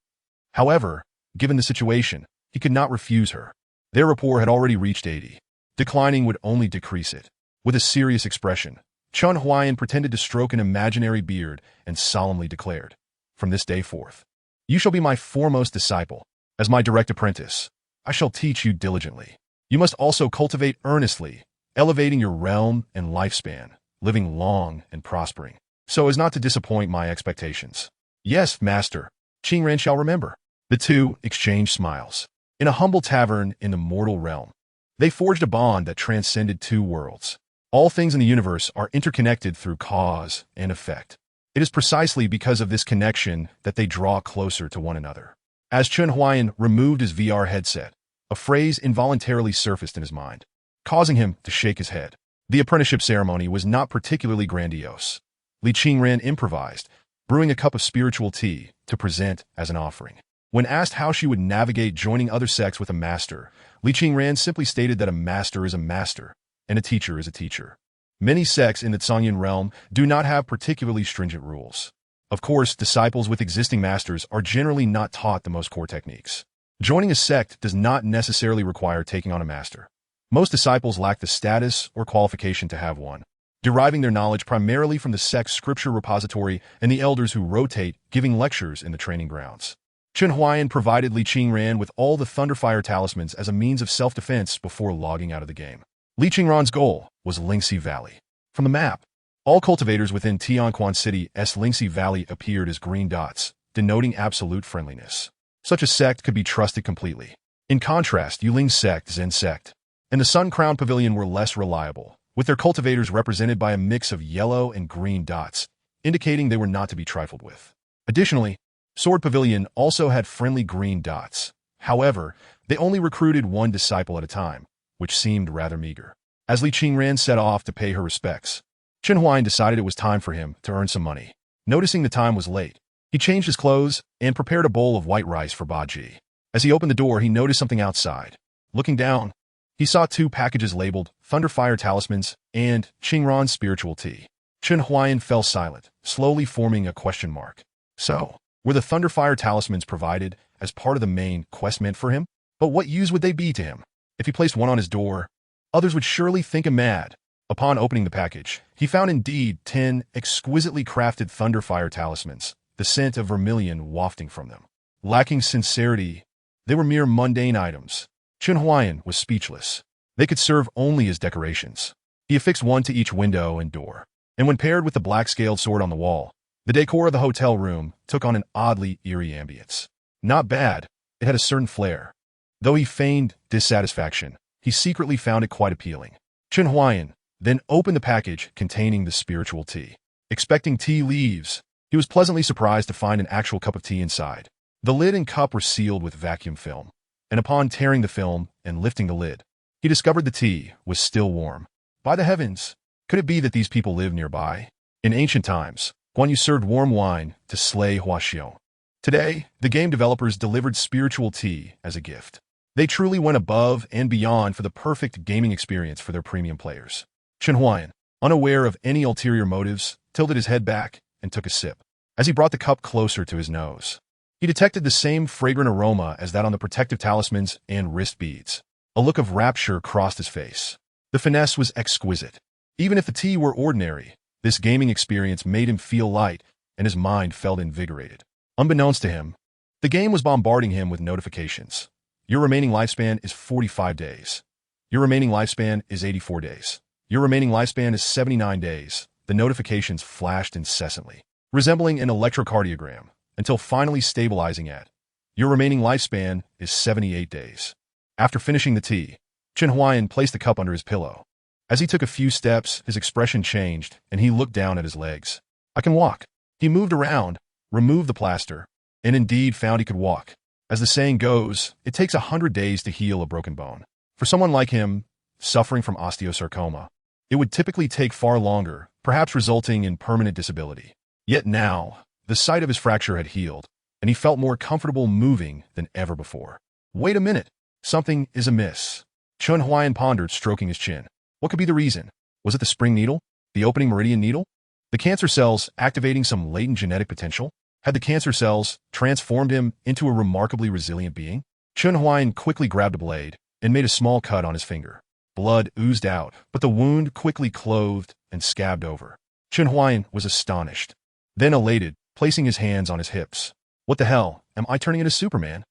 However, given the situation, he could not refuse her. Their rapport had already reached 80. Declining would only decrease it. With a serious expression, Chen Huaian pretended to stroke an imaginary beard and solemnly declared, "From this day forth, you shall be my foremost disciple. As my direct apprentice, I shall teach you diligently. You must also cultivate earnestly, elevating your realm and lifespan, living long and prospering, so as not to disappoint my expectations." "Yes, master," Qingran shall remember. The two exchanged smiles. In a humble tavern in the mortal realm, they forged a bond that transcended two worlds. All things in the universe are interconnected through cause and effect. It is precisely because of this connection that they draw closer to one another. As Chen Huaian removed his VR headset, a phrase involuntarily surfaced in his mind, causing him to shake his head. The apprenticeship ceremony was not particularly grandiose. Li Qingran improvised, brewing a cup of spiritual tea to present as an offering. When asked how she would navigate joining other sects with a master, Li Qingran simply stated that a master is a master, and a teacher is a teacher. Many sects in the Zhongyan realm do not have particularly stringent rules. Of course, disciples with existing masters are generally not taught the most core techniques. Joining a sect does not necessarily require taking on a master. Most disciples lack the status or qualification to have one, deriving their knowledge primarily from the sect's scripture repository and the elders who rotate, giving lectures in the training grounds. Chen Huaian provided Li Qingran with all the Thunderfire talismans as a means of self-defense before logging out of the game. Li Qingran's goal was Lingxi Valley. From the map, all cultivators within Tianquan City's Lingxi Valley appeared as green dots, denoting absolute friendliness. Such a sect could be trusted completely. In contrast, Yuling's sect, Zen sect, and the Sun Crown Pavilion were less reliable, with their cultivators represented by a mix of yellow and green dots, indicating they were not to be trifled with. Additionally, Sword Pavilion also had friendly green dots. However, they only recruited one disciple at a time, which seemed rather meager. As Li Qingran set off to pay her respects, Chen Huaian decided it was time for him to earn some money. Noticing the time was late, he changed his clothes and prepared a bowl of white rice for Baji. As he opened the door, he noticed something outside. Looking down, he saw two packages labeled Thunderfire Talismans and Qingran's Spiritual Tea. Chen Huaian fell silent, slowly forming a question mark. So, were the Thunderfire Talismans provided as part of the main quest meant for him? But what use would they be to him? If he placed one on his door, others would surely think him mad. Upon opening the package, he found indeed 10 exquisitely crafted Thunderfire Talismans, the scent of vermilion wafting from them. Lacking sincerity, they were mere mundane items. Chen Huaian was speechless. They could serve only as decorations. He affixed one to each window and door. And when paired with the black-scaled sword on the wall, the decor of the hotel room took on an oddly eerie ambience. Not bad, it had a certain flair. Though he feigned dissatisfaction, he secretly found it quite appealing. Chen Huaian then opened the package containing the spiritual tea. Expecting tea leaves, he was pleasantly surprised to find an actual cup of tea inside. The lid and cup were sealed with vacuum film, and upon tearing the film and lifting the lid, he discovered the tea was still warm. By the heavens, could it be that these people lived nearby? In ancient times, Guan Yu served warm wine to slay Huaxiong. Today, the game developers delivered spiritual tea as a gift. They truly went above and beyond for the perfect gaming experience for their premium players. Chen Huaian, unaware of any ulterior motives, tilted his head back and took a sip. As he brought the cup closer to his nose, he detected the same fragrant aroma as that on the protective talismans and wrist beads. A look of rapture crossed his face. The finesse was exquisite. Even if the tea were ordinary, this gaming experience made him feel light, and his mind felt invigorated. Unbeknownst to him, the game was bombarding him with notifications. Your remaining lifespan is 45 days. Your remaining lifespan is 84 days. Your remaining lifespan is 79 days. The notifications flashed incessantly, resembling an electrocardiogram, until finally stabilizing at, your remaining lifespan is 78 days. After finishing the tea, Chen Huaian placed the cup under his pillow. As he took a few steps, his expression changed, and he looked down at his legs. I can walk. He moved around, removed the plaster, and indeed found he could walk. As the saying goes, it takes 100 days to heal a broken bone. For someone like him, suffering from osteosarcoma, it would typically take far longer, perhaps resulting in permanent disability. Yet now, the site of his fracture had healed, and he felt more comfortable moving than ever before. Wait a minute. Something is amiss. Chen Huaian pondered, stroking his chin. What could be the reason? Was it the spring needle? The opening meridian needle? The cancer cells activating some latent genetic potential? Had the cancer cells transformed him into a remarkably resilient being? Chen Huaian quickly grabbed a blade and made a small cut on his finger. Blood oozed out, but the wound quickly clothed and scabbed over. Chen Huaian was astonished, then elated, placing his hands on his hips. What the hell? Am I turning into Superman?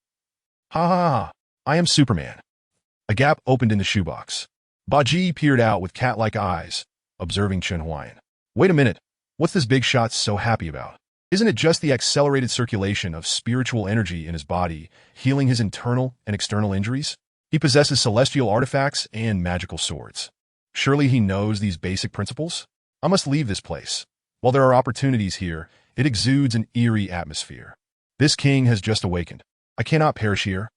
Ha ha ha! I am Superman. A gap opened in the shoebox. Baji peered out with cat-like eyes, observing Chen Huaian. Wait a minute. What's this big shot so happy about? Isn't it just the accelerated circulation of spiritual energy in his body, healing his internal and external injuries? He possesses celestial artifacts and magical swords. Surely he knows these basic principles? I must leave this place. While there are opportunities here, it exudes an eerie atmosphere. This king has just awakened. I cannot perish here.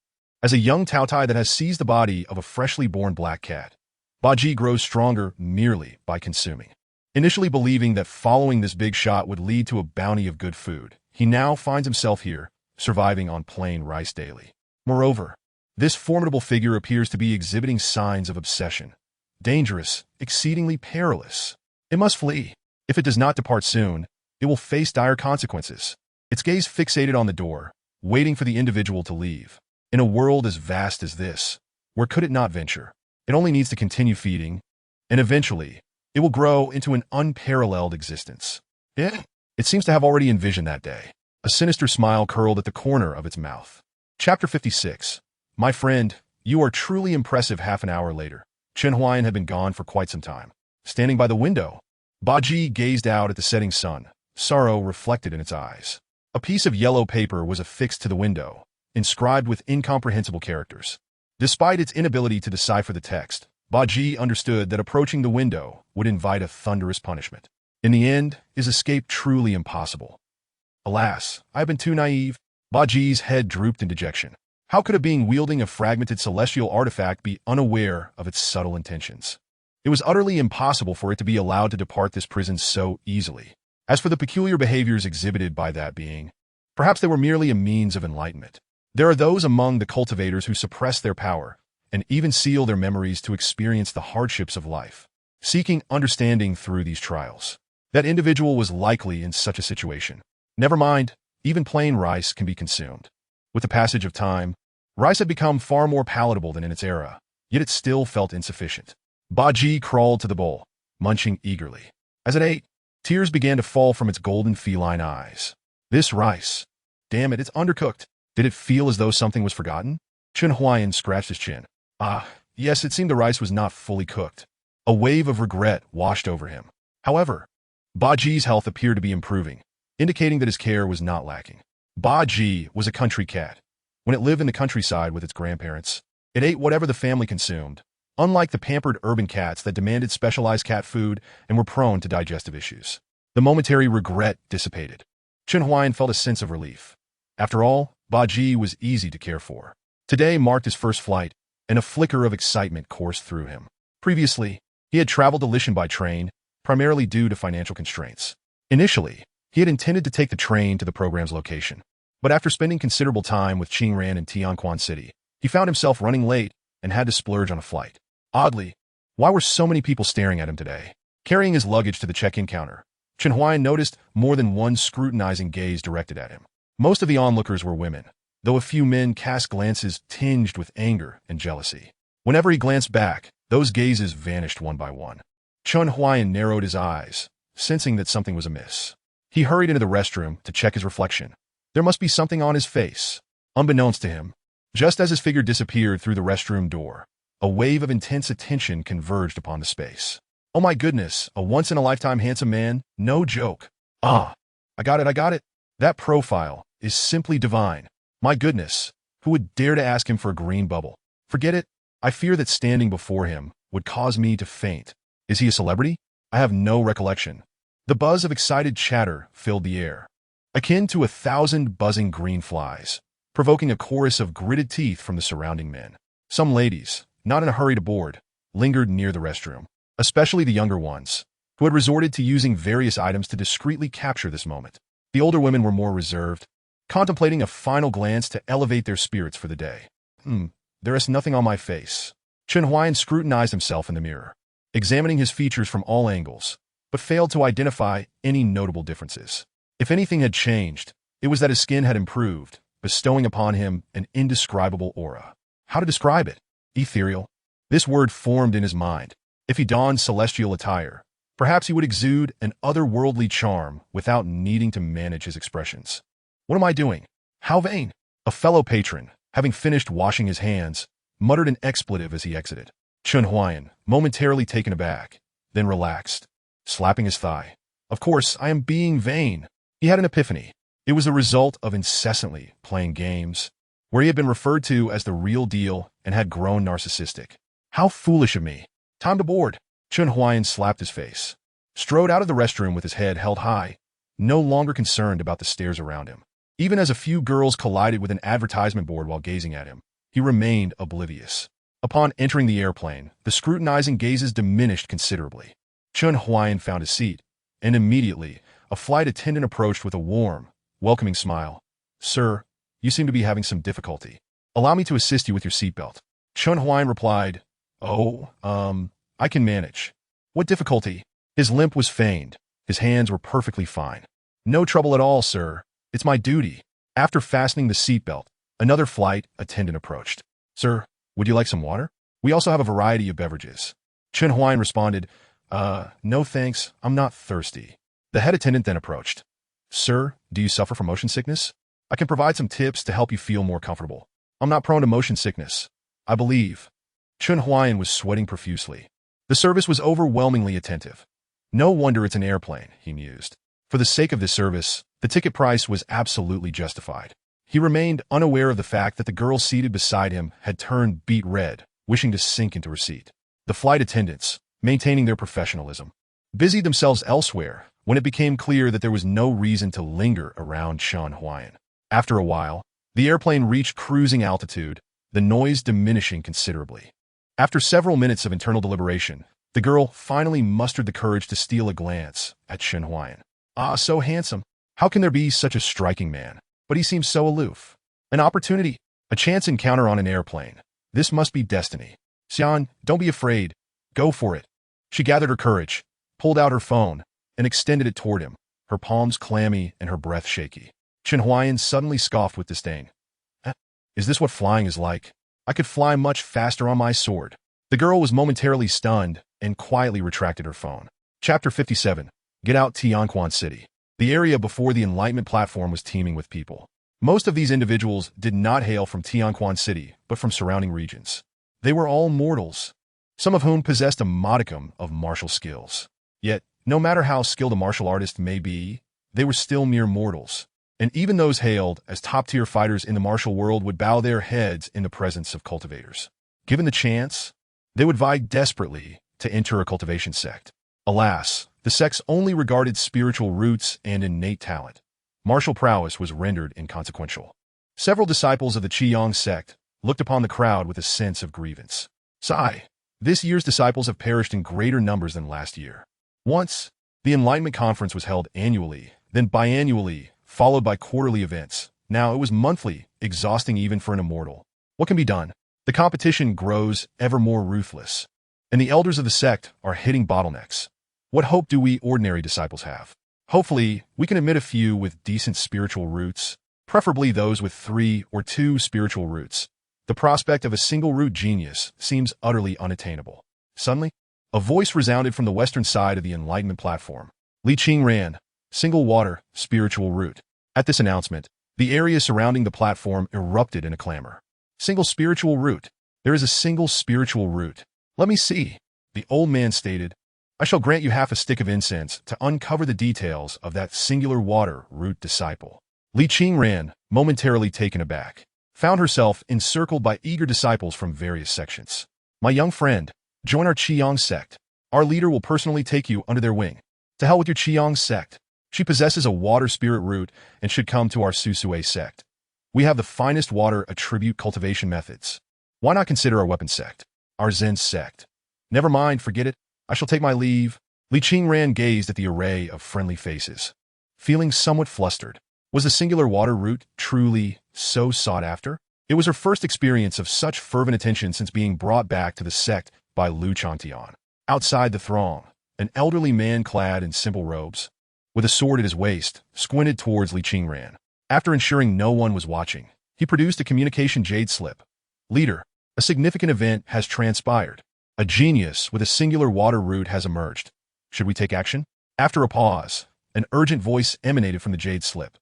As a young Taotai that has seized the body of a freshly born black cat, Baji grows stronger merely by consuming. Initially believing that following this big shot would lead to a bounty of good food, he now finds himself here, surviving on plain rice daily. Moreover, this formidable figure appears to be exhibiting signs of obsession. Dangerous, exceedingly perilous. It must flee. If it does not depart soon, it will face dire consequences. Its gaze fixated on the door, waiting for the individual to leave. In a world as vast as this, where could it not venture? It only needs to continue feeding, and eventually, it will grow into an unparalleled existence. It seems to have already envisioned that day. A sinister smile curled at the corner of its mouth. Chapter 56. My friend, you are truly impressive. Half an hour later, Chen Huaian had been gone for quite some time. Standing by the window, Baji gazed out at the setting sun, sorrow reflected in its eyes. A piece of yellow paper was affixed to the window, inscribed with incomprehensible characters. Despite its inability to decipher the text, Baji understood that approaching the window would invite a thunderous punishment. In the end, his escape truly impossible. Alas, I have been too naive. Baji's head drooped in dejection. How could a being wielding a fragmented celestial artifact be unaware of its subtle intentions? It was utterly impossible for it to be allowed to depart this prison so easily. As for the peculiar behaviors exhibited by that being, perhaps they were merely a means of enlightenment. There are those among the cultivators who suppress their power and even seal their memories to experience the hardships of life, seeking understanding through these trials. That individual was likely in such a situation. Never mind, even plain rice can be consumed. With the passage of time, rice had become far more palatable than in its era, yet it still felt insufficient. Baji crawled to the bowl, munching eagerly. As it ate, tears began to fall from its golden feline eyes. This rice. Damn it, it's undercooked. Did it feel as though something was forgotten? Chen Huaian scratched his chin. Ah, Yes, it seemed the rice was not fully cooked. A wave of regret washed over him. However, Ba Ji's health appeared to be improving, indicating that his care was not lacking. Ba Ji was a country cat. When it lived in the countryside with its grandparents, it ate whatever the family consumed, unlike the pampered urban cats that demanded specialized cat food and were prone to digestive issues. The momentary regret dissipated. Chen Huaian felt a sense of relief. After all, Ba Ji was easy to care for. Today marked his first flight, and a flicker of excitement coursed through him. Previously, he had traveled to Lishan by train, primarily due to financial constraints. Initially, he had intended to take the train to the program's location, but after spending considerable time with Qingran in Tianquan City, he found himself running late and had to splurge on a flight. Oddly, why were so many people staring at him today? Carrying his luggage to the check-in counter, Chen Huaian noticed more than one scrutinizing gaze directed at him. Most of the onlookers were women, though a few men cast glances tinged with anger and jealousy. Whenever he glanced back, those gazes vanished one by one. Chen Huaian narrowed his eyes, sensing that something was amiss. He hurried into the restroom to check his reflection. There must be something on his face. Unbeknownst to him, just as his figure disappeared through the restroom door, a wave of intense attention converged upon the space. Oh my goodness, a once-in-a-lifetime handsome man? No joke. Ah, I got it. That profile is simply divine. My goodness, who would dare to ask him for a green bubble? Forget it. I fear that standing before him would cause me to faint. Is he a celebrity? I have no recollection. The buzz of excited chatter filled the air, akin to 1,000 buzzing green flies, provoking a chorus of gritted teeth from the surrounding men. Some ladies, not in a hurry to board, lingered near the restroom, especially the younger ones, who had resorted to using various items to discreetly capture this moment. The older women were more reserved, contemplating a final glance to elevate their spirits for the day. There is nothing on my face. Chen Huaian scrutinized himself in the mirror, examining his features from all angles, but failed to identify any notable differences. If anything had changed, it was that his skin had improved, bestowing upon him an indescribable aura. How to describe it? Ethereal. This word formed in his mind. If he donned celestial attire, perhaps he would exude an otherworldly charm without needing to manage his expressions. What am I doing? How vain! A fellow patron, having finished washing his hands, muttered an expletive as he exited. Chen Huaian, momentarily taken aback, then relaxed, slapping his thigh. Of course, I am being vain. He had an epiphany. It was the result of incessantly playing games, where he had been referred to as the real deal and had grown narcissistic. How foolish of me. Time to board. Chen Huaian slapped his face, strode out of the restroom with his head held high, no longer concerned about the stares around him. Even as a few girls collided with an advertisement board while gazing at him, he remained oblivious. Upon entering the airplane, the scrutinizing gazes diminished considerably. Chen Huaian found his seat, and immediately, a flight attendant approached with a warm, welcoming smile. Sir, you seem to be having some difficulty. Allow me to assist you with your seatbelt. Chen Huaian replied, I can manage. What difficulty? His limp was feigned. His hands were perfectly fine. No trouble at all, sir. It's my duty. After fastening the seatbelt, another flight attendant approached. Sir, would you like some water? We also have a variety of beverages. Chen Huaian responded, no thanks, I'm not thirsty. The head attendant then approached. Sir, do you suffer from motion sickness? I can provide some tips to help you feel more comfortable. I'm not prone to motion sickness, I believe. Chen Huaian was sweating profusely. The service was overwhelmingly attentive. No wonder it's an airplane, he mused. For the sake of this service, the ticket price was absolutely justified. He remained unaware of the fact that the girl seated beside him had turned beet red, wishing to sink into her seat. The flight attendants, maintaining their professionalism, busied themselves elsewhere when it became clear that there was no reason to linger around Chen Huaian. After a while, the airplane reached cruising altitude, the noise diminishing considerably. After several minutes of internal deliberation, the girl finally mustered the courage to steal a glance at Chen Huaian. Ah, so handsome. How can there be such a striking man? But he seems so aloof. An opportunity, a chance encounter on an airplane. This must be destiny. Xian, don't be afraid. Go for it. She gathered her courage, pulled out her phone, and extended it toward him, her palms clammy and her breath shaky. Chen Huaian suddenly scoffed with disdain. Is this what flying is like? I could fly much faster on my sword. The girl was momentarily stunned and quietly retracted her phone. Chapter 57. Get out Tianquan City. The area before the Enlightenment platform was teeming with people. Most of these individuals did not hail from Tianquan City, but from surrounding regions. They were all mortals, some of whom possessed a modicum of martial skills. Yet, no matter how skilled a martial artist may be, they were still mere mortals. And even those hailed as top-tier fighters in the martial world would bow their heads in the presence of cultivators. Given the chance, they would vie desperately to enter a cultivation sect. Alas, the sects only regarded spiritual roots and innate talent. Martial prowess was rendered inconsequential. Several disciples of the Qiyang sect looked upon the crowd with a sense of grievance. Sigh, this year's disciples have perished in greater numbers than last year. Once, the Enlightenment Conference was held annually, then biannually, followed by quarterly events. Now it was monthly, exhausting even for an immortal. What can be done? The competition grows ever more ruthless, and the elders of the sect are hitting bottlenecks. What hope do we ordinary disciples have? Hopefully, we can admit a few with decent spiritual roots, preferably those with 3 or 2 spiritual roots. The prospect of a single-root genius seems utterly unattainable. Suddenly, a voice resounded from the western side of the Enlightenment platform. Li Qingran, single water, spiritual root. At this announcement, the area surrounding the platform erupted in a clamor. Single spiritual root. There is a single spiritual root. Let me see, the old man stated. I shall grant you half a stick of incense to uncover the details of that singular water root disciple. Li Qingran, momentarily taken aback, found herself encircled by eager disciples from various sections. My young friend, join our Qiyang sect. Our leader will personally take you under their wing. To hell with your Qiyang sect. She possesses a water spirit root and should come to our Susue sect. We have the finest water attribute cultivation methods. Why not consider our weapon sect? Our Zen sect. Never mind, forget it. I shall take my leave. Li Qingran gazed at the array of friendly faces, feeling somewhat flustered. Was the singular water root truly so sought after? It was her first experience of such fervent attention since being brought back to the sect by Lu Chantian. Outside the throng, an elderly man clad in simple robes, with a sword at his waist, squinted towards Li Qingran. After ensuring no one was watching, he produced a communication jade slip. Leader, a significant event has transpired. A genius with a singular water root has emerged. Should we take action? After a pause, an urgent voice emanated from the jade slip.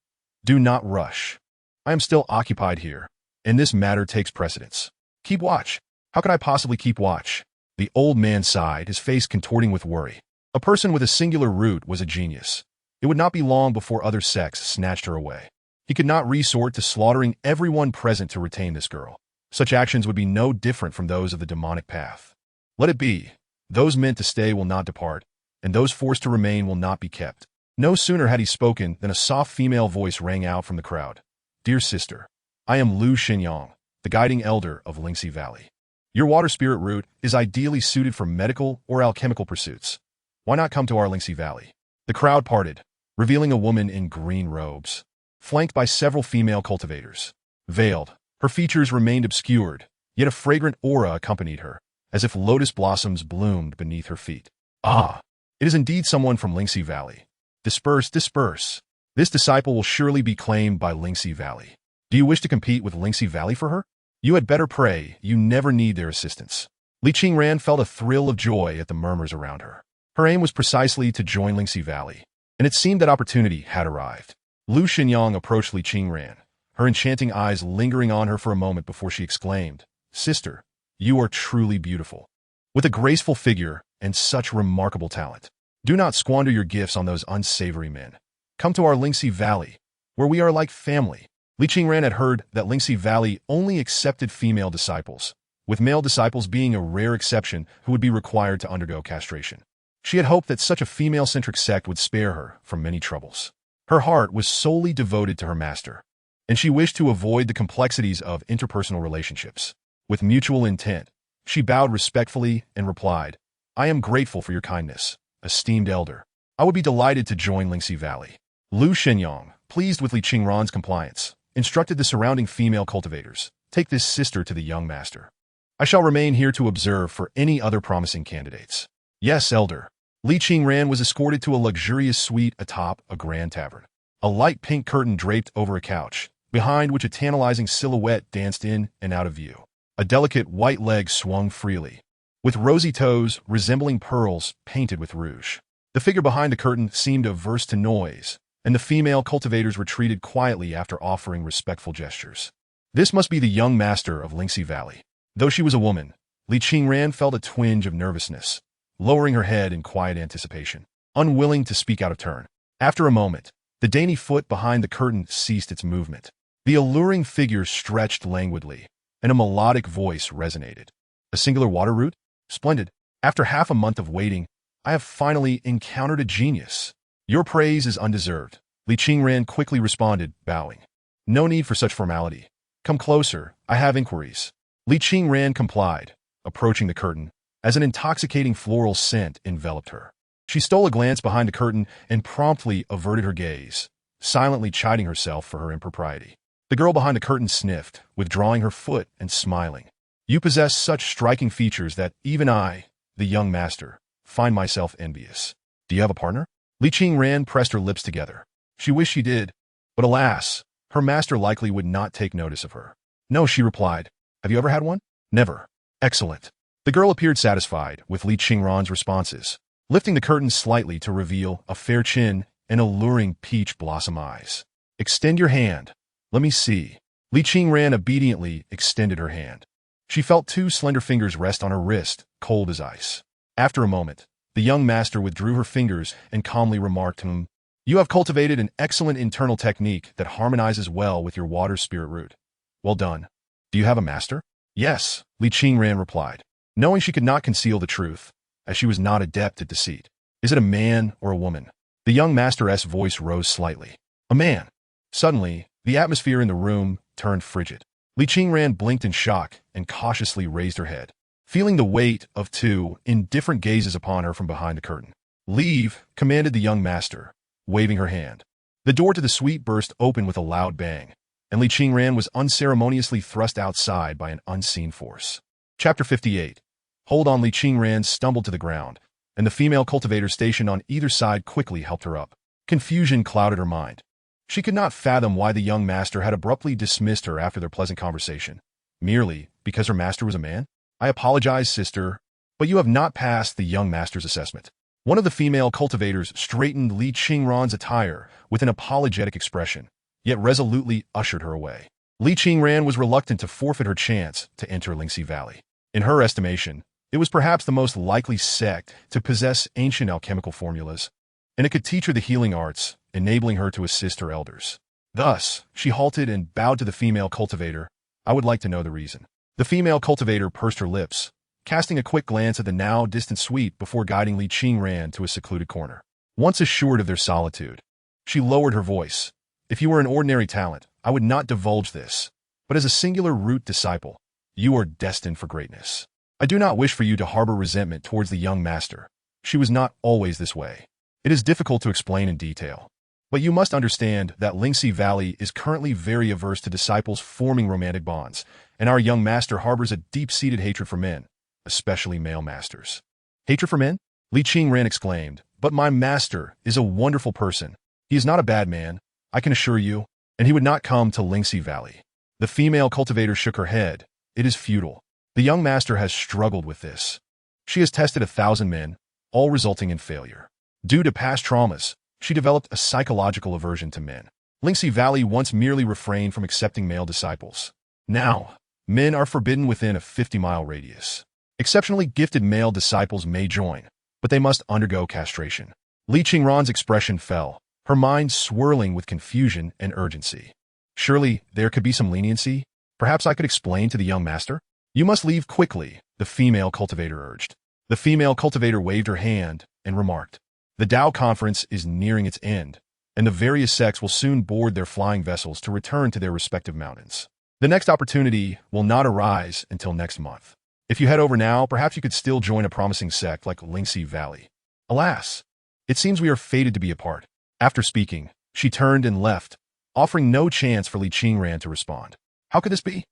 Do not rush. I am still occupied here, and this matter takes precedence. Keep watch. How could I possibly keep watch? The old man sighed, his face contorting with worry. A person with a singular root was a genius. It would not be long before other sects snatched her away. He could not resort to slaughtering everyone present to retain this girl. Such actions would be no different from those of the demonic path. Let it be. Those meant to stay will not depart, and those forced to remain will not be kept. No sooner had he spoken than a soft female voice rang out from the crowd. Dear sister, I am Li Qingran, the guiding elder of Lingxi Valley. Your water spirit root is ideally suited for medical or alchemical pursuits. Why not come to our Lingxi Valley? The crowd parted, revealing a woman in green robes, flanked by several female cultivators. Veiled, her features remained obscured, yet a fragrant aura accompanied her, as if lotus blossoms bloomed beneath her feet. Ah, it is indeed someone from Lingxi Valley. Disperse, disperse. This disciple will surely be claimed by Lingxi Valley. Do you wish to compete with Lingxi Valley for her? You had better pray, you never need their assistance. Li Qingran felt a thrill of joy at the murmurs around her. Her aim was precisely to join Lingxi Valley, and it seemed that opportunity had arrived. Lu Xinyang approached Li Qingran, her enchanting eyes lingering on her for a moment before she exclaimed, Sister, you are truly beautiful. With a graceful figure and such remarkable talent. Do not squander your gifts on those unsavory men. Come to our Lingxi Valley, where we are like family. Li Qingran had heard that Lingxi Valley only accepted female disciples, with male disciples being a rare exception who would be required to undergo castration. She had hoped that such a female-centric sect would spare her from many troubles. Her heart was solely devoted to her master, and she wished to avoid the complexities of interpersonal relationships. With mutual intent, she bowed respectfully and replied, I am grateful for your kindness, esteemed elder. I would be delighted to join Lingxi Valley. Lu Shenyang, pleased with Li Qingran's compliance, instructed the surrounding female cultivators, take this sister to the young master. I shall remain here to observe for any other promising candidates. Yes, elder. Li Qingran was escorted to a luxurious suite atop a grand tavern. A light pink curtain draped over a couch, behind which a tantalizing silhouette danced in and out of view. A delicate white leg swung freely, with rosy toes resembling pearls painted with rouge. The figure behind the curtain seemed averse to noise, and the female cultivators retreated quietly after offering respectful gestures. This must be the young master of Lingxi Valley. Though she was a woman, Li Qingran felt a twinge of nervousness, lowering her head in quiet anticipation, unwilling to speak out of turn. After a moment, the dainty foot behind the curtain ceased its movement. The alluring figure stretched languidly, and a melodic voice resonated. A singular water root? Splendid. After half a month of waiting, I have finally encountered a genius. Your praise is undeserved, Li Qingran quickly responded, bowing. No need for such formality. Come closer, I have inquiries. Li Qingran complied, approaching the curtain, as an intoxicating floral scent enveloped her. She stole a glance behind the curtain and promptly averted her gaze, silently chiding herself for her impropriety. The girl behind the curtain sniffed, withdrawing her foot and smiling. You possess such striking features that even I, the young master, find myself envious. Do you have a partner? Li Qingran pressed her lips together. She wished she did, but alas, her master likely would not take notice of her. No, she replied. Have you ever had one? Never. Excellent. The girl appeared satisfied with Li Qingran's responses, lifting the curtain slightly to reveal a fair chin and alluring peach blossom eyes. Extend your hand. Let me see. Li Qingran obediently extended her hand. She felt two slender fingers rest on her wrist, cold as ice. After a moment, the young master withdrew her fingers and calmly remarked, You have cultivated an excellent internal technique that harmonizes well with your water spirit root. Well done. Do you have a master? Yes, Li Qingran replied, knowing she could not conceal the truth, as she was not adept at deceit. Is it a man or a woman? The young master's voice rose slightly. A man. Suddenly, the atmosphere in the room turned frigid. Li Qingran blinked in shock and cautiously raised her head, feeling the weight of two indifferent gazes upon her from behind the curtain. Leave, commanded the young master, waving her hand. The door to the suite burst open with a loud bang, and Li Qingran was unceremoniously thrust outside by an unseen force. Chapter 58. Hold on. Li Qingran stumbled to the ground, and the female cultivator stationed on either side quickly helped her up. Confusion clouded her mind. She could not fathom why the young master had abruptly dismissed her after their pleasant conversation, merely because her master was a man. I apologize, sister, but you have not passed the young master's assessment. One of the female cultivators straightened Li Qingran's attire with an apologetic expression, yet resolutely ushered her away. Li Qingran was reluctant to forfeit her chance to enter Lingxi Valley. In her estimation, it was perhaps the most likely sect to possess ancient alchemical formulas, and it could teach her the healing arts, enabling her to assist her elders. Thus, she halted and bowed to the female cultivator. I would like to know the reason. The female cultivator pursed her lips, casting a quick glance at the now distant suite before guiding Li Qingran to a secluded corner. Once assured of their solitude, she lowered her voice. If you were an ordinary talent, I would not divulge this, but as a singular root disciple, you are destined for greatness. I do not wish for you to harbor resentment towards the young master. She was not always this way. It is difficult to explain in detail, but you must understand that Lingxi Valley is currently very averse to disciples forming romantic bonds, and our young master harbors a deep-seated hatred for men, especially male masters. Hatred for men? Li Qingran exclaimed, but my master is a wonderful person. He is not a bad man, I can assure you, and he would not come to Lingxi Valley. The female cultivator shook her head. It is futile. The young master has struggled with this. She has tested 1,000 men, all resulting in failure. Due to past traumas, she developed a psychological aversion to men. Lingxi Valley once merely refrained from accepting male disciples. Now, men are forbidden within a 50-mile radius. Exceptionally gifted male disciples may join, but they must undergo castration. Li Qingran's expression fell, her mind swirling with confusion and urgency. Surely, there could be some leniency? Perhaps I could explain to the young master? You must leave quickly, the female cultivator urged. The female cultivator waved her hand and remarked, The Tao conference is nearing its end, and the various sects will soon board their flying vessels to return to their respective mountains. The next opportunity will not arise until next month. If you head over now, perhaps you could still join a promising sect like Lingxi Valley. Alas, it seems we are fated to be apart. After speaking, she turned and left, offering no chance for Li Qingran to respond. How could this be?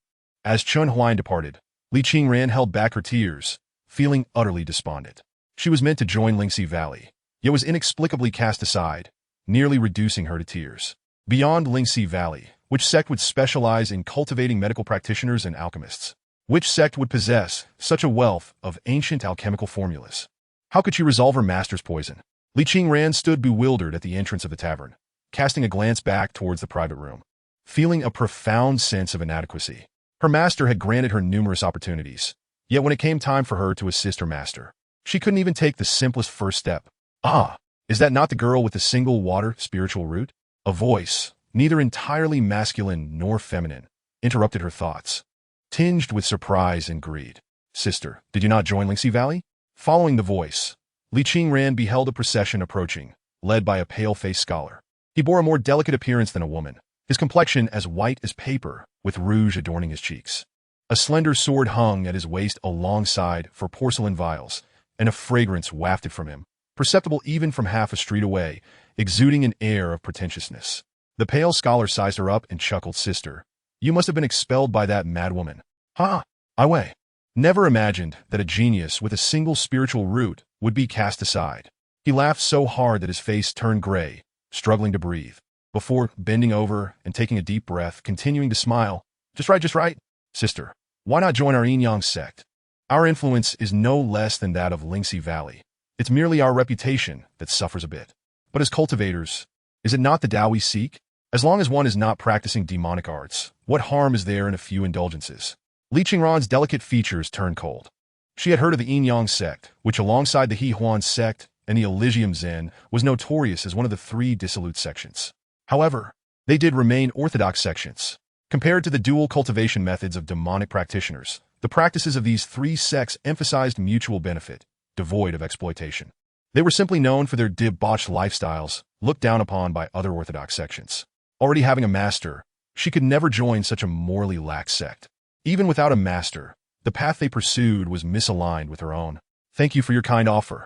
As Chen Huaian departed, Li Qingran held back her tears, feeling utterly despondent. She was meant to join Lingxi Valley, yet was inexplicably cast aside, nearly reducing her to tears. Beyond Lingxi Valley, which sect would specialize in cultivating medical practitioners and alchemists? Which sect would possess such a wealth of ancient alchemical formulas? How could she resolve her master's poison? Li Qingran stood bewildered at the entrance of the tavern, casting a glance back towards the private room, feeling a profound sense of inadequacy. Her master had granted her numerous opportunities, Yet when it came time for her to assist her master, she couldn't even take the simplest first step. Ah, is that not the girl with the single water spiritual root? A voice, neither entirely masculine nor feminine, interrupted her thoughts, tinged with surprise and greed. Sister, did you not join Lingxi Valley? Following the voice, Li Qingran beheld a procession approaching, led by a pale-faced scholar. He bore a more delicate appearance than a woman, his complexion as white as paper, with rouge adorning his cheeks. A slender sword hung at his waist alongside for porcelain vials, and a fragrance wafted from him, perceptible even from half a street away, exuding an air of pretentiousness. The pale scholar sized her up and chuckled. Sister, you must have been expelled by that madwoman. Ha! I weigh. Never imagined that a genius with a single spiritual root would be cast aside. He laughed so hard that his face turned gray, struggling to breathe, before bending over and taking a deep breath, continuing to smile. Just right. Sister, why not join our yin-yang sect? Our influence is no less than that of Lingxi Valley. It's merely our reputation that suffers a bit. But as cultivators, is it not the Tao we seek? As long as one is not practicing demonic arts, what harm is there in a few indulgences? Li Qingran's delicate features turned cold. She had heard of the yin-yang sect, which alongside the He Huan sect and the Elysium Zen was notorious as one of the 3 dissolute sections. However, they did remain orthodox sections. Compared to the dual cultivation methods of demonic practitioners, the practices of these 3 sects emphasized mutual benefit, devoid of exploitation. They were simply known for their debauched lifestyles, looked down upon by other orthodox sections. Already having a master, she could never join such a morally lax sect. Even without a master, the path they pursued was misaligned with her own. Thank you for your kind offer,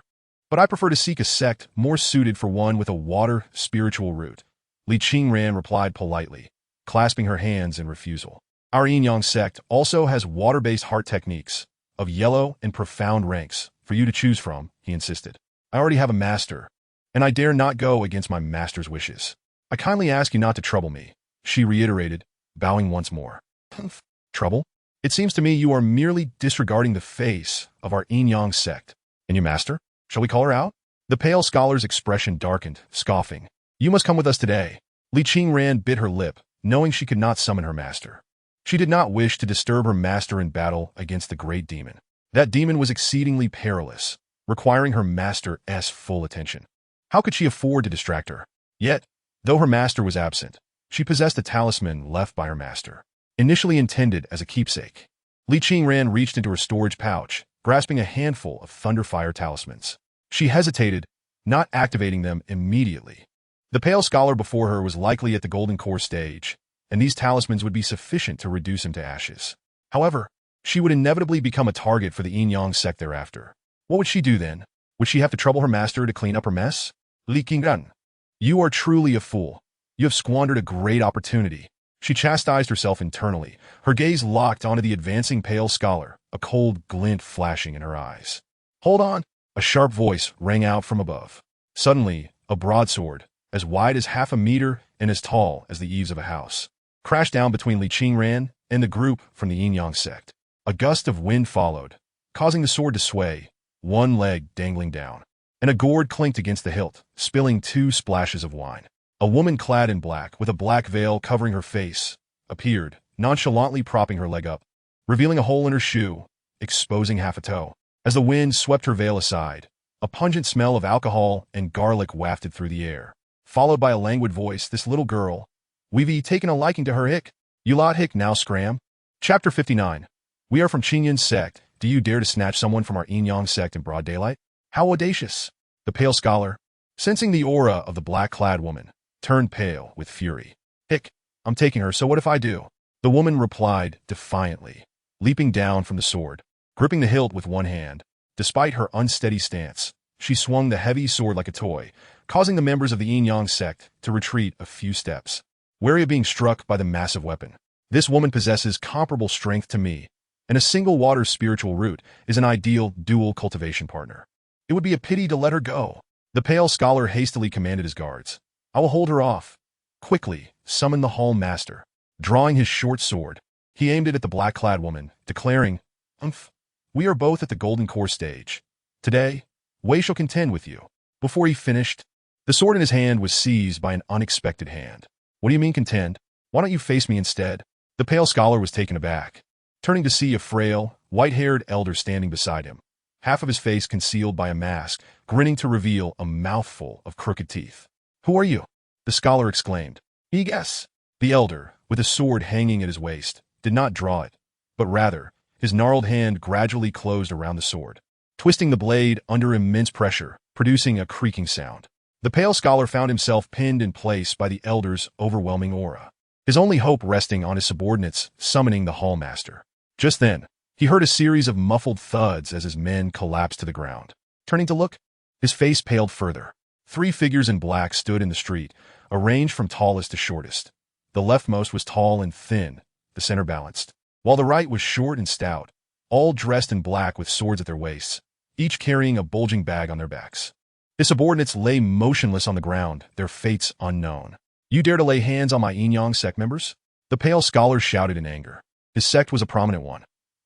but I prefer to seek a sect more suited for one with a water spiritual root. Li Qingran replied politely, clasping her hands in refusal. Our yin-yang sect also has water-based heart techniques, of yellow and profound ranks, for you to choose from, he insisted. I already have a master, and I dare not go against my master's wishes. I kindly ask you not to trouble me, she reiterated, bowing once more. Trouble? It seems to me you are merely disregarding the face of our yin-yang sect. And your master? Shall we call her out? The pale scholar's expression darkened, scoffing. You must come with us today. Li Qingran bit her lip, knowing she could not summon her master. She did not wish to disturb her master in battle against the great demon. That demon was exceedingly perilous, requiring her master's full attention. How could she afford to distract her? Yet, though her master was absent, she possessed a talisman left by her master, initially intended as a keepsake. Li Qingran reached into her storage pouch, grasping a handful of Thunderfire talismans. She hesitated, not activating them immediately. The pale scholar before her was likely at the golden core stage, and these talismans would be sufficient to reduce him to ashes. However, she would inevitably become a target for the yin-yang sect thereafter. What would she do then? Would she have to trouble her master to clean up her mess? Li Qingran, you are truly a fool. You have squandered a great opportunity. She chastised herself internally, her gaze locked onto the advancing pale scholar, a cold glint flashing in her eyes. Hold on! A sharp voice rang out from above. Suddenly, a broadsword, as wide as half a meter and as tall as the eaves of a house, crashed down between Li Qingran and the group from the yin-yang sect. A gust of wind followed, causing the sword to sway, one leg dangling down, and a gourd clinked against the hilt, spilling 2 splashes of wine. A woman clad in black, with a black veil covering her face, appeared, nonchalantly propping her leg up, revealing a hole in her shoe, exposing half a toe. As the wind swept her veil aside, a pungent smell of alcohol and garlic wafted through the air, followed by a languid voice. This little girl, we've taken a liking to her hick. You lot hick now scram. Chapter 59. We are from Qingyan sect. Do you dare to snatch someone from our yin-yang sect in broad daylight? How audacious! The pale scholar, sensing the aura of the black-clad woman, turned pale with fury. Hick, I'm taking her, so what if I do? The woman replied defiantly, leaping down from the sword, gripping the hilt with one hand. Despite her unsteady stance, she swung the heavy sword like a toy, causing the members of the yin-yang sect to retreat a few steps, wary of being struck by the massive weapon. This woman possesses comparable strength to me, and a single water spiritual root is an ideal dual cultivation partner. It would be a pity to let her go. The pale scholar hastily commanded his guards. I will hold her off. Quickly, summon the hall master. Drawing his short sword, he aimed it at the black-clad woman, declaring, we are both at the golden core stage. Today, Wei shall contend with you. Before he finished, the sword in his hand was seized by an unexpected hand. What do you mean contend? Why don't you face me instead? The pale scholar was taken aback. turning to see a frail, white-haired elder standing beside him, half of his face concealed by a mask, grinning to reveal a mouthful of crooked teeth. "Who are you?" the scholar exclaimed. "Ye guess." The elder, with a sword hanging at his waist, did not draw it, but rather, his gnarled hand gradually closed around the sword, twisting the blade under immense pressure, producing a creaking sound. The pale scholar found himself pinned in place by the elder's overwhelming aura, his only hope resting on his subordinates summoning the hallmaster. Just then, he heard a series of muffled thuds as his men collapsed to the ground. Turning to look, his face paled further. 3 figures in black stood in the street, arranged from tallest to shortest. The leftmost was tall and thin, the center balanced, while the right was short and stout, all dressed in black with swords at their waists, each carrying a bulging bag on their backs. His subordinates lay motionless on the ground, their fates unknown. "You dare to lay hands on my Inyang sect members?" The pale scholar shouted in anger. His sect was a prominent one.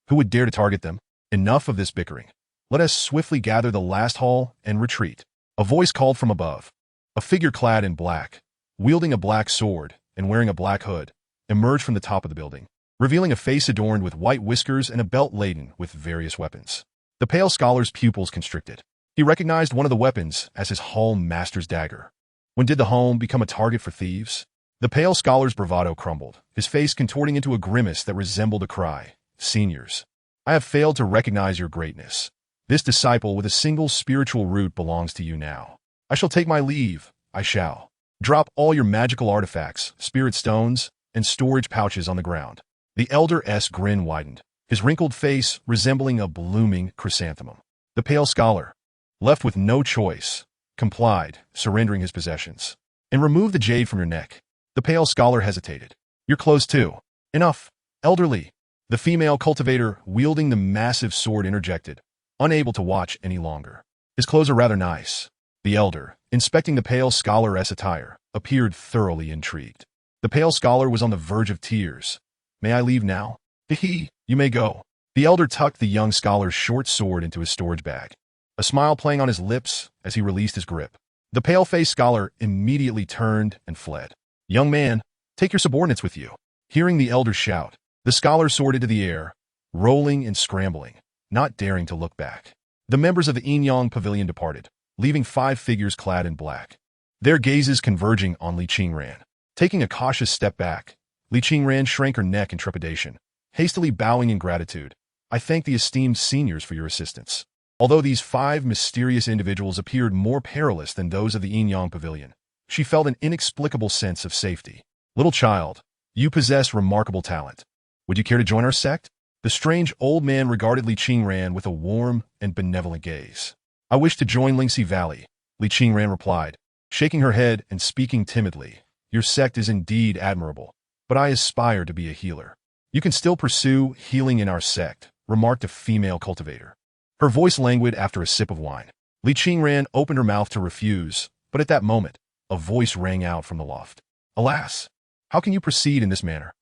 Who would dare to target them? "Enough of this bickering. Let us swiftly gather the last haul and retreat." A voice called from above. A figure clad in black, wielding a black sword and wearing a black hood, emerged from the top of the building, revealing a face adorned with white whiskers and a belt laden with various weapons. The pale scholar's pupils constricted. He recognized one of the weapons as his hall master's dagger. When did the home become a target for thieves? The pale scholar's bravado crumbled, his face contorting into a grimace that resembled a cry. "Seniors, I have failed to recognize your greatness. This disciple with a single spiritual root belongs to you now. I shall take my leave, I shall. Drop all your magical artifacts, spirit stones, and storage pouches on the ground." The elder's grin widened, his wrinkled face resembling a blooming chrysanthemum. The pale scholar, left with no choice, complied, surrendering his possessions. "And remove the jade from your neck." The pale scholar hesitated. "Your clothes too." "Enough, elderly." The female cultivator wielding the massive sword interjected, unable to watch any longer. "His clothes are rather nice." The elder, inspecting the pale scholar's attire, appeared thoroughly intrigued. The pale scholar was on the verge of tears. "May I leave now?" "Hee, you may go." The elder tucked the young scholar's short sword into his storage bag, a smile playing on his lips as he released his grip. The pale-faced scholar immediately turned and fled. "Young man, take your subordinates with you." Hearing the elder shout, the scholar soared into the air, rolling and scrambling, not daring to look back. The members of the Inyang pavilion departed, leaving 5 figures clad in black, their gazes converging on Li Qingran. Taking a cautious step back, Li Qingran shrank her neck in trepidation, hastily bowing in gratitude. "I thank the esteemed seniors for your assistance." Although these 5 mysterious individuals appeared more perilous than those of the Inyang pavilion, she felt an inexplicable sense of safety. "Little child, you possess remarkable talent. Would you care to join our sect?" The strange old man regarded Li Qingran with a warm and benevolent gaze. "I wish to join Lingxi Valley," Li Qingran replied, shaking her head and speaking timidly. "Your sect is indeed admirable, but I aspire to be a healer." "You can still pursue healing in our sect," remarked a female cultivator, her voice languid after a sip of wine. Li Qingran opened her mouth to refuse, but at that moment, a voice rang out from the loft. "Alas, how can you proceed in this manner?"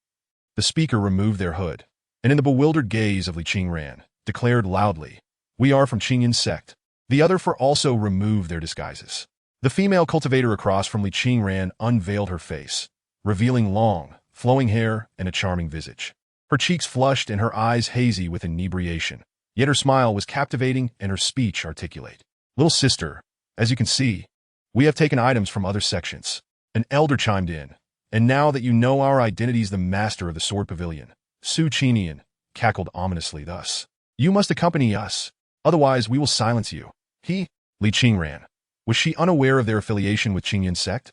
The speaker removed their hood, and in the bewildered gaze of Li Qingran, declared loudly, "We are from Qingyan's sect." The other 4 also removed their disguises. The female cultivator across from Li Qingran unveiled her face, revealing long, flowing hair and a charming visage. Her cheeks flushed and her eyes hazy with inebriation, yet her smile was captivating and her speech articulate. "Little sister, as you can see, we have taken items from other sections." An elder chimed in. "And now that you know our identities, the master of the sword pavilion, Su Qinian, cackled ominously thus. "You must accompany us, otherwise we will silence you." Li Qingran. Was she unaware of their affiliation with Qingyan's sect?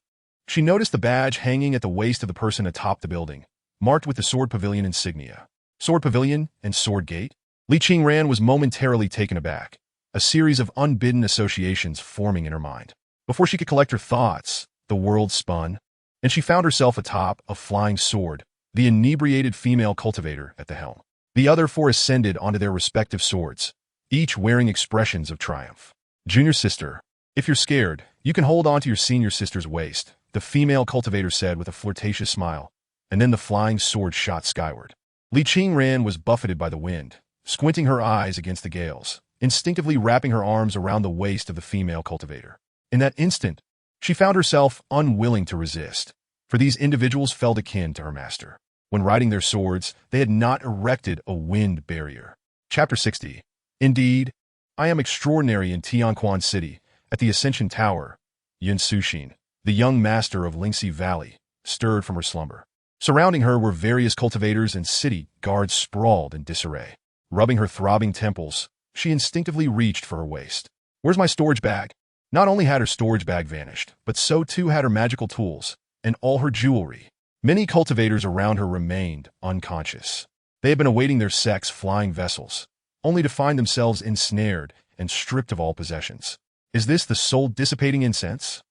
She noticed the badge hanging at the waist of the person atop the building, marked with the sword pavilion insignia. Sword pavilion and sword gate? Li Qingran was momentarily taken aback, a series of unbidden associations forming in her mind. Before she could collect her thoughts, the world spun, and she found herself atop a flying sword, the inebriated female cultivator at the helm. The other 4 ascended onto their respective swords, each wearing expressions of triumph. "Junior sister, if you're scared, you can hold on to your senior sister's waist," the female cultivator said with a flirtatious smile, and then the flying sword shot skyward. Li Qingran was buffeted by the wind, squinting her eyes against the gales, instinctively wrapping her arms around the waist of the female cultivator. In that instant, she found herself unwilling to resist, for these individuals felt akin to her master. When riding their swords, they had not erected a wind barrier. Chapter 60. Indeed, I am extraordinary in Tianquan City, at the Ascension Tower. Yun Suxin, the young master of Lingxi Valley, stirred from her slumber. Surrounding her were various cultivators and city guards sprawled in disarray. Rubbing her throbbing temples, she instinctively reached for her waist. "Where's my storage bag?" Not only had her storage bag vanished, but so too had her magical tools and all her jewelry. Many cultivators around her remained unconscious. They had been awaiting their sect's flying vessels, only to find themselves ensnared and stripped of all possessions. Is this the soul-dissipating incense?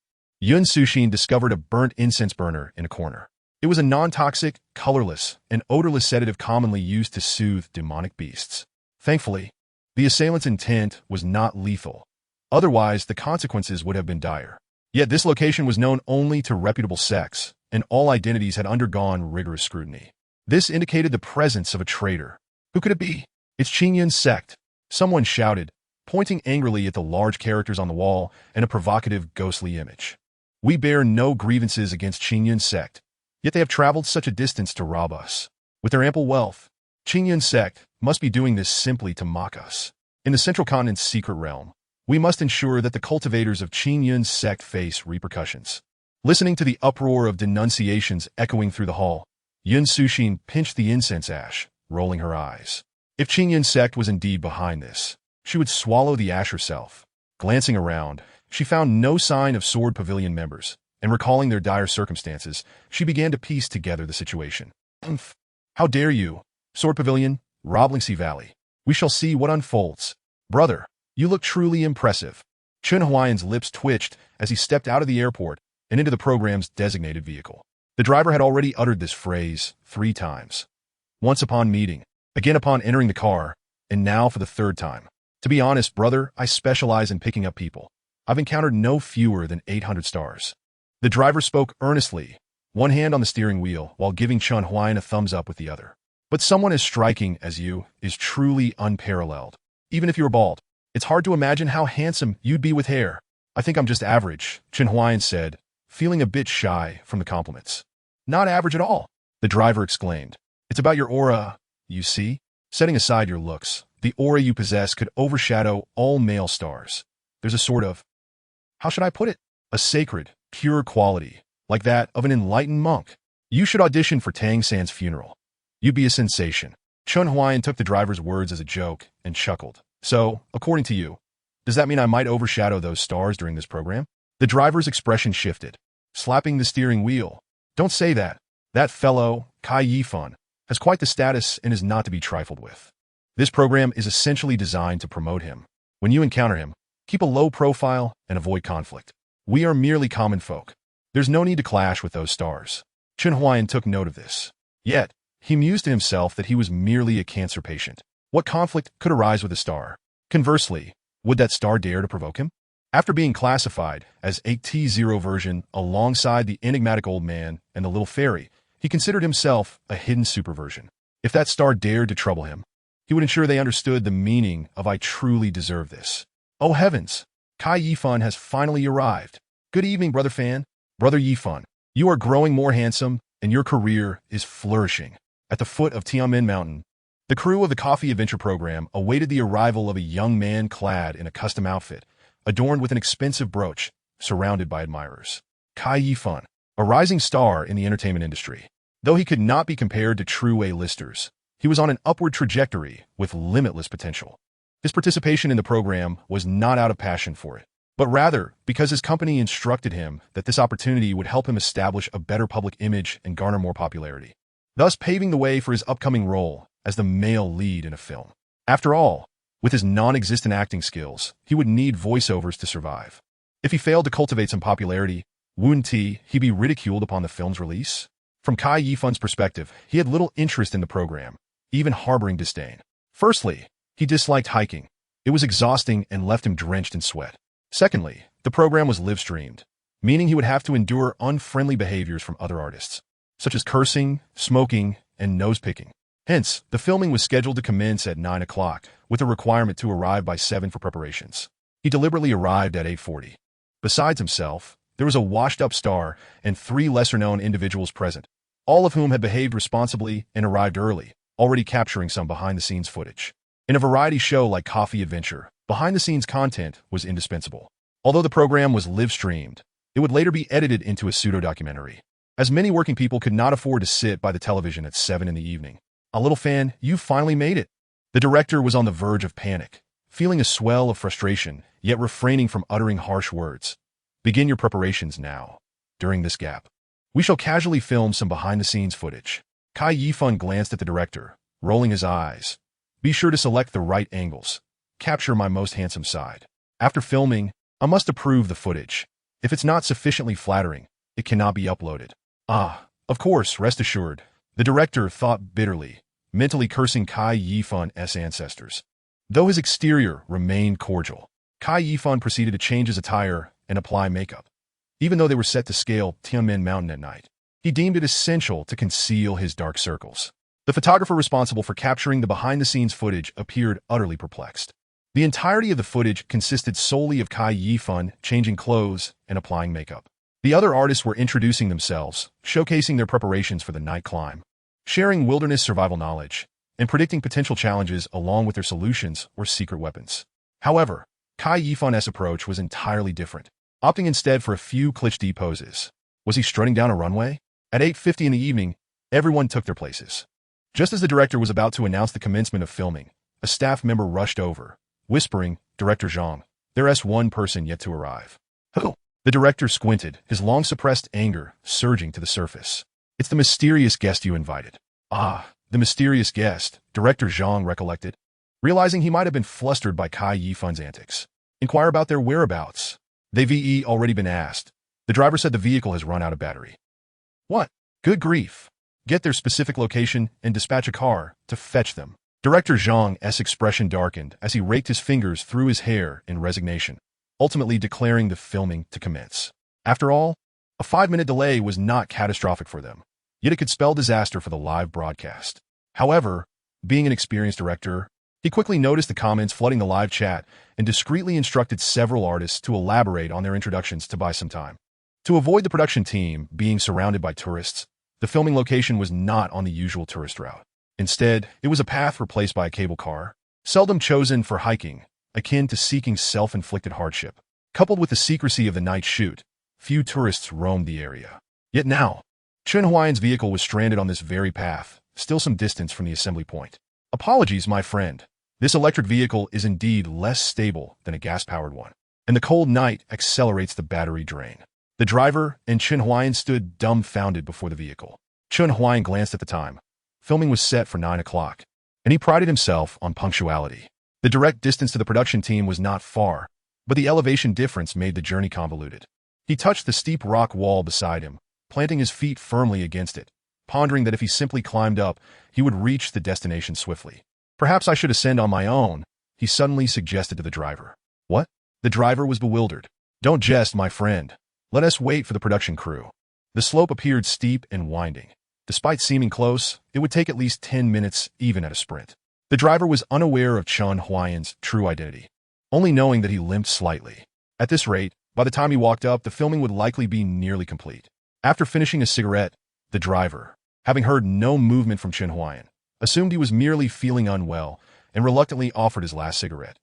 Yun Suxin discovered a burnt incense burner in a corner. It was a non-toxic, colorless, and odorless sedative commonly used to soothe demonic beasts. Thankfully, the assailant's intent was not lethal. Otherwise, the consequences would have been dire. Yet this location was known only to reputable sects, and all identities had undergone rigorous scrutiny. This indicated the presence of a traitor. Who could it be? "It's Qingyun's sect," someone shouted, pointing angrily at the large characters on the wall and a provocative, ghostly image. "We bear no grievances against Qingyun's sect, yet they have traveled such a distance to rob us. With their ample wealth, Qingyun's sect must be doing this simply to mock us. In the Central Continent's secret realm, we must ensure that the cultivators of Qingyun's sect face repercussions." Listening to the uproar of denunciations echoing through the hall, Yun Suxin pinched the incense ash, rolling her eyes. If Qingyun's sect was indeed behind this, she would swallow the ash herself. Glancing around, she found no sign of Sword Pavilion members, and recalling their dire circumstances, she began to piece together the situation. "Umph! How dare you, Sword Pavilion, rob Lingxi Valley? We shall see what unfolds. Brother, you look truly impressive." Chen Huaian's lips twitched as he stepped out of the airport and into the program's designated vehicle. The driver had already uttered this phrase 3 times. Once upon meeting, again upon entering the car, and now for the 3rd time. "To be honest, brother, I specialize in picking up people. I've encountered no fewer than 800 stars." The driver spoke earnestly, one hand on the steering wheel while giving Chen Huaian a thumbs up with the other. "But someone as striking as you is truly unparalleled. Even if you were bald, it's hard to imagine how handsome you'd be with hair." "I think I'm just average," Chen Huaian said, feeling a bit shy from the compliments. "Not average at all," the driver exclaimed. "It's about your aura, you see? Setting aside your looks, the aura you possess could overshadow all male stars. There's a sort of, how should I put it? A sacred, pure quality, like that of an enlightened monk. You should audition for Tang San's funeral. You'd be a sensation." Chen Huaian took the driver's words as a joke and chuckled. "So, according to you, does that mean I might overshadow those stars during this program?" The driver's expression shifted, slapping the steering wheel. "Don't say that. That fellow, Kai Yifan, has quite the status and is not to be trifled with. This program is essentially designed to promote him. When you encounter him, keep a low profile and avoid conflict. We are merely common folk. There's no need to clash with those stars." Chen Huaian took note of this. Yet, he mused to himself that he was merely a cancer patient. What conflict could arise with a star? Conversely, would that star dare to provoke him? After being classified as a T0 version alongside the enigmatic old man and the little fairy, he considered himself a hidden superversion. If that star dared to trouble him, he would ensure they understood the meaning of "I truly deserve this." Oh heavens! Kai Yifan has finally arrived. "Good evening, Brother Fan. Brother Yifan, you are growing more handsome, and your career is flourishing." At the foot of Tianmen Mountain, the crew of the Coffee Adventure program awaited the arrival of a young man clad in a custom outfit, adorned with an expensive brooch, surrounded by admirers. Kai Yifan, a rising star in the entertainment industry. Though he could not be compared to true A-listers, he was on an upward trajectory with limitless potential. His participation in the program was not out of passion for it, but rather because his company instructed him that this opportunity would help him establish a better public image and garner more popularity, thus paving the way for his upcoming role as the male lead in a film. After all, with his non-existent acting skills, he would need voiceovers to survive. If he failed to cultivate some popularity, wouldn't he be ridiculed upon the film's release? From Kai Yifan's perspective, he had little interest in the program, even harboring disdain. Firstly, he disliked hiking. It was exhausting and left him drenched in sweat. Secondly, the program was live-streamed, meaning he would have to endure unfriendly behaviors from other artists, such as cursing, smoking, and nose-picking. Hence, the filming was scheduled to commence at 9 o'clock, with a requirement to arrive by 7 for preparations. He deliberately arrived at 8:40. Besides himself, there was a washed-up star and 3 lesser-known individuals present, all of whom had behaved responsibly and arrived early, already capturing some behind-the-scenes footage. In a variety show like Coffee Adventure, behind-the-scenes content was indispensable. Although the program was live-streamed, it would later be edited into a pseudo-documentary. As many working people could not afford to sit by the television at 7 in the evening. "A little fan, you finally made it." The director was on the verge of panic, feeling a swell of frustration, yet refraining from uttering harsh words. "Begin your preparations now." During this gap, we shall casually film some behind-the-scenes footage. Kai Yifan glanced at the director, rolling his eyes. "Be sure to select the right angles. Capture my most handsome side. After filming, I must approve the footage. If it's not sufficiently flattering, it cannot be uploaded." "Ah, of course, rest assured," the director thought bitterly, mentally cursing Kai Yifan's ancestors. Though his exterior remained cordial, Kai Yifan proceeded to change his attire and apply makeup. Even though they were set to scale Tianmen Mountain at night, he deemed it essential to conceal his dark circles. The photographer responsible for capturing the behind-the-scenes footage appeared utterly perplexed. The entirety of the footage consisted solely of Kai Yifan changing clothes and applying makeup. The other artists were introducing themselves, showcasing their preparations for the night climb, sharing wilderness survival knowledge, and predicting potential challenges along with their solutions or secret weapons. However, Kai Yifan's approach was entirely different, opting instead for a few cliché poses. Was he strutting down a runway? At 8:50 in the evening, everyone took their places. Just as the director was about to announce the commencement of filming, a staff member rushed over, whispering, "Director Zhang, there's one person yet to arrive." "Who?" The director squinted, his long-suppressed anger surging to the surface. "It's the mysterious guest you invited." "Ah, the mysterious guest," Director Zhang recollected, realizing he might have been flustered by Kai Yifan's antics. "Inquire about their whereabouts." "They've already been asked. The driver said the vehicle has run out of battery." "What? Good grief. Get their specific location and dispatch a car to fetch them." Director Zhang's expression darkened as he raked his fingers through his hair in resignation, ultimately declaring the filming to commence. After all, a 5-minute delay was not catastrophic for them, yet it could spell disaster for the live broadcast. However, being an experienced director, he quickly noticed the comments flooding the live chat and discreetly instructed several artists to elaborate on their introductions to buy some time. To avoid the production team being surrounded by tourists, the filming location was not on the usual tourist route. Instead, it was a path replaced by a cable car, seldom chosen for hiking, akin to seeking self-inflicted hardship. Coupled with the secrecy of the night shoot, few tourists roamed the area. Yet now, Chen Huaian's vehicle was stranded on this very path, still some distance from the assembly point. "Apologies, my friend. This electric vehicle is indeed less stable than a gas-powered one, and the cold night accelerates the battery drain." The driver and Chen Huaian stood dumbfounded before the vehicle. Chen Huaian glanced at the time. Filming was set for 9 o'clock, and he prided himself on punctuality. The direct distance to the production team was not far, but the elevation difference made the journey convoluted. He touched the steep rock wall beside him, planting his feet firmly against it, pondering that if he simply climbed up, he would reach the destination swiftly. "Perhaps I should ascend on my own," he suddenly suggested to the driver. "What?" The driver was bewildered. "Don't jest, my friend. Let us wait for the production crew." The slope appeared steep and winding. Despite seeming close, it would take at least 10 minutes even at a sprint. The driver was unaware of Chen Huaian's true identity, only knowing that he limped slightly. At this rate, by the time he walked up, the filming would likely be nearly complete. After finishing a cigarette, the driver, having heard no movement from Chen Huaian, assumed he was merely feeling unwell and reluctantly offered his last cigarette.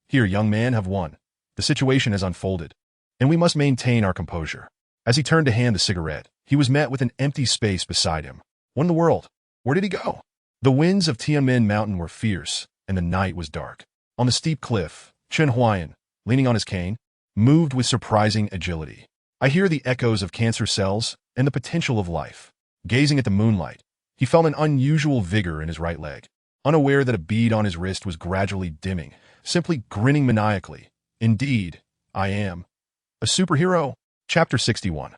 "Here, young man, have one. The situation has unfolded, and we must maintain our composure." As he turned to hand the cigarette, he was met with an empty space beside him. What in the world? Where did he go? The winds of Tianmen Mountain were fierce, and the night was dark. On the steep cliff, Chen Huaian, leaning on his cane, moved with surprising agility. "I hear the echoes of cancer cells and the potential of life." Gazing at the moonlight, he felt an unusual vigor in his right leg, unaware that a bead on his wrist was gradually dimming, simply grinning maniacally. "Indeed, I am a superhero." Chapter 61.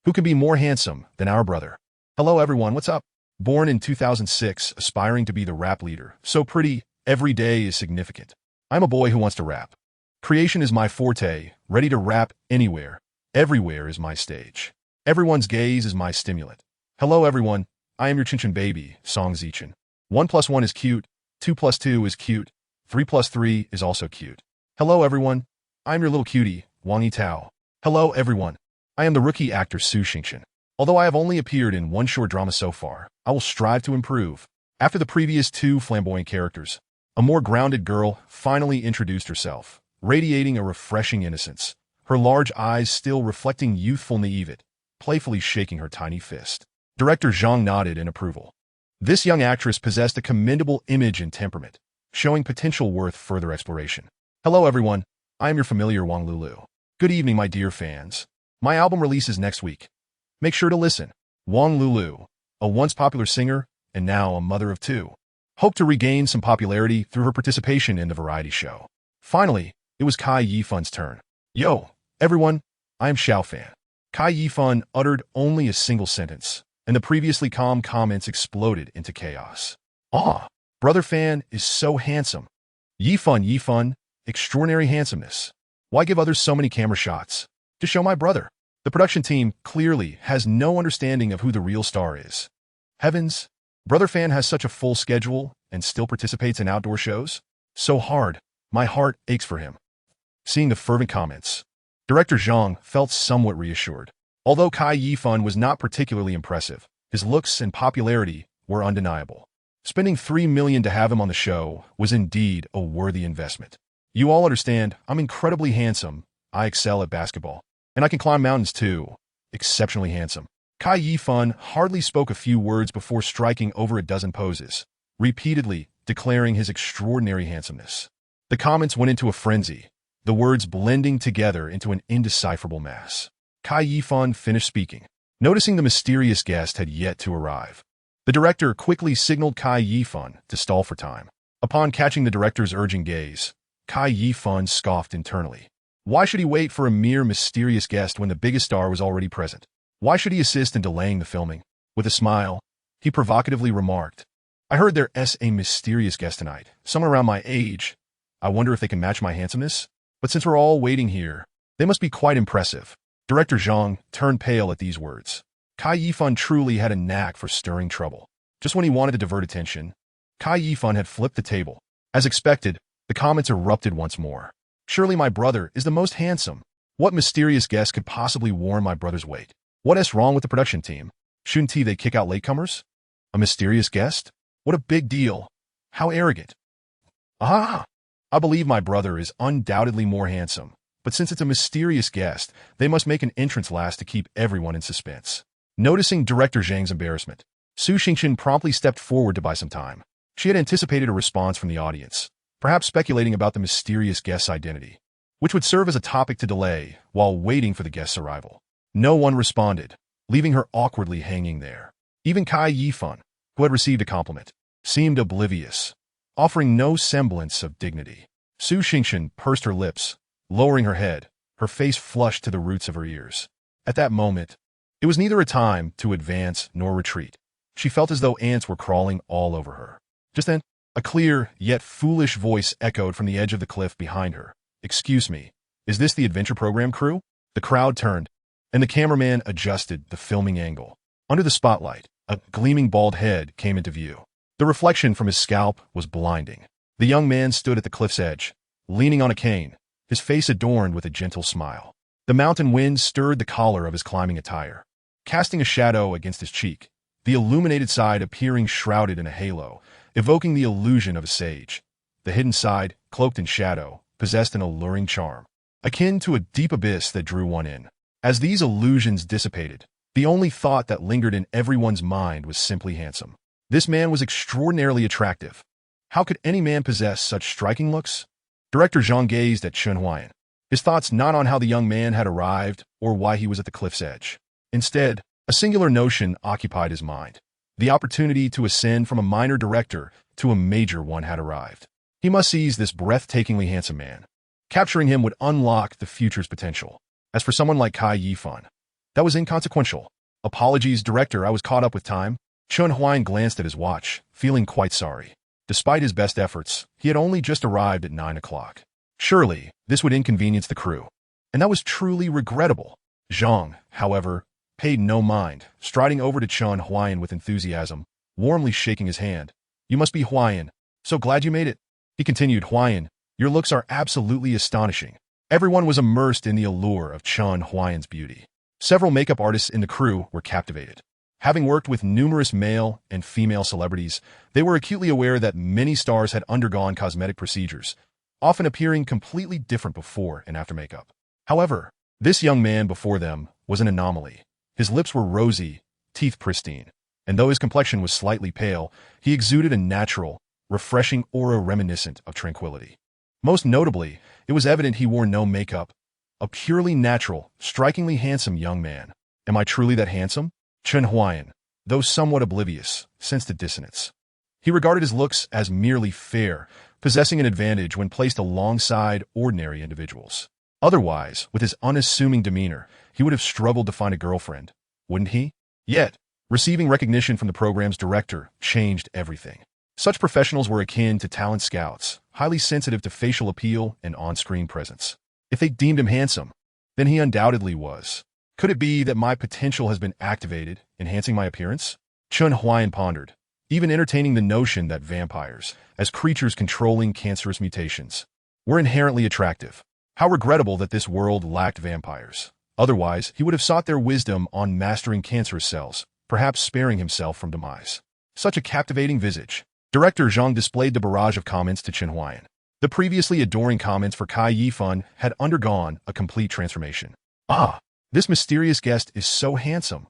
Who can be more handsome than our brother? Hello everyone, what's up? Born in 2006, aspiring to be the rap leader. So pretty, every day is significant. I'm a boy who wants to rap. Creation is my forte, ready to rap anywhere. Everywhere is my stage. Everyone's gaze is my stimulant. Hello everyone, I am your Chinchin baby, Song Zichin. 1 plus 1 is cute, 2 plus 2 is cute, 3 plus 3 is also cute. Hello everyone, I am your little cutie, Wang Yitao. Hello everyone, I am the rookie actor Su Xingchen. Although I have only appeared in one short drama so far, I will strive to improve. After the previous two flamboyant characters, a more grounded girl finally introduced herself, radiating a refreshing innocence, her large eyes still reflecting youthful naivete, playfully shaking her tiny fist. Director Zhang nodded in approval. This young actress possessed a commendable image and temperament, showing potential worth further exploration. Hello everyone, I am your familiar Wang Lulu. Good evening my dear fans. My album releases next week. Make sure to listen. Wang Lulu, a once popular singer and now a mother of two, hoped to regain some popularity through her participation in the variety show. Finally, it was Cai Yifun's turn. Yo, everyone, I am Xiao Fan. Cai Yifun uttered only a single sentence, and the previously calm comments exploded into chaos. Ah, brother Fan is so handsome. Yifun, extraordinary handsomeness. Why give others so many camera shots? To show my brother. The production team clearly has no understanding of who the real star is. Heavens, brother Fan has such a full schedule and still participates in outdoor shows? So hard, my heart aches for him. Seeing the fervent comments, Director Zhang felt somewhat reassured. Although Cai Yifun was not particularly impressive, his looks and popularity were undeniable. Spending $3 million to have him on the show was indeed a worthy investment. You all understand, I'm incredibly handsome, I excel at basketball, and I can climb mountains too. Exceptionally handsome. Cai Yifun hardly spoke a few words before striking over a dozen poses, repeatedly declaring his extraordinary handsomeness. The comments went into a frenzy, the words blending together into an indecipherable mass. Cai Yifun finished speaking, noticing the mysterious guest had yet to arrive. The director quickly signaled Cai Yifun to stall for time. Upon catching the director's urging gaze, Cai Yifun scoffed internally. Why should he wait for a mere mysterious guest when the biggest star was already present? Why should he assist in delaying the filming? With a smile, he provocatively remarked, I heard there's a mysterious guest tonight, someone around my age. I wonder if they can match my handsomeness? But since we're all waiting here, they must be quite impressive. Director Zhang turned pale at these words. Cai Yifun truly had a knack for stirring trouble. Just when he wanted to divert attention, Cai Yifun had flipped the table. As expected, the comments erupted once more. Surely my brother is the most handsome. What mysterious guest could possibly warrant my brother's weight? What's wrong with the production team? Shouldn't they kick out latecomers? A mysterious guest? What a big deal. How arrogant. Aha! I believe my brother is undoubtedly more handsome, but since it's a mysterious guest, they must make an entrance last to keep everyone in suspense. Noticing Director Zhang's embarrassment, Su Xingchen promptly stepped forward to buy some time. She had anticipated a response from the audience, perhaps speculating about the mysterious guest's identity, which would serve as a topic to delay while waiting for the guest's arrival. No one responded, leaving her awkwardly hanging there. Even Cai Yifun, who had received a compliment, seemed oblivious, offering no semblance of dignity. Su Xingchen pursed her lips, lowering her head, her face flushed to the roots of her ears. At that moment, it was neither a time to advance nor retreat. She felt as though ants were crawling all over her. Just then, a clear, yet foolish voice echoed from the edge of the cliff behind her. Excuse me, is this the adventure program crew? The crowd turned, and the cameraman adjusted the filming angle. Under the spotlight, a gleaming bald head came into view. The reflection from his scalp was blinding. The young man stood at the cliff's edge, leaning on a cane, his face adorned with a gentle smile. The mountain wind stirred the collar of his climbing attire, casting a shadow against his cheek, the illuminated side appearing shrouded in a halo, evoking the illusion of a sage. The hidden side, cloaked in shadow, possessed an alluring charm, akin to a deep abyss that drew one in. As these illusions dissipated, the only thought that lingered in everyone's mind was simply handsome. This man was extraordinarily attractive. How could any man possess such striking looks? Director Zhang gazed at Chen Huaian, his thoughts not on how the young man had arrived or why he was at the cliff's edge. Instead, a singular notion occupied his mind. The opportunity to ascend from a minor director to a major one had arrived. He must seize this breathtakingly handsome man. Capturing him would unlock the future's potential. As for someone like Cai Yifun, that was inconsequential. Apologies, director, I was caught up with time. Chen Huaian glanced at his watch, feeling quite sorry. Despite his best efforts, he had only just arrived at 9 o'clock. Surely, this would inconvenience the crew. And that was truly regrettable. Zhang, however, paid no mind, striding over to Chen Huaian with enthusiasm, warmly shaking his hand. You must be Huaian. So glad you made it. He continued, Huaian, your looks are absolutely astonishing. Everyone was immersed in the allure of Chen Huaian's beauty. Several makeup artists in the crew were captivated. Having worked with numerous male and female celebrities, they were acutely aware that many stars had undergone cosmetic procedures, often appearing completely different before and after makeup. However, this young man before them was an anomaly. His lips were rosy, teeth pristine, and though his complexion was slightly pale, he exuded a natural, refreshing aura reminiscent of tranquility. Most notably, it was evident he wore no makeup, a purely natural, strikingly handsome young man. Am I truly that handsome? Chen Huaian, though somewhat oblivious, sensed a dissonance. He regarded his looks as merely fair, possessing an advantage when placed alongside ordinary individuals. Otherwise, with his unassuming demeanor, he would have struggled to find a girlfriend, wouldn't he? Yet, receiving recognition from the program's director changed everything. Such professionals were akin to talent scouts, highly sensitive to facial appeal and on-screen presence. If they deemed him handsome, then he undoubtedly was. Could it be that my potential has been activated, enhancing my appearance? Chen Huaian pondered, even entertaining the notion that vampires, as creatures controlling cancerous mutations, were inherently attractive. How regrettable that this world lacked vampires. Otherwise, he would have sought their wisdom on mastering cancerous cells, perhaps sparing himself from demise. Such a captivating visage. Director Zhang displayed the barrage of comments to Chen Huaian. The previously adoring comments for Cai Yifan had undergone a complete transformation. Ah, this mysterious guest is so handsome.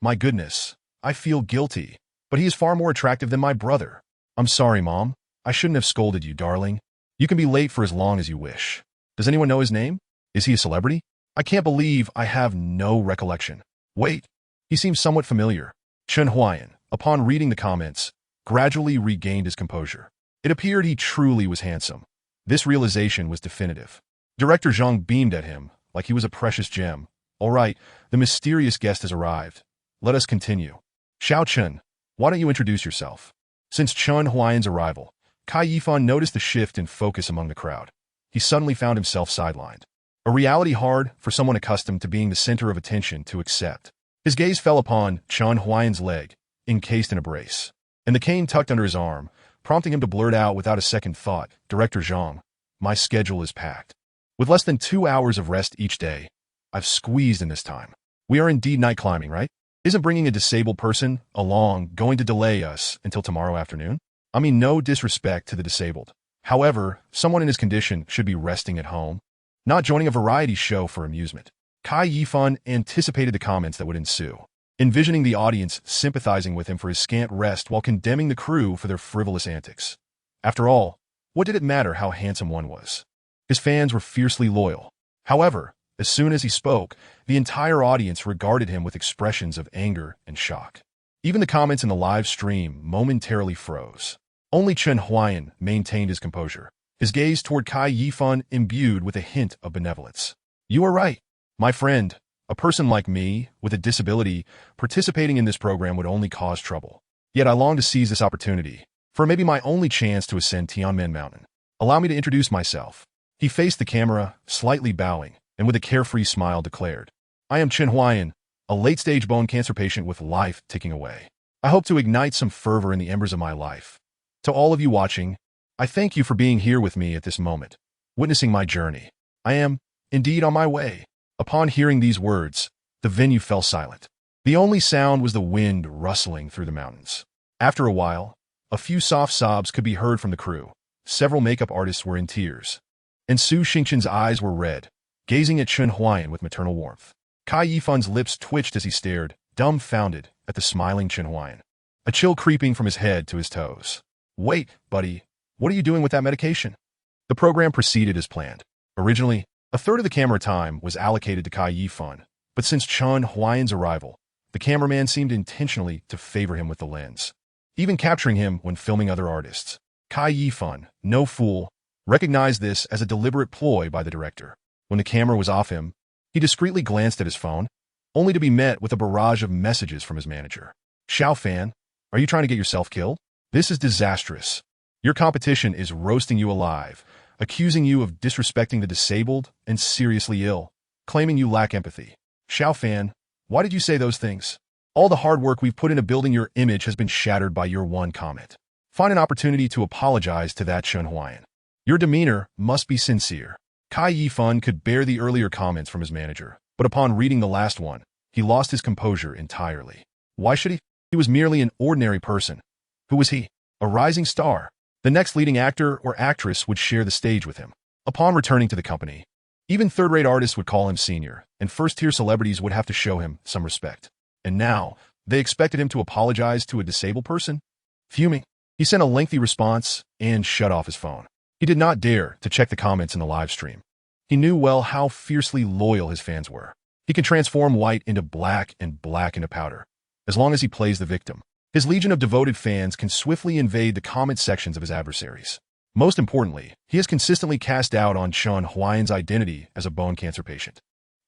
My goodness, I feel guilty, but he is far more attractive than my brother. I'm sorry, Mom. I shouldn't have scolded you, darling. You can be late for as long as you wish. Does anyone know his name? Is he a celebrity? I can't believe I have no recollection. Wait, he seems somewhat familiar. Chen Huaian, upon reading the comments, gradually regained his composure. It appeared he truly was handsome. This realization was definitive. Director Zhang beamed at him like he was a precious gem. All right, the mysterious guest has arrived. Let us continue. Xiao Chen, why don't you introduce yourself? Since Chen Huaiyan's arrival, Cai Yifan noticed the shift in focus among the crowd. He suddenly found himself sidelined. A reality hard for someone accustomed to being the center of attention to accept. His gaze fell upon Chen Huaiyan's leg, encased in a brace, and the cane tucked under his arm, prompting him to blurt out without a second thought, Director Zhang, my schedule is packed. With less than 2 hours of rest each day, I've squeezed in this time. We are indeed night climbing, right? Isn't bringing a disabled person along going to delay us until tomorrow afternoon? I mean, no disrespect to the disabled. However, someone in his condition should be resting at home, not joining a variety show for amusement. Cai Yifan anticipated the comments that would ensue, envisioning the audience sympathizing with him for his scant rest while condemning the crew for their frivolous antics. After all, what did it matter how handsome one was? His fans were fiercely loyal. However, as soon as he spoke, the entire audience regarded him with expressions of anger and shock. Even the comments in the live stream momentarily froze. Only Chen Huaiyan maintained his composure, his gaze toward Cai Yifan imbued with a hint of benevolence. You are right, my friend. A person like me, with a disability, participating in this program would only cause trouble. Yet I long to seize this opportunity, for it may be my only chance to ascend Tianmen Mountain. Allow me to introduce myself. He faced the camera, slightly bowing, and with a carefree smile declared, I am Chen Huaiyan, a late-stage bone cancer patient with life ticking away. I hope to ignite some fervor in the embers of my life. To all of you watching, I thank you for being here with me at this moment, witnessing my journey. I am, indeed, on my way. Upon hearing these words, the venue fell silent. The only sound was the wind rustling through the mountains. After a while, a few soft sobs could be heard from the crew. Several makeup artists were in tears, and Su Xingchen's eyes were red, gazing at Chen Huaiyan with maternal warmth. Cai Yifan's lips twitched as he stared, dumbfounded, at the smiling Chen Huaiyan, a chill creeping from his head to his toes. Wait, buddy, what are you doing with that medication? The program proceeded as planned. Originally, a third of the camera time was allocated to Cai Yifan, but since Chen Huaiyan's arrival, the cameraman seemed intentionally to favor him with the lens, even capturing him when filming other artists. Cai Yifan, no fool, recognized this as a deliberate ploy by the director. When the camera was off him, he discreetly glanced at his phone, only to be met with a barrage of messages from his manager. Xiao Fan, are you trying to get yourself killed? This is disastrous. Your competition is roasting you alive, accusing you of disrespecting the disabled and seriously ill, claiming you lack empathy. Xiao Fan, why did you say those things? All the hard work we've put into building your image has been shattered by your one comment. Find an opportunity to apologize to that Chen Huaiyan. Your demeanor must be sincere. Cai Yifan could bear the earlier comments from his manager, But upon reading the last one, he lost his composure entirely. Why should he? He was merely an ordinary person. Who was he? A rising star. The next leading actor or actress would share the stage with him. Upon returning to the company, even third-rate artists would call him senior, and first-tier celebrities would have to show him some respect. And now, they expected him to apologize to a disabled person? Fuming, he sent a lengthy response and shut off his phone. He did not dare to check the comments in the live stream. He knew well how fiercely loyal his fans were. He can transform white into black and black into powder, as long as he plays the victim. His legion of devoted fans can swiftly invade the comment sections of his adversaries. Most importantly, he has consistently cast doubt on Chen Huaian's identity as a bone cancer patient.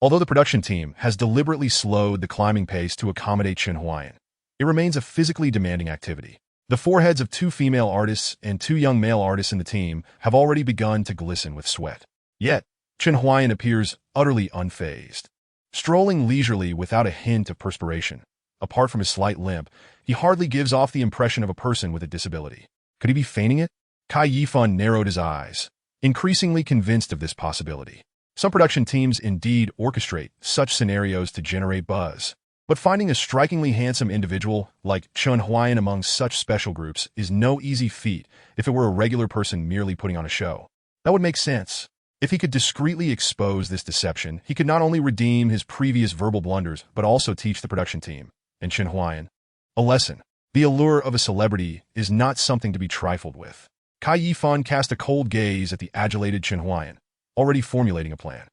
Although the production team has deliberately slowed the climbing pace to accommodate Chen Huaian, it remains a physically demanding activity. The foreheads of 2 female artists and 2 young male artists in the team have already begun to glisten with sweat. Yet, Chen Huaian appears utterly unfazed. Strolling leisurely without a hint of perspiration, apart from his slight limp, he hardly gives off the impression of a person with a disability. Could he be feigning it? Cai Yifan narrowed his eyes, increasingly convinced of this possibility. Some production teams indeed orchestrate such scenarios to generate buzz, but finding a strikingly handsome individual like Chen Huaian among such special groups is no easy feat if it were a regular person merely putting on a show. That would make sense. If he could discreetly expose this deception, he could not only redeem his previous verbal blunders, but also teach the production team, and Chen Huaian, a lesson. The allure of a celebrity is not something to be trifled with. Cai Yifan cast a cold gaze at the adulated Chen Huaian, already formulating a plan.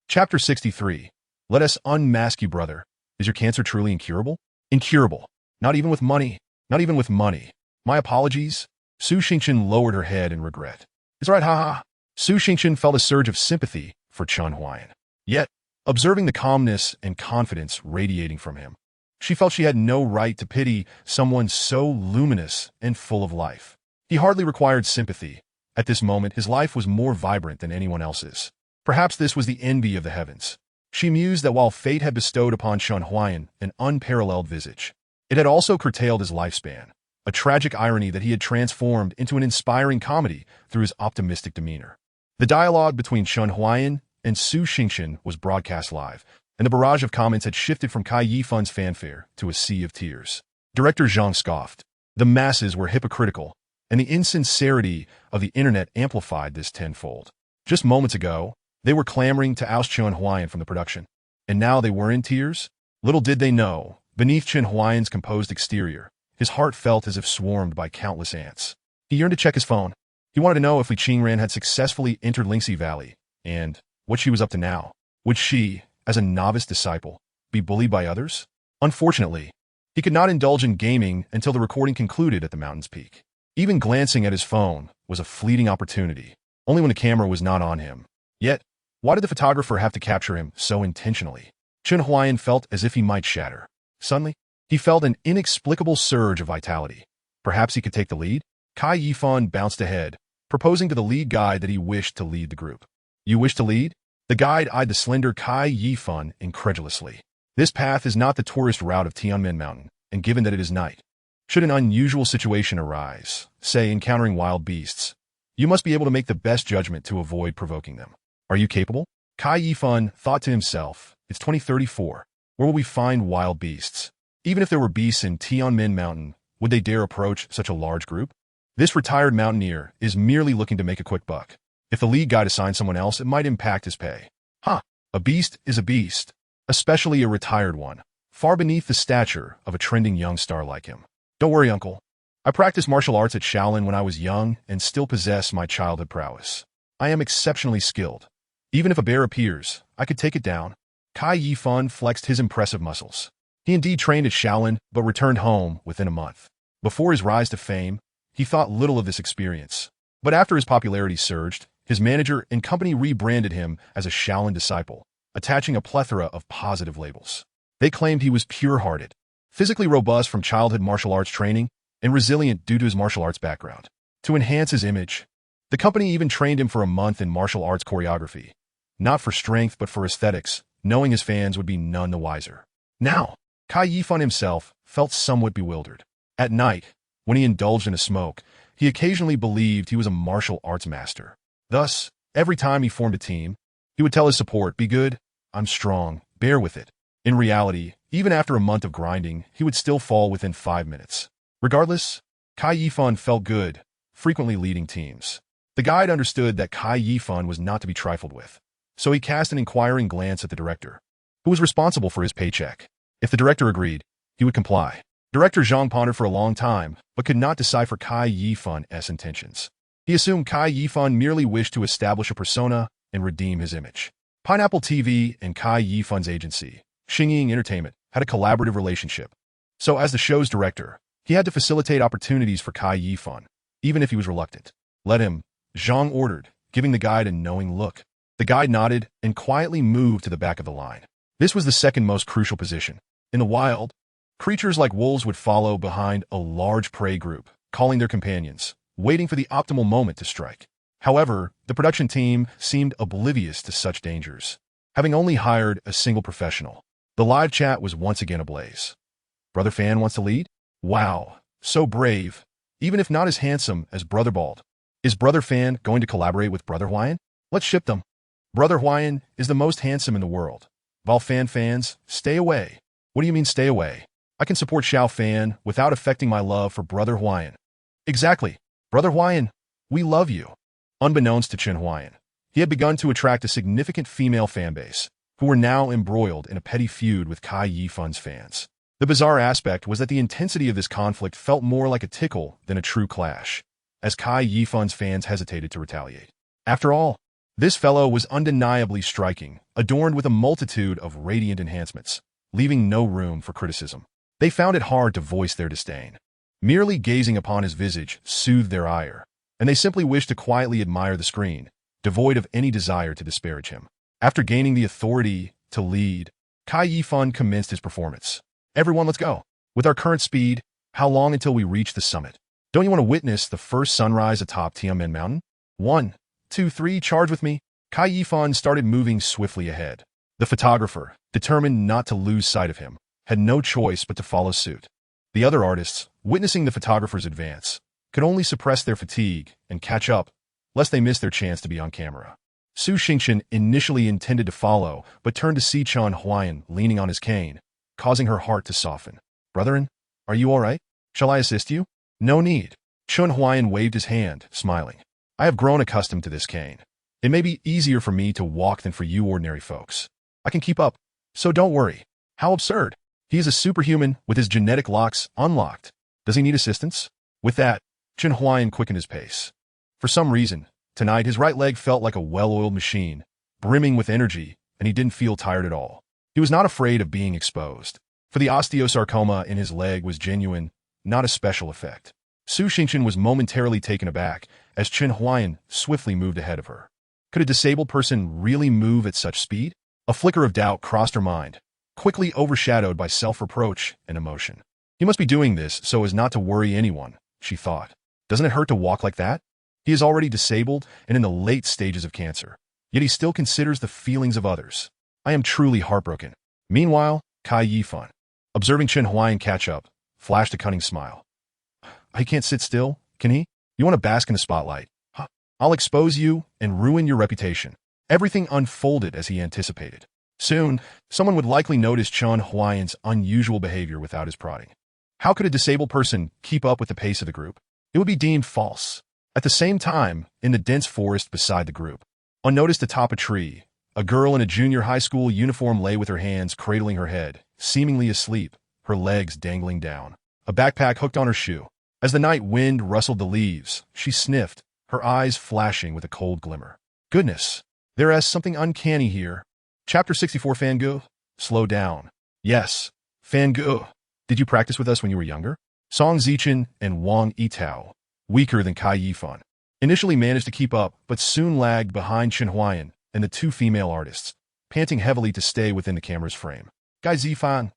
Chapter 63. Let us unmask you, brother. Is your cancer truly incurable? Incurable. Not even with money. Not even with money. My apologies. Su Xingchen lowered her head in regret. It's all right, haha. Su Xingchen felt a surge of sympathy for Chen Huaian. Yet, observing the calmness and confidence radiating from him, she felt she had no right to pity someone so luminous and full of life. He hardly required sympathy. At this moment, his life was more vibrant than anyone else's. Perhaps this was the envy of the heavens. She mused that while fate had bestowed upon Chen Huaian an unparalleled visage, it had also curtailed his lifespan, a tragic irony that he had transformed into an inspiring comedy through his optimistic demeanor. The dialogue between Chen Huaian and Su Xingchen was broadcast live, and the barrage of comments had shifted from Cai Yifan's fanfare to a sea of tears. Director Zhang scoffed. The masses were hypocritical, and the insincerity of the internet amplified this tenfold. Just moments ago, they were clamoring to oust Chen Huaian from the production, and now they were in tears? Little did they know, beneath Chen Huaian's composed exterior, his heart felt as if swarmed by countless ants. He yearned to check his phone. He wanted to know if Li Qingran had successfully entered Lingxi Valley, and what she was up to now. Would she, as a novice disciple, be bullied by others? Unfortunately, he could not indulge in gaming until the recording concluded at the mountain's peak. Even glancing at his phone was a fleeting opportunity, only when the camera was not on him. Yet, why did the photographer have to capture him so intentionally? Chen Huaian felt as if he might shatter. Suddenly, he felt an inexplicable surge of vitality. Perhaps he could take the lead? Cai Yifan bounced ahead, proposing to the lead guide that he wished to lead the group. You wish to lead? The guide eyed the slender Cai Yifan incredulously. This path is not the tourist route of Tianmen Mountain, and given that it is night, should an unusual situation arise, say encountering wild beasts, you must be able to make the best judgment to avoid provoking them. Are you capable? Cai Yifan thought to himself, it's 2034. Where will we find wild beasts? Even if there were beasts in Tianmen Mountain, would they dare approach such a large group? This retired mountaineer is merely looking to make a quick buck. If the lead guide assigns someone else, it might impact his pay. A beast is a beast, especially a retired one, far beneath the stature of a trending young star like him. Don't worry, uncle. I practiced martial arts at Shaolin when I was young and still possess my childhood prowess. I am exceptionally skilled. Even if a bear appears, I could take it down. Cai Yifan flexed his impressive muscles. He indeed trained at Shaolin, but returned home within a month. Before his rise to fame, he thought little of this experience. But after his popularity surged, his manager and company rebranded him as a Shaolin disciple, attaching a plethora of positive labels. They claimed he was pure-hearted, physically robust from childhood martial arts training, and resilient due to his martial arts background. To enhance his image, the company even trained him for a month in martial arts choreography, not for strength but for aesthetics, knowing his fans would be none the wiser. Now, Cai Yifan himself felt somewhat bewildered. At night, when he indulged in a smoke, he occasionally believed he was a martial arts master. Thus, every time he formed a team, he would tell his support, be good, I'm strong, bear with it. In reality, even after a month of grinding, he would still fall within 5 minutes. Regardless, Cai Yifan felt good, frequently leading teams. The guide understood that Cai Yifan was not to be trifled with, so he cast an inquiring glance at the director, who was responsible for his paycheck. If the director agreed, he would comply. Director Zhang pondered for a long time, but could not decipher Cai Yifan's intentions. He assumed Cai Yifan merely wished to establish a persona and redeem his image. Pineapple TV and Cai Yifan's agency, Xingying Entertainment, had a collaborative relationship. So as the show's director, he had to facilitate opportunities for Cai Yifan, even if he was reluctant. Let him, Zhang ordered, giving the guide a knowing look. The guide nodded and quietly moved to the back of the line. This was the second most crucial position. In the wild, creatures like wolves would follow behind a large prey group, calling their companions, waiting for the optimal moment to strike. However, the production team seemed oblivious to such dangers, having only hired a single professional. The live chat was once again ablaze. Brother Fan wants to lead? Wow, so brave, even if not as handsome as Brother Bald. Is Brother Fan going to collaborate with Brother Huaian? Let's ship them. Brother Huaian is the most handsome in the world. While Fan fans, stay away. What do you mean stay away? I can support Xiao Fan without affecting my love for Brother Huaian. Exactly. Brother Huaian, we love you. Unbeknownst to Chen Huaian, he had begun to attract a significant female fanbase, who were now embroiled in a petty feud with Cai Yifan's fans. The bizarre aspect was that the intensity of this conflict felt more like a tickle than a true clash, as Cai Yifan's fans hesitated to retaliate. After all, this fellow was undeniably striking, adorned with a multitude of radiant enhancements, leaving no room for criticism. They found it hard to voice their disdain. Merely gazing upon his visage soothed their ire, and they simply wished to quietly admire the screen, devoid of any desire to disparage him. After gaining the authority to lead, Cai Yifan commenced his performance. Everyone, let's go. With our current speed, how long until we reach the summit? Don't you want to witness the first sunrise atop Tianmen Mountain? 1, 2, 3, charge with me. Cai Yifan started moving swiftly ahead. The photographer, determined not to lose sight of him, had no choice but to follow suit. The other artists, witnessing the photographer's advance, could only suppress their fatigue and catch up, lest they miss their chance to be on camera. Su Xingchen initially intended to follow, but turned to see Chen Huaian leaning on his cane, causing her heart to soften. Brethren, are you all right? Shall I assist you? No need. Chen Huaian waved his hand, smiling. I have grown accustomed to this cane. It may be easier for me to walk than for you ordinary folks. I can keep up, so don't worry. How absurd. He is a superhuman with his genetic locks unlocked. Does he need assistance? With that, Chen Huaian quickened his pace. For some reason, tonight his right leg felt like a well-oiled machine, brimming with energy, and he didn't feel tired at all. He was not afraid of being exposed, for the osteosarcoma in his leg was genuine, not a special effect. Su Xingchen was momentarily taken aback as Chen Huaian swiftly moved ahead of her. Could a disabled person really move at such speed? A flicker of doubt crossed her mind, quickly overshadowed by self-reproach and emotion. He must be doing this so as not to worry anyone, she thought. Doesn't it hurt to walk like that? He is already disabled and in the late stages of cancer, yet he still considers the feelings of others. I am truly heartbroken. Meanwhile, Cai Yifan, observing Chen Huaian catch up, flashed a cunning smile. He can't sit still, can he? You want to bask in the spotlight? Huh? I'll expose you and ruin your reputation. Everything unfolded as he anticipated. Soon, someone would likely notice Chen Huaian's unusual behavior without his prodding. How could a disabled person keep up with the pace of the group? It would be deemed false. At the same time, in the dense forest beside the group, unnoticed atop a tree, a girl in a junior high school uniform lay with her hands cradling her head, seemingly asleep, her legs dangling down, a backpack hooked on her shoe. As the night wind rustled the leaves, she sniffed, her eyes flashing with a cold glimmer. Goodness, there is something uncanny here. Chapter 64 Fangu? Slow down. Yes, Fangu. Did you practice with us when you were younger? Song Zichen and Wang Yitao, weaker than Cai Yifan, initially managed to keep up but soon lagged behind Chen Huaian and the two female artists, panting heavily to stay within the camera's frame. Cai Yifan,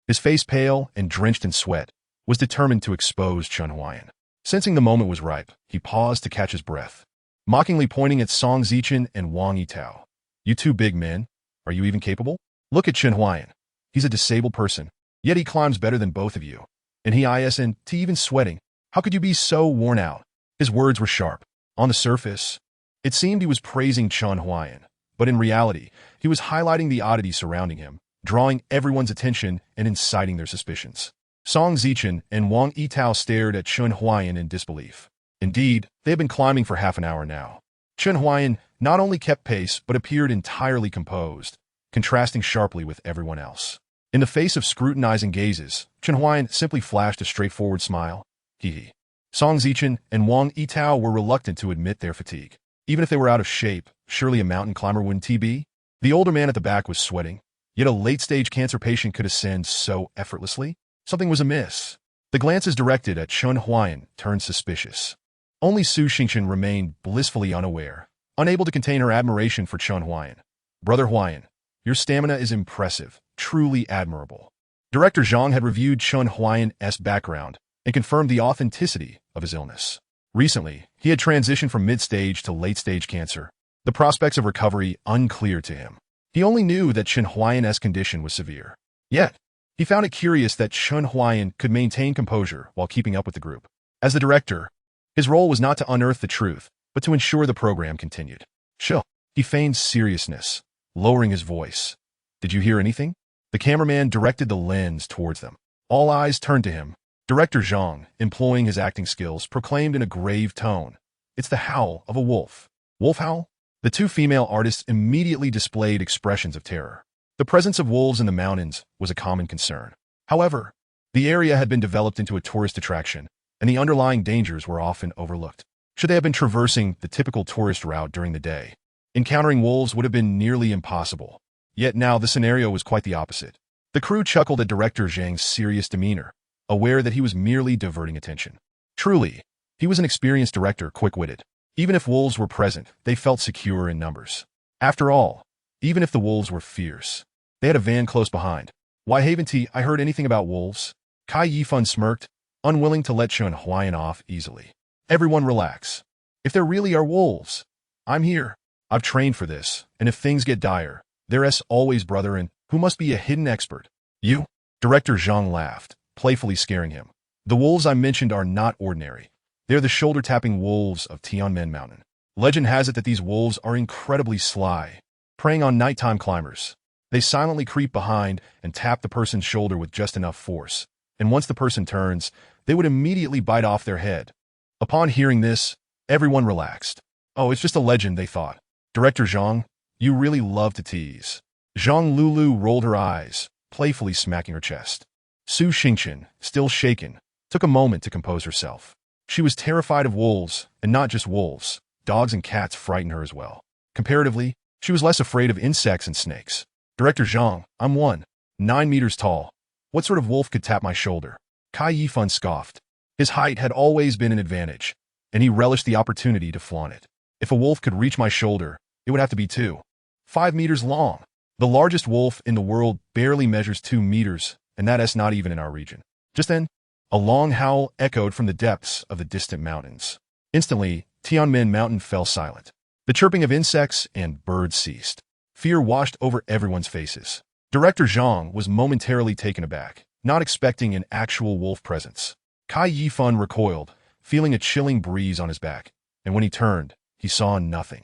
his face pale and drenched in sweat, was determined to expose Chen Huaian. Sensing the moment was ripe, he paused to catch his breath, mockingly pointing at Song Zichen and Wang Yitao. You two big men, are you even capable? Look at Chen Huaian. He's a disabled person, yet he climbs better than both of you. And he isn't even sweating. How could you be so worn out? His words were sharp. On the surface, it seemed he was praising Chen Huaian, But in reality, he was highlighting the oddity surrounding him, drawing everyone's attention and inciting their suspicions. Song Zichen and Wang Yitao stared at Chen Huaian in disbelief. Indeed, they had been climbing for half an hour now. Chen Huaian not only kept pace but appeared entirely composed, contrasting sharply with everyone else. In the face of scrutinizing gazes, Chen Huaian simply flashed a straightforward smile. Hee. Song Zichen and Wang Yitao were reluctant to admit their fatigue. Even if they were out of shape, surely a mountain climber wouldn't be? The older man at the back was sweating, yet a late-stage cancer patient could ascend so effortlessly? Something was amiss. The glances directed at Chen Huaian turned suspicious. Only Su Xingchen remained blissfully unaware, unable to contain her admiration for Chen Huaian. Brother Huaian, your stamina is impressive, truly admirable. Director Zhang had reviewed Chen Huaian's background and confirmed the authenticity of his illness. Recently, he had transitioned from mid-stage to late-stage cancer, the prospects of recovery unclear to him. He only knew that Chen Huaian's condition was severe. Yet, he found it curious that Chen Huaian could maintain composure while keeping up with the group. As the director, his role was not to unearth the truth, but to ensure the program continued. Chill. He feigned seriousness, lowering his voice. Did you hear anything? The cameraman directed the lens towards them. All eyes turned to him. Director Zhang, employing his acting skills, proclaimed in a grave tone, "It's the howl of a wolf." Wolf howl? The two female artists immediately displayed expressions of terror. The presence of wolves in the mountains was a common concern. However, the area had been developed into a tourist attraction, and the underlying dangers were often overlooked. Should they have been traversing the typical tourist route during the day, encountering wolves would have been nearly impossible. Yet now the scenario was quite the opposite. The crew chuckled at Director Zhang's serious demeanor, aware that he was merely diverting attention. Truly, he was an experienced director, quick-witted. Even if wolves were present, they felt secure in numbers. After all, even if the wolves were fierce, they had a van close behind. Why haven't I heard anything about wolves? Kai Yifan smirked, unwilling to let Chen Huaian off easily. Everyone relax. If there really are wolves, I'm here. I've trained for this, and if things get dire, there's always brother and who must be a hidden expert. You? Director Zhang laughed, playfully scaring him. The wolves I mentioned are not ordinary. They're the shoulder-tapping wolves of Tianmen Mountain. Legend has it that these wolves are incredibly sly, preying on nighttime climbers. They silently creep behind and tap the person's shoulder with just enough force, and once the person turns, they would immediately bite off their head. Upon hearing this, everyone relaxed. Oh, it's just a legend, they thought. Director Zhang, you really love to tease. Zhang Lulu rolled her eyes, playfully smacking her chest. Su Xingchen, still shaken, took a moment to compose herself. She was terrified of wolves, and not just wolves. Dogs and cats frightened her as well. Comparatively, she was less afraid of insects and snakes. Director Zhang, I'm 9 meters tall. What sort of wolf could tap my shoulder? Kai Yifan scoffed. His height had always been an advantage, and he relished the opportunity to flaunt it. If a wolf could reach my shoulder, it would have to be 5 meters long. The largest wolf in the world barely measures 2 meters, and that's not even in our region. Just then, a long howl echoed from the depths of the distant mountains. Instantly, Tianmen Mountain fell silent. The chirping of insects and birds ceased. Fear washed over everyone's faces. Director Zhang was momentarily taken aback, not expecting an actual wolf presence. Kai Yifan recoiled, feeling a chilling breeze on his back, and when he turned, he saw nothing.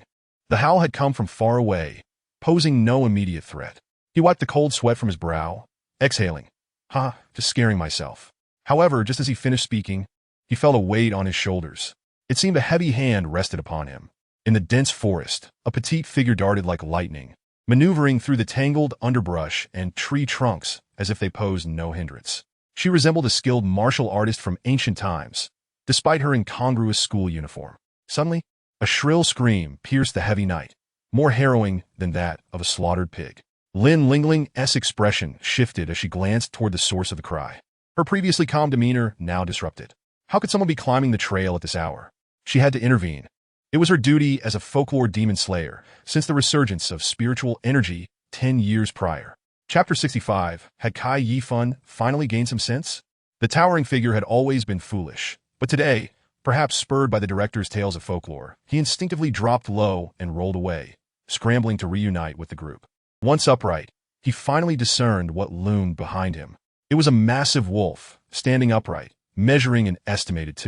The howl had come from far away, posing no immediate threat. He wiped the cold sweat from his brow, exhaling, just scaring myself. However, just as he finished speaking, he felt a weight on his shoulders. It seemed a heavy hand rested upon him. In the dense forest, a petite figure darted like lightning, maneuvering through the tangled underbrush and tree trunks as if they posed no hindrance. She resembled a skilled martial artist from ancient times, despite her incongruous school uniform. Suddenly, a shrill scream pierced the heavy night, more harrowing than that of a slaughtered pig. Lin Lingling's expression shifted as she glanced toward the source of the cry. Her previously calm demeanor now disrupted. How could someone be climbing the trail at this hour? She had to intervene. It was her duty as a folklore demon slayer since the resurgence of spiritual energy 10 years prior. Chapter 65. Had Kai Yifan finally gained some sense? The towering figure had always been foolish, but today, perhaps spurred by the director's tales of folklore, he instinctively dropped low and rolled away, scrambling to reunite with the group. Once upright, he finally discerned what loomed behind him. It was a massive wolf, standing upright, measuring an estimated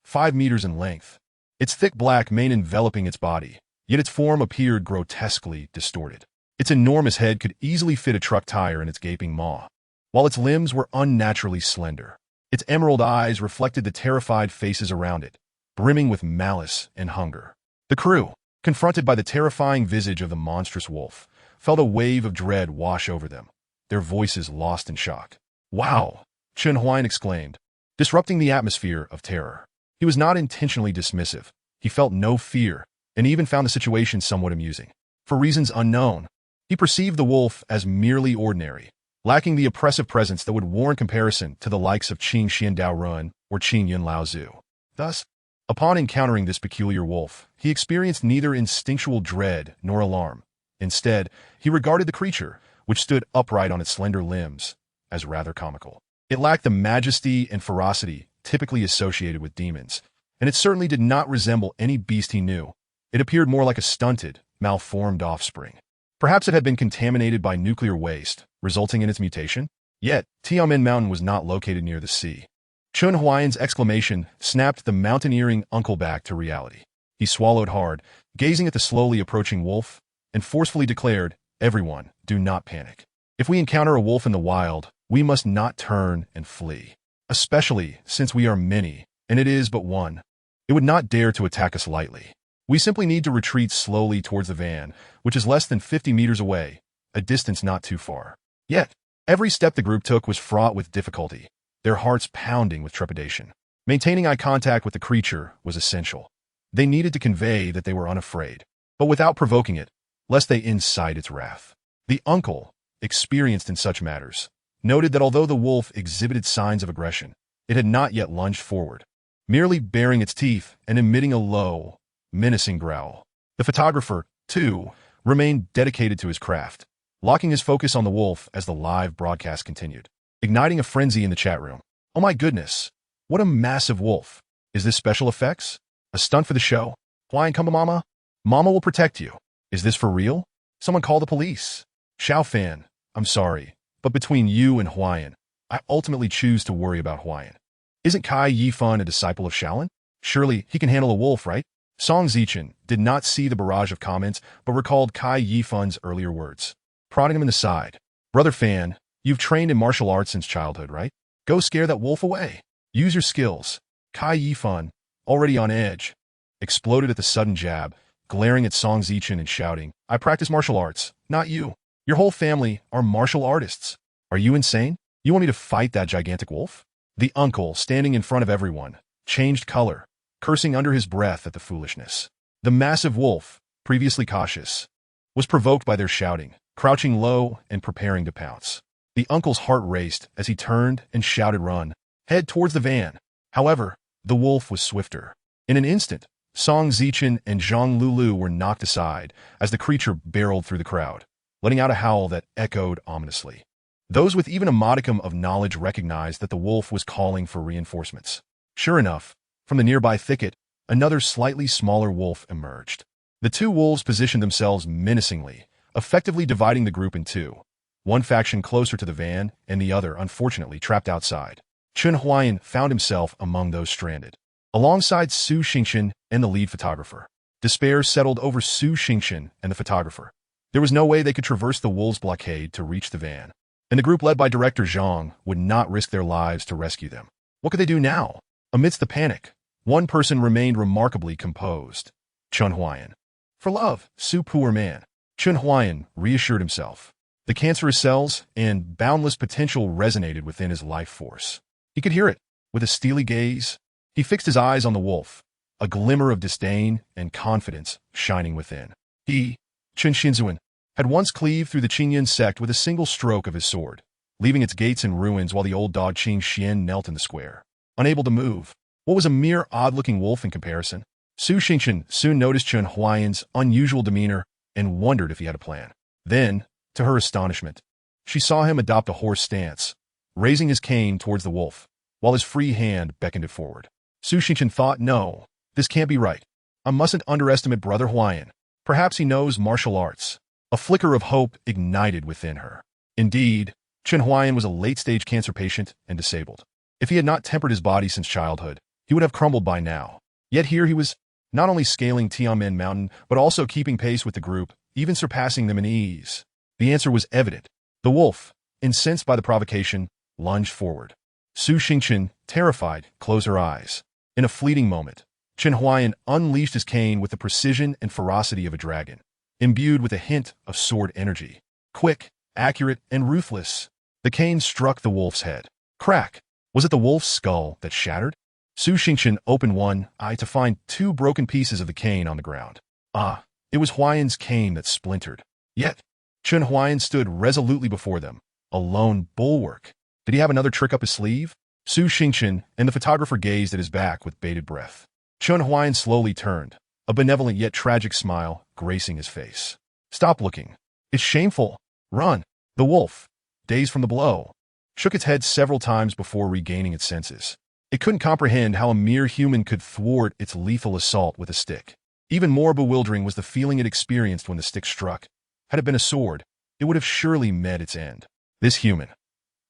5 meters in length. Its thick black mane enveloping its body, yet its form appeared grotesquely distorted. Its enormous head could easily fit a truck tire in its gaping maw, while its limbs were unnaturally slender. Its emerald eyes reflected the terrified faces around it, brimming with malice and hunger. The crew, confronted by the terrifying visage of the monstrous wolf, felt a wave of dread wash over them, their voices lost in shock. "Wow!" Chen Huaian exclaimed, disrupting the atmosphere of terror. He was not intentionally dismissive. He felt no fear, and even found the situation somewhat amusing. For reasons unknown, he perceived the wolf as merely ordinary, lacking the oppressive presence that would warrant comparison to the likes of Qing Xian Dao Run or Qing Yun Lao Zhu. Thus, upon encountering this peculiar wolf, he experienced neither instinctual dread nor alarm. Instead, he regarded the creature, which stood upright on its slender limbs, as rather comical. It lacked the majesty and ferocity typically associated with demons, and it certainly did not resemble any beast he knew. It appeared more like a stunted, malformed offspring. Perhaps it had been contaminated by nuclear waste, resulting in its mutation? Yet, Tiamen Mountain was not located near the sea. Chen Huaian's exclamation snapped the mountaineering uncle back to reality. He swallowed hard, gazing at the slowly approaching wolf, and forcefully declared, "Everyone, do not panic. If we encounter a wolf in the wild, we must not turn and flee. Especially since we are many, and it is but one. It would not dare to attack us lightly. We simply need to retreat slowly towards the van, which is less than 50 meters away, a distance not too far." Yet, every step the group took was fraught with difficulty, their hearts pounding with trepidation. Maintaining eye contact with the creature was essential. They needed to convey that they were unafraid, but without provoking it, lest they incite its wrath. The uncle, experienced in such matters, noted that although the wolf exhibited signs of aggression, it had not yet lunged forward, merely baring its teeth and emitting a low, menacing growl. The photographer, too, remained dedicated to his craft, locking his focus on the wolf as the live broadcast continued, igniting a frenzy in the chat room. "Oh my goodness, what a massive wolf. Is this special effects? A stunt for the show? Huaiyan, come to Mama? Mama will protect you. Is this for real? Someone call the police." "Xiao Fan, I'm sorry, but between you and Huaiyan, I ultimately choose to worry about Huaiyan. Isn't Kai Yifan a disciple of Shaolin? Surely he can handle a wolf, right?" Song Zichen did not see the barrage of comments, but recalled Kai Yifan's earlier words, prodding him in the side. "Brother Fan, you've trained in martial arts since childhood, right? Go scare that wolf away. Use your skills." Kai Yifan, already on edge, exploded at the sudden jab, glaring at Song Zichen and shouting, "I practice martial arts, not you. Your whole family are martial artists. Are you insane? You want me to fight that gigantic wolf?" The uncle, standing in front of everyone, changed color, cursing under his breath at the foolishness. The massive wolf, previously cautious, was provoked by their shouting, crouching low and preparing to pounce. The uncle's heart raced as he turned and shouted, "Run, head towards the van." However, the wolf was swifter. In an instant, Song Zichen and Zhang Lulu were knocked aside as the creature barreled through the crowd, letting out a howl that echoed ominously. Those with even a modicum of knowledge recognized that the wolf was calling for reinforcements. Sure enough, from the nearby thicket, another slightly smaller wolf emerged. The two wolves positioned themselves menacingly, effectively dividing the group in two, one faction closer to the van and the other, unfortunately, trapped outside. Chen Huaian found himself among those stranded, alongside Su Xingchen and the lead photographer. Despair settled over Su Xingchen and the photographer. There was no way they could traverse the wolves' blockade to reach the van, and the group led by Director Zhang would not risk their lives to rescue them. What could they do now? Amidst the panic, one person remained remarkably composed, Chen Huaian. "For love, Su poor man." Chen Huaian reassured himself. The cancerous cells and boundless potential resonated within his life force. He could hear it. With a steely gaze, he fixed his eyes on the wolf, a glimmer of disdain and confidence shining within. He, Chen Xinzuan, had once cleaved through the Qingyan sect with a single stroke of his sword, leaving its gates in ruins while the old dog Qing Xian knelt in the square, unable to move. What was a mere odd-looking wolf in comparison? Su Xingchen soon noticed Chen Huaiyan's unusual demeanor and wondered if he had a plan. Then, to her astonishment, she saw him adopt a horse stance, raising his cane towards the wolf, while his free hand beckoned it forward. Su Xingchen thought, "No, this can't be right. I mustn't underestimate Brother Huaiyan. Perhaps he knows martial arts." A flicker of hope ignited within her. Indeed, Chen Huaiyan was a late-stage cancer patient and disabled. If he had not tempered his body since childhood, he would have crumbled by now. Yet here he was, not only scaling Tianmen Mountain, but also keeping pace with the group, even surpassing them in ease. The answer was evident. The wolf, incensed by the provocation, lunged forward. Su Xingchen, terrified, closed her eyes. In a fleeting moment, Chen Huaian unleashed his cane with the precision and ferocity of a dragon, imbued with a hint of sword energy. Quick, accurate, and ruthless, the cane struck the wolf's head. Crack! Was it the wolf's skull that shattered? Su Xingchen opened one eye to find two broken pieces of the cane on the ground. Ah, it was Huaiyan's cane that splintered. Yet, Chen Huaian stood resolutely before them, a lone bulwark. Did he have another trick up his sleeve? Su Xingchen and the photographer gazed at his back with bated breath. Chen Huaian slowly turned, a benevolent yet tragic smile gracing his face. Stop looking. It's shameful. Run. The wolf, dazed from the blow, shook its head several times before regaining its senses. It couldn't comprehend how a mere human could thwart its lethal assault with a stick. Even more bewildering was the feeling it experienced when the stick struck. Had it been a sword, it would have surely met its end. This human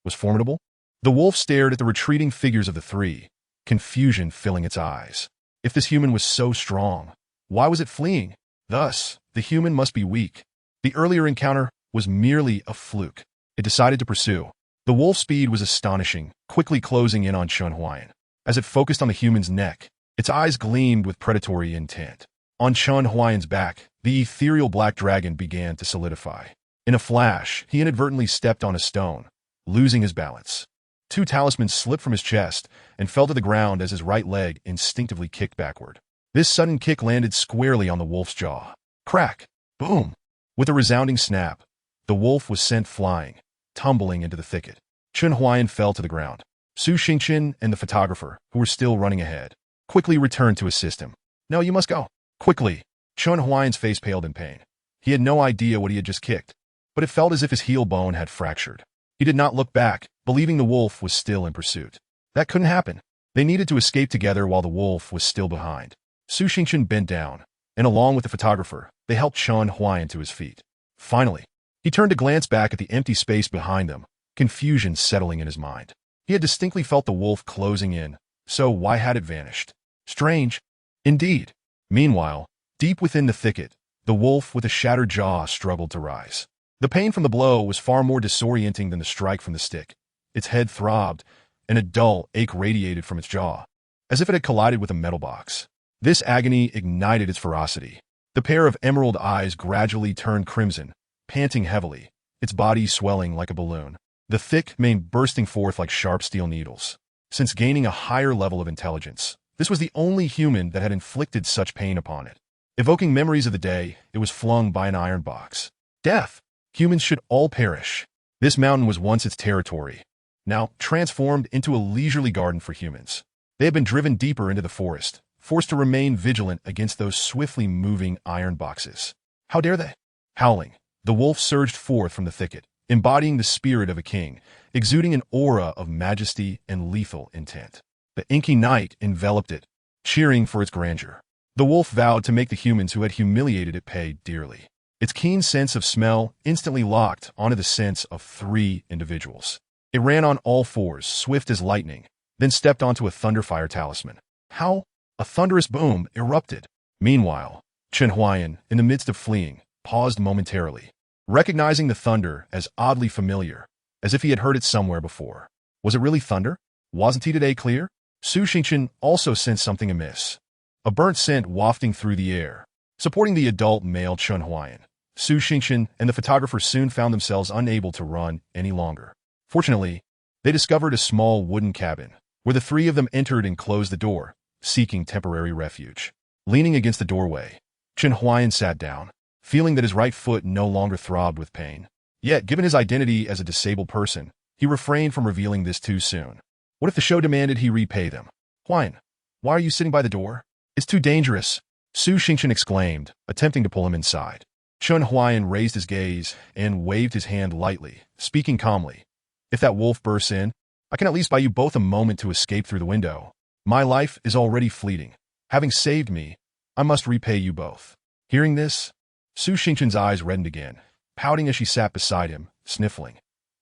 was formidable. The wolf stared at the retreating figures of the three, confusion filling its eyes. If this human was so strong, why was it fleeing? Thus, the human must be weak. The earlier encounter was merely a fluke. It decided to pursue. The wolf's speed was astonishing, quickly closing in on Chen Huaian. As it focused on the human's neck, its eyes gleamed with predatory intent. On Chen Huaiyan's back, the ethereal black dragon began to solidify. In a flash, he inadvertently stepped on a stone, losing his balance. Two talismans slipped from his chest and fell to the ground as his right leg instinctively kicked backward. This sudden kick landed squarely on the wolf's jaw. Crack! Boom! With a resounding snap, the wolf was sent flying, tumbling into the thicket. Chen Huaiyan fell to the ground. Su Xingchen and the photographer, who were still running ahead, quickly returned to assist him. No, you must go. Quickly! Chen Huaiyan's face paled in pain. He had no idea what he had just kicked, but it felt as if his heel bone had fractured. He did not look back, believing the wolf was still in pursuit. That couldn't happen. They needed to escape together while the wolf was still behind. Su Xingchen bent down, and along with the photographer, they helped Chen Huaiyan to his feet. Finally, he turned to glance back at the empty space behind them, confusion settling in his mind. He had distinctly felt the wolf closing in, so why had it vanished? Strange. Indeed. Meanwhile, deep within the thicket, the wolf with a shattered jaw struggled to rise. The pain from the blow was far more disorienting than the strike from the stick. Its head throbbed, and a dull ache radiated from its jaw, as if it had collided with a metal box. This agony ignited its ferocity. The pair of emerald eyes gradually turned crimson, panting heavily, its body swelling like a balloon. The thick mane bursting forth like sharp steel needles. Since gaining a higher level of intelligence, this was the only human that had inflicted such pain upon it. Evoking memories of the day, it was flung by an iron box. Death! Humans should all perish. This mountain was once its territory, now transformed into a leisurely garden for humans. They had been driven deeper into the forest, forced to remain vigilant against those swiftly moving iron boxes. How dare they? Howling, the wolf surged forth from the thicket, embodying the spirit of a king, exuding an aura of majesty and lethal intent. The inky night enveloped it, cheering for its grandeur. The wolf vowed to make the humans who had humiliated it pay dearly. Its keen sense of smell instantly locked onto the sense of three individuals. It ran on all fours, swift as lightning, then stepped onto a thunderfire talisman. How? A thunderous boom erupted. Meanwhile, Chen Huaiyan, in the midst of fleeing, paused momentarily, recognizing the thunder as oddly familiar, as if he had heard it somewhere before. Was it really thunder? Wasn't he today clear? Su Xingchen also sensed something amiss. A burnt scent wafting through the air. Supporting the adult male Chen Huaiyan, Su Xingchen and the photographer soon found themselves unable to run any longer. Fortunately, they discovered a small wooden cabin, where the three of them entered and closed the door, seeking temporary refuge. Leaning against the doorway, Chen Huaiyan sat down, feeling that his right foot no longer throbbed with pain. Yet, given his identity as a disabled person, he refrained from revealing this too soon. What if the show demanded he repay them? Huaiyan, why are you sitting by the door? It's too dangerous. Su Xingchen exclaimed, attempting to pull him inside. Chen Huaiyan raised his gaze and waved his hand lightly, speaking calmly. If that wolf bursts in, I can at least buy you both a moment to escape through the window. My life is already fleeting. Having saved me, I must repay you both. Hearing this, Su Xingchen's eyes reddened again, pouting as she sat beside him, sniffling.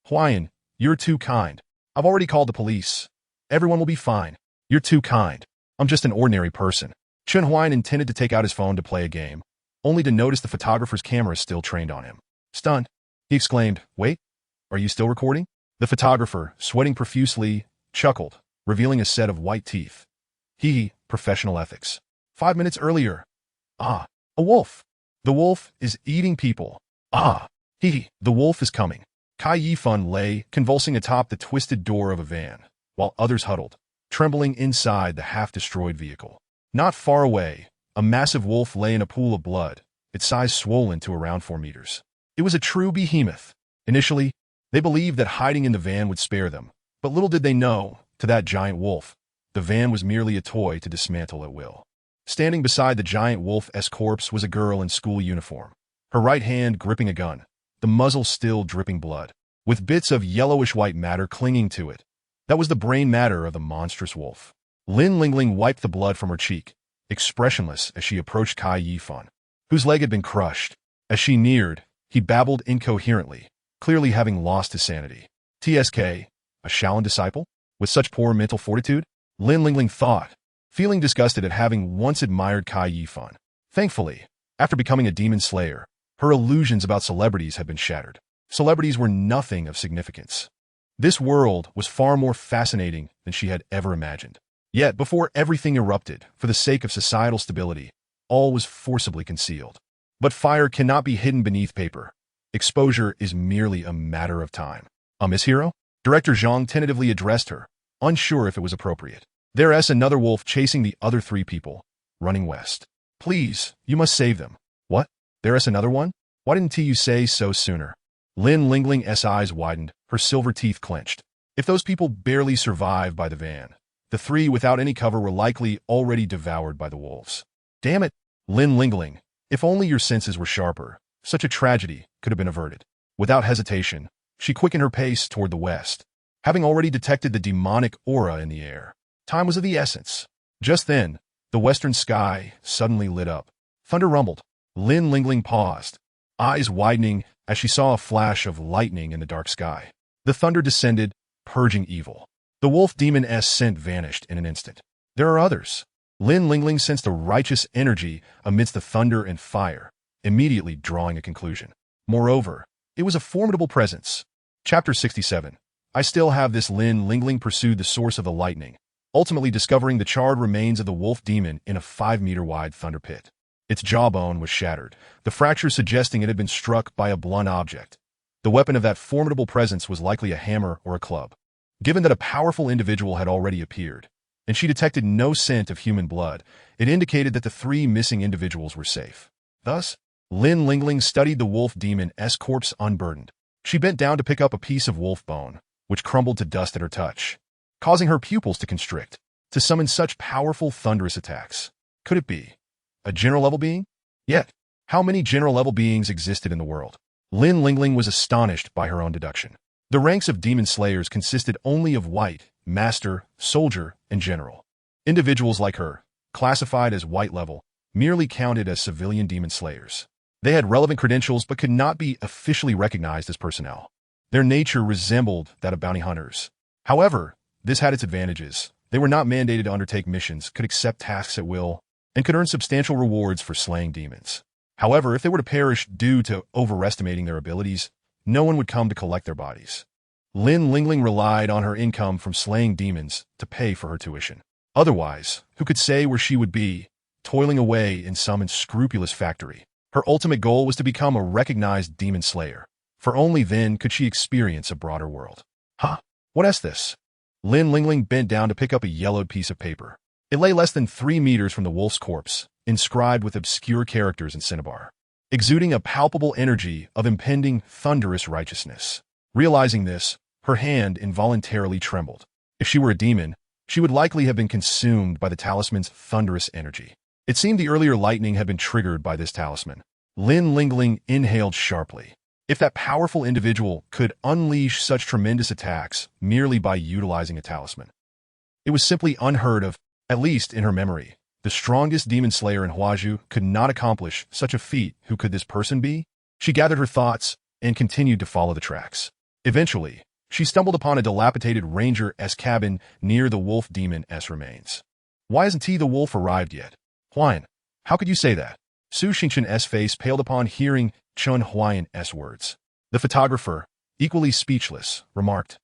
Huaiyan, you're too kind. I've already called the police. Everyone will be fine. You're too kind. I'm just an ordinary person. Chen Huaian intended to take out his phone to play a game, only to notice the photographer's camera still trained on him. Stunned, he exclaimed, "Wait, are you still recording?" The photographer, sweating profusely, chuckled, revealing a set of white teeth. Professional ethics. 5 minutes earlier. Ah, a wolf. The wolf is eating people. Ah, the wolf is coming. Kai Yifan lay, convulsing atop the twisted door of a van, while others huddled, trembling inside the half-destroyed vehicle. Not far away, a massive wolf lay in a pool of blood, its size swollen to around 4 meters. It was a true behemoth. Initially, they believed that hiding in the van would spare them, but little did they know, to that giant wolf, the van was merely a toy to dismantle at will. Standing beside the giant wolf's corpse was a girl in school uniform, her right hand gripping a gun, the muzzle still dripping blood, with bits of yellowish-white matter clinging to it. That was the brain matter of the monstrous wolf. Lin Lingling wiped the blood from her cheek, expressionless as she approached Kai Yifan, whose leg had been crushed. As she neared, he babbled incoherently, clearly having lost his sanity. "TSK, a Shaolin disciple? With such poor mental fortitude?" Lin Lingling thought, feeling disgusted at having once admired Kai Yifan. Thankfully, after becoming a demon slayer, her illusions about celebrities had been shattered. Celebrities were nothing of significance. This world was far more fascinating than she had ever imagined. Yet, before everything erupted, for the sake of societal stability, all was forcibly concealed. But fire cannot be hidden beneath paper. Exposure is merely a matter of time. "Miss Hero?" Director Zhang tentatively addressed her, unsure if it was appropriate. "There's another wolf chasing the other 3 people, running west. Please, you must save them." "What? There's another one? Why didn't you say so sooner?" Lin Lingling's eyes widened, her silver teeth clenched. If those people barely survived by the van, the 3 without any cover were likely already devoured by the wolves. "Damn it, Lin Lingling, if only your senses were sharper, such a tragedy could have been averted." Without hesitation, she quickened her pace toward the west, having already detected the demonic aura in the air. Time was of the essence. Just then, the western sky suddenly lit up. Thunder rumbled. Lin Lingling paused, eyes widening as she saw a flash of lightning in the dark sky. The thunder descended, purging evil. The wolf demon's scent vanished in an instant. "There are others." Lin Lingling sensed a righteous energy amidst the thunder and fire, immediately drawing a conclusion. Moreover, it was a formidable presence. Chapter 67. I still have this. Lin Lingling pursued the source of the lightning, ultimately discovering the charred remains of the wolf demon in a 5-meter-wide thunder pit. Its jawbone was shattered, the fracture suggesting it had been struck by a blunt object. The weapon of that formidable presence was likely a hammer or a club. Given that a powerful individual had already appeared, and she detected no scent of human blood, it indicated that the 3 missing individuals were safe. Thus, Lin Lingling studied the wolf demon's corpse unburdened. She bent down to pick up a piece of wolf bone, which crumbled to dust at her touch, causing her pupils to constrict. To summon such powerful thunderous attacks, could it be a general-level being? Yet, how many general-level beings existed in the world? Lin Lingling was astonished by her own deduction. The ranks of demon slayers consisted only of white, master, soldier, and general. Individuals like her, classified as white level, merely counted as civilian demon slayers. They had relevant credentials but could not be officially recognized as personnel. Their nature resembled that of bounty hunters. However, this had its advantages. They were not mandated to undertake missions, could accept tasks at will, and could earn substantial rewards for slaying demons. However, if they were to perish due to overestimating their abilities, no one would come to collect their bodies. Lin Lingling relied on her income from slaying demons to pay for her tuition. Otherwise, who could say where she would be, toiling away in some unscrupulous factory? Her ultimate goal was to become a recognized demon slayer, for only then could she experience a broader world. Huh? What is this? Lin Lingling bent down to pick up a yellowed piece of paper. It lay less than 3 meters from the wolf's corpse, inscribed with obscure characters in cinnabar, exuding a palpable energy of impending, thunderous righteousness. Realizing this, her hand involuntarily trembled. If she were a demon, she would likely have been consumed by the talisman's thunderous energy. It seemed the earlier lightning had been triggered by this talisman. Lin Lingling inhaled sharply. If that powerful individual could unleash such tremendous attacks merely by utilizing a talisman, it was simply unheard of, at least in her memory. The strongest demon slayer in Huazhu could not accomplish such a feat. Who could this person be? She gathered her thoughts and continued to follow the tracks. Eventually, she stumbled upon a dilapidated ranger's cabin near the wolf demon's remains. Why hasn't the wolf arrived yet? Huaian, how could you say that? Su Xingqian's face paled upon hearing Chen Huaian's words. The photographer, equally speechless, remarked,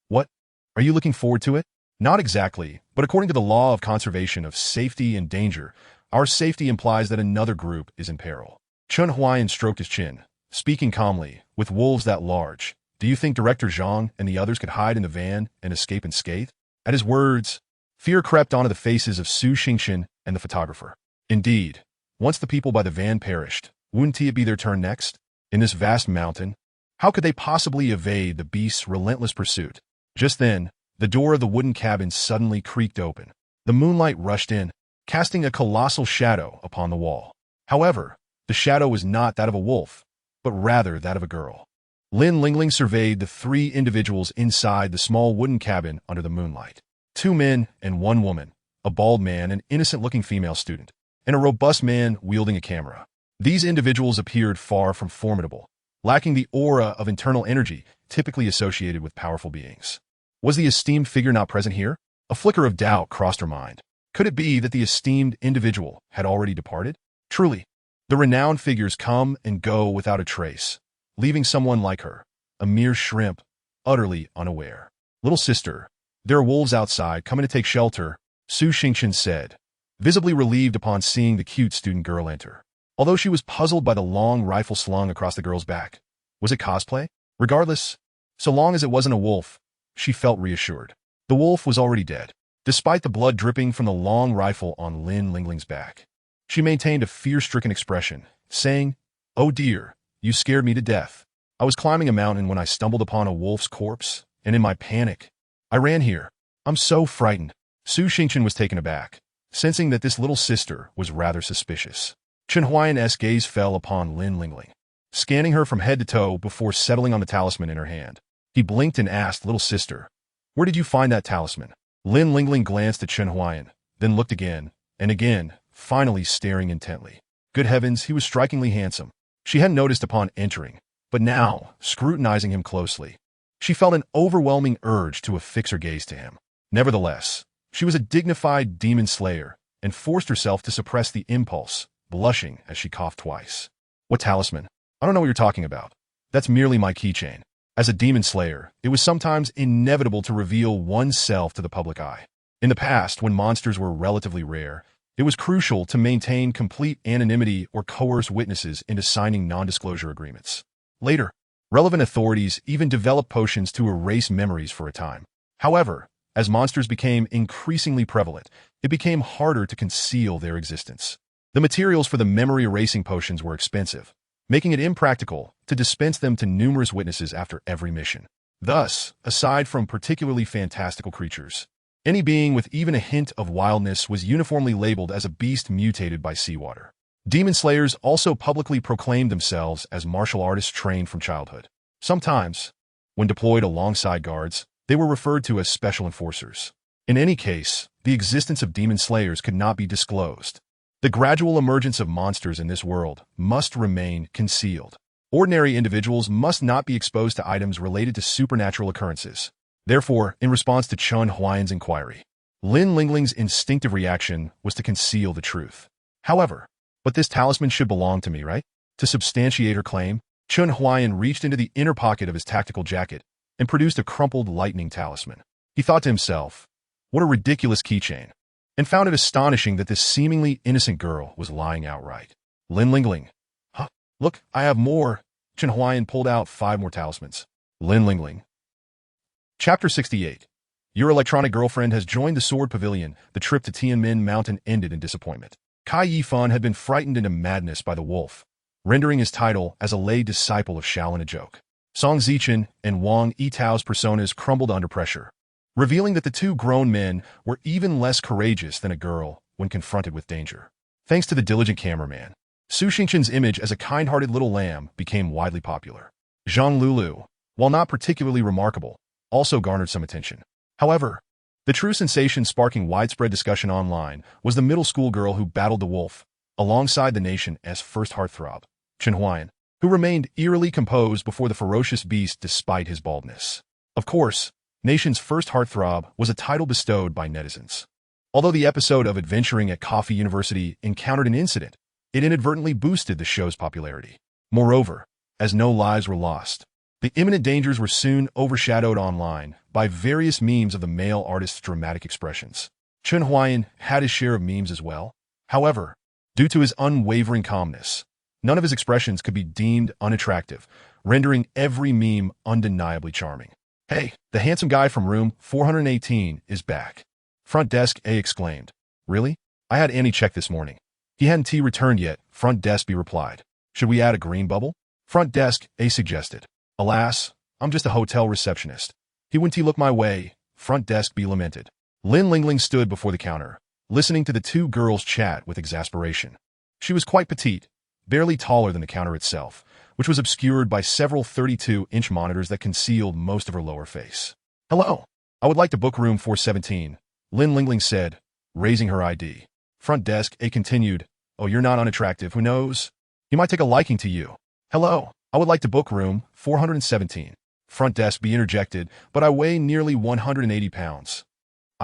"What? Are you looking forward to it?" "Not exactly, but according to the law of conservation of safety and danger, our safety implies that another group is in peril." Chen Huaian stroked his chin, speaking calmly, "With wolves that large, do you think Director Zhang and the others could hide in the van and escape unscathed?" At his words, fear crept onto the faces of Su Xingqian and the photographer. Indeed, once the people by the van perished, wouldn't it be their turn next? In this vast mountain, how could they possibly evade the beast's relentless pursuit? Just then, the door of the wooden cabin suddenly creaked open. The moonlight rushed in, casting a colossal shadow upon the wall. However, the shadow was not that of a wolf, but rather that of a girl. Li Qingran surveyed the three individuals inside the small wooden cabin under the moonlight. 2 men and 1 woman, a bald man, an innocent-looking female student, and a robust man wielding a camera. These individuals appeared far from formidable, lacking the aura of internal energy typically associated with powerful beings. Was the esteemed figure not present here? A flicker of doubt crossed her mind. Could it be that the esteemed individual had already departed? Truly, the renowned figures come and go without a trace, leaving someone like her, a mere shrimp, utterly unaware. "Little sister, there are wolves outside coming to take shelter," Su Xingqian said, visibly relieved upon seeing the cute student girl enter. Although she was puzzled by the long rifle slung across the girl's back. Was it cosplay? Regardless, so long as it wasn't a wolf, she felt reassured. The wolf was already dead, despite the blood dripping from the long rifle on Li Qingran's back. She maintained a fear-stricken expression, saying, "Oh dear, you scared me to death. I was climbing a mountain when I stumbled upon a wolf's corpse, and in my panic, I ran here. I'm so frightened." Su Xingqian was taken aback, sensing that this little sister was rather suspicious. Chen Huaian's gaze fell upon Li Qingran, scanning her from head to toe before settling on the talisman in her hand. He blinked and asked, "Little sister, where did you find that talisman?" Li Qingran glanced at Chen Huaian, then looked again, and again, finally staring intently. Good heavens, he was strikingly handsome. She hadn't noticed upon entering, but now, scrutinizing him closely, she felt an overwhelming urge to affix her gaze to him. Nevertheless, she was a dignified demon slayer and forced herself to suppress the impulse, blushing as she coughed twice. "What talisman? I don't know what you're talking about. That's merely my keychain." As a demon slayer, it was sometimes inevitable to reveal oneself to the public eye. In the past, when monsters were relatively rare, it was crucial to maintain complete anonymity or coerce witnesses into signing non-disclosure agreements. Later, relevant authorities even developed potions to erase memories for a time. However, as monsters became increasingly prevalent, it became harder to conceal their existence. The materials for the memory-erasing potions were expensive, making it impractical to dispense them to numerous witnesses after every mission. Thus, aside from particularly fantastical creatures, any being with even a hint of wildness was uniformly labeled as a beast mutated by seawater. Demon slayers also publicly proclaimed themselves as martial artists trained from childhood. Sometimes, when deployed alongside guards, they were referred to as special enforcers. In any case, the existence of demon slayers could not be disclosed. The gradual emergence of monsters in this world must remain concealed. Ordinary individuals must not be exposed to items related to supernatural occurrences. Therefore, in response to Chen Huaian's inquiry, Li Qingran's instinctive reaction was to conceal the truth. However, "But this talisman should belong to me, right?" To substantiate her claim, Chen Huaian reached into the inner pocket of his tactical jacket and produced a crumpled lightning talisman. He thought to himself, "What a ridiculous keychain," and found it astonishing that this seemingly innocent girl was lying outright. Li Qingran, "Huh, look, I have more." Chen Huaian pulled out 5 more talismans. Li Qingran. Chapter 68. Your electronic girlfriend has joined the Sword Pavilion. The trip to Tianmin Mountain ended in disappointment. Kai Yifan had been frightened into madness by the wolf, rendering his title as a lay disciple of Shaolin a joke. Song Zichen and Wang Yitao's personas crumbled under pressure, revealing that the 2 grown men were even less courageous than a girl when confronted with danger. Thanks to the diligent cameraman, Su Xingqian's image as a kind-hearted little lamb became widely popular. Zhang Lulu, while not particularly remarkable, also garnered some attention. However, the true sensation sparking widespread discussion online was the middle school girl who battled the wolf, alongside the nation's first heartthrob, Chen Huaian, who remained eerily composed before the ferocious beast despite his baldness. Of course, nation's first heartthrob was a title bestowed by netizens. Although the episode of Adventuring at Coffee University encountered an incident, it inadvertently boosted the show's popularity. Moreover, as no lives were lost, the imminent dangers were soon overshadowed online by various memes of the male artist's dramatic expressions. Chen Huaian had his share of memes as well. However, due to his unwavering calmness, none of his expressions could be deemed unattractive, rendering every meme undeniably charming. "Hey, the handsome guy from room 418 is back." Front desk A exclaimed. "Really? I had Annie check this morning. He hadn't returned yet," front desk B replied. "Should we add a green bubble?" Front desk A suggested. "Alas, I'm just a hotel receptionist. He wouldn't look my way," front desk B lamented. Lin Lingling stood before the counter, listening to the two girls chat with exasperation. She was quite petite, barely taller than the counter itself, which was obscured by several 32-inch monitors that concealed most of her lower face. "Hello, I would like to book room 417, Lin Lingling said, raising her ID. Front desk A continued, "Oh, you're not unattractive, who knows? He might take a liking to you." "Hello, I would like to book room 417. Front desk B interjected, "But I weigh nearly 180 pounds.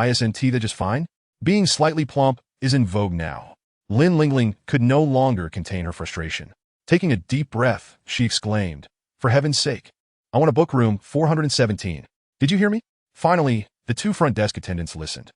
Isn't that just fine?" Being slightly plump is in vogue now. Lin Lingling could no longer contain her frustration. Taking a deep breath, she exclaimed, "For heaven's sake, I want to book room 417. Did you hear me?" Finally, the two front desk attendants listened.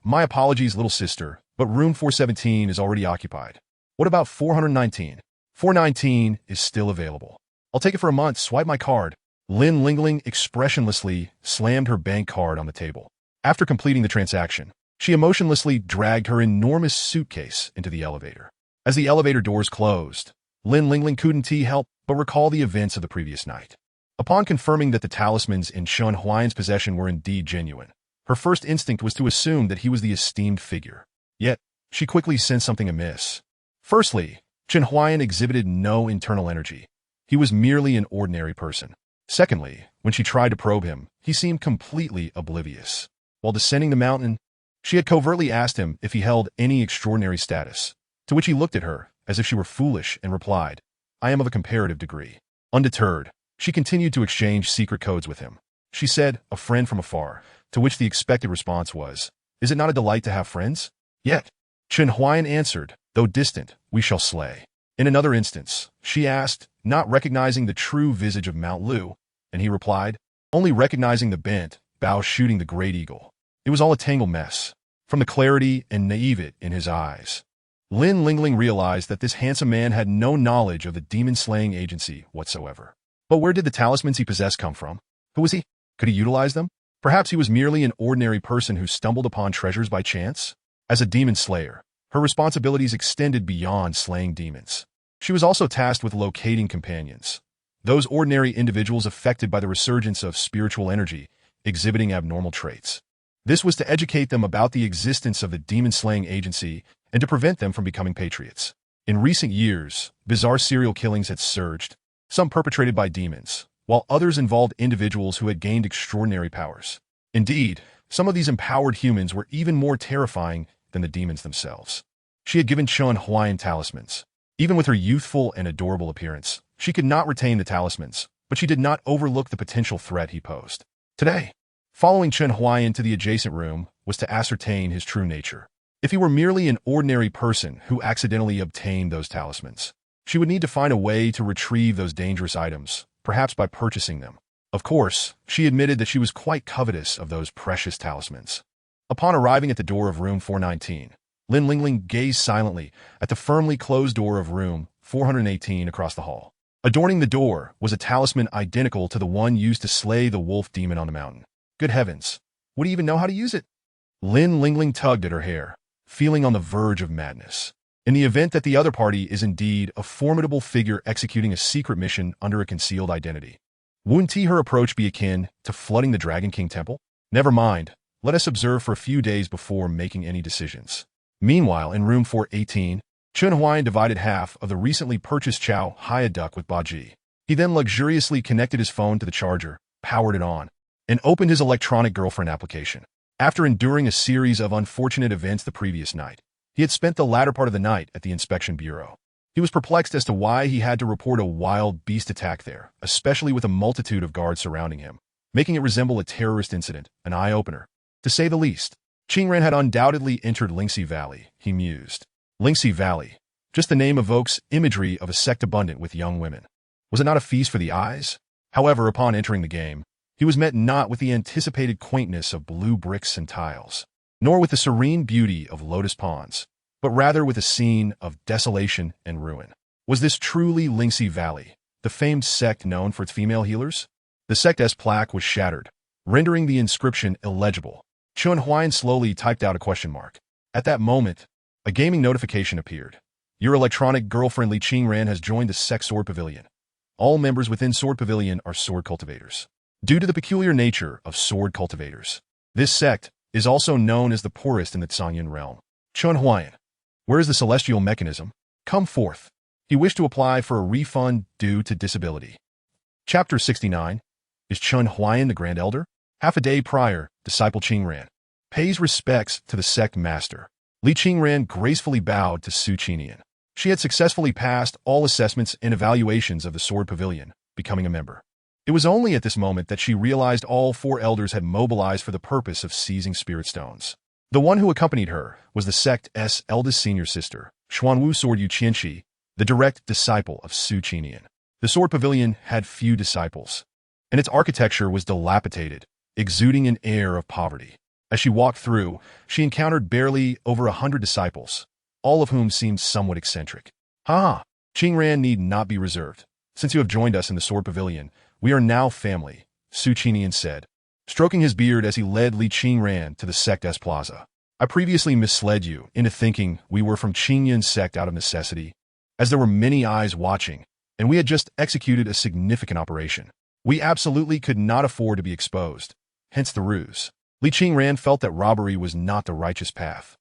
My apologies, little sister, but room 417 is already occupied. What about 419? 419 is still available. I'll take it for a month, swipe my card." Lin Lingling expressionlessly slammed her bank card on the table. After completing the transaction, she emotionlessly dragged her enormous suitcase into the elevator. As the elevator doors closed, Lin Lingling couldn't help but recall the events of the previous night. Upon confirming that the talismans in Chen Huaian's possession were indeed genuine, her first instinct was to assume that he was the esteemed figure. Yet, she quickly sensed something amiss. Firstly, Chen Huaian exhibited no internal energy. He was merely an ordinary person. Secondly, when she tried to probe him, he seemed completely oblivious. While descending the mountain, she had covertly asked him if he held any extraordinary status, to which he looked at her as if she were foolish and replied, "I am of a comparative degree." Undeterred, she continued to exchange secret codes with him. She said, "A friend from afar," to which the expected response was, "Is it not a delight to have friends?" Yet, Chen Huaian answered, "Though distant, we shall slay." In another instance, she asked, not recognizing the true visage of Mount Lu, and he replied, only recognizing the bent bow shooting the great eagle. It was all a tangled mess, from the clarity and naivete in his eyes. Lin Lingling realized that this handsome man had no knowledge of the demon-slaying agency whatsoever. But where did the talismans he possessed come from? Who was he? Could he utilize them? Perhaps he was merely an ordinary person who stumbled upon treasures by chance? As a demon slayer, her responsibilities extended beyond slaying demons. She was also tasked with locating companions, those ordinary individuals affected by the resurgence of spiritual energy, exhibiting abnormal traits. This was to educate them about the existence of the demon-slaying agency and to prevent them from becoming patriots. In recent years, bizarre serial killings had surged, some perpetrated by demons, while others involved individuals who had gained extraordinary powers. Indeed, some of these empowered humans were even more terrifying than the demons themselves. She had given Chen Huaian talismans. Even with her youthful and adorable appearance, she could not retain the talismans, but she did not overlook the potential threat he posed. Today, following Chen Huaian to the adjacent room was to ascertain his true nature. If he were merely an ordinary person who accidentally obtained those talismans, she would need to find a way to retrieve those dangerous items, perhaps by purchasing them. Of course, she admitted that she was quite covetous of those precious talismans. Upon arriving at the door of room 419, Lin Lingling gazed silently at the firmly closed door of room 418 across the hall. Adorning the door was a talisman identical to the one used to slay the wolf demon on the mountain. Good heavens, would he even know how to use it? Lin Lingling tugged at her hair, feeling on the verge of madness. In the event that the other party is indeed a formidable figure executing a secret mission under a concealed identity, wouldn't her approach be akin to flooding the Dragon King temple? Never mind, let us observe for a few days before making any decisions. Meanwhile, in room 418, Chen Huaian divided half of the recently purchased Chow Haya duck with Baji. He then luxuriously connected his phone to the charger, powered it on, and opened his electronic girlfriend application. After enduring a series of unfortunate events the previous night, he had spent the latter part of the night at the inspection bureau. He was perplexed as to why he had to report a wild beast attack there, especially with a multitude of guards surrounding him, making it resemble a terrorist incident, an eye-opener, to say the least. Qingran had undoubtedly entered Lingxi Valley, he mused. Lingxi Valley. Just the name evokes imagery of a sect abundant with young women. Was it not a feast for the eyes? However, upon entering the game, he was met not with the anticipated quaintness of blue bricks and tiles, nor with the serene beauty of lotus ponds, but rather with a scene of desolation and ruin. Was this truly Lingxi Valley, the famed sect known for its female healers? The sect's plaque was shattered, rendering the inscription illegible. Chen Huaian slowly typed out a question mark. At that moment, a gaming notification appeared. Your electronic girlfriend Li Qingran has joined the sect Sword Pavilion. All members within Sword Pavilion are sword cultivators. Due to the peculiar nature of sword cultivators, this sect is also known as the poorest in the Zhangyan realm. Chen Huaian, where is the celestial mechanism? Come forth. He wished to apply for a refund due to disability. Chapter 69. Is Chen Huaian the Grand Elder? Half a day prior, disciple Qingran pays respects to the sect master. Li Qingran gracefully bowed to Su Qinian. She had successfully passed all assessments and evaluations of the Sword Pavilion, becoming a member. It was only at this moment that she realized all 4 elders had mobilized for the purpose of seizing spirit stones. The one who accompanied her was the sect's eldest senior sister, Xuanwu Sword Yu Qianqi, the direct disciple of Su Qinian. The Sword Pavilion had few disciples, and its architecture was dilapidated, exuding an air of poverty. As she walked through, she encountered barely over 100 disciples, all of whom seemed somewhat eccentric. Qingran need not be reserved. Since you have joined us in the Sword Pavilion, we are now family, Su Qinian said, stroking his beard as he led Li Qingran to the sect's plaza. I previously misled you into thinking we were from Qingyan's sect out of necessity, as there were many eyes watching, and we had just executed a significant operation. We absolutely could not afford to be exposed, hence the ruse. Li Qingran felt that robbery was not the righteous path.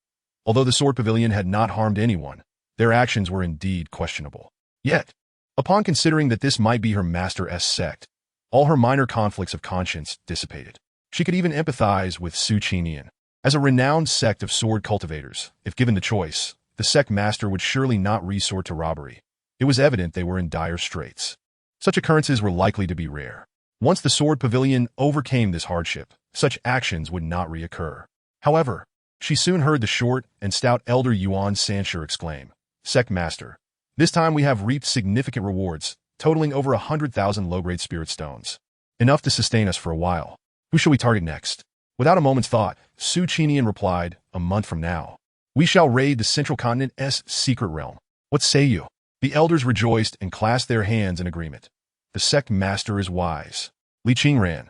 Although the Sword Pavilion had not harmed anyone, their actions were indeed questionable. Yet, upon considering that this might be her master's sect, all her minor conflicts of conscience dissipated. She could even empathize with Su Qinian. As a renowned sect of sword cultivators, if given the choice, the sect master would surely not resort to robbery. It was evident they were in dire straits. Such occurrences were likely to be rare. Once the Sword Pavilion overcame this hardship, such actions would not reoccur. However, she soon heard the short and stout elder Yuan Sanshur exclaim, Sect Master, this time we have reaped significant rewards, totaling over 100,000 low-grade spirit stones. Enough to sustain us for a while. Who shall we target next? Without a moment's thought, Su Qinian replied, a month from now. We shall raid the Central Continent's secret realm. What say you? The elders rejoiced and clasped their hands in agreement. The sect master is wise. Li Qingran.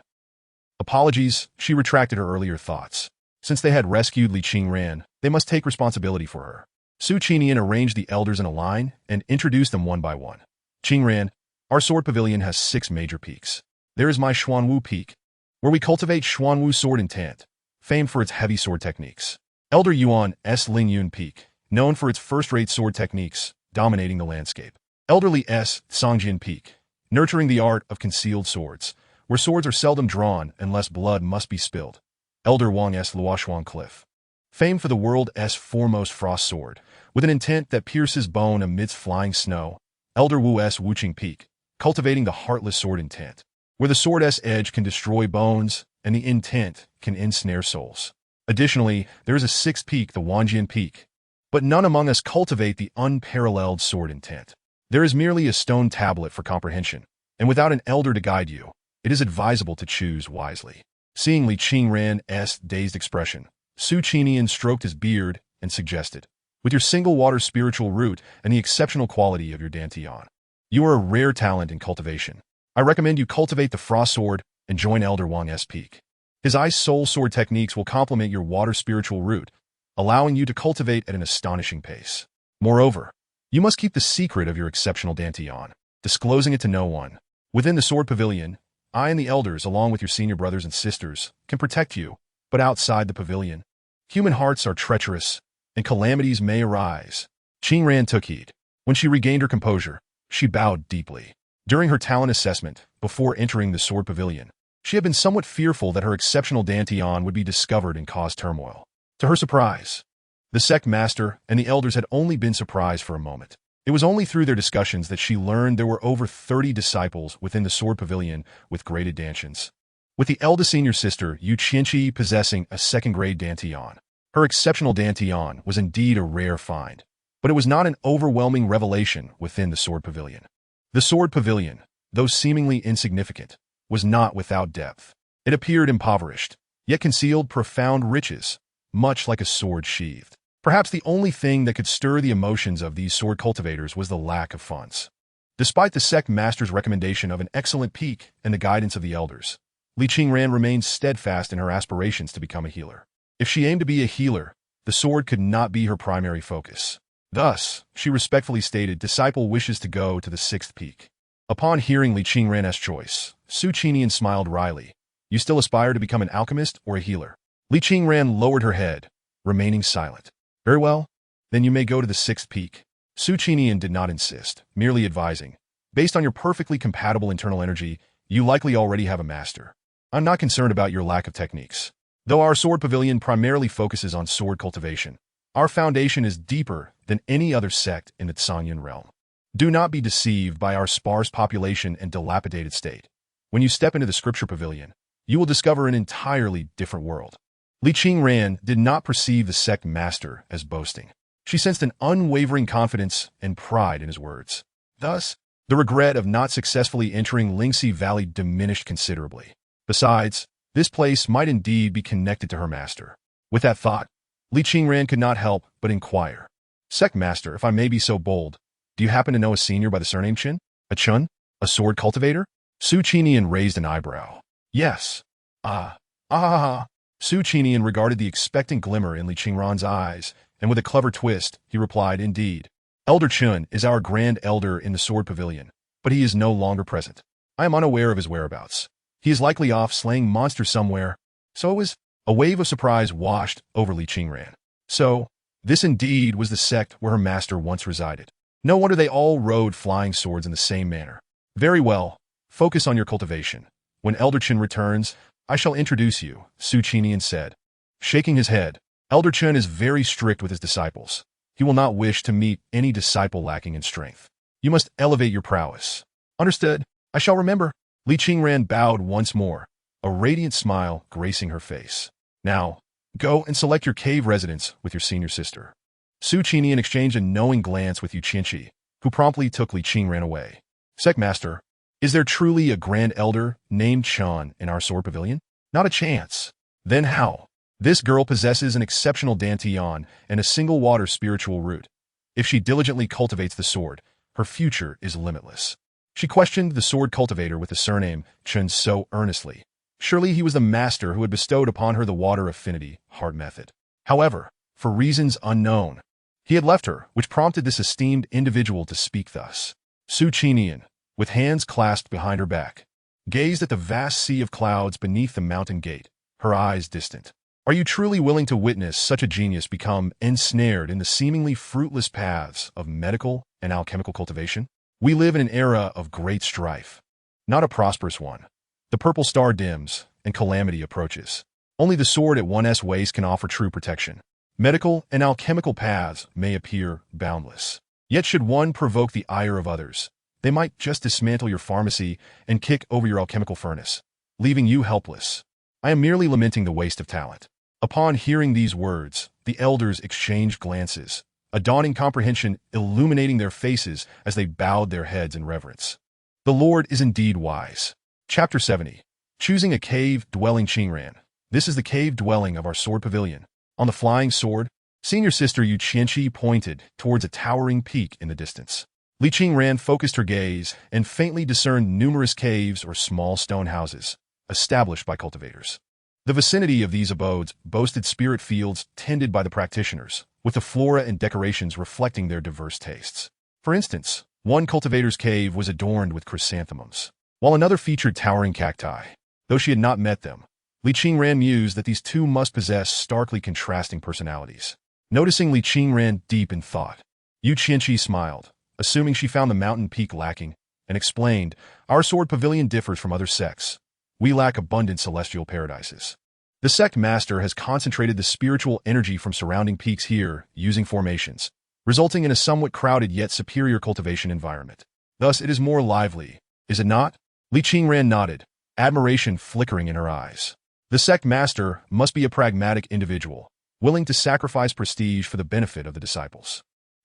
Apologies, she retracted her earlier thoughts. Since they had rescued Li Qingran, they must take responsibility for her. Su Qinian arranged the elders in a line and introduced them one by one. Qingran, our sword pavilion has 6 major peaks. There is my Xuanwu Peak, where we cultivate Xuanwu sword intent, famed for its heavy sword techniques. Elder Yuan's Lingyun Peak, known for its first-rate sword techniques, dominating the landscape. Elder Li's Songjian Peak, nurturing the art of concealed swords, where swords are seldom drawn unless blood must be spilled. Elder Wang's Luoshuang Cliff, famed for the world's foremost frost sword, with an intent that pierces bone amidst flying snow. Elder Wu's Wuqing Peak, cultivating the heartless sword intent, where the sword's edge can destroy bones and the intent can ensnare souls. Additionally, there is a 6th peak, the Wanjian Peak, but none among us cultivate the unparalleled sword intent. There is merely a stone tablet for comprehension, and without an elder to guide you, it is advisable to choose wisely. Seeing Li Qingran's dazed expression, Su Qinian stroked his beard and suggested, with your single water spiritual root and the exceptional quality of your dantian, you are a rare talent in cultivation. I recommend you cultivate the frost sword and join Elder Wang's Peak. His ice soul sword techniques will complement your water spiritual root, allowing you to cultivate at an astonishing pace. Moreover, you must keep the secret of your exceptional dantian, disclosing it to no one. Within the Sword Pavilion, I and the elders, along with your senior brothers and sisters, can protect you, but outside the pavilion, human hearts are treacherous, and calamities may arise. Qingran took heed. When she regained her composure, she bowed deeply. During her talent assessment, before entering the Sword Pavilion, she had been somewhat fearful that her exceptional dantian would be discovered and cause turmoil. To her surprise, the sect master and the elders had only been surprised for a moment. It was only through their discussions that she learned there were over 30 disciples within the Sword Pavilion with graded dantians, with the eldest senior sister, Yu Qianqi, possessing a 2nd-grade dantian. Her exceptional dantian was indeed a rare find, but it was not an overwhelming revelation within the sword pavilion. The sword pavilion, though seemingly insignificant, was not without depth. It appeared impoverished, yet concealed profound riches, much like a sword sheathed. Perhaps the only thing that could stir the emotions of these sword cultivators was the lack of funds. Despite the sect master's recommendation of an excellent peak and the guidance of the elders, Li Qingran remained steadfast in her aspirations to become a healer. If she aimed to be a healer, the sword could not be her primary focus. Thus, she respectfully stated, "Disciple wishes to go to the 6th peak." Upon hearing Li Qingran's choice, Su Qinian smiled wryly. "You still aspire to become an alchemist or a healer?" Li Qingran lowered her head, remaining silent. "Very well, then you may go to the 6th peak." Su Qinian did not insist, merely advising, "Based on your perfectly compatible internal energy, you likely already have a master. I'm not concerned about your lack of techniques. Though our sword pavilion primarily focuses on sword cultivation, our foundation is deeper than any other sect in the Tsanyan realm. Do not be deceived by our sparse population and dilapidated state. When you step into the scripture pavilion, you will discover an entirely different world." Li Qingran did not perceive the sect master as boasting. She sensed an unwavering confidence and pride in his words. Thus, the regret of not successfully entering Lingxi Valley diminished considerably. Besides, this place might indeed be connected to her master. With that thought, Li Qingran could not help but inquire, "Sect master, if I may be so bold, do you happen to know a senior by the surname Chen? A Chun? A sword cultivator?" Su Qinian raised an eyebrow. "Yes. Su Qinian regarded the expectant glimmer in Li Qingran's eyes, and with a clever twist, he replied, "Indeed. Elder Chun is our grand elder in the sword pavilion, but he is no longer present. I am unaware of his whereabouts. He is likely off slaying monsters somewhere." So it was. A wave of surprise washed over Li Qingran. So, this indeed was the sect where her master once resided. No wonder they all rode flying swords in the same manner. "Very well. Focus on your cultivation. When Elder Chen returns, I shall introduce you," Su Qinian said. Shaking his head, "Elder Chen is very strict with his disciples. He will not wish to meet any disciple lacking in strength. You must elevate your prowess." "Understood. I shall remember." Li Qingran bowed once more, a radiant smile gracing her face. "Now, go and select your cave residence with your senior sister." Su Qinian exchanged a knowing glance with Yu Qianqi, who promptly took Li Qingran away. "Sect master, is there truly a grand elder named Chan in our sword pavilion?" "Not a chance." "Then how?" "This girl possesses an exceptional dantian and a single water spiritual root. If she diligently cultivates the sword, her future is limitless." She questioned the sword cultivator with the surname Chen so earnestly. Surely he was the master who had bestowed upon her the water affinity heart method. However, for reasons unknown, he had left her, which prompted this esteemed individual to speak thus. Su Qinian, with hands clasped behind her back, gazed at the vast sea of clouds beneath the mountain gate, her eyes distant. "Are you truly willing to witness such a genius become ensnared in the seemingly fruitless paths of medical and alchemical cultivation? We live in an era of great strife, not a prosperous one. The purple star dims, and calamity approaches. Only the sword at one's waist can offer true protection. Medical and alchemical paths may appear boundless. Yet should one provoke the ire of others, they might just dismantle your pharmacy and kick over your alchemical furnace, leaving you helpless. I am merely lamenting the waste of talent." Upon hearing these words, the elders exchanged glances, a dawning comprehension illuminating their faces as they bowed their heads in reverence. The Lord is indeed wise. Chapter 70. Choosing a Cave Dwelling Qingran. This is the cave dwelling of our sword pavilion. On the flying sword, senior sister Yu Qianqi pointed towards a towering peak in the distance. Li Qingran focused her gaze and faintly discerned numerous caves or small stone houses, established by cultivators. The vicinity of these abodes boasted spirit fields tended by the practitioners, with the flora and decorations reflecting their diverse tastes. For instance, one cultivator's cave was adorned with chrysanthemums, while another featured towering cacti. Though she had not met them, Li Qingran mused that these two must possess starkly contrasting personalities. Noticing Li Qingran deep in thought, Yu Qianqi smiled, assuming she found the mountain peak lacking, and explained, "Our sword pavilion differs from other sects. We lack abundant celestial paradises. The sect master has concentrated the spiritual energy from surrounding peaks here using formations, resulting in a somewhat crowded yet superior cultivation environment. Thus it is more lively, is it not?" Li Qingran nodded, admiration flickering in her eyes. The sect master must be a pragmatic individual, willing to sacrifice prestige for the benefit of the disciples.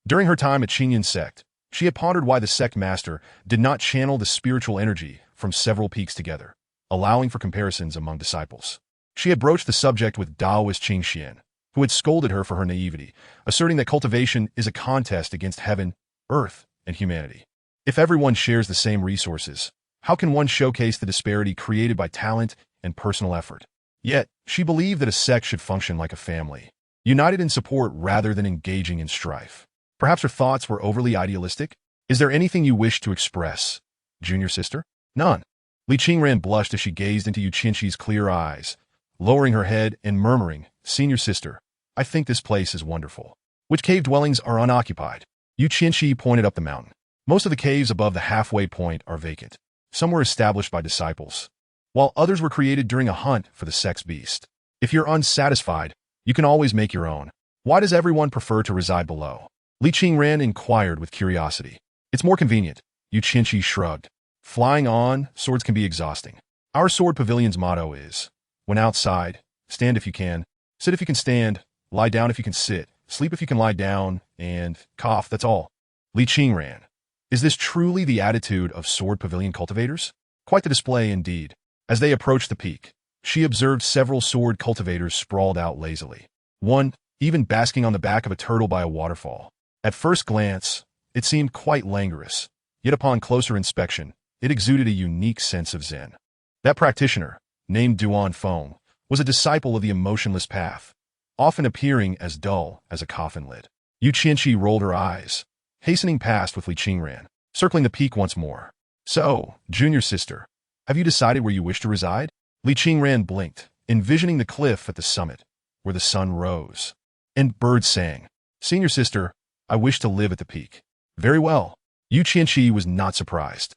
During her time at Qingyan sect, she had pondered why the sect master did not channel the spiritual energy from several peaks together, allowing for comparisons among disciples. She had broached the subject with Taoist Chen Huaian, who had scolded her for her naivety, asserting that cultivation is a contest against heaven, earth, and humanity. If everyone shares the same resources, how can one showcase the disparity created by talent and personal effort? Yet, she believed that a sect should function like a family, united in support rather than engaging in strife. Perhaps her thoughts were overly idealistic? Is there anything you wish to express, junior sister? None. Li Qingran blushed as she gazed into Yu Qianqi's clear eyes, lowering her head and murmuring, "Senior sister, I think this place is wonderful. Which cave dwellings are unoccupied?" Yu Qianqi pointed up the mountain. Most of the caves above the halfway point are vacant. Some were established by disciples, while others were created during a hunt for the sect's beast. If you're unsatisfied, you can always make your own. Why does everyone prefer to reside below? Li Qingran inquired with curiosity. It's more convenient. Yu Qianqi shrugged. Flying on, swords can be exhausting. Our sword pavilion's motto is, when outside, stand if you can, sit if you can stand, lie down if you can sit, sleep if you can lie down, and cough, that's all. Li Qingran. Is this truly the attitude of sword pavilion cultivators? Quite the display indeed. As they approached the peak, she observed several sword cultivators sprawled out lazily. One, even basking on the back of a turtle by a waterfall. At first glance, it seemed quite languorous, yet upon closer inspection, it exuded a unique sense of zen. That practitioner, named Duan Feng, was a disciple of the emotionless path, often appearing as dull as a coffin lid. Yu Qianqi rolled her eyes, hastening past with Li Qingran, circling the peak once more. So, junior sister, have you decided where you wish to reside? Li Qingran blinked, envisioning the cliff at the summit, where the sun rose, and birds sang. Senior sister, I wish to live at the peak. Very well. Yu Qianqi was not surprised.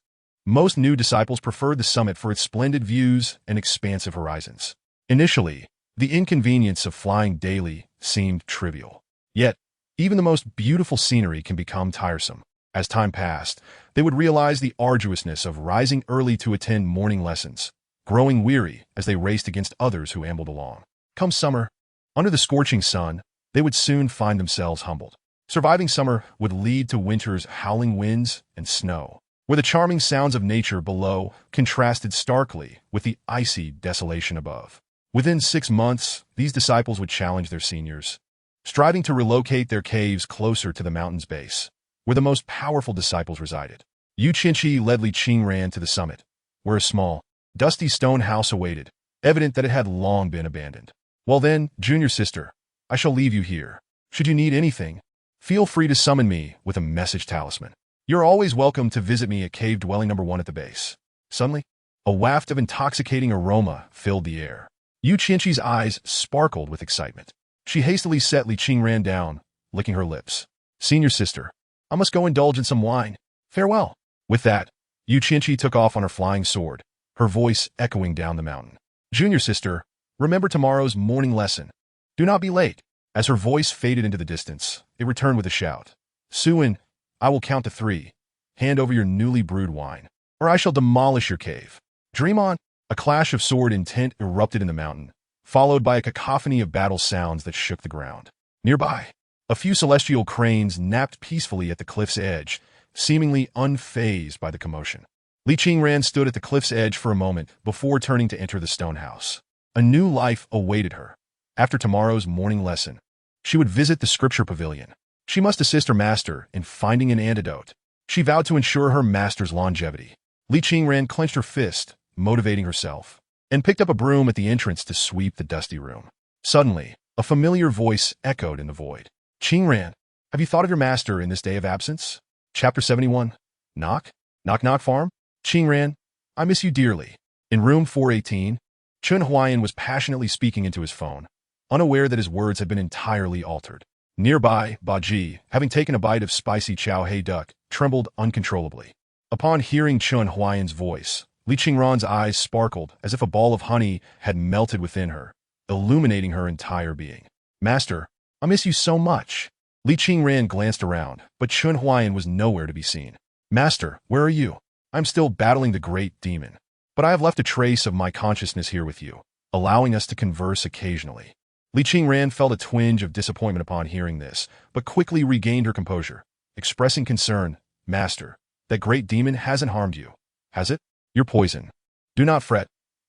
Most new disciples preferred the summit for its splendid views and expansive horizons. Initially, the inconvenience of flying daily seemed trivial. Yet, even the most beautiful scenery can become tiresome. As time passed, they would realize the arduousness of rising early to attend morning lessons, growing weary as they raced against others who ambled along. Come summer, under the scorching sun, they would soon find themselves humbled. Surviving summer would lead to winter's howling winds and snow, where the charming sounds of nature below contrasted starkly with the icy desolation above. Within 6 months, these disciples would challenge their seniors, striving to relocate their caves closer to the mountain's base, where the most powerful disciples resided. Yu Qianqi led Li Qingran to the summit, where a small, dusty stone house awaited, evident that it had long been abandoned. Well then, junior sister, I shall leave you here. Should you need anything, feel free to summon me with a message talisman. You're always welcome to visit me at cave dwelling number 1 at the base. Suddenly, a waft of intoxicating aroma filled the air. Yu Qianqi's eyes sparkled with excitement. She hastily set Li Qingran down, licking her lips. Senior sister, I must go indulge in some wine. Farewell. With that, Yu Qianqi took off on her flying sword, her voice echoing down the mountain. Junior sister, remember tomorrow's morning lesson. Do not be late. As her voice faded into the distance, it returned with a shout. Soon, I will count to 3. Hand over your newly brewed wine, or I shall demolish your cave. Dream on. A clash of sword intent erupted in the mountain, followed by a cacophony of battle sounds that shook the ground. Nearby, a few celestial cranes napped peacefully at the cliff's edge, seemingly unfazed by the commotion. Li Qingran stood at the cliff's edge for a moment before turning to enter the stone house. A new life awaited her. After tomorrow's morning lesson, she would visit the scripture pavilion. She must assist her master in finding an antidote. She vowed to ensure her master's longevity. Li Qingran clenched her fist, motivating herself, and picked up a broom at the entrance to sweep the dusty room. Suddenly, a familiar voice echoed in the void. Qingran, have you thought of your master in this day of absence? Chapter 71. Knock? Knock knock farm? Qingran, I miss you dearly. In room 418, Chen Huaian was passionately speaking into his phone, unaware that his words had been entirely altered. Nearby, Baji, having taken a bite of spicy chow hei duck, trembled uncontrollably. Upon hearing Chen Huaian's voice, Li Qingran's eyes sparkled as if a ball of honey had melted within her, illuminating her entire being. Master, I miss you so much. Li Qingran glanced around, but Chen Huaian was nowhere to be seen. Master, where are you? I'm still battling the great demon, but I have left a trace of my consciousness here with you, allowing us to converse occasionally. Li Qingran felt a twinge of disappointment upon hearing this, but quickly regained her composure, expressing concern. Master, that great demon hasn't harmed you, has it? You're poison. Do not fret.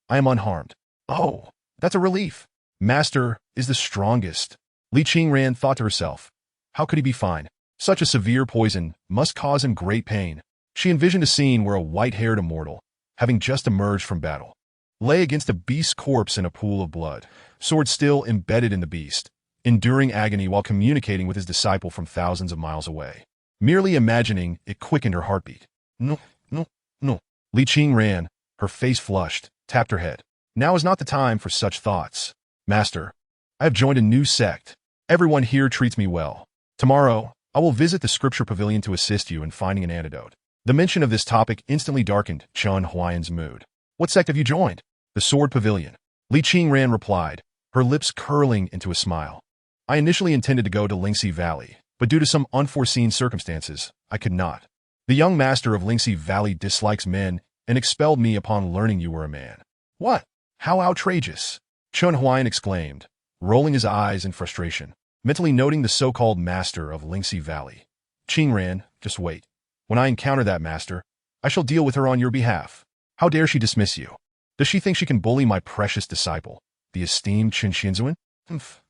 I am unharmed. Oh, that's a relief. Master is the strongest. Li Qingran thought to herself. How could he be fine? Such a severe poison must cause him great pain. She envisioned a scene where a white-haired immortal, having just emerged from battle, lay against a beast's corpse in a pool of blood, sword still embedded in the beast, enduring agony while communicating with his disciple from thousands of miles away. Merely imagining it quickened her heartbeat. No, no, no. Li Qingran, her face flushed, tapped her head. Now is not the time for such thoughts. Master, I have joined a new sect. Everyone here treats me well. Tomorrow, I will visit the scripture pavilion to assist you in finding an antidote. The mention of this topic instantly darkened Chen Huaian's mood. What sect have you joined? The sword pavilion. Li Qingran replied, her lips curling into a smile. I initially intended to go to Lingxi Valley, but due to some unforeseen circumstances, I could not. The young master of Lingxi Valley dislikes men and expelled me upon learning you were a man. What? How outrageous! Chen Huaian exclaimed, rolling his eyes in frustration, mentally noting the so-called master of Lingxi Valley. Qingran, just wait. When I encounter that master, I shall deal with her on your behalf. How dare she dismiss you? Does she think she can bully my precious disciple, the esteemed Chen Huaian?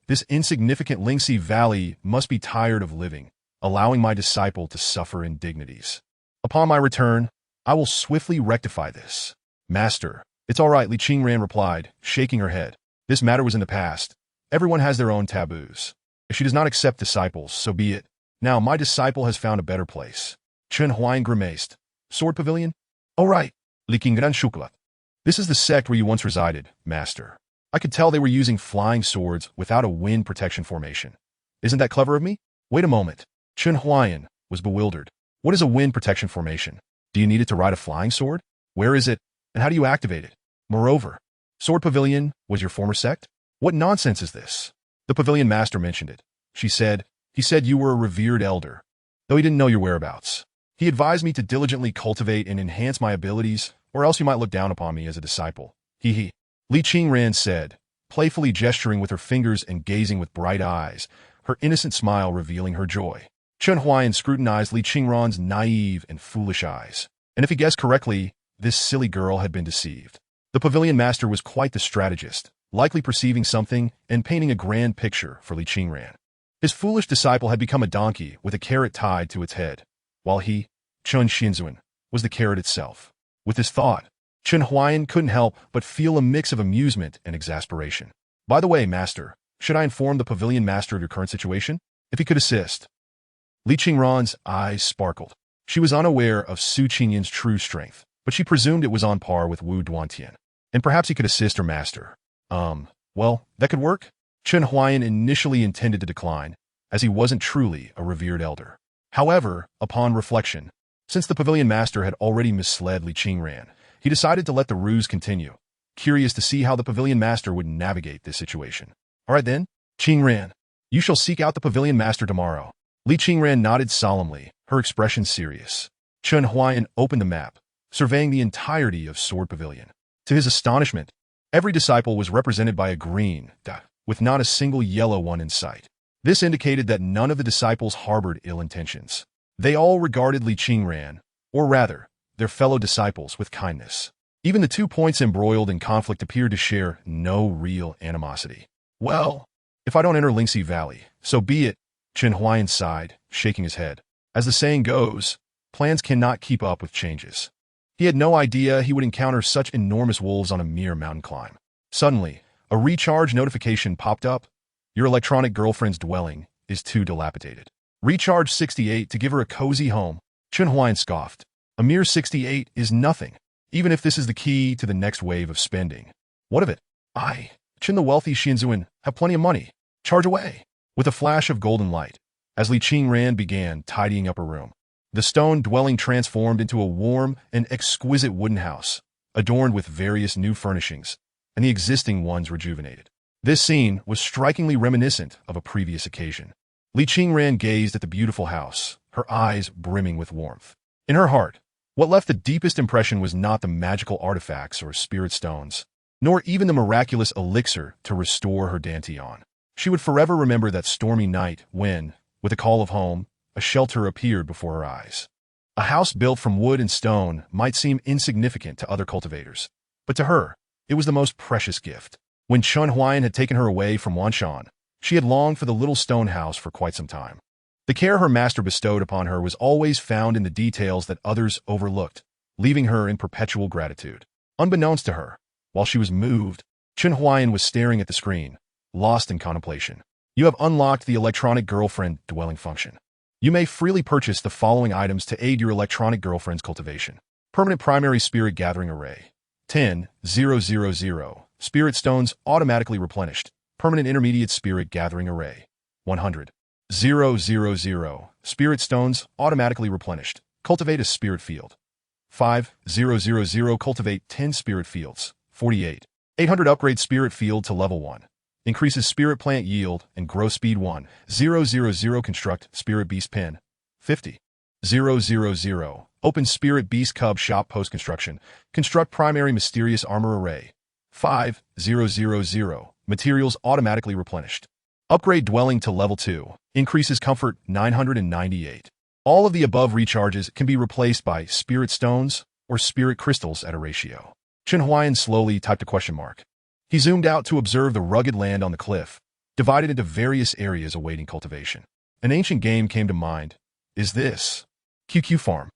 This insignificant Lingxi Valley must be tired of living, allowing my disciple to suffer indignities. Upon my return, I will swiftly rectify this. Master, it's all right, Li Qingran replied, shaking her head. This matter was in the past. Everyone has their own taboos. If she does not accept disciples, so be it. Now my disciple has found a better place. Chen Huaian grimaced. Sword pavilion? Oh right, Li Qingran shukla. This is the sect where you once resided, master. I could tell they were using flying swords without a wind protection formation. Isn't that clever of me? Wait a moment. Chen Huaian was bewildered. What is a wind protection formation? Do you need it to ride a flying sword? Where is it, and how do you activate it? Moreover, sword pavilion was your former sect? What nonsense is this? The pavilion master mentioned it. He said you were a revered elder, though he didn't know your whereabouts. He advised me to diligently cultivate and enhance my abilities, or else you might look down upon me as a disciple. He. Li Qingran said, playfully gesturing with her fingers and gazing with bright eyes, her innocent smile revealing her joy. Chen Huaian scrutinized Li Qingran's naive and foolish eyes. And if he guessed correctly, this silly girl had been deceived. The pavilion master was quite the strategist, likely perceiving something and painting a grand picture for Li Qingran. His foolish disciple had become a donkey with a carrot tied to its head, while he, Chen Huaian, was the carrot itself. With this thought, Chen Huaian couldn't help but feel a mix of amusement and exasperation. By the way, master, should I inform the pavilion master of your current situation? If he could assist. Li Qingran's eyes sparkled. She was unaware of Su Qingyan's true strength, but she presumed it was on par with Wu Duantian. And perhaps he could assist her master. Well, that could work? Chen Huaian initially intended to decline, as he wasn't truly a revered elder. However, upon reflection, since the pavilion master had already misled Li Qingran, he decided to let the ruse continue, curious to see how the pavilion master would navigate this situation. All right then, Qingran, you shall seek out the pavilion master tomorrow. Li Qingran nodded solemnly, her expression serious. Chen Huaian opened the map, surveying the entirety of Sword Pavilion. To his astonishment, every disciple was represented by a green dot, with not a single yellow one in sight. This indicated that none of the disciples harbored ill intentions. They all regarded Li Qingran, or rather, their fellow disciples, with kindness. Even the 2 points embroiled in conflict appeared to share no real animosity. Well, if I don't enter Lingxi Valley, so be it, Chen Huaian sighed, shaking his head. As the saying goes, plans cannot keep up with changes. He had no idea he would encounter such enormous wolves on a mere mountain climb. Suddenly, a recharge notification popped up. Your electronic girlfriend's dwelling is too dilapidated. Recharge 68 to give her a cozy home. Chen Huaian scoffed. A mere 68 is nothing, even if this is the key to the next wave of spending. What of it? I, Chen the wealthy Xianzuan, have plenty of money. Charge away. With a flash of golden light, as Li Qingran began tidying up her room, the stone dwelling transformed into a warm and exquisite wooden house, adorned with various new furnishings, and the existing ones rejuvenated. This scene was strikingly reminiscent of a previous occasion. Li Qingran gazed at the beautiful house, her eyes brimming with warmth. In her heart, what left the deepest impression was not the magical artifacts or spirit stones, nor even the miraculous elixir to restore her dantian. She would forever remember that stormy night when, with a call of home, a shelter appeared before her eyes. A house built from wood and stone might seem insignificant to other cultivators, but to her, it was the most precious gift. When Chen Huaian had taken her away from Wanshan, she had longed for the little stone house for quite some time. The care her master bestowed upon her was always found in the details that others overlooked, leaving her in perpetual gratitude. Unbeknownst to her, while she was moved, Chen Huaian was staring at the screen, lost in contemplation. You have unlocked the electronic girlfriend dwelling function. You may freely purchase the following items to aid your electronic girlfriend's cultivation. Permanent primary spirit gathering array. 10,000. Spirit stones automatically replenished. Permanent intermediate spirit gathering array. 100. 000. Spirit stones automatically replenished. Cultivate a spirit field. 5,000. Cultivate 10 spirit fields. 48. 800. Upgrade spirit field to level 1. Increases spirit plant yield and grow speed 1,000. Construct spirit beast pen. 50,000. Open spirit beast cub shop post construction. Construct primary mysterious armor array. 5,000. Materials automatically replenished. Upgrade dwelling to level 2. Increases comfort 998. All of the above recharges can be replaced by spirit stones or spirit crystals at a ratio. Chen Huaian slowly typed a question mark. He zoomed out to observe the rugged land on the cliff, divided into various areas awaiting cultivation. An ancient game came to mind. Is this QQ Farm?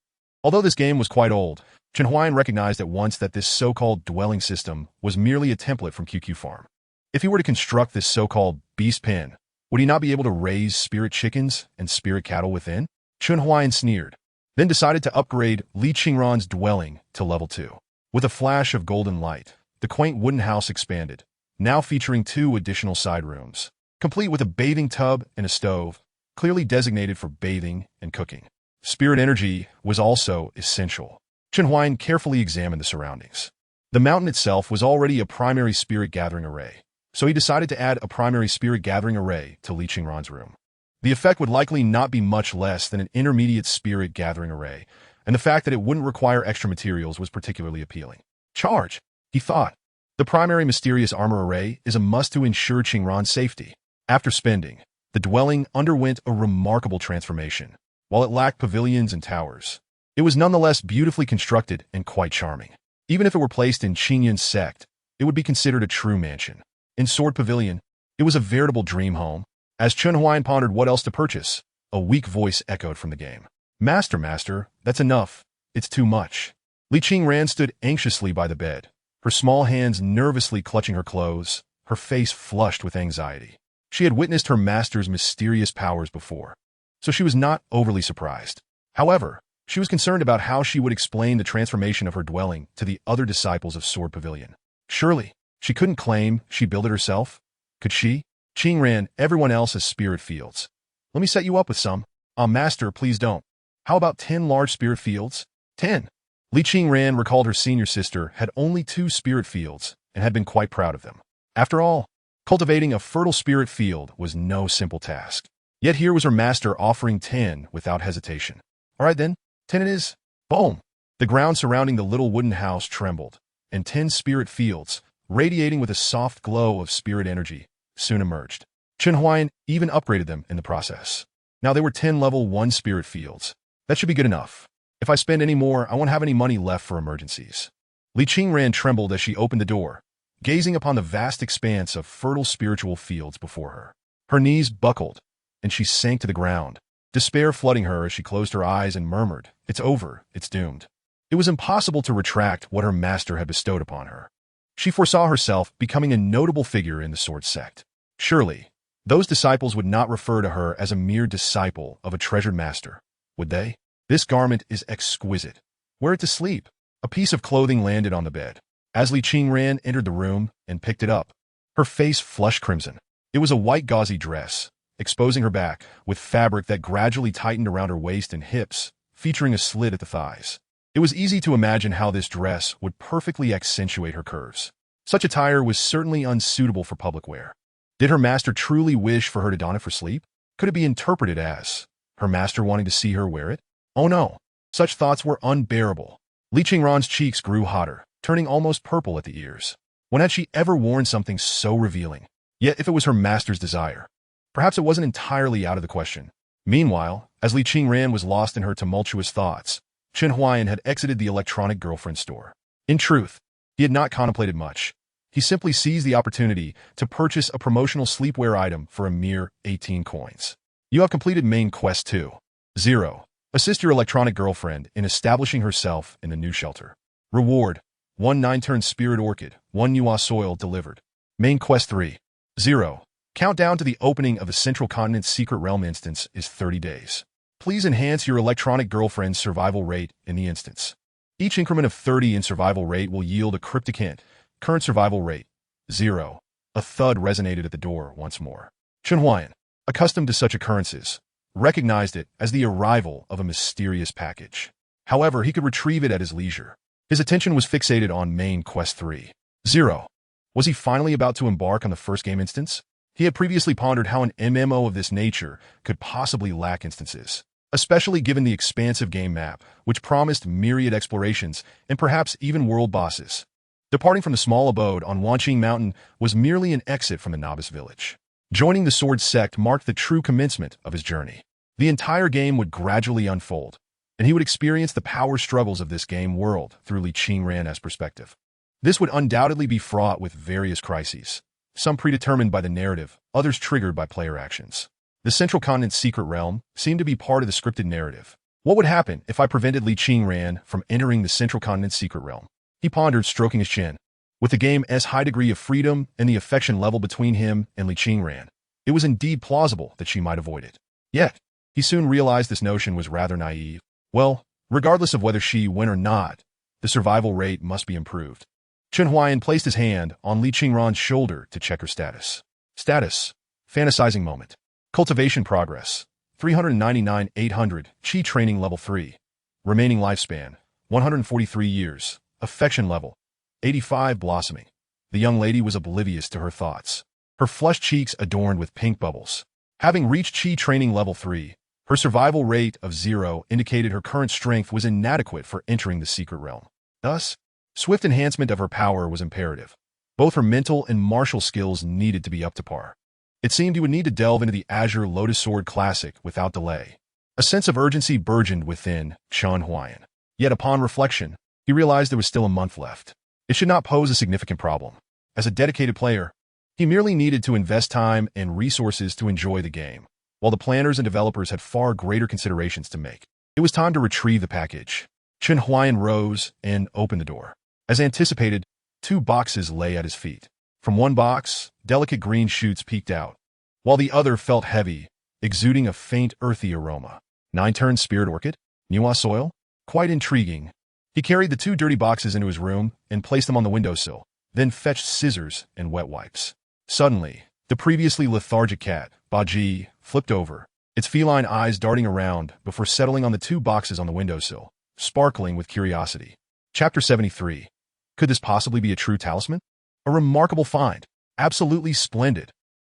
Although this game was quite old, Chen Huaian recognized at once that this so-called dwelling system was merely a template from QQ Farm. If he were to construct this so-called beast pen, would he not be able to raise spirit chickens and spirit cattle within? Chen Huaian sneered, then decided to upgrade Li Qingran's dwelling to level 2. With a flash of golden light, the quaint wooden house expanded, now featuring 2 additional side rooms, complete with a bathing tub and a stove, clearly designated for bathing and cooking. Spirit energy was also essential. Chen Huaian carefully examined the surroundings. The mountain itself was already a primary spirit gathering array, so he decided to add a primary spirit gathering array to Li Qingran's room. The effect would likely not be much less than an intermediate spirit gathering array, and the fact that it wouldn't require extra materials was particularly appealing. Charge, he thought. The primary mysterious armor array is a must to ensure Qingran's safety. After spending, the dwelling underwent a remarkable transformation. While it lacked pavilions and towers, it was nonetheless beautifully constructed and quite charming. Even if it were placed in Qingyan's sect, it would be considered a true mansion. In Sword Pavilion, it was a veritable dream home. As Chen Huaian pondered what else to purchase, a weak voice echoed from the game. Master, that's enough. It's too much. Li Qingran stood anxiously by the bed, her small hands nervously clutching her clothes, her face flushed with anxiety. She had witnessed her master's mysterious powers before, so she was not overly surprised. However, she was concerned about how she would explain the transformation of her dwelling to the other disciples of Sword Pavilion. Surely, she couldn't claim she built it herself. Could she? Qingran, everyone else has spirit fields. Let me set you up with some. Master, please don't. How about 10 large spirit fields? 10. Li Qingran recalled her senior sister had only 2 spirit fields and had been quite proud of them. After all, cultivating a fertile spirit field was no simple task. Yet here was her master offering 10 without hesitation. All right then, 10 it is. Boom! The ground surrounding the little wooden house trembled, and 10 spirit fields, radiating with a soft glow of spirit energy, soon emerged. Chen Huaian even upgraded them in the process. Now they were 10 level 1 spirit fields. That should be good enough. If I spend any more, I won't have any money left for emergencies. Li Qingran trembled as she opened the door, gazing upon the vast expanse of fertile spiritual fields before her. Her knees buckled, and she sank to the ground, despair flooding her as she closed her eyes and murmured, "It's over, it's doomed." It was impossible to retract what her master had bestowed upon her. She foresaw herself becoming a notable figure in the sword sect. Surely, those disciples would not refer to her as a mere disciple of a treasured master, would they? This garment is exquisite. Wear it to sleep. A piece of clothing landed on the bed. As Li Qingran entered the room and picked it up, her face flushed crimson. It was a white gauzy dress, exposing her back, with fabric that gradually tightened around her waist and hips, featuring a slit at the thighs. It was easy to imagine how this dress would perfectly accentuate her curves. Such attire was certainly unsuitable for public wear. Did her master truly wish for her to don it for sleep? Could it be interpreted as her master wanting to see her wear it? Oh no, such thoughts were unbearable. Li Qingran's cheeks grew hotter, turning almost purple at the ears. When had she ever worn something so revealing? Yet if it was her master's desire, perhaps it wasn't entirely out of the question. Meanwhile, as Li Qingran was lost in her tumultuous thoughts, Chen Huaian had exited the electronic girlfriend store. In truth, he had not contemplated much. He simply seized the opportunity to purchase a promotional sleepwear item for a mere 18 coins. You have completed main quest 2. 0. Assist your electronic girlfriend in establishing herself in the new shelter. Reward: 1 9-turn spirit orchid, 1 Nuwa soil delivered. Main quest 3. 0. Countdown to the opening of the Central Continent's Secret Realm instance is 30 days. Please enhance your electronic girlfriend's survival rate in the instance. Each increment of 30 in survival rate will yield a cryptic hint. Current survival rate: 0. A thud resonated at the door once more. Chen Huaian, accustomed to such occurrences, recognized it as the arrival of a mysterious package. However, he could retrieve it at his leisure. His attention was fixated on main quest 3. 0. Was he finally about to embark on the first game instance? He had previously pondered how an MMO of this nature could possibly lack instances, especially given the expansive game map, which promised myriad explorations and perhaps even world bosses. Departing from the small abode on Wanqing Mountain was merely an exit from the novice village. Joining the Sword Sect marked the true commencement of his journey. The entire game would gradually unfold, and he would experience the power struggles of this game world through Li Qingran's perspective. This would undoubtedly be fraught with various crises, some predetermined by the narrative, others triggered by player actions. The Central Continent's Secret Realm seemed to be part of the scripted narrative. What would happen if I prevented Li Qingran from entering the Central Continent's Secret Realm? He pondered, stroking his chin. With the game's high degree of freedom and the affection level between him and Li Qingran, it was indeed plausible that she might avoid it. Yet, he soon realized this notion was rather naive. Well, regardless of whether she win or not, the survival rate must be improved. Chen Huaian placed his hand on Li Qingran's shoulder to check her status. Status: fantasizing moment. Cultivation progress: 399,800. Qi training level 3. Remaining lifespan: 143 years. Affection level: 85. Blossoming. The young lady was oblivious to her thoughts. Her flushed cheeks adorned with pink bubbles. Having reached Qi training level 3, her survival rate of 0 indicated her current strength was inadequate for entering the secret realm. Thus, swift enhancement of her power was imperative. Both her mental and martial skills needed to be up to par. It seemed he would need to delve into the Azure Lotus Sword Classic without delay. A sense of urgency burgeoned within Chen Huaian. Yet upon reflection, he realized there was still a month left. It should not pose a significant problem. As a dedicated player, he merely needed to invest time and resources to enjoy the game, while the planners and developers had far greater considerations to make. It was time to retrieve the package. Chen Huaian rose and opened the door. As anticipated, 2 boxes lay at his feet. From one box, delicate green shoots peeked out, while the other felt heavy, exuding a faint earthy aroma. 9-turn spirit orchid? Nuwa soil? Quite intriguing. He carried the 2 dirty boxes into his room and placed them on the windowsill, then fetched scissors and wet wipes. Suddenly, the previously lethargic cat, Baji, flipped over, its feline eyes darting around before settling on the 2 boxes on the windowsill, sparkling with curiosity. Chapter 73. Could this possibly be a true talisman? A remarkable find. Absolutely splendid.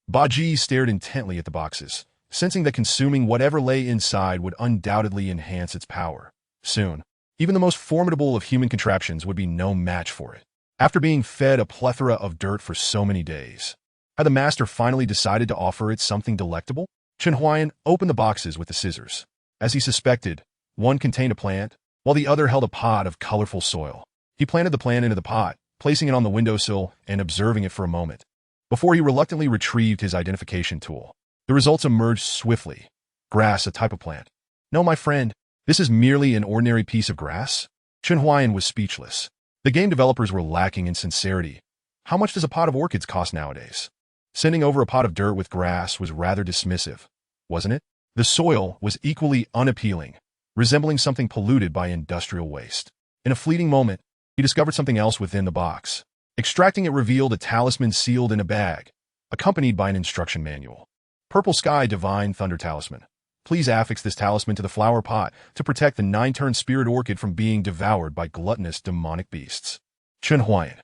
Baji stared intently at the boxes, sensing that consuming whatever lay inside would undoubtedly enhance its power. Soon, even the most formidable of human contraptions would be no match for it. After being fed a plethora of dirt for so many days, had the master finally decided to offer it something delectable? Chen Huaian opened the boxes with the scissors. As he suspected, one contained a plant, while the other held a pot of colorful soil. He planted the plant into the pot, placing it on the windowsill and observing it for a moment, before he reluctantly retrieved his identification tool. The results emerged swiftly. Grass, a type of plant. No, my friend, this is merely an ordinary piece of grass? Chen Huaian was speechless. The game developers were lacking in sincerity. How much does a pot of orchids cost nowadays? Sending over a pot of dirt with grass was rather dismissive, wasn't it? The soil was equally unappealing, resembling something polluted by industrial waste. In a fleeting moment, he discovered something else within the box. Extracting it revealed a talisman sealed in a bag, accompanied by an instruction manual. Purple Sky Divine Thunder Talisman. Please affix this talisman to the flower pot to protect the 9-turn spirit orchid from being devoured by gluttonous demonic beasts. Chen Huaian.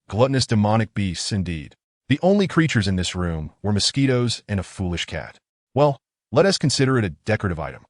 Gluttonous demonic beasts, indeed. The only creatures in this room were mosquitoes and a foolish cat. Well, let us consider it a decorative item.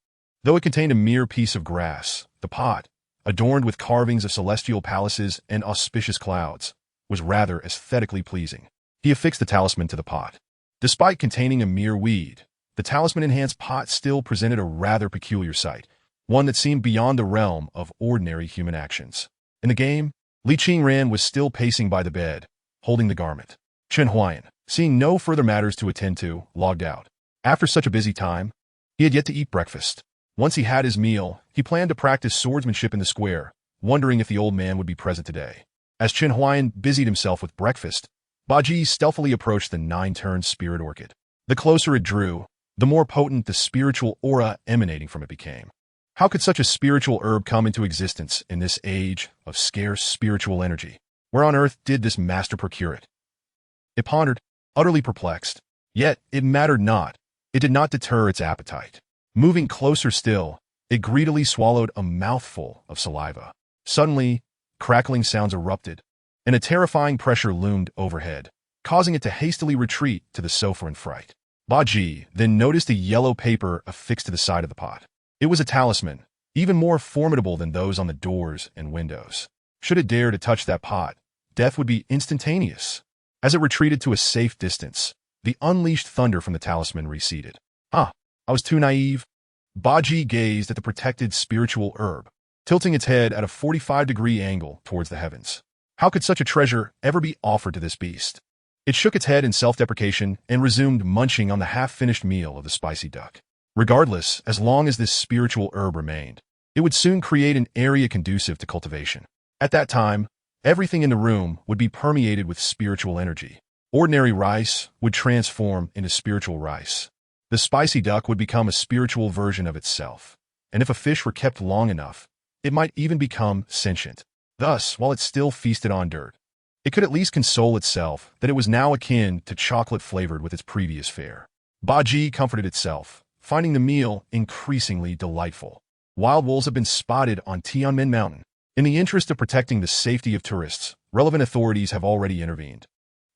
Though it contained a mere piece of grass, the pot, adorned with carvings of celestial palaces and auspicious clouds, was rather aesthetically pleasing. He affixed the talisman to the pot. Despite containing a mere weed, the talisman-enhanced pot still presented a rather peculiar sight, one that seemed beyond the realm of ordinary human actions. In the game, Li Qingran was still pacing by the bed, holding the garment. Chen Huaian, seeing no further matters to attend to, logged out. After such a busy time, he had yet to eat breakfast. Once he had his meal, he planned to practice swordsmanship in the square, wondering if the old man would be present today. As Chen Huaian busied himself with breakfast, Baji stealthily approached the 9-turned spirit orchid. The closer it drew, the more potent the spiritual aura emanating from it became. How could such a spiritual herb come into existence in this age of scarce spiritual energy? Where on earth did this master procure it? It pondered, utterly perplexed. Yet it mattered not. It did not deter its appetite. Moving closer still, it greedily swallowed a mouthful of saliva. Suddenly, crackling sounds erupted, and a terrifying pressure loomed overhead, causing it to hastily retreat to the sofa in fright. Baji then noticed a yellow paper affixed to the side of the pot. It was a talisman, even more formidable than those on the doors and windows. Should it dare to touch that pot, death would be instantaneous. As it retreated to a safe distance, the unleashed thunder from the talisman receded. I was too naive. Baji gazed at the protected spiritual herb, tilting its head at a 45-degree angle towards the heavens. How could such a treasure ever be offered to this beast? It shook its head in self-deprecation and resumed munching on the half-finished meal of the spicy duck. Regardless, as long as this spiritual herb remained, it would soon create an area conducive to cultivation. At that time, everything in the room would be permeated with spiritual energy. Ordinary rice would transform into spiritual rice. The spicy duck would become a spiritual version of itself. And if a fish were kept long enough, it might even become sentient. Thus, while it still feasted on dirt, it could at least console itself that it was now akin to chocolate flavored with its previous fare. Baji comforted itself, finding the meal increasingly delightful. Wild wolves have been spotted on Tianmen Mountain. In the interest of protecting the safety of tourists, relevant authorities have already intervened.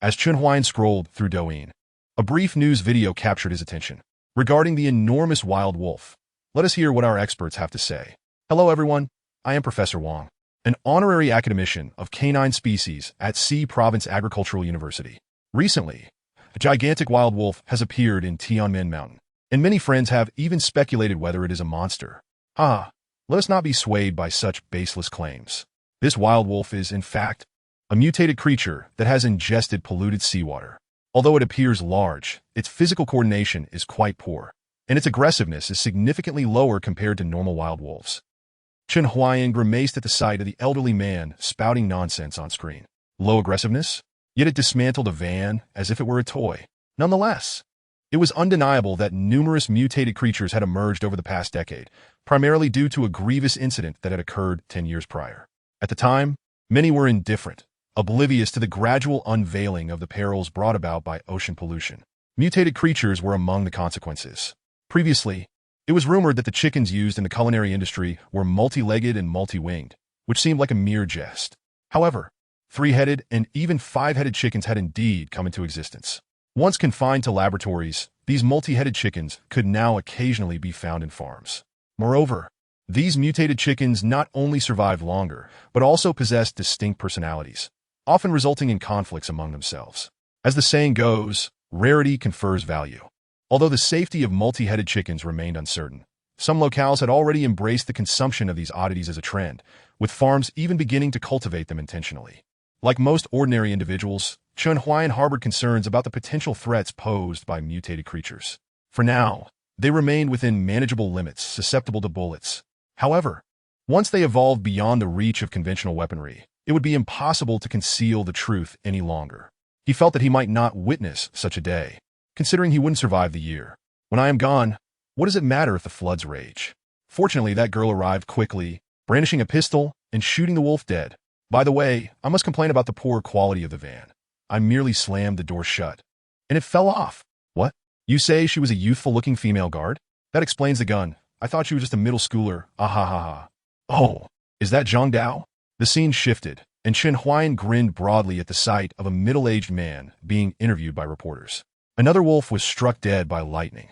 As Chen Huaian scrolled through Douyin, a brief news video captured his attention. Regarding the enormous wild wolf, let us hear what our experts have to say. Hello everyone, I am Professor Wang, an honorary academician of canine species at Xi Province Agricultural University. Recently, a gigantic wild wolf has appeared in Tianmen Mountain, and many friends have even speculated whether it is a monster. Let us not be swayed by such baseless claims. This wild wolf is, in fact, a mutated creature that has ingested polluted seawater. Although it appears large, its physical coordination is quite poor, and its aggressiveness is significantly lower compared to normal wild wolves. Chen Huaian grimaced at the sight of the elderly man spouting nonsense on screen. Low aggressiveness? Yet it dismantled a van as if it were a toy. Nonetheless, it was undeniable that numerous mutated creatures had emerged over the past decade, primarily due to a grievous incident that had occurred 10 years prior. At the time, many were indifferent, oblivious to the gradual unveiling of the perils brought about by ocean pollution. Mutated creatures were among the consequences. Previously, it was rumored that the chickens used in the culinary industry were multi-legged and multi-winged, which seemed like a mere jest. However, 3-headed and even 5-headed chickens had indeed come into existence. Once confined to laboratories, these multi-headed chickens could now occasionally be found in farms. Moreover, these mutated chickens not only survived longer, but also possessed distinct personalities, often resulting in conflicts among themselves. As the saying goes, rarity confers value. Although the safety of multi-headed chickens remained uncertain, some locales had already embraced the consumption of these oddities as a trend, with farms even beginning to cultivate them intentionally. Like most ordinary individuals, Chen Huaian harbored concerns about the potential threats posed by mutated creatures. For now, they remained within manageable limits, susceptible to bullets. However, once they evolved beyond the reach of conventional weaponry, it would be impossible to conceal the truth any longer. He felt that he might not witness such a day, considering he wouldn't survive the year. When I am gone, what does it matter if the floods rage? Fortunately, that girl arrived quickly, brandishing a pistol and shooting the wolf dead. By the way, I must complain about the poor quality of the van. I merely slammed the door shut, and it fell off. What? You say she was a youthful-looking female guard? That explains the gun. I thought she was just a middle schooler. Ah. Oh, is that Zhang Dao? The scene shifted, and Chen Huaian grinned broadly at the sight of a middle-aged man being interviewed by reporters. Another wolf was struck dead by lightning.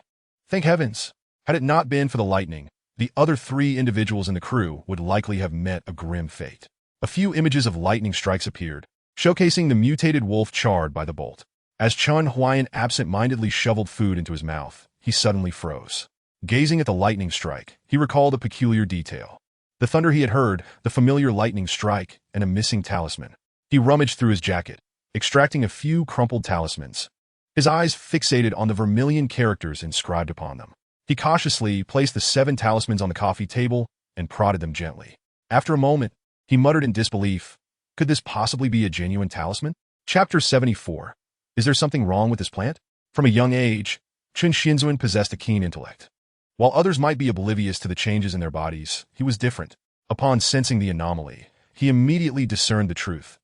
Thank heavens! Had it not been for the lightning, the other 3 individuals in the crew would likely have met a grim fate. A few images of lightning strikes appeared, showcasing the mutated wolf charred by the bolt. As Chen Huaian absent-mindedly shoveled food into his mouth, he suddenly froze. Gazing at the lightning strike, he recalled a peculiar detail. The thunder he had heard, the familiar lightning strike, and a missing talisman. He rummaged through his jacket, extracting a few crumpled talismans. His eyes fixated on the vermilion characters inscribed upon them. He cautiously placed the 7 talismans on the coffee table and prodded them gently. After a moment, he muttered in disbelief, "Could this possibly be a genuine talisman?" Chapter 74. Is there something wrong with this plant? From a young age, Chen Huaian possessed a keen intellect. While others might be oblivious to the changes in their bodies, he was different. Upon sensing the anomaly, he immediately discerned the truth.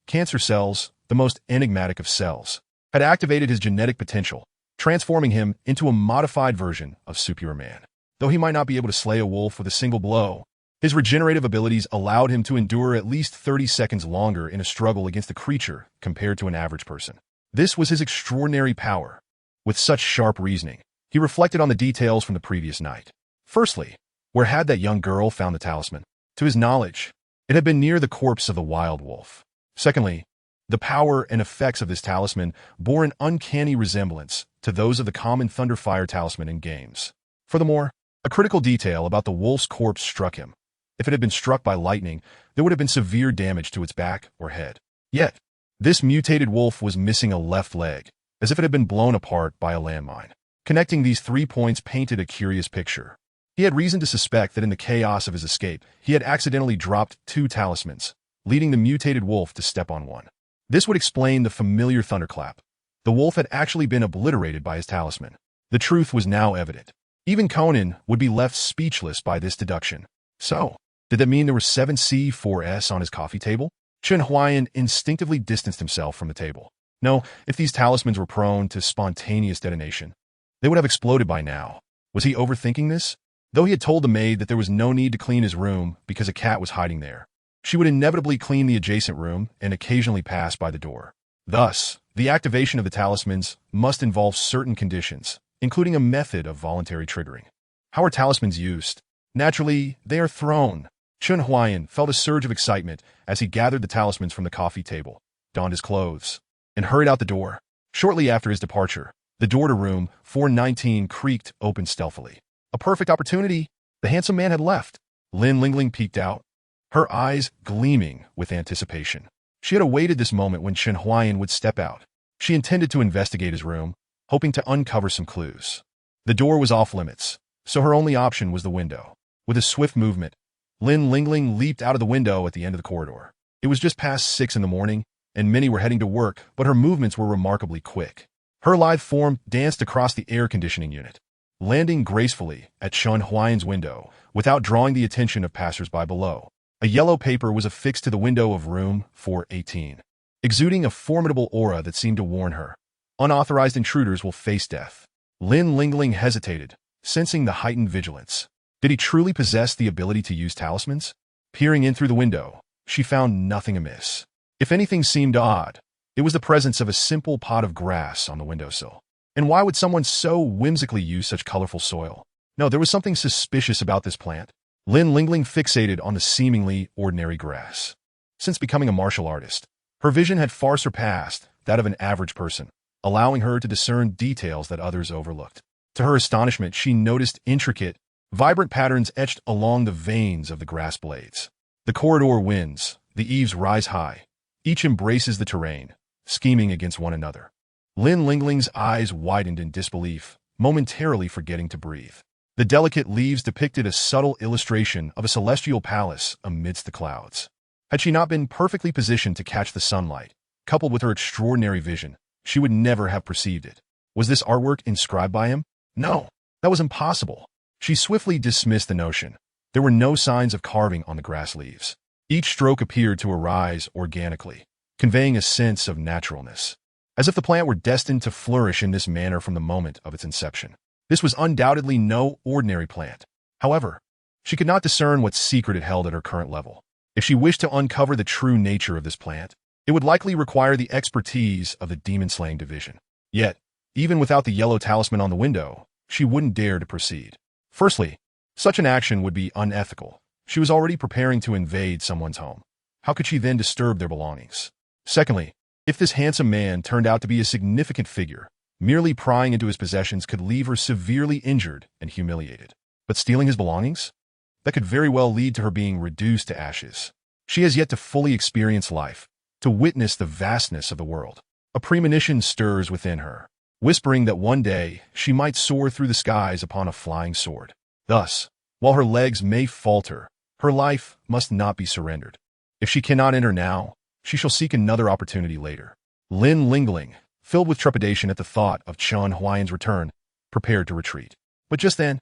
Cancer cells, the most enigmatic of cells, had activated his genetic potential, transforming him into a modified version of Superman. Though he might not be able to slay a wolf with a single blow, his regenerative abilities allowed him to endure at least 30 seconds longer in a struggle against a creature compared to an average person. This was his extraordinary power. With such sharp reasoning, he reflected on the details from the previous night. Firstly, where had that young girl found the talisman? To his knowledge, it had been near the corpse of the wild wolf. Secondly, the power and effects of this talisman bore an uncanny resemblance to those of the common Thunderfire talisman in games. Furthermore, a critical detail about the wolf's corpse struck him. If it had been struck by lightning, there would have been severe damage to its back or head. Yet, this mutated wolf was missing a left leg, as if it had been blown apart by a landmine. Connecting these 3 points painted a curious picture. He had reason to suspect that in the chaos of his escape, he had accidentally dropped 2 talismans, leading the mutated wolf to step on one. This would explain the familiar thunderclap. The wolf had actually been obliterated by his talisman. The truth was now evident. Even Conan would be left speechless by this deduction. So, did that mean there were 7 C4S on his coffee table? Chen Huaian instinctively distanced himself from the table. No, if these talismans were prone to spontaneous detonation, they would have exploded by now. Was he overthinking this? Though he had told the maid that there was no need to clean his room because a cat was hiding there, she would inevitably clean the adjacent room and occasionally pass by the door. Thus, the activation of the talismans must involve certain conditions, including a method of voluntary triggering. How are talismans used? Naturally, they are thrown. Chen Huaian felt a surge of excitement as he gathered the talismans from the coffee table, donned his clothes, and hurried out the door. Shortly after his departure, the door to room 419 creaked open stealthily. A perfect opportunity. The handsome man had left. Li Qingran peeked out, her eyes gleaming with anticipation. She had awaited this moment when Chen Huaian would step out. She intended to investigate his room, hoping to uncover some clues. The door was off limits, so her only option was the window. With a swift movement, Li Qingran leaped out of the window at the end of the corridor. It was just past 6 in the morning, and many were heading to work, but her movements were remarkably quick. Her lithe form danced across the air conditioning unit, landing gracefully at Chen Huaian's window without drawing the attention of passers-by below. A yellow paper was affixed to the window of room 418, exuding a formidable aura that seemed to warn her. Unauthorized intruders will face death. Li Qingran hesitated, sensing the heightened vigilance. Did he truly possess the ability to use talismans? Peering in through the window, she found nothing amiss. If anything seemed odd, it was the presence of a simple pot of grass on the windowsill. And why would someone so whimsically use such colorful soil? No, there was something suspicious about this plant. Li Qingran fixated on the seemingly ordinary grass. Since becoming a martial artist, her vision had far surpassed that of an average person, allowing her to discern details that others overlooked. To her astonishment, she noticed intricate, vibrant patterns etched along the veins of the grass blades. The corridor winds, the eaves rise high. Each embraces the terrain, scheming against one another. Li Qingran's eyes widened in disbelief, momentarily forgetting to breathe. The delicate leaves depicted a subtle illustration of a celestial palace amidst the clouds. Had she not been perfectly positioned to catch the sunlight, coupled with her extraordinary vision, she would never have perceived it. Was this artwork inscribed by him? No, that was impossible. She swiftly dismissed the notion. There were no signs of carving on the grass leaves. Each stroke appeared to arise organically, conveying a sense of naturalness, as if the plant were destined to flourish in this manner from the moment of its inception. This was undoubtedly no ordinary plant. However, she could not discern what secret it held at her current level. If she wished to uncover the true nature of this plant, it would likely require the expertise of the demon-slaying division. Yet, even without the yellow talisman on the window, she wouldn't dare to proceed. Firstly, such an action would be unethical. She was already preparing to invade someone's home. How could she then disturb their belongings? Secondly, If this handsome man turned out to be a significant figure, merely prying into his possessions could leave her severely injured and humiliated. But stealing his belongings? That could very well lead to her being reduced to ashes. She has yet to fully experience life, to witness the vastness of the world. A premonition stirs within her, whispering that one day she might soar through the skies upon a flying sword. Thus, while her legs may falter, her life must not be surrendered. If she cannot enter now, she shall seek another opportunity later. Li Qingran, filled with trepidation at the thought of Chen Huaian's return, prepared to retreat. But just then,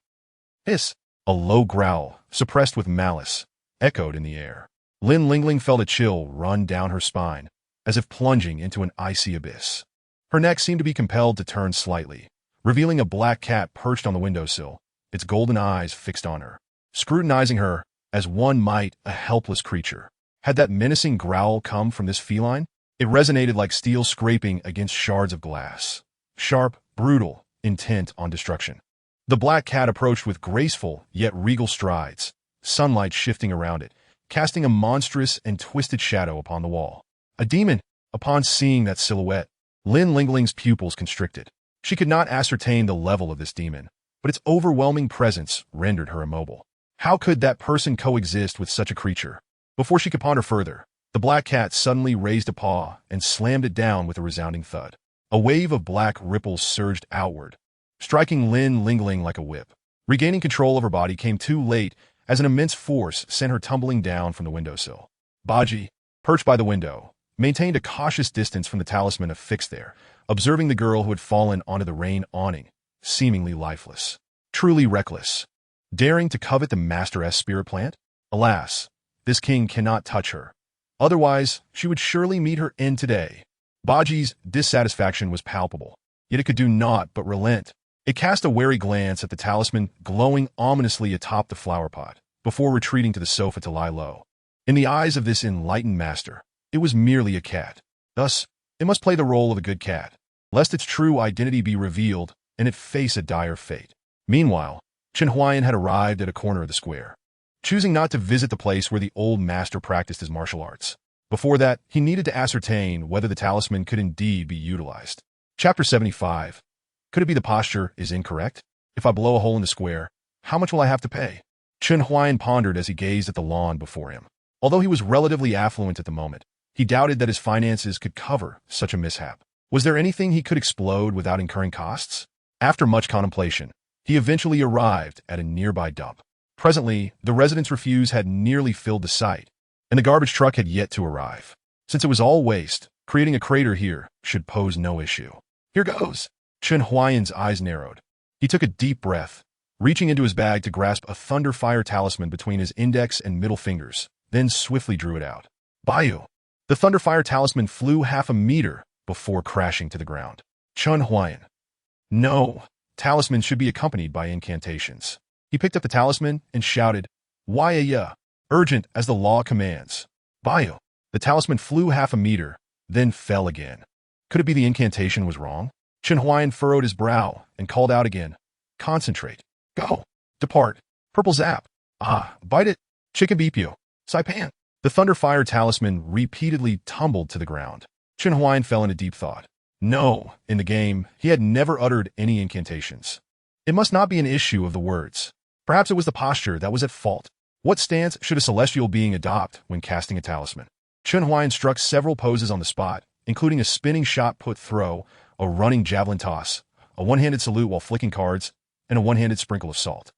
hiss! A low growl, suppressed with malice, echoed in the air. Li Qingran felt a chill run down her spine, as if plunging into an icy abyss. Her neck seemed to be compelled to turn slightly, revealing a black cat perched on the windowsill, its golden eyes fixed on her, scrutinizing her as one might a helpless creature. Had that menacing growl come from this feline? It resonated like steel scraping against shards of glass. Sharp, brutal, intent on destruction. The black cat approached with graceful yet regal strides, sunlight shifting around it, casting a monstrous and twisted shadow upon the wall. A demon! Upon seeing that silhouette, Li Qingran's pupils constricted. She could not ascertain the level of this demon, but its overwhelming presence rendered her immobile. How could that person coexist with such a creature? Before she could ponder further, the black cat suddenly raised a paw and slammed it down with a resounding thud. A wave of black ripples surged outward, striking Li Qingran like a whip. Regaining control of her body came too late as an immense force sent her tumbling down from the windowsill. Baji, perched by the window, maintained a cautious distance from the talisman affixed there, observing the girl who had fallen onto the rain awning, seemingly lifeless. Truly reckless. Daring to covet the Master-S spirit plant? Alas, this king cannot touch her. Otherwise, she would surely meet her end today. Baji's dissatisfaction was palpable, yet it could do naught but relent. It cast a wary glance at the talisman glowing ominously atop the flower pot, before retreating to the sofa to lie low. In the eyes of this enlightened master, it was merely a cat. Thus, it must play the role of a good cat, lest its true identity be revealed and it face a dire fate. Meanwhile, Chen Huaian had arrived at a corner of the square, choosing not to visit the place where the old master practiced his martial arts. Before that, he needed to ascertain whether the talisman could indeed be utilized. Chapter 75. Could it be the posture is incorrect? If I blow a hole in the square, how much will I have to pay? Chen Huaian pondered as he gazed at the lawn before him. Although he was relatively affluent at the moment, he doubted that his finances could cover such a mishap. Was there anything he could explode without incurring costs? After much contemplation, he eventually arrived at a nearby dump. Presently, the resident's refuse had nearly filled the site, and the garbage truck had yet to arrive. Since it was all waste, creating a crater here should pose no issue. Here goes! Chen Huaian's eyes narrowed. He took a deep breath, reaching into his bag to grasp a Thunderfire talisman between his index and middle fingers, then swiftly drew it out. Bayou! The Thunderfire talisman flew half a meter before crashing to the ground. Chen Huaian. No, talismans should be accompanied by incantations. He picked up the talisman and shouted, Waya, urgent as the law commands. Bayou. The talisman flew half a meter, then fell again. Could it be the incantation was wrong? Chen Huaian furrowed his brow and called out again, Concentrate. Go. Depart. Purple zap. Ah, bite it. Chicken beep you. Saipan. The Thunderfire talisman repeatedly tumbled to the ground. Chen Huaian fell into deep thought. No, in the game, he had never uttered any incantations. It must not be an issue of the words. Perhaps it was the posture that was at fault. What stance should a celestial being adopt when casting a talisman? Chen Huaian struck several poses on the spot, including a spinning shot put throw, a running javelin toss, a one-handed salute while flicking cards, and a one-handed sprinkle of salt.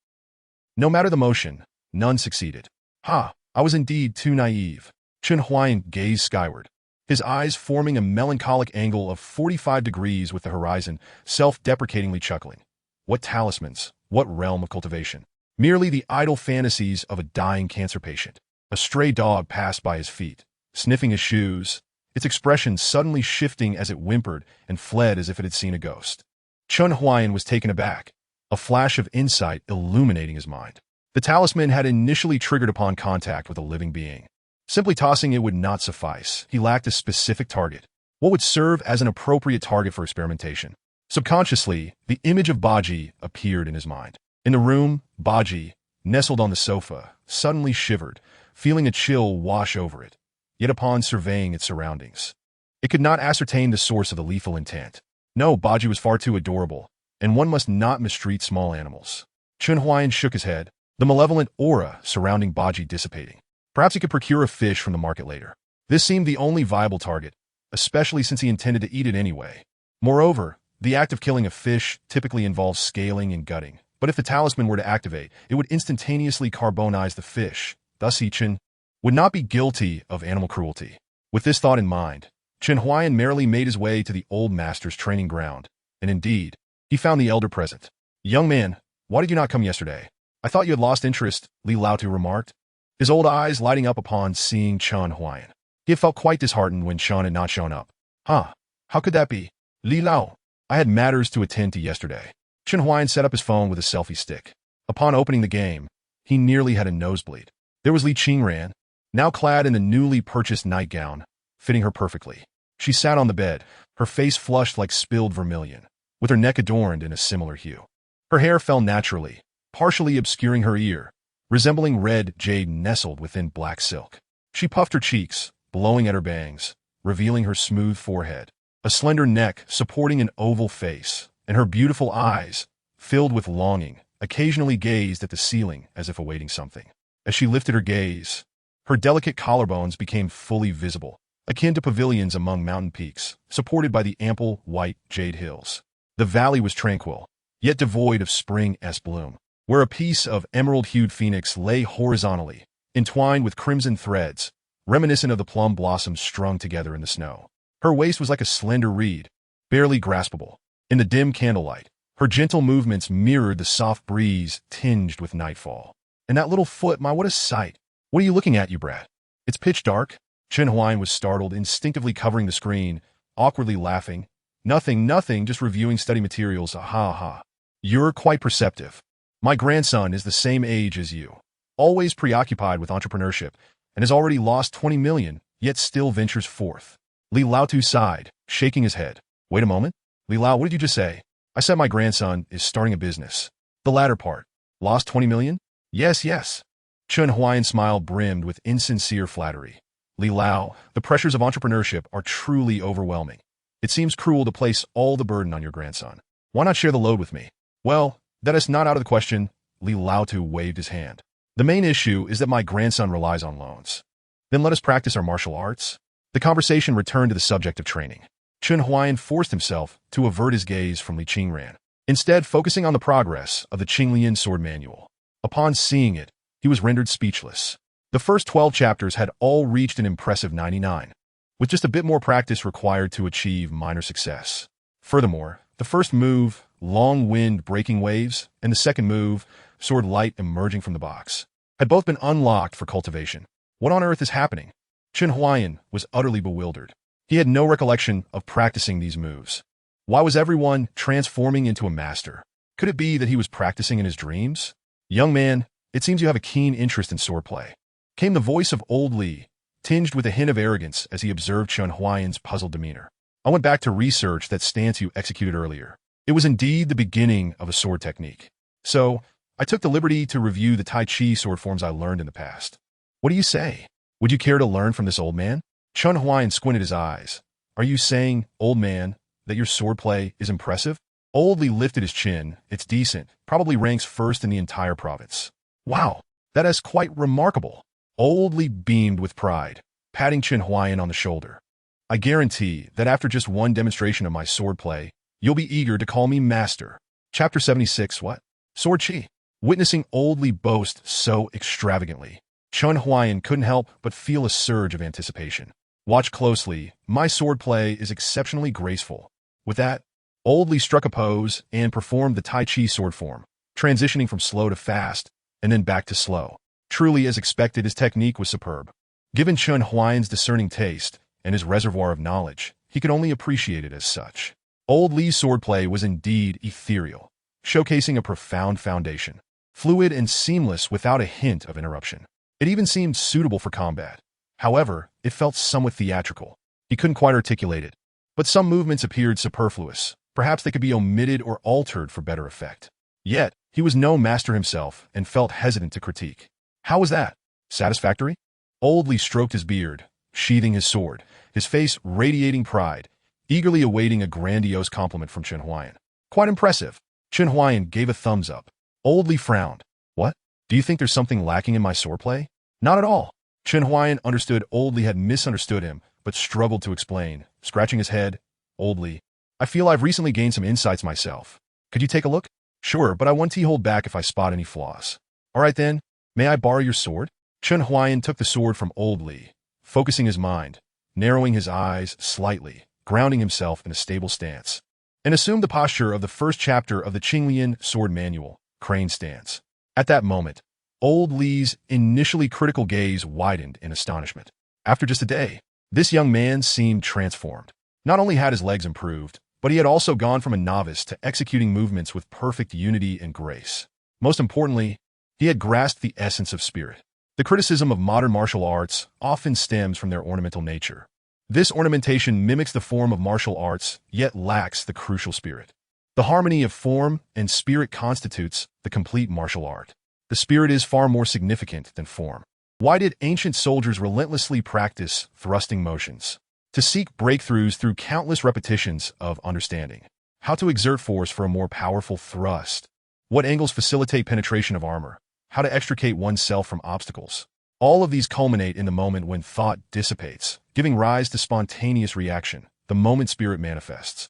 No matter the motion, none succeeded. Ha! I was indeed too naive. Chen Huaian gazed skyward, his eyes forming a melancholic angle of 45 degrees with the horizon, self-deprecatingly chuckling. What talismans? What realm of cultivation? Merely the idle fantasies of a dying cancer patient. A stray dog passed by his feet, sniffing his shoes, its expression suddenly shifting as it whimpered and fled as if it had seen a ghost. Chen Huaian was taken aback, a flash of insight illuminating his mind. The talisman had initially triggered upon contact with a living being. Simply tossing it would not suffice. He lacked a specific target. What would serve as an appropriate target for experimentation? Subconsciously, the image of Baji appeared in his mind. In the room, Baji, nestled on the sofa, suddenly shivered, feeling a chill wash over it. Yet upon surveying its surroundings, It could not ascertain the source of the lethal intent. No, Baji was far too adorable, and one must not mistreat small animals. Chen Huaian shook his head, the malevolent aura surrounding Baji dissipating. Perhaps he could procure a fish from the market later. This seemed the only viable target, especially since he intended to eat it anyway. Moreover, the act of killing a fish typically involves scaling and gutting, but if the talisman were to activate, it would instantaneously carbonize the fish. Thus Chen would not be guilty of animal cruelty. With this thought in mind, Chen Huaian merrily made his way to the old master's training ground, and indeed, he found the elder present. "Young man, why did you not come yesterday? I thought you had lost interest," Li Laotu remarked, his old eyes lighting up upon seeing Chen Huaian. He had felt quite disheartened when Chen had not shown up. "Huh, how could that be? Li Lao, I had matters to attend to yesterday." Chen Huaian set up his phone with a selfie stick. Upon opening the game, he nearly had a nosebleed. There was Li Qingran, now clad in the newly purchased nightgown, fitting her perfectly. She sat on the bed, her face flushed like spilled vermilion, with her neck adorned in a similar hue. Her hair fell naturally, partially obscuring her ear, resembling red jade nestled within black silk. She puffed her cheeks, blowing at her bangs, revealing her smooth forehead, a slender neck supporting an oval face, and her beautiful eyes, filled with longing, occasionally gazed at the ceiling as if awaiting something. As she lifted her gaze, her delicate collarbones became fully visible, akin to pavilions among mountain peaks, supported by the ample, white jade hills. The valley was tranquil, yet devoid of spring-esque bloom, where a piece of emerald-hued phoenix lay horizontally, entwined with crimson threads, reminiscent of the plum blossoms strung together in the snow. Her waist was like a slender reed, barely graspable. In the dim candlelight, her gentle movements mirrored the soft breeze tinged with nightfall. And that little foot, my, what a sight! "What are you looking at, you brat? It's pitch dark." Chen Huaian was startled, instinctively covering the screen, awkwardly laughing. Nothing, just reviewing study materials, ha. "You're quite perceptive. My grandson is the same age as you, always preoccupied with entrepreneurship, and has already lost 20 million, yet still ventures forth." Li Laotu sighed, shaking his head. "Wait a moment. Li Lao, what did you just say?" "I said my grandson is starting a business." "The latter part. Lost 20 million? Yes. Chen Huaian's smile brimmed with insincere flattery. "Li Lao, the pressures of entrepreneurship are truly overwhelming. It seems cruel to place all the burden on your grandson. Why not share the load with me?" "Well, that is not out of the question." Li Laotu waved his hand. "The main issue is that my grandson relies on loans." "Then let us practice our martial arts." The conversation returned to the subject of training. Chen Huaian forced himself to avert his gaze from Li Qingran, instead focusing on the progress of the Qinglian sword manual. Upon seeing it, he was rendered speechless. The first 12 chapters had all reached an impressive 99, with just a bit more practice required to achieve minor success. Furthermore, the first move, long wind breaking waves, and the second move, sword light emerging from the box, had both been unlocked for cultivation. What on earth is happening? Chen Huaian was utterly bewildered. He had no recollection of practicing these moves. Why was everyone transforming into a master? Could it be that he was practicing in his dreams? "Young man, it seems you have a keen interest in swordplay," came the voice of old Li, tinged with a hint of arrogance as he observed Chen Huaian's puzzled demeanor. "I went back to research that stance you executed earlier. It was indeed the beginning of a sword technique. So, I took the liberty to review the Tai Chi sword forms I learned in the past." "What do you say? Would you care to learn from this old man?" Chen Huaian squinted his eyes. "Are you saying, old man, that your swordplay is impressive?" Old Li lifted his chin. "It's decent, probably ranks first in the entire province." "Wow, that is quite remarkable." Old Li beamed with pride, patting Chen Huaian on the shoulder. "I guarantee that after just one demonstration of my swordplay, you'll be eager to call me master." Chapter 76. What? Sword Chi. Witnessing Old Li boast so extravagantly, Chen Huaian couldn't help but feel a surge of anticipation. "Watch closely. My swordplay is exceptionally graceful." With that, Old Li struck a pose and performed the Tai Chi sword form, transitioning from slow to fast, and then back to slow. Truly, as expected, his technique was superb. Given Chen Huaian's discerning taste and his reservoir of knowledge, he could only appreciate it as such. Old Li's swordplay was indeed ethereal, showcasing a profound foundation, fluid and seamless without a hint of interruption. It even seemed suitable for combat. However, it felt somewhat theatrical. He couldn't quite articulate it, but some movements appeared superfluous. Perhaps they could be omitted or altered for better effect. Yet, he was no master himself and felt hesitant to critique. "How was that? Satisfactory?" Old Li stroked his beard, sheathing his sword, his face radiating pride, eagerly awaiting a grandiose compliment from Chen Huaian. Quite impressive. Chen Huaian gave a thumbs up. Old Li frowned. What? Do you think there's something lacking in my swordplay? Not at all. Chen Huaian understood Old Li had misunderstood him, but struggled to explain, scratching his head. Old Li, I feel I've recently gained some insights myself. Could you take a look? Sure, but I want to hold back if I spot any flaws. All right then, may I borrow your sword? Chen Huaian took the sword from Old Li, focusing his mind, narrowing his eyes slightly, grounding himself in a stable stance, and assumed the posture of the first chapter of the Qingran sword manual, crane stance. At that moment, Old Li's initially critical gaze widened in astonishment. After just a day, this young man seemed transformed. Not only had his legs improved, but he had also gone from a novice to executing movements with perfect unity and grace. Most importantly, he had grasped the essence of spirit. The criticism of modern martial arts often stems from their ornamental nature. This ornamentation mimics the form of martial arts, yet lacks the crucial spirit. The harmony of form and spirit constitutes the complete martial art. The spirit is far more significant than form. Why did ancient soldiers relentlessly practice thrusting motions? To seek breakthroughs through countless repetitions of understanding. How to exert force for a more powerful thrust. What angles facilitate penetration of armor. How to extricate oneself from obstacles. All of these culminate in the moment when thought dissipates, giving rise to spontaneous reaction, the moment spirit manifests.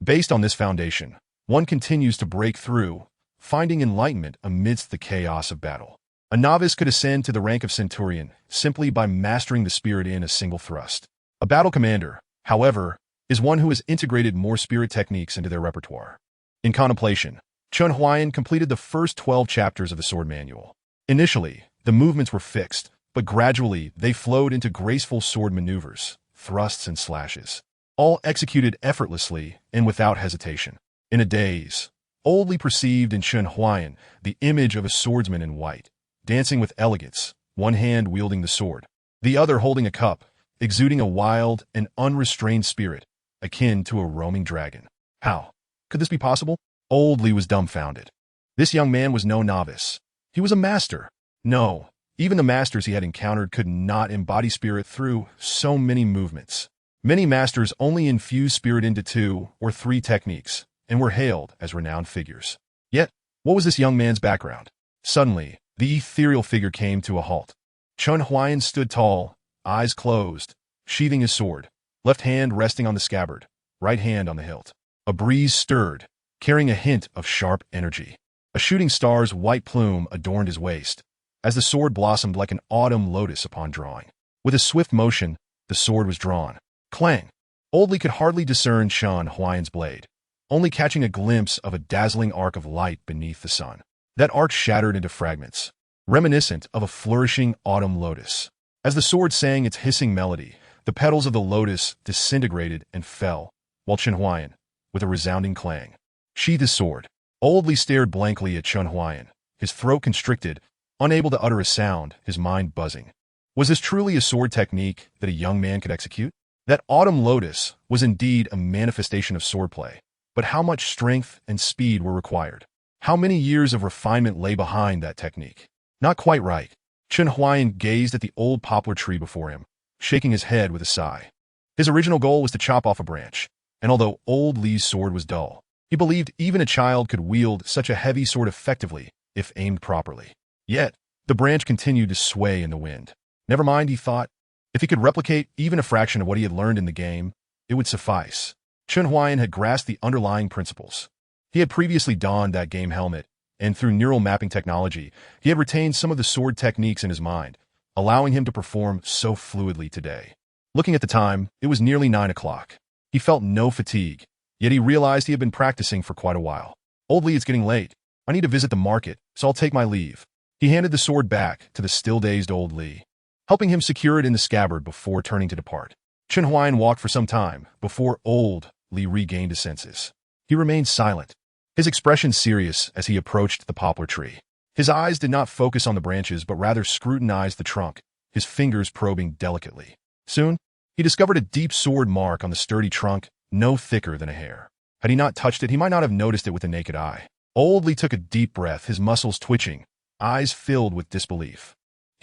Based on this foundation, one continues to break through, finding enlightenment amidst the chaos of battle. A novice could ascend to the rank of centurion simply by mastering the spirit in a single thrust. A battle commander, however, is one who has integrated more spirit techniques into their repertoire. In contemplation, Chen Huaian completed the first 12 chapters of the sword manual. Initially, the movements were fixed, but gradually they flowed into graceful sword maneuvers, thrusts and slashes, all executed effortlessly and without hesitation. In a daze, Old Li perceived in Chen Huaian the image of a swordsman in white, dancing with elegance, one hand wielding the sword, the other holding a cup, exuding a wild and unrestrained spirit, akin to a roaming dragon. How could this be possible? Old Li was dumbfounded. This young man was no novice. He was a master. No, even the masters he had encountered could not embody spirit through so many movements. Many masters only infused spirit into 2 or 3 techniques, and were hailed as renowned figures. Yet, what was this young man's background? Suddenly, the ethereal figure came to a halt. Chen Huaian stood tall, eyes closed, sheathing his sword, left hand resting on the scabbard, right hand on the hilt. A breeze stirred, carrying a hint of sharp energy. A shooting star's white plume adorned his waist, as the sword blossomed like an autumn lotus upon drawing. With a swift motion, the sword was drawn. Clang! Old Li could hardly discern Chen Huaian's blade, only catching a glimpse of a dazzling arc of light beneath the sun. That arc shattered into fragments, reminiscent of a flourishing autumn lotus. As the sword sang its hissing melody, the petals of the lotus disintegrated and fell, while Chen Huaian, with a resounding clang, sheathed his sword. Old Li stared blankly at Chen Huaian, his throat constricted, unable to utter a sound, his mind buzzing. Was this truly a sword technique that a young man could execute? That autumn lotus was indeed a manifestation of swordplay, but how much strength and speed were required? How many years of refinement lay behind that technique? Not quite right. Chen Huaian gazed at the old poplar tree before him, shaking his head with a sigh. His original goal was to chop off a branch, and although Old Li's sword was dull, he believed even a child could wield such a heavy sword effectively if aimed properly. Yet, the branch continued to sway in the wind. Never mind, he thought. If he could replicate even a fraction of what he had learned in the game, it would suffice. Chen Huaian had grasped the underlying principles. He had previously donned that game helmet, and through neural mapping technology, he had retained some of the sword techniques in his mind, allowing him to perform so fluidly today. Looking at the time, it was nearly 9 o'clock. He felt no fatigue, yet he realized he had been practicing for quite a while. Old Li, it's getting late. I need to visit the market, so I'll take my leave. He handed the sword back to the still-dazed Old Li, helping him secure it in the scabbard before turning to depart. Chen Huaian walked for some time before Old Li regained his senses. He remained silent, his expression serious as he approached the poplar tree. His eyes did not focus on the branches but rather scrutinized the trunk, his fingers probing delicately. Soon, he discovered a deep sword mark on the sturdy trunk, no thicker than a hair. Had he not touched it, he might not have noticed it with the naked eye. Old Li took a deep breath, his muscles twitching, eyes filled with disbelief.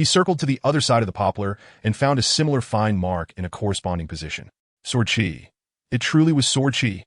He circled to the other side of the poplar and found a similar fine mark in a corresponding position. Sword Chi. It truly was Sword Chi.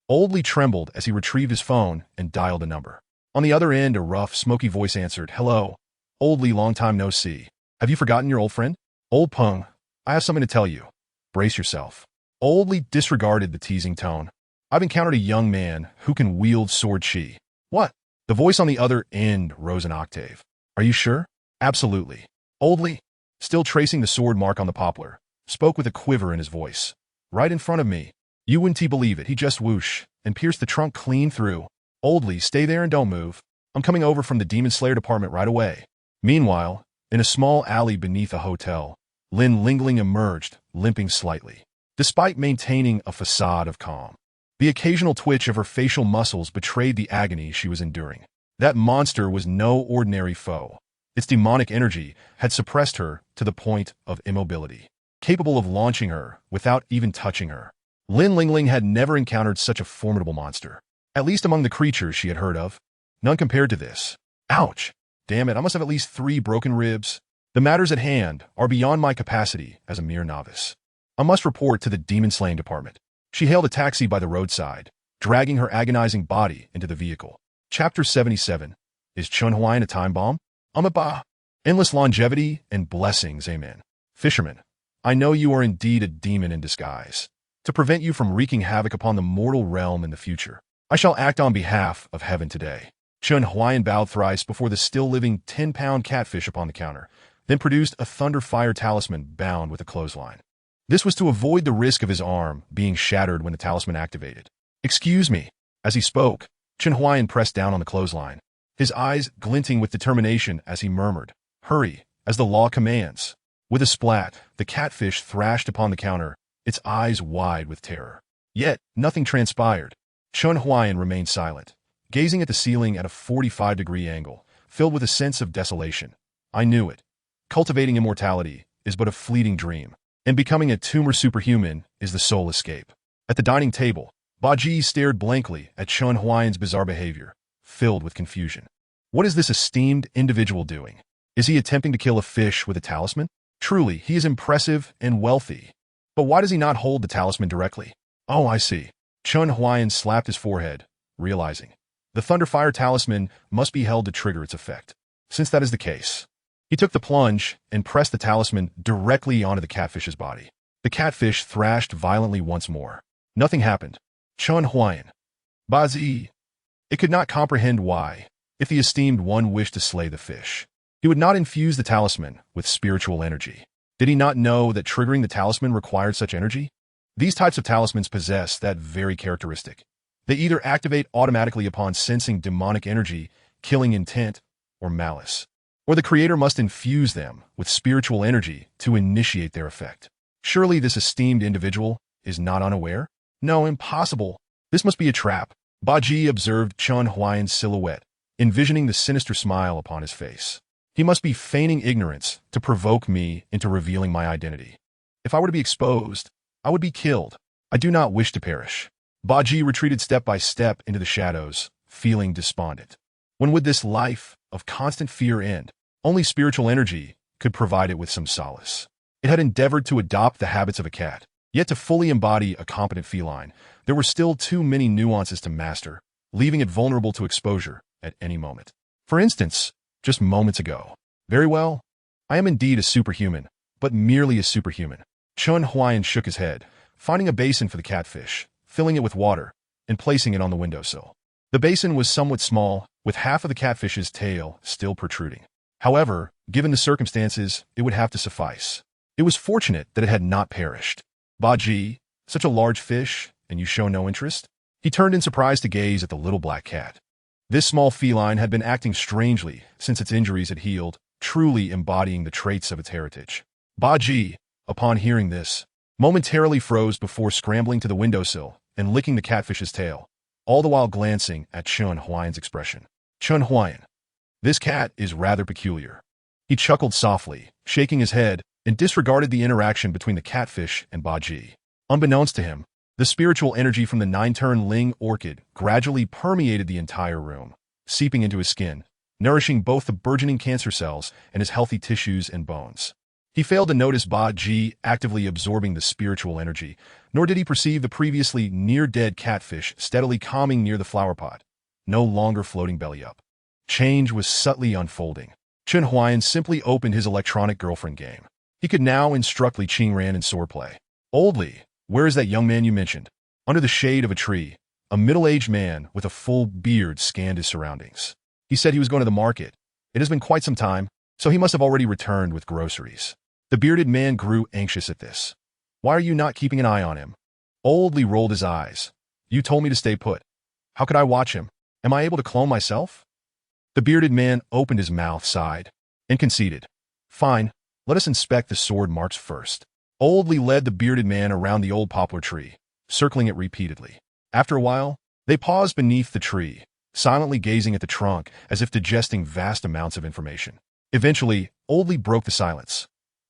Old Li trembled as he retrieved his phone and dialed a number. On the other end, a rough, smoky voice answered, "Hello. Old Li, long time no see. Have you forgotten your old friend? Old Peng, I have something to tell you. Brace yourself." Old Li disregarded the teasing tone. "I've encountered a young man who can wield Sword Chi." "What?" The voice on the other end rose an octave. "Are you sure?" "Absolutely." Old Li, still tracing the sword mark on the poplar, spoke with a quiver in his voice. "Right in front of me. You wouldn't believe it. He just whoosh and pierced the trunk clean through." "Old Li, stay there and don't move. I'm coming over from the Demon Slayer department right away." Meanwhile, in a small alley beneath a hotel, Lin Lingling emerged, limping slightly. Despite maintaining a facade of calm, the occasional twitch of her facial muscles betrayed the agony she was enduring. That monster was no ordinary foe. Its demonic energy had suppressed her to the point of immobility, capable of launching her without even touching her. Lin Lingling had never encountered such a formidable monster, at least among the creatures she had heard of. None compared to this. Ouch! Damn it, I must have at least 3 broken ribs. The matters at hand are beyond my capacity as a mere novice. I must report to the demon slaying department. She hailed a taxi by the roadside, dragging her agonizing body into the vehicle. Chapter 77. Is Chen Huaian a time bomb? Bah. Endless longevity and blessings, amen. Fisherman, I know you are indeed a demon in disguise. To prevent you from wreaking havoc upon the mortal realm in the future, I shall act on behalf of heaven today. Chen Huaian bowed thrice before the still-living 10-pound catfish upon the counter, then produced a thunder fire talisman bound with a clothesline. This was to avoid the risk of his arm being shattered when the talisman activated. "Excuse me." As he spoke, Chen Huaian pressed down on the clothesline, his eyes glinting with determination as he murmured, "Hurry, as the law commands." With a splat, the catfish thrashed upon the counter, its eyes wide with terror. Yet, nothing transpired. Chen Huaian remained silent, gazing at the ceiling at a 45-degree angle, filled with a sense of desolation. I knew it. Cultivating immortality is but a fleeting dream, and becoming a tumor superhuman is the sole escape. At the dining table, Baji stared blankly at Chen Huaian's bizarre behavior, filled with confusion. What is this esteemed individual doing? Is he attempting to kill a fish with a talisman? Truly, he is impressive and wealthy. But why does he not hold the talisman directly? Oh, I see. Chen Huaian slapped his forehead, realizing the Thunderfire talisman must be held to trigger its effect. Since that is the case, he took the plunge and pressed the talisman directly onto the catfish's body. The catfish thrashed violently once more. Nothing happened. Chen Huaian. Bazi. It could not comprehend why, if the esteemed one wished to slay the fish, he would not infuse the talisman with spiritual energy. Did he not know that triggering the talisman required such energy? These types of talismans possess that very characteristic. They either activate automatically upon sensing demonic energy, killing intent, or malice, or the creator must infuse them with spiritual energy to initiate their effect. Surely this esteemed individual is not unaware? No, impossible. This must be a trap. Baji observed Chen Huaian's silhouette, envisioning the sinister smile upon his face. He must be feigning ignorance to provoke me into revealing my identity. If I were to be exposed, I would be killed. I do not wish to perish. Baji retreated step by step into the shadows, feeling despondent. When would this life of constant fear end? Only spiritual energy could provide it with some solace. It had endeavored to adopt the habits of a cat, yet to fully embody a competent feline, there were still too many nuances to master, leaving it vulnerable to exposure at any moment. For instance, just moments ago. Very well, I am indeed a superhuman, but merely a superhuman. Chen Huaian shook his head, finding a basin for the catfish, filling it with water, and placing it on the windowsill. The basin was somewhat small, with half of the catfish's tail still protruding. However, given the circumstances, it would have to suffice. It was fortunate that it had not perished. Baji, such a large fish, and you show no interest? He turned in surprise to gaze at the little black cat. This small feline had been acting strangely since its injuries had healed, truly embodying the traits of its heritage. Baji, upon hearing this, momentarily froze before scrambling to the windowsill and licking the catfish's tail, all the while glancing at Chen Huaian's expression. Chen Huaian. This cat is rather peculiar. He chuckled softly, shaking his head, and disregarded the interaction between the catfish and Baji. Unbeknownst to him, the spiritual energy from the 9-turn Ling orchid gradually permeated the entire room, seeping into his skin, nourishing both the burgeoning cancer cells and his healthy tissues and bones. He failed to notice Ba Ji actively absorbing the spiritual energy, nor did he perceive the previously near-dead catfish steadily calming near the flower pot, no longer floating belly up. Change was subtly unfolding. Chen Huaian simply opened his electronic girlfriend game. He could now instruct Li Qingran in swordplay. "Old Li, where is that young man you mentioned?" Under the shade of a tree, a middle-aged man with a full beard scanned his surroundings. He said he was going to the market. It has been quite some time, so he must have already returned with groceries. The bearded man grew anxious at this. "Why are you not keeping an eye on him?" Old Li rolled his eyes. "You told me to stay put. How could I watch him? Am I able to clone myself?" The bearded man opened his mouth, sighed, and conceded. "Fine, let us inspect the sword marks first." Old Li led the bearded man around the old poplar tree, circling it repeatedly. After a while, they paused beneath the tree, silently gazing at the trunk as if digesting vast amounts of information. Eventually, Old Li broke the silence.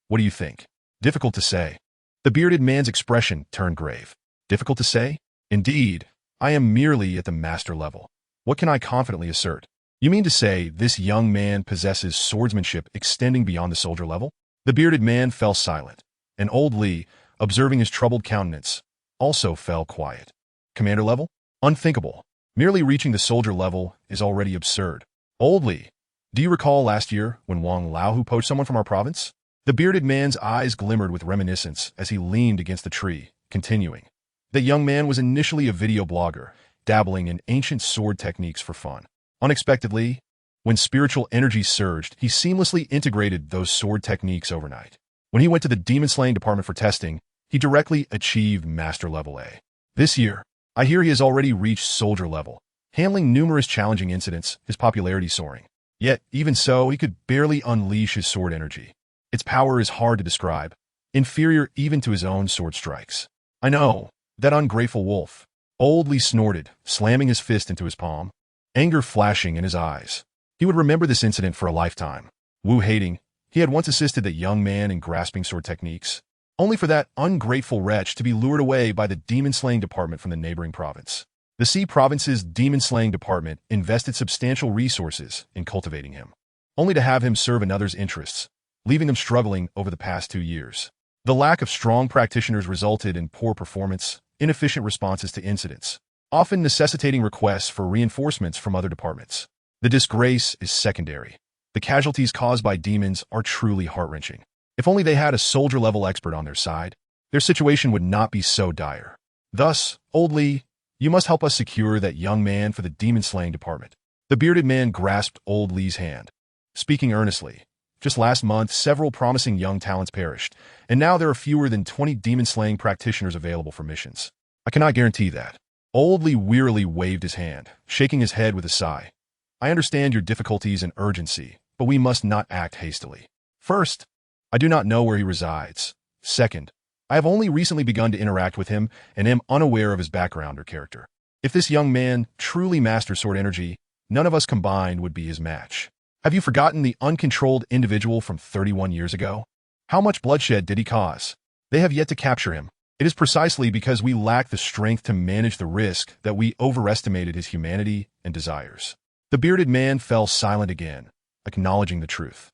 "What do you think?" "Difficult to say." The bearded man's expression turned grave. "Difficult to say? Indeed, I am merely at the master level. What can I confidently assert?" "You mean to say this young man possesses swordsmanship extending beyond the soldier level?" The bearded man fell silent, and Old Li, observing his troubled countenance, also fell quiet. "Commander level? Unthinkable. Merely reaching the soldier level is already absurd." "Old Li, do you recall last year when Wang Lao poached someone from our province?" The bearded man's eyes glimmered with reminiscence as he leaned against the tree, continuing. "The young man was initially a video blogger, dabbling in ancient sword techniques for fun. Unexpectedly, when spiritual energy surged, he seamlessly integrated those sword techniques overnight. When he went to the demon-slaying department for testing, he directly achieved Master Level A. This year, I hear he has already reached Soldier Level, handling numerous challenging incidents, his popularity soaring. Yet, even so, he could barely unleash his sword energy. Its power is hard to describe, inferior even to his own sword strikes. I know, that ungrateful wolf." Old Li snorted, slamming his fist into his palm, anger flashing in his eyes. He would remember this incident for a lifetime. Wu-hating, he had once assisted the young man in grasping sword techniques, only for that ungrateful wretch to be lured away by the demon-slaying department from the neighboring province. The Sea Province's demon-slaying department invested substantial resources in cultivating him, only to have him serve another's interests, leaving them struggling over the past 2 years. The lack of strong practitioners resulted in poor performance, inefficient responses to incidents, often necessitating requests for reinforcements from other departments. The disgrace is secondary. The casualties caused by demons are truly heart-wrenching. If only they had a soldier-level expert on their side, their situation would not be so dire. Thus, Old Li, you must help us secure that young man for the demon-slaying department. The bearded man grasped Old Li's hand, speaking earnestly. Just last month, several promising young talents perished, and now there are fewer than 20 demon-slaying practitioners available for missions. I cannot guarantee that. Old Li wearily waved his hand, shaking his head with a sigh. I understand your difficulties and urgency, but we must not act hastily. First, I do not know where he resides. Second, I have only recently begun to interact with him and am unaware of his background or character. If this young man truly masters sword energy, none of us combined would be his match. Have you forgotten the uncontrolled individual from 31 years ago? How much bloodshed did he cause? They have yet to capture him. It is precisely because we lack the strength to manage the risk that we overestimated his humanity and desires. The bearded man fell silent again, acknowledging the truth.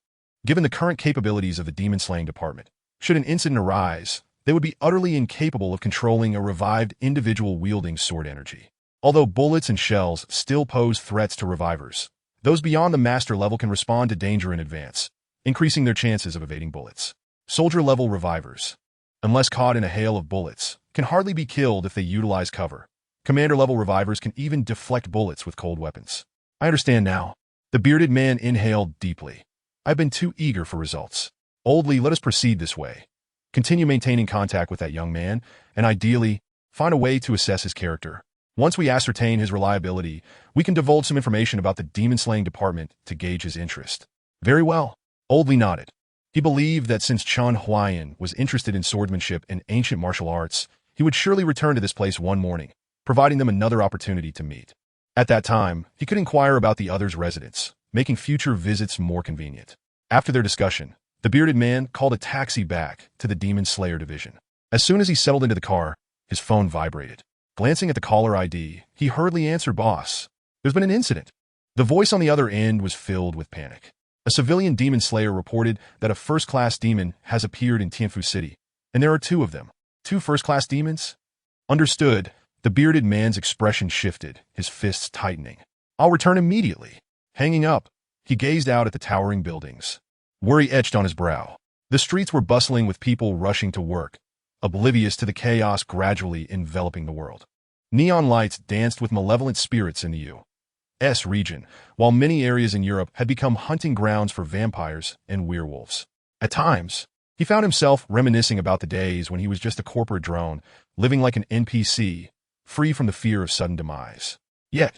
Given the current capabilities of the demon-slaying department, should an incident arise, they would be utterly incapable of controlling a revived individual wielding sword energy. Although bullets and shells still pose threats to revivers, those beyond the master level can respond to danger in advance, increasing their chances of evading bullets. Soldier-level revivers, unless caught in a hail of bullets, can hardly be killed if they utilize cover. Commander-level revivers can even deflect bullets with cold weapons. I understand now. The bearded man inhaled deeply. I've been too eager for results. Old Li, let us proceed this way. Continue maintaining contact with that young man, and ideally, find a way to assess his character. Once we ascertain his reliability, we can divulge some information about the demon-slaying department to gauge his interest. Very well. Old Li nodded. He believed that since Chen Huaian was interested in swordsmanship and ancient martial arts, he would surely return to this place one morning, providing them another opportunity to meet. At that time, he could inquire about the other's residence, making future visits more convenient. After their discussion, the bearded man called a taxi back to the Demon Slayer division. As soon as he settled into the car, his phone vibrated. Glancing at the caller ID, he hurriedly answered, "Boss, there's been an incident." The voice on the other end was filled with panic. A civilian demon slayer reported that a first-class demon has appeared in Tianfu City, and there are two of them. Two first-class demons? Understood. The bearded man's expression shifted, his fists tightening. I'll return immediately. Hanging up, he gazed out at the towering buildings. Worry etched on his brow. The streets were bustling with people rushing to work, oblivious to the chaos gradually enveloping the world. Neon lights danced with malevolent spirits in the U.S. region, while many areas in Europe had become hunting grounds for vampires and werewolves. At times, he found himself reminiscing about the days when he was just a corporate drone, living like an NPC, free from the fear of sudden demise. Yet,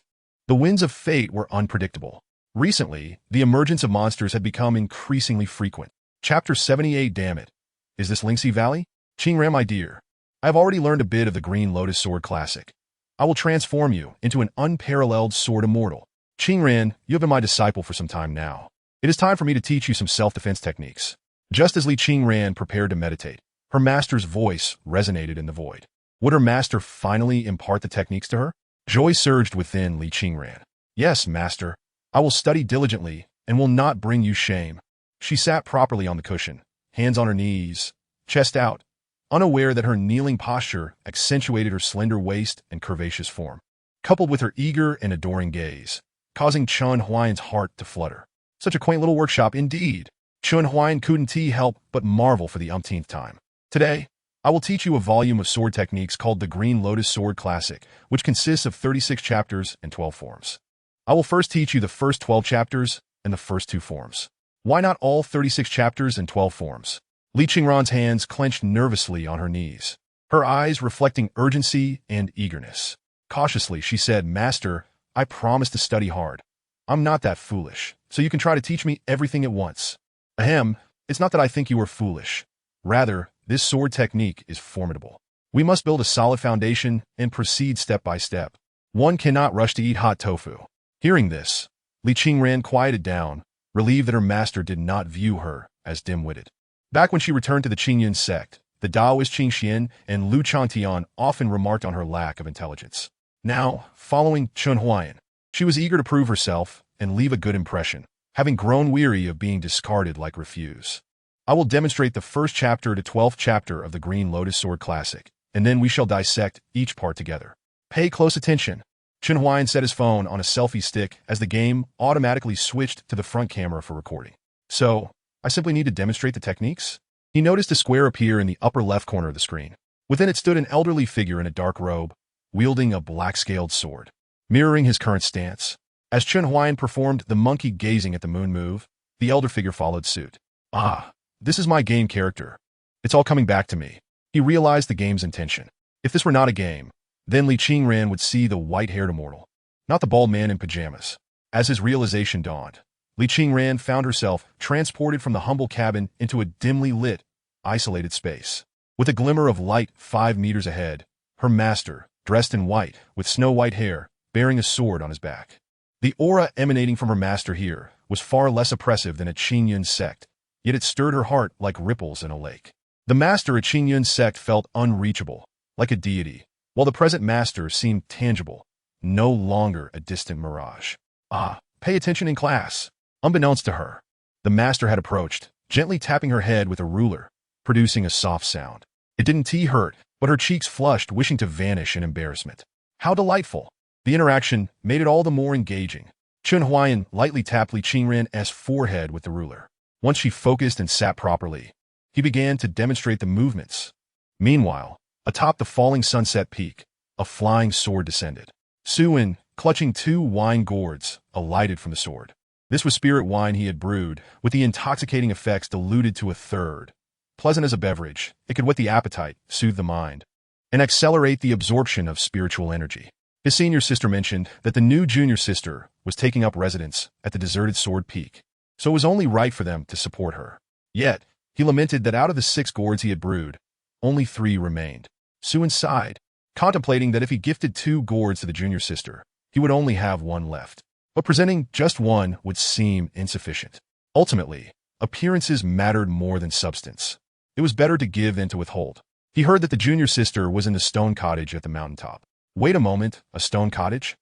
the winds of fate were unpredictable. Recently, the emergence of monsters had become increasingly frequent. Chapter 78. Damn it. Is this Lingxi Valley? Qingran, my dear, I have already learned a bit of the Green Lotus Sword Classic. I will transform you into an unparalleled sword immortal. Qingran, you have been my disciple for some time now. It is time for me to teach you some self-defense techniques. Just as Li Qingran prepared to meditate, her master's voice resonated in the void. Would her master finally impart the techniques to her? Joy surged within Li Qingran. Yes, master. I will study diligently and will not bring you shame. She sat properly on the cushion, hands on her knees, chest out, unaware that her kneeling posture accentuated her slender waist and curvaceous form, coupled with her eager and adoring gaze, causing Chen Huaian's heart to flutter. Such a quaint little workshop indeed. Chen Huaian couldn't help but marvel for the umpteenth time. Today, I will teach you a volume of sword techniques called the Green Lotus Sword Classic, which consists of 36 chapters and 12 forms. I will first teach you the first 12 chapters and the first 2 forms. Why not all 36 chapters and 12 forms? Li Qingran's hands clenched nervously on her knees, her eyes reflecting urgency and eagerness. Cautiously, she said, Master, I promise to study hard. I'm not that foolish, so you can try to teach me everything at once. Ahem, it's not that I think you are foolish. Rather, this sword technique is formidable. We must build a solid foundation and proceed step by step. One cannot rush to eat hot tofu. Hearing this, Li Qingran quieted down, relieved that her master did not view her as dim-witted. Back when she returned to the Qingyun sect, the Taoist Qing Xian and Lu Changtian often remarked on her lack of intelligence. Now, following Chen Huaian, she was eager to prove herself and leave a good impression, having grown weary of being discarded like refuse. I will demonstrate the first chapter to 12th chapter of the Green Lotus Sword Classic, and then we shall dissect each part together. Pay close attention. Chen Huaian set his phone on a selfie stick as the game automatically switched to the front camera for recording. So, I simply need to demonstrate the techniques? He noticed a square appear in the upper left corner of the screen. Within it stood an elderly figure in a dark robe, wielding a black-scaled sword, mirroring his current stance. As Chen Huaian performed the monkey gazing at the moon move, the elder figure followed suit. Ah, this is my game character. It's all coming back to me. He realized the game's intention. If this were not a game, then Li Qingran would see the white-haired immortal, not the bald man in pajamas. As his realization dawned, Li Qingran found herself transported from the humble cabin into a dimly lit, isolated space. With a glimmer of light 5 meters ahead, her master, dressed in white, with snow-white hair, bearing a sword on his back. The aura emanating from her master here was far less oppressive than at Qingyun sect, yet it stirred her heart like ripples in a lake. The master at Qingyun sect felt unreachable, like a deity, while the present master seemed tangible, no longer a distant mirage. Ah, pay attention in class. Unbeknownst to her, the master had approached, gently tapping her head with a ruler, producing a soft sound. It didn't hurt, but her cheeks flushed, wishing to vanish in embarrassment. How delightful! The interaction made it all the more engaging. Chen Huaian lightly tapped Li Qingran's forehead with the ruler. Once she focused and sat properly, he began to demonstrate the movements. Meanwhile, atop the falling sunset peak, a flying sword descended. Suin, clutching 2 wine gourds, alighted from the sword. This was spirit wine he had brewed, with the intoxicating effects diluted to a third. Pleasant as a beverage, it could whet the appetite, soothe the mind, and accelerate the absorption of spiritual energy. His senior sister mentioned that the new junior sister was taking up residence at the deserted Sword Peak, so it was only right for them to support her. Yet, he lamented that out of the 6 gourds he had brewed, only 3 remained. Suin sighed, contemplating that if he gifted 2 gourds to the junior sister, he would only have 1 left. But presenting just 1 would seem insufficient. Ultimately, appearances mattered more than substance. It was better to give than to withhold. He heard that the junior sister was in the stone cottage at the mountaintop. Wait a moment, a stone cottage?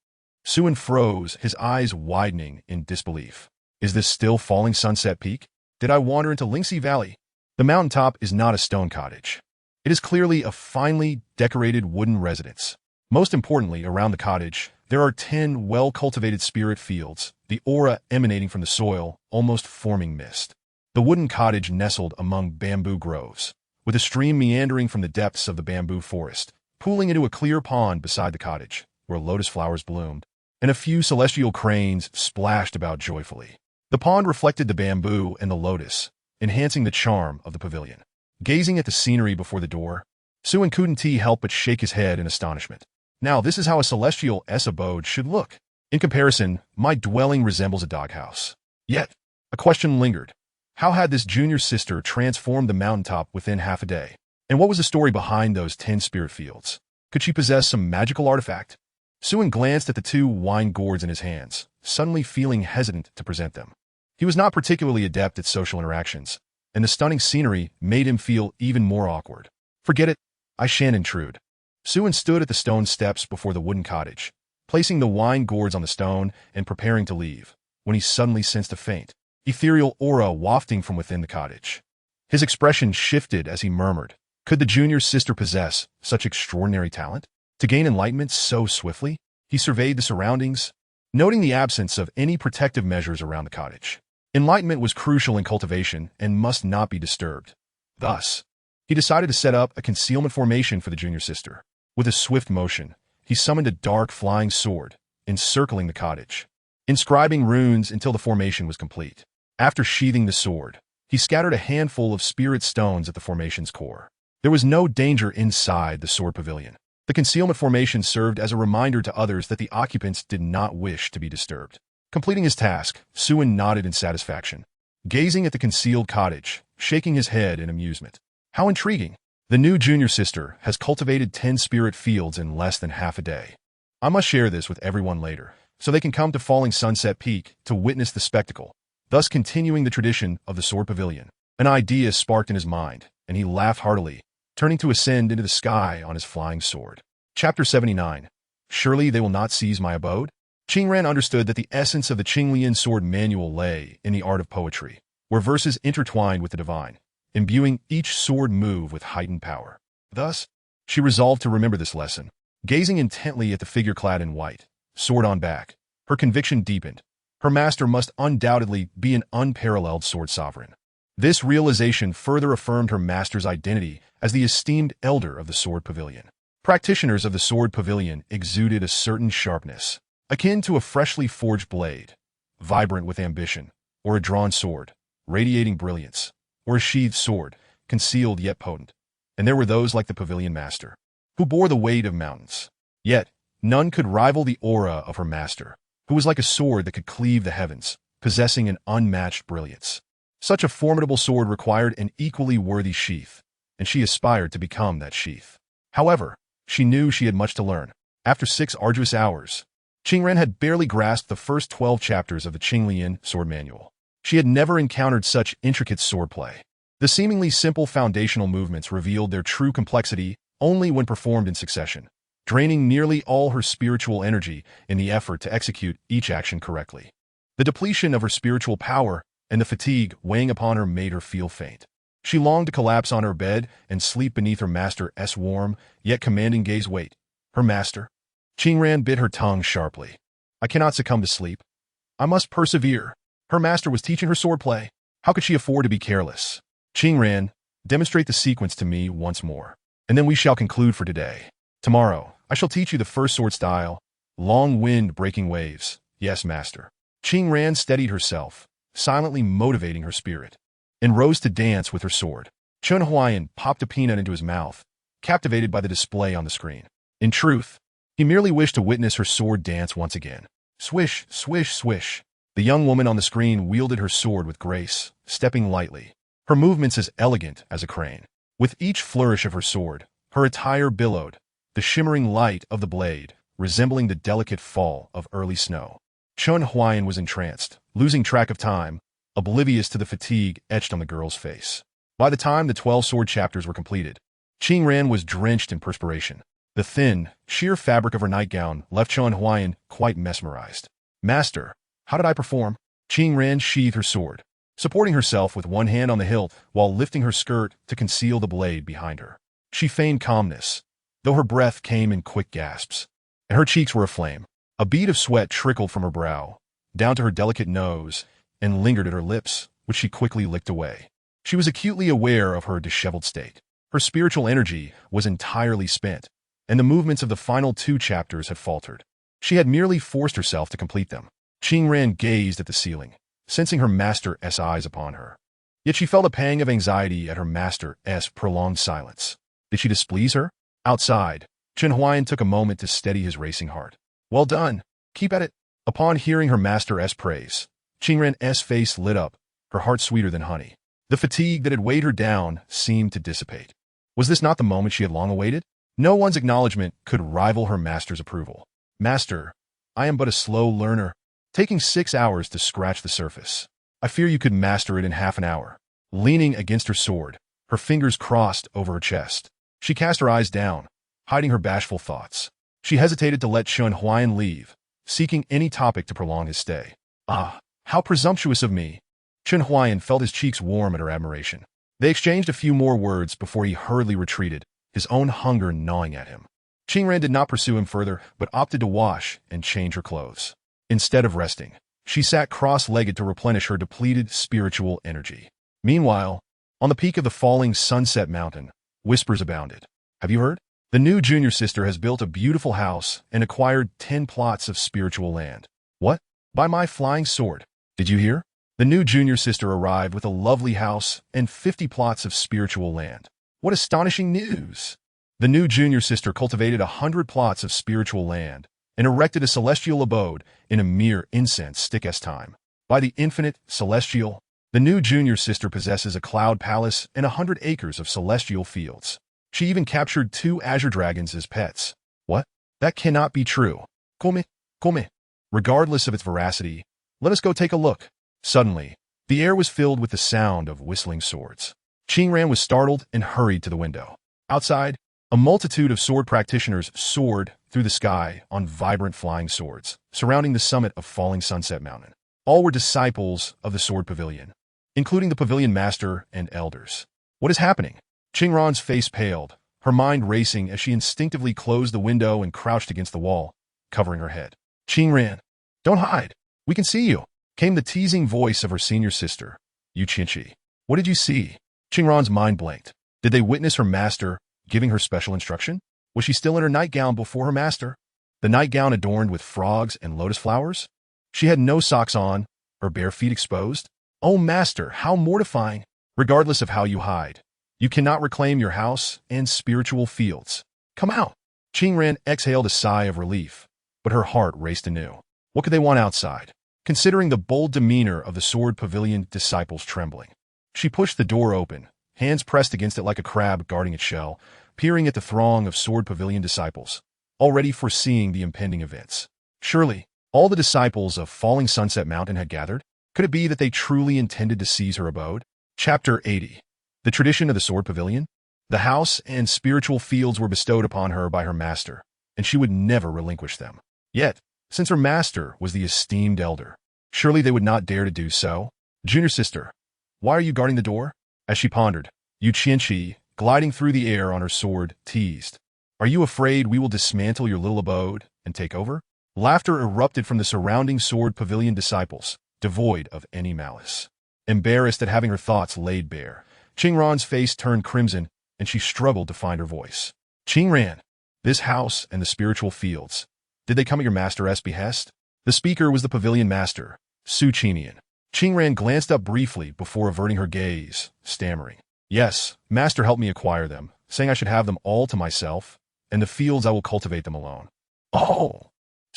Suin froze, his eyes widening in disbelief. Is this still Falling Sunset Peak? Did I wander into Lingxi Valley? The mountaintop is not a stone cottage. It is clearly a finely decorated wooden residence. Most importantly, around the cottage, there are 10 well-cultivated spirit fields, the aura emanating from the soil, almost forming mist. The wooden cottage nestled among bamboo groves, with a stream meandering from the depths of the bamboo forest, pooling into a clear pond beside the cottage, where lotus flowers bloomed, and a few celestial cranes splashed about joyfully. The pond reflected the bamboo and the lotus, enhancing the charm of the pavilion. Gazing at the scenery before the door, Suin couldn't help but shake his head in astonishment. Now, this is how a celestial abode should look. In comparison, my dwelling resembles a doghouse. Yet, a question lingered. How had this junior sister transformed the mountaintop within half a day? And what was the story behind those 10 spirit fields? Could she possess some magical artifact? Suin glanced at the 2 wine gourds in his hands, suddenly feeling hesitant to present them. He was not particularly adept at social interactions, and the stunning scenery made him feel even more awkward. Forget it, I shan't intrude. Suin stood at the stone steps before the wooden cottage, placing the wine gourds on the stone and preparing to leave, when he suddenly sensed a faint, ethereal aura wafting from within the cottage. His expression shifted as he murmured, could the junior sister possess such extraordinary talent? To gain enlightenment so swiftly? He surveyed the surroundings, noting the absence of any protective measures around the cottage. Enlightenment was crucial in cultivation and must not be disturbed. Thus, he decided to set up a concealment formation for the junior sister. With a swift motion, he summoned a dark flying sword, encircling the cottage, inscribing runes until the formation was complete. After sheathing the sword, he scattered a handful of spirit stones at the formation's core. There was no danger inside the sword pavilion. The concealment formation served as a reminder to others that the occupants did not wish to be disturbed. Completing his task, Suin nodded in satisfaction, gazing at the concealed cottage, shaking his head in amusement. How intriguing! The new junior sister has cultivated 10 spirit fields in less than half a day. I must share this with everyone later, so they can come to Falling Sunset Peak to witness the spectacle, thus continuing the tradition of the sword pavilion. An idea sparked in his mind, and he laughed heartily, turning to ascend into the sky on his flying sword. Chapter 79. Surely they will not seize my abode? Qingran understood that the essence of the Qinglian sword manual lay in the art of poetry, where verses intertwined with the divine, imbuing each sword move with heightened power. Thus, she resolved to remember this lesson. Gazing intently at the figure clad in white, sword on back, her conviction deepened. Her master must undoubtedly be an unparalleled sword sovereign. This realization further affirmed her master's identity as the esteemed elder of the sword pavilion. Practitioners of the sword pavilion exuded a certain sharpness, akin to a freshly forged blade, vibrant with ambition, or a drawn sword, radiating brilliance, or a sheathed sword, concealed yet potent. And there were those like the pavilion master, who bore the weight of mountains. Yet, none could rival the aura of her master, who was like a sword that could cleave the heavens, possessing an unmatched brilliance. Such a formidable sword required an equally worthy sheath, and she aspired to become that sheath. However, she knew she had much to learn. After 6 arduous hours, Qingran had barely grasped the first 12 chapters of the Qinglian sword manual. She had never encountered such intricate swordplay. The seemingly simple foundational movements revealed their true complexity only when performed in succession, draining nearly all her spiritual energy in the effort to execute each action correctly. The depletion of her spiritual power and the fatigue weighing upon her made her feel faint. She longed to collapse on her bed and sleep beneath her master's warm, yet commanding gaze. Wait, her master? Qingran bit her tongue sharply. I cannot succumb to sleep. I must persevere. Her master was teaching her swordplay. How could she afford to be careless? Qingran, demonstrate the sequence to me once more, and then we shall conclude for today. Tomorrow, I shall teach you the first sword style, long wind breaking waves. Yes, master. Qingran steadied herself, silently motivating her spirit, and rose to dance with her sword. Chen Huaian popped a peanut into his mouth, captivated by the display on the screen. In truth, he merely wished to witness her sword dance once again. Swish, swish, swish. The young woman on the screen wielded her sword with grace, stepping lightly, her movements as elegant as a crane. With each flourish of her sword, her attire billowed, the shimmering light of the blade resembling the delicate fall of early snow. Chen Huaian was entranced, losing track of time, oblivious to the fatigue etched on the girl's face. By the time the 12 sword chapters were completed, Qingran was drenched in perspiration. The thin, sheer fabric of her nightgown left Chen Huaian quite mesmerized. "Master, how did I perform?" Qingran sheathed her sword, supporting herself with one hand on the hilt while lifting her skirt to conceal the blade behind her. She feigned calmness, though her breath came in quick gasps, and her cheeks were aflame. A bead of sweat trickled from her brow, down to her delicate nose, and lingered at her lips, which she quickly licked away. She was acutely aware of her disheveled state. Her spiritual energy was entirely spent, and the movements of the final 2 chapters had faltered. She had merely forced herself to complete them. Qingran gazed at the ceiling, sensing her master's eyes upon her. Yet she felt a pang of anxiety at her master's prolonged silence. Did she displease her? Outside, Chen Huaian took a moment to steady his racing heart. "Well done. Keep at it." Upon hearing her master's praise, Qingran's face lit up, her heart sweeter than honey. The fatigue that had weighed her down seemed to dissipate. Was this not the moment she had long awaited? No one's acknowledgement could rival her master's approval. "Master, I am but a slow learner, taking 6 hours to scratch the surface. I fear you could master it in half an hour." Leaning against her sword, her fingers crossed over her chest, she cast her eyes down, hiding her bashful thoughts. She hesitated to let Chen Huaian leave, seeking any topic to prolong his stay. "Ah, how presumptuous of me!" Chen Huaian felt his cheeks warm at her admiration. They exchanged a few more words before he hurriedly retreated, his own hunger gnawing at him. Qingran did not pursue him further, but opted to wash and change her clothes. Instead of resting, she sat cross-legged to replenish her depleted spiritual energy. Meanwhile, on the peak of the falling Sunset Mountain, whispers abounded. "Have you heard? The new junior sister has built a beautiful house and acquired 10 plots of spiritual land." "What? By my flying sword! Did you hear? The new junior sister arrived with a lovely house and 50 plots of spiritual land. What astonishing news!" The new junior sister cultivated 100 plots of spiritual land and erected a celestial abode in a mere incense stick's time. By the infinite celestial, the new junior sister possesses a cloud palace and 100 acres of celestial fields. She even captured 2 azure dragons as pets. What? That cannot be true. Come. Regardless of its veracity, let us go take a look. Suddenly, the air was filled with the sound of whistling swords. Qingran was startled and hurried to the window. Outside, a multitude of sword practitioners soared through the sky on vibrant flying swords, surrounding the summit of falling Sunset Mountain. All were disciples of the sword pavilion, including the pavilion master and elders. What is happening? Qingran's face paled, her mind racing as she instinctively closed the window and crouched against the wall, covering her head. "Qingran, don't hide. We can see you," came the teasing voice of her senior sister, Yu Qinchi. "What did you see?" Qingran's mind blanked. Did they witness her master giving her special instruction? Was she still in her nightgown before her master? The nightgown adorned with frogs and lotus flowers? She had no socks on, her bare feet exposed. "Oh, master, how mortifying!" "Regardless of how you hide, you cannot reclaim your house and spiritual fields. Come out." Qingran exhaled a sigh of relief, but her heart raced anew. What could they want outside? Considering the bold demeanor of the sword pavilion disciples trembling, she pushed the door open, hands pressed against it like a crab guarding its shell, peering at the throng of sword pavilion disciples, already foreseeing the impending events. Surely, all the disciples of Falling Sunset Mountain had gathered? Could it be that they truly intended to seize her abode? Chapter 80. The tradition of the sword pavilion? The house and spiritual fields were bestowed upon her by her master, and she would never relinquish them. Yet, since her master was the esteemed elder, surely they would not dare to do so. "Junior sister, why are you guarding the door?" As she pondered, Yu Qinchi, gliding through the air on her sword, teased. "Are you afraid we will dismantle your little abode and take over?" Laughter erupted from the surrounding sword pavilion disciples, devoid of any malice. Embarrassed at having her thoughts laid bare, Qingran's face turned crimson, and she struggled to find her voice. "Qingran, this house and the spiritual fields, did they come at your master's behest?" The speaker was the pavilion master, Li Qingran. Qingran glanced up briefly before averting her gaze, stammering. "Yes, master helped me acquire them, saying I should have them all to myself, and the fields I will cultivate them alone." "Oh!"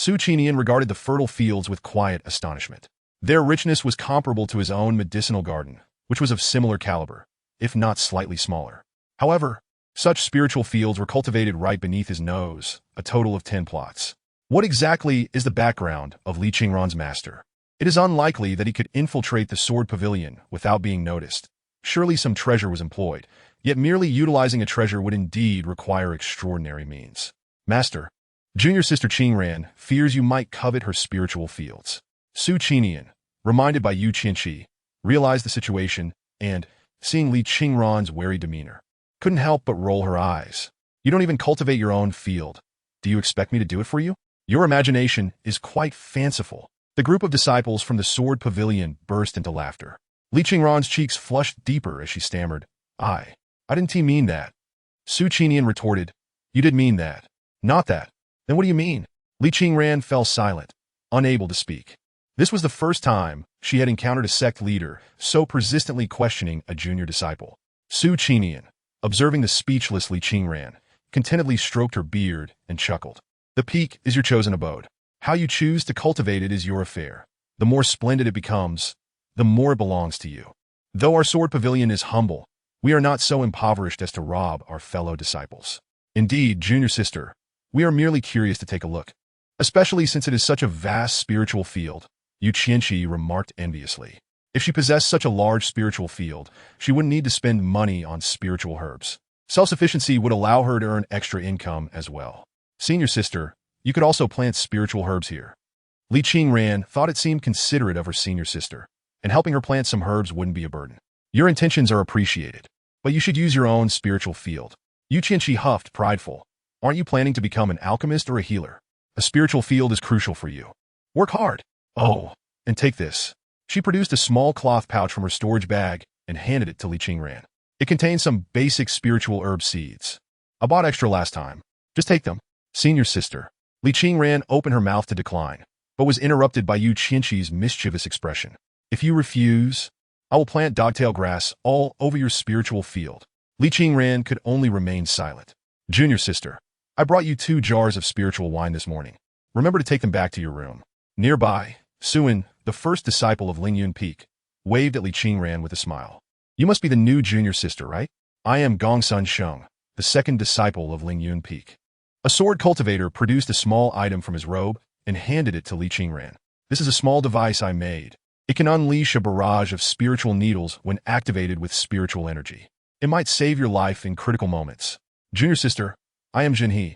Li Qingran regarded the fertile fields with quiet astonishment. Their richness was comparable to his own medicinal garden, which was of similar caliber, if not slightly smaller. However, such spiritual fields were cultivated right beneath his nose, a total of 10 plots. What exactly is the background of Li Qingran's master? It is unlikely that he could infiltrate the sword pavilion without being noticed. Surely some treasure was employed, yet merely utilizing a treasure would indeed require extraordinary means. Master, junior sister Qingran fears you might covet her spiritual fields. Su Qinian, reminded by Yu Qianqi, realized the situation and, seeing Li Qingran's wary demeanor, couldn't help but roll her eyes. You don't even cultivate your own field. Do you expect me to do it for you? Your imagination is quite fanciful. The group of disciples from the sword pavilion burst into laughter. Li Qingran's cheeks flushed deeper as she stammered, I didn't mean that. Su Qinian retorted, You did mean that. Not that. Then what do you mean? Li Qingran fell silent, unable to speak. This was the first time she had encountered a sect leader so persistently questioning a junior disciple. Su Qinian, observing the speechless Li Qingran, contentedly stroked her beard and chuckled. The peak is your chosen abode. How you choose to cultivate it is your affair. The more splendid it becomes, the more it belongs to you. Though our sword pavilion is humble, we are not so impoverished as to rob our fellow disciples. Indeed, junior sister, we are merely curious to take a look, especially since it is such a vast spiritual field, Yu Qianqi remarked enviously. If she possessed such a large spiritual field, she wouldn't need to spend money on spiritual herbs. Self-sufficiency would allow her to earn extra income as well. Senior sister, you could also plant spiritual herbs here. Li Qingran thought it seemed considerate of her senior sister, and helping her plant some herbs wouldn't be a burden. Your intentions are appreciated, but you should use your own spiritual field. Yu Qianqi huffed, prideful. Aren't you planning to become an alchemist or a healer? A spiritual field is crucial for you. Work hard. Oh, and take this. She produced a small cloth pouch from her storage bag and handed it to Li Qingran. It contained some basic spiritual herb seeds. I bought extra last time. Just take them. Senior sister. Li Qingran opened her mouth to decline, but was interrupted by Yu Qianqi's mischievous expression. If you refuse, I will plant dogtail grass all over your spiritual field. Li Qingran could only remain silent. Junior sister, I brought you 2 jars of spiritual wine this morning. Remember to take them back to your room. Nearby, Suan, the first disciple of Lingyun Peak, waved at Li Qingran with a smile. You must be the new junior sister, right? I am Gongsun Sheng, the second disciple of Lingyun Peak. A sword cultivator produced a small item from his robe and handed it to Li Qingran. This is a small device I made. It can unleash a barrage of spiritual needles when activated with spiritual energy. It might save your life in critical moments. Junior sister, I am Jinhe,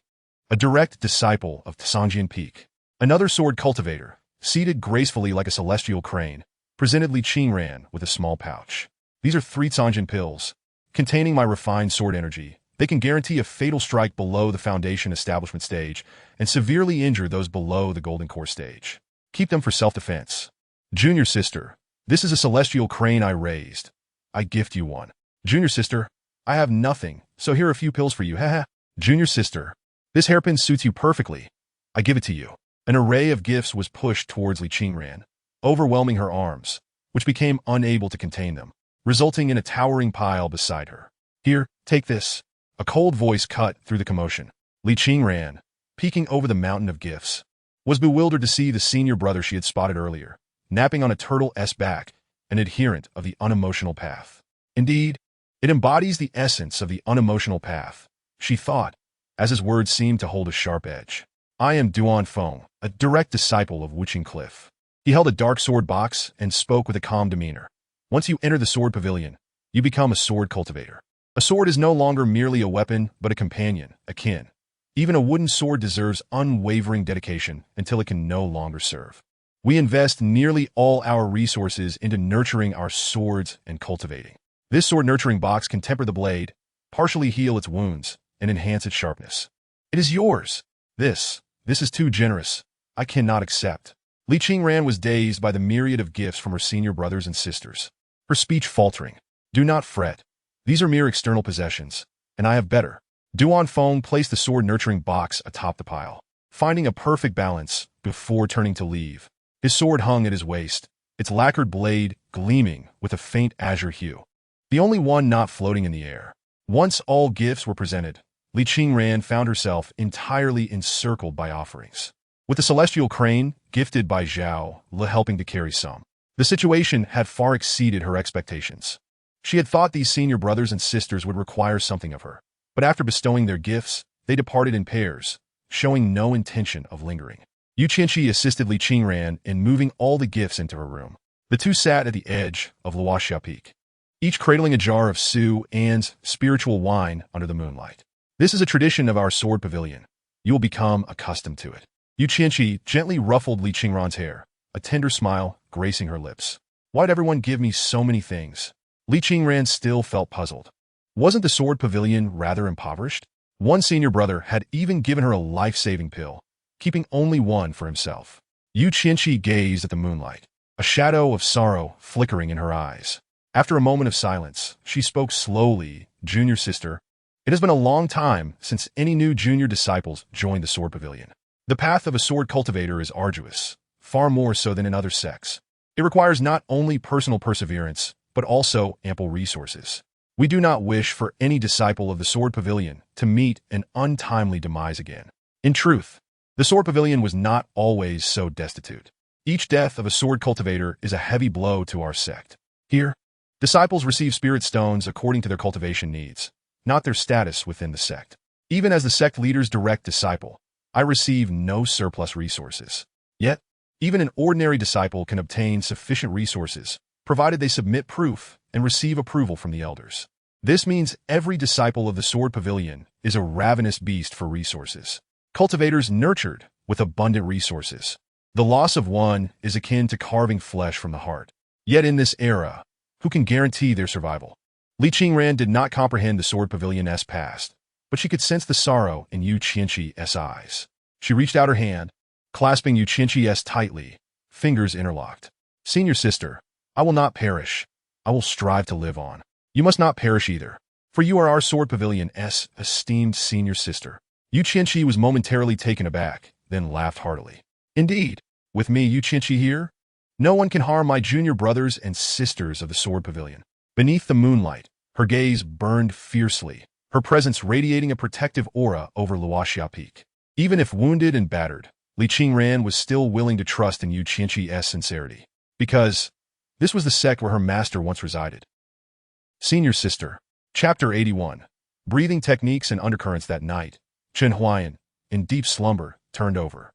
a direct disciple of Tsangjian Peak. Another sword cultivator, seated gracefully like a celestial crane, presented Li Qingran with a small pouch. These are 3 Tsangjian pills, containing my refined sword energy. They can guarantee a fatal strike below the foundation establishment stage and severely injure those below the golden core stage. Keep them for self-defense. Junior sister, this is a celestial crane I raised. I gift you one. Junior sister, I have nothing, so here are a few pills for you, haha. Junior sister, this hairpin suits you perfectly. I give it to you. An array of gifts was pushed towards Li Qingran, overwhelming her arms, which became unable to contain them, resulting in a towering pile beside her. Here, take this. A cold voice cut through the commotion. Li Qingran, peeking over the mountain of gifts, was bewildered to see the senior brother she had spotted earlier, napping on a turtle's back, an adherent of the unemotional path. Indeed, it embodies the essence of the unemotional path, she thought, as his words seemed to hold a sharp edge. I am Duan Feng, a direct disciple of Wuqing Cliff. He held a dark sword box and spoke with a calm demeanor. Once you enter the sword pavilion, you become a sword cultivator. A sword is no longer merely a weapon, but a companion, a kin. Even a wooden sword deserves unwavering dedication until it can no longer serve. We invest nearly all our resources into nurturing our swords and cultivating. This sword nurturing box can temper the blade, partially heal its wounds, and enhance its sharpness. It is yours. This is too generous. I cannot accept. Li Qingran was dazed by the myriad of gifts from her senior brothers and sisters. Her speech faltering. Do not fret. These are mere external possessions, and I have better. Duan Feng placed the sword-nurturing box atop the pile, finding a perfect balance before turning to leave. His sword hung at his waist, its lacquered blade gleaming with a faint azure hue, the only one not floating in the air. Once all gifts were presented, Li Qingran found herself entirely encircled by offerings. With the celestial crane, gifted by Zhao Li helping to carry some, the situation had far exceeded her expectations. She had thought these senior brothers and sisters would require something of her, but after bestowing their gifts, they departed in pairs, showing no intention of lingering. Yu Qianqi assisted Li Qingran in moving all the gifts into her room. The two sat at the edge of Luoxia Peak, each cradling a jar of Su An's spiritual wine under the moonlight. This is a tradition of our sword pavilion. You will become accustomed to it. Yu Qianqi gently ruffled Li Qingran's hair, a tender smile gracing her lips. Why'd everyone give me so many things? Li Qingran still felt puzzled. Wasn't the sword pavilion rather impoverished? One senior brother had even given her a life-saving pill, keeping only one for himself. Yu Qianqi gazed at the moonlight, a shadow of sorrow flickering in her eyes. After a moment of silence, she spoke slowly, "Junior sister, it has been a long time since any new junior disciples joined the sword pavilion. The path of a sword cultivator is arduous, far more so than in other sects. It requires not only personal perseverance, but also ample resources. We do not wish for any disciple of the sword pavilion to meet an untimely demise again." In truth, the sword pavilion was not always so destitute. Each death of a sword cultivator is a heavy blow to our sect. Here, disciples receive spirit stones according to their cultivation needs, not their status within the sect. Even as the sect leader's direct disciple, I receive no surplus resources. Yet, even an ordinary disciple can obtain sufficient resources, provided they submit proof and receive approval from the elders. This means every disciple of the sword pavilion is a ravenous beast for resources. Cultivators nurtured with abundant resources. The loss of one is akin to carving flesh from the heart. Yet in this era, who can guarantee their survival? Li Qingran did not comprehend the sword pavilion's past, but she could sense the sorrow in Yu Qianqi's eyes. She reached out her hand, clasping Yu Qianqi's tightly, fingers interlocked. "Senior sister, I will not perish. I will strive to live on. You must not perish either, for you are our sword pavilion's esteemed senior sister." Yu Qianqi was momentarily taken aback, then laughed heartily. "Indeed, with me, Yu Qianqi here, no one can harm my junior brothers and sisters of the sword pavilion." Beneath the moonlight, her gaze burned fiercely, her presence radiating a protective aura over Luoxia Peak. Even if wounded and battered, Li Qingran was still willing to trust in Yu Qianqi's sincerity, because this was the sect where her master once resided. Senior Sister, Chapter 81. Breathing techniques and undercurrents. That night, Chen Huaian, in deep slumber, turned over.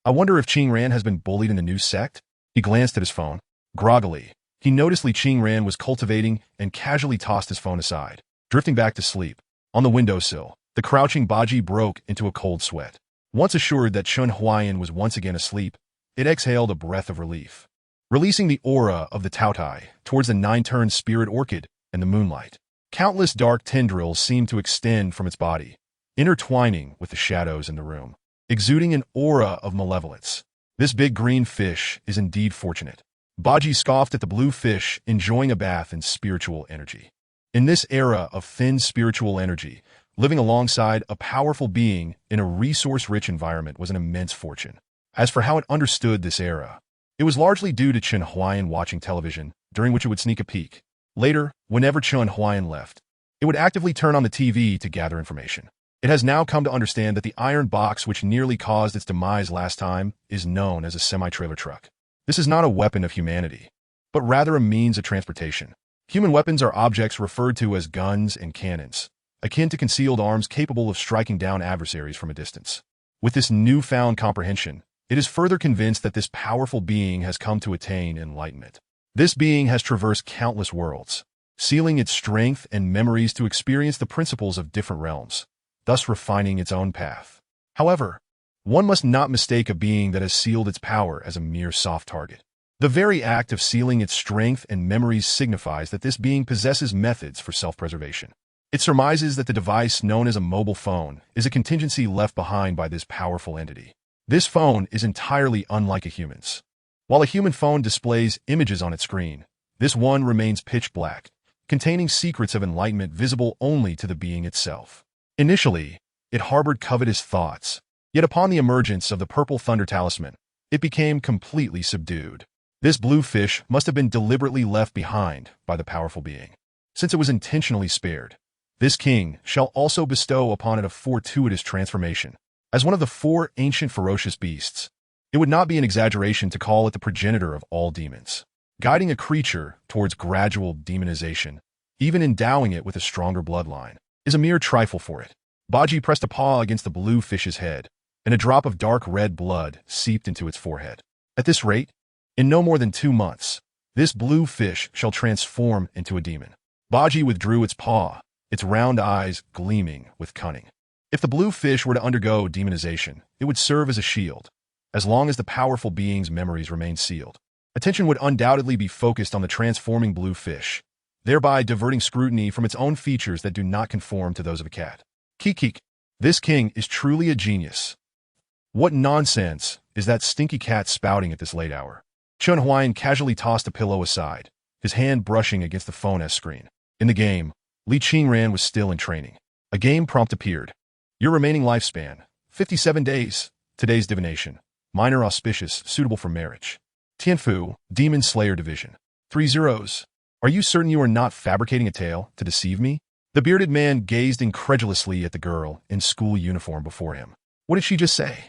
I wonder if Qingran has been bullied in the new sect? He glanced at his phone. Groggily, he noticed Li Qingran was cultivating and casually tossed his phone aside, drifting back to sleep. On the windowsill, the crouching Baji broke into a cold sweat. Once assured that Chen Huaian was once again asleep, it exhaled a breath of relief, releasing the aura of the Taotai towards the nine-turned spirit orchid and the moonlight. Countless dark tendrils seemed to extend from its body, intertwining with the shadows in the room, exuding an aura of malevolence. This big green fish is indeed fortunate. Baji scoffed at the blue fish, enjoying a bath in spiritual energy. In this era of thin spiritual energy, living alongside a powerful being in a resource-rich environment was an immense fortune. As for how it understood this era, it was largely due to Chen Huaian watching television, during which it would sneak a peek. Later, whenever Chen Huaian left, it would actively turn on the TV to gather information. It has now come to understand that the iron box which nearly caused its demise last time is known as a semi-trailer truck. This is not a weapon of humanity, but rather a means of transportation. Human weapons are objects referred to as guns and cannons, akin to concealed arms capable of striking down adversaries from a distance. With this newfound comprehension, it is further convinced that this powerful being has come to attain enlightenment. This being has traversed countless worlds, sealing its strength and memories to experience the principles of different realms, thus refining its own path. However, one must not mistake a being that has sealed its power as a mere soft target. The very act of sealing its strength and memories signifies that this being possesses methods for self-preservation. It surmises that the device known as a mobile phone is a contingency left behind by this powerful entity. This phone is entirely unlike a human's. While a human phone displays images on its screen, this one remains pitch black, containing secrets of enlightenment visible only to the being itself. Initially, it harbored covetous thoughts, yet upon the emergence of the purple thunder talisman, it became completely subdued. This blue fish must have been deliberately left behind by the powerful being. Since it was intentionally spared, this king shall also bestow upon it a fortuitous transformation. As one of the four ancient ferocious beasts, it would not be an exaggeration to call it the progenitor of all demons. Guiding a creature towards gradual demonization, even endowing it with a stronger bloodline, is a mere trifle for it. Baji pressed a paw against the blue fish's head, and a drop of dark red blood seeped into its forehead. At this rate, in no more than 2 months, this blue fish shall transform into a demon. Baji withdrew its paw, its round eyes gleaming with cunning. If the blue fish were to undergo demonization, it would serve as a shield. As long as the powerful being's memories remain sealed, attention would undoubtedly be focused on the transforming blue fish, thereby diverting scrutiny from its own features that do not conform to those of a cat. Keek. This king is truly a genius. What nonsense is that stinky cat spouting at this late hour? Chen Huaian casually tossed a pillow aside, his hand brushing against the phone screen. In the game, Li Qingran was still in training. A game prompt appeared. Your remaining lifespan, 57 days. Today's divination, minor auspicious, suitable for marriage. Tianfu, Demon Slayer Division. 3 zeros. Are you certain you are not fabricating a tale to deceive me? The bearded man gazed incredulously at the girl in school uniform before him. What did she just say?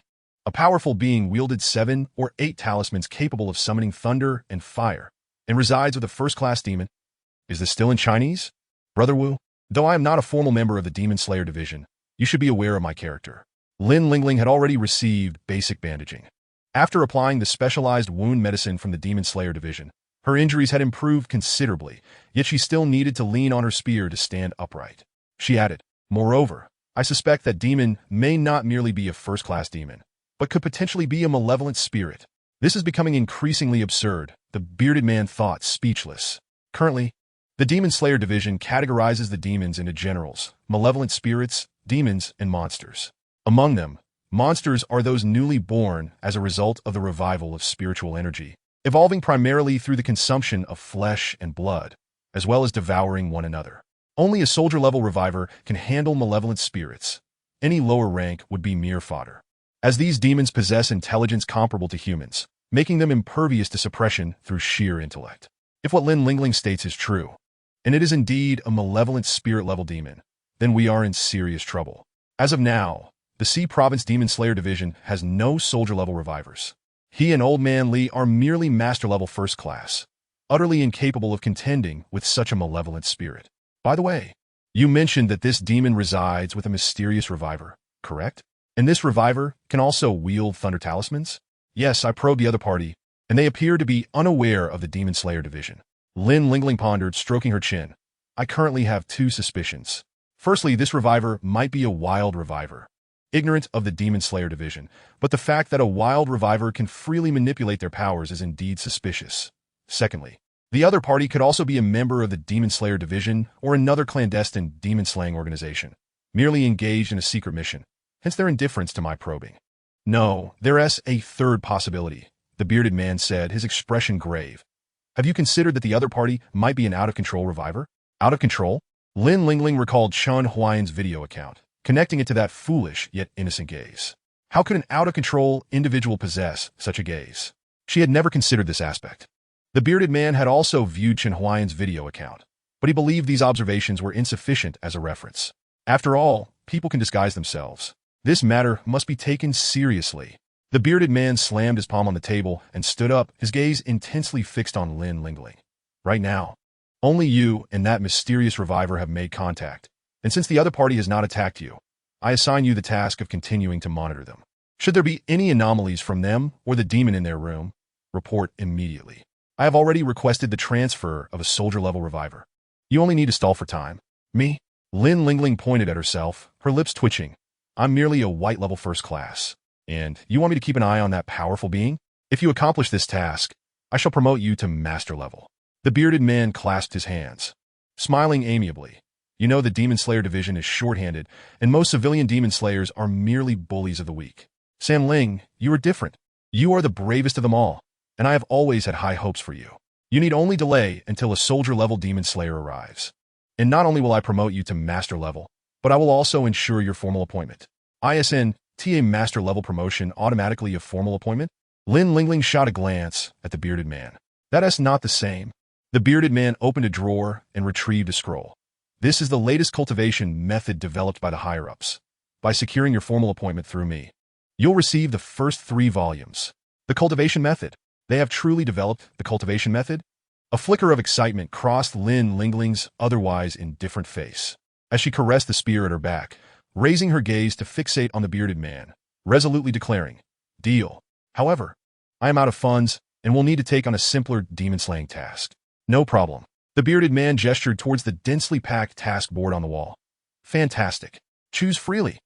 A powerful being wielded 7 or 8 talismans capable of summoning thunder and fire, and resides with a first-class demon. Is this still in Chinese? Brother Wu, though I am not a formal member of the Demon Slayer Division, you should be aware of my character. Lin Lingling had already received basic bandaging. After applying the specialized wound medicine from the Demon Slayer Division, her injuries had improved considerably, yet she still needed to lean on her spear to stand upright. She added, moreover, I suspect that demon may not merely be a first-class demon, but could potentially be a malevolent spirit. This is becoming increasingly absurd, the bearded man thought, speechless. Currently, the Demon Slayer Division categorizes the demons into generals, malevolent spirits, demons, and monsters. Among them, monsters are those newly born as a result of the revival of spiritual energy, evolving primarily through the consumption of flesh and blood, as well as devouring one another. Only a soldier-level reviver can handle malevolent spirits. Any lower rank would be mere fodder, as these demons possess intelligence comparable to humans, making them impervious to suppression through sheer intellect. If what Lin Lingling states is true, and it is indeed a malevolent spirit-level demon, then we are in serious trouble. As of now, the C Province Demon Slayer Division has no soldier-level revivers. He and Old Man Li are merely master-level first class, utterly incapable of contending with such a malevolent spirit. By the way, you mentioned that this demon resides with a mysterious reviver, correct? And this reviver can also wield thunder talismans? Yes, I probed the other party, and they appear to be unaware of the Demon Slayer Division. Lin Lingling pondered, stroking her chin. I currently have 2 suspicions. Firstly, this reviver might be a wild reviver, ignorant of the Demon Slayer Division, but the fact that a wild reviver can freely manipulate their powers is indeed suspicious. Secondly, the other party could also be a member of the Demon Slayer Division or another clandestine demon-slaying organization, merely engaged in a secret mission, hence their indifference to my probing. No, there's a third possibility, the bearded man said, his expression grave. Have you considered that the other party might be an out-of-control reviver? Out of control? Lin Lingling recalled Chen Huaian's video account, connecting it to that foolish yet innocent gaze. How could an out-of-control individual possess such a gaze? She had never considered this aspect. The bearded man had also viewed Chen Huaian's video account, but he believed these observations were insufficient as a reference. After all, people can disguise themselves. This matter must be taken seriously. The bearded man slammed his palm on the table and stood up, his gaze intensely fixed on Lin Lingling. Right now, only you and that mysterious reviver have made contact, and since the other party has not attacked you, I assign you the task of continuing to monitor them. Should there be any anomalies from them or the demon in their room, report immediately. I have already requested the transfer of a soldier-level reviver. You only need to stall for time. Me? Lin Lingling pointed at herself, her lips twitching. I'm merely a white-level first class. And you want me to keep an eye on that powerful being? If you accomplish this task, I shall promote you to master level. The bearded man clasped his hands, smiling amiably. You know the Demon Slayer Division is short-handed, and most civilian demon slayers are merely bullies of the weak. Sam Ling, you are different. You are the bravest of them all, and I have always had high hopes for you. You need only delay until a soldier-level demon slayer arrives. And not only will I promote you to master level, but I will also ensure your formal appointment. ISN, TA master level promotion automatically a formal appointment? Lin Lingling shot a glance at the bearded man. That is not the same. The bearded man opened a drawer and retrieved a scroll. This is the latest cultivation method developed by the higher-ups. By securing your formal appointment through me, you'll receive the first 3 volumes. The cultivation method. They have truly developed the cultivation method? A flicker of excitement crossed Lin Lingling's otherwise indifferent face as she caressed the spear at her back, raising her gaze to fixate on the bearded man, resolutely declaring, Deal. However, I am out of funds and will need to take on a simpler demon-slaying task. No problem. The bearded man gestured towards the densely packed task board on the wall. Fantastic. Choose freely.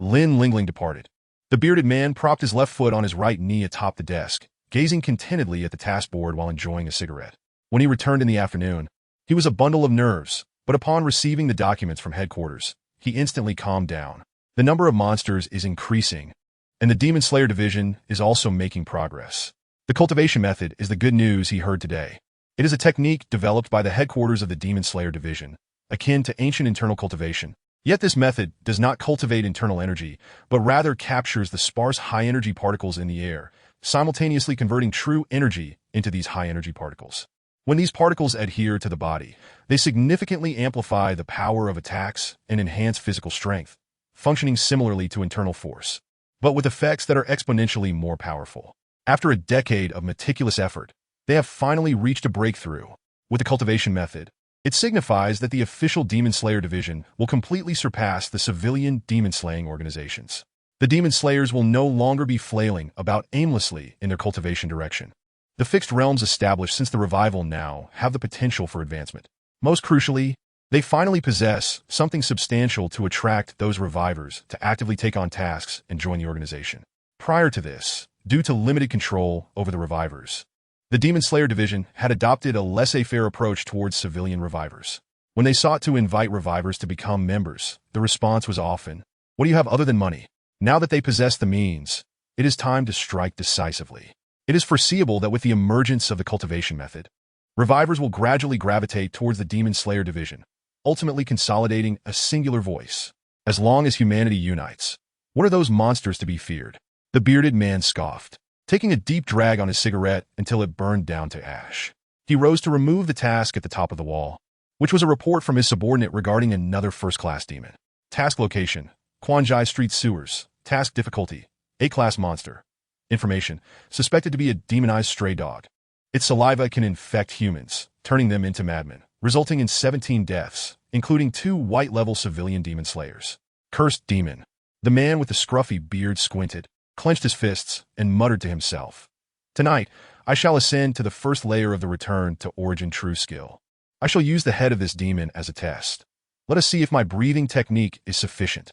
Lin Lingling departed. The bearded man propped his left foot on his right knee atop the desk, gazing contentedly at the taskboard while enjoying a cigarette. When he returned in the afternoon, he was a bundle of nerves, but upon receiving the documents from headquarters, he instantly calmed down. The number of monsters is increasing, and the Demon Slayer division is also making progress. The cultivation method is the good news he heard today. It is a technique developed by the headquarters of the Demon Slayer division, akin to ancient internal cultivation. Yet this method does not cultivate internal energy, but rather captures the sparse high-energy particles in the air, simultaneously converting true energy into these high-energy particles. When these particles adhere to the body, they significantly amplify the power of attacks and enhance physical strength, functioning similarly to internal force, but with effects that are exponentially more powerful. After a decade of meticulous effort, they have finally reached a breakthrough. With the cultivation method, it signifies that the official Demon Slayer division will completely surpass the civilian demon-slaying organizations. The Demon Slayers will no longer be flailing about aimlessly in their cultivation direction. The fixed realms established since the revival now have the potential for advancement. Most crucially, they finally possess something substantial to attract those revivers to actively take on tasks and join the organization. Prior to this, due to limited control over the revivers, the Demon Slayer division had adopted a laissez-faire approach towards civilian revivers. When they sought to invite revivers to become members, the response was often, "What do you have other than money?" Now that they possess the means, it is time to strike decisively. It is foreseeable that with the emergence of the cultivation method, revivers will gradually gravitate towards the Demon Slayer division, ultimately consolidating a singular voice. As long as humanity unites, what are those monsters to be feared? The bearded man scoffed, taking a deep drag on his cigarette until it burned down to ash. He rose to remove the task at the top of the wall, which was a report from his subordinate regarding another first-class demon. Task location, Quanjai Street Sewers. Task difficulty, A-class monster. Information, suspected to be a demonized stray dog. Its saliva can infect humans, turning them into madmen, resulting in 17 deaths, including 2 white-level civilian demon slayers. Cursed demon. The man with the scruffy beard squinted, clenched his fists, and muttered to himself. Tonight, I shall ascend to the first layer of the return to origin true skill. I shall use the head of this demon as a test. Let us see if my breathing technique is sufficient.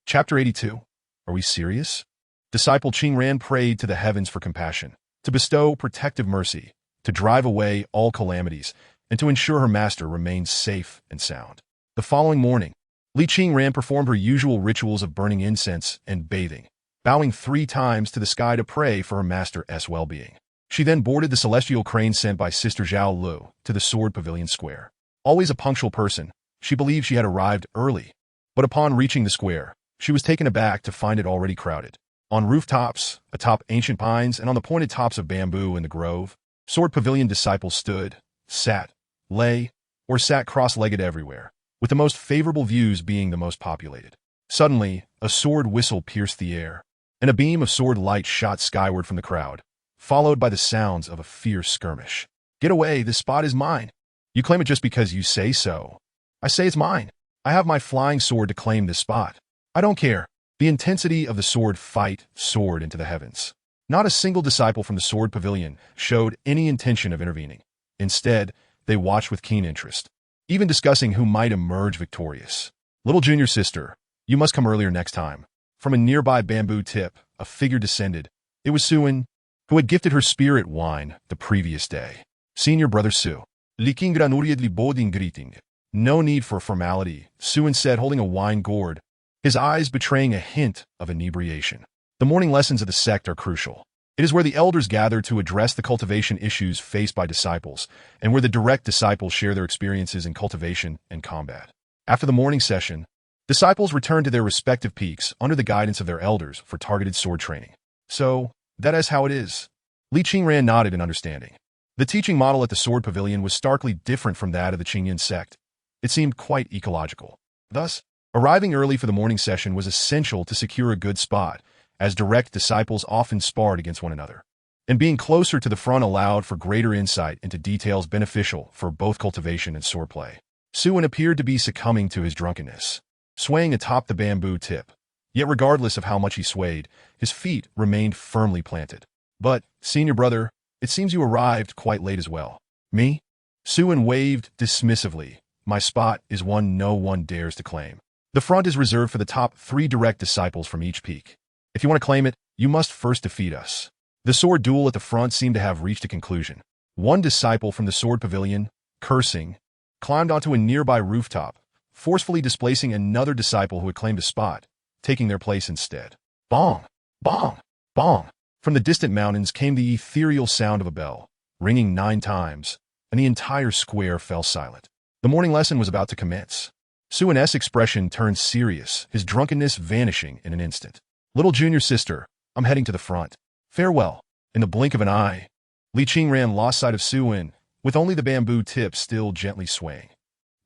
Chapter 82. Are we serious? Disciple Qingran prayed to the heavens for compassion, to bestow protective mercy, to drive away all calamities, and to ensure her master remained safe and sound. The following morning, Li Qingran performed her usual rituals of burning incense and bathing, bowing 3 times to the sky to pray for her master's well-being. She then boarded the celestial crane sent by Sister Zhao Lu to the Sword Pavilion Square. Always a punctual person, she believed she had arrived early, but upon reaching the square, she was taken aback to find it already crowded. On rooftops, atop ancient pines, and on the pointed tops of bamboo in the grove, Sword Pavilion disciples stood, sat, lay, or sat cross-legged everywhere, with the most favorable views being the most populated. Suddenly, a sword whistle pierced the air, and a beam of sword light shot skyward from the crowd, followed by the sounds of a fierce skirmish. "Get away, this spot is mine. You claim it just because you say so. I say it's mine. I have my flying sword to claim this spot. I don't care." The intensity of the sword fight soared into the heavens. Not a single disciple from the Sword Pavilion showed any intention of intervening. Instead, they watched with keen interest, even discussing who might emerge victorious. "Little junior sister, you must come earlier next time." From a nearby bamboo tip, a figure descended. It was Suan, who had gifted her spirit wine the previous day. "Senior brother Su." Li Qingran uriedli boding greeting. "No need for formality," Suan said, holding a wine gourd, his eyes betraying a hint of inebriation. The morning lessons of the sect are crucial. It is where the elders gather to address the cultivation issues faced by disciples, and where the direct disciples share their experiences in cultivation and combat. After the morning session, disciples return to their respective peaks under the guidance of their elders for targeted sword training. "So, that is how it is." Li Qingran nodded in understanding. The teaching model at the Sword Pavilion was starkly different from that of the Qingyan sect. It seemed quite ecological. Thus, arriving early for the morning session was essential to secure a good spot, as direct disciples often sparred against one another. And being closer to the front allowed for greater insight into details beneficial for both cultivation and swordplay. Suan appeared to be succumbing to his drunkenness, swaying atop the bamboo tip. Yet regardless of how much he swayed, his feet remained firmly planted. "But, senior brother, it seems you arrived quite late as well." "Me?" Suan waved dismissively. "My spot is one no one dares to claim." The front is reserved for the top 3 direct disciples from each peak. If you want to claim it, you must first defeat us. The sword duel at the front seemed to have reached a conclusion. One disciple from the sword pavilion, cursing, climbed onto a nearby rooftop, forcefully displacing another disciple who had claimed a spot, taking their place instead. Bong! Bong! Bong! From the distant mountains came the ethereal sound of a bell, ringing 9 times, and the entire square fell silent. The morning lesson was about to commence. Suan's expression turned serious, his drunkenness vanishing in an instant. Little junior sister, I'm heading to the front. Farewell. In the blink of an eye, Li Qingran lost sight of Suan, with only the bamboo tip still gently swaying.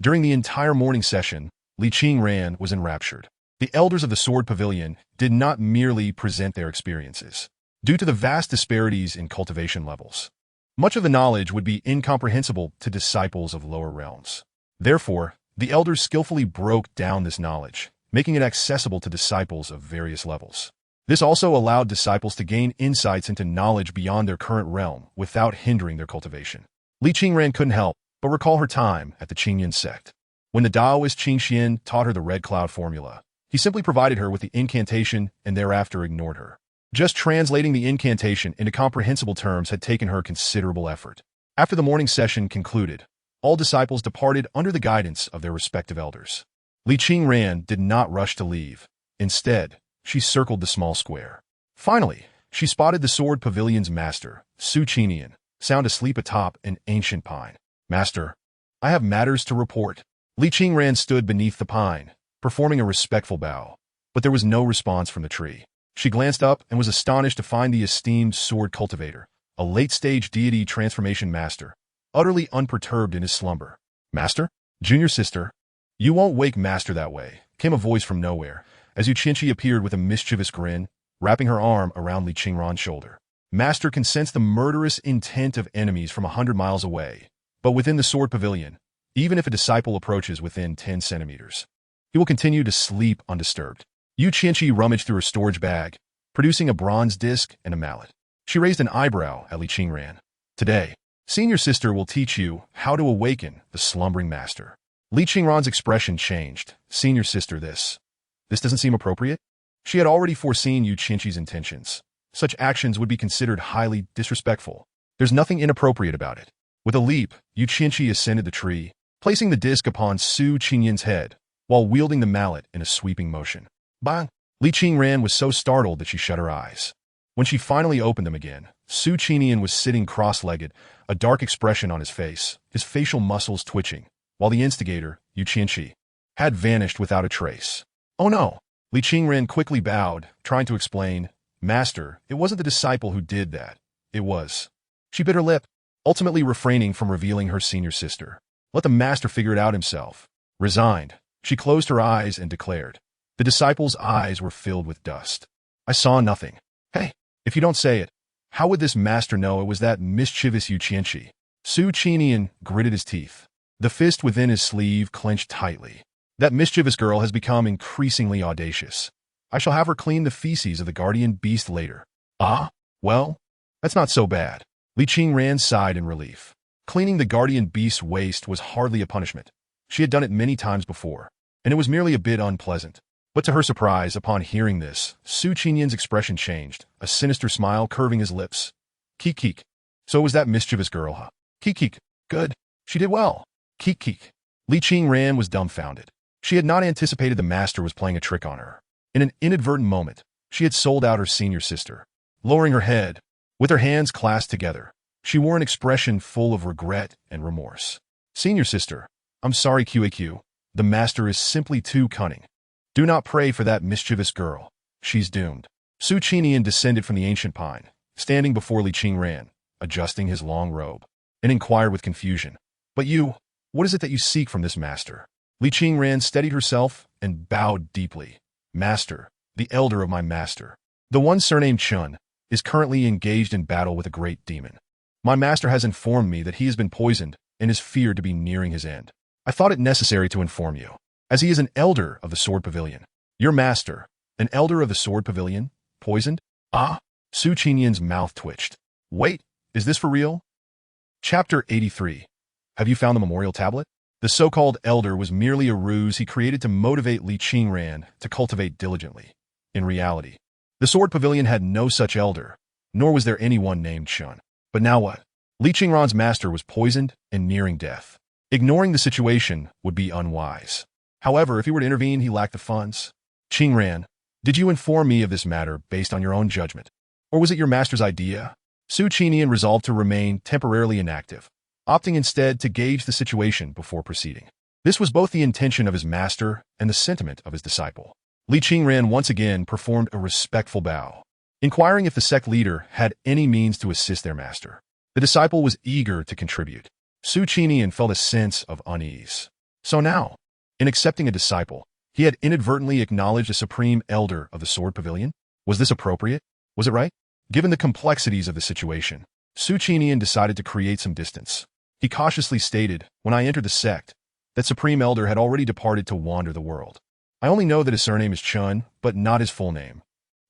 During the entire morning session, Li Qingran was enraptured. The elders of the sword pavilion did not merely present their experiences. Due to the vast disparities in cultivation levels, much of the knowledge would be incomprehensible to disciples of lower realms. Therefore, the elders skillfully broke down this knowledge, making it accessible to disciples of various levels. This also allowed disciples to gain insights into knowledge beyond their current realm without hindering their cultivation. Li Qingran couldn't help but recall her time at the Qingyan sect. When the Taoist Qingxian taught her the red cloud formula, he simply provided her with the incantation and thereafter ignored her. Just translating the incantation into comprehensible terms had taken her considerable effort. After the morning session concluded, all disciples departed under the guidance of their respective elders. Li Qingran did not rush to leave. Instead, she circled the small square. Finally, she spotted the sword pavilion's master, Su Qinian, sound asleep atop an ancient pine. Master, I have matters to report. Li Qingran stood beneath the pine, performing a respectful bow, but there was no response from the tree. She glanced up and was astonished to find the esteemed sword cultivator, a late-stage deity transformation master, utterly unperturbed in his slumber. Master? Junior sister? You won't wake Master that way, came a voice from nowhere, as Yu Qinchi appeared with a mischievous grin, wrapping her arm around Li Qingran's shoulder. Master can sense the murderous intent of enemies from 100 miles away, but within the sword pavilion, even if a disciple approaches within 10 centimeters, he will continue to sleep undisturbed. Yu Qinchi rummaged through her storage bag, producing a bronze disc and a mallet. She raised an eyebrow at Li Qingran. Today, senior sister will teach you how to awaken the slumbering master. Li Qingran's expression changed. Senior sister, this doesn't seem appropriate? She had already foreseen Yu Qinchi's intentions. Such actions would be considered highly disrespectful. There's nothing inappropriate about it. With a leap, Yu Qinchi ascended the tree, placing the disc upon Su Qinian's head, while wielding the mallet in a sweeping motion. Bang! Li Qingran was so startled that she shut her eyes. When she finally opened them again, Su Qinian was sitting cross-legged, a dark expression on his face, his facial muscles twitching, while the instigator, Yu Qinchi, had vanished without a trace. Oh no! Li Qingran quickly bowed, trying to explain, Master, it wasn't the disciple who did that. It was. She bit her lip, ultimately refraining from revealing her senior sister. Let the master figure it out himself. Resigned, she closed her eyes and declared. The disciple's eyes were filled with dust. I saw nothing. Hey, if you don't say it, how would this master know it was that mischievous Yu Qinchi? Su Qinian gritted his teeth. The fist within his sleeve clenched tightly. That mischievous girl has become increasingly audacious. I shall have her clean the feces of the guardian beast later. Ah, well, that's not so bad. Li Qingran sighed in relief. Cleaning the guardian beast's waste was hardly a punishment. She had done it many times before, and it was merely a bit unpleasant. But to her surprise, upon hearing this, Su Qinian's expression changed, a sinister smile curving his lips. Keek keek. So it was that mischievous girl, huh? Keek keek. Good. She did well. Keek keek. Li Qingran was dumbfounded. She had not anticipated the master was playing a trick on her. In an inadvertent moment, she had sold out her senior sister. Lowering her head, with her hands clasped together, she wore an expression full of regret and remorse. Senior sister, I'm sorry QAQ. The master is simply too cunning. Do not pray for that mischievous girl. She's doomed. Su Qinian descended from the ancient pine, standing before Li Qingran, adjusting his long robe, and inquired with confusion. But you, what is it that you seek from this master? Li Qingran steadied herself and bowed deeply. Master, the elder of my master, the one surnamed Chen, is currently engaged in battle with a great demon. My master has informed me that he has been poisoned and is feared to be nearing his end. I thought it necessary to inform you, as he is an elder of the sword pavilion. Your master, an elder of the sword pavilion, poisoned? Ah! Su Qinian's mouth twitched. Wait, is this for real? Chapter 83. Have you found the memorial tablet? The so-called elder was merely a ruse he created to motivate Li Qingran to cultivate diligently. In reality, the sword pavilion had no such elder, nor was there anyone named Chen. But now what? Li Qingran's master was poisoned and nearing death. Ignoring the situation would be unwise. However, if he were to intervene, he lacked the funds. Qingran, did you inform me of this matter based on your own judgment? Or was it your master's idea? Su Qinian resolved to remain temporarily inactive, opting instead to gauge the situation before proceeding. This was both the intention of his master and the sentiment of his disciple. Li Qingran once again performed a respectful bow, inquiring if the sect leader had any means to assist their master. The disciple was eager to contribute. Su Qinian felt a sense of unease. So now, in accepting a disciple, he had inadvertently acknowledged a supreme elder of the sword pavilion? Was this appropriate? Was it right? Given the complexities of the situation, Su Qinian decided to create some distance. He cautiously stated, when I entered the sect, that supreme elder had already departed to wander the world. I only know that his surname is Chen, but not his full name.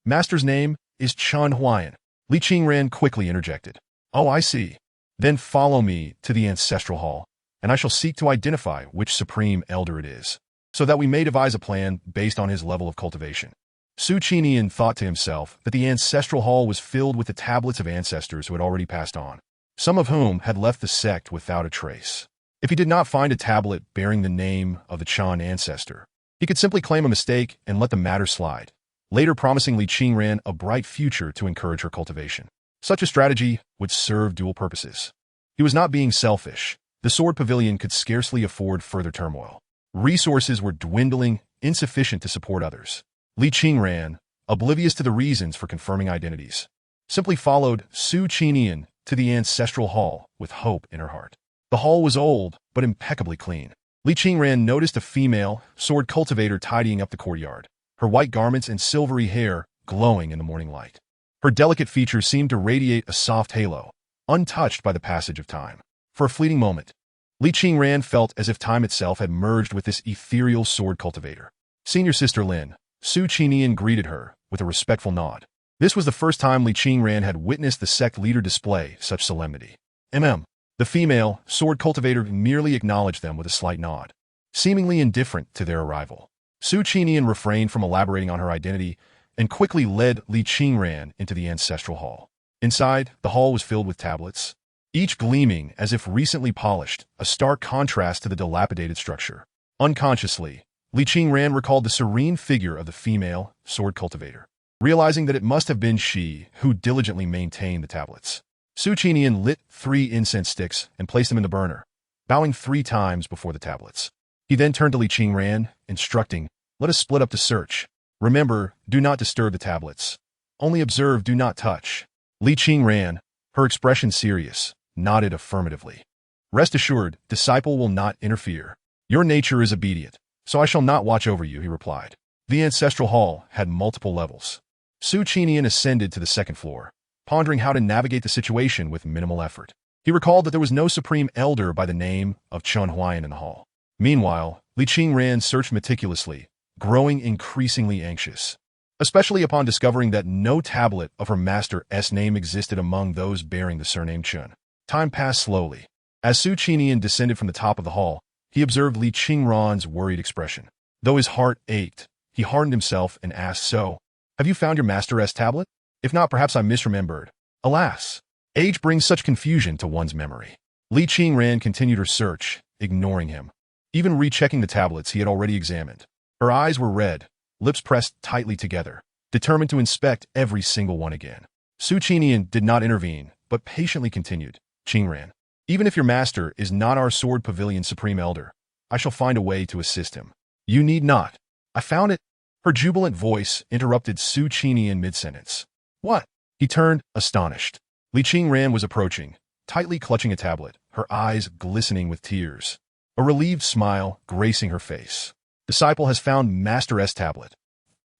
Master's name is Chen Huaian. Li Qingran quickly interjected. Oh, I see. Then follow me to the ancestral hall, and I shall seek to identify which supreme elder it is, so that we may devise a plan based on his level of cultivation. Su Qinian thought to himself that the ancestral hall was filled with the tablets of ancestors who had already passed on, some of whom had left the sect without a trace. If he did not find a tablet bearing the name of the Chen ancestor, he could simply claim a mistake and let the matter slide, later promising Li Qingran a bright future to encourage her cultivation. Such a strategy would serve dual purposes. He was not being selfish. The sword pavilion could scarcely afford further turmoil. Resources were dwindling, insufficient to support others. Li Qingran, oblivious to the reasons for confirming identities, simply followed Su Qinian to the ancestral hall with hope in her heart. The hall was old, but impeccably clean. Li Qingran noticed a female sword cultivator tidying up the courtyard, her white garments and silvery hair glowing in the morning light. Her delicate features seemed to radiate a soft halo, untouched by the passage of time. For a fleeting moment, Li Qingran felt as if time itself had merged with this ethereal sword cultivator. Senior Sister Lin, Su Qinian greeted her with a respectful nod. This was the first time Li Qingran had witnessed the sect leader display such solemnity. The female sword cultivator merely acknowledged them with a slight nod, seemingly indifferent to their arrival. Su Qinian refrained from elaborating on her identity and quickly led Li Qingran into the ancestral hall. Inside, the hall was filled with tablets, each gleaming as if recently polished, a stark contrast to the dilapidated structure. Unconsciously, Li Qingran recalled the serene figure of the female sword cultivator, realizing that it must have been she who diligently maintained the tablets. Su Qinian lit 3 incense sticks and placed them in the burner, bowing 3 times before the tablets. He then turned to Li Qingran, instructing, "Let us split up the search. Remember, do not disturb the tablets. Only observe, do not touch." Li Qingran, her expression serious, nodded affirmatively. "Rest assured, disciple will not interfere. Your nature is obedient, so I shall not watch over you," he replied. The ancestral hall had multiple levels. Su Qinian ascended to the 2nd floor, pondering how to navigate the situation with minimal effort. He recalled that there was no supreme elder by the name of Chen Huaian in the hall. Meanwhile, Li Qingran searched meticulously, growing increasingly anxious, especially upon discovering that no tablet of her master's name existed among those bearing the surname Chen. Time passed slowly. As Su Qinian descended from the top of the hall, he observed Li Qingran's worried expression. Though his heart ached, he hardened himself and asked, "So, have you found your master's tablet? If not, perhaps I misremembered." Alas, age brings such confusion to one's memory. Li Qingran continued her search, ignoring him, even rechecking the tablets he had already examined. Her eyes were red, lips pressed tightly together, determined to inspect every single one again. Su Qinian did not intervene, but patiently continued, "Qingran, even if your master is not our sword pavilion supreme elder, I shall find a way to assist him. You need not. I found it." Her jubilant voice interrupted Su Qinian mid-sentence. "What?" He turned, astonished. Li Qingran was approaching, tightly clutching a tablet, her eyes glistening with tears, a relieved smile gracing her face. "Disciple has found Master's tablet."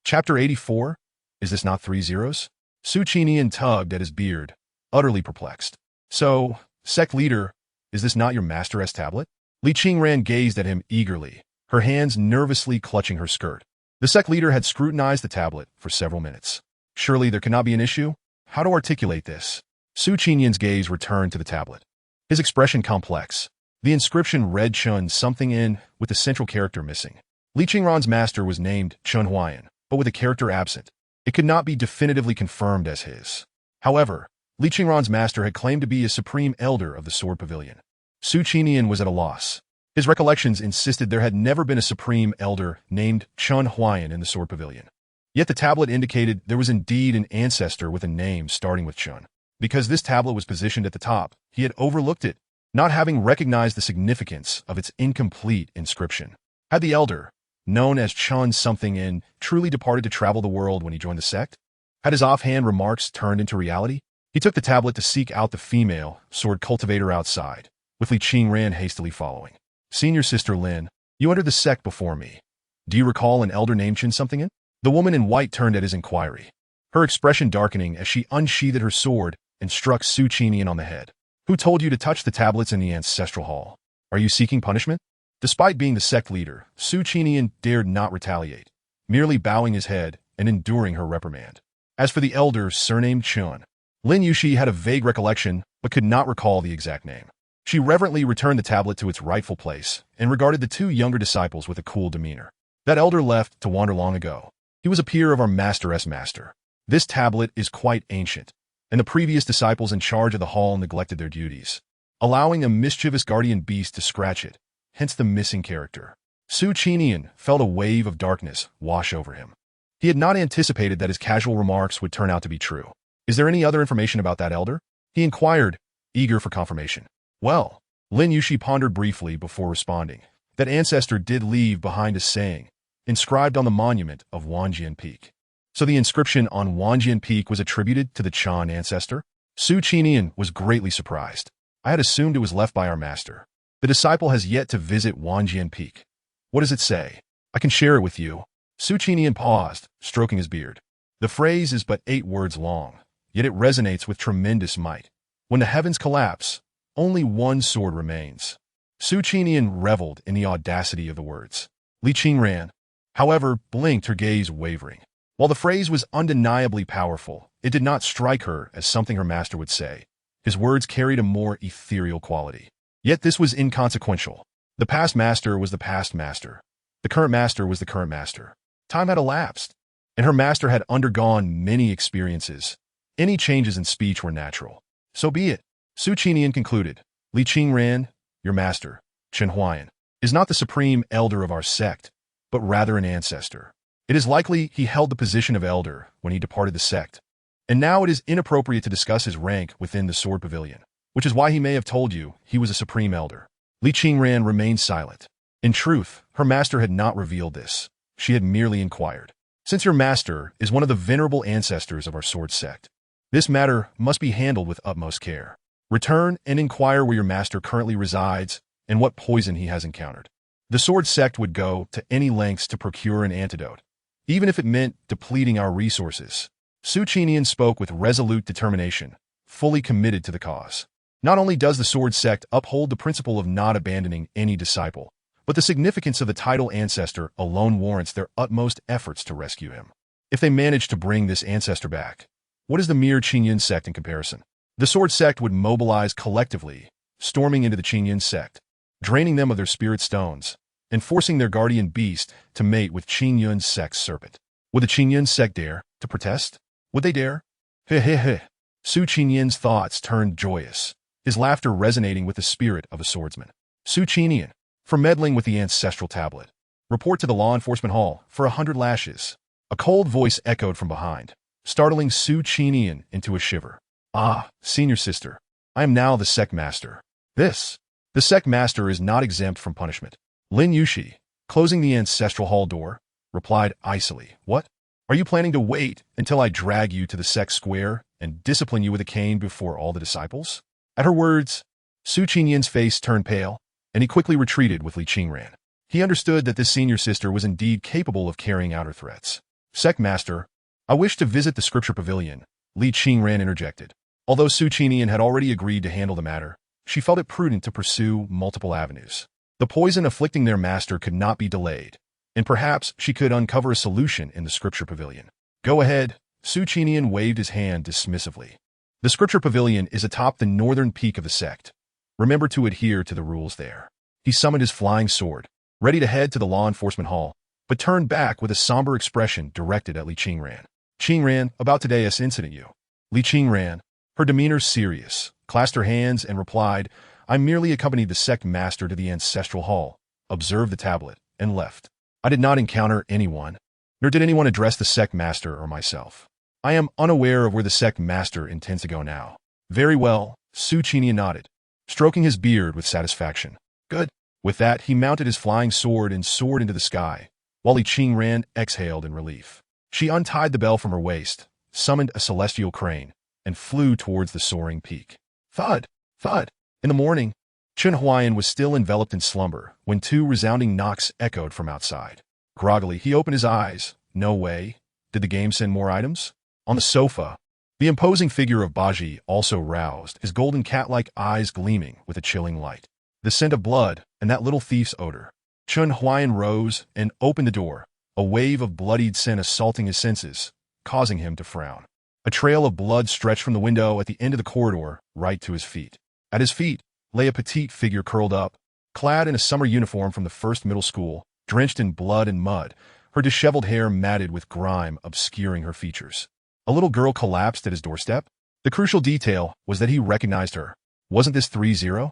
Chapter 84? Is this not 3 zeros? Su Qinian tugged at his beard, utterly perplexed. "So, sect leader, is this not your master's tablet?" Li Qingran gazed at him eagerly, her hands nervously clutching her skirt. The sect leader had scrutinized the tablet for several minutes. Surely there cannot be an issue? How to articulate this? Su Qinian's gaze returned to the tablet, his expression complex. The inscription read Chen something in with the central character missing. Li Qingran's master was named Chen Huaian, but with a character absent. It could not be definitively confirmed as his. However, Li Qingran's master had claimed to be a supreme elder of the Sword Pavilion. Su Qinian was at a loss. His recollections insisted there had never been a supreme elder named Chen Huaian in the Sword Pavilion. Yet the tablet indicated there was indeed an ancestor with a name starting with Chen. Because this tablet was positioned at the top, he had overlooked it, not having recognized the significance of its incomplete inscription. Had the elder, known as Chen something in, truly departed to travel the world when he joined the sect? Had his offhand remarks turned into reality? He took the tablet to seek out the female sword cultivator outside, with Li Qingran hastily following. Senior Sister Lin, you entered the sect before me. Do you recall an elder named Chen something in? The woman in white turned at his inquiry, her expression darkening as she unsheathed her sword and struck Su Qinian on the head. Who told you to touch the tablets in the ancestral hall? Are you seeking punishment? Despite being the sect leader, Su Qinian dared not retaliate, merely bowing his head and enduring her reprimand. As for the elder surnamed Chen, Lin Yushi had a vague recollection but could not recall the exact name. She reverently returned the tablet to its rightful place and regarded the two younger disciples with a cool demeanor. That elder left to wander long ago. He was a peer of our master's master. This tablet is quite ancient, and the previous disciples in charge of the hall neglected their duties, allowing a mischievous guardian beast to scratch it, hence the missing character. Su Qinian felt a wave of darkness wash over him. He had not anticipated that his casual remarks would turn out to be true. Is there any other information about that elder? He inquired, eager for confirmation. Well, Lin Yushi pondered briefly before responding. That ancestor did leave behind a saying, inscribed on the monument of Wanjian Peak. So the inscription on Wanjian Peak was attributed to the Chen ancestor? Su Qinian was greatly surprised. I had assumed it was left by our master. The disciple has yet to visit Wanjian Peak. What does it say? I can share it with you. Su Qinian paused, stroking his beard. The phrase is but 8 words long, yet it resonates with tremendous might. When the heavens collapse, only one sword remains. Su Qinian reveled in the audacity of the words. Li Qingran, however, blinked, her gaze wavering. While the phrase was undeniably powerful, it did not strike her as something her master would say. His words carried a more ethereal quality. Yet this was inconsequential. The past master was the past master. The current master was the current master. Time had elapsed, and her master had undergone many experiences. Any changes in speech were natural. So be it. Su Qinian concluded. Li Qingran, your master, Chen Huaian, is not the supreme elder of our sect, but rather an ancestor. It is likely he held the position of elder when he departed the sect, and now it is inappropriate to discuss his rank within the Sword Pavilion, which is why he may have told you he was a supreme elder. Li Qingran remained silent. In truth, her master had not revealed this. She had merely inquired. Since your master is one of the venerable ancestors of our sword sect, this matter must be handled with utmost care. Return and inquire where your master currently resides and what poison he has encountered. The sword sect would go to any lengths to procure an antidote, even if it meant depleting our resources. Su Qinian spoke with resolute determination, fully committed to the cause. Not only does the sword sect uphold the principle of not abandoning any disciple, but the significance of the title ancestor alone warrants their utmost efforts to rescue him. If they manage to bring this ancestor back, what is the mere Qingyun sect in comparison? The sword sect would mobilize collectively, storming into the Qingyun sect, draining them of their spirit stones, and forcing their guardian beast to mate with Qingyun sect's serpent. Would the Qingyun sect dare to protest? Would they dare? Heh heh heh. Su Qinian's thoughts turned joyous, his laughter resonating with the spirit of a swordsman. Su Qinian, for meddling with the ancestral tablet. Report to the law enforcement hall for 100 lashes. A cold voice echoed from behind, startling Su Qinian into a shiver. Ah, senior sister, I am now the sect master. The sect master is not exempt from punishment. Lin Yushi, closing the ancestral hall door, replied icily. What? Are you planning to wait until I drag you to the sect square and discipline you with a cane before all the disciples? At her words, Su Qinian's face turned pale, and he quickly retreated with Li Qingran. He understood that this senior sister was indeed capable of carrying out her threats. Sect master, I wish to visit the scripture pavilion, Li Qingran interjected. Although Su Qinian had already agreed to handle the matter, she felt it prudent to pursue multiple avenues. The poison afflicting their master could not be delayed, and perhaps she could uncover a solution in the scripture pavilion. Go ahead, Su Qinian waved his hand dismissively. The scripture pavilion is atop the northern peak of the sect, Remember to adhere to the rules there. He summoned his flying sword, ready to head to the law enforcement hall, but turned back with a somber expression directed at Li Qingran. Qingran, about today's incident you. Li Qingran, her demeanor serious, clasped her hands and replied, I merely accompanied the sect master to the ancestral hall, observed the tablet, and left. I did not encounter anyone, nor did anyone address the sect master or myself. I am unaware of where the sect master intends to go now. Very well, Su Qinian nodded, stroking his beard with satisfaction. Good. With that, he mounted his flying sword and soared into the sky, while Li Qingran exhaled in relief. She untied the bell from her waist, summoned a celestial crane, and flew towards the soaring peak. Thud! Thud! In the morning, Chen Huaian was still enveloped in slumber when two resounding knocks echoed from outside. Groggily, he opened his eyes. No way. Did the game send more items? On the sofa, the imposing figure of Baji also roused, his golden cat-like eyes gleaming with a chilling light. The scent of blood and that little thief's odor. Chen Huaian rose and opened the door, a wave of bloodied scent assaulting his senses, causing him to frown. A trail of blood stretched from the window at the end of the corridor right to his feet. At his feet lay a petite figure curled up, clad in a summer uniform from the first middle school, drenched in blood and mud, her disheveled hair matted with grime obscuring her features. A little girl collapsed at his doorstep. The crucial detail was that he recognized her. Wasn't this 3-0?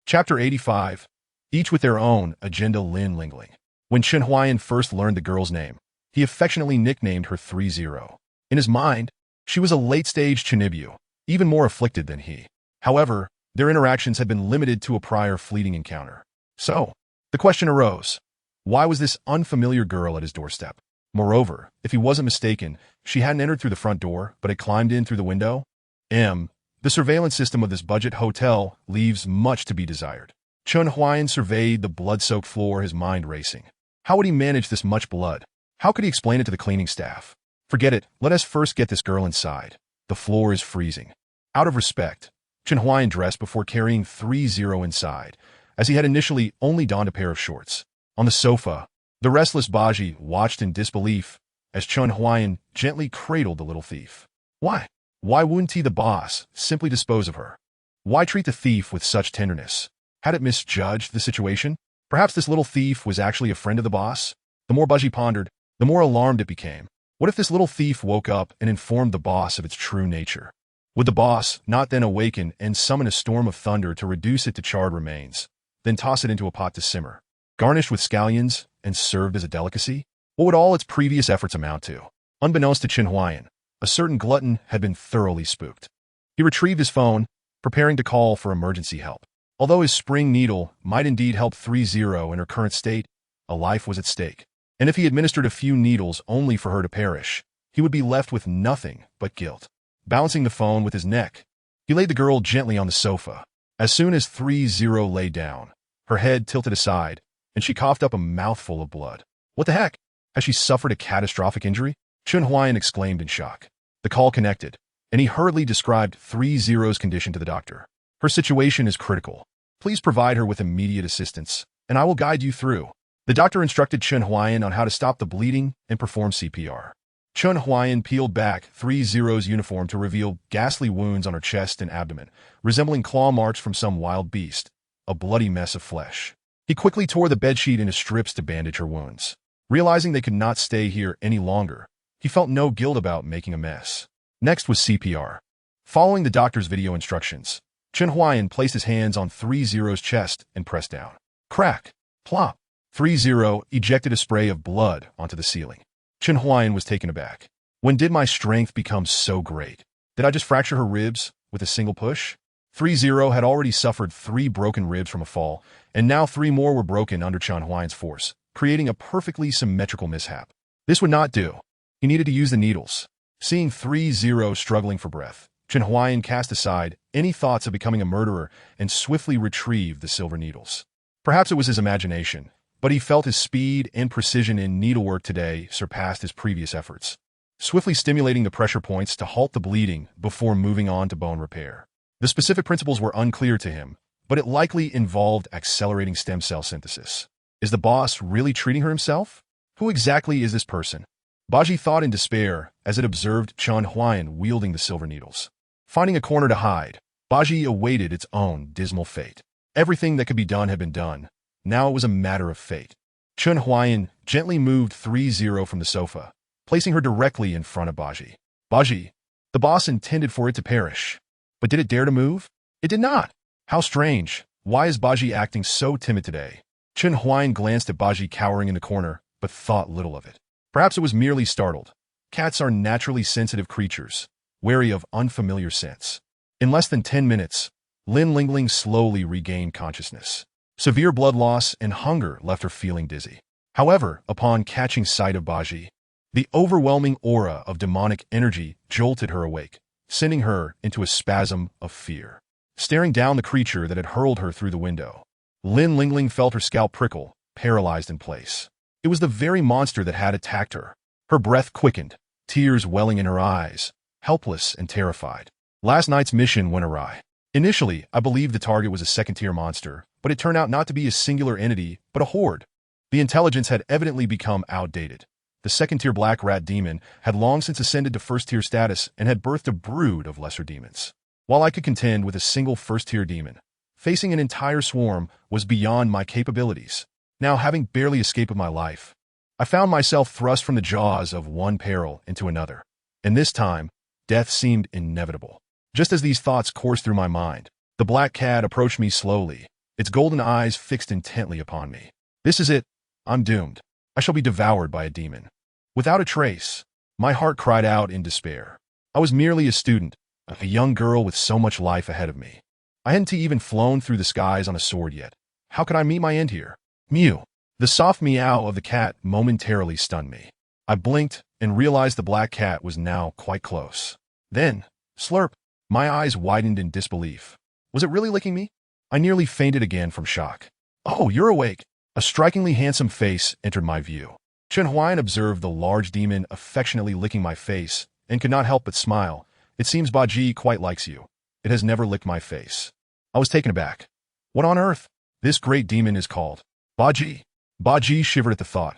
Chapter 85. Each with their own agenda. Lin Lingling. When Chen Huaian first learned the girl's name, he affectionately nicknamed her 3-0. In his mind, she was a late-stage Chinibu, even more afflicted than he. However, their interactions had been limited to a prior fleeting encounter. So, the question arose, why was this unfamiliar girl at his doorstep? Moreover, if he wasn't mistaken, she hadn't entered through the front door, but had climbed in through the window? The surveillance system of this budget hotel leaves much to be desired. Chen Huaian surveyed the blood-soaked floor, his mind racing. How would he manage this much blood? How could he explain it to the cleaning staff? Forget it, let us first get this girl inside. The floor is freezing. Out of respect, Chen Huaian dressed before carrying 3-0 inside, as he had initially only donned a pair of shorts. On the sofa, the restless Baji watched in disbelief as Chen Huaian gently cradled the little thief. Why? Why wouldn't he, the boss, simply dispose of her? Why treat the thief with such tenderness? Had it misjudged the situation? Perhaps this little thief was actually a friend of the boss? The more Baji pondered, the more alarmed it became. What if this little thief woke up and informed the boss of its true nature? Would the boss not then awaken and summon a storm of thunder to reduce it to charred remains, then toss it into a pot to simmer, garnished with scallions and served as a delicacy? What would all its previous efforts amount to? Unbeknownst to Chen Huaian, a certain glutton had been thoroughly spooked. He retrieved his phone, preparing to call for emergency help. Although his spring needle might indeed help 3-0 in her current state, a life was at stake. And if he administered a few needles only for her to perish, he would be left with nothing but guilt. Balancing the phone with his neck, he laid the girl gently on the sofa. As soon as 3-0 lay down, her head tilted aside, and she coughed up a mouthful of blood. What the heck? Has she suffered a catastrophic injury? Chen Huaian exclaimed in shock. The call connected, and he hurriedly described 3-0's condition to the doctor. Her situation is critical. Please provide her with immediate assistance, and I will guide you through. The doctor instructed Chen Huaian on how to stop the bleeding and perform CPR. Chen Huaian peeled back 3-0's uniform to reveal ghastly wounds on her chest and abdomen, resembling claw marks from some wild beast, a bloody mess of flesh. He quickly tore the bedsheet into strips to bandage her wounds. Realizing they could not stay here any longer, he felt no guilt about making a mess. Next was CPR. Following the doctor's video instructions, Chen Huaian placed his hands on 3-0's chest and pressed down. Crack! Plop! 3-0 ejected a spray of blood onto the ceiling. Chen Huaian was taken aback. When did my strength become so great? Did I just fracture her ribs with a single push? 3-0 had already suffered 3 broken ribs from a fall, and now 3 more were broken under Chen Huaian's force, creating a perfectly symmetrical mishap. This would not do. He needed to use the needles. Seeing 3-0 struggling for breath, Chen Huaian cast aside any thoughts of becoming a murderer and swiftly retrieved the silver needles. Perhaps it was his imagination, but he felt his speed and precision in needlework today surpassed his previous efforts, swiftly stimulating the pressure points to halt the bleeding before moving on to bone repair. The specific principles were unclear to him, but it likely involved accelerating stem cell synthesis. Is the boss really treating her himself? Who exactly is this person? Baji thought in despair as it observed Chen Huaian wielding the silver needles. Finding a corner to hide, Baji awaited its own dismal fate. Everything that could be done had been done. Now it was a matter of fate. Chen Huaian gently moved 3-0 from the sofa, placing her directly in front of Baji. Baji, the boss intended for it to perish. But did it dare to move? It did not. How strange. Why is Baji acting so timid today? Chen Huaian glanced at Baji cowering in the corner, but thought little of it. Perhaps it was merely startled. Cats are naturally sensitive creatures, wary of unfamiliar scents. In less than 10 minutes, Li Qingran slowly regained consciousness. Severe blood loss and hunger left her feeling dizzy. However, upon catching sight of Baji, the overwhelming aura of demonic energy jolted her awake, sending her into a spasm of fear. Staring down the creature that had hurled her through the window, Li Qingran felt her scalp prickle, paralyzed in place. It was the very monster that had attacked her. Her breath quickened, tears welling in her eyes, helpless and terrified. Last night's mission went awry. Initially, I believed the target was a second-tier monster, but it turned out not to be a singular entity, but a horde. The intelligence had evidently become outdated. The second-tier black rat demon had long since ascended to first-tier status and had birthed a brood of lesser demons. While I could contend with a single first-tier demon, facing an entire swarm was beyond my capabilities. Now, having barely escaped my life, I found myself thrust from the jaws of one peril into another. And this time, death seemed inevitable. Just as these thoughts coursed through my mind, the black cat approached me slowly, its golden eyes fixed intently upon me. This is it. I'm doomed. I shall be devoured by a demon. Without a trace, my heart cried out in despair. I was merely a student, a young girl with so much life ahead of me. I hadn't even flown through the skies on a sword yet. How could I meet my end here? Mew. The soft meow of the cat momentarily stunned me. I blinked and realized the black cat was now quite close. Then, slurp. My eyes widened in disbelief. Was it really licking me? I nearly fainted again from shock. Oh, you're awake. A strikingly handsome face entered my view. Chen Huaian observed the large demon affectionately licking my face and could not help but smile. It seems Baji quite likes you. It has never licked my face. I was taken aback. What on earth? This great demon is called Baji. Baji shivered at the thought.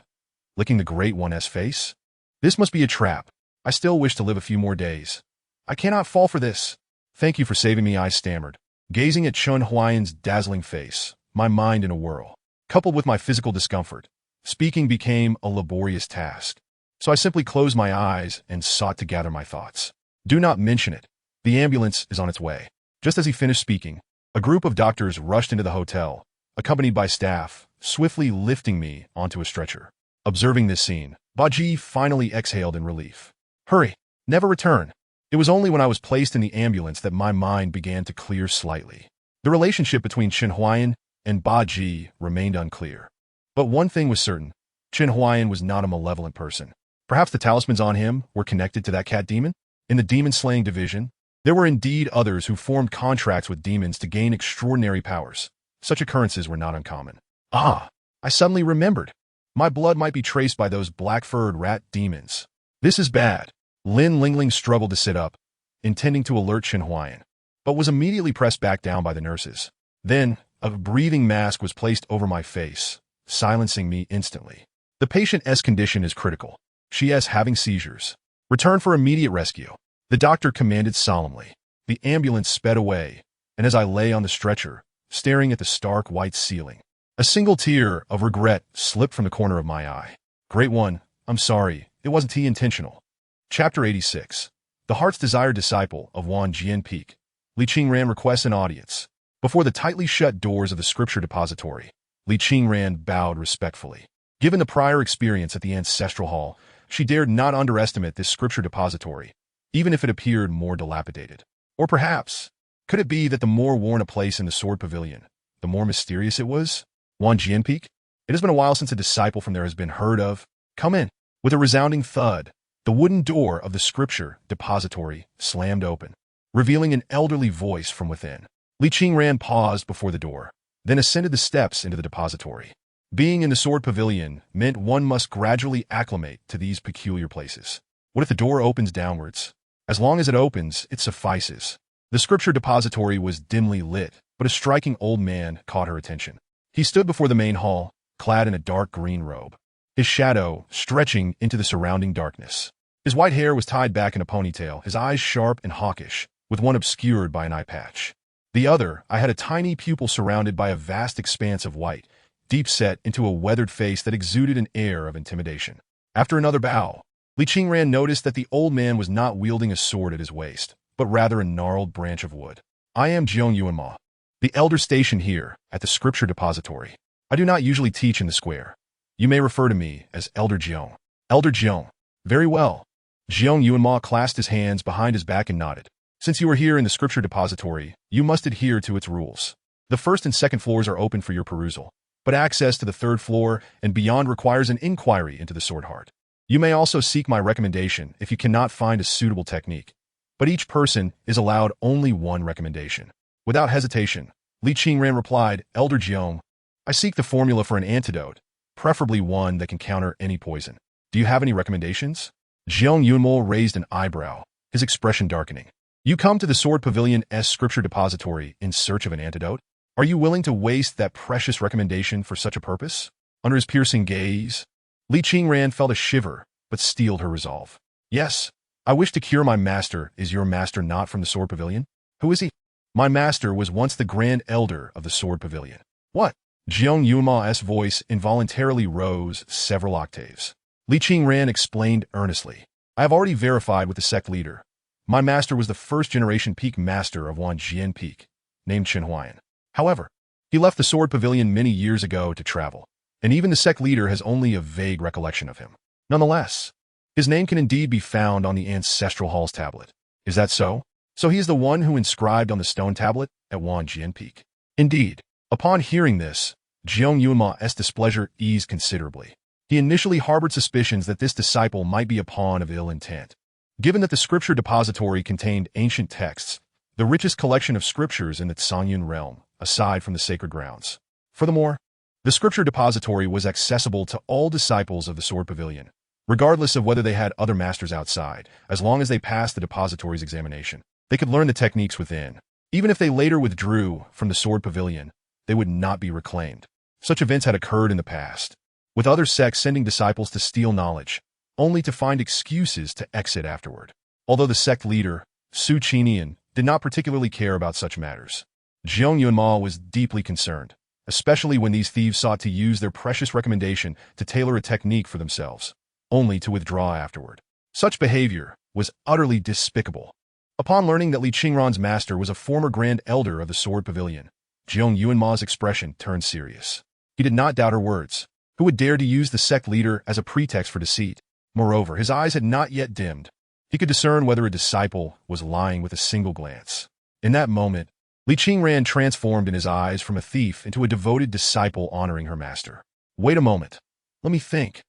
Licking the Great One's face? This must be a trap. I still wish to live a few more days. I cannot fall for this. Thank you for saving me, I stammered, gazing at Chen Huaian's dazzling face, my mind in a whirl. Coupled with my physical discomfort, speaking became a laborious task. So I simply closed my eyes and sought to gather my thoughts. Do not mention it. The ambulance is on its way. Just as he finished speaking, a group of doctors rushed into the hotel, accompanied by staff, swiftly lifting me onto a stretcher. Observing this scene, Baji finally exhaled in relief. Hurry, never return. It was only when I was placed in the ambulance that my mind began to clear slightly. The relationship between Chen Huaian and Baji remained unclear. But one thing was certain, Chen Huaian was not a malevolent person. Perhaps the talismans on him were connected to that cat demon? In the demon-slaying division, there were indeed others who formed contracts with demons to gain extraordinary powers. Such occurrences were not uncommon. Ah, I suddenly remembered. My blood might be traced by those black-furred rat demons. This is bad. Li Qingran struggled to sit up, intending to alert Chen Huaian, but was immediately pressed back down by the nurses. Then, a breathing mask was placed over my face, silencing me instantly. The patient's condition is critical. She is having seizures. Return for immediate rescue. The doctor commanded solemnly. The ambulance sped away, and as I lay on the stretcher, staring at the stark white ceiling, a single tear of regret slipped from the corner of my eye. Great One, I'm sorry, it wasn't intentional. Chapter 86. The Heart's Desired Disciple of Wan Jian Peak. Li Qingran requests an audience. Before the tightly shut doors of the scripture depository, Li Qingran bowed respectfully. Given the prior experience at the ancestral hall, she dared not underestimate this scripture depository, even if it appeared more dilapidated. Or perhaps, could it be that the more worn a place in the sword pavilion, the more mysterious it was? Wan Jian Peak? It has been a while since a disciple from there has been heard of. Come in. With a resounding thud, the wooden door of the scripture depository slammed open, revealing an elderly voice from within. Li Qingran paused before the door, then ascended the steps into the depository. Being in the sword pavilion meant one must gradually acclimate to these peculiar places. What if the door opens downwards? As long as it opens, it suffices. The scripture depository was dimly lit, but a striking old man caught her attention. He stood before the main hall, clad in a dark green robe, his shadow stretching into the surrounding darkness. His white hair was tied back in a ponytail, his eyes sharp and hawkish, with one obscured by an eye patch. The other, I had a tiny pupil surrounded by a vast expanse of white, deep set into a weathered face that exuded an air of intimidation. After another bow, Li Qingran noticed that the old man was not wielding a sword at his waist, but rather a gnarled branch of wood. I am Jiang Yuanma, the elder stationed here at the scripture depository. I do not usually teach in the square. You may refer to me as Elder Jiang. Elder Jiang. Very well. Jiang Yuanma clasped his hands behind his back and nodded. Since you are here in the scripture depository, you must adhere to its rules. The first and second floors are open for your perusal, but access to the third floor and beyond requires an inquiry into the sword heart. You may also seek my recommendation if you cannot find a suitable technique, but each person is allowed only one recommendation. Without hesitation, Li Qingran replied, Elder Jiang, I seek the formula for an antidote, preferably one that can counter any poison. Do you have any recommendations? Jiang Yunmo raised an eyebrow, his expression darkening. You come to the Sword Pavilion's scripture depository in search of an antidote? Are you willing to waste that precious recommendation for such a purpose? Under his piercing gaze, Li Qingran felt a shiver, but steeled her resolve. Yes, I wish to cure my master. Is your master not from the Sword Pavilion? Who is he? My master was once the Grand Elder of the Sword Pavilion. What? Jiang Yuma's voice involuntarily rose several octaves. Li Qingran explained earnestly. I have already verified with the sect leader. My master was the first-generation peak master of Wanjian Peak, named Chen Huaian. However, he left the Sword Pavilion many years ago to travel, and even the sect leader has only a vague recollection of him. Nonetheless, his name can indeed be found on the Ancestral Hall's tablet. Is that so? So he is the one who inscribed on the stone tablet at Wanjian Peak. Indeed. Upon hearing this, Jiang Yuanma's displeasure eased considerably. He initially harbored suspicions that this disciple might be a pawn of ill intent. Given that the scripture depository contained ancient texts, the richest collection of scriptures in the Songyun realm, aside from the sacred grounds. Furthermore, the scripture depository was accessible to all disciples of the Sword Pavilion, regardless of whether they had other masters outside. As long as they passed the depository's examination, they could learn the techniques within. Even if they later withdrew from the Sword Pavilion, they would not be reclaimed. Such events had occurred in the past, with other sects sending disciples to steal knowledge, only to find excuses to exit afterward. Although the sect leader, Su Qinian, did not particularly care about such matters, Jiang Yuanma was deeply concerned, especially when these thieves sought to use their precious recommendation to tailor a technique for themselves, only to withdraw afterward. Such behavior was utterly despicable. Upon learning that Li Qingran's master was a former Grand Elder of the Sword Pavilion, Jiang Yuanma's expression turned serious. He did not doubt her words. Who would dare to use the sect leader as a pretext for deceit? Moreover, his eyes had not yet dimmed. He could discern whether a disciple was lying with a single glance. In that moment, Li Qingran transformed in his eyes from a thief into a devoted disciple honoring her master. Wait a moment. Let me think.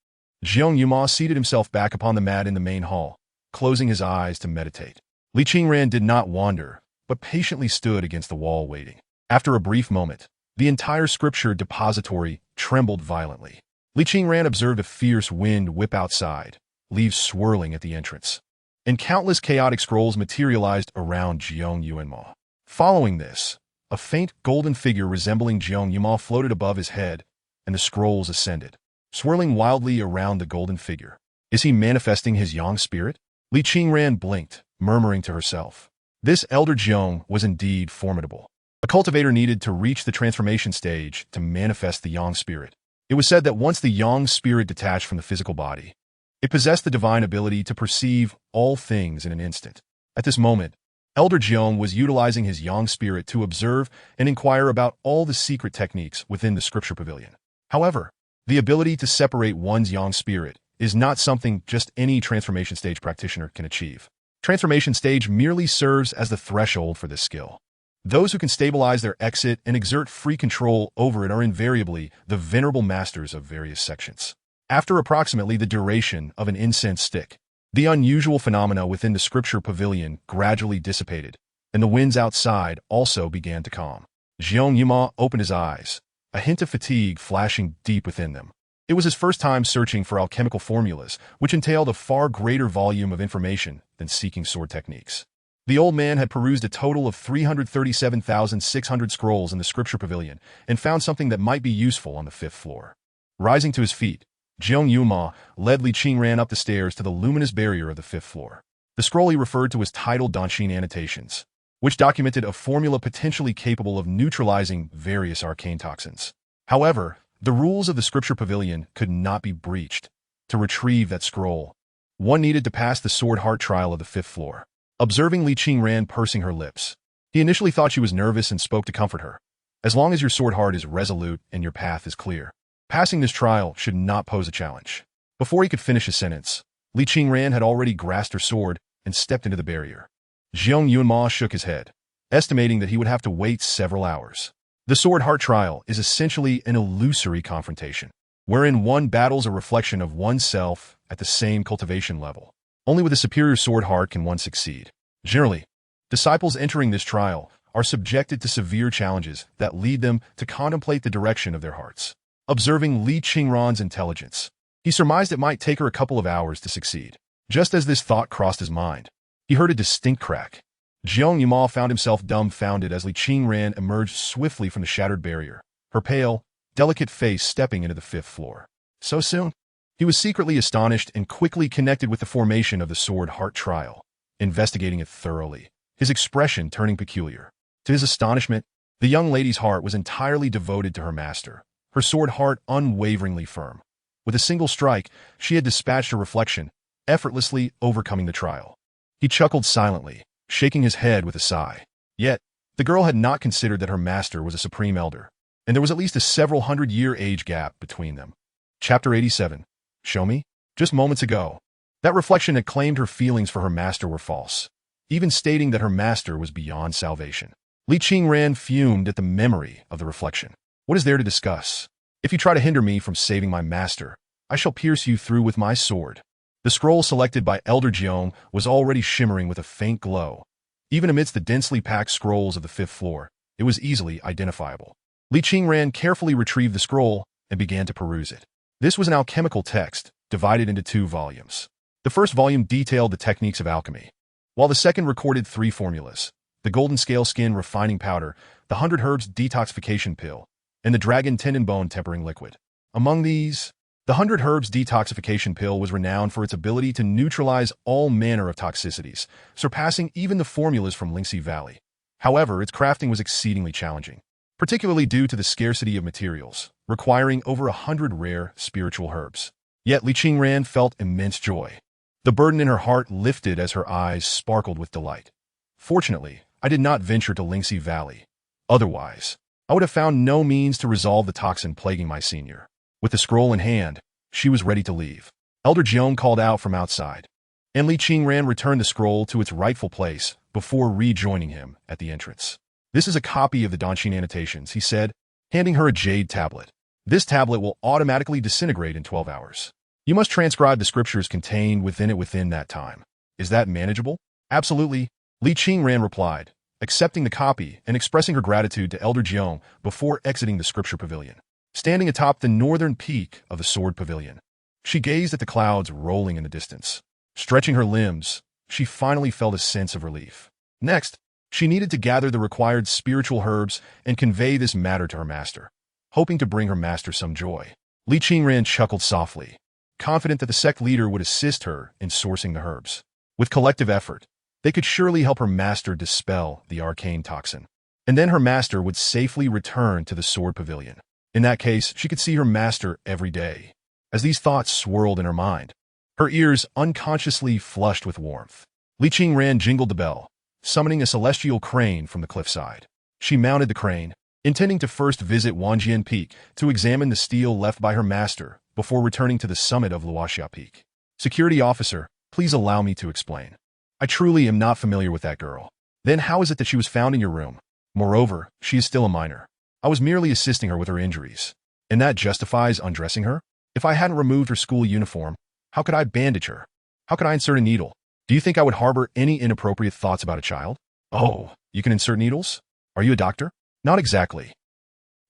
Jiang Yuanma seated himself back upon the mat in the main hall, closing his eyes to meditate. Li Qingran did not wander, but patiently stood against the wall waiting. After a brief moment, the entire scripture depository trembled violently. Li Qingran observed a fierce wind whip outside, leaves swirling at the entrance, and countless chaotic scrolls materialized around Jiang Yuanma. Following this, a faint golden figure resembling Jiang Yuanma floated above his head, and the scrolls ascended, swirling wildly around the golden figure. Is he manifesting his yang spirit? Li Qingran blinked, murmuring to herself. This elder Jiang was indeed formidable. A cultivator needed to reach the transformation stage to manifest the yang spirit. It was said that once the yang spirit detached from the physical body, it possessed the divine ability to perceive all things in an instant. At this moment, Elder Jiang was utilizing his yang spirit to observe and inquire about all the secret techniques within the scripture pavilion. However, the ability to separate one's yang spirit is not something just any transformation stage practitioner can achieve. Transformation stage merely serves as the threshold for this skill. Those who can stabilize their exit and exert free control over it are invariably the venerable masters of various sections. After approximately the duration of an incense stick, the unusual phenomena within the scripture pavilion gradually dissipated, and the winds outside also began to calm. Jiang Yuanma opened his eyes, a hint of fatigue flashing deep within them. It was his first time searching for alchemical formulas, which entailed a far greater volume of information than seeking sword techniques. The old man had perused a total of 337,600 scrolls in the scripture pavilion and found something that might be useful on the 5th floor. Rising to his feet, Jiang Yuanma led Li Qingran up the stairs to the luminous barrier of the 5th floor. The scroll he referred to as titled Danshin Annotations. which documented a formula potentially capable of neutralizing various arcane toxins. However, the rules of the Scripture Pavilion could not be breached. To retrieve that scroll, one needed to pass the sword heart trial of the 5th floor. Observing Li Qingran pursing her lips, he initially thought she was nervous and spoke to comfort her. As long as your sword heart is resolute and your path is clear, passing this trial should not pose a challenge. Before he could finish his sentence, Li Qingran had already grasped her sword and stepped into the barrier. Zhang Yunma shook his head, estimating that he would have to wait several hours. The sword heart trial is essentially an illusory confrontation, wherein one battles a reflection of oneself at the same cultivation level. Only with a superior sword heart can one succeed. Generally, disciples entering this trial are subjected to severe challenges that lead them to contemplate the direction of their hearts. Observing Li Qingran's intelligence, he surmised it might take her a couple of hours to succeed. Just as this thought crossed his mind, he heard a distinct crack. Jiang Yuma found himself dumbfounded as Li Qingran emerged swiftly from the shattered barrier, her pale, delicate face stepping into the 5th floor. So soon? He was secretly astonished and quickly connected with the formation of the sword heart trial, investigating it thoroughly, his expression turning peculiar. To his astonishment, the young lady's heart was entirely devoted to her master, her sword heart unwaveringly firm. With a single strike, she had dispatched her reflection, effortlessly overcoming the trial. He chuckled silently, shaking his head with a sigh. Yet, the girl had not considered that her master was a supreme elder, and there was at least a several hundred-year age gap between them. Chapter 87. Show me? Just moments ago, that reflection had claimed her feelings for her master were false, even stating that her master was beyond salvation. Li Qingran fumed at the memory of the reflection. What is there to discuss? If you try to hinder me from saving my master, I shall pierce you through with my sword. The scroll selected by Elder Jiang was already shimmering with a faint glow. Even amidst the densely packed scrolls of the 5th floor, it was easily identifiable. Li Qingran carefully retrieved the scroll and began to peruse it. This was an alchemical text, divided into 2 volumes. The first volume detailed the techniques of alchemy, while the second recorded 3 formulas: the golden scale skin refining powder, the 100 herbs detoxification pill, and the dragon tendon bone tempering liquid. Among these, the 100 herbs detoxification pill was renowned for its ability to neutralize all manner of toxicities, surpassing even the formulas from Lingxi Valley. However, its crafting was exceedingly challenging, particularly due to the scarcity of materials, requiring over 100 rare spiritual herbs. Yet Li Qingran felt immense joy. The burden in her heart lifted as her eyes sparkled with delight. Fortunately, I did not venture to Lingxi Valley. Otherwise, I would have found no means to resolve the toxin plaguing my senior. With the scroll in hand, she was ready to leave. Elder Jiang called out from outside, and Li Qingran returned the scroll to its rightful place before rejoining him at the entrance. This is a copy of the Danshin annotations, he said, handing her a jade tablet. This tablet will automatically disintegrate in 12 hours. You must transcribe the scriptures contained within it within that time. Is that manageable? Absolutely, Li Qingran replied, accepting the copy and expressing her gratitude to Elder Jiang before exiting the Scripture Pavilion. Standing atop the northern peak of the Sword Pavilion, she gazed at the clouds rolling in the distance. Stretching her limbs, she finally felt a sense of relief. Next, she needed to gather the required spiritual herbs and convey this matter to her master, hoping to bring her master some joy. Li Qingran chuckled softly, confident that the sect leader would assist her in sourcing the herbs. With collective effort, they could surely help her master dispel the arcane toxin. And then her master would safely return to the Sword Pavilion. In that case, she could see her master every day. As these thoughts swirled in her mind, her ears unconsciously flushed with warmth. Li Qingran jingled the bell, summoning a celestial crane from the cliffside. She mounted the crane, intending to first visit Wanjian Peak to examine the steel left by her master before returning to the summit of Luoxia Peak. Security officer, please allow me to explain. I truly am not familiar with that girl. Then how is it that she was found in your room? Moreover, she is still a minor. I was merely assisting her with her injuries. And that justifies undressing her? If I hadn't removed her school uniform, how could I bandage her? How could I insert a needle? Do you think I would harbor any inappropriate thoughts about a child? Oh, you can insert needles? Are you a doctor? Not exactly.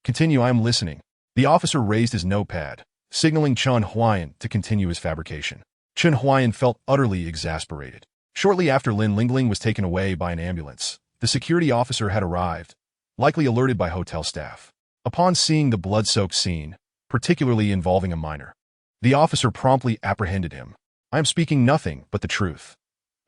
Continue, I am listening. The officer raised his notepad, signaling Chen Huaian to continue his fabrication. Chen Huaian felt utterly exasperated. Shortly after Lin Lingling was taken away by an ambulance, the security officer had arrived, likely alerted by hotel staff. Upon seeing the blood-soaked scene, particularly involving a minor, the officer promptly apprehended him. I am speaking nothing but the truth.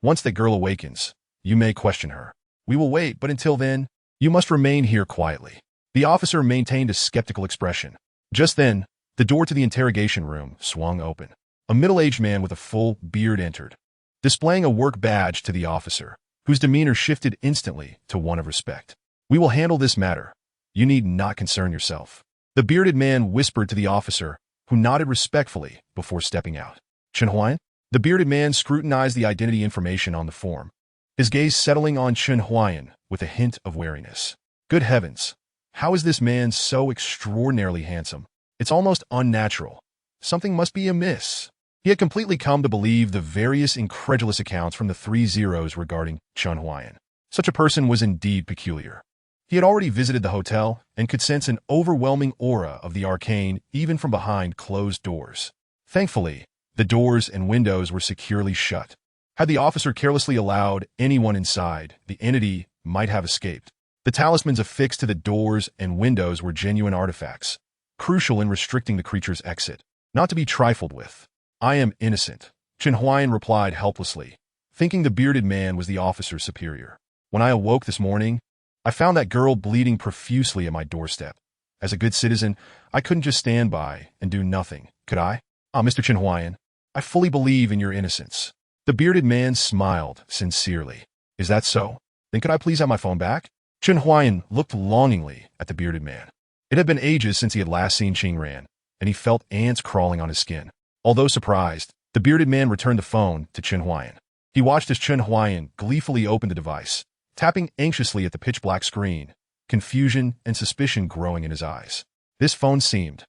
Once that girl awakens, you may question her. We will wait, but until then, you must remain here quietly. The officer maintained a skeptical expression. Just then, the door to the interrogation room swung open. A middle-aged man with a full beard entered, displaying a work badge to the officer, whose demeanor shifted instantly to one of respect. We will handle this matter. You need not concern yourself. The bearded man whispered to the officer, who nodded respectfully before stepping out. Chen Huaian? The bearded man scrutinized the identity information on the form, his gaze settling on Chen Huaian with a hint of wariness. Good heavens! How is this man so extraordinarily handsome? It's almost unnatural. Something must be amiss. He had completely come to believe the various incredulous accounts from the 3 zeros regarding Chen Huaian. Such a person was indeed peculiar. He had already visited the hotel and could sense an overwhelming aura of the arcane even from behind closed doors. Thankfully, the doors and windows were securely shut. Had the officer carelessly allowed anyone inside, the entity might have escaped. The talismans affixed to the doors and windows were genuine artifacts, crucial in restricting the creature's exit, not to be trifled with. I am innocent, Chen Huaian replied helplessly, thinking the bearded man was the officer's superior. When I awoke this morning, I found that girl bleeding profusely at my doorstep. As a good citizen, I couldn't just stand by and do nothing, could I? Mr. Chen Huaian, I fully believe in your innocence. The bearded man smiled sincerely. Is that so? Then could I please have my phone back? Chen Huaian looked longingly at the bearded man. It had been ages since he had last seen Qingran, and he felt ants crawling on his skin. Although surprised, the bearded man returned the phone to Chen Huaian. He watched as Chen Huaian gleefully opened the device, tapping anxiously at the pitch-black screen, confusion and suspicion growing in his eyes. This phone seemed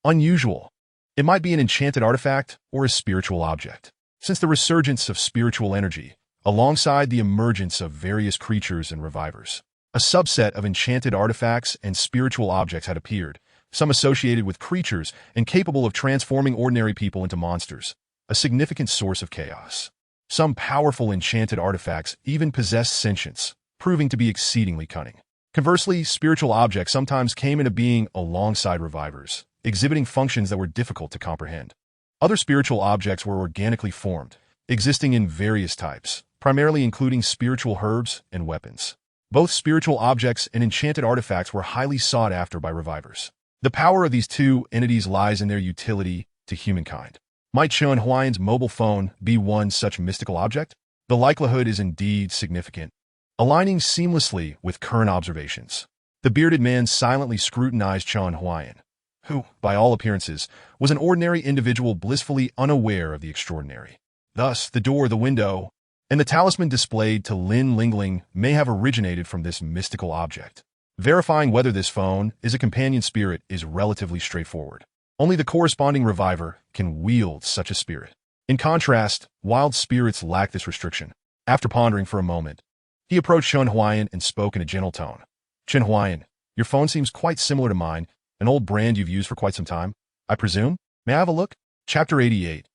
unusual. It might be an enchanted artifact or a spiritual object. Since the resurgence of spiritual energy, alongside the emergence of various creatures and revivers, a subset of enchanted artifacts and spiritual objects had appeared, some associated with creatures and capable of transforming ordinary people into monsters, a significant source of chaos. Some powerful enchanted artifacts even possessed sentience, proving to be exceedingly cunning. Conversely, spiritual objects sometimes came into being alongside revivers, exhibiting functions that were difficult to comprehend. Other spiritual objects were organically formed, existing in various types, primarily including spiritual herbs and weapons. Both spiritual objects and enchanted artifacts were highly sought after by revivers. The power of these two entities lies in their utility to humankind. Might Chen Huaian's mobile phone be one such mystical object? The likelihood is indeed significant, aligning seamlessly with current observations. The bearded man silently scrutinized Chen Huaian, who, by all appearances, was an ordinary individual blissfully unaware of the extraordinary. Thus, the door, the window, and the talisman displayed to Lin Lingling may have originated from this mystical object. Verifying whether this phone is a companion spirit is relatively straightforward. Only the corresponding reviver can wield such a spirit. In contrast, wild spirits lack this restriction. After pondering for a moment, he approached Chen Huaian and spoke in a gentle tone. Chen Huaian, your phone seems quite similar to mine, an old brand you've used for quite some time, I presume? May I have a look? Chapter 88.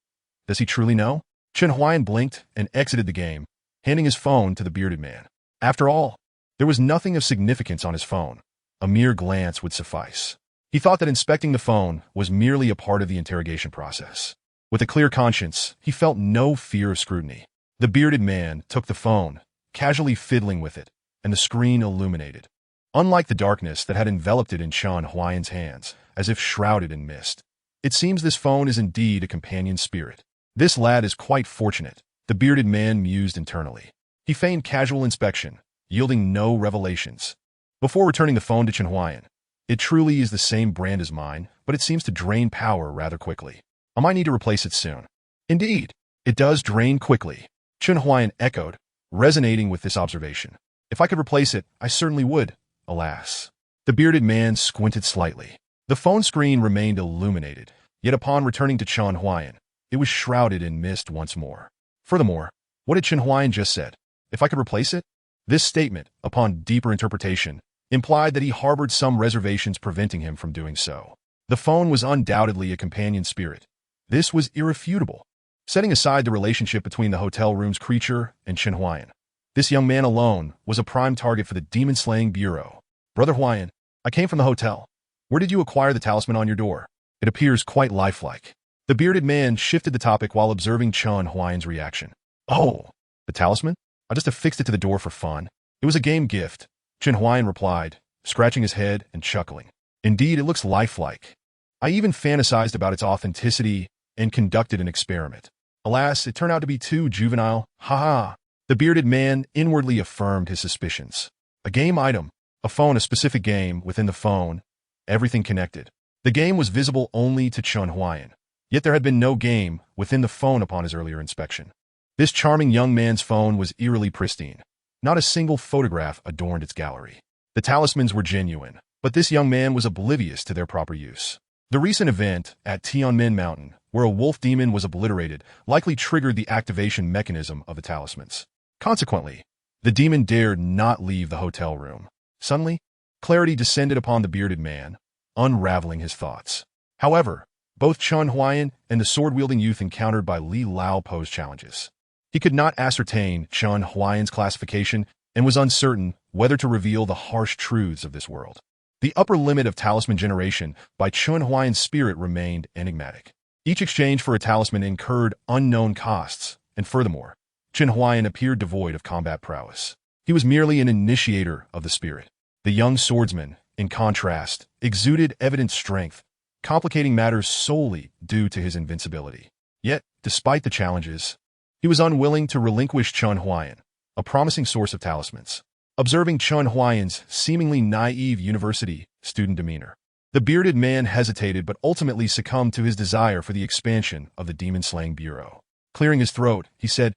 Does he truly know? Chen Huaian blinked and exited the game, handing his phone to the bearded man. After all, there was nothing of significance on his phone. A mere glance would suffice. He thought that inspecting the phone was merely a part of the interrogation process. With a clear conscience, he felt no fear of scrutiny. The bearded man took the phone, casually fiddling with it, and the screen illuminated. Unlike the darkness that had enveloped it in Chen Huaian's hands, as if shrouded in mist, it seems this phone is indeed a companion spirit. This lad is quite fortunate, the bearded man mused internally. He feigned casual inspection, yielding no revelations. Before returning the phone to Chen Huaian, it truly is the same brand as mine, but it seems to drain power rather quickly. I might need to replace it soon. Indeed, it does drain quickly, Chen Huaian echoed, resonating with this observation. If I could replace it, I certainly would, alas. The bearded man squinted slightly. The phone screen remained illuminated, yet upon returning to Chen Huaian, it was shrouded in mist once more. Furthermore, what had Chen Huaian just said? If I could replace it? This statement, upon deeper interpretation, implied that he harbored some reservations preventing him from doing so. The phone was undoubtedly a companion spirit. This was irrefutable. Setting aside the relationship between the hotel room's creature and Chen Huaian, this young man alone was a prime target for the demon-slaying bureau. Brother Huaian, I came from the hotel. Where did you acquire the talisman on your door? It appears quite lifelike. The bearded man shifted the topic while observing Chen Huaian's reaction. Oh, the talisman? I just affixed it to the door for fun. It was a game gift, Chen Huaian replied, scratching his head and chuckling. Indeed, it looks lifelike. I even fantasized about its authenticity and conducted an experiment. Alas, it turned out to be too juvenile. Ha. The bearded man inwardly affirmed his suspicions. A game item, a phone, a specific game within the phone, everything connected. The game was visible only to Chen Huaian, yet there had been no game within the phone upon his earlier inspection. This charming young man's phone was eerily pristine. Not a single photograph adorned its gallery. The talismans were genuine, but this young man was oblivious to their proper use. The recent event at Tianmen Mountain, where a wolf demon was obliterated, likely triggered the activation mechanism of the talismans. Consequently, the demon dared not leave the hotel room. Suddenly, clarity descended upon the bearded man, unraveling his thoughts. However, both Chen Huaian and the sword-wielding youth encountered by Li Lao posed challenges. He could not ascertain Chen Huaian's classification and was uncertain whether to reveal the harsh truths of this world. The upper limit of talisman generation by Chen Huaian's spirit remained enigmatic. Each exchange for a talisman incurred unknown costs, and furthermore, Chen Huaian appeared devoid of combat prowess. He was merely an initiator of the spirit. The young swordsman, in contrast, exuded evident strength, complicating matters solely due to his invincibility. Yet, despite the challenges, he was unwilling to relinquish Chen Huaian, a promising source of talismans. Observing Chen Huaian's seemingly naive university student demeanor, the bearded man hesitated but ultimately succumbed to his desire for the expansion of the demon-slaying bureau. Clearing his throat, he said,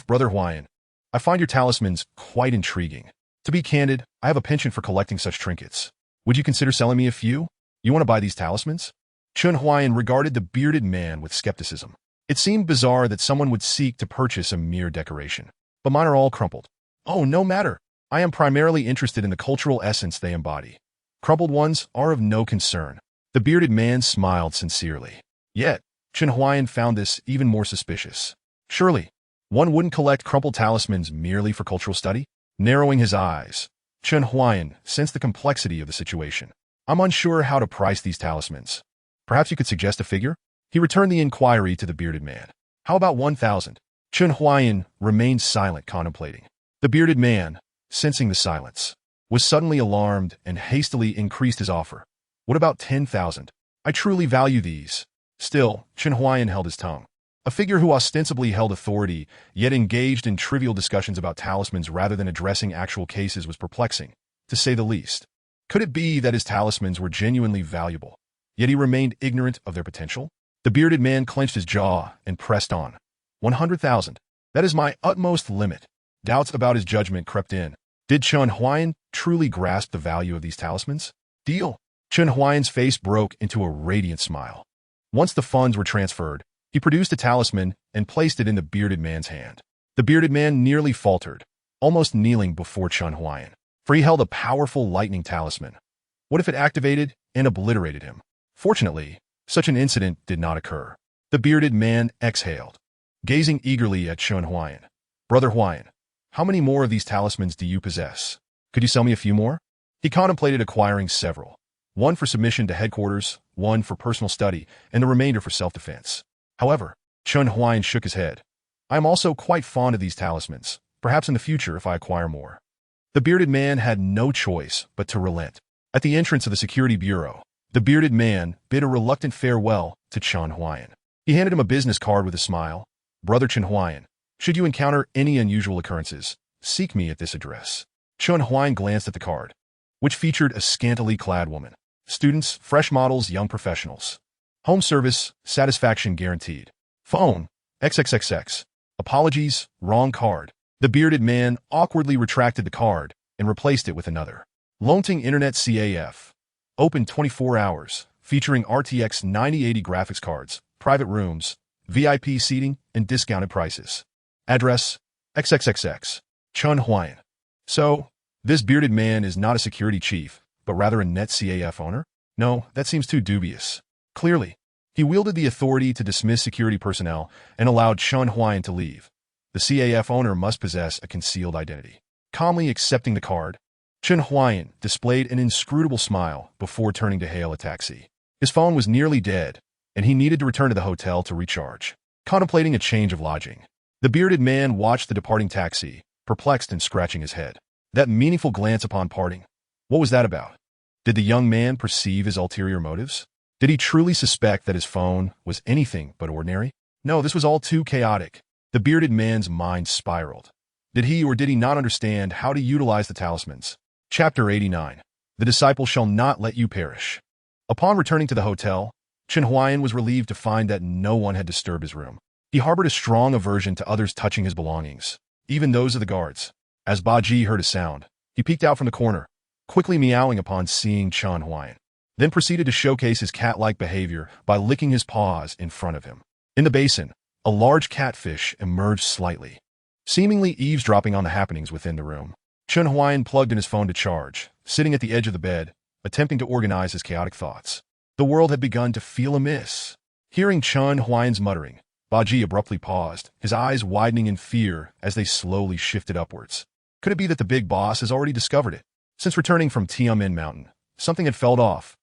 Brother Huaian, I find your talismans quite intriguing. To be candid, I have a penchant for collecting such trinkets. Would you consider selling me a few? You want to buy these talismans? Chen Huaian regarded the bearded man with skepticism. It seemed bizarre that someone would seek to purchase a mere decoration. But mine are all crumpled. Oh, no matter. I am primarily interested in the cultural essence they embody. Crumpled ones are of no concern. The bearded man smiled sincerely. Yet, Chen Huaian found this even more suspicious. Surely, one wouldn't collect crumpled talismans merely for cultural study? Narrowing his eyes, Chen Huaian sensed the complexity of the situation. I'm unsure how to price these talismans. Perhaps you could suggest a figure? He returned the inquiry to the bearded man. How about 1,000? Chen Huaian remained silent, contemplating. The bearded man, sensing the silence, was suddenly alarmed and hastily increased his offer. What about 10,000? I truly value these. Still, Chen Huaian held his tongue. A figure who ostensibly held authority, yet engaged in trivial discussions about talismans rather than addressing actual cases was perplexing, to say the least. Could it be that his talismans were genuinely valuable, yet he remained ignorant of their potential? The bearded man clenched his jaw and pressed on. 100,000. That is my utmost limit. Doubts about his judgment crept in. Did Chen Huaian truly grasp the value of these talismans? Deal. Chen Huaian's face broke into a radiant smile. Once the funds were transferred, he produced a talisman and placed it in the bearded man's hand. The bearded man nearly faltered, almost kneeling before Chen Huaian, for he held a powerful lightning talisman. What if it activated and obliterated him? Fortunately, such an incident did not occur. The bearded man exhaled, gazing eagerly at Chen Huaian. Brother Huaian, how many more of these talismans do you possess? Could you sell me a few more? He contemplated acquiring several. One for submission to headquarters, one for personal study, and the remainder for self-defense. However, Chen Huaian shook his head. I am also quite fond of these talismans, perhaps in the future if I acquire more. The bearded man had no choice but to relent. At the entrance of the security bureau, the bearded man bid a reluctant farewell to Chen Huaian. He handed him a business card with a smile. Brother Chen Huaian, should you encounter any unusual occurrences, seek me at this address. Chen Huaian glanced at the card, which featured a scantily clad woman. Students, fresh models, young professionals. Home service, satisfaction guaranteed. Phone, XXXX. Apologies, wrong card. The bearded man awkwardly retracted the card and replaced it with another. Loanting Internet CAF. Open 24 hours, featuring RTX 9080 graphics cards, private rooms, VIP seating, and discounted prices. Address, XXXX. Chen Huaian. So, this bearded man is not a security chief, but rather a net CAF owner? No, that seems too dubious. Clearly, he wielded the authority to dismiss security personnel and allowed Chen Huaian to leave. The CAF owner must possess a concealed identity. Calmly accepting the card, Chen Huaian displayed an inscrutable smile before turning to hail a taxi. His phone was nearly dead, and he needed to return to the hotel to recharge. Contemplating a change of lodging, the bearded man watched the departing taxi, perplexed and scratching his head. That meaningful glance upon parting. What was that about? Did the young man perceive his ulterior motives? Did he truly suspect that his phone was anything but ordinary? No, this was all too chaotic. The bearded man's mind spiraled. Did he or did he not understand how to utilize the talismans? Chapter 89. The disciple shall not let you perish. Upon returning to the hotel, Chen Huaian was relieved to find that no one had disturbed his room. He harbored a strong aversion to others touching his belongings, even those of the guards. As Baji heard a sound, he peeked out from the corner, quickly meowing upon seeing Chen Huaian, then proceeded to showcase his cat-like behavior by licking his paws in front of him. In the basin, a large catfish emerged slightly, seemingly eavesdropping on the happenings within the room. Chen Huaian plugged in his phone to charge, sitting at the edge of the bed, attempting to organize his chaotic thoughts. The world had begun to feel amiss. Hearing Chen Huaian's muttering, Baji abruptly paused, his eyes widening in fear as they slowly shifted upwards. Could it be that the big boss has already discovered it? Since returning from Tiamen Mountain, something had fell off.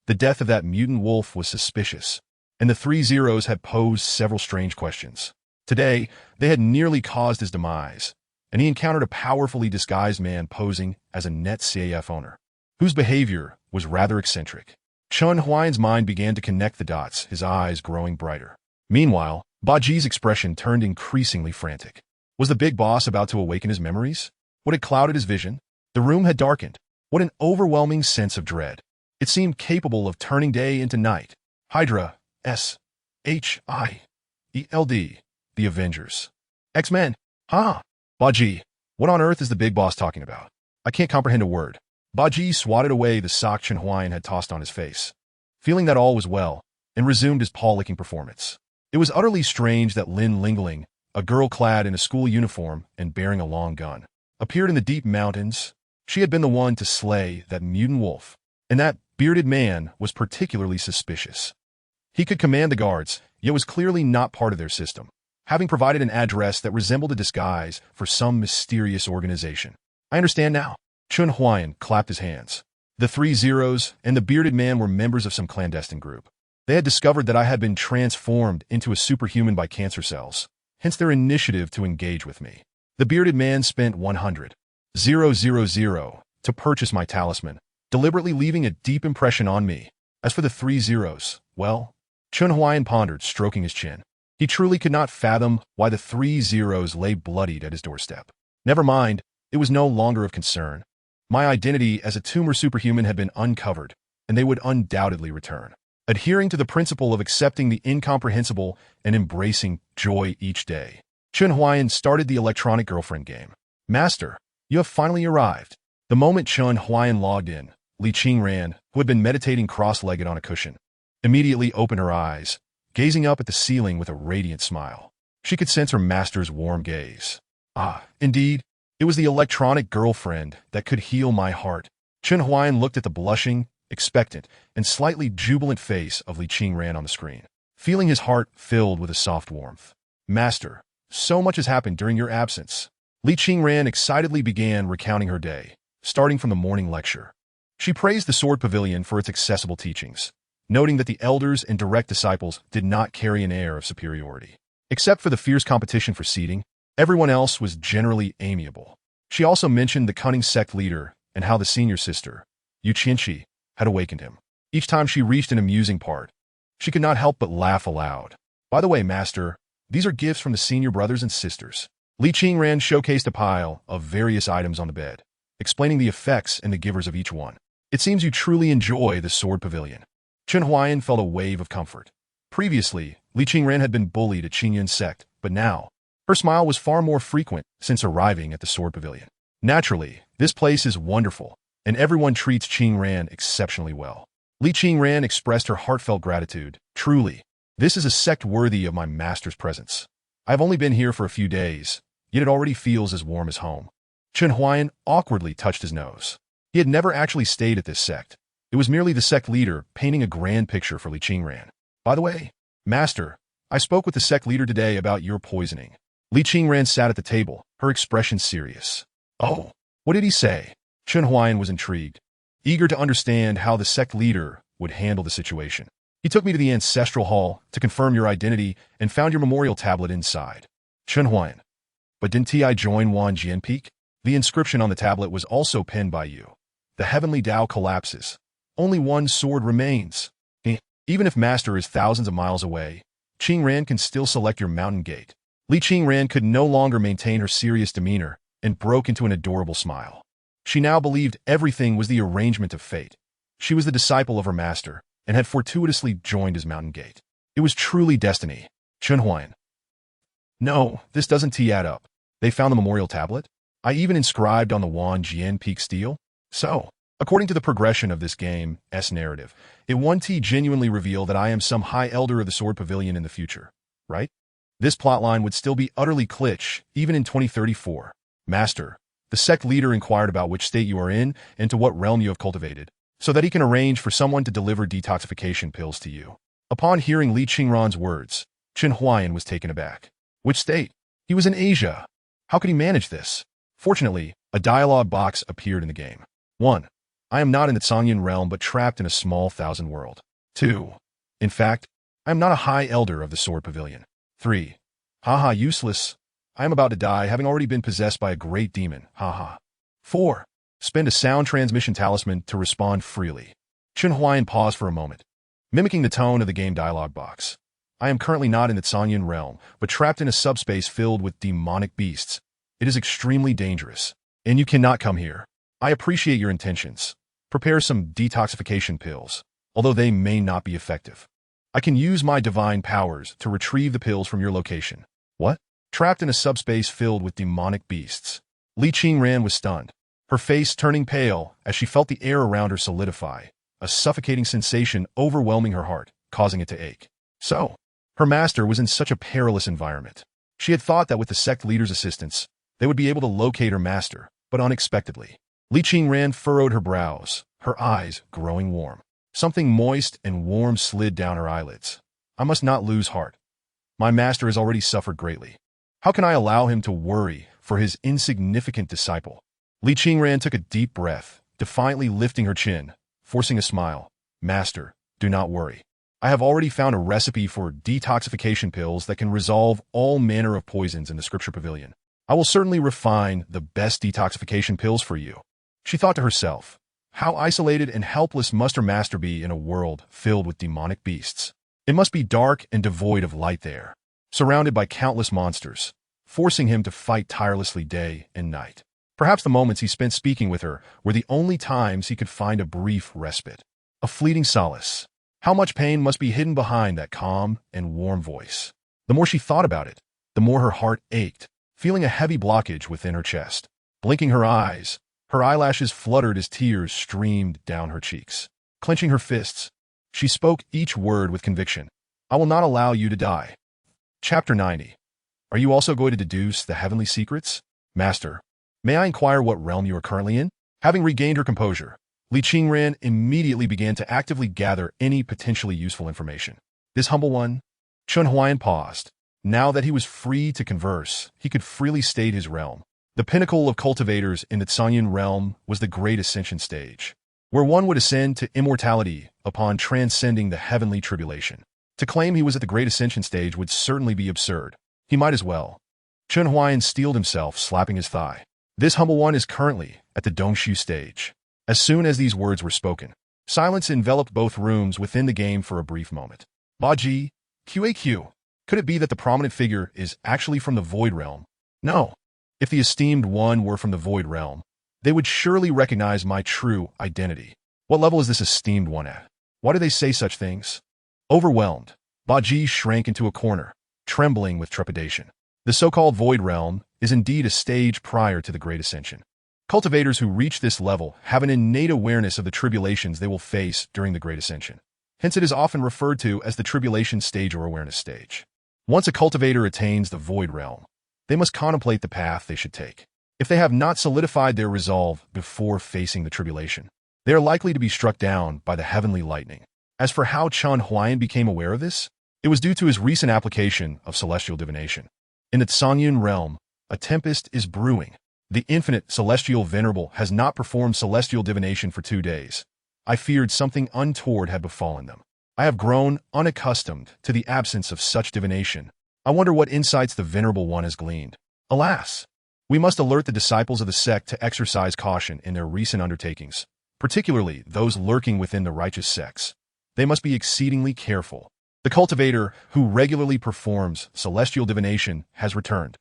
The death of that mutant wolf was suspicious, and the 3 Zeros had posed several strange questions. Today, they had nearly caused his demise, and he encountered a powerfully disguised man posing as a net CAF owner, whose behavior was rather eccentric. Chen Huaian's mind began to connect the dots, his eyes growing brighter. Meanwhile, Baji's expression turned increasingly frantic. Was the big boss about to awaken his memories? What had clouded his vision? The room had darkened. What an overwhelming sense of dread. It seemed capable of turning day into night. Hydra, S-H-I-E-L-D, the Avengers. X-Men, huh? Baji, what on earth is the big boss talking about? I can't comprehend a word. Baji swatted away the sock Chen Huaian had tossed on his face, feeling that all was well, and resumed his paw-licking performance. It was utterly strange that Lin Lingling, a girl clad in a school uniform and bearing a long gun, appeared in the deep mountains. She had been the one to slay that mutant wolf, and that bearded man was particularly suspicious. He could command the guards, yet was clearly not part of their system, having provided an address that resembled a disguise for some mysterious organization. I understand now. Chen Huaian clapped his hands. The 3 Zeros and the bearded man were members of some clandestine group. They had discovered that I had been transformed into a superhuman by cancer cells, hence their initiative to engage with me. The bearded man spent 100,000 to purchase my talisman, deliberately leaving a deep impression on me. As for the 3 Zeros, well, Chen Huaian pondered, stroking his chin. He truly could not fathom why the 3 Zeros lay bloodied at his doorstep. Never mind, it was no longer of concern. My identity as a tumor superhuman had been uncovered, and they would undoubtedly return. Adhering to the principle of accepting the incomprehensible and embracing joy each day, Chen Huaian started the electronic girlfriend game. Master, you have finally arrived. The moment Chen Huaian logged in, Li Qingran, who had been meditating cross-legged on a cushion, immediately opened her eyes, gazing up at the ceiling with a radiant smile. She could sense her master's warm gaze. Ah, indeed, it was the electronic girlfriend that could heal my heart. Chen Huaian looked at the blushing, expectant, and slightly jubilant face of Li Qingran on the screen, feeling his heart filled with a soft warmth. Master, so much has happened during your absence. Li Qingran excitedly began recounting her day, starting from the morning lecture. She praised the Sword Pavilion for its accessible teachings, noting that the elders and direct disciples did not carry an air of superiority. Except for the fierce competition for seating, everyone else was generally amiable. She also mentioned the cunning sect leader and how the senior sister, Yu Qianqi, had awakened him. Each time she reached an amusing part, she could not help but laugh aloud. By the way, Master, these are gifts from the senior brothers and sisters. Li Qingran showcased a pile of various items on the bed, explaining the effects and the givers of each one. It seems you truly enjoy the Sword Pavilion. Chen Huaian felt a wave of comfort. Previously, Li Qingran had been bullied at Qingyun's sect, but now, her smile was far more frequent since arriving at the Sword Pavilion. Naturally, this place is wonderful, and everyone treats Qingran exceptionally well. Li Qingran expressed her heartfelt gratitude. Truly, this is a sect worthy of my master's presence. I have only been here for a few days, yet it already feels as warm as home. Chen Huaian awkwardly touched his nose. He had never actually stayed at this sect. It was merely the sect leader painting a grand picture for Li Qingran. By the way, Master, I spoke with the sect leader today about your poisoning. Li Qingran sat at the table, her expression serious. Oh, what did he say? Chen Huaian was intrigued, eager to understand how the sect leader would handle the situation. He took me to the ancestral hall to confirm your identity and found your memorial tablet inside. Chen Huaian. But didn't I join Wan Jian Peak? The inscription on the tablet was also penned by you. The heavenly Tao collapses. Only one sword remains. Even if Master is thousands of miles away, Qingran can still select your mountain gate. Li Qingran could no longer maintain her serious demeanor and broke into an adorable smile. She now believed everything was the arrangement of fate. She was the disciple of her master and had fortuitously joined his mountain gate. It was truly destiny. Chen Huaian. No, this doesn't add up. They found the memorial tablet? I even inscribed on the Wan Jian Peak steel? So, according to the progression of this game's narrative, it won't genuinely reveal that I am some high elder of the Sword Pavilion in the future, right? This plotline would still be utterly glitch, even in 2034. Master, the sect leader inquired about which state you are in and to what realm you have cultivated, so that he can arrange for someone to deliver detoxification pills to you. Upon hearing Li Qingran's words, Chen Huaian was taken aback. Which state? He was in Asia. How could he manage this? Fortunately, a dialogue box appeared in the game. 1. I am not in the Zhongyan realm but trapped in a small thousand world. 2. In fact, I am not a high elder of the Sword Pavilion. 3. Haha, useless. I am about to die, having already been possessed by a great demon. Haha. 4. Spend a sound transmission talisman to respond freely. Chen Huaian paused for a moment, mimicking the tone of the game dialogue box. I am currently not in the Zhongyan realm, but trapped in a subspace filled with demonic beasts. It is extremely dangerous, and you cannot come here. I appreciate your intentions. Prepare some detoxification pills, although they may not be effective. I can use my divine powers to retrieve the pills from your location. What? Trapped in a subspace filled with demonic beasts. Li Qingran was stunned, her face turning pale as she felt the air around her solidify, a suffocating sensation overwhelming her heart, causing it to ache. So, her master was in such a perilous environment. She had thought that with the sect leader's assistance, they would be able to locate her master, but unexpectedly. Li Qingran furrowed her brows, her eyes growing warm. Something moist and warm slid down her eyelids. I must not lose heart. My master has already suffered greatly. How can I allow him to worry for his insignificant disciple? Li Qingran took a deep breath, defiantly lifting her chin, forcing a smile. Master, do not worry. I have already found a recipe for detoxification pills that can resolve all manner of poisons in the Scripture Pavilion. I will certainly refine the best detoxification pills for you. She thought to herself, how isolated and helpless must her master be in a world filled with demonic beasts? It must be dark and devoid of light there, surrounded by countless monsters, forcing him to fight tirelessly day and night. Perhaps the moments he spent speaking with her were the only times he could find a brief respite, a fleeting solace. How much pain must be hidden behind that calm and warm voice? The more she thought about it, the more her heart ached, feeling a heavy blockage within her chest. Blinking her eyes, her eyelashes fluttered as tears streamed down her cheeks. Clenching her fists, she spoke each word with conviction. I will not allow you to die. Chapter 90. Are you also going to deduce the heavenly secrets? Master, may I inquire what realm you are currently in? Having regained her composure, Li Qingran immediately began to actively gather any potentially useful information. This humble one? Chen Huaian paused. Now that he was free to converse, he could freely state his realm. The pinnacle of cultivators in the Zhongyan realm was the Great Ascension stage, where one would ascend to immortality upon transcending the heavenly tribulation. To claim he was at the Great Ascension stage would certainly be absurd. He might as well. Chen Huaian steeled himself, slapping his thigh. This humble one is currently at the Dongshu stage. As soon as these words were spoken, silence enveloped both rooms within the game for a brief moment. Baji, QAQ. Could it be that the prominent figure is actually from the Void Realm? No. If the esteemed one were from the Void Realm, they would surely recognize my true identity. What level is this esteemed one at? Why do they say such things? Overwhelmed, Baji shrank into a corner, trembling with trepidation. The so-called Void Realm is indeed a stage prior to the Great Ascension. Cultivators who reach this level have an innate awareness of the tribulations they will face during the Great Ascension. Hence it is often referred to as the tribulation stage or awareness stage. Once a cultivator attains the Void Realm, they must contemplate the path they should take. If they have not solidified their resolve before facing the tribulation, they are likely to be struck down by the heavenly lightning. As for how Chen Huaian became aware of this, it was due to his recent application of celestial divination. In the Zhongyan realm, a tempest is brewing. The infinite celestial venerable has not performed celestial divination for 2 days. I feared something untoward had befallen them. I have grown unaccustomed to the absence of such divination. I wonder what insights the venerable one has gleaned. Alas! We must alert the disciples of the sect to exercise caution in their recent undertakings, particularly those lurking within the righteous sects. They must be exceedingly careful. The cultivator, who regularly performs celestial divination, has returned.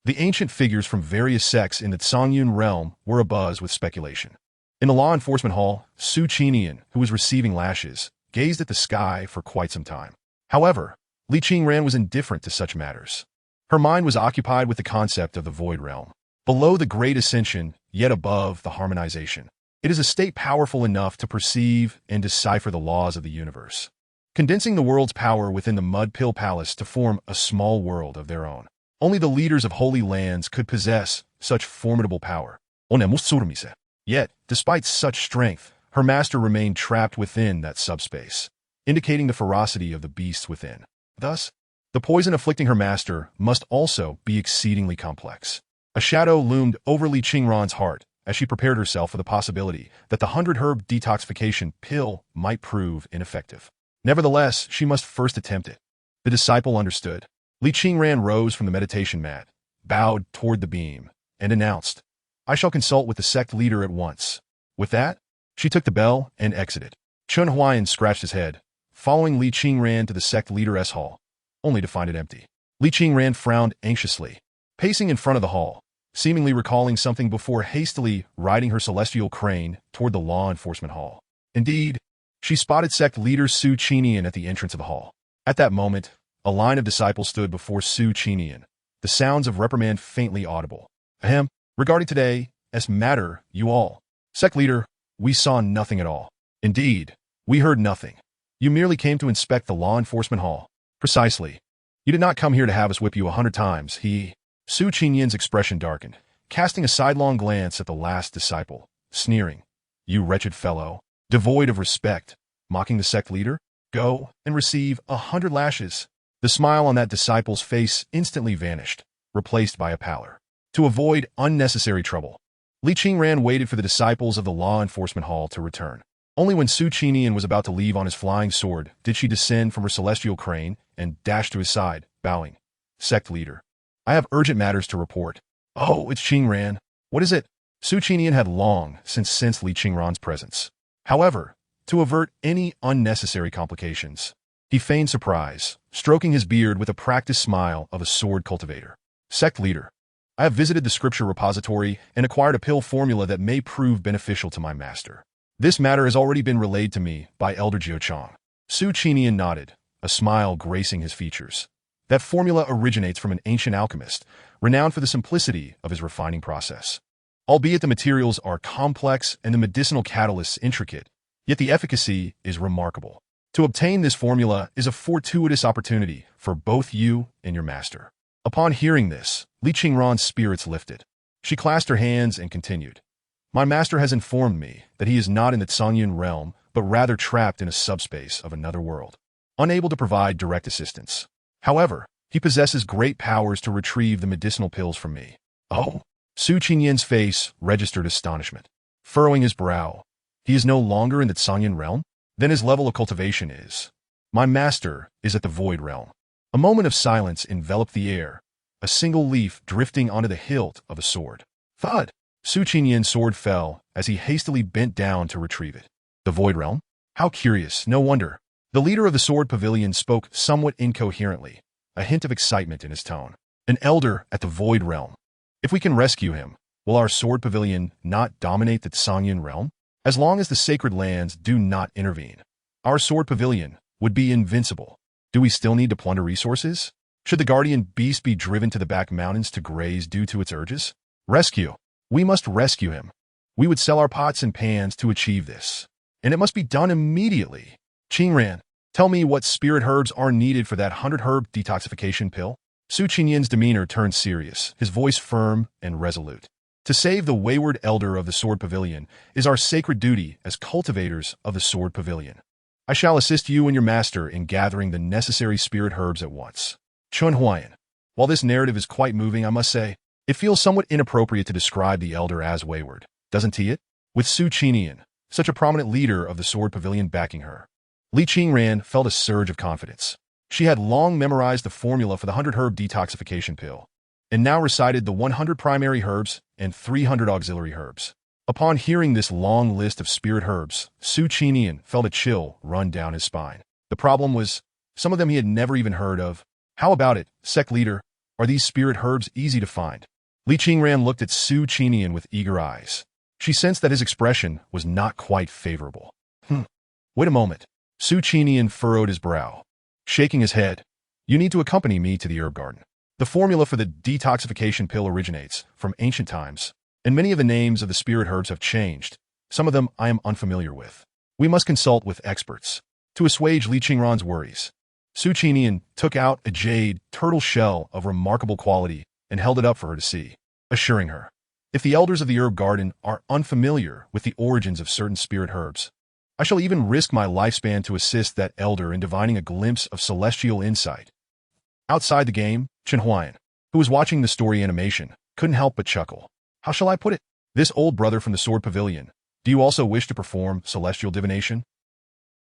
The ancient figures from various sects in the Songyun realm were abuzz with speculation. In the law enforcement hall, Li Qingran, who was receiving lashes, gazed at the sky for quite some time. However, Li Qingran was indifferent to such matters. Her mind was occupied with the concept of the void realm. Below the great ascension, yet above the harmonization. It is a state powerful enough to perceive and decipher the laws of the universe, condensing the world's power within the mud pill palace to form a small world of their own. Only the leaders of holy lands could possess such formidable power. Yet, despite such strength, her master remained trapped within that subspace, indicating the ferocity of the beasts within. Thus, the poison afflicting her master must also be exceedingly complex. A shadow loomed over Li Qingran's heart as she prepared herself for the possibility that the 100-herb detoxification pill might prove ineffective. Nevertheless, she must first attempt it. The disciple understood. Li Qingran rose from the meditation mat, bowed toward the beam, and announced, "I shall consult with the sect leader at once." With that, she took the bell and exited. Chen Huaian scratched his head, following Li Qingran to the sect leader's hall, only to find it empty. Li Qingran frowned anxiously, pacing in front of the hall, seemingly recalling something before hastily riding her celestial crane toward the law enforcement hall. Indeed, she spotted sect leader Li Qingran at the entrance of the hall. At that moment, a line of disciples stood before Li Qingran, the sounds of reprimand faintly audible. "Ahem, regarding today's matter, you all. Sect leader, we saw nothing at all. Indeed, we heard nothing. You merely came to inspect the law enforcement hall." "Precisely. You did not come here to have us whip you 100 times, Li Qingran's expression darkened, casting a sidelong glance at the last disciple, sneering. "You wretched fellow, devoid of respect, mocking the sect leader? Go and receive 100 lashes." The smile on that disciple's face instantly vanished, replaced by a pallor. To avoid unnecessary trouble, Li Qingran waited for the disciples of the law enforcement hall to return. Only when Li Qingran was about to leave on his flying sword did she descend from her celestial crane and dash to his side, bowing. "Sect leader, I have urgent matters to report." "Oh, it's Qingran. What is it?" Li Qingran had long since sensed Li Qingran's presence. However, to avert any unnecessary complications, he feigned surprise, stroking his beard with a practiced smile of a sword cultivator. "Sect leader, I have visited the scripture repository and acquired a pill formula that may prove beneficial to my master. This matter has already been relayed to me by Elder Jiuchang." Li Qingran nodded, a smile gracing his features. "That formula originates from an ancient alchemist, renowned for the simplicity of his refining process. Albeit the materials are complex and the medicinal catalysts intricate, yet the efficacy is remarkable. To obtain this formula is a fortuitous opportunity for both you and your master." Upon hearing this, Li Qingran's spirits lifted. She clasped her hands and continued, "My master has informed me that he is not in the Songyun realm, but rather trapped in a subspace of another world, unable to provide direct assistance. However, he possesses great powers to retrieve the medicinal pills from me." "Oh?" Li Qingran's face registered astonishment. Furrowing his brow, "He is no longer in the Songyun realm? Then his level of cultivation is—" "My master is at the void realm." A moment of silence enveloped the air, a single leaf drifting onto the hilt of a sword. Thud! Li Qingran's sword fell as he hastily bent down to retrieve it. "The void realm? How curious, no wonder." The leader of the sword pavilion spoke somewhat incoherently, a hint of excitement in his tone. "An elder at the void realm. If we can rescue him, will our sword pavilion not dominate the Songyun realm? As long as the sacred lands do not intervene, our sword pavilion would be invincible. Do we still need to plunder resources? Should the guardian beast be driven to the back mountains to graze due to its urges? Rescue. We must rescue him. We would sell our pots and pans to achieve this. And it must be done immediately. Qingran, tell me what spirit herbs are needed for that 100-herb detoxification pill." Li Qingran's demeanor turned serious, his voice firm and resolute. "To save the wayward elder of the sword pavilion is our sacred duty as cultivators of the sword pavilion. I shall assist you and your master in gathering the necessary spirit herbs at once." Chen Huaian. While this narrative is quite moving, I must say, it feels somewhat inappropriate to describe the elder as wayward, doesn't he it? With Li Qingran, such a prominent leader of the sword pavilion backing her, Li Qingran felt a surge of confidence. She had long memorized the formula for the 100-herb detoxification pill. and now recited the 100 primary herbs and 300 auxiliary herbs. Upon hearing this long list of spirit herbs, Li Qingran felt a chill run down his spine. The problem was, some of them he had never even heard of. How about it, sect leader? Are these spirit herbs easy to find? Li Qingran looked at Li Qingran with eager eyes. She sensed that his expression was not quite favorable. Wait a moment. Li Qingran furrowed his brow, shaking his head. You need to accompany me to the herb garden. The formula for the detoxification pill originates from ancient times, and many of the names of the spirit herbs have changed. Some of them I am unfamiliar with. We must consult with experts. To assuage Li Qingran's worries, Li Qingran took out a jade turtle shell of remarkable quality and held it up for her to see, assuring her, if the elders of the herb garden are unfamiliar with the origins of certain spirit herbs, I shall even risk my lifespan to assist that elder in divining a glimpse of celestial insight. Outside the game, Chen Huaian, who was watching the story animation, couldn't help but chuckle. How shall I put it? This old brother from the Sword Pavilion, do you also wish to perform celestial divination?